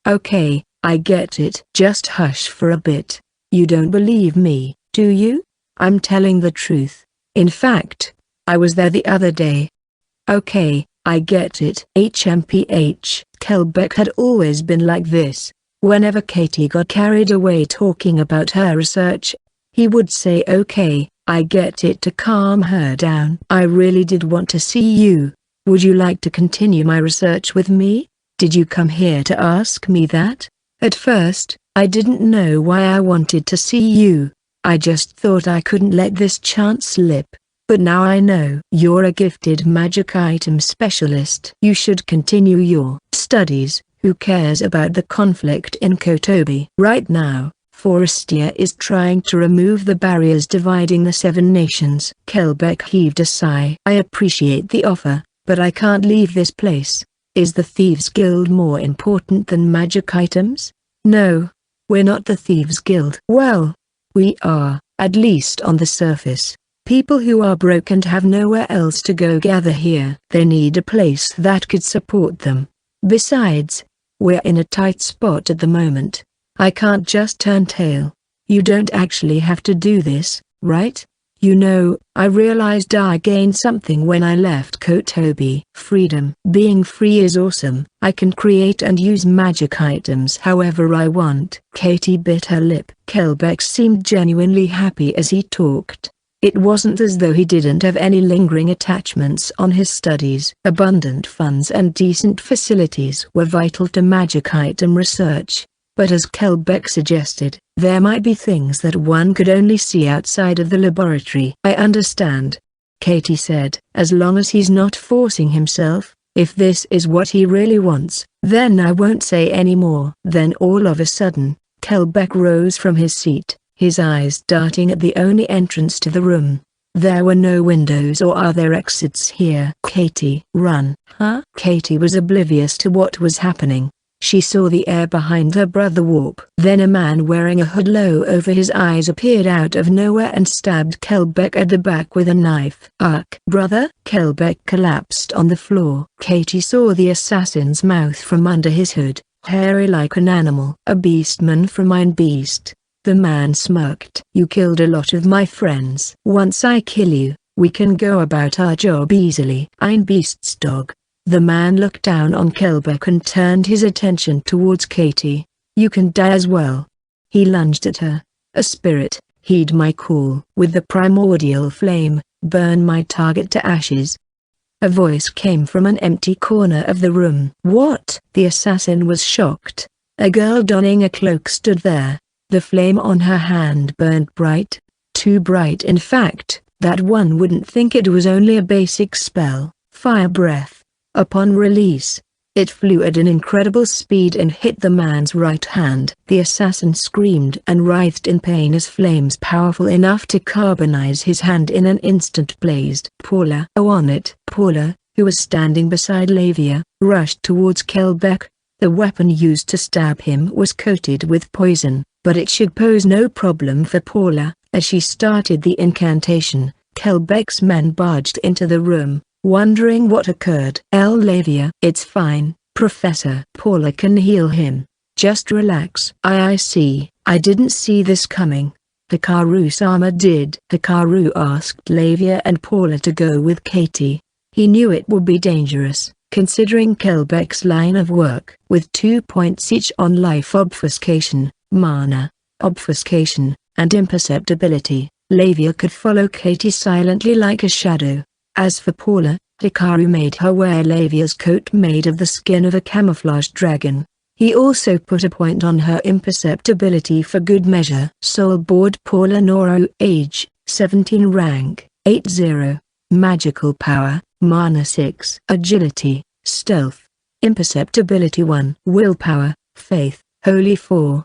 Okay, I get it. Just hush for a bit. You don't believe me, do you? I'm telling the truth. In fact, I was there the other day. Okay, I get it. HMPH. Kelbeck had always been like this. Whenever Katie got carried away talking about her research, he would say okay, I get it to calm her down. I really did want to see you. Would you like to continue my research with me? Did you come here to ask me that? At first, I didn't know why I wanted to see you. I just thought I couldn't let this chance slip. But now I know. You're a gifted magic item specialist. You should continue your studies. Who cares about the conflict in Kotobi? Right now, Forestia is trying to remove the barriers dividing the 7 nations. Kelbeck heaved a sigh. I appreciate the offer, but I can't leave this place. Is the Thieves' Guild more important than magic items? No. We're not the Thieves' Guild. Well, we are, at least on the surface. People who are broke and have nowhere else to go gather here. They need a place that could support them. Besides, we're in a tight spot at the moment. I can't just turn tail. You don't actually have to do this, right? You know, I realized I gained something when I left Kotobi. Freedom. Being free is awesome. I can create and use magic items however I want. Katie bit her lip. Kelbeck seemed genuinely happy as he talked. It wasn't as though he didn't have any lingering attachments on his studies. Abundant funds and decent facilities were vital to magic item research. But as Kelbeck suggested, there might be things that one could only see outside of the laboratory. I understand, Katie said. As long as he's not forcing himself, if this is what he really wants, then I won't say any more. Then all of a sudden, Kelbeck rose from his seat, his eyes darting at the only entrance to the room. There were no windows or other exits here. Katie, run. Huh? Katie was oblivious to what was happening. She saw the air behind her brother warp. Then a man wearing a hood low over his eyes appeared out of nowhere and stabbed Kelbeck at the back with a knife. Ugh. Brother? Kelbeck collapsed on the floor. Katie saw the assassin's mouth from under his hood, hairy like an animal. A beastman from Ein Beast. The man smirked. You killed a lot of my friends. Once I kill you, we can go about our job easily. Ein Beast's dog. The man looked down on Kelbeck and turned his attention towards Katie. You can die as well. He lunged at her. A spirit, heed my call. With the primordial flame, burn my target to ashes. A voice came from an empty corner of the room. What? The assassin was shocked. A girl donning a cloak stood there. The flame on her hand burned bright. Too bright in fact, that one wouldn't think it was only a basic spell. fire breath. Upon release, it flew at an incredible speed and hit the man's right hand. The assassin screamed and writhed in pain as flames powerful enough to carbonize his hand in an instant blazed. Paula on it. Paula, who was standing beside Lavia, rushed towards Kelbeck. The weapon used to stab him was coated with poison, but it should pose no problem for Paula. As she started the incantation, Kelbeck's men barged into the room, wondering what occurred. Lavia, it's fine, Professor. Paula can heal him. Just relax. I see. I didn't see this coming. Hikaru-sama did. Hikaru asked Lavia and Paula to go with Katie. He knew it would be dangerous, considering Kelbeck's line of work. With 2 points each on life obfuscation, mana, obfuscation, and imperceptibility, Lavia could follow Katie silently like a shadow. As for Paula, Hikaru made her wear Lavia's coat made of the skin of a camouflage dragon. He also put a point on her imperceptibility for good measure. Soul Board Paula Noru, age, 17, rank, 80, magical power, mana 6, agility, stealth, imperceptibility 1, willpower, faith, holy 4,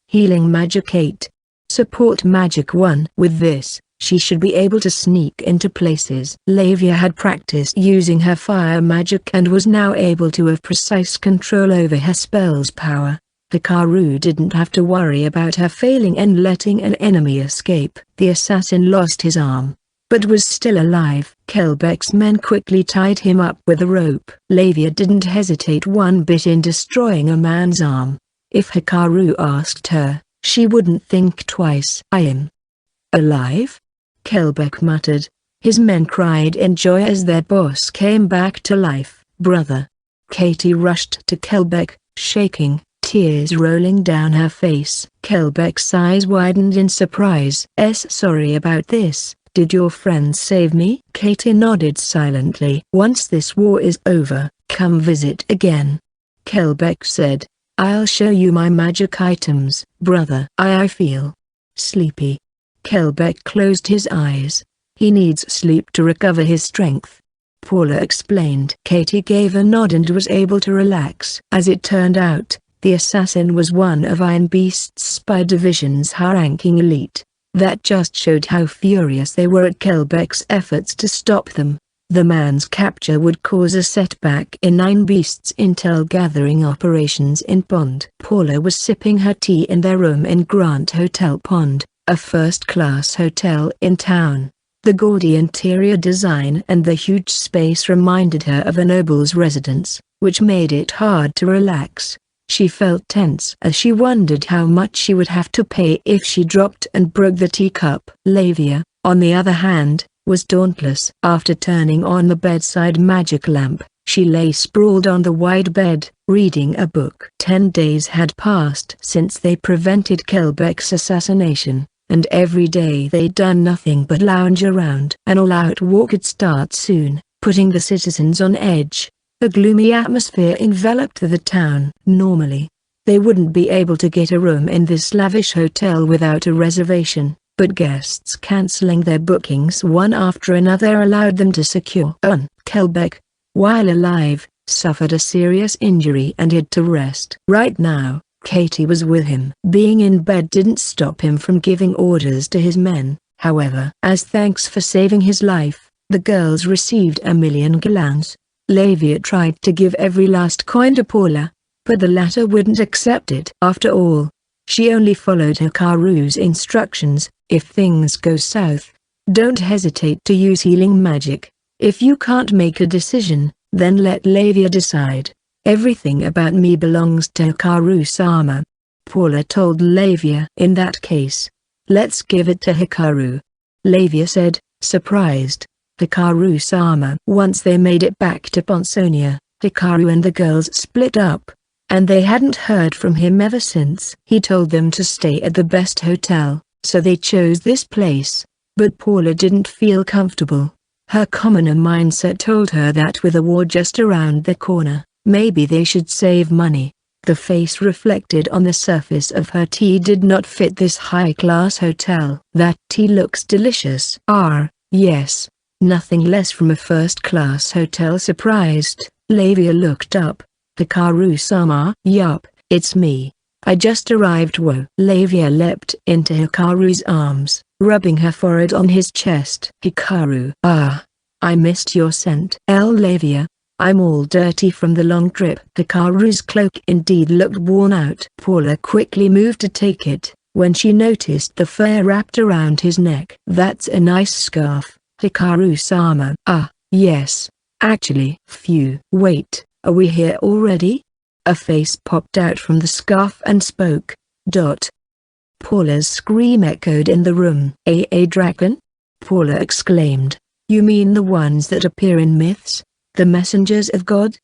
healing magic 8, support magic 1. With this, she should be able to sneak into places. Lavia had practiced using her fire magic and was now able to have precise control over her spell's power. Hikaru didn't have to worry about her failing and letting an enemy escape. The assassin lost his arm, but was still alive. Kelbeck's men quickly tied him up with a rope. Lavia didn't hesitate one bit in destroying a man's arm. If Hikaru asked her, she wouldn't think twice. I am alive? Kelbeck muttered. His men cried in joy as their boss came back to life. Brother. Katie rushed to Kelbeck, shaking, tears rolling down her face. Kelbeck's eyes widened in surprise. Sorry about this. Did your friends save me? Katie nodded silently. Once this war is over, come visit again. Kelbeck said. I'll show you my magic items. Brother. I feel sleepy. Kelbeck closed his eyes. He needs sleep to recover his strength. Paula explained. Katie gave a nod and was able to relax. As it turned out, the assassin was one of Iron Beast's spy division's high-ranking elite. That just showed how furious they were at Kelbeck's efforts to stop them. The man's capture would cause a setback in Iron Beast's intel gathering operations in Pond. Paula was sipping her tea in their room in Grant Hotel Pond, a first-class hotel in town. The gaudy interior design and the huge space reminded her of a noble's residence, which made it hard to relax. She felt tense as she wondered how much she would have to pay if she dropped and broke the teacup. Lavia, on the other hand, was dauntless. After turning on the bedside magic lamp, she lay sprawled on the wide bed, reading a book. 10 days had passed since they prevented Kelbeck's assassination, and every day they'd done nothing but lounge around. An all-out war could start soon, putting the citizens on edge. A gloomy atmosphere enveloped the town. Normally, they wouldn't be able to get a room in this lavish hotel without a reservation, but guests canceling their bookings one after another allowed them to secure one. Kelbeck, while alive, suffered a serious injury and had to rest. Right now, Katie was with him. Being in bed didn't stop him from giving orders to his men, however. As thanks for saving his life, the girls received 1,000,000 gallons. Lavia tried to give every last coin to Paula, but the latter wouldn't accept it. After all, she only followed Hikaru's instructions. If things go south, don't hesitate to use healing magic. If you can't make a decision, then let Lavia decide. Everything about me belongs to Hikaru-sama. Paula told Lavia. In that case, let's give it to Hikaru. Lavia said, surprised. Hikaru-sama. Once they made it back to Ponsonia, Hikaru and the girls split up, and they hadn't heard from him ever since. He told them to stay at the best hotel, so they chose this place. But Paula didn't feel comfortable. Her commoner mindset told her that with a war just around the corner, maybe they should save money. The face reflected on the surface of her tea did not fit this high-class hotel. That tea looks delicious. Yes. nothing less from a first-class hotel. Surprised, Lavia looked up. Hikaru-sama? Yup, it's me. I just arrived. Whoa. Lavia leapt into Hikaru's arms, rubbing her forehead on his chest. Hikaru. Ah. I missed your scent. Lavia. I'm all dirty from the long trip. Hikaru's cloak indeed looked worn out. Paula quickly moved to take it, when she noticed the fur wrapped around his neck. That's a nice scarf, Hikaru-sama. Ah, yes. Actually. Phew. Wait, are we here already? A face popped out from the scarf and spoke. Paula's scream echoed in the room. A dragon? Paula exclaimed. You mean the ones that appear in myths? The messengers of God?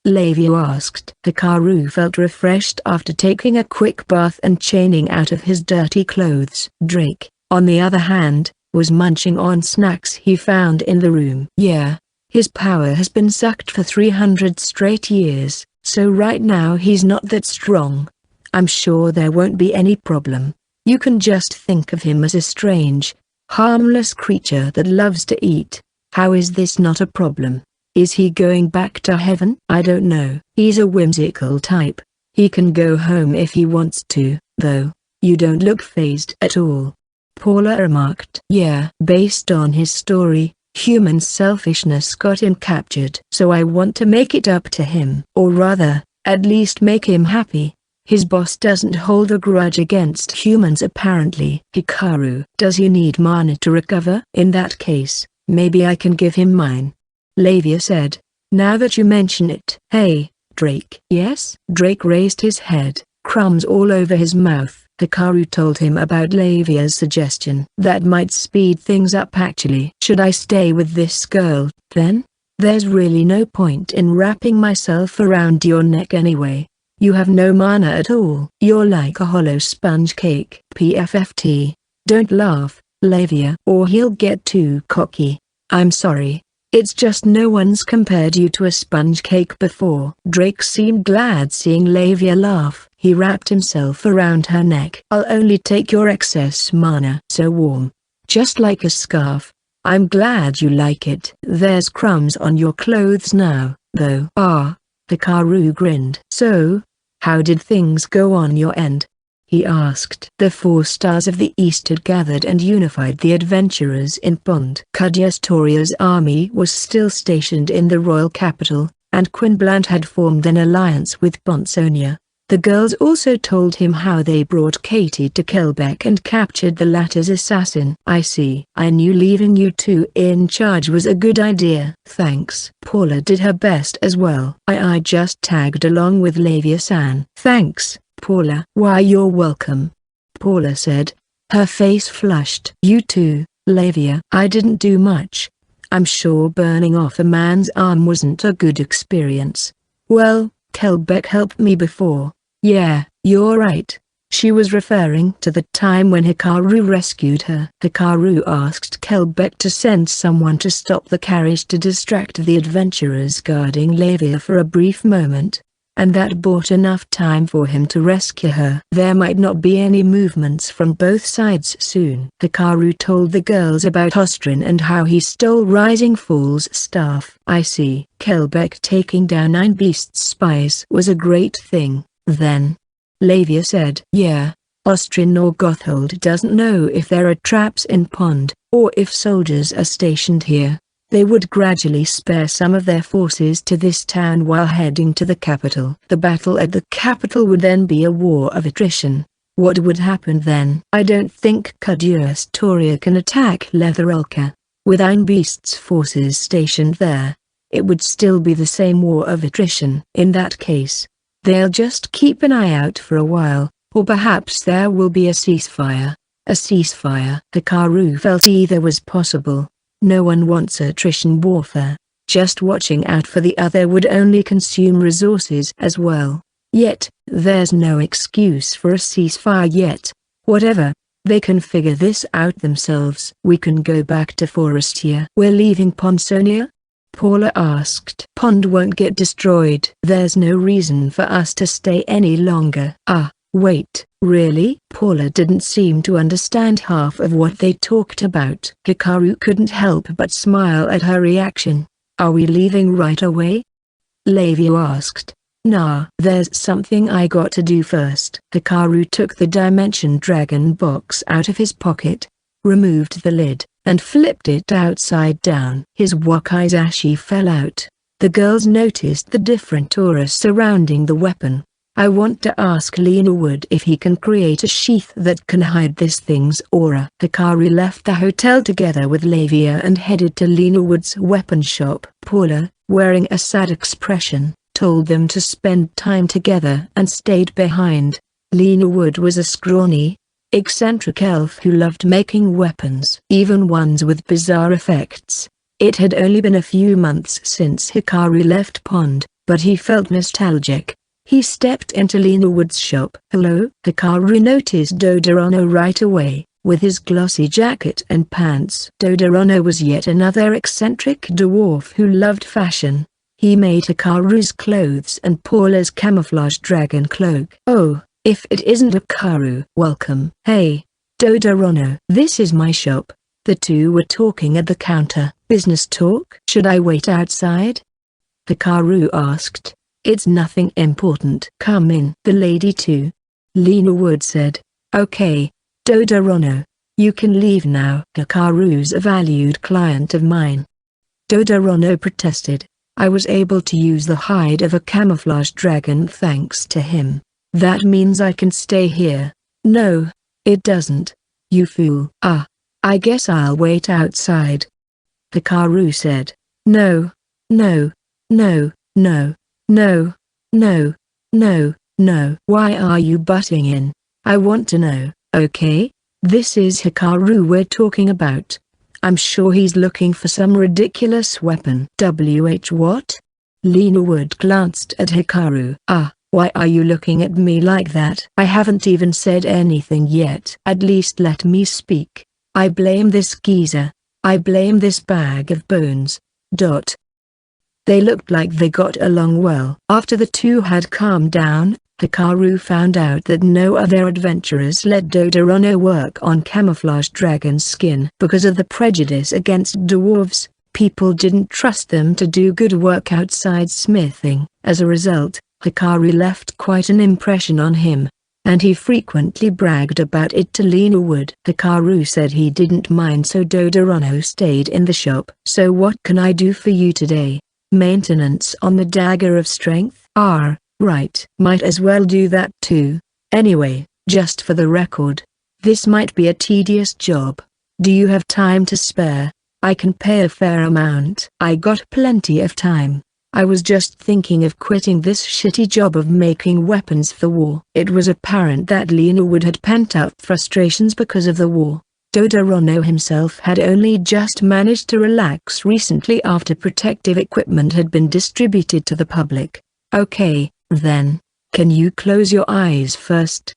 Lavia asked. Hikaru felt refreshed after taking a quick bath and changing out of his dirty clothes. Drake, on the other hand, was munching on snacks he found in the room. Yeah, his power has been sucked for 300 straight years, so right now he's not that strong. I'm sure there won't be any problem. You can just think of him as a strange, harmless creature that loves to eat. How is this not a problem? Is he going back to heaven? I don't know. He's a whimsical type. He can go home if he wants to, though. You don't look fazed at all, Paula remarked. Yeah. Based on his story, human selfishness got him captured. So I want to make it up to him. Or rather, at least make him happy. His boss doesn't hold a grudge against humans apparently. Hikaru. Does he need mana to recover? In that case, maybe I can give him mine, Lavia said. Now that you mention it. Hey, Drake. Yes? Drake raised his head, crumbs all over his mouth. Hikaru told him about Lavia's suggestion. That might speed things up actually. Should I stay with this girl, then? There's really no point in wrapping myself around your neck anyway. You have no mana at all. You're like a hollow sponge cake. PFFT. Don't laugh, Lavia, or he'll get too cocky. I'm sorry. It's just no one's compared you to a sponge cake before. Drake seemed glad seeing Lavia laugh. He wrapped himself around her neck. I'll only take your excess mana. So warm. Just like a scarf. I'm glad you like it. There's crumbs on your clothes now, though. Ah. Hikaru grinned. So, how did things go on your end? He asked. The 4 stars of the East had gathered and unified the adventurers in Pond. Kadiastoria's army was still stationed in the royal capital, and Quinblant had formed an alliance with Ponsonia. The girls also told him how they brought Katie to Kelbeck and captured the latter's assassin. I see. I knew leaving you two in charge was a good idea. Thanks. Paula did her best as well. I just tagged along with Lavia-san. Thanks, Paula. Why, you're welcome, Paula said. Her face flushed. You too, Lavia. I didn't do much. I'm sure burning off a man's arm wasn't a good experience. Well, Kelbeck helped me before. Yeah, you're right. She was referring to the time when Hikaru rescued her. Hikaru asked Kelbeck to send someone to stop the carriage to distract the adventurers guarding Lavia for a brief moment, and that bought enough time for him to rescue her. There might not be any movements from both sides soon. Hikaru told the girls about Ostrin and how he stole Rising Fall's staff. I see. Kelbeck taking down 9 beasts' spies was a great thing, then, Lavia said. Yeah, Ostrin or Gothold doesn't know if there are traps in Pond, or if soldiers are stationed here. They would gradually spare some of their forces to this town while heading to the capital. The battle at the capital would then be a war of attrition. What would happen then? I don't think Kadiastoria can attack Letherelka. With Einbeast's forces stationed there, it would still be the same war of attrition. In that case, they'll just keep an eye out for a while, or perhaps there will be a ceasefire. A ceasefire. Hikaru felt either was possible. No one wants attrition warfare. Just watching out for the other would only consume resources as well. Yet, there's no excuse for a ceasefire yet. Whatever, they can figure this out themselves. We can go back to Forestia. We're leaving Ponsonia? Paula asked. Pond won't get destroyed. There's no reason for us to stay any longer. Ah, Wait, really? Paula didn't seem to understand half of what they talked about. Hikaru couldn't help but smile at her reaction. Are we leaving right away? Levi asked. Nah, there's something I got to do first. Hikaru took the Dimension Dragon box out of his pocket, removed the lid, and flipped it outside down. His wakizashi fell out. The girls noticed the different auras surrounding the weapon. I want to ask Lenawood if he can create a sheath that can hide this thing's aura. Hikaru left the hotel together with Lavia and headed to Lenawood's weapon shop. Paula, wearing a sad expression, told them to spend time together and stayed behind. Lenawood was a scrawny, eccentric elf who loved making weapons, even ones with bizarre effects. It had only been a few months since Hikaru left Pond, but he felt nostalgic. He stepped into Lenawood's shop. Hello? Hikaru noticed Dodorono right away, with his glossy jacket and pants. Dodorono was yet another eccentric dwarf who loved fashion. He made Hikaru's clothes and Paula's camouflage dragon cloak. Oh, if it isn't Hikaru. Welcome. Hey, Dodorono. This is my shop. The two were talking at the counter. Business talk? Should I wait outside? Hikaru asked. It's nothing important. Come in. The lady too. Lenawood said. Okay, Dodorono. You can leave now. Hikaru's a valued client of mine. Dodorono protested. I was able to use the hide of a camouflage dragon thanks to him. That means I can stay here. No, it doesn't. You fool. I guess I'll wait outside. Hikaru said. No, no, no, no. No, no, no, no. Why are you butting in? I want to know, okay? This is Hikaru we're talking about. I'm sure he's looking for some ridiculous weapon. What? Lenawood glanced at Hikaru. Why are you looking at me like that? I haven't even said anything yet. At least let me speak. I blame this geezer. I blame this bag of bones. They looked like they got along well. After the two had calmed down, Hikaru found out that no other adventurers let Dodorono work on camouflage dragon skin. Because of the prejudice against dwarves, people didn't trust them to do good work outside smithing. As a result, Hikaru left quite an impression on him, and he frequently bragged about it to Lenawood. Hikaru said he didn't mind, so Dodorono stayed in the shop. So what can I do for you today? Maintenance on the Dagger of Strength? Right. Might as well do that too. Anyway, just for the record, this might be a tedious job. Do you have time to spare? I can pay a fair amount. I got plenty of time. I was just thinking of quitting this shitty job of making weapons for war. It was apparent that Lenawood had pent up frustrations because of the war. Dodorono himself had only just managed to relax recently after protective equipment had been distributed to the public. Okay, then, can you close your eyes first?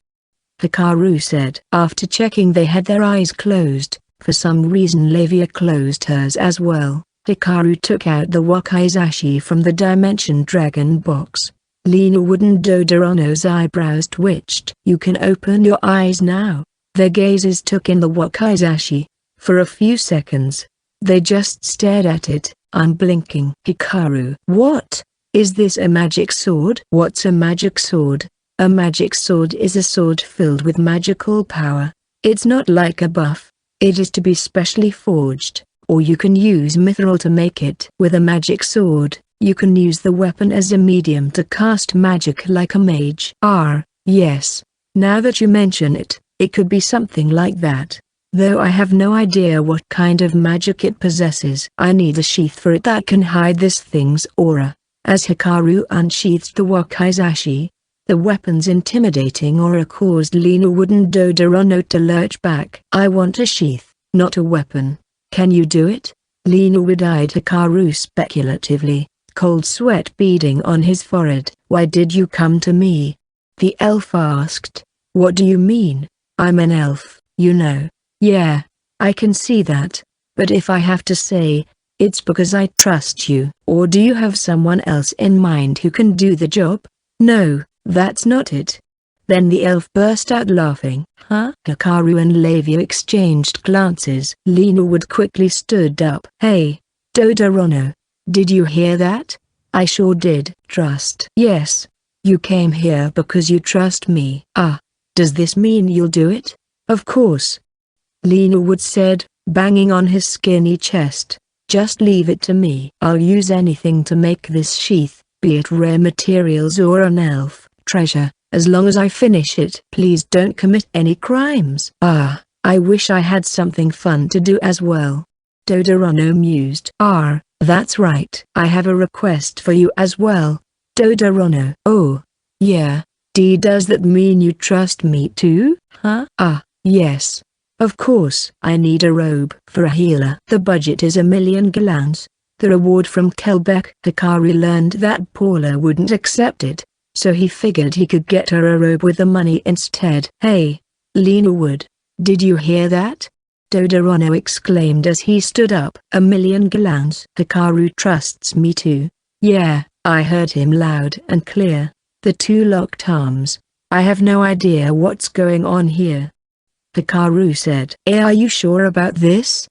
Hikaru said. After checking they had their eyes closed, for some reason Lavia closed hers as well. Hikaru took out the wakizashi from the Dimension Dragon box. Lenawood and Dodorono's eyebrows twitched. You can open your eyes now. Their gazes took in the wakizashi. For a few seconds, they just stared at it, unblinking. Hikaru. What? Is this a magic sword? What's a magic sword? A magic sword is a sword filled with magical power. It's not like a buff. It is to be specially forged, or you can use mithril to make it. With a magic sword, you can use the weapon as a medium to cast magic like a mage. Yes. Now that you mention it, it could be something like that. Though I have no idea what kind of magic it possesses. I need a sheath for it that can hide this thing's aura. As Hikaru unsheathed the wakizashi, the weapon's intimidating aura caused Lenawood and Dodorono to lurch back. I want a sheath, not a weapon. Can you do it? Lenawood eyed Hikaru speculatively, cold sweat beading on his forehead. Why did you come to me? The elf asked. What do you mean? I'm an elf, you know. Yeah, I can see that. But if I have to say, it's because I trust you. Or do you have someone else in mind who can do the job? No, that's not it. Then the elf burst out laughing. Huh? Hikaru and Lavia exchanged glances. Lena Wood quickly stood up. Hey, Todorono. Did you hear that? I sure did. Trust. Yes. You came here because you trust me. Ah. Does this mean you'll do it? Of course. Lena Wood said, banging on his skinny chest. Just leave it to me. I'll use anything to make this sheath, be it rare materials or an elf treasure, as long as I finish it. Please don't commit any crimes. Ah, I wish I had something fun to do as well. Todorono mused. Ah, that's right. I have a request for you as well, Todorono. Oh, yeah. Does that mean you trust me too? Huh? Ah, yes. Of course. I need a robe for a healer. The budget is 1,000,000 gallons. The reward from Kelbeck. Hikaru learned that Paula wouldn't accept it, so he figured he could get her a robe with the money instead. Hey, Lena Wood, did you hear that? Todorono exclaimed as he stood up. 1,000,000 gallons. Hikaru trusts me too. Yeah, I heard him loud and clear. The two locked arms. I have no idea what's going on here. Hikaru said. Are you sure about this?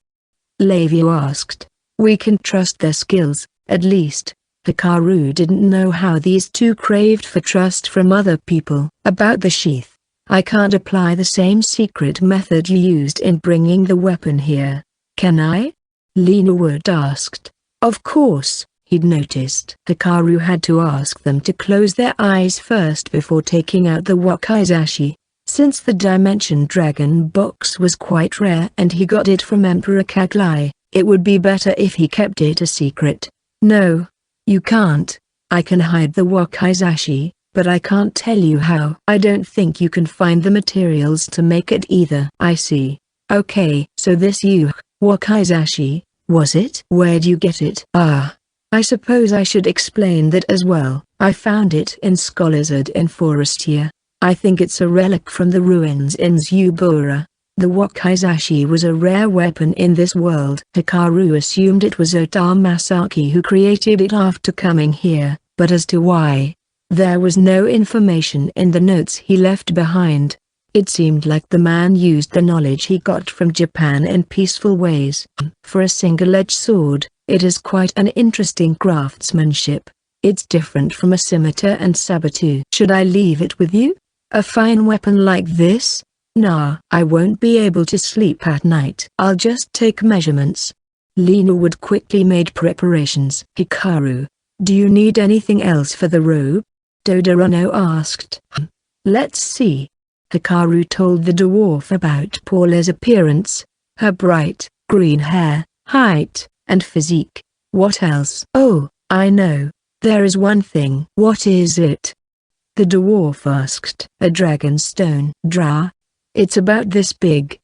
Lavia asked. We can trust their skills, at least. Hikaru didn't know how these two craved for trust from other people. About the sheath. I can't apply the same secret method you used in bringing the weapon here. Can I? Lena Wood asked. Of course. He'd noticed Hikaru had to ask them to close their eyes first before taking out the wakizashi. Since the Dimension Dragon box was quite rare and he got it from Emperor Kaglai, it would be better if he kept it a secret. No. You can't. I can hide the wakizashi, but I can't tell you how. I don't think you can find the materials to make it either. I see. Okay. So this wakizashi, was it? Where'd you get it? Ah. I suppose I should explain that as well. I found it in Scholazard in Forestia. I think it's a relic from the ruins in Zubura. The wakizashi was a rare weapon in this world. Hikaru assumed it was Otar Masaki who created it after coming here, but as to why, there was no information in the notes he left behind. It seemed like the man used the knowledge he got from Japan in peaceful ways. For a single-edged sword, it is quite an interesting craftsmanship. It's different from a scimitar and sabatu. Should I leave it with you? A fine weapon like this? Nah, I won't be able to sleep at night. I'll just take measurements. Lena Wood quickly made preparations. Hikaru, do you need anything else for the robe? Todorono asked. Let's see. Hikaru told the dwarf about Paula's appearance, her bright, green hair, height, and physique. What else? Oh, I know. There is one thing. What is it? The dwarf asked. A dragon stone. It's about this big.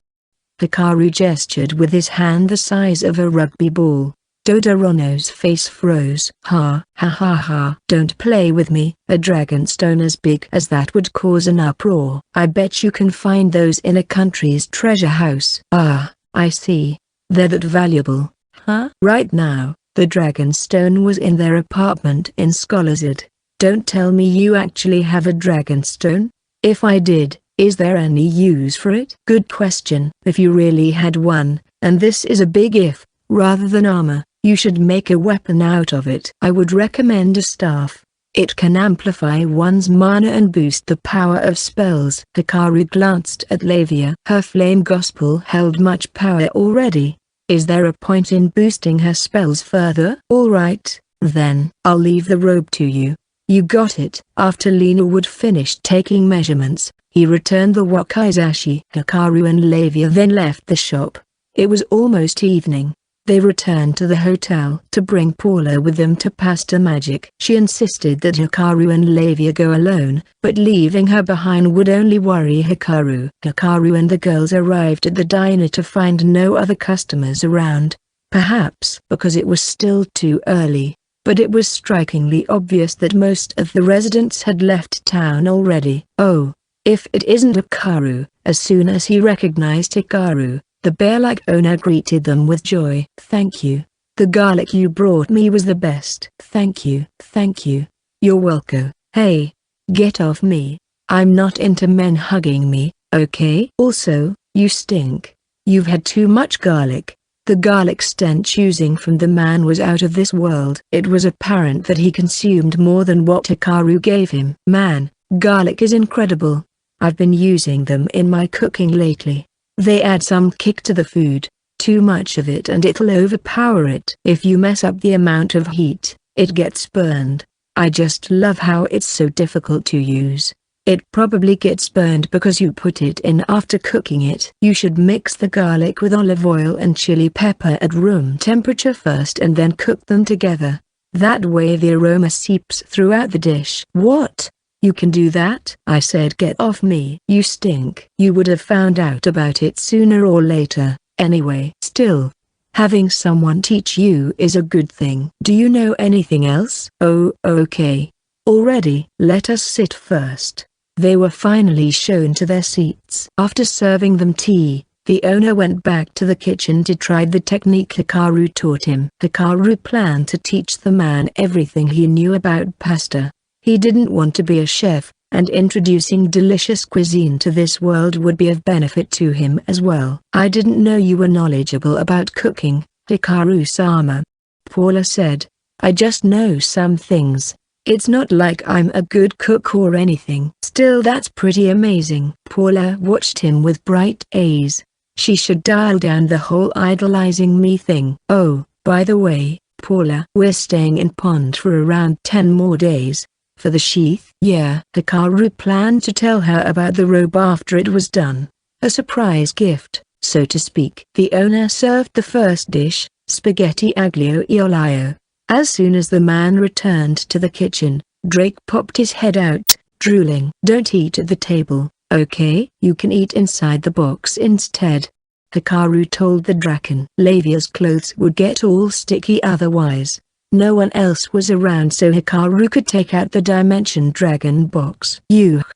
Hikaru gestured with his hand the size of a rugby ball. Todorono's face froze. Ha ha ha ha. Don't play with me. A dragon stone as big as that would cause an uproar. I bet you can find those in a country's treasure house. Ah, I see. They're that valuable. Huh? Right now, the dragon stone was in their apartment in Scholazard. Don't tell me you actually have a dragon stone? If I did, is there any use for it? Good question. If you really had one, and this is a big if, rather than armor, you should make a weapon out of it. I would recommend a staff. It can amplify one's mana and boost the power of spells. Hikaru glanced at Lavia. Her flame gospel held much power already. Is there a point in boosting her spells further? Alright, then. I'll leave the robe to you. You got it. After Lena Wood finished taking measurements, he returned the wakizashi. Hikaru and Lavia then left the shop. It was almost evening. They returned to the hotel to bring Paula with them to Pasta Magic. She insisted that Hikaru and Lavia go alone, but leaving her behind would only worry Hikaru. Hikaru and the girls arrived at the diner to find no other customers around. Perhaps because it was still too early, but it was strikingly obvious that most of the residents had left town already. Oh, if it isn't Hikaru. As soon as he recognized Hikaru, the bear-like owner greeted them with joy. Thank you. The garlic you brought me was the best. Thank you. Thank you. You're welcome. Hey, get off me. I'm not into men hugging me, okay? Also, you stink. You've had too much garlic. The garlic stench oozing from the man was out of this world. It was apparent that he consumed more than what Hikaru gave him. Man, garlic is incredible. I've been using them in my cooking lately. They add some kick to the food. Too much of it and it'll overpower it. If you mess up the amount of heat, it gets burned. I just love how it's so difficult to use. It probably gets burned because you put it in after cooking it. You should mix the garlic with olive oil and chili pepper at room temperature first and then cook them together. That way the aroma seeps throughout the dish. What? You can do that? I said, get off me. You stink. You would have found out about it sooner or later, anyway. Still, having someone teach you is a good thing. Do you know anything else? Oh, okay. Already. Let us sit first. They were finally shown to their seats. After serving them tea, the owner went back to the kitchen to try the technique Hikaru taught him. Hikaru planned to teach the man everything he knew about pasta. He didn't want to be a chef, and introducing delicious cuisine to this world would be of benefit to him as well. I didn't know you were knowledgeable about cooking, Hikaru-sama. Paula said. I just know some things. It's not like I'm a good cook or anything. Still, that's pretty amazing. Paula watched him with bright eyes. She should dial down the whole idolizing me thing. Oh, by the way, Paula, we're staying in Pond for around 10 more days. For the sheath? Yeah. Hikaru planned to tell her about the robe after it was done. A surprise gift, so to speak. The owner served the first dish, spaghetti aglio e olio. As soon as the man returned to the kitchen, Drake popped his head out, drooling. Don't eat at the table, okay? You can eat inside the box instead. Hikaru told the draken. Lavia's clothes would get all sticky otherwise. No one else was around, so Hikaru could take out the Dimension Dragon box.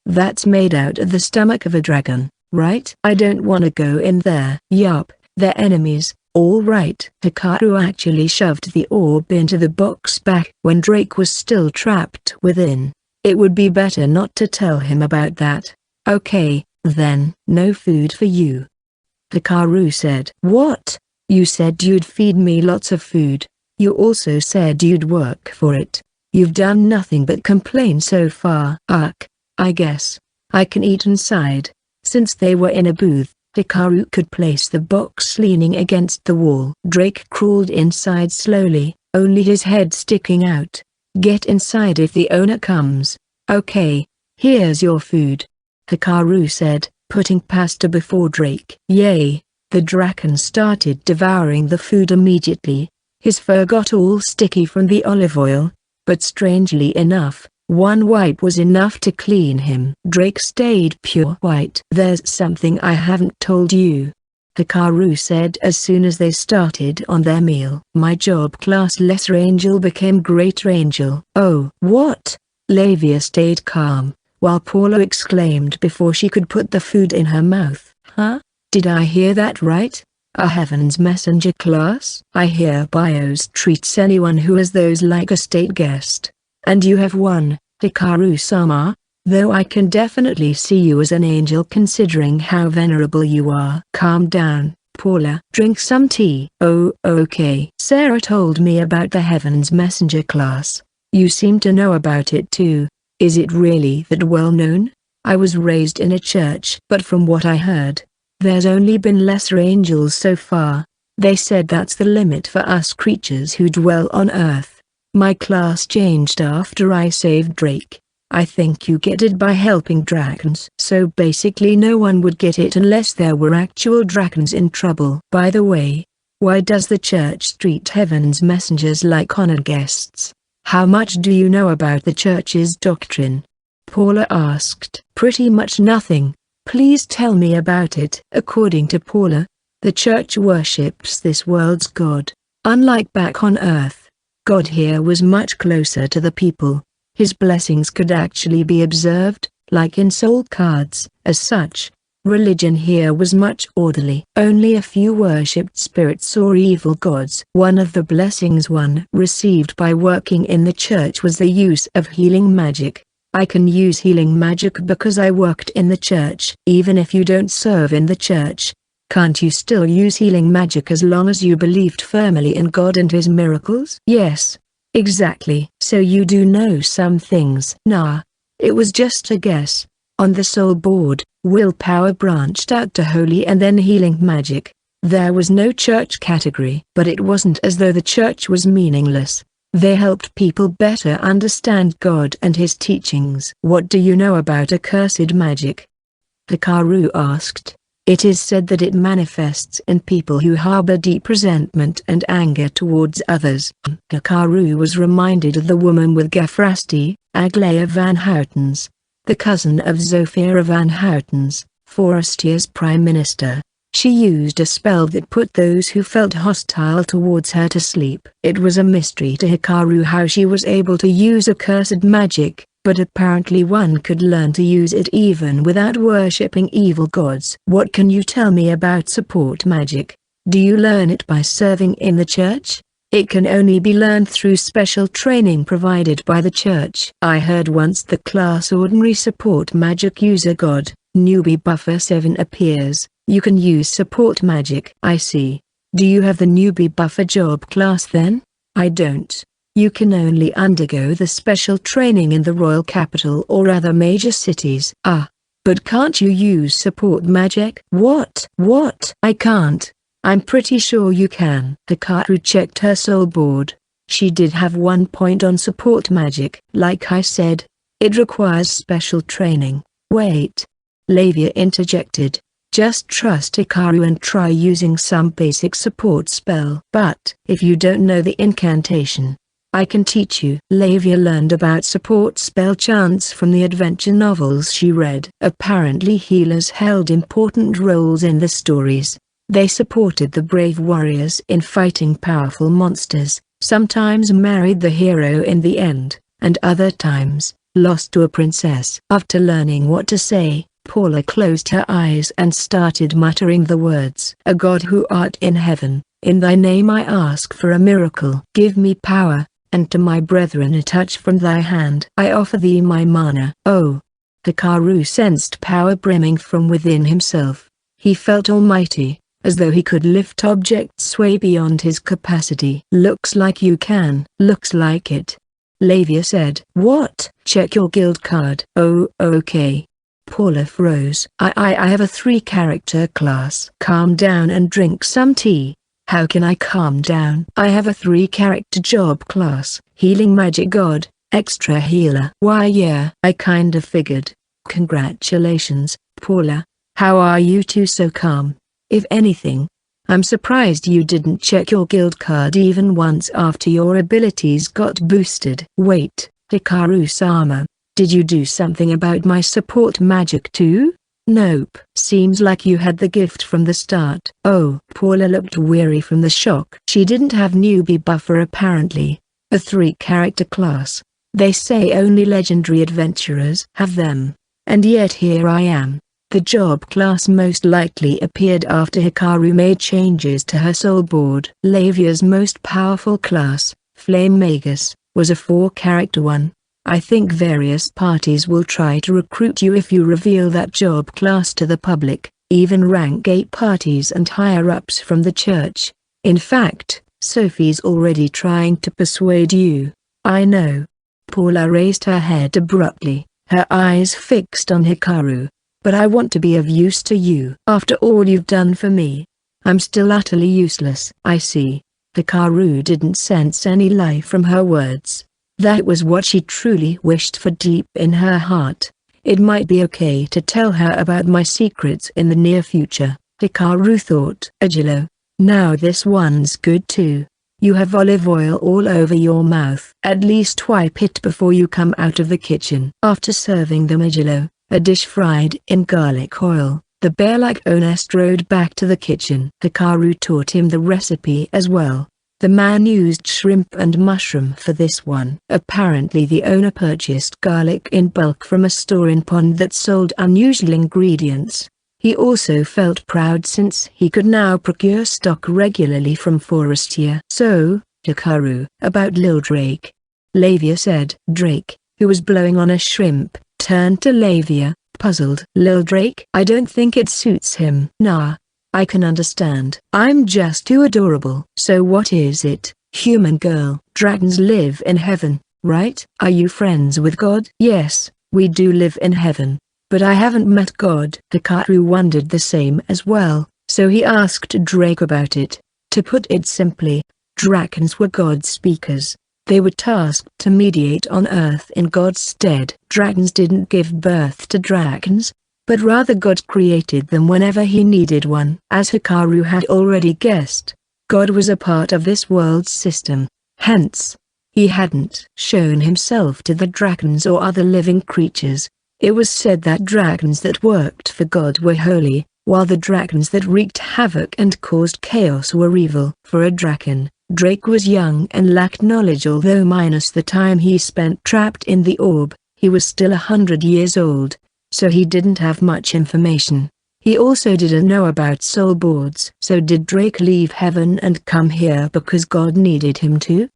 That's made out of the stomach of a dragon, right? I don't want to go in there. Yup, they're enemies. All right. Hikaru actually shoved the orb into the box back when Drake was still trapped within. It would be better not to tell him about that. Okay, then. No food for you. Hikaru said. What? You said you'd feed me lots of food. You also said you'd work for it. You've done nothing but complain so far. I guess I can eat inside. Since they were in a booth, Hikaru could place the box leaning against the wall. Drake crawled inside slowly, only his head sticking out. Get inside if the owner comes. Okay, here's your food. Hikaru said, putting pasta before Drake. Yay! The draken started devouring the food immediately. His fur got all sticky from the olive oil, but strangely enough, one wipe was enough to clean him. Drake stayed pure white. There's something I haven't told you, Hikaru said as soon as they started on their meal. My job class Lesser Angel became Greater Angel. Oh, what? Lavia stayed calm, while Paula exclaimed before she could put the food in her mouth. Huh? Did I hear that right? A Heaven's Messenger class? I hear Bios treats anyone who has those like a state guest. And you have one, Hikaru-sama, though I can definitely see you as an angel considering how venerable you are. Calm down, Paula. Drink some tea. Oh, okay. Sarah told me about the Heaven's Messenger class. You seem to know about it too. Is it really that well known? I was raised in a church, but from what I heard, there's only been lesser angels so far. They said that's the limit for us creatures who dwell on Earth. My class changed after I saved Drake. I think you get it by helping dragons. So basically no one would get it unless there were actual dragons in trouble. By the way, why does the church treat Heaven's messengers like honored guests? How much do you know about the church's doctrine? Paula asked. Pretty much nothing. Please tell me about it. According to Paula, the church worships this world's God. Unlike back on Earth, God here was much closer to the people. His blessings could actually be observed, like in soul cards. As such, religion here was much orderly. Only a few worshipped spirits or evil gods. One of the blessings one received by working in the church was the use of healing magic. I can use healing magic because I worked in the church. Even if you don't serve in the church, can't you still use healing magic as long as you believed firmly in God and His miracles? Yes. Exactly. So you do know some things. Nah. It was just a guess. On the soul board, willpower branched out to holy and then healing magic. There was no church category. But it wasn't as though the church was meaningless. They helped people better understand God and His teachings. What do you know about accursed magic? Hikaru asked. It is said that it manifests in people who harbor deep resentment and anger towards others. Hikaru was reminded of the woman with Gafrasti, Aglaia van Houtens, the cousin of Zofia van Houtens, Forestier's prime minister. She used a spell that put those who felt hostile towards her to sleep. It was a mystery to Hikaru how she was able to use accursed magic, but apparently one could learn to use it even without worshipping evil gods. What can you tell me about support magic? Do you learn it by serving in the church? It can only be learned through special training provided by the church. I heard once the class Ordinary Support Magic User God, Newbie Buffer 7 appears. You can use support magic. I see. Do you have the Newbie Buffer job class then? I don't. You can only undergo the special training in the royal capital or other major cities. Ah. But can't you use support magic? What? I can't. I'm pretty sure you can. Hikaru checked her soul board. She did have 1 point on support magic. Like I said, it requires special training. Wait. Lavia interjected. Just trust Hikaru and try using some basic support spell. But if you don't know the incantation, I can teach you. Lavia learned about support spell chants from the adventure novels she read. Apparently healers held important roles in the stories. They supported the brave warriors in fighting powerful monsters, sometimes married the hero in the end, and other times, lost to a princess. After learning what to say, Paula closed her eyes and started muttering the words. A God who art in heaven, in thy name I ask for a miracle. Give me power, and to my brethren a touch from thy hand. I offer thee my mana. Oh! Hikaru sensed power brimming from within himself. He felt almighty, as though he could lift objects way beyond his capacity. Looks like you can. Looks like it. Lavia said. What? Check your guild card. Oh, okay. Paula froze. I have a 3-character class. Calm down and drink some tea. How can I calm down? I have a 3-character job class. Healing magic god, extra healer. Why yeah, I kinda figured. Congratulations, Paula. How are you two so calm? If anything, I'm surprised you didn't check your guild card even once after your abilities got boosted. Wait, Hikaru-sama. Did you do something about my support magic too? Nope. Seems like you had the gift from the start. Oh. Paula looked weary from the shock. She didn't have Newbie Buffer apparently. A 3-character class. They say only legendary adventurers have them. And yet here I am. The job class most likely appeared after Hikaru made changes to her soul board. Lavia's most powerful class, Flame Magus, was a 4-character one. I think various parties will try to recruit you if you reveal that job class to the public, even rank 8 parties and higher-ups from the church. In fact, Sophie's already trying to persuade you. I know. Paula raised her head abruptly, her eyes fixed on Hikaru. But I want to be of use to you. After all you've done for me, I'm still utterly useless. I see. Hikaru didn't sense any lie from her words. That was what she truly wished for deep in her heart. It might be okay to tell her about my secrets in the near future, Hikaru thought. Agilo. Now this one's good too. You have olive oil all over your mouth. At least wipe it before you come out of the kitchen. After serving them Agilo, a dish fried in garlic oil, the bear-like owner strode back to the kitchen. Hikaru taught him the recipe as well. The man used shrimp and mushroom for this one. Apparently the owner purchased garlic in bulk from a store in Pond that sold unusual ingredients. He also felt proud since he could now procure stock regularly from Forestier. So, Hikaru, about Lil Drake. Lavia said. Drake, who was blowing on a shrimp, turned to Lavia, puzzled. Lil Drake, I don't think it suits him. Nah. I can understand. I'm just too adorable. So what is it, human girl? Dragons live in heaven, right? Are you friends with God? Yes, we do live in heaven. But I haven't met God. Hikaru wondered the same as well, so he asked Drake about it. To put it simply, dragons were God's speakers. They were tasked to mediate on Earth in God's stead. Dragons didn't give birth to dragons, but rather God created them whenever he needed one. As Hikaru had already guessed, God was a part of this world's system. Hence, he hadn't shown himself to the dragons or other living creatures. It was said that dragons that worked for God were holy, while the dragons that wreaked havoc and caused chaos were evil. For a dragon, Drake was young and lacked knowledge. Although minus the time he spent trapped in the orb, he was still 100 years old, so he didn't have much information. He also didn't know about soul boards. So did Drake leave heaven and come here because God needed him to?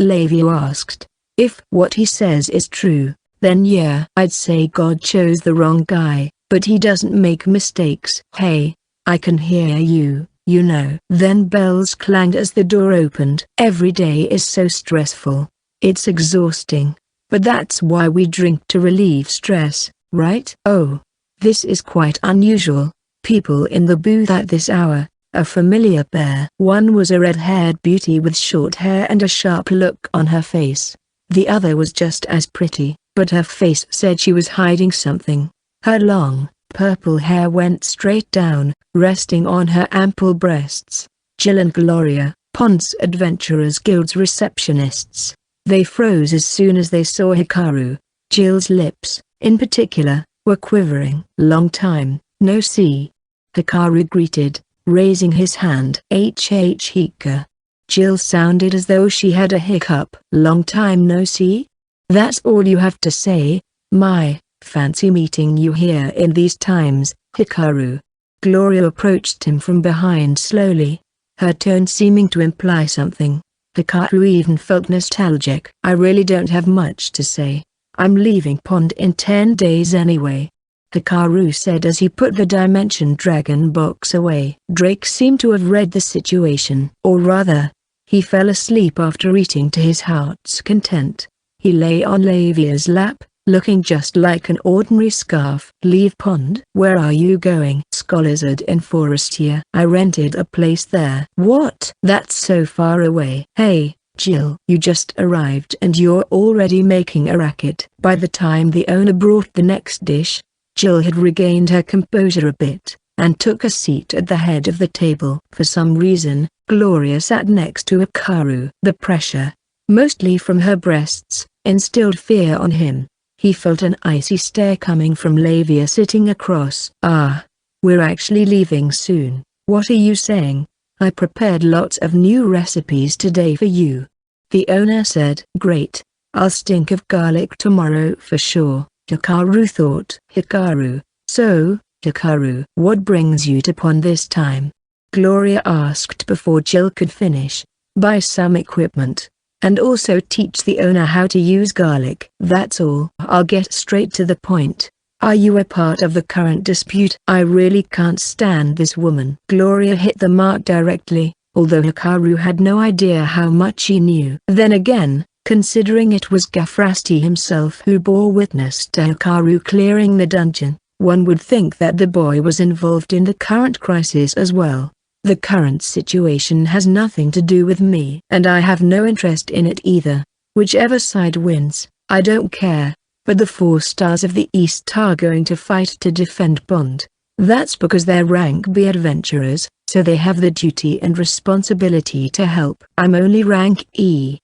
Lavia asked. If what he says is true, then yeah, I'd say God chose the wrong guy, but he doesn't make mistakes. Hey, I can hear you, you know. Then bells clanged as the door opened. Every day is so stressful. It's exhausting. But that's why we drink to relieve stress, right? Oh, this is quite unusual. People in the booth at this hour, a familiar pair. One was a red-haired beauty with short hair and a sharp look on her face. The other was just as pretty, but her face said she was hiding something. Her long, purple hair went straight down, resting on her ample breasts. Jill and Gloria, Pond's Adventurers Guild's receptionists. They froze as soon as they saw Hikaru. Jill's lips, in particular, were quivering. Long time, no see. Hikaru greeted, raising his hand. Hika. Jill sounded as though she had a hiccup. Long time no see? That's all you have to say? My, fancy meeting you here in these times, Hikaru. Gloria approached him from behind slowly, her tone seeming to imply something. Hikaru even felt nostalgic. I really don't have much to say. I'm leaving Pond in 10 days anyway, Hikaru said as he put the Dimension Dragon box away. Drake seemed to have read the situation. Or rather, he fell asleep after eating to his heart's content. He lay on Lavia's lap, looking just like an ordinary scarf. Leave Pond? Where are you going? Scholazard in Forestia. I rented a place there. What? That's so far away. Hey, Jill. You just arrived and you're already making a racket. By the time the owner brought the next dish, Jill had regained her composure a bit, and took a seat at the head of the table. For some reason, Gloria sat next to Hikaru. The pressure, mostly from her breasts, instilled fear on him. He felt an icy stare coming from Lavia sitting across. Ah, we're actually leaving soon. What are you saying? I prepared lots of new recipes today for you, the owner said. Great, I'll stink of garlic tomorrow for sure, Hikaru thought. Hikaru, so, Hikaru, what brings you to Pond this time? Gloria asked before Jill could finish. Buy some equipment, and also teach the owner how to use garlic. That's all. I'll get straight to the point. Are you a part of the current dispute? I really can't stand this woman. Gloria hit the mark directly, although Hikaru had no idea how much she knew. Then again, considering it was Gafrasti himself who bore witness to Hikaru clearing the dungeon, one would think that the boy was involved in the current crisis as well. The current situation has nothing to do with me, and I have no interest in it either. Whichever side wins, I don't care. But the 4 stars of the East are going to fight to defend Pond. That's because they're rank B adventurers, so they have the duty and responsibility to help. I'm only rank E.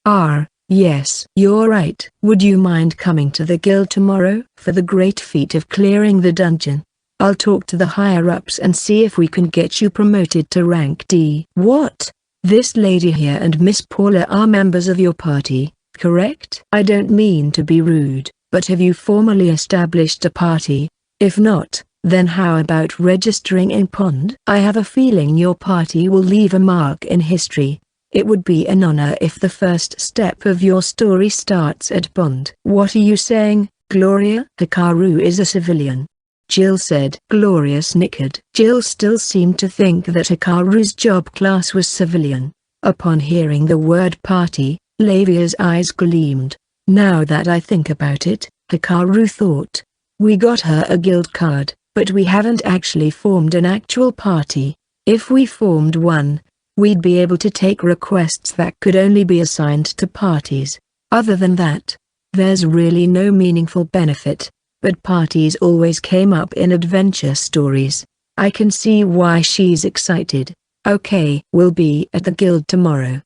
Yes, you're right. Would you mind coming to the guild tomorrow for the great feat of clearing the dungeon? I'll talk to the higher-ups and see if we can get you promoted to rank D. What? This lady here and Miss Paula are members of your party, correct? I don't mean to be rude, but have you formally established a party? If not, then how about registering in Pond? I have a feeling your party will leave a mark in history. It would be an honor if the first step of your story starts at Bond. What are you saying, Gloria? Hikaru is a civilian, Jill said. Gloria snickered. Jill still seemed to think that Hikaru's job class was civilian. Upon hearing the word party, Lavia's eyes gleamed. Now that I think about it, Hikaru thought, we got her a guild card, but we haven't actually formed an actual party. If we formed one, we'd be able to take requests that could only be assigned to parties. Other than that, there's really no meaningful benefit. But parties always came up in adventure stories. I can see why she's excited. Okay, we'll be at the guild tomorrow,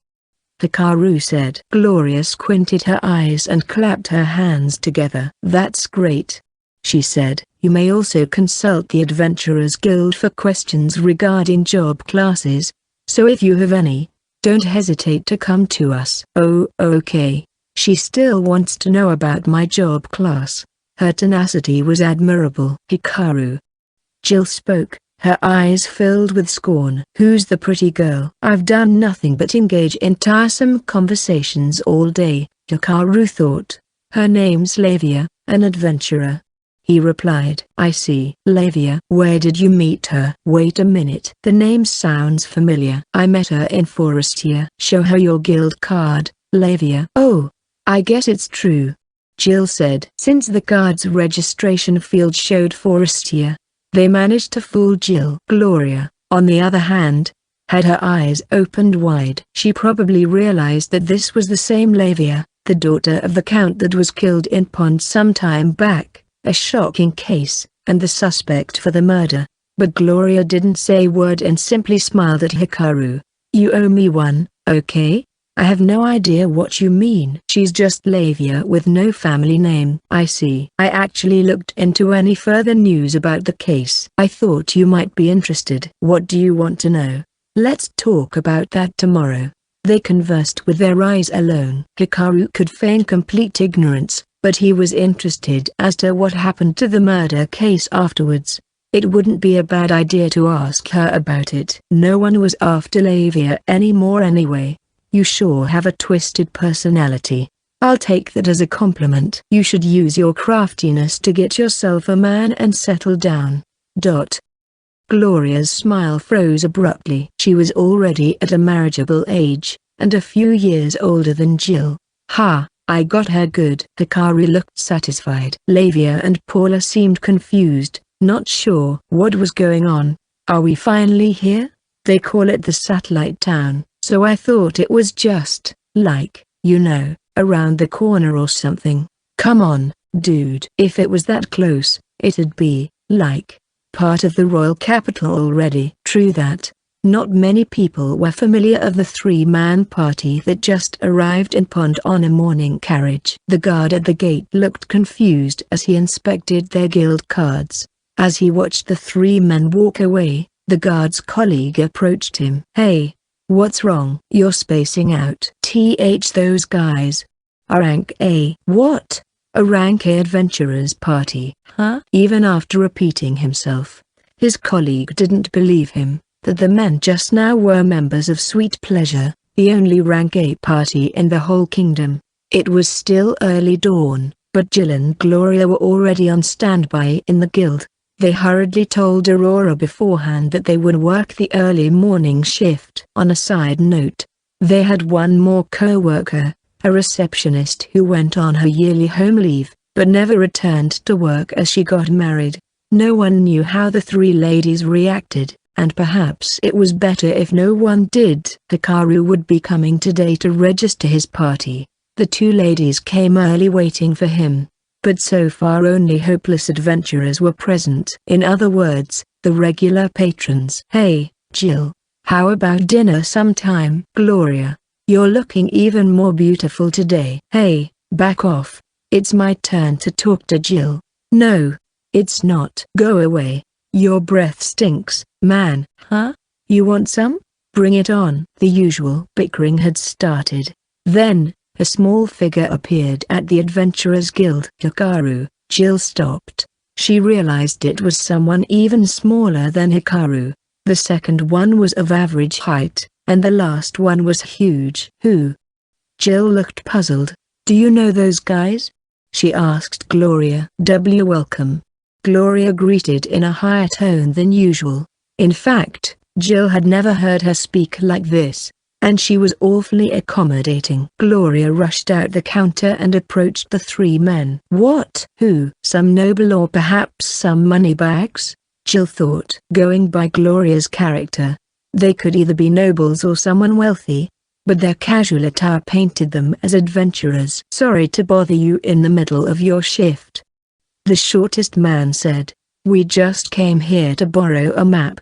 Hikaru said. Gloria squinted her eyes and clapped her hands together. That's great, she said. You may also consult the Adventurers Guild for questions regarding job classes, so if you have any, don't hesitate to come to us. Oh, okay. She still wants to know about my job class. Her tenacity was admirable. Hikaru. Jill spoke, her eyes filled with scorn. Who's the pretty girl? I've done nothing but engage in tiresome conversations all day, Hikaru thought. Her name's Lavia, an adventurer, he replied. I see. Lavia. Where did you meet her? Wait a minute. The name sounds familiar. I met her in Forestia. Show her your guild card, Lavia. Oh, I guess it's true, Jill said. Since the guard's registration field showed Forestia, they managed to fool Jill. Gloria, on the other hand, had her eyes opened wide. She probably realized that this was the same Lavia, the daughter of the count that was killed in Pond some time back, a shocking case, and the suspect for the murder. But Gloria didn't say a word and simply smiled at Hikaru. You owe me one, okay? I have no idea what you mean. She's just Lavia with no family name. I see. I actually looked into any further news about the case. I thought you might be interested. What do you want to know? Let's talk about that tomorrow. They conversed with their eyes alone. Hikaru could feign complete ignorance, but he was interested as to what happened to the murder case afterwards. It wouldn't be a bad idea to ask her about it. No one was after Lavia anymore anyway. You sure have a twisted personality. I'll take that as a compliment. You should use your craftiness to get yourself a man and settle down. Gloria's smile froze abruptly. She was already at a marriageable age, and a few years older than Jill. Ha, I got her good. Hikaru looked satisfied. Lavia and Paula seemed confused, not sure what was going on. Are we finally here? They call it the satellite town. So I thought it was just, like, you know, around the corner or something. Come on, dude. If it was that close, it'd be, like, part of the royal capital already. True that. Not many people were familiar of the three-man party that just arrived in Pond on a morning carriage. The guard at the gate looked confused as he inspected their guild cards. As he watched the three men walk away, the guard's colleague approached him. Hey, what's wrong? You're spacing out. Those guys are rank A. What? A rank A adventurers party, huh? Even after repeating himself, his colleague didn't believe him, that the men just now were members of Sweet Pleasure, the only rank A party in the whole kingdom. It was still early dawn, but Jill and Gloria were already on standby in the guild. They hurriedly told Aurora beforehand that they would work the early morning shift. On a side note, they had one more co-worker, a receptionist who went on her yearly home leave, but never returned to work as she got married. No one knew how the three ladies reacted, and perhaps it was better if no one did. Hikaru would be coming today to register his party. The two ladies came early waiting for him. But so far only hopeless adventurers were present. In other words, the regular patrons. Hey, Jill, how about dinner sometime? Gloria, you're looking even more beautiful today. Hey, back off. It's my turn to talk to Jill. No, it's not. Go away. Your breath stinks, man. Huh? You want some? Bring it on. The usual bickering had started. Then, a small figure appeared at the Adventurers Guild. Hikaru. Jill stopped. She realized it was someone even smaller than Hikaru. The second one was of average height, and the last one was huge. Who? Jill looked puzzled. Do you know those guys? She asked Gloria. Welcome. Gloria greeted in a higher tone than usual. In fact, Jill had never heard her speak like this, and she was awfully accommodating. Gloria rushed out the counter and approached the three men. What? Who? Some noble or perhaps some moneybags? Jill thought. Going by Gloria's character, they could either be nobles or someone wealthy, but their casual attire painted them as adventurers. Sorry to bother you in the middle of your shift, the shortest man said. We just came here to borrow a map.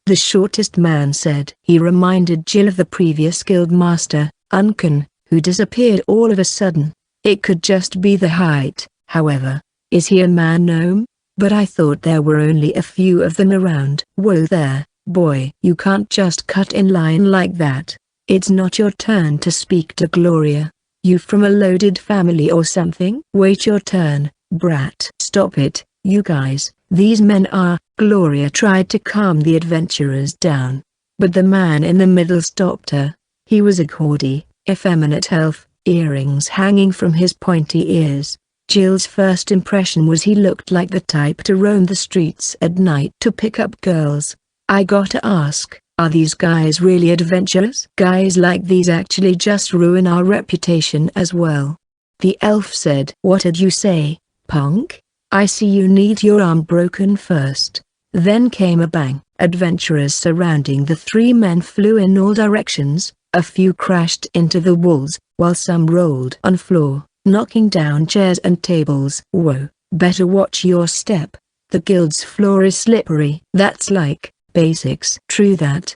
The shortest man said. He reminded Jill of the previous guild master, Uncan, who disappeared all of a sudden. It could just be the height, however. Is he a man-gnome? But I thought there were only a few of them around. Whoa there, boy. You can't just cut in line like that. It's not your turn to speak to Gloria. You from a loaded family or something? Wait your turn, brat. Stop it, you guys. These men are. Gloria tried to calm the adventurers down, but the man in the middle stopped her. He was a gaudy, effeminate elf, earrings hanging from his pointy ears. Jill's first impression was he looked like the type to roam the streets at night to pick up girls. I gotta ask, are these guys really adventurers? Guys like these actually just ruin our reputation as well. The elf said. What did you say, punk? I see you need your arm broken first. Then came a bang. Adventurers surrounding the three men flew in all directions. A few crashed into the walls, while some rolled on floor, knocking down chairs and tables. Whoa, better watch your step. The guild's floor is slippery. That's like basics. True that.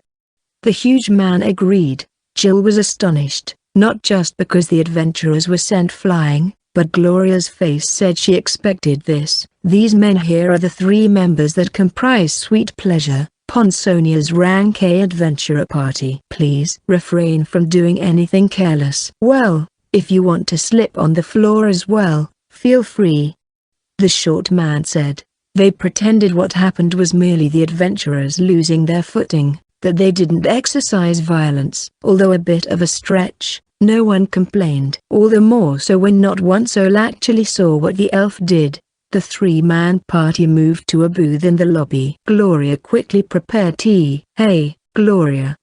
The huge man agreed. Jill was astonished, not just because the adventurers were sent flying, but Gloria's face said she expected this. These men here are the three members that comprise Sweet Pleasure, Ponsonia's Rank A adventurer party. Please refrain from doing anything careless. Well, if you want to slip on the floor as well, feel free. The short man said. They pretended what happened was merely the adventurers losing their footing, that they didn't exercise violence. Although a bit of a stretch, no one complained. All the more so when not one soul actually saw what the elf did. The three-man party moved to a booth in the lobby. Gloria quickly prepared tea. Hey, Gloria.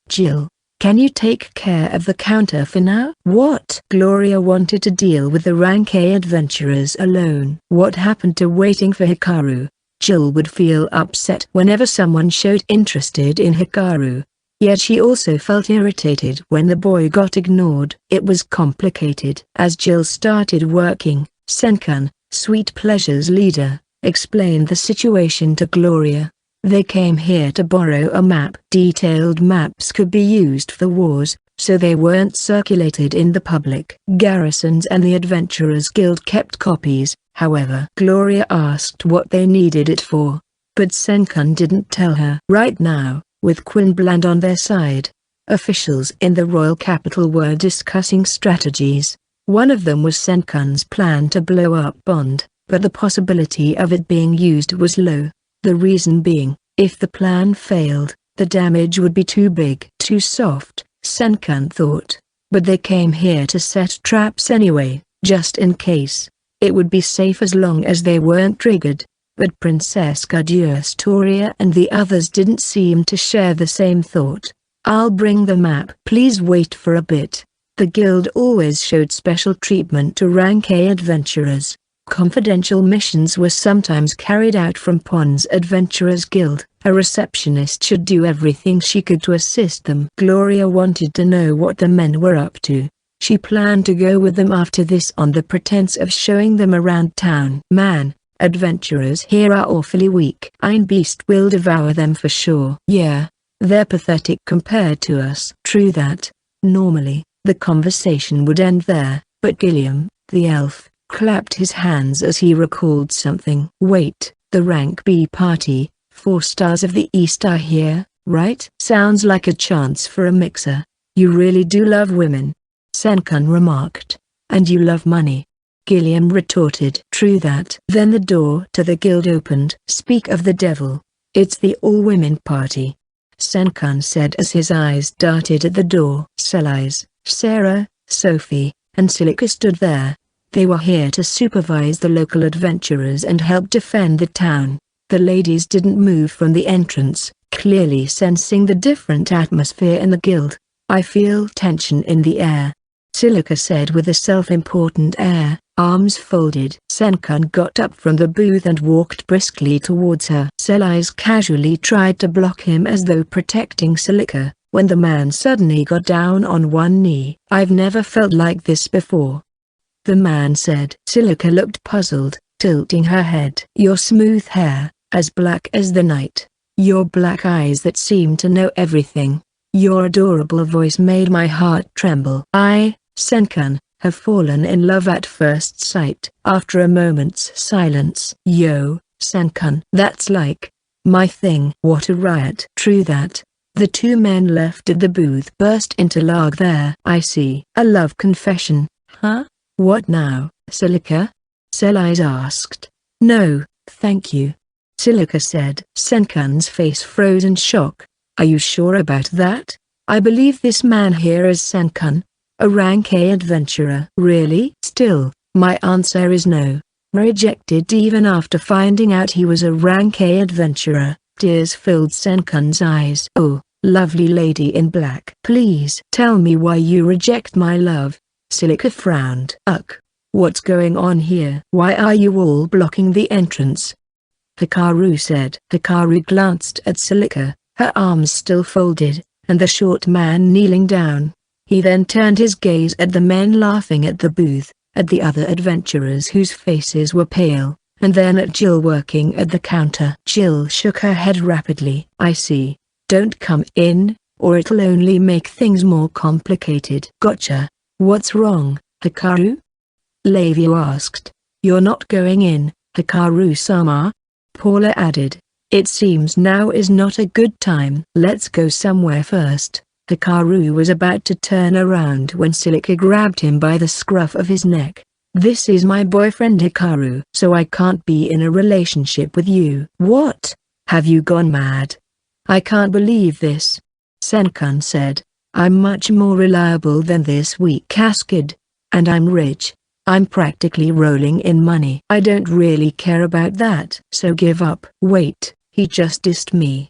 Jill. Can you take care of the counter for now? What? Gloria wanted to deal with the Rank A adventurers alone. What happened to waiting for Hikaru? Jill would feel upset whenever someone showed interested in Hikaru. Yet she also felt irritated when the boy got ignored. It was complicated. As Jill started working, Senkan, Sweet Pleasure's leader, explained the situation to Gloria. They came here to borrow a map. Detailed maps could be used for wars, so they weren't circulated in the public. Garrisons and the Adventurers Guild kept copies, however. Gloria asked what they needed it for, but Senkan didn't tell her. Right now, with Quinbland on their side, officials in the royal capital were discussing strategies. One of them was Senkan's plan to blow up Bond, but the possibility of it being used was low. The reason being, if the plan failed, the damage would be too big. Too soft, Senkan thought. But they came here to set traps anyway, just in case. It would be safe as long as they weren't triggered. But Princess Storia and the others didn't seem to share the same thought. I'll bring the map. Please wait for a bit. The guild always showed special treatment to Rank A adventurers. Confidential missions were sometimes carried out from Pons Adventurers Guild. A receptionist should do everything she could to assist them. Gloria wanted to know what the men were up to. She planned to go with them after this on the pretense of showing them around town. Man, adventurers here are awfully weak. Ein Beast will devour them for sure. Yeah, they're pathetic compared to us. True that. Normally, the conversation would end there, but Gilliam, the elf, clapped his hands as he recalled something. Wait, the Rank B party, 4 stars of the East are here, right? Sounds like a chance for a mixer. You really do love women, Senkan remarked. And you love money, Gilliam retorted. True that. Then the door to the guild opened. Speak of the devil. It's the all-women party. Senkan said as his eyes darted at the door. Sellies, Sarah, Sophie, and Silica stood there. They were here to supervise the local adventurers and help defend the town. The ladies didn't move from the entrance, clearly sensing the different atmosphere in the guild. "I feel tension in the air," Silica said with a self-important air, arms folded. Senkan got up from the booth and walked briskly towards her. Sellies casually tried to block him as though protecting Silica, when the man suddenly got down on one knee. "I've never felt like this before," the man said. Silica looked puzzled, tilting her head. "Your smooth hair, as black as the night. Your black eyes that seem to know everything. Your adorable voice made my heart tremble. I, Senkan, have fallen in love at first sight." After a moment's silence. "Yo, Senkan, that's like my thing." "What a riot." "True that." The two men left at the booth burst into laughter. "I see. A love confession, huh? What now, Silica?" Sellies asked. "No, thank you," Silica said. Senkan's face froze in shock. "Are you sure about that? I believe this man here is Senkan, a rank A adventurer." "Really?" "Still, my answer is no." Rejected even after finding out he was a rank A adventurer. Tears filled Senkan's eyes. "Oh, lovely lady in black. Please tell me why you reject my love." Silica frowned. What's going on here? Why are you all blocking the entrance?" Hikaru said. Hikaru glanced at Silica, her arms still folded, and the short man kneeling down. He then turned his gaze at the men laughing at the booth, at the other adventurers whose faces were pale, and then at Jill working at the counter. Jill shook her head rapidly. "I see. Don't come in, or it'll only make things more complicated." "Gotcha. What's wrong, Hikaru?" Leivio asked. "You're not going in, Hikaru-sama?" Paula added. "It seems now is not a good time. Let's go somewhere first." Hikaru was about to turn around when Silica grabbed him by the scruff of his neck. "This is my boyfriend Hikaru, so I can't be in a relationship with you." "What? Have you gone mad?" "I can't believe this," Senkan said. "I'm much more reliable than this weak-ass kid. And I'm rich. I'm practically rolling in money." "I don't really care about that. So give up." "Wait, he just dissed me,"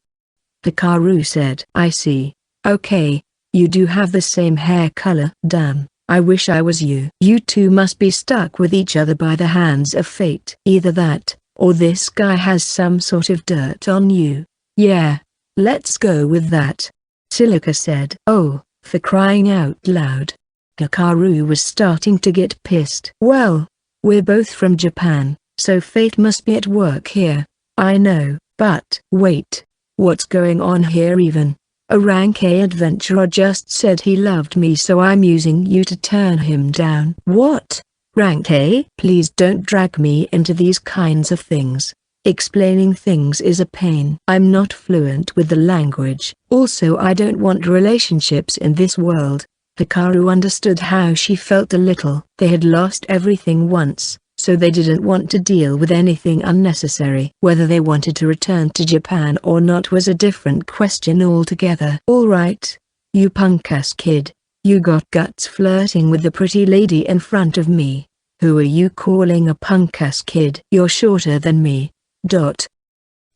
Hikaru said. "I see. Okay, you do have the same hair color." "Damn, I wish I was you." "You two must be stuck with each other by the hands of fate." "Either that, or this guy has some sort of dirt on you." "Yeah, let's go with that," Silica said. "Oh, for crying out loud." Hikaru was starting to get pissed. "Well, we're both from Japan, so fate must be at work here. I know, but wait, what's going on here even? A rank A adventurer just said he loved me, so I'm using you to turn him down." "What? Rank A?" "Please don't drag me into these kinds of things. Explaining things is a pain. I'm not fluent with the language. Also, I don't want relationships in this world." Hikaru understood how she felt a little. They had lost everything once, so they didn't want to deal with anything unnecessary. Whether they wanted to return to Japan or not was a different question altogether. "All right, you punk-ass kid, you got guts flirting with the pretty lady in front of me. Who are you calling a punk-ass kid? You're shorter than me."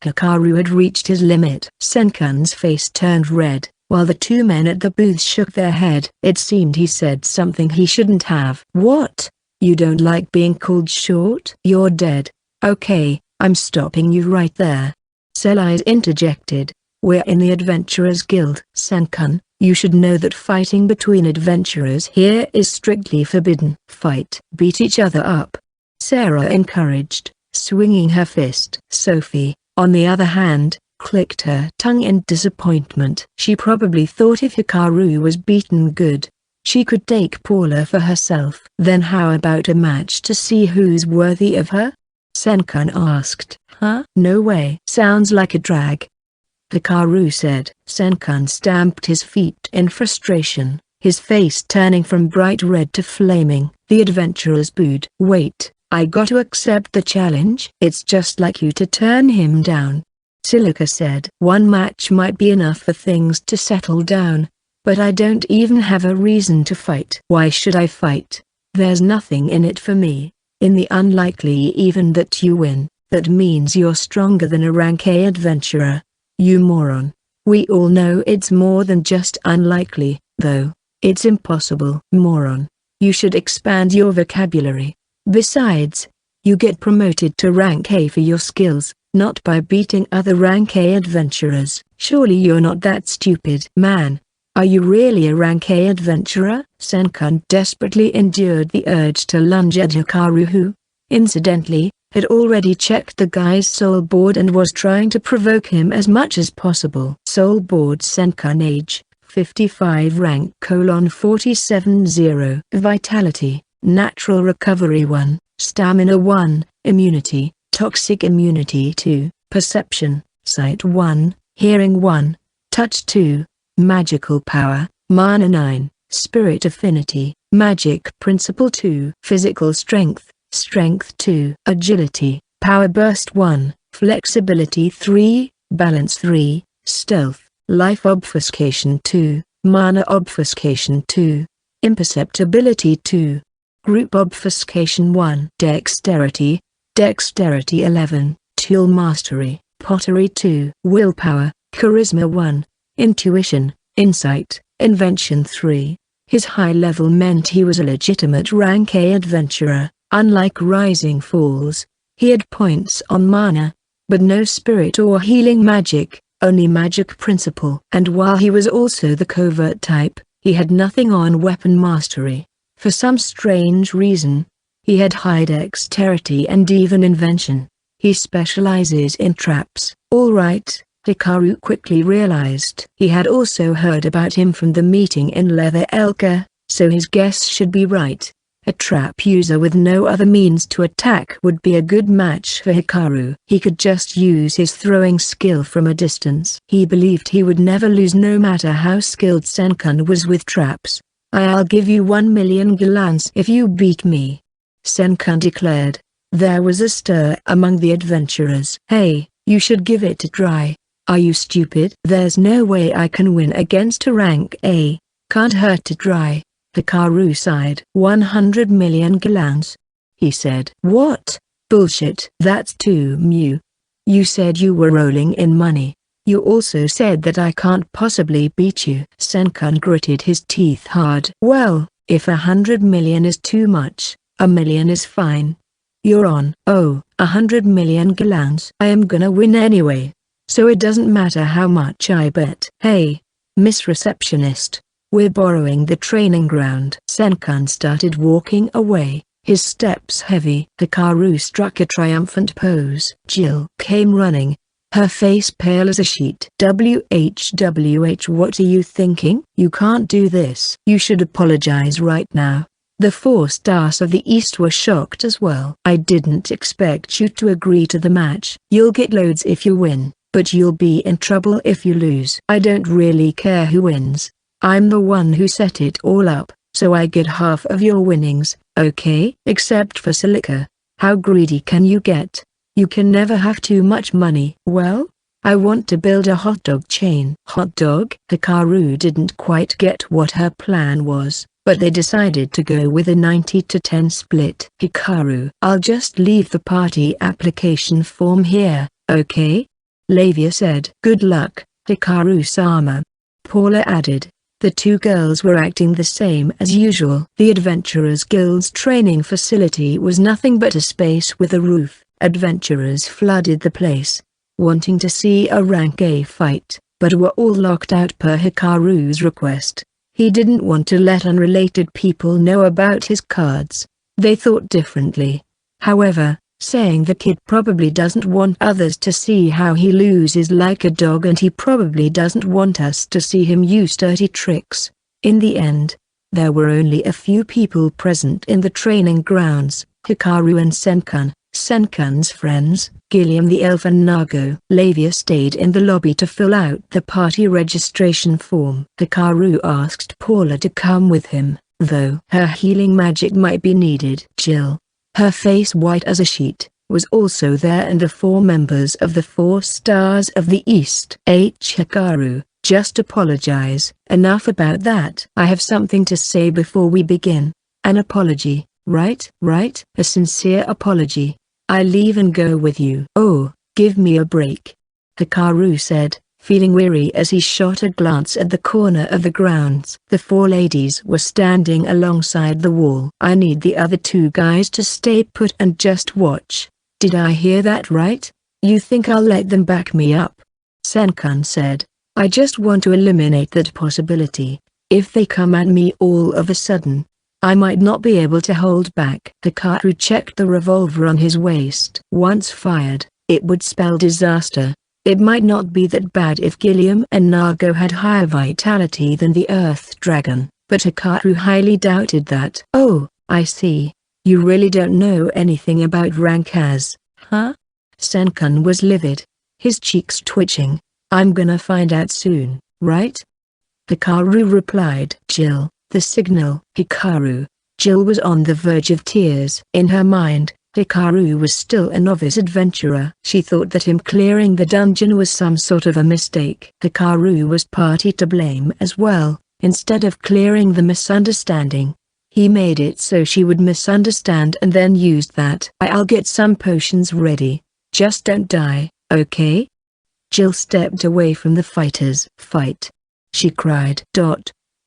Hikaru had reached his limit. Senkan's face turned red, while the two men at the booth shook their head. It seemed he said something he shouldn't have. "What? You don't like being called short?" "You're dead." "Okay, I'm stopping you right there," Sellies interjected. "We're in the Adventurers Guild." "Senkan, you should know that fighting between adventurers here is strictly forbidden." "Fight. Beat each other up," Sarah encouraged, swinging her fist. Sophie, on the other hand, clicked her tongue in disappointment. She probably thought if Hikaru was beaten good, she could take Paula for herself. "Then how about a match to see who's worthy of her?" Senkan asked. "Huh? No way." "Sounds like a drag," Hikaru said. Senkan stamped his feet in frustration, his face turning from bright red to flaming. The adventurers booed. "Wait, I got to accept the challenge?" "It's just like you to turn him down," Silica said. One match might be enough for things to settle down. But I don't even have a reason to fight. Why should I fight? There's nothing in it for me. In the unlikely even that you win, that means you're stronger than a rank A adventurer. You moron. We all know it's more than just unlikely, though. It's impossible. Moron. You should expand your vocabulary. Besides, you get promoted to rank A for your skills, not by beating other rank A adventurers. Surely you're not that stupid. Man, are you really a rank A adventurer? Senkan desperately endured the urge to lunge at Hikaru, who, incidentally, had already checked the guy's soul board and was trying to provoke him as much as possible. Soul board Senkan age, 55 rank :47 vitality, natural recovery 1, stamina 1, immunity, toxic immunity 2, perception, sight 1, hearing 1, touch 2, magical power, mana 9, spirit affinity, magic principle 2, physical strength, strength 2, agility, power burst 1, flexibility 3, balance 3, stealth, life obfuscation 2, mana obfuscation 2, imperceptibility 2, group obfuscation 1, dexterity 11, tool mastery, pottery 2, willpower, charisma 1, intuition, insight, invention 3. His high level meant he was a legitimate rank A adventurer. Unlike Rising Falls, he had points on mana, but no spirit or healing magic, only magic principle. And while he was also the covert type, he had nothing on weapon mastery. For some strange reason, he had high dexterity and even invention. He specializes in traps. Alright, Hikaru quickly realized. He had also heard about him from the meeting in Leather Elka, so his guess should be right. A trap user with no other means to attack would be a good match for Hikaru. He could just use his throwing skill from a distance. He believed he would never lose no matter how skilled Senkan was with traps. I'll give you 1 million gallons if you beat me, Senkan declared. There was a stir among the adventurers. Hey, you should give it a try. Are you stupid? There's no way I can win against a rank A. Can't hurt to try. Hikaru sighed. 100 million gallons, he said. What? Bullshit. That's too mu. You said you were rolling in money. You also said that I can't possibly beat you. Senkan gritted his teeth hard. Well, if 100 million is too much, a million is fine. You're on. Oh, 100 million gallons. I am gonna win anyway. So it doesn't matter how much I bet. Hey, Miss Receptionist. We're borrowing the training ground. Senkan started walking away, his steps heavy. Hikaru struck a triumphant pose. Jill came running, her face pale as a sheet. WHWH, what are you thinking? You can't do this. You should apologize right now. The 4 stars of the East were shocked as well. I didn't expect you to agree to the match. You'll get loads if you win, but you'll be in trouble if you lose. I don't really care who wins. I'm the one who set it all up, so I get half of your winnings, okay? Except for Silica. How greedy can you get? You can never have too much money. Well, I want to build a hot dog chain. Hot dog? Hikaru didn't quite get what her plan was, but they decided to go with a 90-10 split. Hikaru, I'll just leave the party application form here, okay? Lavia said. Good luck, Hikaru-sama. Paula added. The 2 girls were acting the same as usual. The Adventurers Guild's training facility was nothing but a space with a roof. Adventurers flooded the place, wanting to see a rank A fight, but were all locked out per Hikaru's request. He didn't want to let unrelated people know about his cards. They thought differently. However, saying the kid probably doesn't want others to see how he loses like a dog, and he probably doesn't want us to see him use dirty tricks. In the end, there were only a few people present in the training grounds, Hikaru and Senkan, Senkan's friends, Gilliam the elf and Nago. Lavia stayed in the lobby to fill out the party registration form. Hikaru asked Paula to come with him, though her healing magic might be needed. Jill, her face white as a sheet, was also there, and the 4 members of the 4 Stars of the East. Hikaru, just apologize. Enough about that. I have something to say before we begin. An apology, right? Right? A sincere apology. I leave and go with you. Oh, give me a break. Hikaru said, feeling weary as he shot a glance at the corner of the grounds. The 4 ladies were standing alongside the wall. I need the other 2 guys to stay put and just watch. Did I hear that right? You think I'll let them back me up? Senkan said. I just want to eliminate that possibility. If they come at me all of a sudden, I might not be able to hold back. Hikaru checked the revolver on his waist. Once fired, it would spell disaster. It might not be that bad if Gilliam and Nago had higher vitality than the Earth Dragon, but Hikaru highly doubted that. Oh, I see. You really don't know anything about Rankas, huh? Senkan was livid, his cheeks twitching. I'm gonna find out soon, right? Hikaru replied. Jill, the signal. Hikaru. Jill was on the verge of tears. In her mind, Hikaru was still a novice adventurer. She thought that him clearing the dungeon was some sort of a mistake. Hikaru was partly to blame as well. Instead of clearing the misunderstanding, he made it so she would misunderstand and then used that. I'll get some potions ready. Just don't die, okay? Jill stepped away from the fighters. Fight! She cried.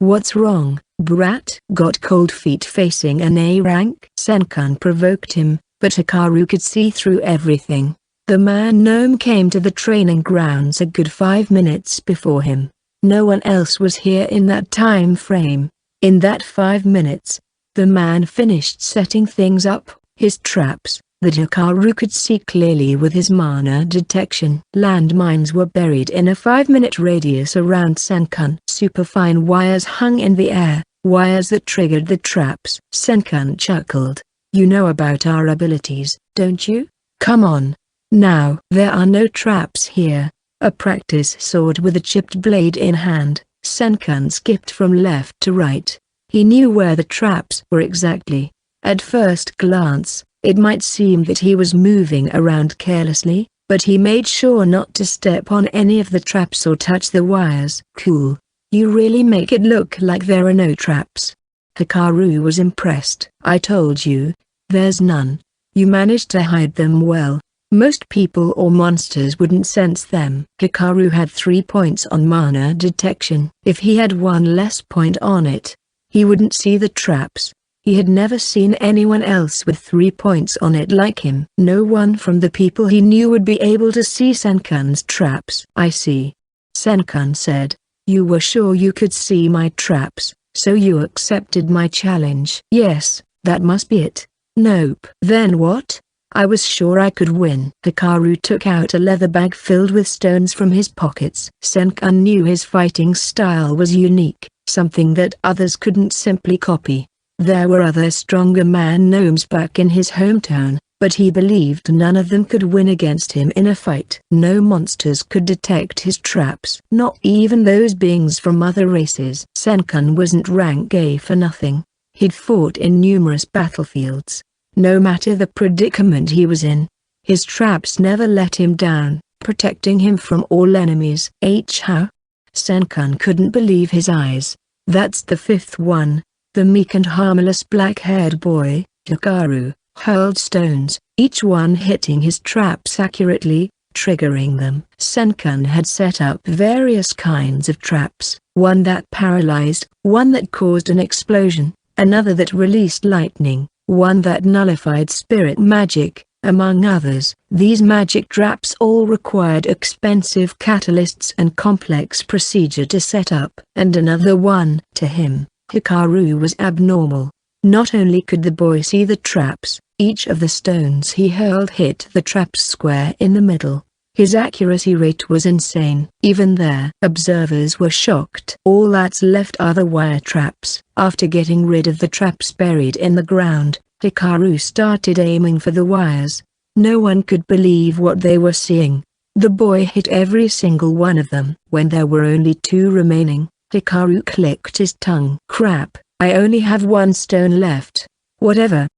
What's wrong, brat? Got cold feet facing an A rank? Senkan provoked him, but Hikaru could see through everything. The man-gnome came to the training grounds a good 5 minutes before him. No one else was here in that time frame. In that 5 minutes, the man finished setting things up, his traps, that Hikaru could see clearly with his mana detection. Landmines were buried in a 5-minute radius around Senkan. Superfine wires hung in the air, wires that triggered the traps. Senkan chuckled. You know about our abilities, don't you? Come on. Now. There are no traps here. A practice sword with a chipped blade in hand, Senkan skipped from left to right. He knew where the traps were exactly. At first glance, it might seem that he was moving around carelessly, but he made sure not to step on any of the traps or touch the wires. Cool. You really make it look like there are no traps. Hikaru was impressed. I told you, there's none. You managed to hide them well. Most people or monsters wouldn't sense them. Hikaru had 3 points on mana detection. If he had 1 less point on it, he wouldn't see the traps. He had never seen anyone else with 3 points on it like him. No one from the people he knew would be able to see Senkan's traps. I see. Senkan said. You were sure you could see my traps, so you accepted my challenge. Yes, that must be it. Nope. Then what? I was sure I could win. Hikaru took out a leather bag filled with stones from his pockets. Senkan knew his fighting style was unique, something that others couldn't simply copy. There were other stronger man-gnomes back in his hometown, but he believed none of them could win against him in a fight. No monsters could detect his traps, not even those beings from other races. Senkan wasn't rank A for nothing. He'd fought in numerous battlefields. No matter the predicament he was in, his traps never let him down, protecting him from all enemies. How? Senkan couldn't believe his eyes. That's the 5th one. The meek and harmless black-haired boy, Hikaru, hurled stones, each one hitting his traps accurately, triggering them. Senkan had set up various kinds of traps, one that paralyzed, one that caused an explosion, another that released lightning, one that nullified spirit magic, among others. These magic traps all required expensive catalysts and complex procedure to set up. And another one. To him, Hikaru was abnormal. Not only could the boy see the traps, each of the stones he hurled hit the traps square in the middle. His accuracy rate was insane. Even there, observers were shocked. All that's left are the wire traps. After getting rid of the traps buried in the ground, Hikaru started aiming for the wires. No one could believe what they were seeing. The boy hit every single one of them. When there were only 2 remaining, Hikaru clicked his tongue. Crap, I only have 1 stone left. Whatever,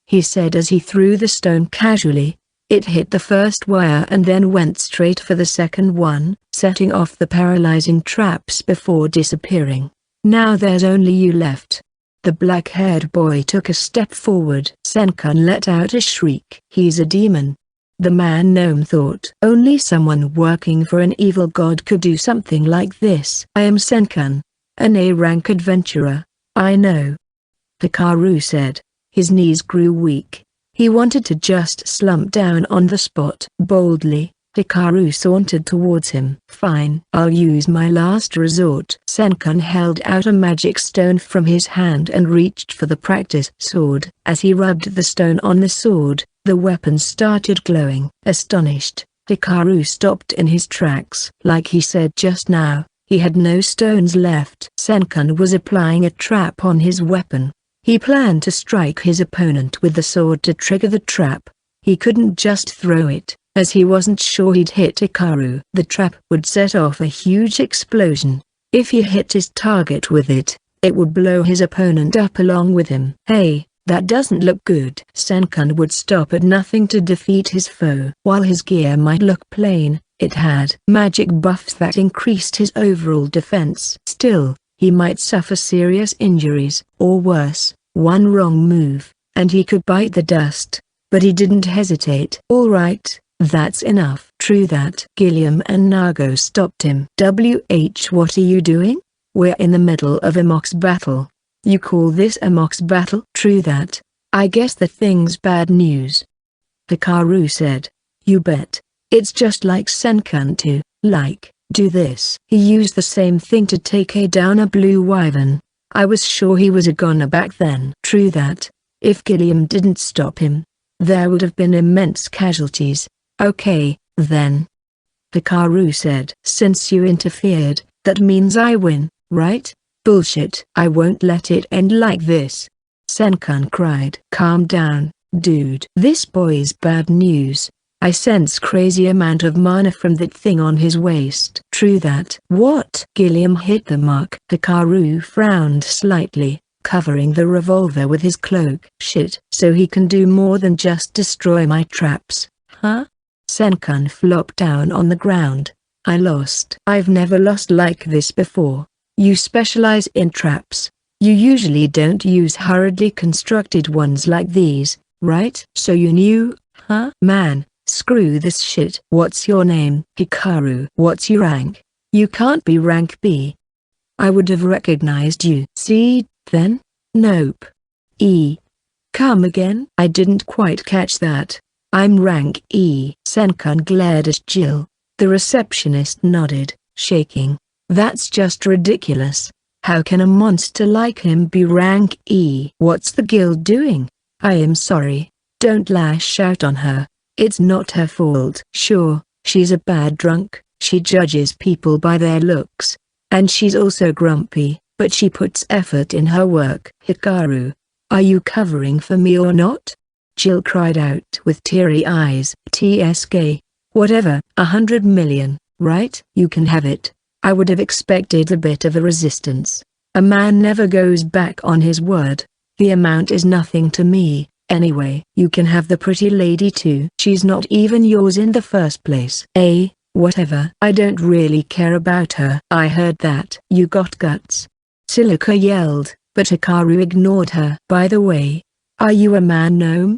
he said as he threw the stone casually. It hit the first wire and then went straight for the second one, setting off the paralyzing traps before disappearing. Now there's only you left. The black-haired boy took a step forward. Senkan let out a shriek. He's a demon. The man-gnome thought. Only someone working for an evil god could do something like this. I am Senkan, an A-rank adventurer. I know. Hikaru said. His knees grew weak. He wanted to just slump down on the spot. Boldly, Hikaru sauntered towards him. Fine. I'll use my last resort. Senkan held out a magic stone from his hand and reached for the practice sword. As he rubbed the stone on the sword, the weapon started glowing. Astonished, Hikaru stopped in his tracks. Like he said just now, he had no stones left. Senkan was applying a trap on his weapon. He planned to strike his opponent with the sword to trigger the trap. He couldn't just throw it, as he wasn't sure he'd hit Hikaru. The trap would set off a huge explosion. If he hit his target with it, it would blow his opponent up along with him. Hey, that doesn't look good. Senkan would stop at nothing to defeat his foe. While his gear might look plain, it had magic buffs that increased his overall defense. Still, he might suffer serious injuries, or worse, one wrong move, and he could bite the dust. But he didn't hesitate. All right, that's enough. True that. Gilliam and Nago stopped him. What are you doing? We're in the middle of a mox battle. You call this a mox battle? True that. I guess the thing's bad news. Hikaru said. You bet. It's just like Senkan to, do this. He used the same thing to take down a blue wyvern. I was sure he was a goner back then. True that. If Gilliam didn't stop him, there would have been immense casualties. Okay, then. Hikaru said. Since you interfered, that means I win, right? Bullshit. I won't let it end like this. Senkan cried. Calm down, dude. This boy's bad news. I sense crazy amount of mana from that thing on his waist. True that. What? Gilliam hit the mark. Hikaru frowned slightly, covering the revolver with his cloak. Shit. So he can do more than just destroy my traps, huh? Senkan flopped down on the ground. I lost. I've never lost like this before. You specialize in traps. You usually don't use hurriedly constructed ones like these, right? So you knew, huh? Man. Screw this shit. What's your name? Hikaru. What's your rank? You can't be rank B. I would have recognized you. C, then? Nope. E. Come again? I didn't quite catch that. I'm rank E. Senkan glared at Jill. The receptionist nodded, shaking. That's just ridiculous. How can a monster like him be rank E? What's the guild doing? I am sorry. Don't lash out on her. It's not her fault. Sure, she's a bad drunk, she judges people by their looks. And she's also grumpy, but she puts effort in her work. Hikaru, are you covering for me or not? Jill cried out with teary eyes. TSK, whatever. 100 million, right? You can have it. I would have expected a bit of a resistance. A man never goes back on his word. The amount is nothing to me. Anyway, you can have the pretty lady too. She's not even yours in the first place. Whatever. I don't really care about her. I heard that. You got guts. Silica yelled, but Hikaru ignored her. By the way, are you a man-gnome?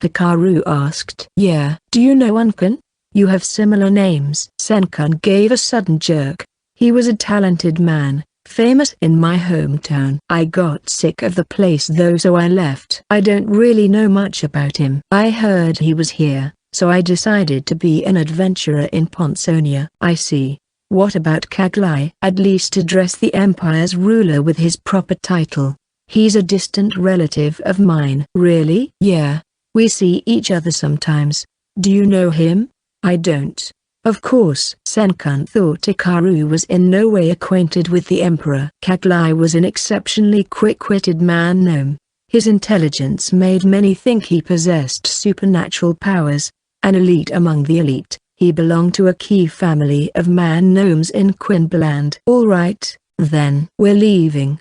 Hikaru asked. Yeah. Do you know Unken? You have similar names. Senkan gave a sudden jerk. He was a talented man, famous in my hometown. I got sick of the place though, so I left. I don't really know much about him. I heard he was here, so I decided to be an adventurer in Ponsonia. I see. What about Kaglai? At least address the Empire's ruler with his proper title. He's a distant relative of mine. Really? Yeah. We see each other sometimes. Do you know him? I don't. Of course. Senkan thought Hikaru was in no way acquainted with the Emperor. Kaglai was an exceptionally quick-witted man-gnome. His intelligence made many think he possessed supernatural powers, an elite among the elite. He belonged to a key family of man-gnomes in Quinbland. All right, then. We're leaving,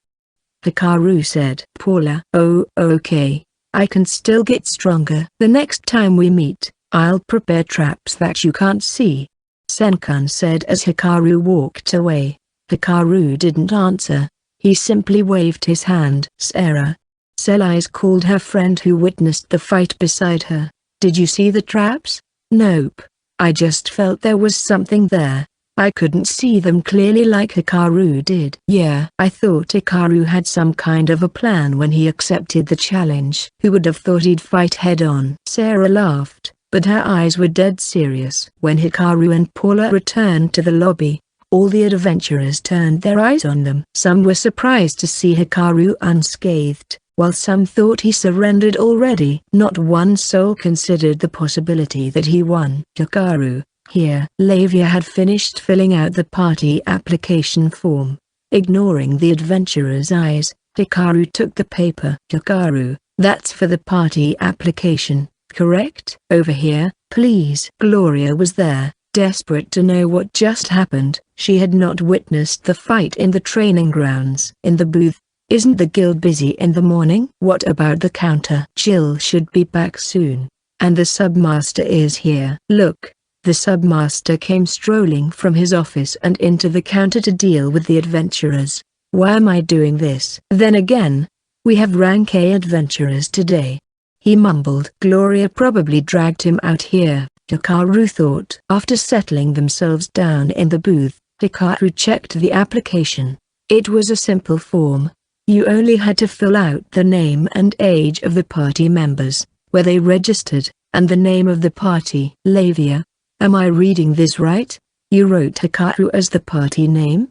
Hikaru said. Paula. Oh, okay. I can still get stronger. The next time we meet, I'll prepare traps that you can't see," Senkan said as Hikaru walked away. Hikaru didn't answer. He simply waved his hand. "Sarah." Selise called her friend who witnessed the fight beside her. "Did you see the traps?" "Nope. I just felt there was something there. I couldn't see them clearly like Hikaru did." "Yeah, I thought Hikaru had some kind of a plan when he accepted the challenge. Who would have thought he'd fight head-on?" Sarah laughed, but her eyes were dead serious. When Hikaru and Paula returned to the lobby, all the adventurers turned their eyes on them. Some were surprised to see Hikaru unscathed, while some thought he surrendered already. Not one soul considered the possibility that he won. "Hikaru, here." Lavia had finished filling out the party application form. Ignoring the adventurer's eyes, Hikaru took the paper. "Hikaru, that's for the party application, correct?" "Over here, please." Gloria was there, desperate to know what just happened. She had not witnessed the fight in the training grounds. "In the booth. Isn't the guild busy in the morning?" "What about the counter?" "Jill should be back soon. And the submaster is here." "Look." The submaster came strolling from his office and into the counter to deal with the adventurers. "Why am I doing this?" "Then again, we have rank A adventurers today," he mumbled. "Gloria probably dragged him out here," Hikaru thought. After settling themselves down in the booth, Hikaru checked the application. It was a simple form. You only had to fill out the name and age of the party members, where they registered, and the name of the party. "Lavia, am I reading this right? You wrote Hikaru as the party name?"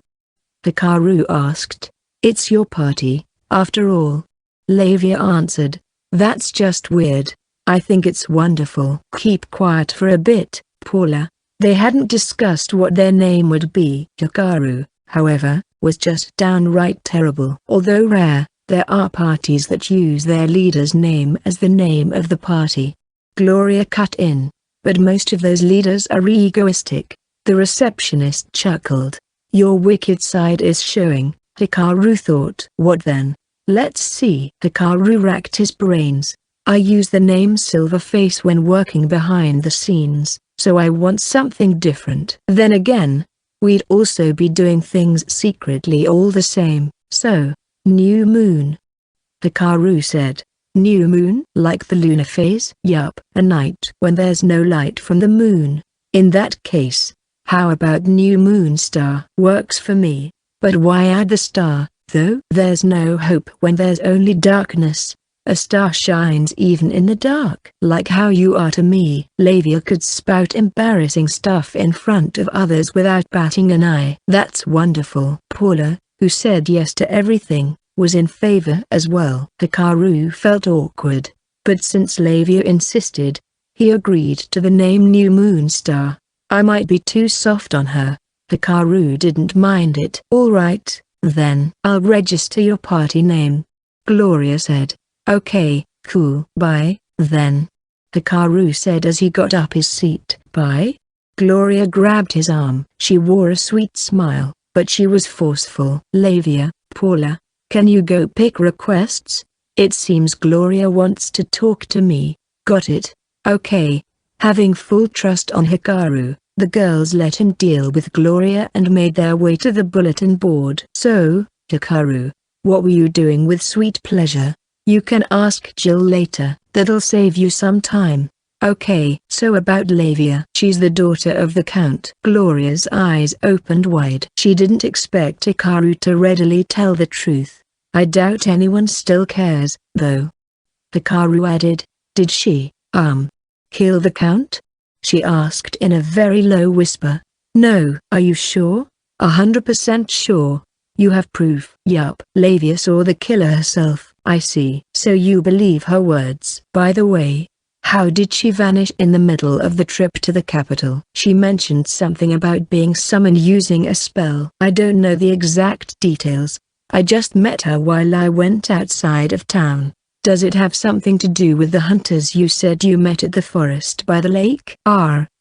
Hikaru asked. "It's your party, after all." Lavia answered. "That's just weird. I think it's wonderful." "Keep quiet for a bit, Paula." They hadn't discussed what their name would be. Hikaru, however, was just downright terrible. Although rare, there are parties that use their leader's name as the name of the party. Gloria cut in. "But most of those leaders are egoistic." The receptionist chuckled. "Your wicked side is showing," Hikaru thought. "What then? Let's see." Hikaru racked his brains. "I use the name Silverface when working behind the scenes, so I want something different. Then again, we'd also be doing things secretly all the same, so, New Moon." Hikaru said. "New moon? Like the lunar phase?" "Yup. A night when there's no light from the moon. In that case, how about new moon star?" "Works for me. But why add the star, though?" "There's no hope when there's only darkness. A star shines even in the dark." "Like how you are to me." Lavia could spout embarrassing stuff in front of others without batting an eye. "That's wonderful." Paula, who said yes to everything, was in favor as well. Hikaru felt awkward, but since Lavia insisted, he agreed to the name New Moon Star. "I might be too soft on her." Hikaru didn't mind it. "All right, then. I'll register your party name," Gloria said. "Okay, cool. Bye, then," Hikaru said as he got up his seat. "Bye?" Gloria grabbed his arm. She wore a sweet smile, but she was forceful. "Lavia, Paula, can you go pick requests? It seems Gloria wants to talk to me." "Got it." "Okay." Having full trust on Hikaru, the girls let him deal with Gloria and made their way to the bulletin board. "So, Hikaru, what were you doing with Sweet Pleasure?" "You can ask Jill later. That'll save you some time." "Okay." "So about Lavia." "She's the daughter of the Count." Gloria's eyes opened wide. She didn't expect Hikaru to readily tell the truth. "I doubt anyone still cares, though." Hikaru added. "Did she, kill the Count?" she asked in a very low whisper. "No." "Are you sure?" 100% sure. "You have proof?" "Yup." "Lavia saw the killer herself." "I see." "So you believe her words?" "By the way, how did she vanish in the middle of the trip to the capital?" "She mentioned something about being summoned using a spell." "I don't know the exact details. I just met her while I went outside of town." "Does it have something to do with the hunters you said you met at the forest by the lake?"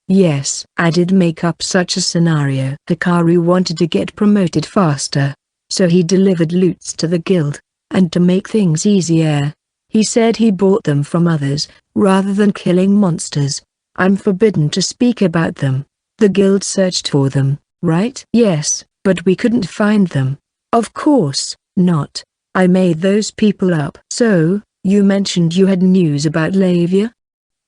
Yes. I did make up such a scenario." Hikaru wanted to get promoted faster, so he delivered loots to the guild, and to make things easier, he said he bought them from others, rather than killing monsters. I'm forbidden to speak about them. The guild searched for them, right? Yes, but we couldn't find them. Of course not. I made those people up. So, you mentioned you had news about Lavia?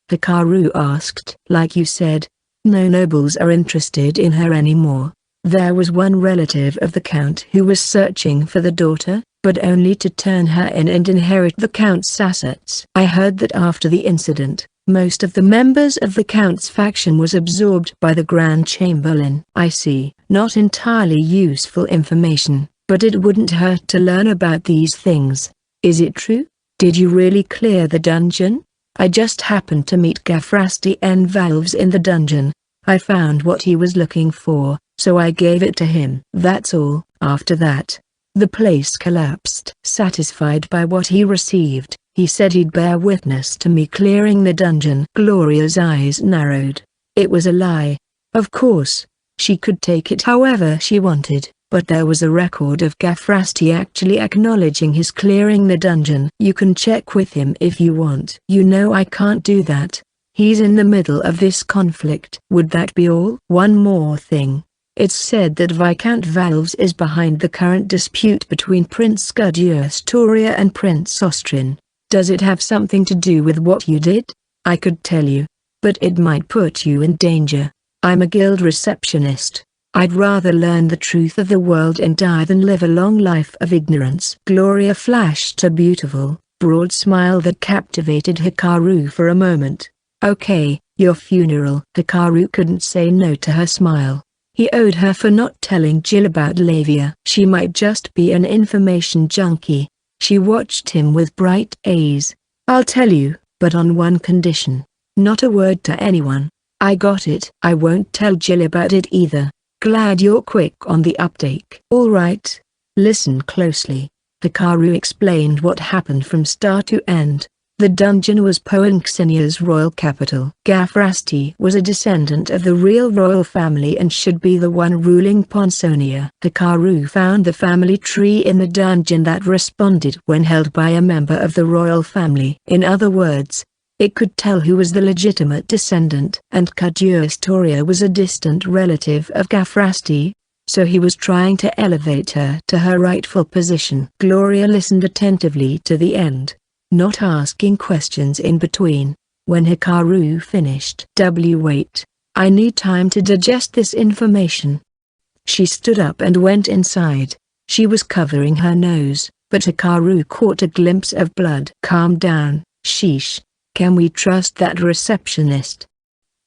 Hikaru asked. Like you said, no nobles are interested in her anymore. There was one relative of the count who was searching for the daughter, but only to turn her in and inherit the count's assets. I heard that after the incident, most of the members of the count's faction was absorbed by the Grand Chamberlain. I see. Not entirely useful information, but it wouldn't hurt to learn about these things. Is it true? Did you really clear the dungeon? I just happened to meet Gafrasti and Valves in the dungeon. I found what he was looking for, so I gave it to him. That's all. After that, the place collapsed. Satisfied by what he received, he said he'd bear witness to me clearing the dungeon. Gloria's eyes narrowed. It was a lie. Of course, she could take it however she wanted, but there was a record of Gafrasti actually acknowledging his clearing the dungeon. You can check with him if you want. You know I can't do that. He's in the middle of this conflict. Would that be all? One more thing. It's said that Viscount Valves is behind the current dispute between Prince Storia and Prince Austrian. Does it have something to do with what you did? I could tell you, but it might put you in danger. I'm a guild receptionist. I'd rather learn the truth of the world and die than live a long life of ignorance. Gloria flashed a beautiful, broad smile that captivated Hikaru for a moment. Okay, your funeral. Hikaru couldn't say no to her smile. He owed her for not telling Jill about Lavia. She might just be an information junkie. She watched him with bright eyes. I'll tell you, but on one condition. Not a word to anyone. I got it. I won't tell Jill about it either. Glad you're quick on the uptake. Alright. Listen closely. Hikaru explained what happened from start to end. The dungeon was Poinxenia's royal capital. Gafrasti was a descendant of the real royal family and should be the one ruling Ponsonia. Hikaru found the family tree in the dungeon that responded when held by a member of the royal family. In other words, it could tell who was the legitimate descendant. And Storia was a distant relative of Gafrasti, so he was trying to elevate her to her rightful position. Gloria listened attentively to the end, not asking questions in between. When Hikaru finished, wait. I need time to digest this information. She stood up and went inside. She was covering her nose, but Hikaru caught a glimpse of blood. Calm down, sheesh. Can we trust that receptionist?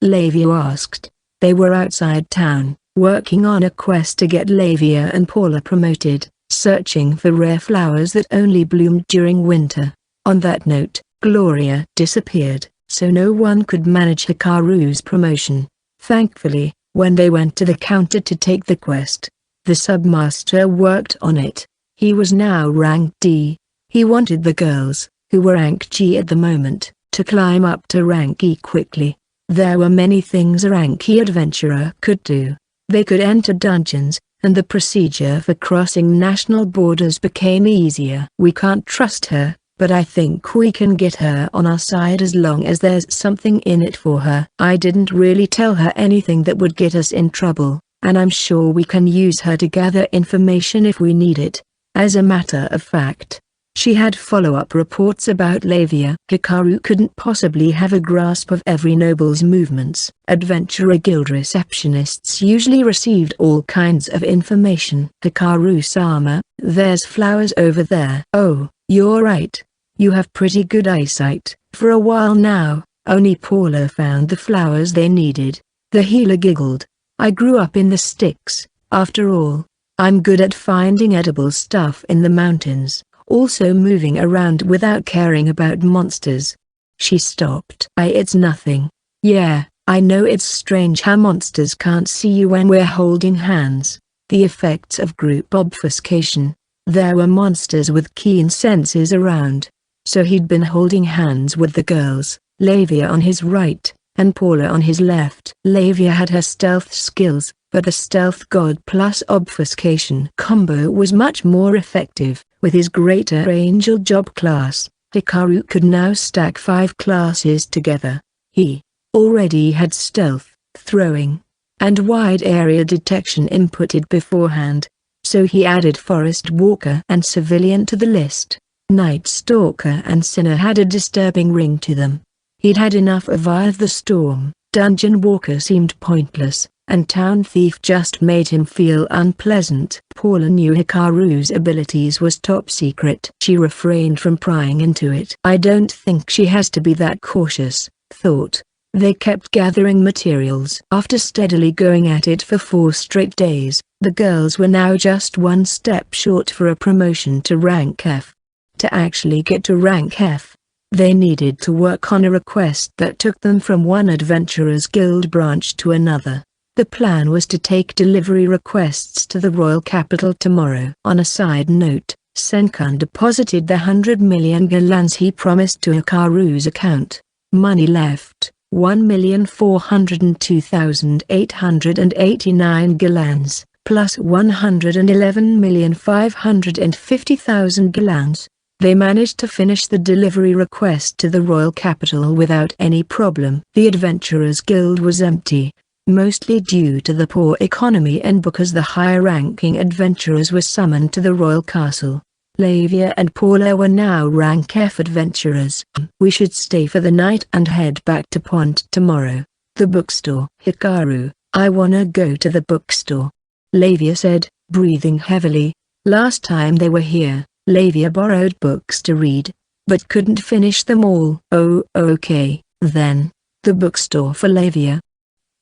Lavia asked. They were outside town, working on a quest to get Lavia and Paula promoted, searching for rare flowers that only bloomed during winter. On that note, Gloria disappeared, so no one could manage Hikaru's promotion. Thankfully, when they went to the counter to take the quest, the submaster worked on it. He was now rank D. He wanted the girls, who were rank G at the moment, to climb up to rank E quickly. There were many things a rank E adventurer could do. They could enter dungeons, and the procedure for crossing national borders became easier. We can't trust her, but I think we can get her on our side as long as there's something in it for her. I didn't really tell her anything that would get us in trouble, and I'm sure we can use her to gather information if we need it. As a matter of fact, she had follow-up reports about Lavia. Hikaru couldn't possibly have a grasp of every noble's movements. Adventurer guild receptionists usually received all kinds of information. Hikaru-sama, there's flowers over there. Oh, you're right. You have pretty good eyesight. For a while now, only Paula found the flowers they needed. The healer giggled. I grew up in the sticks, after all. I'm good at finding edible stuff in the mountains. Also moving around without caring about monsters. She stopped. It's nothing. Yeah, I know it's strange how monsters can't see you when we're holding hands. The effects of group obfuscation. There were monsters with keen senses around. So he'd been holding hands with the girls, Lavia on his right, and Paula on his left. Lavia had her stealth skills, but the stealth god plus obfuscation combo was much more effective. With his greater angel job class, Hikaru could now stack 5 classes together. He already had stealth, throwing, and wide area detection inputted beforehand. So he added Forest Walker and Civilian to the list. Night Stalker and Sinner had a disturbing ring to them. He'd had enough of Eye of the Storm. Dungeon Walker seemed pointless, and Town Thief just made him feel unpleasant. Paula knew Hikaru's abilities was top secret. She refrained from prying into it. I don't think she has to be that cautious, thought. They kept gathering materials. After steadily going at it for 4 straight days, the girls were now just one step short for a promotion to rank F. To actually get to rank F, they needed to work on a request that took them from one Adventurers Guild branch to another. The plan was to take delivery requests to the Royal Capital tomorrow. On a side note, Senkan deposited the 100 million galans he promised to Hikaru's account. Money left, 1,402,889 galans, plus 111,550,000 galans. They managed to finish the delivery request to the Royal Capital without any problem. The Adventurers Guild was empty, mostly due to the poor economy and because the higher-ranking adventurers were summoned to the Royal Castle. Lavia and Paula were now rank F adventurers. We should stay for the night and head back to Pont tomorrow. The bookstore. Hikaru, I wanna go to the bookstore, Lavia said, breathing heavily. Last time they were here, Lavia borrowed books to read, but couldn't finish them all. Oh, okay, then. The bookstore for Lavia,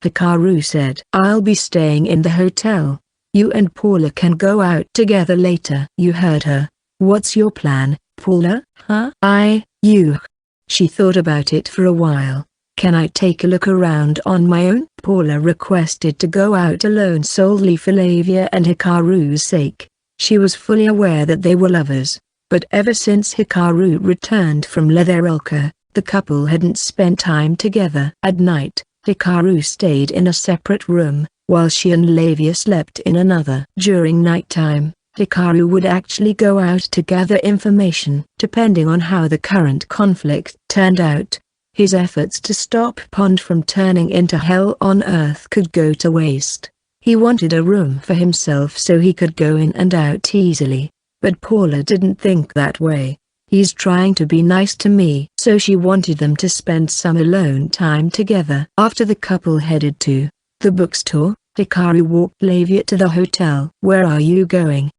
Hikaru said. I'll be staying in the hotel. You and Paula can go out together later. You heard her. What's your plan, Paula? Huh? You. She thought about it for a while. Can I take a look around on my own? Paula requested to go out alone solely for Lavia and Hikaru's sake. She was fully aware that they were lovers, but ever since Hikaru returned from Leatherelka, the couple hadn't spent time together. At night, Hikaru stayed in a separate room, while she and Lavia slept in another. During nighttime, Hikaru would actually go out to gather information. Depending on how the current conflict turned out, his efforts to stop Pond from turning into hell on earth could go to waste. He wanted a room for himself so he could go in and out easily, but Paula didn't think that way. He's trying to be nice to me. So she wanted them to spend some alone time together. After the couple headed to the bookstore, Hikaru walked Lavia to the hotel. Where are you going?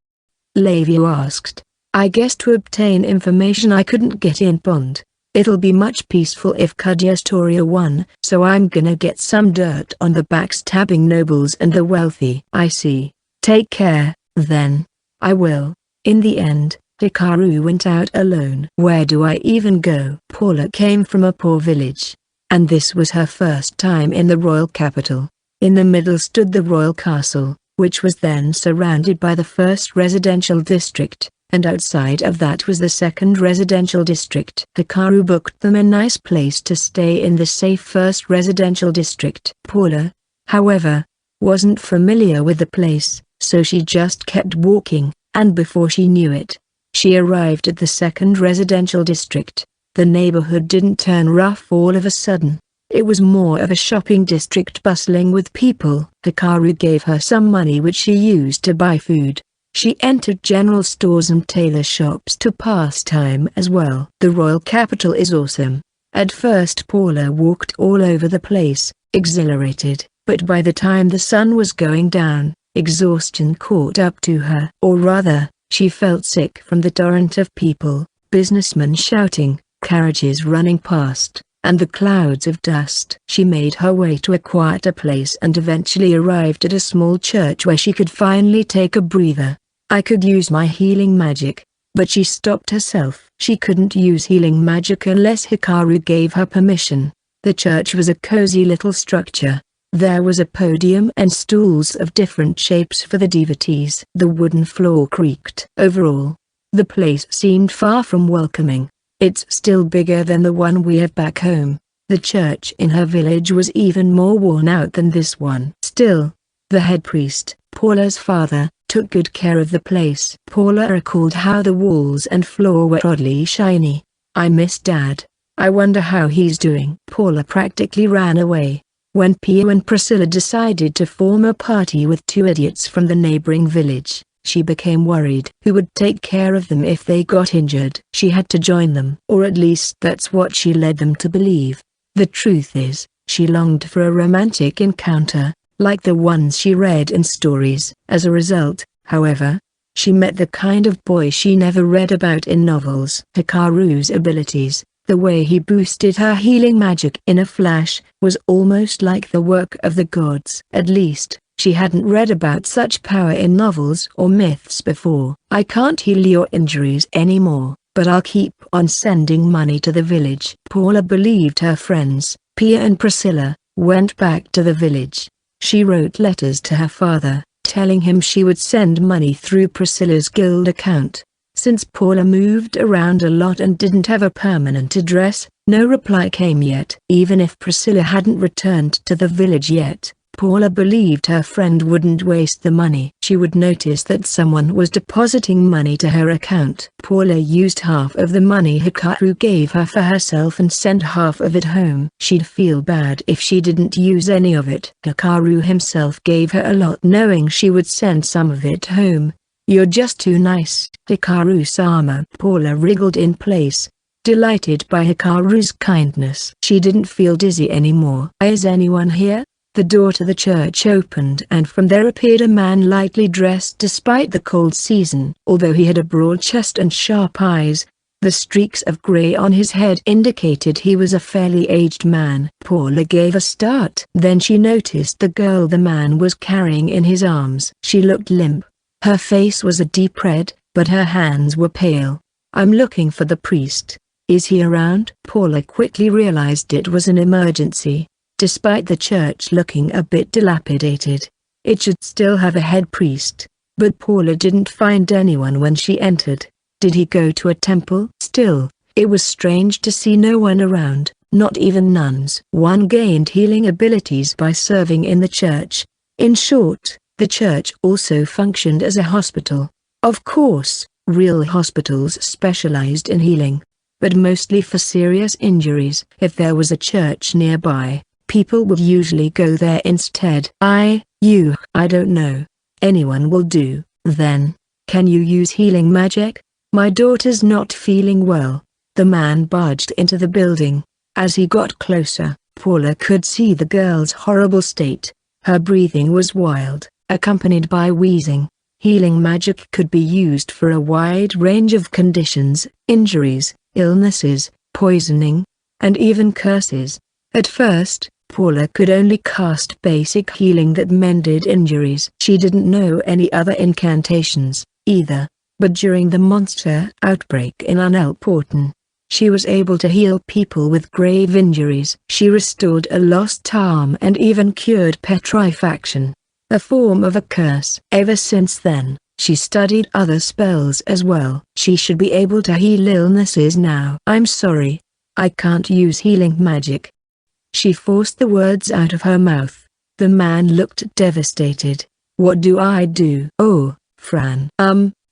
Lavia asked. I guess to obtain information I couldn't get in Pond. It'll be much peaceful if Kudyastoria won, so I'm gonna get some dirt on the backstabbing nobles and the wealthy. I see. Take care, then. I will. In the end, Hikaru went out alone. Where do I even go? Paula came from a poor village, and this was her first time in the royal capital. In the middle stood the royal castle, which was then surrounded by the first residential district, and outside of that was the second residential district. Hikaru booked them a nice place to stay in the safe first residential district. Paula, however, wasn't familiar with the place, so she just kept walking, and before she knew it, she arrived at the second residential district. The neighborhood didn't turn rough all of a sudden. It was more of a shopping district bustling with people. Hikaru gave her some money which she used to buy food. She entered general stores and tailor shops to pass time as well. The royal capital is awesome. At first Paula walked all over the place, exhilarated, but by the time the sun was going down, exhaustion caught up to her. Or rather, she felt sick from the torrent of people, businessmen shouting, carriages running past, and the clouds of dust. She made her way to a quieter place and eventually arrived at a small church where she could finally take a breather. I could use my healing magic, but she stopped herself. She couldn't use healing magic unless Hikaru gave her permission. The church was a cozy little structure. There was a podium and stools of different shapes for the devotees. The wooden floor creaked. Overall, the place seemed far from welcoming. It's still bigger than the one we have back home. The church in her village was even more worn out than this one. Still, the head priest, Paula's father, took good care of the place. Paula recalled how the walls and floor were oddly shiny. I miss Dad, I wonder how he's doing." Paula practically ran away. When Pia and Priscilla decided to form a party with two idiots from the neighboring village, she became worried. Who would take care of them if they got injured? She had to join them, or at least that's what she led them to believe. The truth is, she longed for a romantic encounter, like the ones she read in stories. As a result, however, she met the kind of boy she never read about in novels. Hikaru's abilities, the way he boosted her healing magic in a flash, was almost like the work of the gods. At least, she hadn't read about such power in novels or myths before. "I can't heal your injuries anymore, but I'll keep on sending money to the village." Paula believed her friends, Pia and Priscilla, went back to the village. She wrote letters to her father, telling him she would send money through Priscilla's guild account. Since Paula moved around a lot and didn't have a permanent address, no reply came yet. Even if Priscilla hadn't returned to the village yet, Paula believed her friend wouldn't waste the money. She would notice that someone was depositing money to her account. Paula used half of the money Hikaru gave her for herself and sent half of it home. She'd feel bad if she didn't use any of it. Hikaru himself gave her a lot knowing she would send some of it home. "You're just too nice, Hikaru-sama." Paula wriggled in place, delighted by Hikaru's kindness. She didn't feel dizzy anymore. "Is anyone here?" The door to the church opened and from there appeared a man lightly dressed despite the cold season. Although he had a broad chest and sharp eyes, the streaks of gray on his head indicated he was a fairly aged man. Paula gave a start. Then she noticed the girl the man was carrying in his arms. She looked limp. Her face was a deep red, but her hands were pale. "I'm looking for the priest. Is he around?" Paula quickly realized it was an emergency. Despite the church looking a bit dilapidated, it should still have a head priest. But Paula didn't find anyone when she entered. Did he go to a temple? Still, it was strange to see no one around, not even nuns. One gained healing abilities by serving in the church. In short, the church also functioned as a hospital. Of course, real hospitals specialized in healing, but mostly for serious injuries. If there was a church nearby, people would usually go there instead. I don't know. Anyone will do." "Then, can you use healing magic? My daughter's not feeling well." The man barged into the building. As he got closer, Paula could see the girl's horrible state. Her breathing was wild, accompanied by wheezing. Healing magic could be used for a wide range of conditions: injuries, illnesses, poisoning, and even curses. At first, Paula could only cast basic healing that mended injuries. She didn't know any other incantations, either, but during the monster outbreak in Unelporten, she was able to heal people with grave injuries. She restored a lost arm and even cured petrifaction, a form of a curse. Ever since then, she studied other spells as well. She should be able to heal illnesses now. "I'm sorry, I can't use healing magic." She forced the words out of her mouth. The man looked devastated. "What do I do?" "Oh, Fran.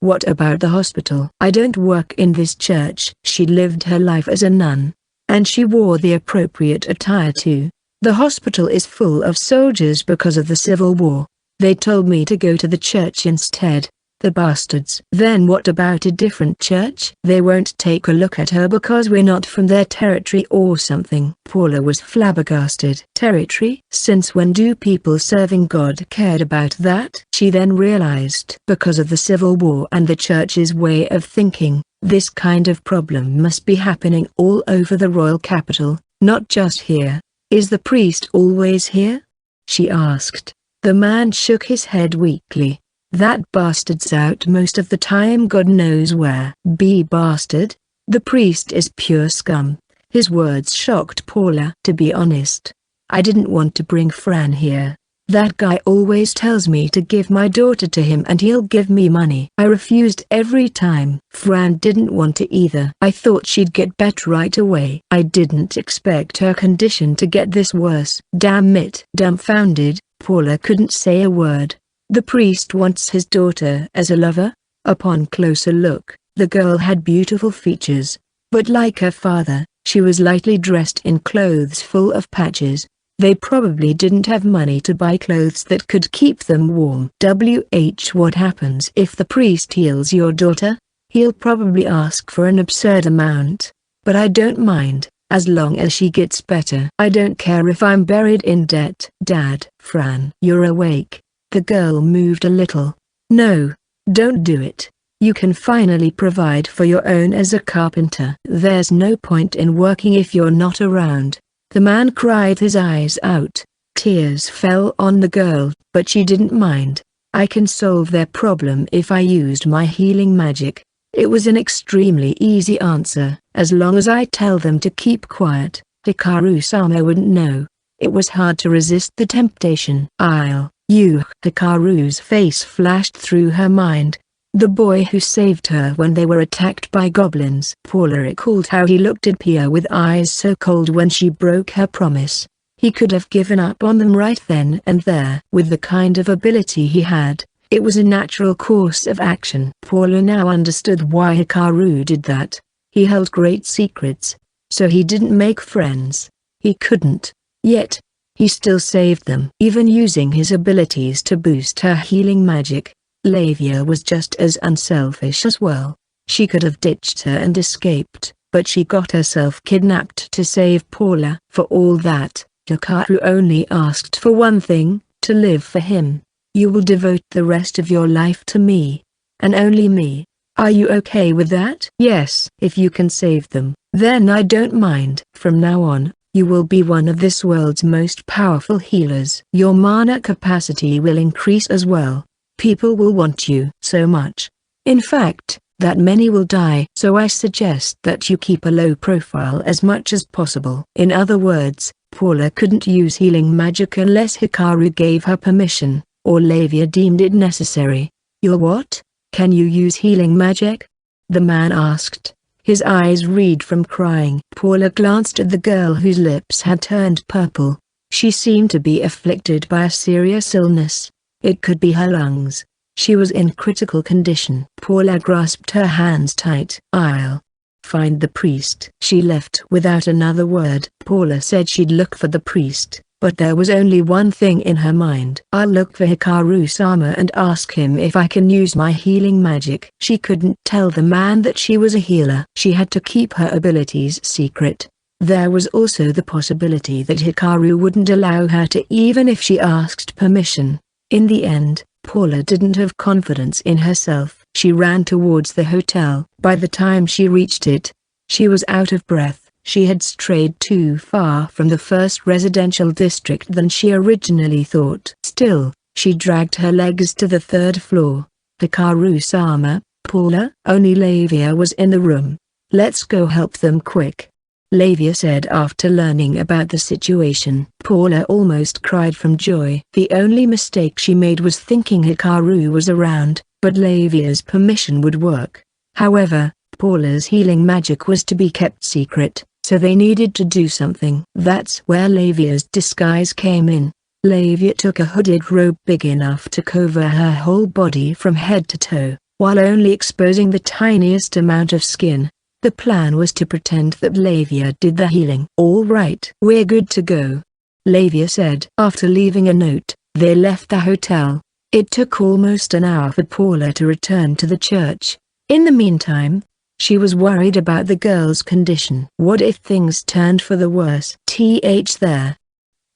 What about the hospital?" "I don't work in this church." She lived her life as a nun, and she wore the appropriate attire too. "The hospital is full of soldiers because of the Civil War. They told me to go to the church instead. The bastards." "Then what about a different church?" "They won't take a look at her because we're not from their territory or something." Paula was flabbergasted. Territory? Since when do people serving God cared about that? She then realized, because of the Civil War and the church's way of thinking, this kind of problem must be happening all over the royal capital, not just here. "Is the priest always here?" she asked. The man shook his head weakly. "That bastard's out most of the time, God knows where." Bastard? The priest is pure scum." His words shocked Paula. "To be honest, I didn't want to bring Fran here. That guy always tells me to give my daughter to him and he'll give me money. I refused every time." Fran didn't want to either. "I thought she'd get better right away. I didn't expect her condition to get this worse." Damn it. Dumbfounded, Paula couldn't say a word. The priest wants his daughter as a lover? Upon closer look, the girl had beautiful features, but like her father, She was lightly dressed in clothes full of patches. They probably didn't have money to buy clothes that could keep them warm. What happens if the priest heals your daughter? He'll probably ask for an absurd amount. But I don't mind, as long as she gets better. I don't care if I'm buried in debt. Dad. Fran. You're awake. The girl moved a little. No, don't do it. You can finally provide for your own as a carpenter. There's no point in working if you're not around. The man cried his eyes out. Tears fell on the girl, but she didn't mind. I can solve their problem if I used my healing magic. It was an extremely easy answer. As long as I tell them to keep quiet, Hikaru-sama wouldn't know. It was hard to resist the temptation. Hikaru's face flashed through her mind. The boy who saved her when they were attacked by goblins. Paula recalled how he looked at Pia with eyes so cold when she broke her promise. He could have given up on them right then and there. With the kind of ability he had, it was a natural course of action. Paula now understood why Hikaru did that. He held great secrets, so he didn't make friends. He couldn't. Yet, he still saved them. Even using his abilities to boost her healing magic, Lavia was just as unselfish as well. She could have ditched her and escaped, but she got herself kidnapped to save Paula. For all that, Hikaru only asked for one thing, to live for him. You will devote the rest of your life to me. And only me. Are you okay with that? Yes. If you can save them, then I don't mind. From now on, you will be one of this world's most powerful healers. Your mana capacity will increase as well. People will want you so much. In fact, that many will die. So I suggest that you keep a low profile as much as possible. In other words, Paula couldn't use healing magic unless Hikaru gave her permission, or Lavia deemed it necessary. You're what? Can you use healing magic? The man asked, his eyes red from crying. Paula glanced at the girl whose lips had turned purple. She seemed to be afflicted by a serious illness. It could be her lungs. She was in critical condition. Paula grasped her hands tight. I'll find the priest. She left without another word. Paula said she'd look for the priest, but there was only one thing in her mind. I'll look for Hikaru-sama and ask him if I can use my healing magic. She couldn't tell the man that she was a healer. She had to keep her abilities secret. There was also the possibility that Hikaru wouldn't allow her to even if she asked permission. In the end, Paula didn't have confidence in herself. She ran towards the hotel. By the time she reached it, she was out of breath. She had strayed too far from the first residential district than she originally thought. Still, she dragged her legs to the third floor. Hikaru-sama, Paula? Only Lavia was in the room. Let's go help them quick, Lavia said after learning about the situation. Paula almost cried from joy. The only mistake she made was thinking Hikaru was around, but Lavia's permission would work. However, Paula's healing magic was to be kept secret, so they needed to do something. That's where Lavia's disguise came in. Lavia took a hooded robe big enough to cover her whole body from head to toe, while only exposing the tiniest amount of skin. The plan was to pretend that Lavia did the healing. All right, we're good to go, Lavia said. After leaving a note, they left the hotel. It took almost an hour for Paula to return to the church. In the meantime, she was worried about the girl's condition. What if things turned for the worse? There.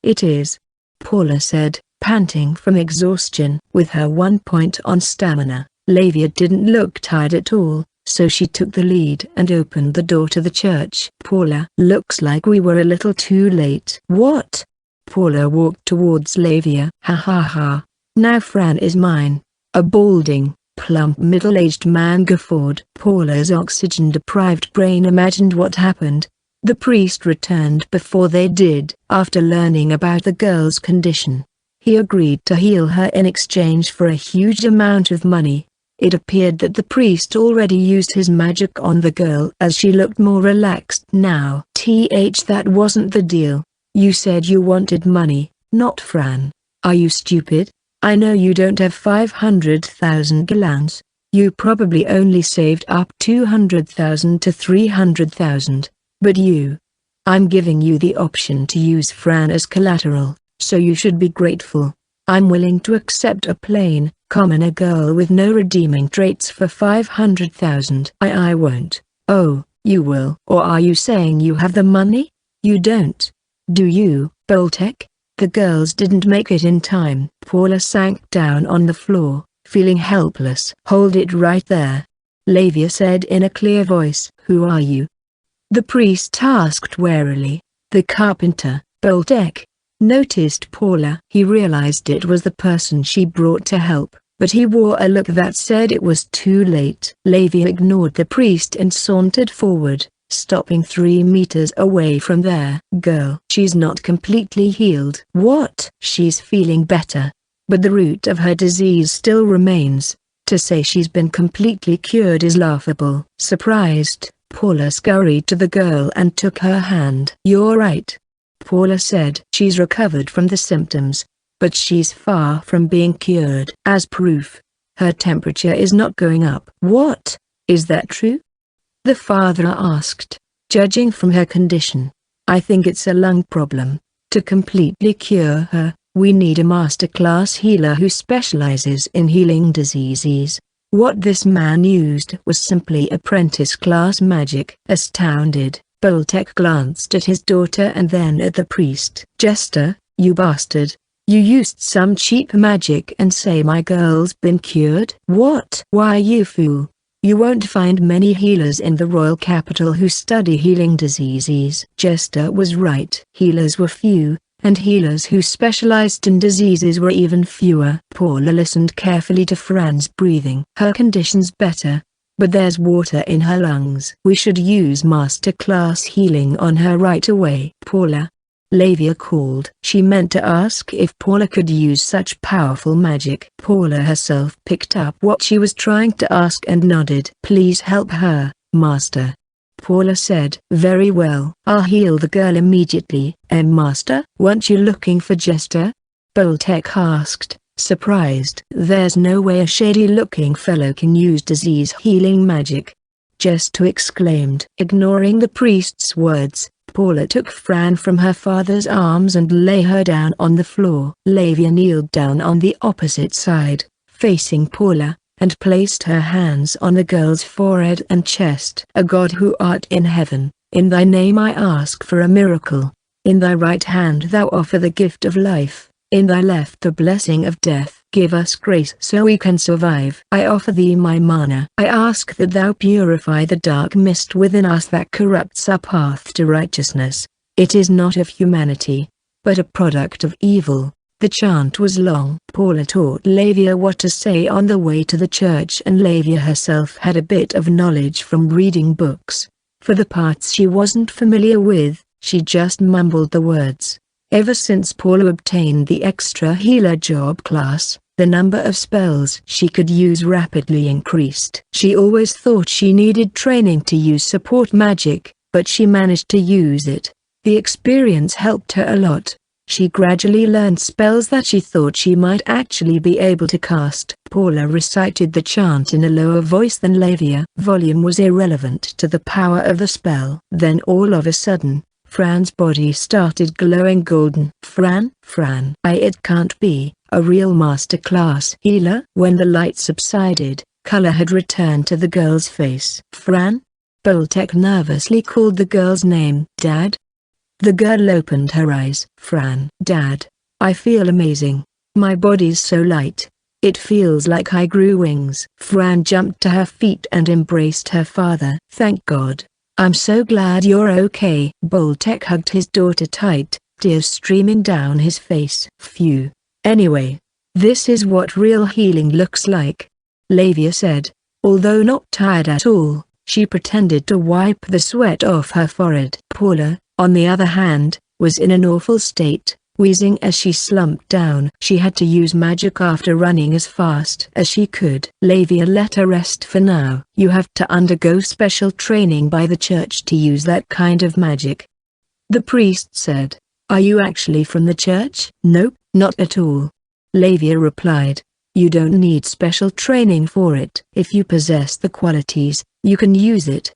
It is, Paula said, panting from exhaustion. With her 1 point on stamina, Lavia didn't look tired at all. So she took the lead and opened the door to the church. Paula, looks like we were a little too late. What? Paula walked towards Lavia. Ha ha ha. Now Fran is mine. A balding, plump middle-aged man guffawed. Paula's oxygen-deprived brain imagined what happened. The priest returned before they did. After learning about the girl's condition, he agreed to heal her in exchange for a huge amount of money. It appeared that the priest already used his magic on the girl as she looked more relaxed now. That wasn't the deal. You said you wanted money, not Fran. Are you stupid? I know you don't have 500,000 gallons. You probably only saved up 200,000 to 300,000. But I'm giving you the option to use Fran as collateral, so you should be grateful. I'm willing to accept a plain, commoner girl with no redeeming traits for 500,000. I won't. Oh, you will. Or are you saying you have the money? You don't. Do you, Boltek? The girls didn't make it in time. Paula sank down on the floor, feeling helpless. Hold it right there, Lavia said in a clear voice. Who are you? The priest asked warily. The carpenter, Boltek, noticed Paula. He realized it was the person she brought to help, but he wore a look that said it was too late. Lavia ignored the priest and sauntered forward, stopping 3 meters away from there. Girl, she's not completely healed. What? She's feeling better, but the root of her disease still remains. To say she's been completely cured is laughable. Surprised, Paula scurried to the girl and took her hand. You're right, Paula said. She's recovered from the symptoms, but she's far from being cured. As proof, her temperature is not going up. What? Is that true? The father asked, judging from her condition. I think it's a lung problem. To completely cure her, we need a master-class healer who specializes in healing diseases. What this man used was simply apprentice-class magic. Astounded, Boltek glanced at his daughter and then at the priest. Jester, you bastard. You used some cheap magic and say my girl's been cured? What? Why, you fool. You won't find many healers in the royal capital who study healing diseases. Jester was right. Healers were few, and healers who specialized in diseases were even fewer. Paula listened carefully to Fran's breathing. Her condition's better, but there's water in her lungs. We should use master-class healing on her right away. Paula, Lavia called. She meant to ask if Paula could use such powerful magic. Paula herself picked up what she was trying to ask and nodded. Please help her, Master. Paula said. Very well. I'll heal the girl immediately. Master? Weren't you looking for Jester? Boltek asked, surprised. There's no way a shady-looking fellow can use disease-healing magic, Jester exclaimed. Ignoring the priest's words, Paula took Fran from her father's arms and lay her down on the floor. Lavia kneeled down on the opposite side, facing Paula, and placed her hands on the girl's forehead and chest. A God who art in heaven, in thy name I ask for a miracle. In thy right hand thou offer the gift of life, in thy left the blessing of death. Give us grace so we can survive. I offer thee my mana. I ask that thou purify the dark mist within us that corrupts our path to righteousness. It is not of humanity, but a product of evil. The chant was long. Paula taught Lavia what to say on the way to the church, and Lavia herself had a bit of knowledge from reading books. For the parts she wasn't familiar with, she just mumbled the words. Ever since Paula obtained the extra healer job class, the number of spells she could use rapidly increased. She always thought she needed training to use support magic, but she managed to use it. The experience helped her a lot. She gradually learned spells that she thought she might actually be able to cast. Paula recited the chant in a lower voice than Lavia. Volume was irrelevant to the power of the spell. Then all of a sudden, Fran's body started glowing golden. Fran? It can't be a real master-class healer. When the light subsided, color had returned to the girl's face. Fran? Boltek nervously called the girl's name. Dad? The girl opened her eyes. Fran. Dad, I feel amazing. My body's so light. It feels like I grew wings. Fran jumped to her feet and embraced her father. Thank God. I'm so glad you're okay. Boltek hugged his daughter tight, tears streaming down his face. Phew. Anyway, this is what real healing looks like, Lavia said. Although not tired at all, she pretended to wipe the sweat off her forehead. Paula, on the other hand, was in an awful state, wheezing as she slumped down. She had to use magic after running as fast as she could. Lavia let her rest for now. You have to undergo special training by the church to use that kind of magic, the priest said. Are you actually from the church? Nope, not at all, Lavia replied. You don't need special training for it. If you possess the qualities, you can use it.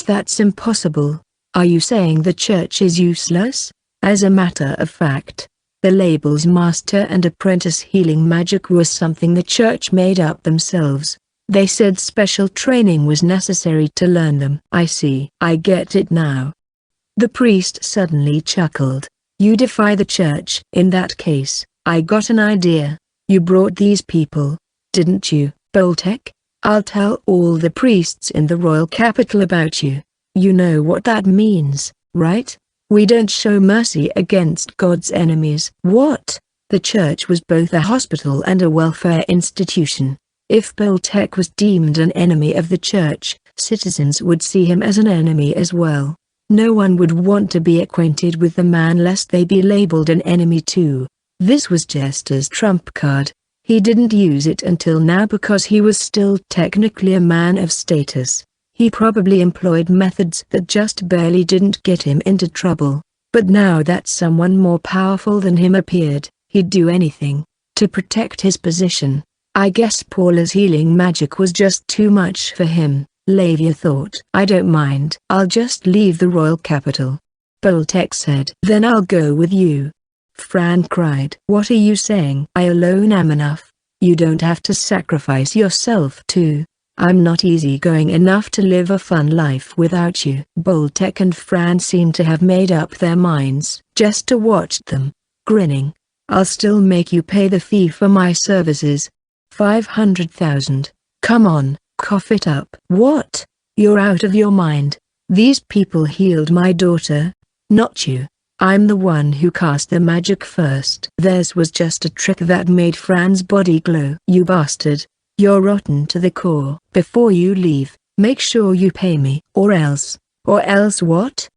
That's impossible. Are you saying the church is useless? As a matter of fact, the labels master and apprentice healing magic was something the church made up themselves. They said special training was necessary to learn them. I see. I get it now. The priest suddenly chuckled. You defy the church. In that case, I got an idea. You brought these people, didn't you, Boltek? I'll tell all the priests in the royal capital about you. You know what that means, right? We don't show mercy against God's enemies. What? The church was both a hospital and a welfare institution. If Boltek was deemed an enemy of the church, citizens would see him as an enemy as well. No one would want to be acquainted with the man lest they be labeled an enemy too. This was Jester's trump card. He didn't use it until now because he was still technically a man of status. He probably employed methods that just barely didn't get him into trouble. But now that someone more powerful than him appeared, he'd do anything to protect his position. I guess Paula's healing magic was just too much for him, Lavia thought. I don't mind. I'll just leave the royal capital. Boltek said. Then I'll go with you. Fran cried. What are you saying? I alone am enough. You don't have to sacrifice yourself too. I'm not easygoing enough to live a fun life without you. Boltek and Fran seemed to have made up their minds. Jester watched them, grinning. I'll still make you pay the fee for my services. 500,000. Come on, cough it up. What? You're out of your mind. These people healed my daughter, not you. I'm the one who cast the magic first. Theirs was just a trick that made Fran's body glow. You bastard. You're rotten to the core. Before you leave, make sure you pay me. Or else what?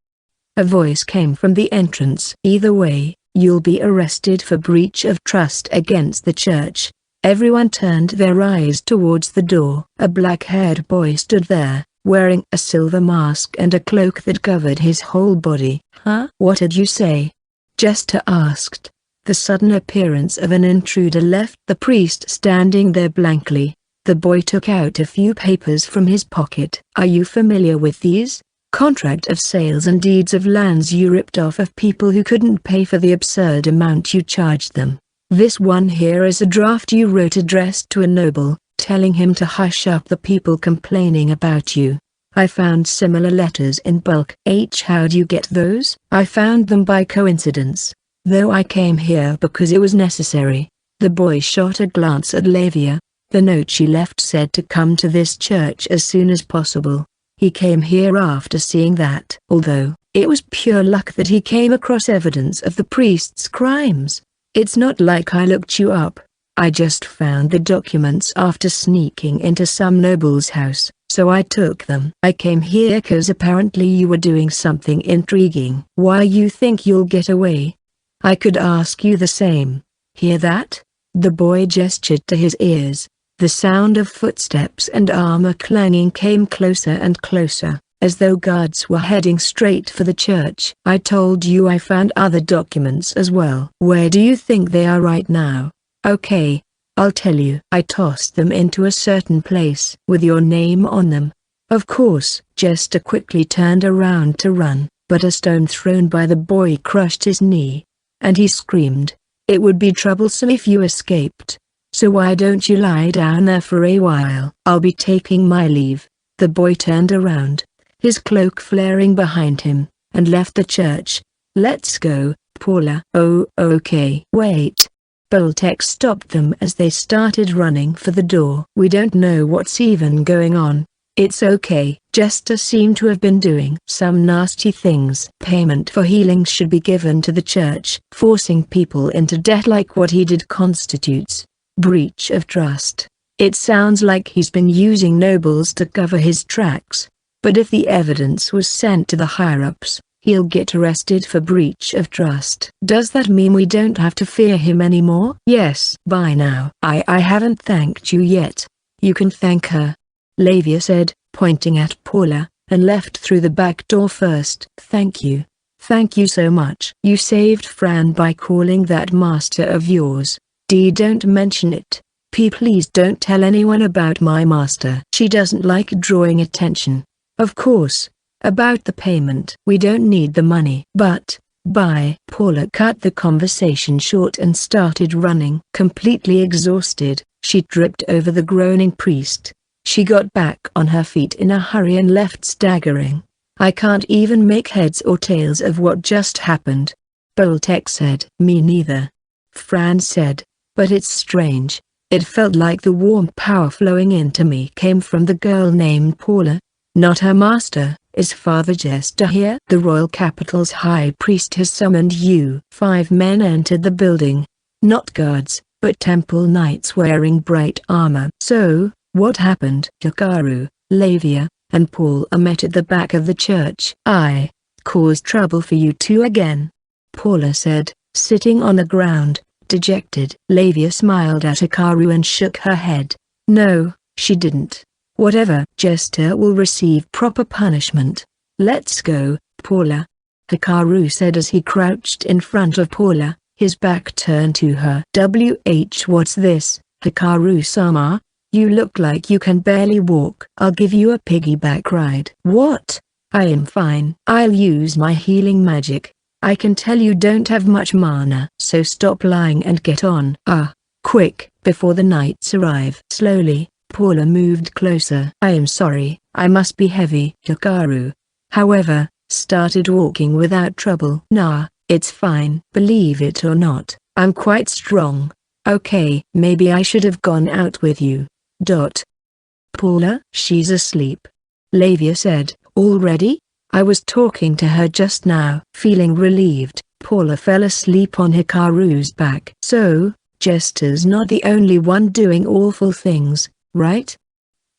A voice came from the entrance. Either way, you'll be arrested for breach of trust against the church. Everyone turned their eyes towards the door. A black-haired boy stood there, wearing a silver mask and a cloak that covered his whole body. Huh? What did you say? Jester asked. The sudden appearance of an intruder left the priest standing there blankly. The boy took out a few papers from his pocket. Are you familiar with these? Contract of sales and deeds of lands you ripped off of people who couldn't pay for the absurd amount you charged them. This one here is a draft you wrote addressed to a noble, telling him to hush up the people complaining about you. I found similar letters in bulk. How'd you get those? I found them by coincidence, though I came here because it was necessary. The boy shot a glance at Lavia. The note she left said to come to this church as soon as possible. He came here after seeing that. Although, it was pure luck that he came across evidence of the priest's crimes. It's not like I looked you up. I just found the documents after sneaking into some noble's house, so I took them. I came here cause apparently you were doing something intriguing. Why you think you'll get away? I could ask you the same. Hear that? The boy gestured to his ears. The sound of footsteps and armor clanging came closer and closer, as though guards were heading straight for the church. I told you I found other documents as well. Where do you think they are right now? Okay, I'll tell you. I tossed them into a certain place with your name on them. Of course. Jester quickly turned around to run, but a stone thrown by the boy crushed his knee, and he screamed. It would be troublesome if you escaped. So why don't you lie down there for a while? I'll be taking my leave. The boy turned around, his cloak flaring behind him, and left the church. Let's go, Paula. Oh, okay. Wait. Boltek stopped them as they started running for the door. We don't know what's even going on. It's okay. Jester seemed to have been doing some nasty things. Payment for healing should be given to the church. Forcing people into debt like what he did constitutes breach of trust. It sounds like he's been using nobles to cover his tracks. But if the evidence was sent to the higher-ups, he'll get arrested for breach of trust. Does that mean we don't have to fear him anymore? Yes. Bye now. I haven't thanked you yet. You can thank her, Lavia said, pointing at Paula, and left through the back door first. Thank you. Thank you so much. You saved Fran by calling that master of yours. Don't mention it. Please don't tell anyone about my master. She doesn't like drawing attention. Of course. About the payment. We don't need the money. But, bye. Paula cut the conversation short and started running. Completely exhausted, she tripped over the groaning priest. She got back on her feet in a hurry and left staggering. I can't even make heads or tails of what just happened. Boltek said. Me neither. Fran said. But it's strange. It felt like the warm power flowing into me came from the girl named Paula. Not her master. Is Father Jester here? The royal capital's high priest has summoned you. 5 men entered the building. Not guards, but temple knights wearing bright armor. So, what happened? Hikaru, Lavia, and Paul are met at the back of the church. I caused trouble for you two again, Paula said, sitting on the ground, dejected. Lavia smiled at Hikaru and shook her head. No, she didn't. Whatever. Jester will receive proper punishment. Let's go, Paula, Hikaru said as he crouched in front of Paula, his back turned to her. What's this, Hikaru-sama? You look like you can barely walk. I'll give you a piggyback ride. What? I am fine. I'll use my healing magic. I can tell you don't have much mana. So stop lying and get on. Quick, before the knights arrive. Slowly, Paula moved closer. I am sorry, I must be heavy. Hikaru, however, started walking without trouble. Nah, it's fine. Believe it or not, I'm quite strong. Okay, maybe I should have gone out with you. Paula? She's asleep, Lavia said. Already? I was talking to her just now. Feeling relieved, Paula fell asleep on Hikaru's back. So, Jester's not the only one doing awful things, right?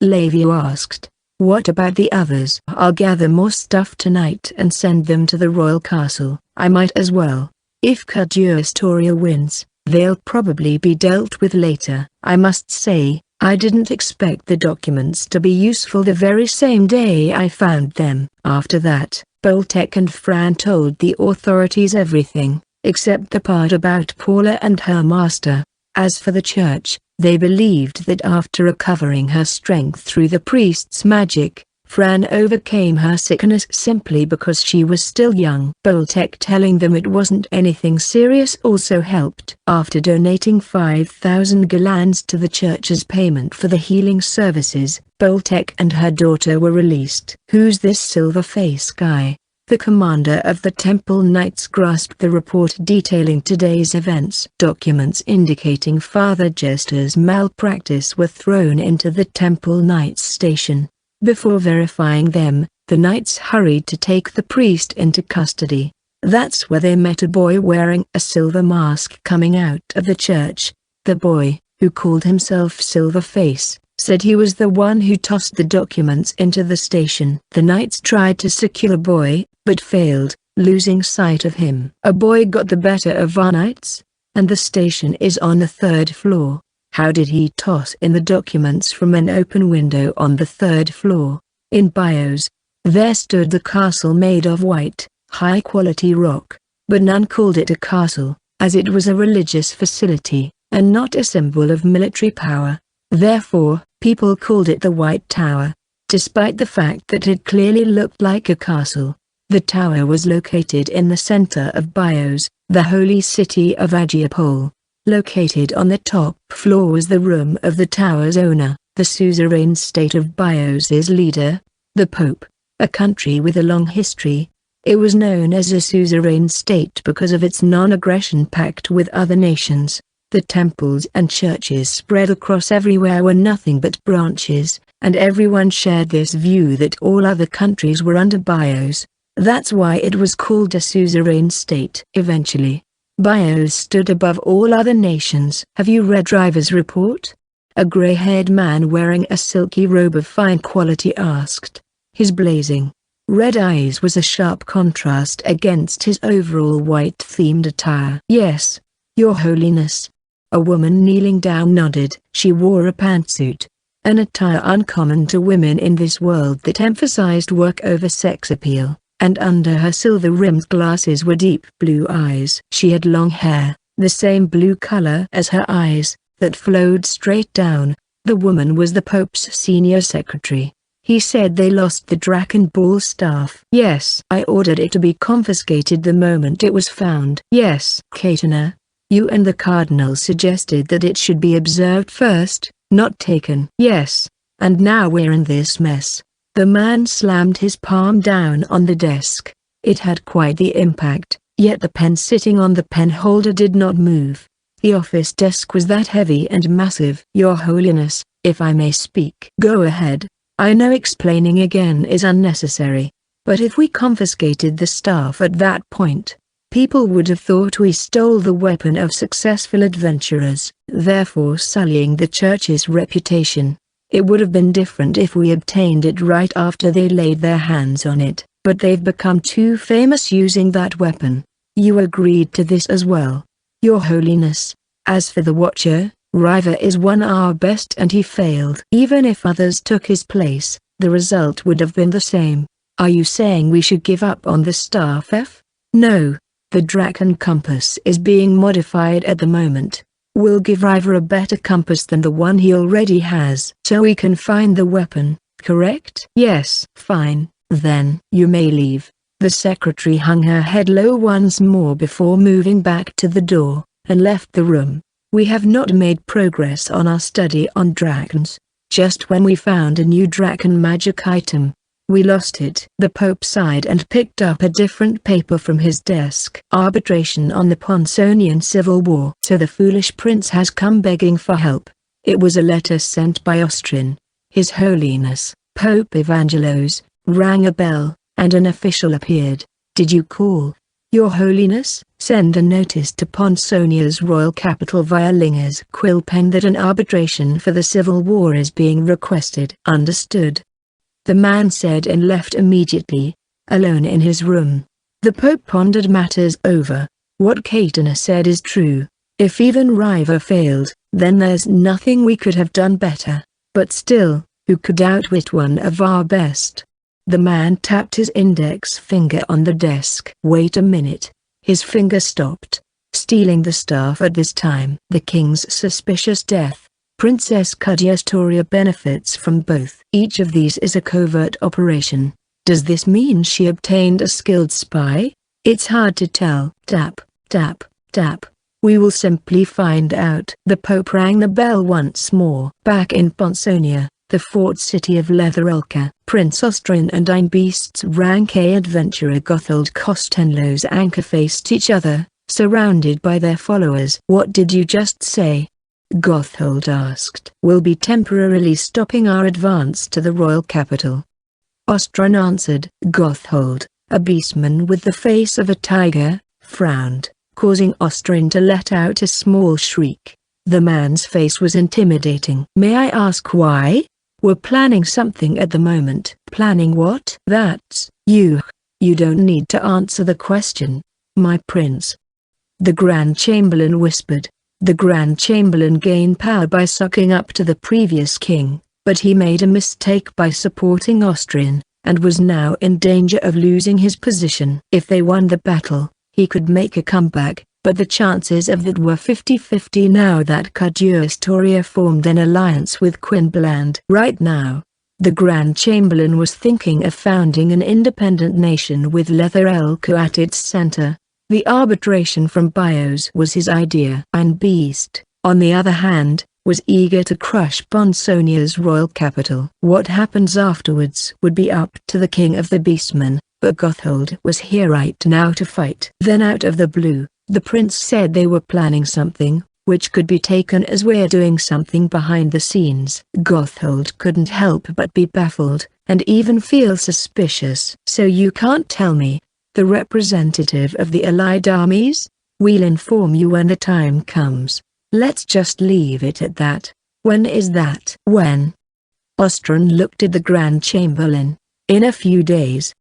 Lavia asked. What about the others? I'll gather more stuff tonight and send them to the royal castle. I might as well. If Kaduastoria wins, they'll probably be dealt with later. I must say, I didn't expect the documents to be useful the very same day I found them. After that, Boltek and Fran told the authorities everything, except the part about Paula and her master. As for the church, they believed that after recovering her strength through the priest's magic, Fran overcame her sickness simply because she was still young. Boltek telling them it wasn't anything serious also helped. After donating 5,000 galans to the church's payment for the healing services, Boltek and her daughter were released. Who's this silver-face guy? The commander of the Temple Knights grasped the report detailing today's events. Documents indicating Father Jester's malpractice were thrown into the Temple Knights station. Before verifying them, the knights hurried to take the priest into custody. That's where they met a boy wearing a silver mask coming out of the church. The boy, who called himself Silverface, said he was the one who tossed the documents into the station. The knights tried to secure the boy, but failed, losing sight of him. A boy got the better of our knights, and the station is on the 3rd floor. How did he toss in the documents from an open window on the 3rd floor? In Bios, there stood the castle made of white, high-quality rock, but none called it a castle, as it was a religious facility, and not a symbol of military power. Therefore, people called it the White Tower, despite the fact that it clearly looked like a castle. The tower was located in the center of Bios, the holy city of Agiapol. Located on the top floor was the room of the tower's owner, the suzerain state of Bios's leader, the Pope, a country with a long history. It was known as a suzerain state because of its non-aggression pact with other nations. The temples and churches spread across everywhere were nothing but branches, and everyone shared this view that all other countries were under Bios. That's why it was called a suzerain state. Eventually, Bios stood above all other nations. Have you read Driver's report? A gray-haired man wearing a silky robe of fine quality asked. His blazing red eyes was a sharp contrast against his overall white-themed attire. Yes, Your Holiness. A woman kneeling down nodded. She wore a pantsuit, an attire uncommon to women in this world that emphasized work over sex appeal. And under her silver-rimmed glasses were deep blue eyes. She had long hair, the same blue color as her eyes, that flowed straight down. The woman was the Pope's senior secretary. He said they lost the Dragon Ball staff. Yes. I ordered it to be confiscated the moment it was found. Yes. Katana, you and the Cardinal suggested that it should be observed first, not taken. Yes. And now we're in this mess. The man slammed his palm down on the desk. It had quite the impact, yet the pen sitting on the pen holder did not move. The office desk was that heavy and massive. Your Holiness, if I may speak. Go ahead. I know explaining again is unnecessary. But if we confiscated the staff at that point, people would have thought we stole the weapon of successful adventurers, therefore sullying the church's reputation. It would have been different if we obtained it right after they laid their hands on it, but they've become too famous using that weapon. You agreed to this as well. Your Holiness. As for the Watcher, Riva is one our best and he failed. Even if others took his place, the result would have been the same. Are you saying we should give up on the staff? No. The Dragon Compass is being modified at the moment. We'll give Riva a better compass than the one he already has. So we can find the weapon, correct? Yes. Fine, then. You may leave. The secretary hung her head low once more before moving back to the door, and left the room. We have not made progress on our study on dragons. Just when we found a new dragon magic item, we lost it. The Pope sighed and picked up a different paper from his desk. Arbitration on the Ponsonian Civil War. So the foolish prince has come begging for help. It was a letter sent by Austrian. His Holiness, Pope Evangelos, rang a bell, and an official appeared. Did you call? Your Holiness, send a notice to Ponsonia's royal capital via Linger's quill pen that an arbitration for the civil war is being requested. Understood. The man said and left immediately, alone in his room. The Pope pondered matters over. What Katana said is true. If even Riva failed, then there's nothing we could have done better. But still, who could outwit one of our best? The man tapped his index finger on the desk. Wait a minute. His finger stopped. Stealing the staff at this time. The king's suspicious death. Princess Kudyastoria benefits from both. Each of these is a covert operation. Does this mean she obtained a skilled spy? It's hard to tell. Tap, tap, tap. We will simply find out. The Pope rang the bell once more. Back in Ponsonia, the fort city of Letherelka, Prince Austrian and Einbeast's rank A adventurer Gotthald Kostenlo's anchor faced each other, surrounded by their followers. What did you just say? Gotthald asked. We'll be temporarily stopping our advance to the royal capital. Austrian answered. Gotthald, a beastman with the face of a tiger, frowned, causing Austrian to let out a small shriek. The man's face was intimidating. May I ask why? We're planning something at the moment. Planning what? That's you. You don't need to answer the question, my prince. The Grand Chamberlain whispered. The Grand Chamberlain gained power by sucking up to the previous king, but he made a mistake by supporting Austrian, and was now in danger of losing his position. If they won the battle, he could make a comeback, but the chances of that were 50-50 now that Kudyastoria formed an alliance with Quinbland. Right now, the Grand Chamberlain was thinking of founding an independent nation with Letherelka at its center. The arbitration from Bios was his idea. Einbeast, on the other hand, was eager to crush Ponsonia's royal capital. What happens afterwards would be up to the king of the beastmen, but Gotthald was here right now to fight. Then out of the blue, the prince said they were planning something, which could be taken as we're doing something behind the scenes. Gotthald couldn't help but be baffled, and even feel suspicious. So you can't tell me? The representative of the allied armies? We'll inform you when the time comes. Let's just leave it at that. When is that? When? Austrian looked at the Grand Chamberlain. In a few days.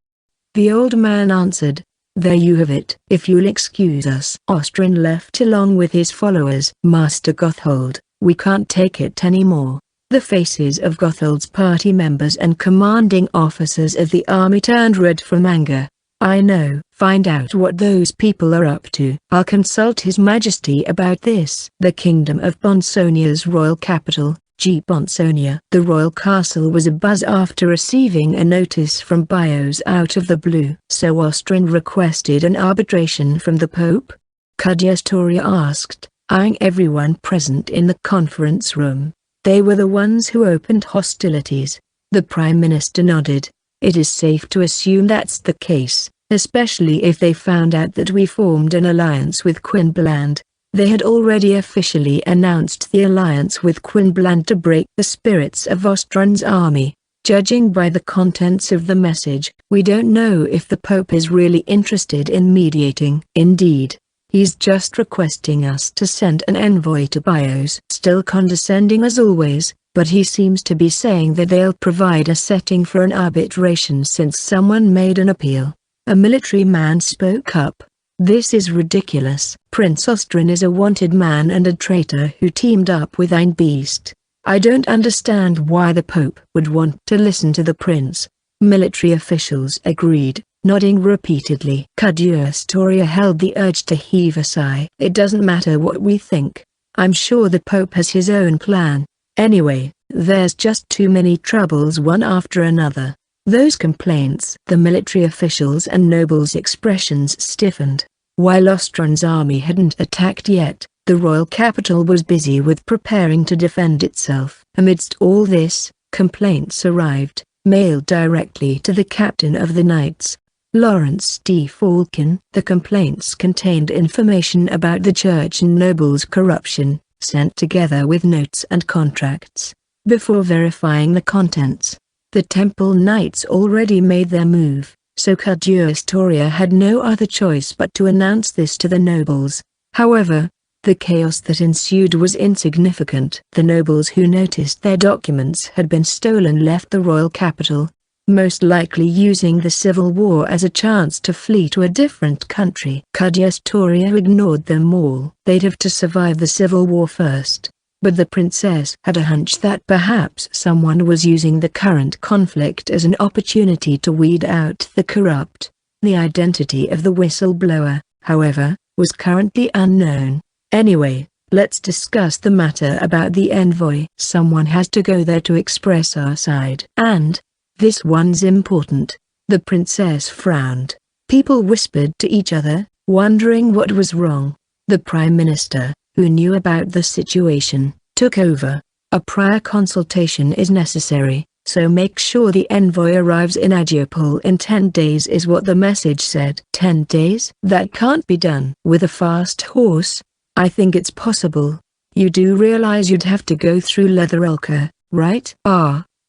The old man answered. There you have it. If you'll excuse us. Austrian left along with his followers. Master Gotthald, we can't take it anymore. The faces of Gotthald's party members and commanding officers of the army turned red from anger. I know. Find out what those people are up to. I'll consult His Majesty about this. The kingdom of Ponsonia's royal capital, G. Bonsonia. The royal castle was abuzz after receiving a notice from Bios out of the blue. So Austrian requested an arbitration from the Pope? Cagliostro asked, eyeing everyone present in the conference room. They were the ones who opened hostilities. The Prime Minister nodded. It is safe to assume that's the case, especially if they found out that we formed an alliance with Quinbland. They had already officially announced the alliance with Quinbland to break the spirits of Austrian's army. Judging by the contents of the message, we don't know if the Pope is really interested in mediating. Indeed, he's just requesting us to send an envoy to Bios. Still condescending as always, but he seems to be saying that they'll provide a setting for an arbitration since someone made an appeal. A military man spoke up. This is ridiculous. Prince Austrian is a wanted man and a traitor who teamed up with Ein Beast. I don't understand why the Pope would want to listen to the prince. Military officials agreed, nodding repeatedly. Cagliostro held the urge to heave a sigh. It doesn't matter what we think. I'm sure the Pope has his own plan. Anyway, there's just too many troubles one after another. Those complaints. The military officials and nobles' expressions stiffened. While Austrian's army hadn't attacked yet, the royal capital was busy with preparing to defend itself. Amidst all this, complaints arrived, mailed directly to the captain of the knights, Lawrence D. Falcon. The complaints contained information about the church and nobles' corruption, sent together with notes and contracts. Before verifying the contents, the Temple Knights already made their move, so Cagliostro had no other choice but to announce this to the nobles. However, the chaos that ensued was insignificant. The nobles who noticed their documents had been stolen left the royal capital, most likely using the civil war as a chance to flee to a different country. Cagliostro ignored them all. They'd have to survive the civil war first. But the princess had a hunch that perhaps someone was using the current conflict as an opportunity to weed out the corrupt. The identity of the whistleblower, however, was currently unknown. Anyway, let's discuss the matter about the envoy. Someone has to go there to express our side. And this one's important. The princess frowned. People whispered to each other, wondering what was wrong. The Prime Minister, who knew about the situation, took over. A prior consultation is necessary, so make sure the envoy arrives in Adrianople in 10 days is what the message said. 10 days? That can't be done. With a fast horse? I think it's possible. You do realize you'd have to go through Leatherelka, right?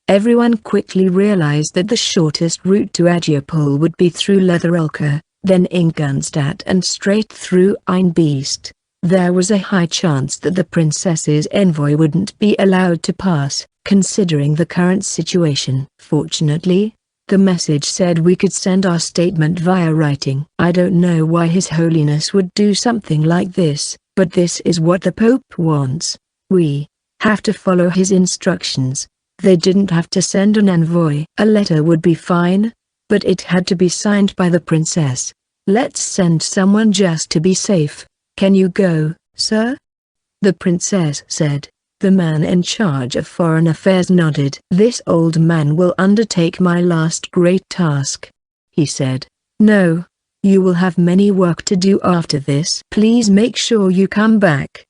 Everyone quickly realized that the shortest route to Adrianople would be through Leatherelka, then Ingolstadt and straight through Ein Beast. There was a high chance that the princess's envoy wouldn't be allowed to pass, considering the current situation. Fortunately, the message said we could send our statement via writing. I don't know why His Holiness would do something like this, but this is what the Pope wants. We have to follow his instructions. They didn't have to send an envoy. A letter would be fine, but it had to be signed by the princess. Let's send someone just to be safe. Can you go, sir? The princess said. The man in charge of foreign affairs nodded. This old man will undertake my last great task, he said. No, you will have many work to do after this. Please make sure you come back.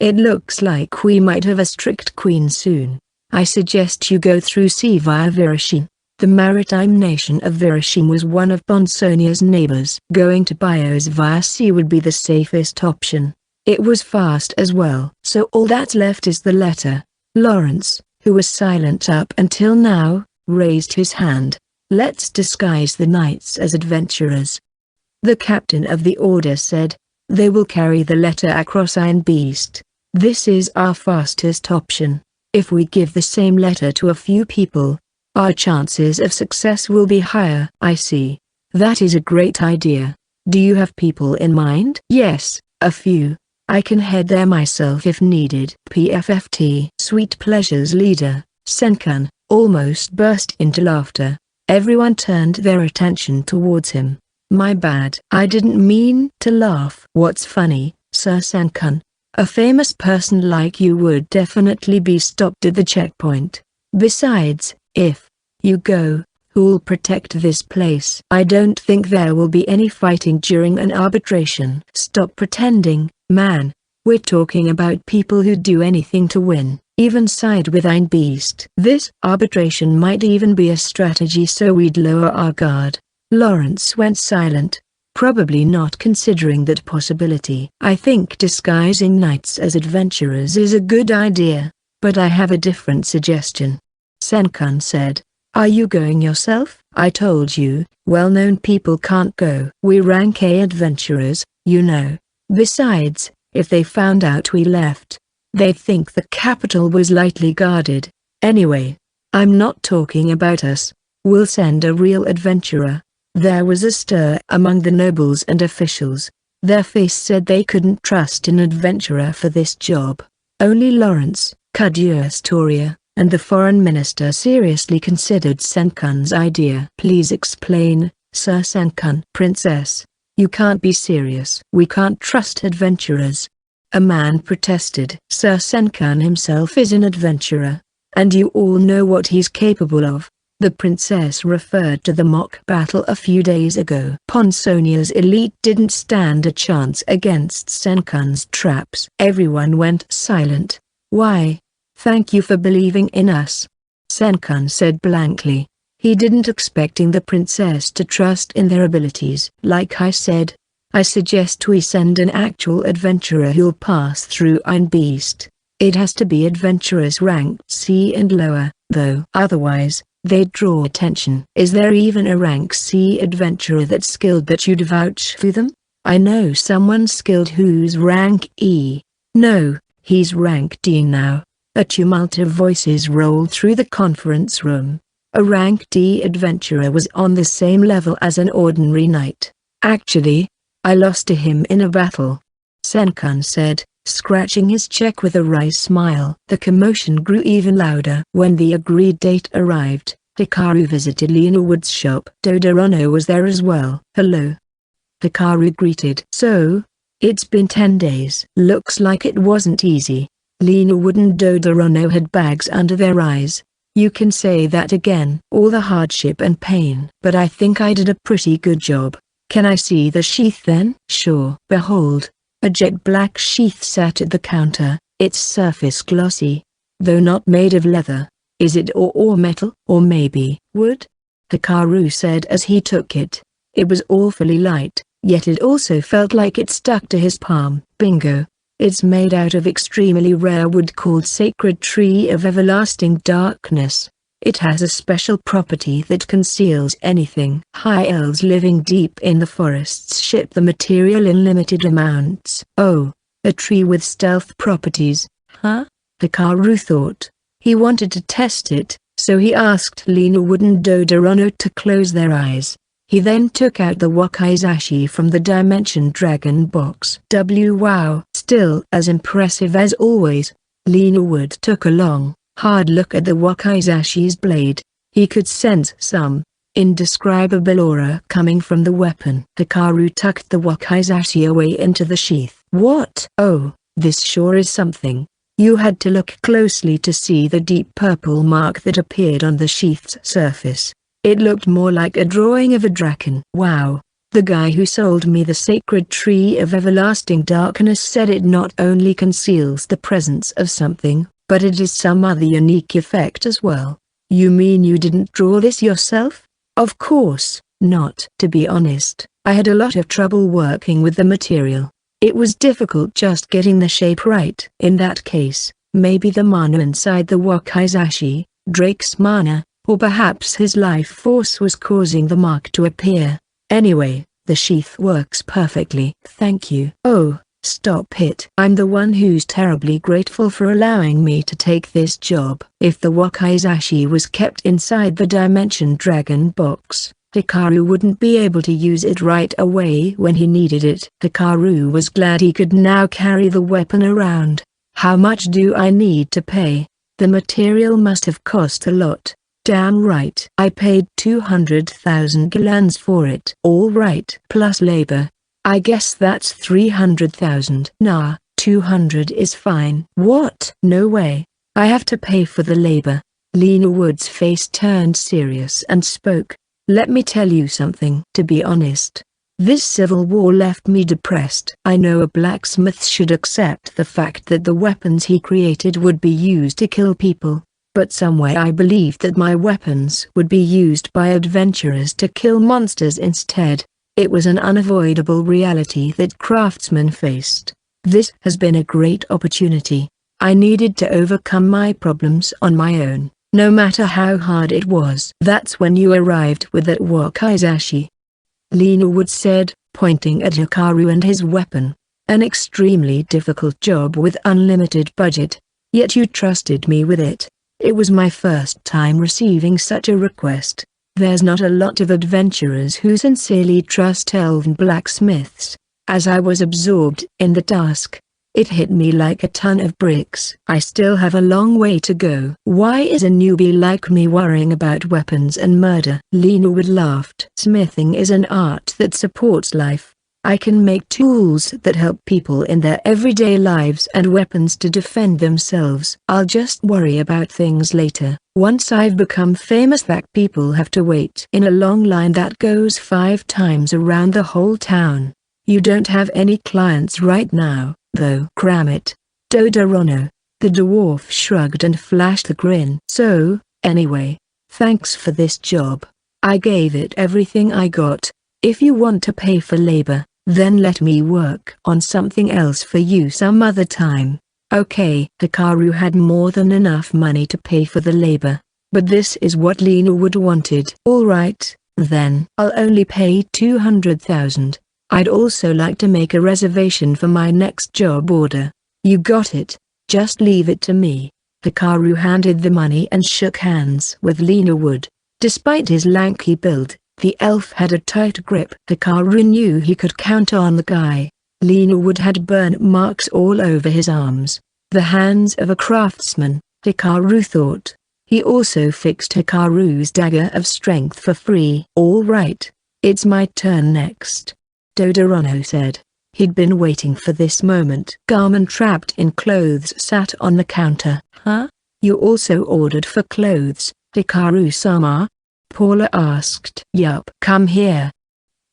It looks like we might have a strict queen soon. I suggest you go through sea via Virashin. The maritime nation of Virashin was one of Bonsonia's neighbors. Going to Bios via sea would be the safest option. It was fast as well. So all that's left is the letter. Lawrence, who was silent up until now, raised his hand. Let's disguise the knights as adventurers. The captain of the order said. They will carry the letter across Ein Beast. This is our fastest option. If we give the same letter to a few people, our chances of success will be higher. I see. That is a great idea. Do you have people in mind? Yes, a few. I can head there myself if needed. PFFT. Sweet Pleasure's leader, Senkan, almost burst into laughter. Everyone turned their attention towards him. My bad. I didn't mean to laugh. What's funny, Sir Senkan? A famous person like you would definitely be stopped at the checkpoint. Besides, if you go, who'll protect this place? I don't think there will be any fighting during an arbitration. Stop pretending, man. We're talking about people who'd do anything to win, even side with ein Beast. This arbitration might even be a strategy so we'd lower our guard. Lawrence went silent, probably not considering that possibility. I think disguising knights as adventurers is a good idea, but I have a different suggestion. Senkan said. Are you going yourself? I told you, well-known people can't go. We rank A adventurers, you know. Besides, if they found out we left, they'd think the capital was lightly guarded. Anyway, I'm not talking about us. We'll send a real adventurer. There was a stir among the nobles and officials. Their face said they couldn't trust an adventurer for this job. Only Lawrence, Astoria, and the foreign minister seriously considered Senkan's idea. Please explain, Sir Senkan. Princess, you can't be serious. We can't trust adventurers. A man protested. Sir Senkan himself is an adventurer, and you all know what he's capable of. The princess referred to the mock battle a few days ago. Ponsonia's elite didn't stand a chance against Senkan's traps. Everyone went silent. Why? Thank you for believing in us, Senkan said blankly. He didn't expecting the princess to trust in their abilities. Like I said, I suggest we send an actual adventurer who'll pass through ein Beast. It has to be adventurers ranked C and lower, though. Otherwise, they'd draw attention. Is there even a rank C adventurer that's skilled that you'd vouch for them? I know someone skilled who's rank E. No, he's rank D now. A tumult of voices rolled through the conference room. A rank D adventurer was on the same level as an ordinary knight. Actually, I lost to him in a battle, Senkan said, scratching his cheek with a wry smile. The commotion grew even louder. When the agreed date arrived, Hikaru visited Lena Wood's shop. Dodorono was there as well. Hello. Hikaru greeted. So, it's been 10 days. Looks like it wasn't easy. Lena Wood and Dodorono had bags under their eyes. You can say that again. All the hardship and pain. But I think I did a pretty good job. Can I see the sheath then? Sure. Behold. A jet black sheath sat at the counter, its surface glossy, though not made of leather. Is it ore or metal? Or maybe wood? Hikaru said as he took it. It was awfully light, yet it also felt like it stuck to his palm. Bingo. It's made out of extremely rare wood called Sacred Tree of Everlasting Darkness. It has a special property that conceals anything. High elves living deep in the forests ship the material in limited amounts. Oh, a tree with stealth properties, huh? Hikaru thought. He wanted to test it, so he asked Lena Wood and Dodorono to close their eyes. He then took out the wakizashi from the Dimension Dragon box. Wow! Still as impressive as always. Lena Wood took a long, hard look at the wakizashi's blade. He could sense some indescribable aura coming from the weapon. Hikaru tucked the wakizashi away into the sheath. What? Oh, this sure is something. You had to look closely to see the deep purple mark that appeared on the sheath's surface. It looked more like a drawing of a dragon. Wow. The guy who sold me the Sacred Tree of Everlasting Darkness said it not only conceals the presence of something, but it is some other unique effect as well. You mean you didn't draw this yourself? Of course not. To be honest, I had a lot of trouble working with the material. It was difficult just getting the shape right. In that case, maybe the mana inside the wakizashi, Drake's mana, or perhaps his life force was causing the mark to appear. Anyway, the sheath works perfectly. Thank you. Oh, stop it. I'm the one who's terribly grateful for allowing me to take this job. If the wakizashi was kept inside the Dimension Dragon box, Hikaru wouldn't be able to use it right away when he needed it. Hikaru was glad he could now carry the weapon around. How much do I need to pay? The material must have cost a lot. Damn right. I paid 200,000 galans for it. All right. Plus labor. I guess that's 300,000. Nah, 200 is fine. What? No way. I have to pay for the labor. Lena Wood's face turned serious and spoke. Let me tell you something. To be honest, this civil war left me depressed. I know a blacksmith should accept the fact that the weapons he created would be used to kill people, but somewhere I believed that my weapons would be used by adventurers to kill monsters instead. It was an unavoidable reality that craftsmen faced. This has been a great opportunity. I needed to overcome my problems on my own, no matter how hard it was. That's when you arrived with that wakizashi, Lena Wood said, pointing at Hikaru and his weapon. An extremely difficult job with unlimited budget. Yet you trusted me with it. It was my first time receiving such a request. There's not a lot of adventurers who sincerely trust elven blacksmiths. As I was absorbed in the task, it hit me like a ton of bricks. I still have a long way to go. Why is a newbie like me worrying about weapons and murder? Lena Wood laughed. Smithing is an art that supports life. I can make tools that help people in their everyday lives and weapons to defend themselves. I'll just worry about things later. Once I've become famous, that people have to wait in a long line that goes 5 times around the whole town. You don't have any clients right now, though. Cram it, Todorono. The dwarf shrugged and flashed a grin. So, anyway, thanks for this job. I gave it everything I got. If you want to pay for labor, then let me work on something else for you some other time. Okay. Hikaru had more than enough money to pay for the labor, but this is what Lena Wood wanted. Alright, then. I'll only pay 200,000. I'd also like to make a reservation for my next job order. You got it. Just leave it to me. Hikaru handed the money and shook hands with Lena Wood. Despite his lanky build, the elf had a tight grip. Hikaru knew he could count on the guy. Lena Wood had burn marks all over his arms. The hands of a craftsman, Hikaru thought. He also fixed Hikaru's dagger of strength for free. All right. It's my turn next, Todorono said. He'd been waiting for this moment. Garmin trapped in clothes sat on the counter. Huh? You also ordered for clothes, Hikaru-sama? Paula asked. Yup. Come here.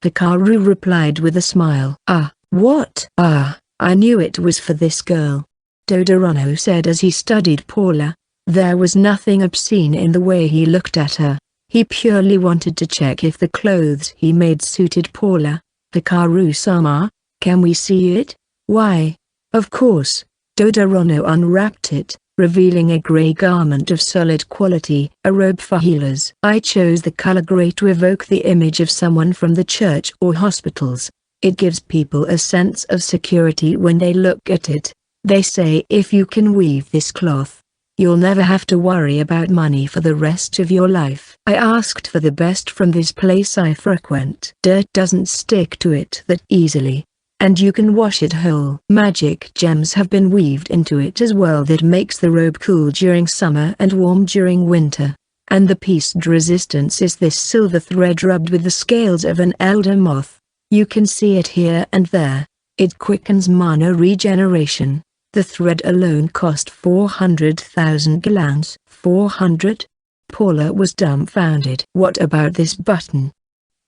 Hikaru replied with a smile. Ah, what? Ah, I knew it was for this girl, Todorono said as he studied Paula. There was nothing obscene in the way he looked at her. He purely wanted to check if the clothes he made suited Paula. Hikaru-sama, can we see it? Why? Of course. Todorono unwrapped it, revealing a grey garment of solid quality, a robe for healers. I chose the color grey to evoke the image of someone from the church or hospitals. It gives people a sense of security when they look at it. They say if you can weave this cloth, you'll never have to worry about money for the rest of your life. I asked for the best from this place I frequent. Dirt doesn't stick to it that easily, and you can wash it whole. Magic gems have been weaved into it as well that makes the robe cool during summer and warm during winter. And the pieced resistance is this silver thread rubbed with the scales of an elder moth. You can see it here and there. It quickens mana regeneration. The thread alone cost 400,000 gallons. 400? Paula was dumbfounded. What about this button?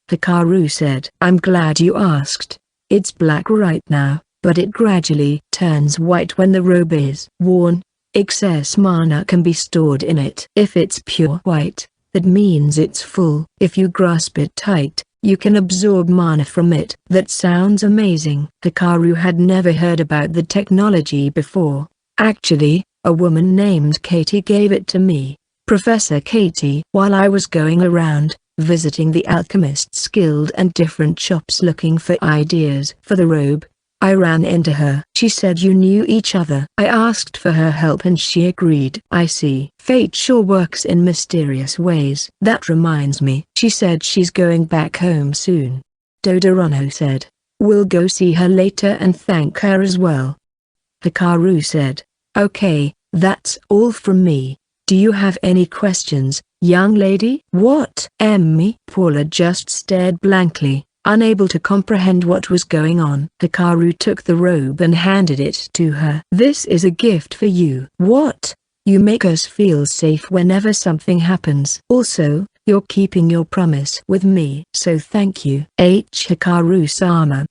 Hikaru said. I'm glad you asked. It's black right now, but it gradually turns white when the robe is worn. Excess mana can be stored in it. If it's pure white, that means it's full. If you grasp it tight, you can absorb mana from it. That sounds amazing. Hikaru had never heard about the technology before. Actually, a woman named Katie gave it to me. Professor Katie. While I was going around, visiting the alchemists guild and different shops looking for ideas for the robe, I ran into her. She said you knew each other. I asked for her help and she agreed. I see. Fate sure works in mysterious ways. That reminds me. She said she's going back home soon, Todorono said. We'll go see her later and thank her as well. Hikaru said. Okay, that's all from me. Do you have any questions, young lady? What? Me? Paula just stared blankly. Unable to comprehend what was going on, Hikaru took the robe and handed it to her. "This is a gift for you." "What? You make us feel safe whenever something happens. Also, you're keeping your promise with me, so thank you." Hikaru-sama.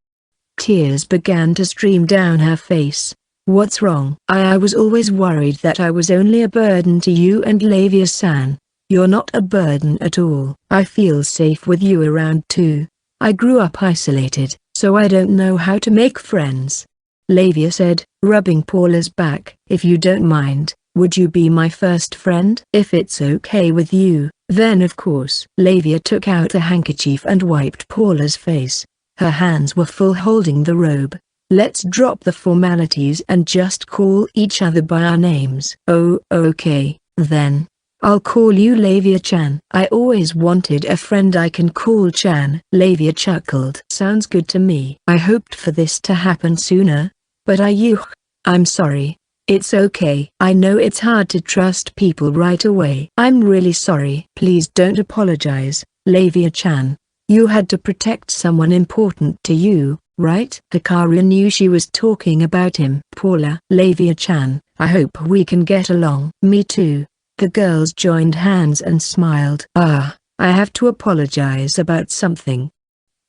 Tears began to stream down her face. "What's wrong?" I was always worried that I was only a burden to you and Lavia-san. You're not a burden at all. I feel safe with you around too. I grew up isolated, so I don't know how to make friends." Lavia said, rubbing Paula's back. "If you don't mind, would you be my first friend?" "If it's okay with you, then of course." Lavia took out a handkerchief and wiped Paula's face. Her hands were full holding the robe. "Let's drop the formalities and just call each other by our names." "Oh, okay, then. I'll call you Lavia-chan." "I always wanted a friend I can call Chan." Lavia chuckled. "Sounds good to me. I hoped for this to happen sooner, but I'm sorry. It's okay. I know it's hard to trust people right away." "I'm really sorry." "Please don't apologize, Lavia-chan. You had to protect someone important to you, right?" Hikaru knew she was talking about him. "Paula." "Lavia-chan, I hope we can get along." "Me too." The girls joined hands and smiled. I have to apologize about something,"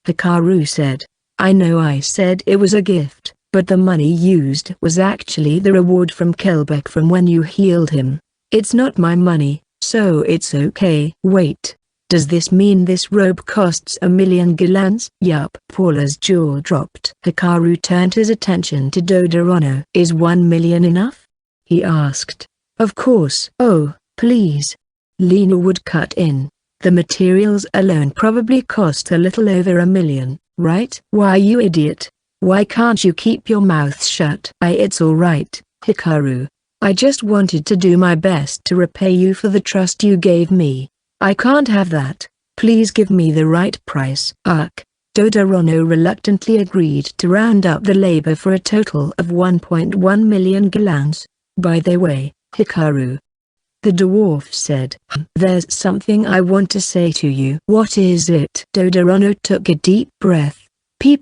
Hikaru said. "I know I said it was a gift, but the money used was actually the reward from Kelbeck from when you healed him. It's not my money, so it's okay." "Wait, does this mean this robe costs 1,000,000 gallons?" "Yup." Paula's jaw dropped. Hikaru turned his attention to Dodorono. "Is 1,000,000 enough?" he asked. "Of course." "Oh, please." Lena would cut in. "The materials alone probably cost a little over 1,000,000, right?" "Why, you idiot. Why can't you keep your mouth shut?" It's all right, Hikaru. I just wanted to do my best to repay you for the trust you gave me. I can't have that. Please give me the right price." Dodorono reluctantly agreed to round up the labor for a total of 1.1 million gallons. "By the way, Hikaru," the dwarf said, "there's something I want to say to you." "What is it?" Dodorono took a deep breath.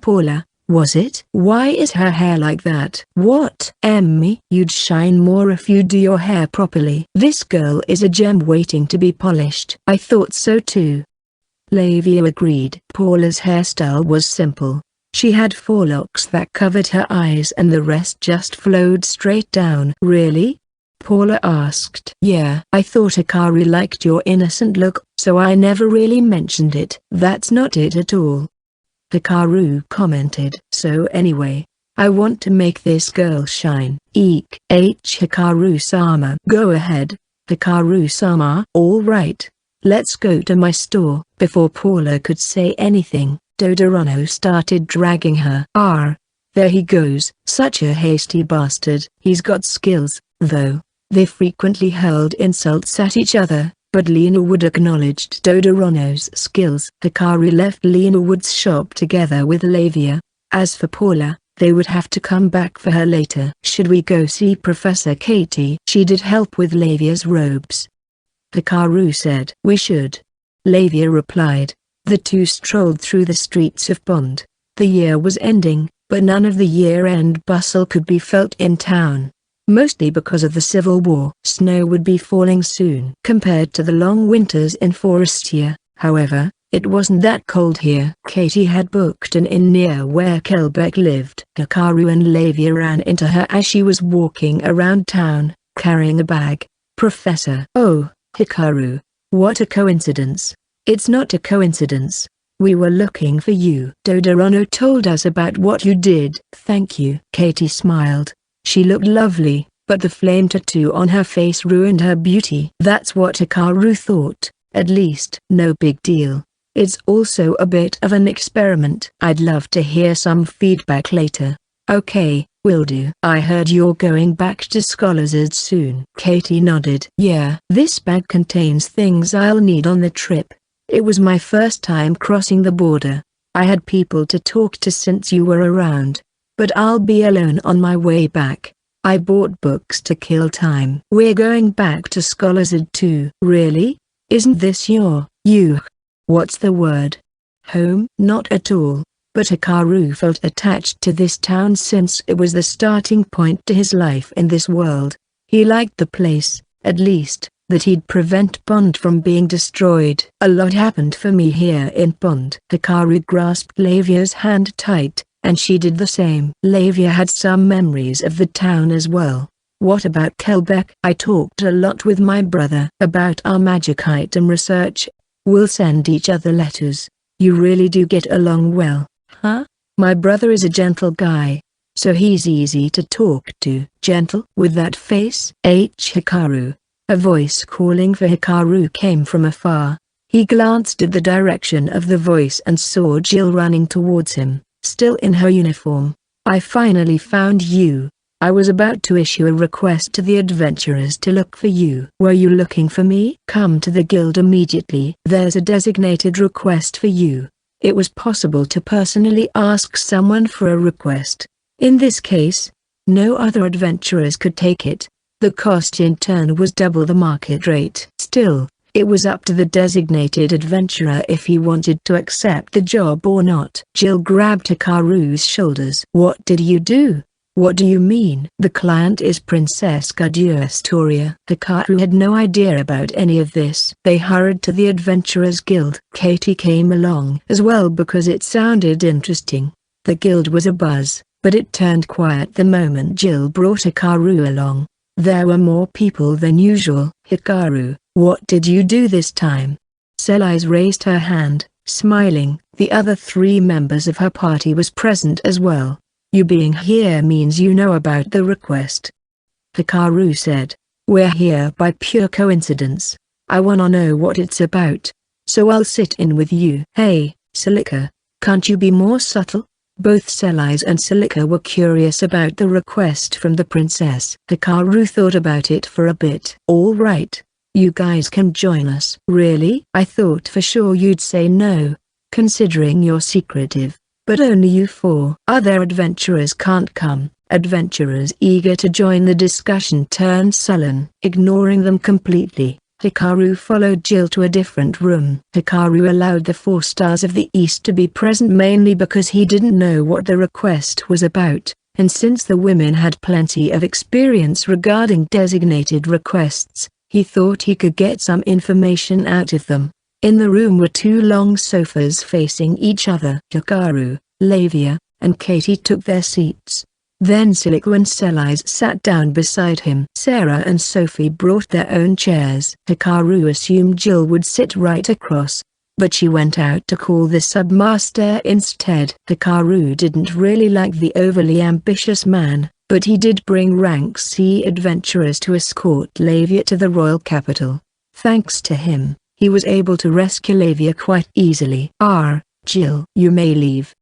Paula, was it? Why is her hair like that?" "What?" "Emmy, you'd shine more if you do your hair properly. This girl is a gem waiting to be polished." "I thought so too." Lavia agreed. Paula's hairstyle was simple. She had 4 locks that covered her eyes and the rest just flowed straight down. "Really?" Paula asked. "Yeah. I thought Hikaru liked your innocent look, so I never really mentioned it." "That's not it at all," Hikaru commented. "So anyway, I want to make this girl shine." Hikaru-sama. "Go ahead, Hikaru-sama." "All right. Let's go to my store." Before Paula could say anything, Dodorono started dragging her. There he goes. Such a hasty bastard. He's got skills, though." They frequently hurled insults at each other, but Lena Wood acknowledged Dodorono's skills. Hikaru left Lena Wood's shop together with Lavia. As for Paula, they would have to come back for her later. "Should we go see Professor Katie?" "She did help with Lavia's robes," Hikaru said. "We should," Lavia replied. The two strolled through the streets of Bond. The year was ending, but none of the year-end bustle could be felt in town. Mostly because of the Civil War. Snow would be falling soon. Compared to the long winters in Forestia, however, it wasn't that cold here. Katie had booked an inn near where Kelbeck lived. Hikaru and Lavia ran into her as she was walking around town, carrying a bag. "Professor." "Oh, Hikaru. What a coincidence." "It's not a coincidence. We were looking for you." "Dodorono told us about what you did." "Thank you." Katie smiled. She looked lovely, but the flame tattoo on her face ruined her beauty. That's what Hikaru thought, at least. "No big deal. It's also a bit of an experiment." "I'd love to hear some feedback later." "Okay, will do." "I heard you're going back to Scholarsed soon." Katie nodded. "Yeah. This bag contains things I'll need on the trip. It was my first time crossing the border. I had people to talk to since you were around. But I'll be alone on my way back. I bought books to kill time." "We're going back to Scholarsed too." "Really? Isn't this you? What's the word?" Home? Not at all. But Hikaru felt attached to this town since it was the starting point to his life in this world. He liked the place, at least, that he'd prevent Pond from being destroyed. A lot happened for me here in Pond. Hikaru grasped Lavia's hand tight, and she did the same. Lavia had some memories of the town as well. What about Kelbeck? I talked a lot with my brother about our magic item research. We'll send each other letters. You really do get along well, huh? My brother is a gentle guy, so he's easy to talk to. Gentle? With that face? Hikaru. A voice calling for Hikaru came from afar. He glanced at the direction of the voice and saw Jill running towards him, still in her uniform. I finally found you. I was about to issue a request to the adventurers to look for you. Were you looking for me? Come to the guild immediately. There's a designated request for you. It was possible to personally ask someone for a request. In this case, no other adventurers could take it. The cost in turn was double the market rate. Still, it was up to the designated adventurer if he wanted to accept the job or not. Jill grabbed Hikaru's shoulders. What did you do? What do you mean? The client is Princess Astoria. Hikaru had no idea about any of this. They hurried to the Adventurers Guild. Katie came along as well because it sounded interesting. The guild was abuzz, but it turned quiet the moment Jill brought Hikaru along. There were more people than usual. Hikaru, what did you do this time? Celise raised her hand, smiling. The other 3 members of her party was present as well. You being here means you know about the request. Hikaru said. We're here by pure coincidence. I wanna know what it's about. So I'll sit in with you. Hey, Celica, can't you be more subtle? Both Celise and Celica were curious about the request from the princess. Hikaru thought about it for a bit. All right. You guys can join us. Really? I thought for sure you'd say no, considering you're secretive. But only you 4 other adventurers can't come. Adventurers eager to join the discussion turned sullen. Ignoring them completely, Hikaru followed Jill to a different room. Hikaru allowed the 4 stars of the East to be present mainly because he didn't know what the request was about, and since the women had plenty of experience regarding designated requests, he thought he could get some information out of them. In the room were 2 long sofas facing each other. Hikaru, Lavia, and Katie took their seats. Then Celica and Celise sat down beside him. Sarah and Sophie brought their own chairs. Hikaru assumed Jill would sit right across, but she went out to call the submaster instead. Hikaru didn't really like the overly ambitious man, but he did bring rank C adventurers to escort Lavia to the royal capital. Thanks to him, he was able to rescue Lavia quite easily. Jill, you may leave,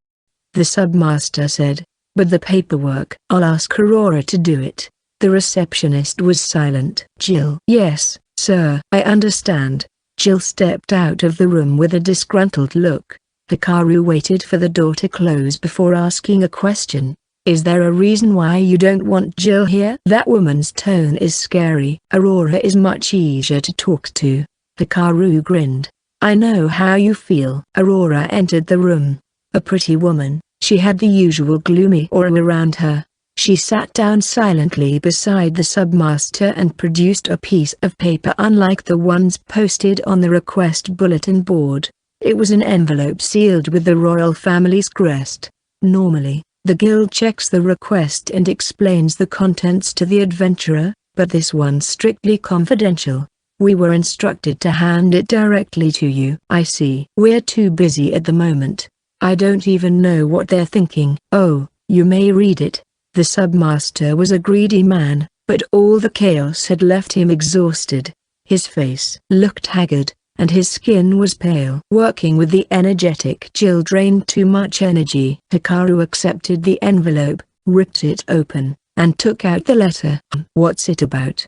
the submaster said. But the paperwork, I'll ask Aurora to do it. The receptionist was silent. Jill. Yes, sir. I understand. Jill stepped out of the room with a disgruntled look. Hikaru waited for the door to close before asking a question. Is there a reason why you don't want Jill here? That woman's tone is scary. Aurora is much easier to talk to. Hikaru grinned. I know how you feel. Aurora entered the room. A pretty woman. She had the usual gloomy aura around her. She sat down silently beside the submaster and produced a piece of paper unlike the ones posted on the request bulletin board. It was an envelope sealed with the royal family's crest. Normally, the guild checks the request and explains the contents to the adventurer, but this one's strictly confidential. We were instructed to hand it directly to you. I see. We're too busy at the moment. I don't even know what they're thinking. Oh, you may read it. The submaster was a greedy man, but all the chaos had left him exhausted. His face looked haggard, and his skin was pale. Working with the energetic Jill drained too much energy. Hikaru accepted the envelope, ripped it open, and took out the letter. What's it about?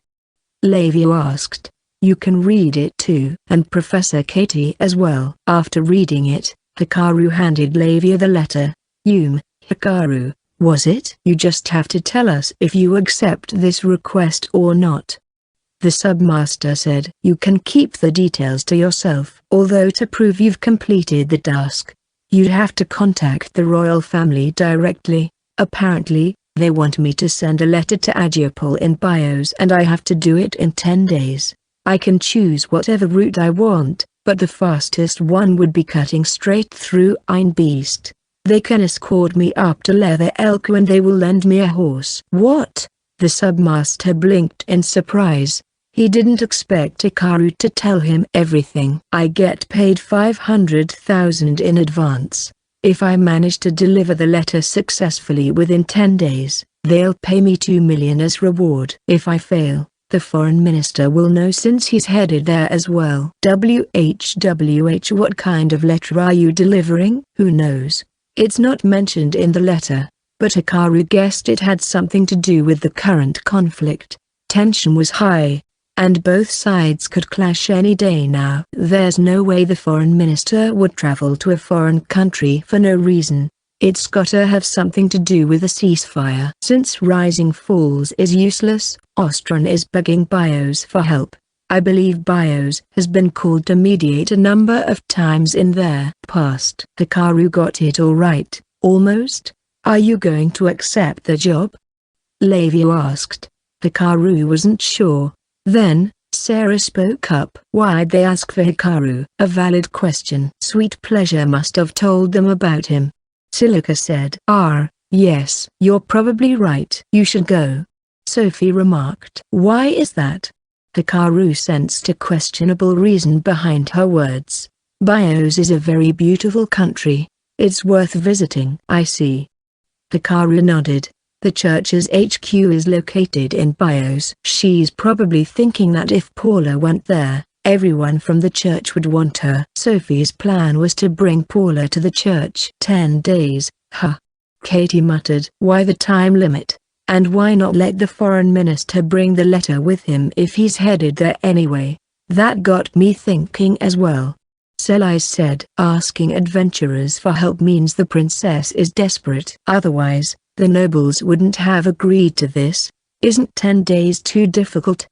Lavia asked. You can read it too. And Professor Katie as well. After reading it, Hikaru handed Lavia the letter. Hikaru, was it? You just have to tell us if you accept this request or not. The submaster said. You can keep the details to yourself. Although to prove you've completed the task, You'd have to contact the royal family directly. Apparently, they want me to send a letter to Ajapal in Bios and I have to do it in 10 days. I can choose whatever route I want, but the fastest one would be cutting straight through Ein Beast. They can escort me up to Leather Elk and they will lend me a horse. What? The submaster blinked in surprise. He didn't expect Hikaru to tell him everything. I get paid 500,000 in advance. If I manage to deliver the letter successfully within 10 days, they'll pay me 2 million as reward. If I fail, the foreign minister will know since he's headed there as well. WHWH, what kind of letter are you delivering? Who knows? It's not mentioned in the letter, but Hikaru guessed it had something to do with the current conflict. Tension was high, and both sides could clash any day now. There's no way the foreign minister would travel to a foreign country for no reason. It's gotta have something to do with a ceasefire. Since Rising Falls is useless, Ostron is begging Bios for help. I believe Bios has been called to mediate a number of times in their past. Hikaru got it all right, almost. Are you going to accept the job? Lavia asked. Hikaru wasn't sure. Then, Sarah spoke up. Why'd they ask for Hikaru? A valid question. Sweet Pleasure must have told them about him. Silica said. Yes. You're probably right. You should go. Sophie remarked. Why is that? Hikaru sensed a questionable reason behind her words. Bios is a very beautiful country. It's worth visiting. I see. Hikaru nodded. The church's HQ is located in Bios. She's probably thinking that if Paula went there, everyone from the church would want her. Sophie's plan was to bring Paula to the church. 10 days, huh? Katie muttered. Why the time limit? And why not let the foreign minister bring the letter with him if he's headed there anyway? That got me thinking as well. Selai said. Asking adventurers for help means the princess is desperate. Otherwise, the nobles wouldn't have agreed to this. Isn't 10 days too difficult?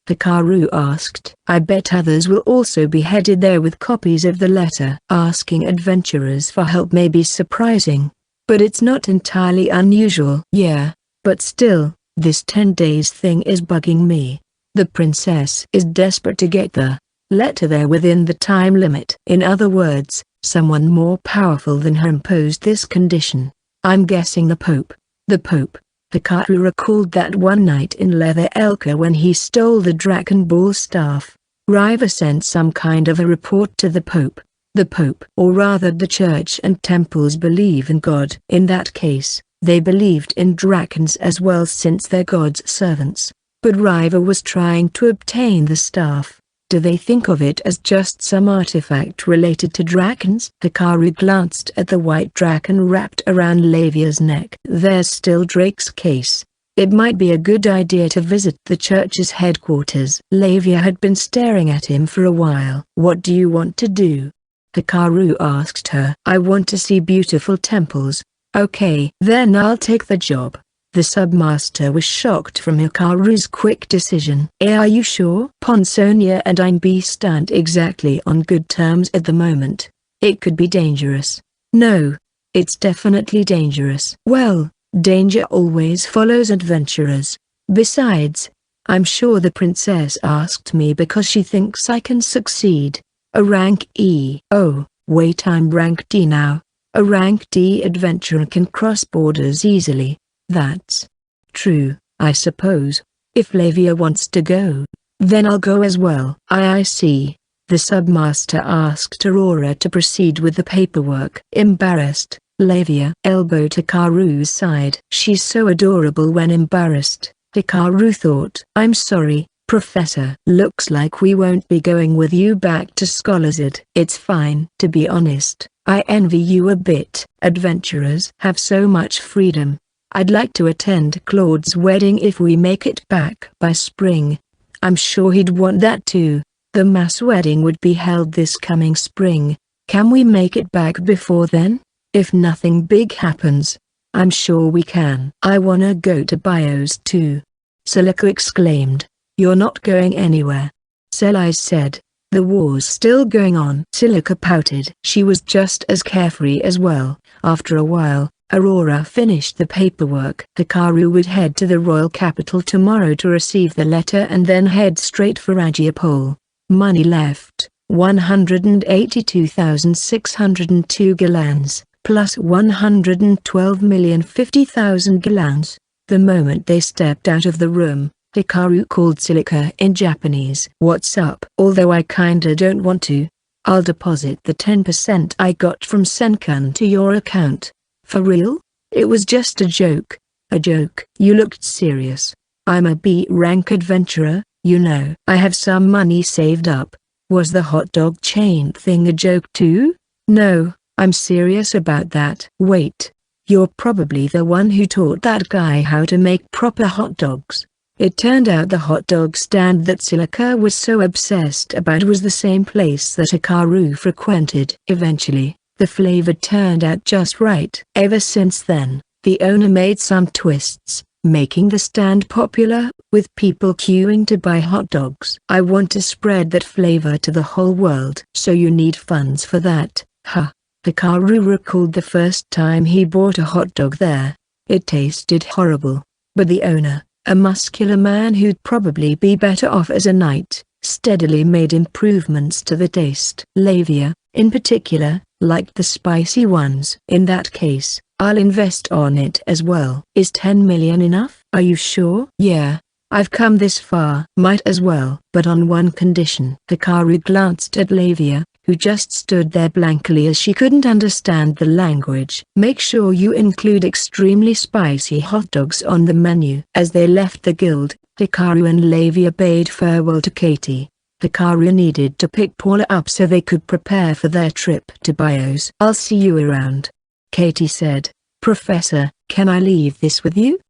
Hikaru asked. I bet others will also be headed there with copies of the letter. Asking adventurers for help may be surprising, but it's not entirely unusual. Yeah, but still, this 10 days thing is bugging me. The princess is desperate to get the letter there within the time limit. In other words, someone more powerful than her imposed this condition. I'm guessing the Pope. The Pope. Hikaru recalled that one night in Leather Elka when he stole the Dragon Ball staff. Riva sent some kind of a report to the Pope. The Pope, or rather the church and temples, believe in God. In that case, they believed in dragons as well since they're God's servants. But Riva was trying to obtain the staff. Do they think of it as just some artifact related to dragons? Hikaru glanced at the white dragon wrapped around Lavia's neck. There's still Drake's case. It might be a good idea to visit the church's headquarters. Lavia had been staring at him for a while. What do you want to do? Hikaru asked her. I want to see beautiful temples. Okay, then I'll take the job. The submaster was shocked from Hikaru's quick decision. Are you sure? Ponsonia and Ein Beast aren't exactly on good terms at the moment. It could be dangerous. No. It's definitely dangerous. Well, danger always follows adventurers. Besides, I'm sure the princess asked me because she thinks I can succeed. A rank E. Oh, wait, I'm rank D now. A rank D adventurer can cross borders easily. That's true, I suppose. If Lavia wants to go, then I'll go as well. I see. The submaster asked Aurora to proceed with the paperwork. Embarrassed, Lavia elbowed Hikaru's side. She's so adorable when embarrassed, Hikaru thought. I'm sorry, Professor. Looks like we won't be going with you back to Scholarzad. It's fine. To be honest, I envy you a bit. Adventurers have so much freedom. I'd like to attend Claude's wedding if we make it back by spring. I'm sure he'd want that too. The mass wedding would be held this coming spring. Can we make it back before then? If nothing big happens, I'm sure we can. I wanna go to Bios too. Silica exclaimed. You're not going anywhere. Selai said. The war's still going on. Silica pouted. She was just as carefree as well. After a while, Aurora finished the paperwork. Hikaru would head to the royal capital tomorrow to receive the letter and then head straight for Ajapol. Money left, 182,602 gallons, plus 112,050,000 gallons. The moment they stepped out of the room, Hikaru called Silica in Japanese. "What's up?" "Although I kinda don't want to. I'll deposit the 10% I got from Senkan to your account." "For real? It was just a joke." "A joke?" "You looked serious. I'm a B-rank adventurer, you know. I have some money saved up." "Was the hot dog chain thing a joke too?" "No, I'm serious about that." "Wait. You're probably the one who taught that guy how to make proper hot dogs." It turned out the hot dog stand that Silica was so obsessed about was the same place that Hikaru frequented. Eventually, the flavor turned out just right. Ever since then, the owner made some twists, making the stand popular, with people queuing to buy hot dogs. "I want to spread that flavor to the whole world." "So you need funds for that, huh?" Hikaru recalled the first time he bought a hot dog there. It tasted horrible, but the owner, a muscular man who'd probably be better off as a knight, steadily made improvements to the taste. Lavia, in particular, liked the spicy ones. "In that case, I'll invest on it as well." "Is 10 million enough?" "Are you sure?" "Yeah. I've come this far." "Might as well. But on one condition." Hikaru glanced at Lavia, who just stood there blankly as she couldn't understand the language. "Make sure you include extremely spicy hot dogs on the menu." As they left the guild, Hikaru and Lavia bade farewell to Katie. Hikaru needed to pick Paula up so they could prepare for their trip to Bios. "I'll see you around," Katie said. "Professor, can I leave this with you?"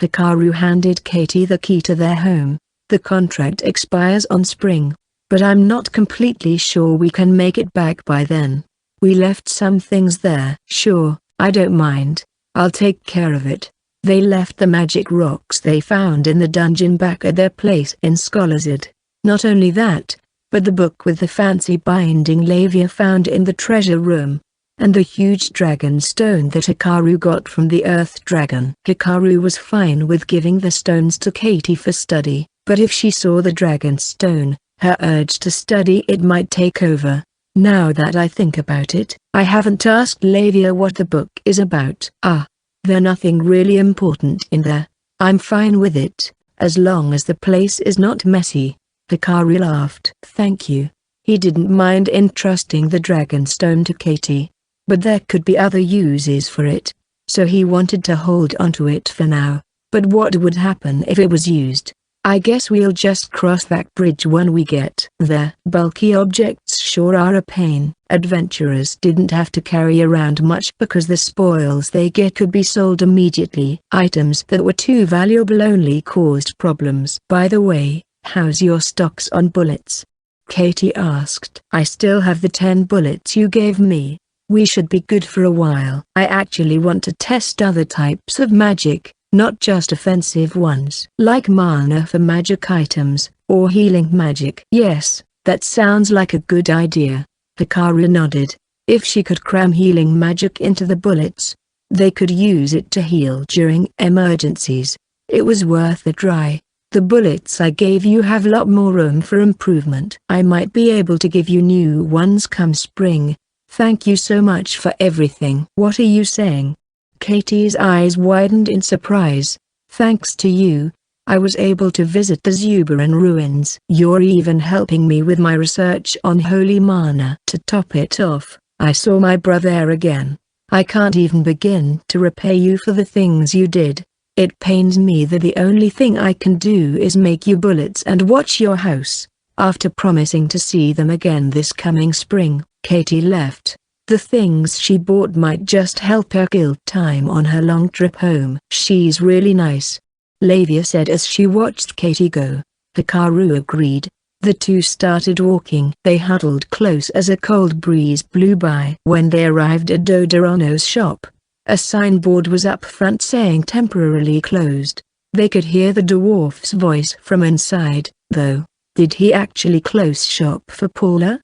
Hikaru handed Katie the key to their home. "The contract expires on spring, but I'm not completely sure we can make it back by then. We left some things there." "Sure, I don't mind. I'll take care of it." They left the magic rocks they found in the dungeon back at their place in Scholarzade. Not only that, but the book with the fancy binding Lavia found in the treasure room, and the huge dragon stone that Hikaru got from the earth dragon. Hikaru was fine with giving the stones to Katie for study, but if she saw the dragon stone, her urge to study it might take over. "Now that I think about it, I haven't asked Lavia what the book is about." "Ah, there's nothing really important in there. I'm fine with it, as long as the place is not messy." Hikaru laughed. "Thank you." He didn't mind entrusting the dragon stone to Katie, but there could be other uses for it, so he wanted to hold onto it for now. But what would happen if it was used? "I guess we'll just cross that bridge when we get there." Bulky objects sure are a pain. Adventurers didn't have to carry around much because the spoils they get could be sold immediately. Items that were too valuable only caused problems. "By the way, how's your stocks on bullets?" Katie asked. "I still have the 10 bullets you gave me. We should be good for a while." "I actually want to test other types of magic, not just offensive ones." "Like mana for magic items, or healing magic?" "Yes, that sounds like a good idea." Hikaru nodded. If she could cram healing magic into the bullets, they could use it to heal during emergencies. It was worth a try. "The bullets I gave you have lot more room for improvement. I might be able to give you new ones come spring. Thank you so much for everything." "What are you saying?" Katie's eyes widened in surprise. "Thanks to you, I was able to visit the Zubaran ruins. You're even helping me with my research on holy mana. To top it off, I saw my brother again. I can't even begin to repay you for the things you did. It pains me that the only thing I can do is make you bullets and watch your house." After promising to see them again this coming spring, Katie left. The things she bought might just help her kill time on her long trip home. "She's really nice," Lavia said as she watched Katie go. Hikaru agreed. The two started walking. They huddled close as a cold breeze blew by. When they arrived at Dodorano's shop, a signboard was up front saying temporarily closed. They could hear the dwarf's voice from inside, though. Did he actually close shop for Paula?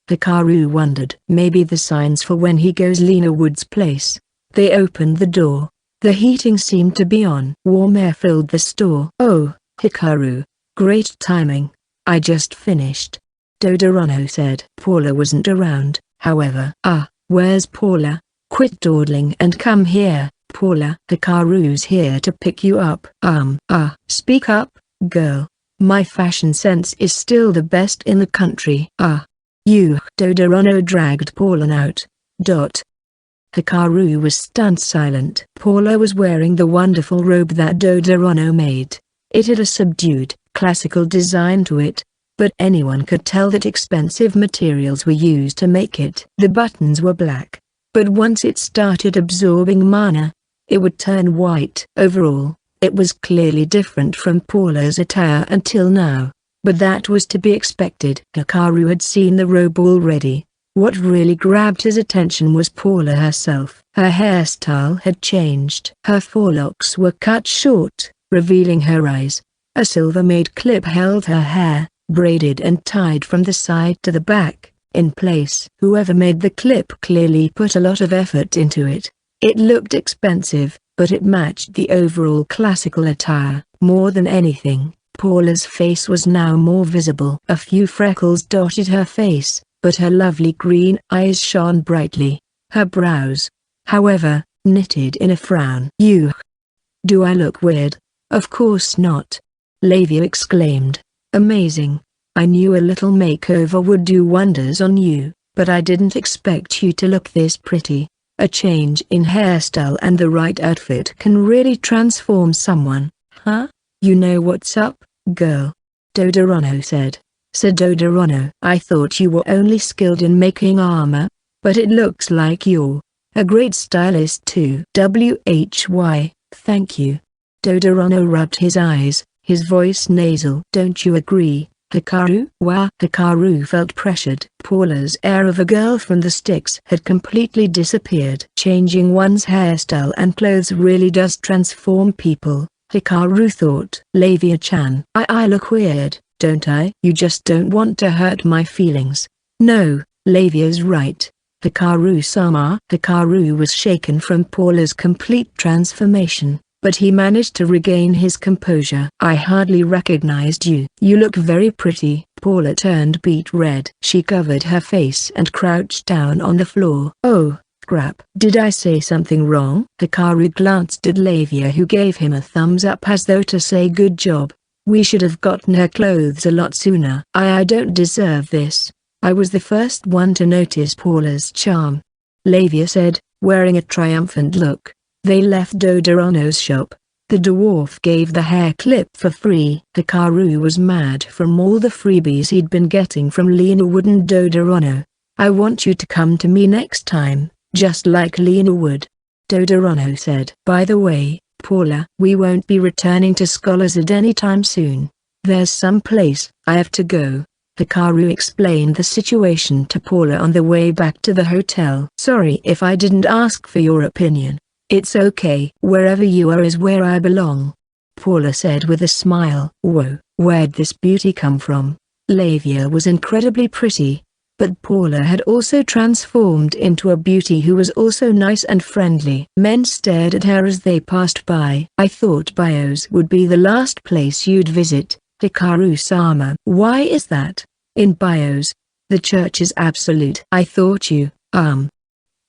Hikaru wondered. Maybe the signs for when he goes Lena Wood's place. They opened the door. The heating seemed to be on. Warm air filled the store. Oh, Hikaru. Great timing. I just finished. Dodorano said. Paula wasn't around, however. Where's Paula? Quit dawdling and come here, Paula. Hikaru's here to pick you up. Speak up, girl. My fashion sense is still the best in the country. You. Dodorano dragged Paula out. Hikaru was stunned silent. Paula was wearing the wonderful robe that Dodorano made. It had a subdued, classical design to it, but anyone could tell that expensive materials were used to make it. The buttons were black, but once it started absorbing mana, it would turn white. Overall, it was clearly different from Paula's attire until now, but that was to be expected. Hikaru had seen the robe already. What really grabbed his attention was Paula herself. Her hairstyle had changed. Her forelocks were cut short, revealing her eyes. A silver-made clip held her hair, braided and tied from the side to the back, in place. Whoever made the clip clearly put a lot of effort into it. It looked expensive, but it matched the overall classical attire. More than anything, Paula's face was now more visible. A few freckles dotted her face, but her lovely green eyes shone brightly. Her brows, however, knitted in a frown. Do I look weird? Of course not. Lavia exclaimed. Amazing. I knew a little makeover would do wonders on you, but I didn't expect you to look this pretty. A change in hairstyle and the right outfit can really transform someone. You know what's up, girl? Dodorano said. Said Dodorano. I thought you were only skilled in making armor, but it looks like you're a great stylist too. Thank you. Dodorano rubbed his eyes, his voice nasal. Don't you agree, Hikaru? Hikaru felt pressured. Paula's air of a girl from the sticks had completely disappeared. Changing one's hairstyle and clothes really does transform people, Hikaru thought. Lavia-chan. I look weird, don't I? You just don't want to hurt my feelings. No, Lavia's right. Hikaru-sama. Hikaru was shaken from Paula's complete transformation, but he managed to regain his composure. I hardly recognized you. You look very pretty. Paula turned beet red. She covered her face and crouched down on the floor. Oh, crap. Did I say something wrong? Hikaru glanced at Lavia, who gave him a thumbs up as though to say good job. We should have gotten her clothes a lot sooner. I don't deserve this. I was the first one to notice Paula's charm. Lavia said, wearing a triumphant look. They left Dodorano's shop. The dwarf gave the hair clip for free. Hikaru was mad from all the freebies he'd been getting from Lena Wood and Dodorano. I want you to come to me next time, just like Lena Wood. Dodorano said. By the way, Paula, we won't be returning to Scholarshead anytime soon. There's some place I have to go. Hikaru explained the situation to Paula on the way back to the hotel. Sorry if I didn't ask for your opinion. It's okay. Wherever you are is where I belong, Paula said with a smile. Whoa, where'd this beauty come from? Lavia was incredibly pretty, but Paula had also transformed into a beauty who was also nice and friendly. Men stared at her as they passed by. I thought Bios would be the last place you'd visit, Hikaru-sama. Why is that? In Bios, the church is absolute. I thought you,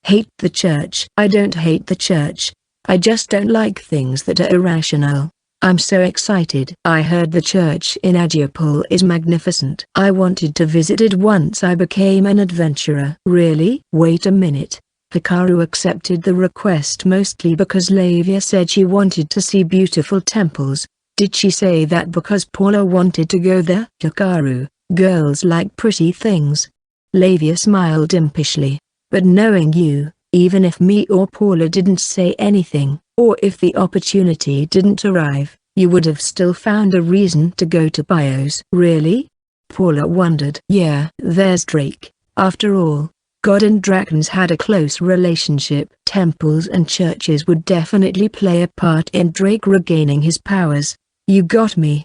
hate the church. I don't hate the church. I just don't like things that are irrational. I'm so excited. I heard the church in Ajapul is magnificent. I wanted to visit it once I became an adventurer. Really? Wait a minute. Hikaru accepted the request mostly because Lavia said she wanted to see beautiful temples. Did she say that because Paula wanted to go there? Hikaru, girls like pretty things. Lavia smiled impishly. But knowing you, even if me or Paula didn't say anything, or if the opportunity didn't arrive, you would have still found a reason to go to Bios. Really? Paula wondered. Yeah, there's Drake. After all, God and dragons had a close relationship. Temples and churches would definitely play a part in Drake regaining his powers. You got me.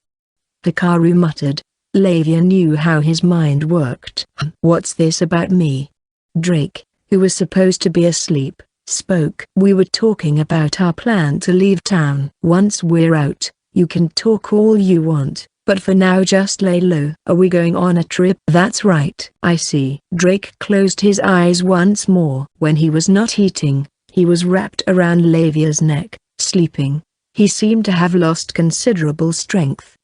Hikaru muttered. Lavia knew how his mind worked. What's this about me? Drake, who was supposed to be asleep, spoke. We were talking about our plan to leave town. Once we're out, you can talk all you want, but for now just lay low. Are we going on a trip? That's right. I see. Drake closed his eyes once more. When he was not eating, he was wrapped around Lavia's neck, sleeping. He seemed to have lost considerable strength.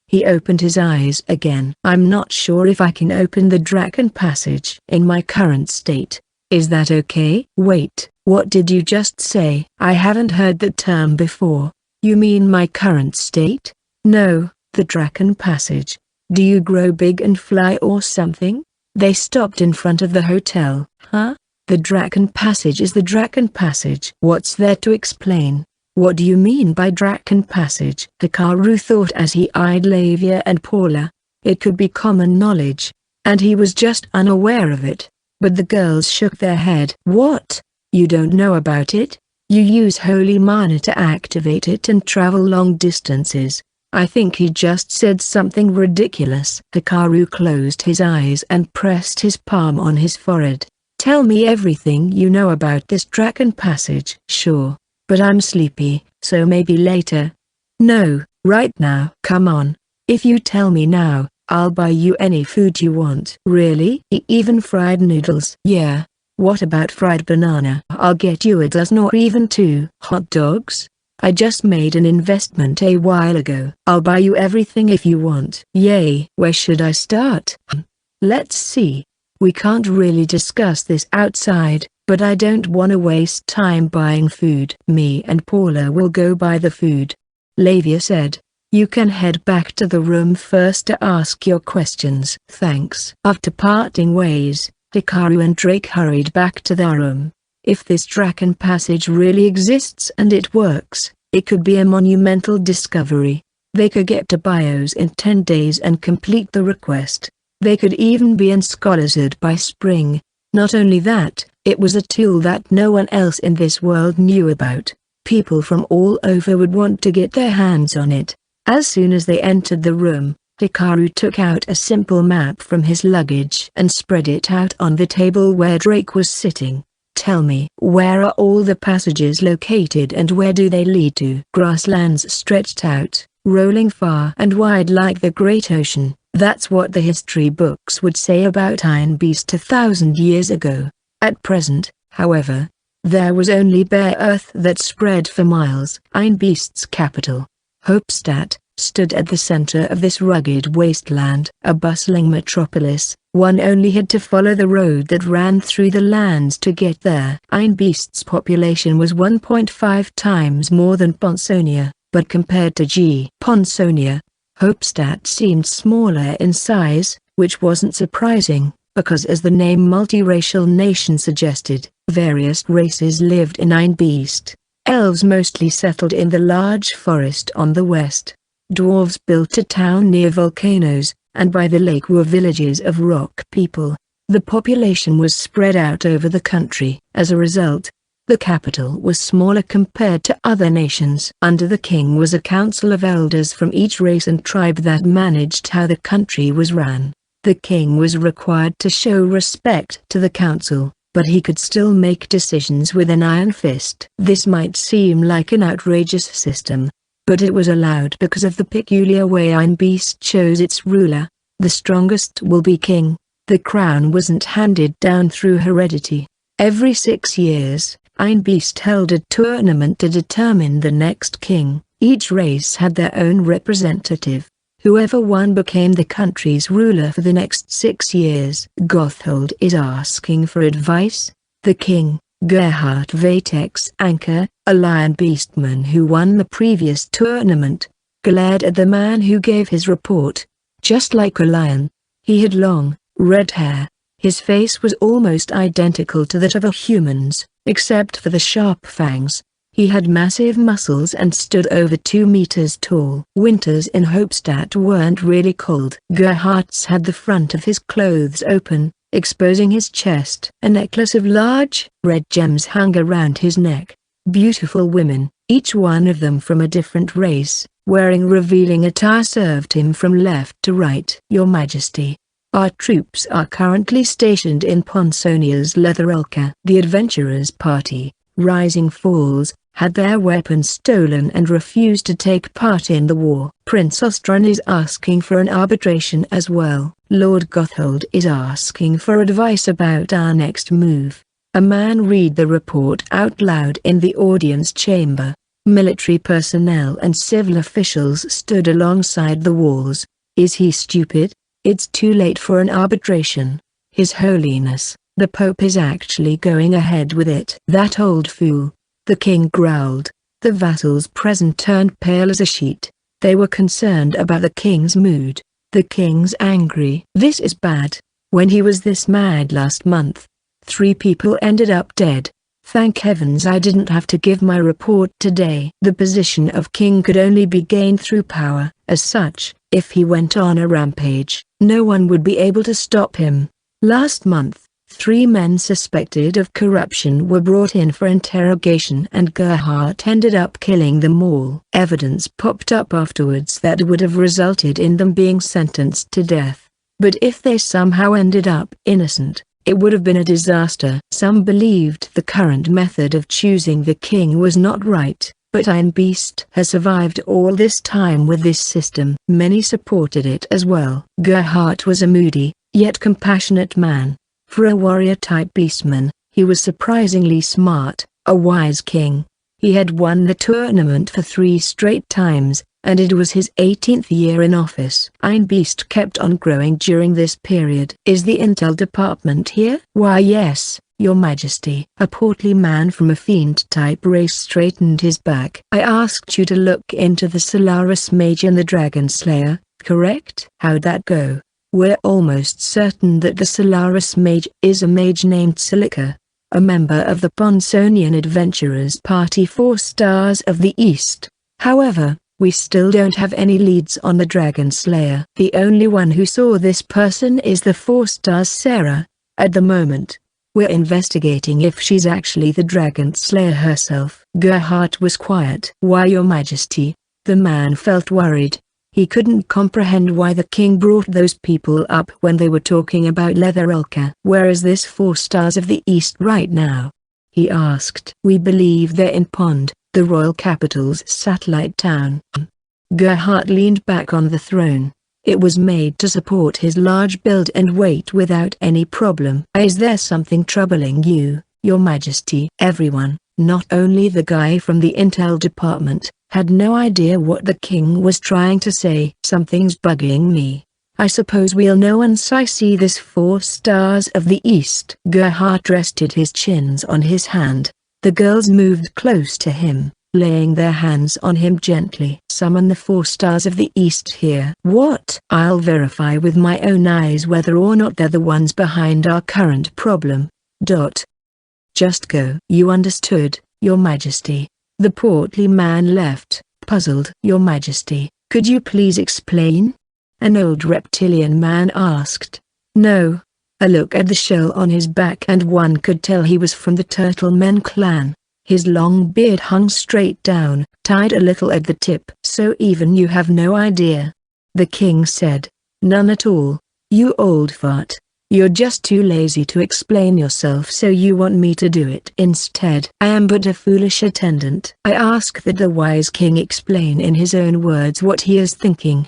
He opened his eyes again. I'm not sure if I can open the Draken Passage in my current state. Is that okay? Wait, what did you just say? I haven't heard that term before. You mean my current state? No, the Draken Passage. Do you grow big and fly or something? They stopped in front of the hotel. Huh? The Draken Passage is the Draken Passage. What's there to explain? What do you mean by Draken Passage? Hikaru thought as he eyed Lavia and Paula. It could be common knowledge, and he was just unaware of it. But the girls shook their head. What? You don't know about it? You use holy mana to activate it and travel long distances. I think he just said something ridiculous. Hikaru closed his eyes and pressed his palm on his forehead. Tell me everything you know about this Draken Passage. Sure. But I'm sleepy, so maybe later. No, right now. Come on. If you tell me now, I'll buy you any food you want. Really? Even fried noodles? Yeah. What about fried banana? I'll get you a dozen or even 2. Hot dogs? I just made an investment a while ago. I'll buy you everything if you want. Yay. Where should I start? Let's see. We can't really discuss this outside, but I don't want to waste time buying food. Me and Paula will go buy the food. Lavia said. You can head back to the room first to ask your questions. Thanks. After parting ways, Hikaru and Drake hurried back to their room. If this Draken Passage really exists and it works, it could be a monumental discovery. They could get to Bios in 10 days and complete the request. They could even be in Scholarswood by spring. Not only that, it was a tool that no one else in this world knew about. People from all over would want to get their hands on it. As soon as they entered the room, Hikaru took out a simple map from his luggage and spread it out on the table where Drake was sitting. Tell me, where are all the passages located and where do they lead to? Grasslands stretched out, rolling far and wide like the great ocean. That's what the history books would say about Iron Beast 1,000 years ago. At present, however, there was only bare earth that spread for miles. Iron Beast's capital, Hopestadt, stood at the center of this rugged wasteland. A bustling metropolis, one only had to follow the road that ran through the lands to get there. Iron Beast's population was 1.5 times more than Ponsonia, but compared to Ponsonia, Hopestadt seemed smaller in size, which wasn't surprising, because as the name multiracial nation suggested, various races lived in Iron Beast. Elves mostly settled in the large forest on the west. Dwarves built a town near volcanoes, and by the lake were villages of rock people. The population was spread out over the country. As a result, the capital was smaller compared to other nations. Under the king was a council of elders from each race and tribe that managed how the country was ran. The king was required to show respect to the council, but he could still make decisions with an iron fist. This might seem like an outrageous system, but it was allowed because of the peculiar way Iron Beast chose its ruler. The strongest will be king. The crown wasn't handed down through heredity. Every 6 years, Iron Beast held a tournament to determine the next king. Each race had their own representative. Whoever won became the country's ruler for the next 6 years. Gothold is asking for advice. The king, Gerhard Vatex Anker, a lion beastman who won the previous tournament, glared at the man who gave his report. Just like a lion, he had long, red hair. His face was almost identical to that of a human's, except for the sharp fangs. He had massive muscles and stood over 2 meters tall. Winters in Hopestadt weren't really cold. Gerhardt's had the front of his clothes open, exposing his chest. A necklace of large, red gems hung around his neck. Beautiful women, each one of them from a different race, wearing revealing attire served him from left to right. "Your Majesty, our troops are currently stationed in Ponsonia's leather Elka." The adventurers' party, Rising Falls, had their weapons stolen and refused to take part in the war. Prince Ostron is asking for an arbitration as well. Lord Gothold is asking for advice about our next move. A man read the report out loud in the audience chamber. Military personnel and civil officials stood alongside the walls. Is he stupid? It's too late for an arbitration. His Holiness, the Pope is actually going ahead with it. That old fool. The king growled. The vassals present turned pale as a sheet. They were concerned about the king's mood. The king's angry. This is bad. When he was this mad last month, 3 people ended up dead. Thank heavens I didn't have to give my report today. The position of king could only be gained through power. As such, if he went on a rampage, no one would be able to stop him. Last month, 3 men suspected of corruption were brought in for interrogation and Gerhardt ended up killing them all. Evidence popped up afterwards that would have resulted in them being sentenced to death. But if they somehow ended up innocent, it would have been a disaster. Some believed the current method of choosing the king was not right, but Iron Beast has survived all this time with this system. Many supported it as well. Gerhardt was a moody, yet compassionate man. For a warrior-type beastman, he was surprisingly smart, a wise king. He had won the tournament for 3 straight times, and it was his 18th year in office. Iron Beast kept on growing during this period. Is the intel department here? Why yes, Your Majesty. A portly man from a fiend-type race straightened his back. I asked you to look into the Solaris Mage and the Dragon Slayer, correct? How'd that go? We're almost certain that the Solaris Mage is a mage named Silica, a member of the Ponsonian Adventurers Party 4 Stars of the East. However, we still don't have any leads on the Dragon Slayer. The only one who saw this person is the 4 Stars Sarah. At the moment, we're investigating if she's actually the Dragon Slayer herself. Gerhardt was quiet. Why, Your Majesty? The man felt worried. He couldn't comprehend why the king brought those people up when they were talking about Leather Elka. Where is this 4 Stars of the East right now? He asked. We believe they're in Pond, the royal capital's satellite town. Gerhardt leaned back on the throne. It was made to support his large build and weight without any problem. Is there something troubling you, Your Majesty? Everyone, not only the guy from the intel department, had no idea what the king was trying to say. Something's bugging me. I suppose we'll know once I see this 4 Stars of the East. Gerhardt rested his chins on his hand. The girls moved close to him, laying their hands on him gently. Summon the 4 Stars of the East here. What? I'll verify with my own eyes whether or not they're the ones behind our current problem. Just go. You understood, Your Majesty. The portly man left, puzzled. Your Majesty, could you please explain? An old reptilian man asked. No. A look at the shell on his back and one could tell he was from the Turtle Men clan. His long beard hung straight down, tied a little at the tip. So even you have no idea? The king said. None at all. You old fart. You're just too lazy to explain yourself, so you want me to do it instead. I am but a foolish attendant. I ask that the wise king explain in his own words what he is thinking.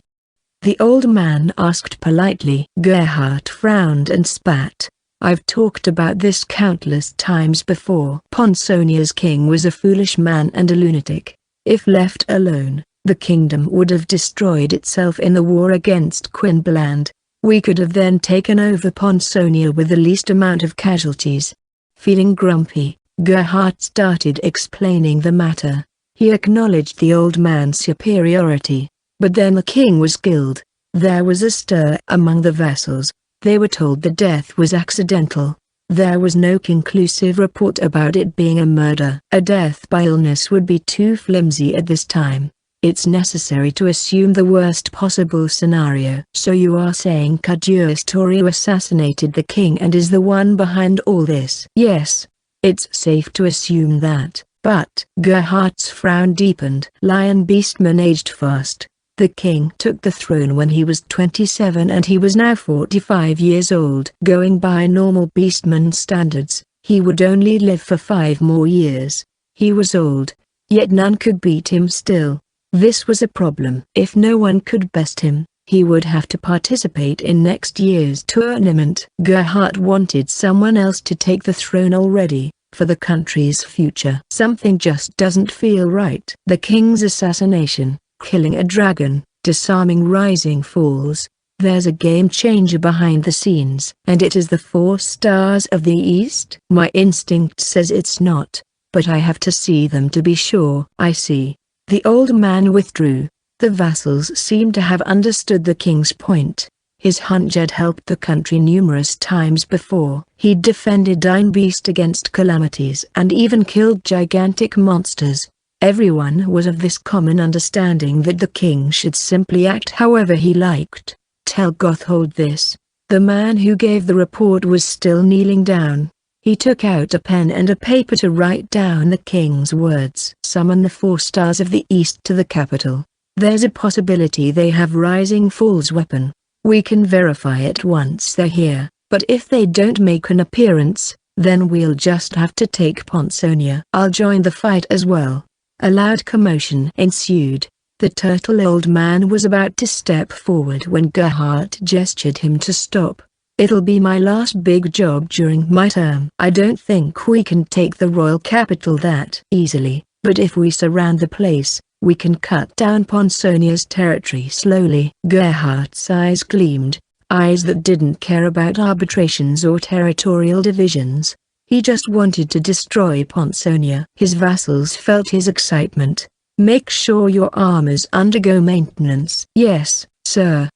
The old man asked politely. Gerhardt frowned and spat. I've talked about this countless times before. Ponsonia's king was a foolish man and a lunatic. If left alone, the kingdom would have destroyed itself in the war against Quinbland. We could have then taken over Ponsonia with the least amount of casualties. Feeling grumpy, Gerhardt started explaining the matter. He acknowledged the old man's superiority. But then the king was killed. There was a stir among the vassals. They were told the death was accidental. There was no conclusive report about it being a murder. A death by illness would be too flimsy at this time. It's necessary to assume the worst possible scenario. So you are saying Kajustori assassinated the king and is the one behind all this? Yes. It's safe to assume that. But Gerhardt's frown deepened. Lion Beastman aged fast. The king took the throne when he was 27 and he was now 45 years old. Going by normal Beastman standards, he would only live for 5 more years. He was old, yet none could beat him still. This was a problem. If no one could best him, he would have to participate in next year's tournament. Gerhardt wanted someone else to take the throne already, for the country's future. Something just doesn't feel right. The king's assassination, killing a dragon, disarming rising falls. There's a game changer behind the scenes. And it is the 4 stars of the East? My instinct says it's not, but I have to see them to be sure. I see. The old man withdrew. The vassals seemed to have understood the king's point. His hunch had helped the country numerous times before. He'd defended Ein Beast against calamities and even killed gigantic monsters. Everyone was of this common understanding that the king should simply act however he liked. Tell Gotthold this. The man who gave the report was still kneeling down. He took out a pen and a paper to write down the king's words. Summon the 4 stars of the East to the capital. There's a possibility they have Rising Fall's weapon. We can verify it once they're here, but if they don't make an appearance, then we'll just have to take Ponsonia. I'll join the fight as well. A loud commotion ensued. The turtle old man was about to step forward when Gerhardt gestured him to stop. It'll be my last big job during my term. I don't think we can take the royal capital that easily, but if we surround the place, we can cut down Ponsonia's territory slowly. Gerhardt's eyes gleamed, eyes that didn't care about arbitrations or territorial divisions. He just wanted to destroy Ponsonia. His vassals felt his excitement. Make sure your armors undergo maintenance. Yes, sir.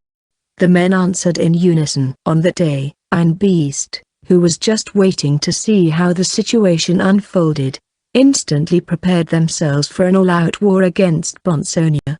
The men answered in unison. On that day, Ein Beast, who was just waiting to see how the situation unfolded, instantly prepared themselves for an all-out war against Ponsonia.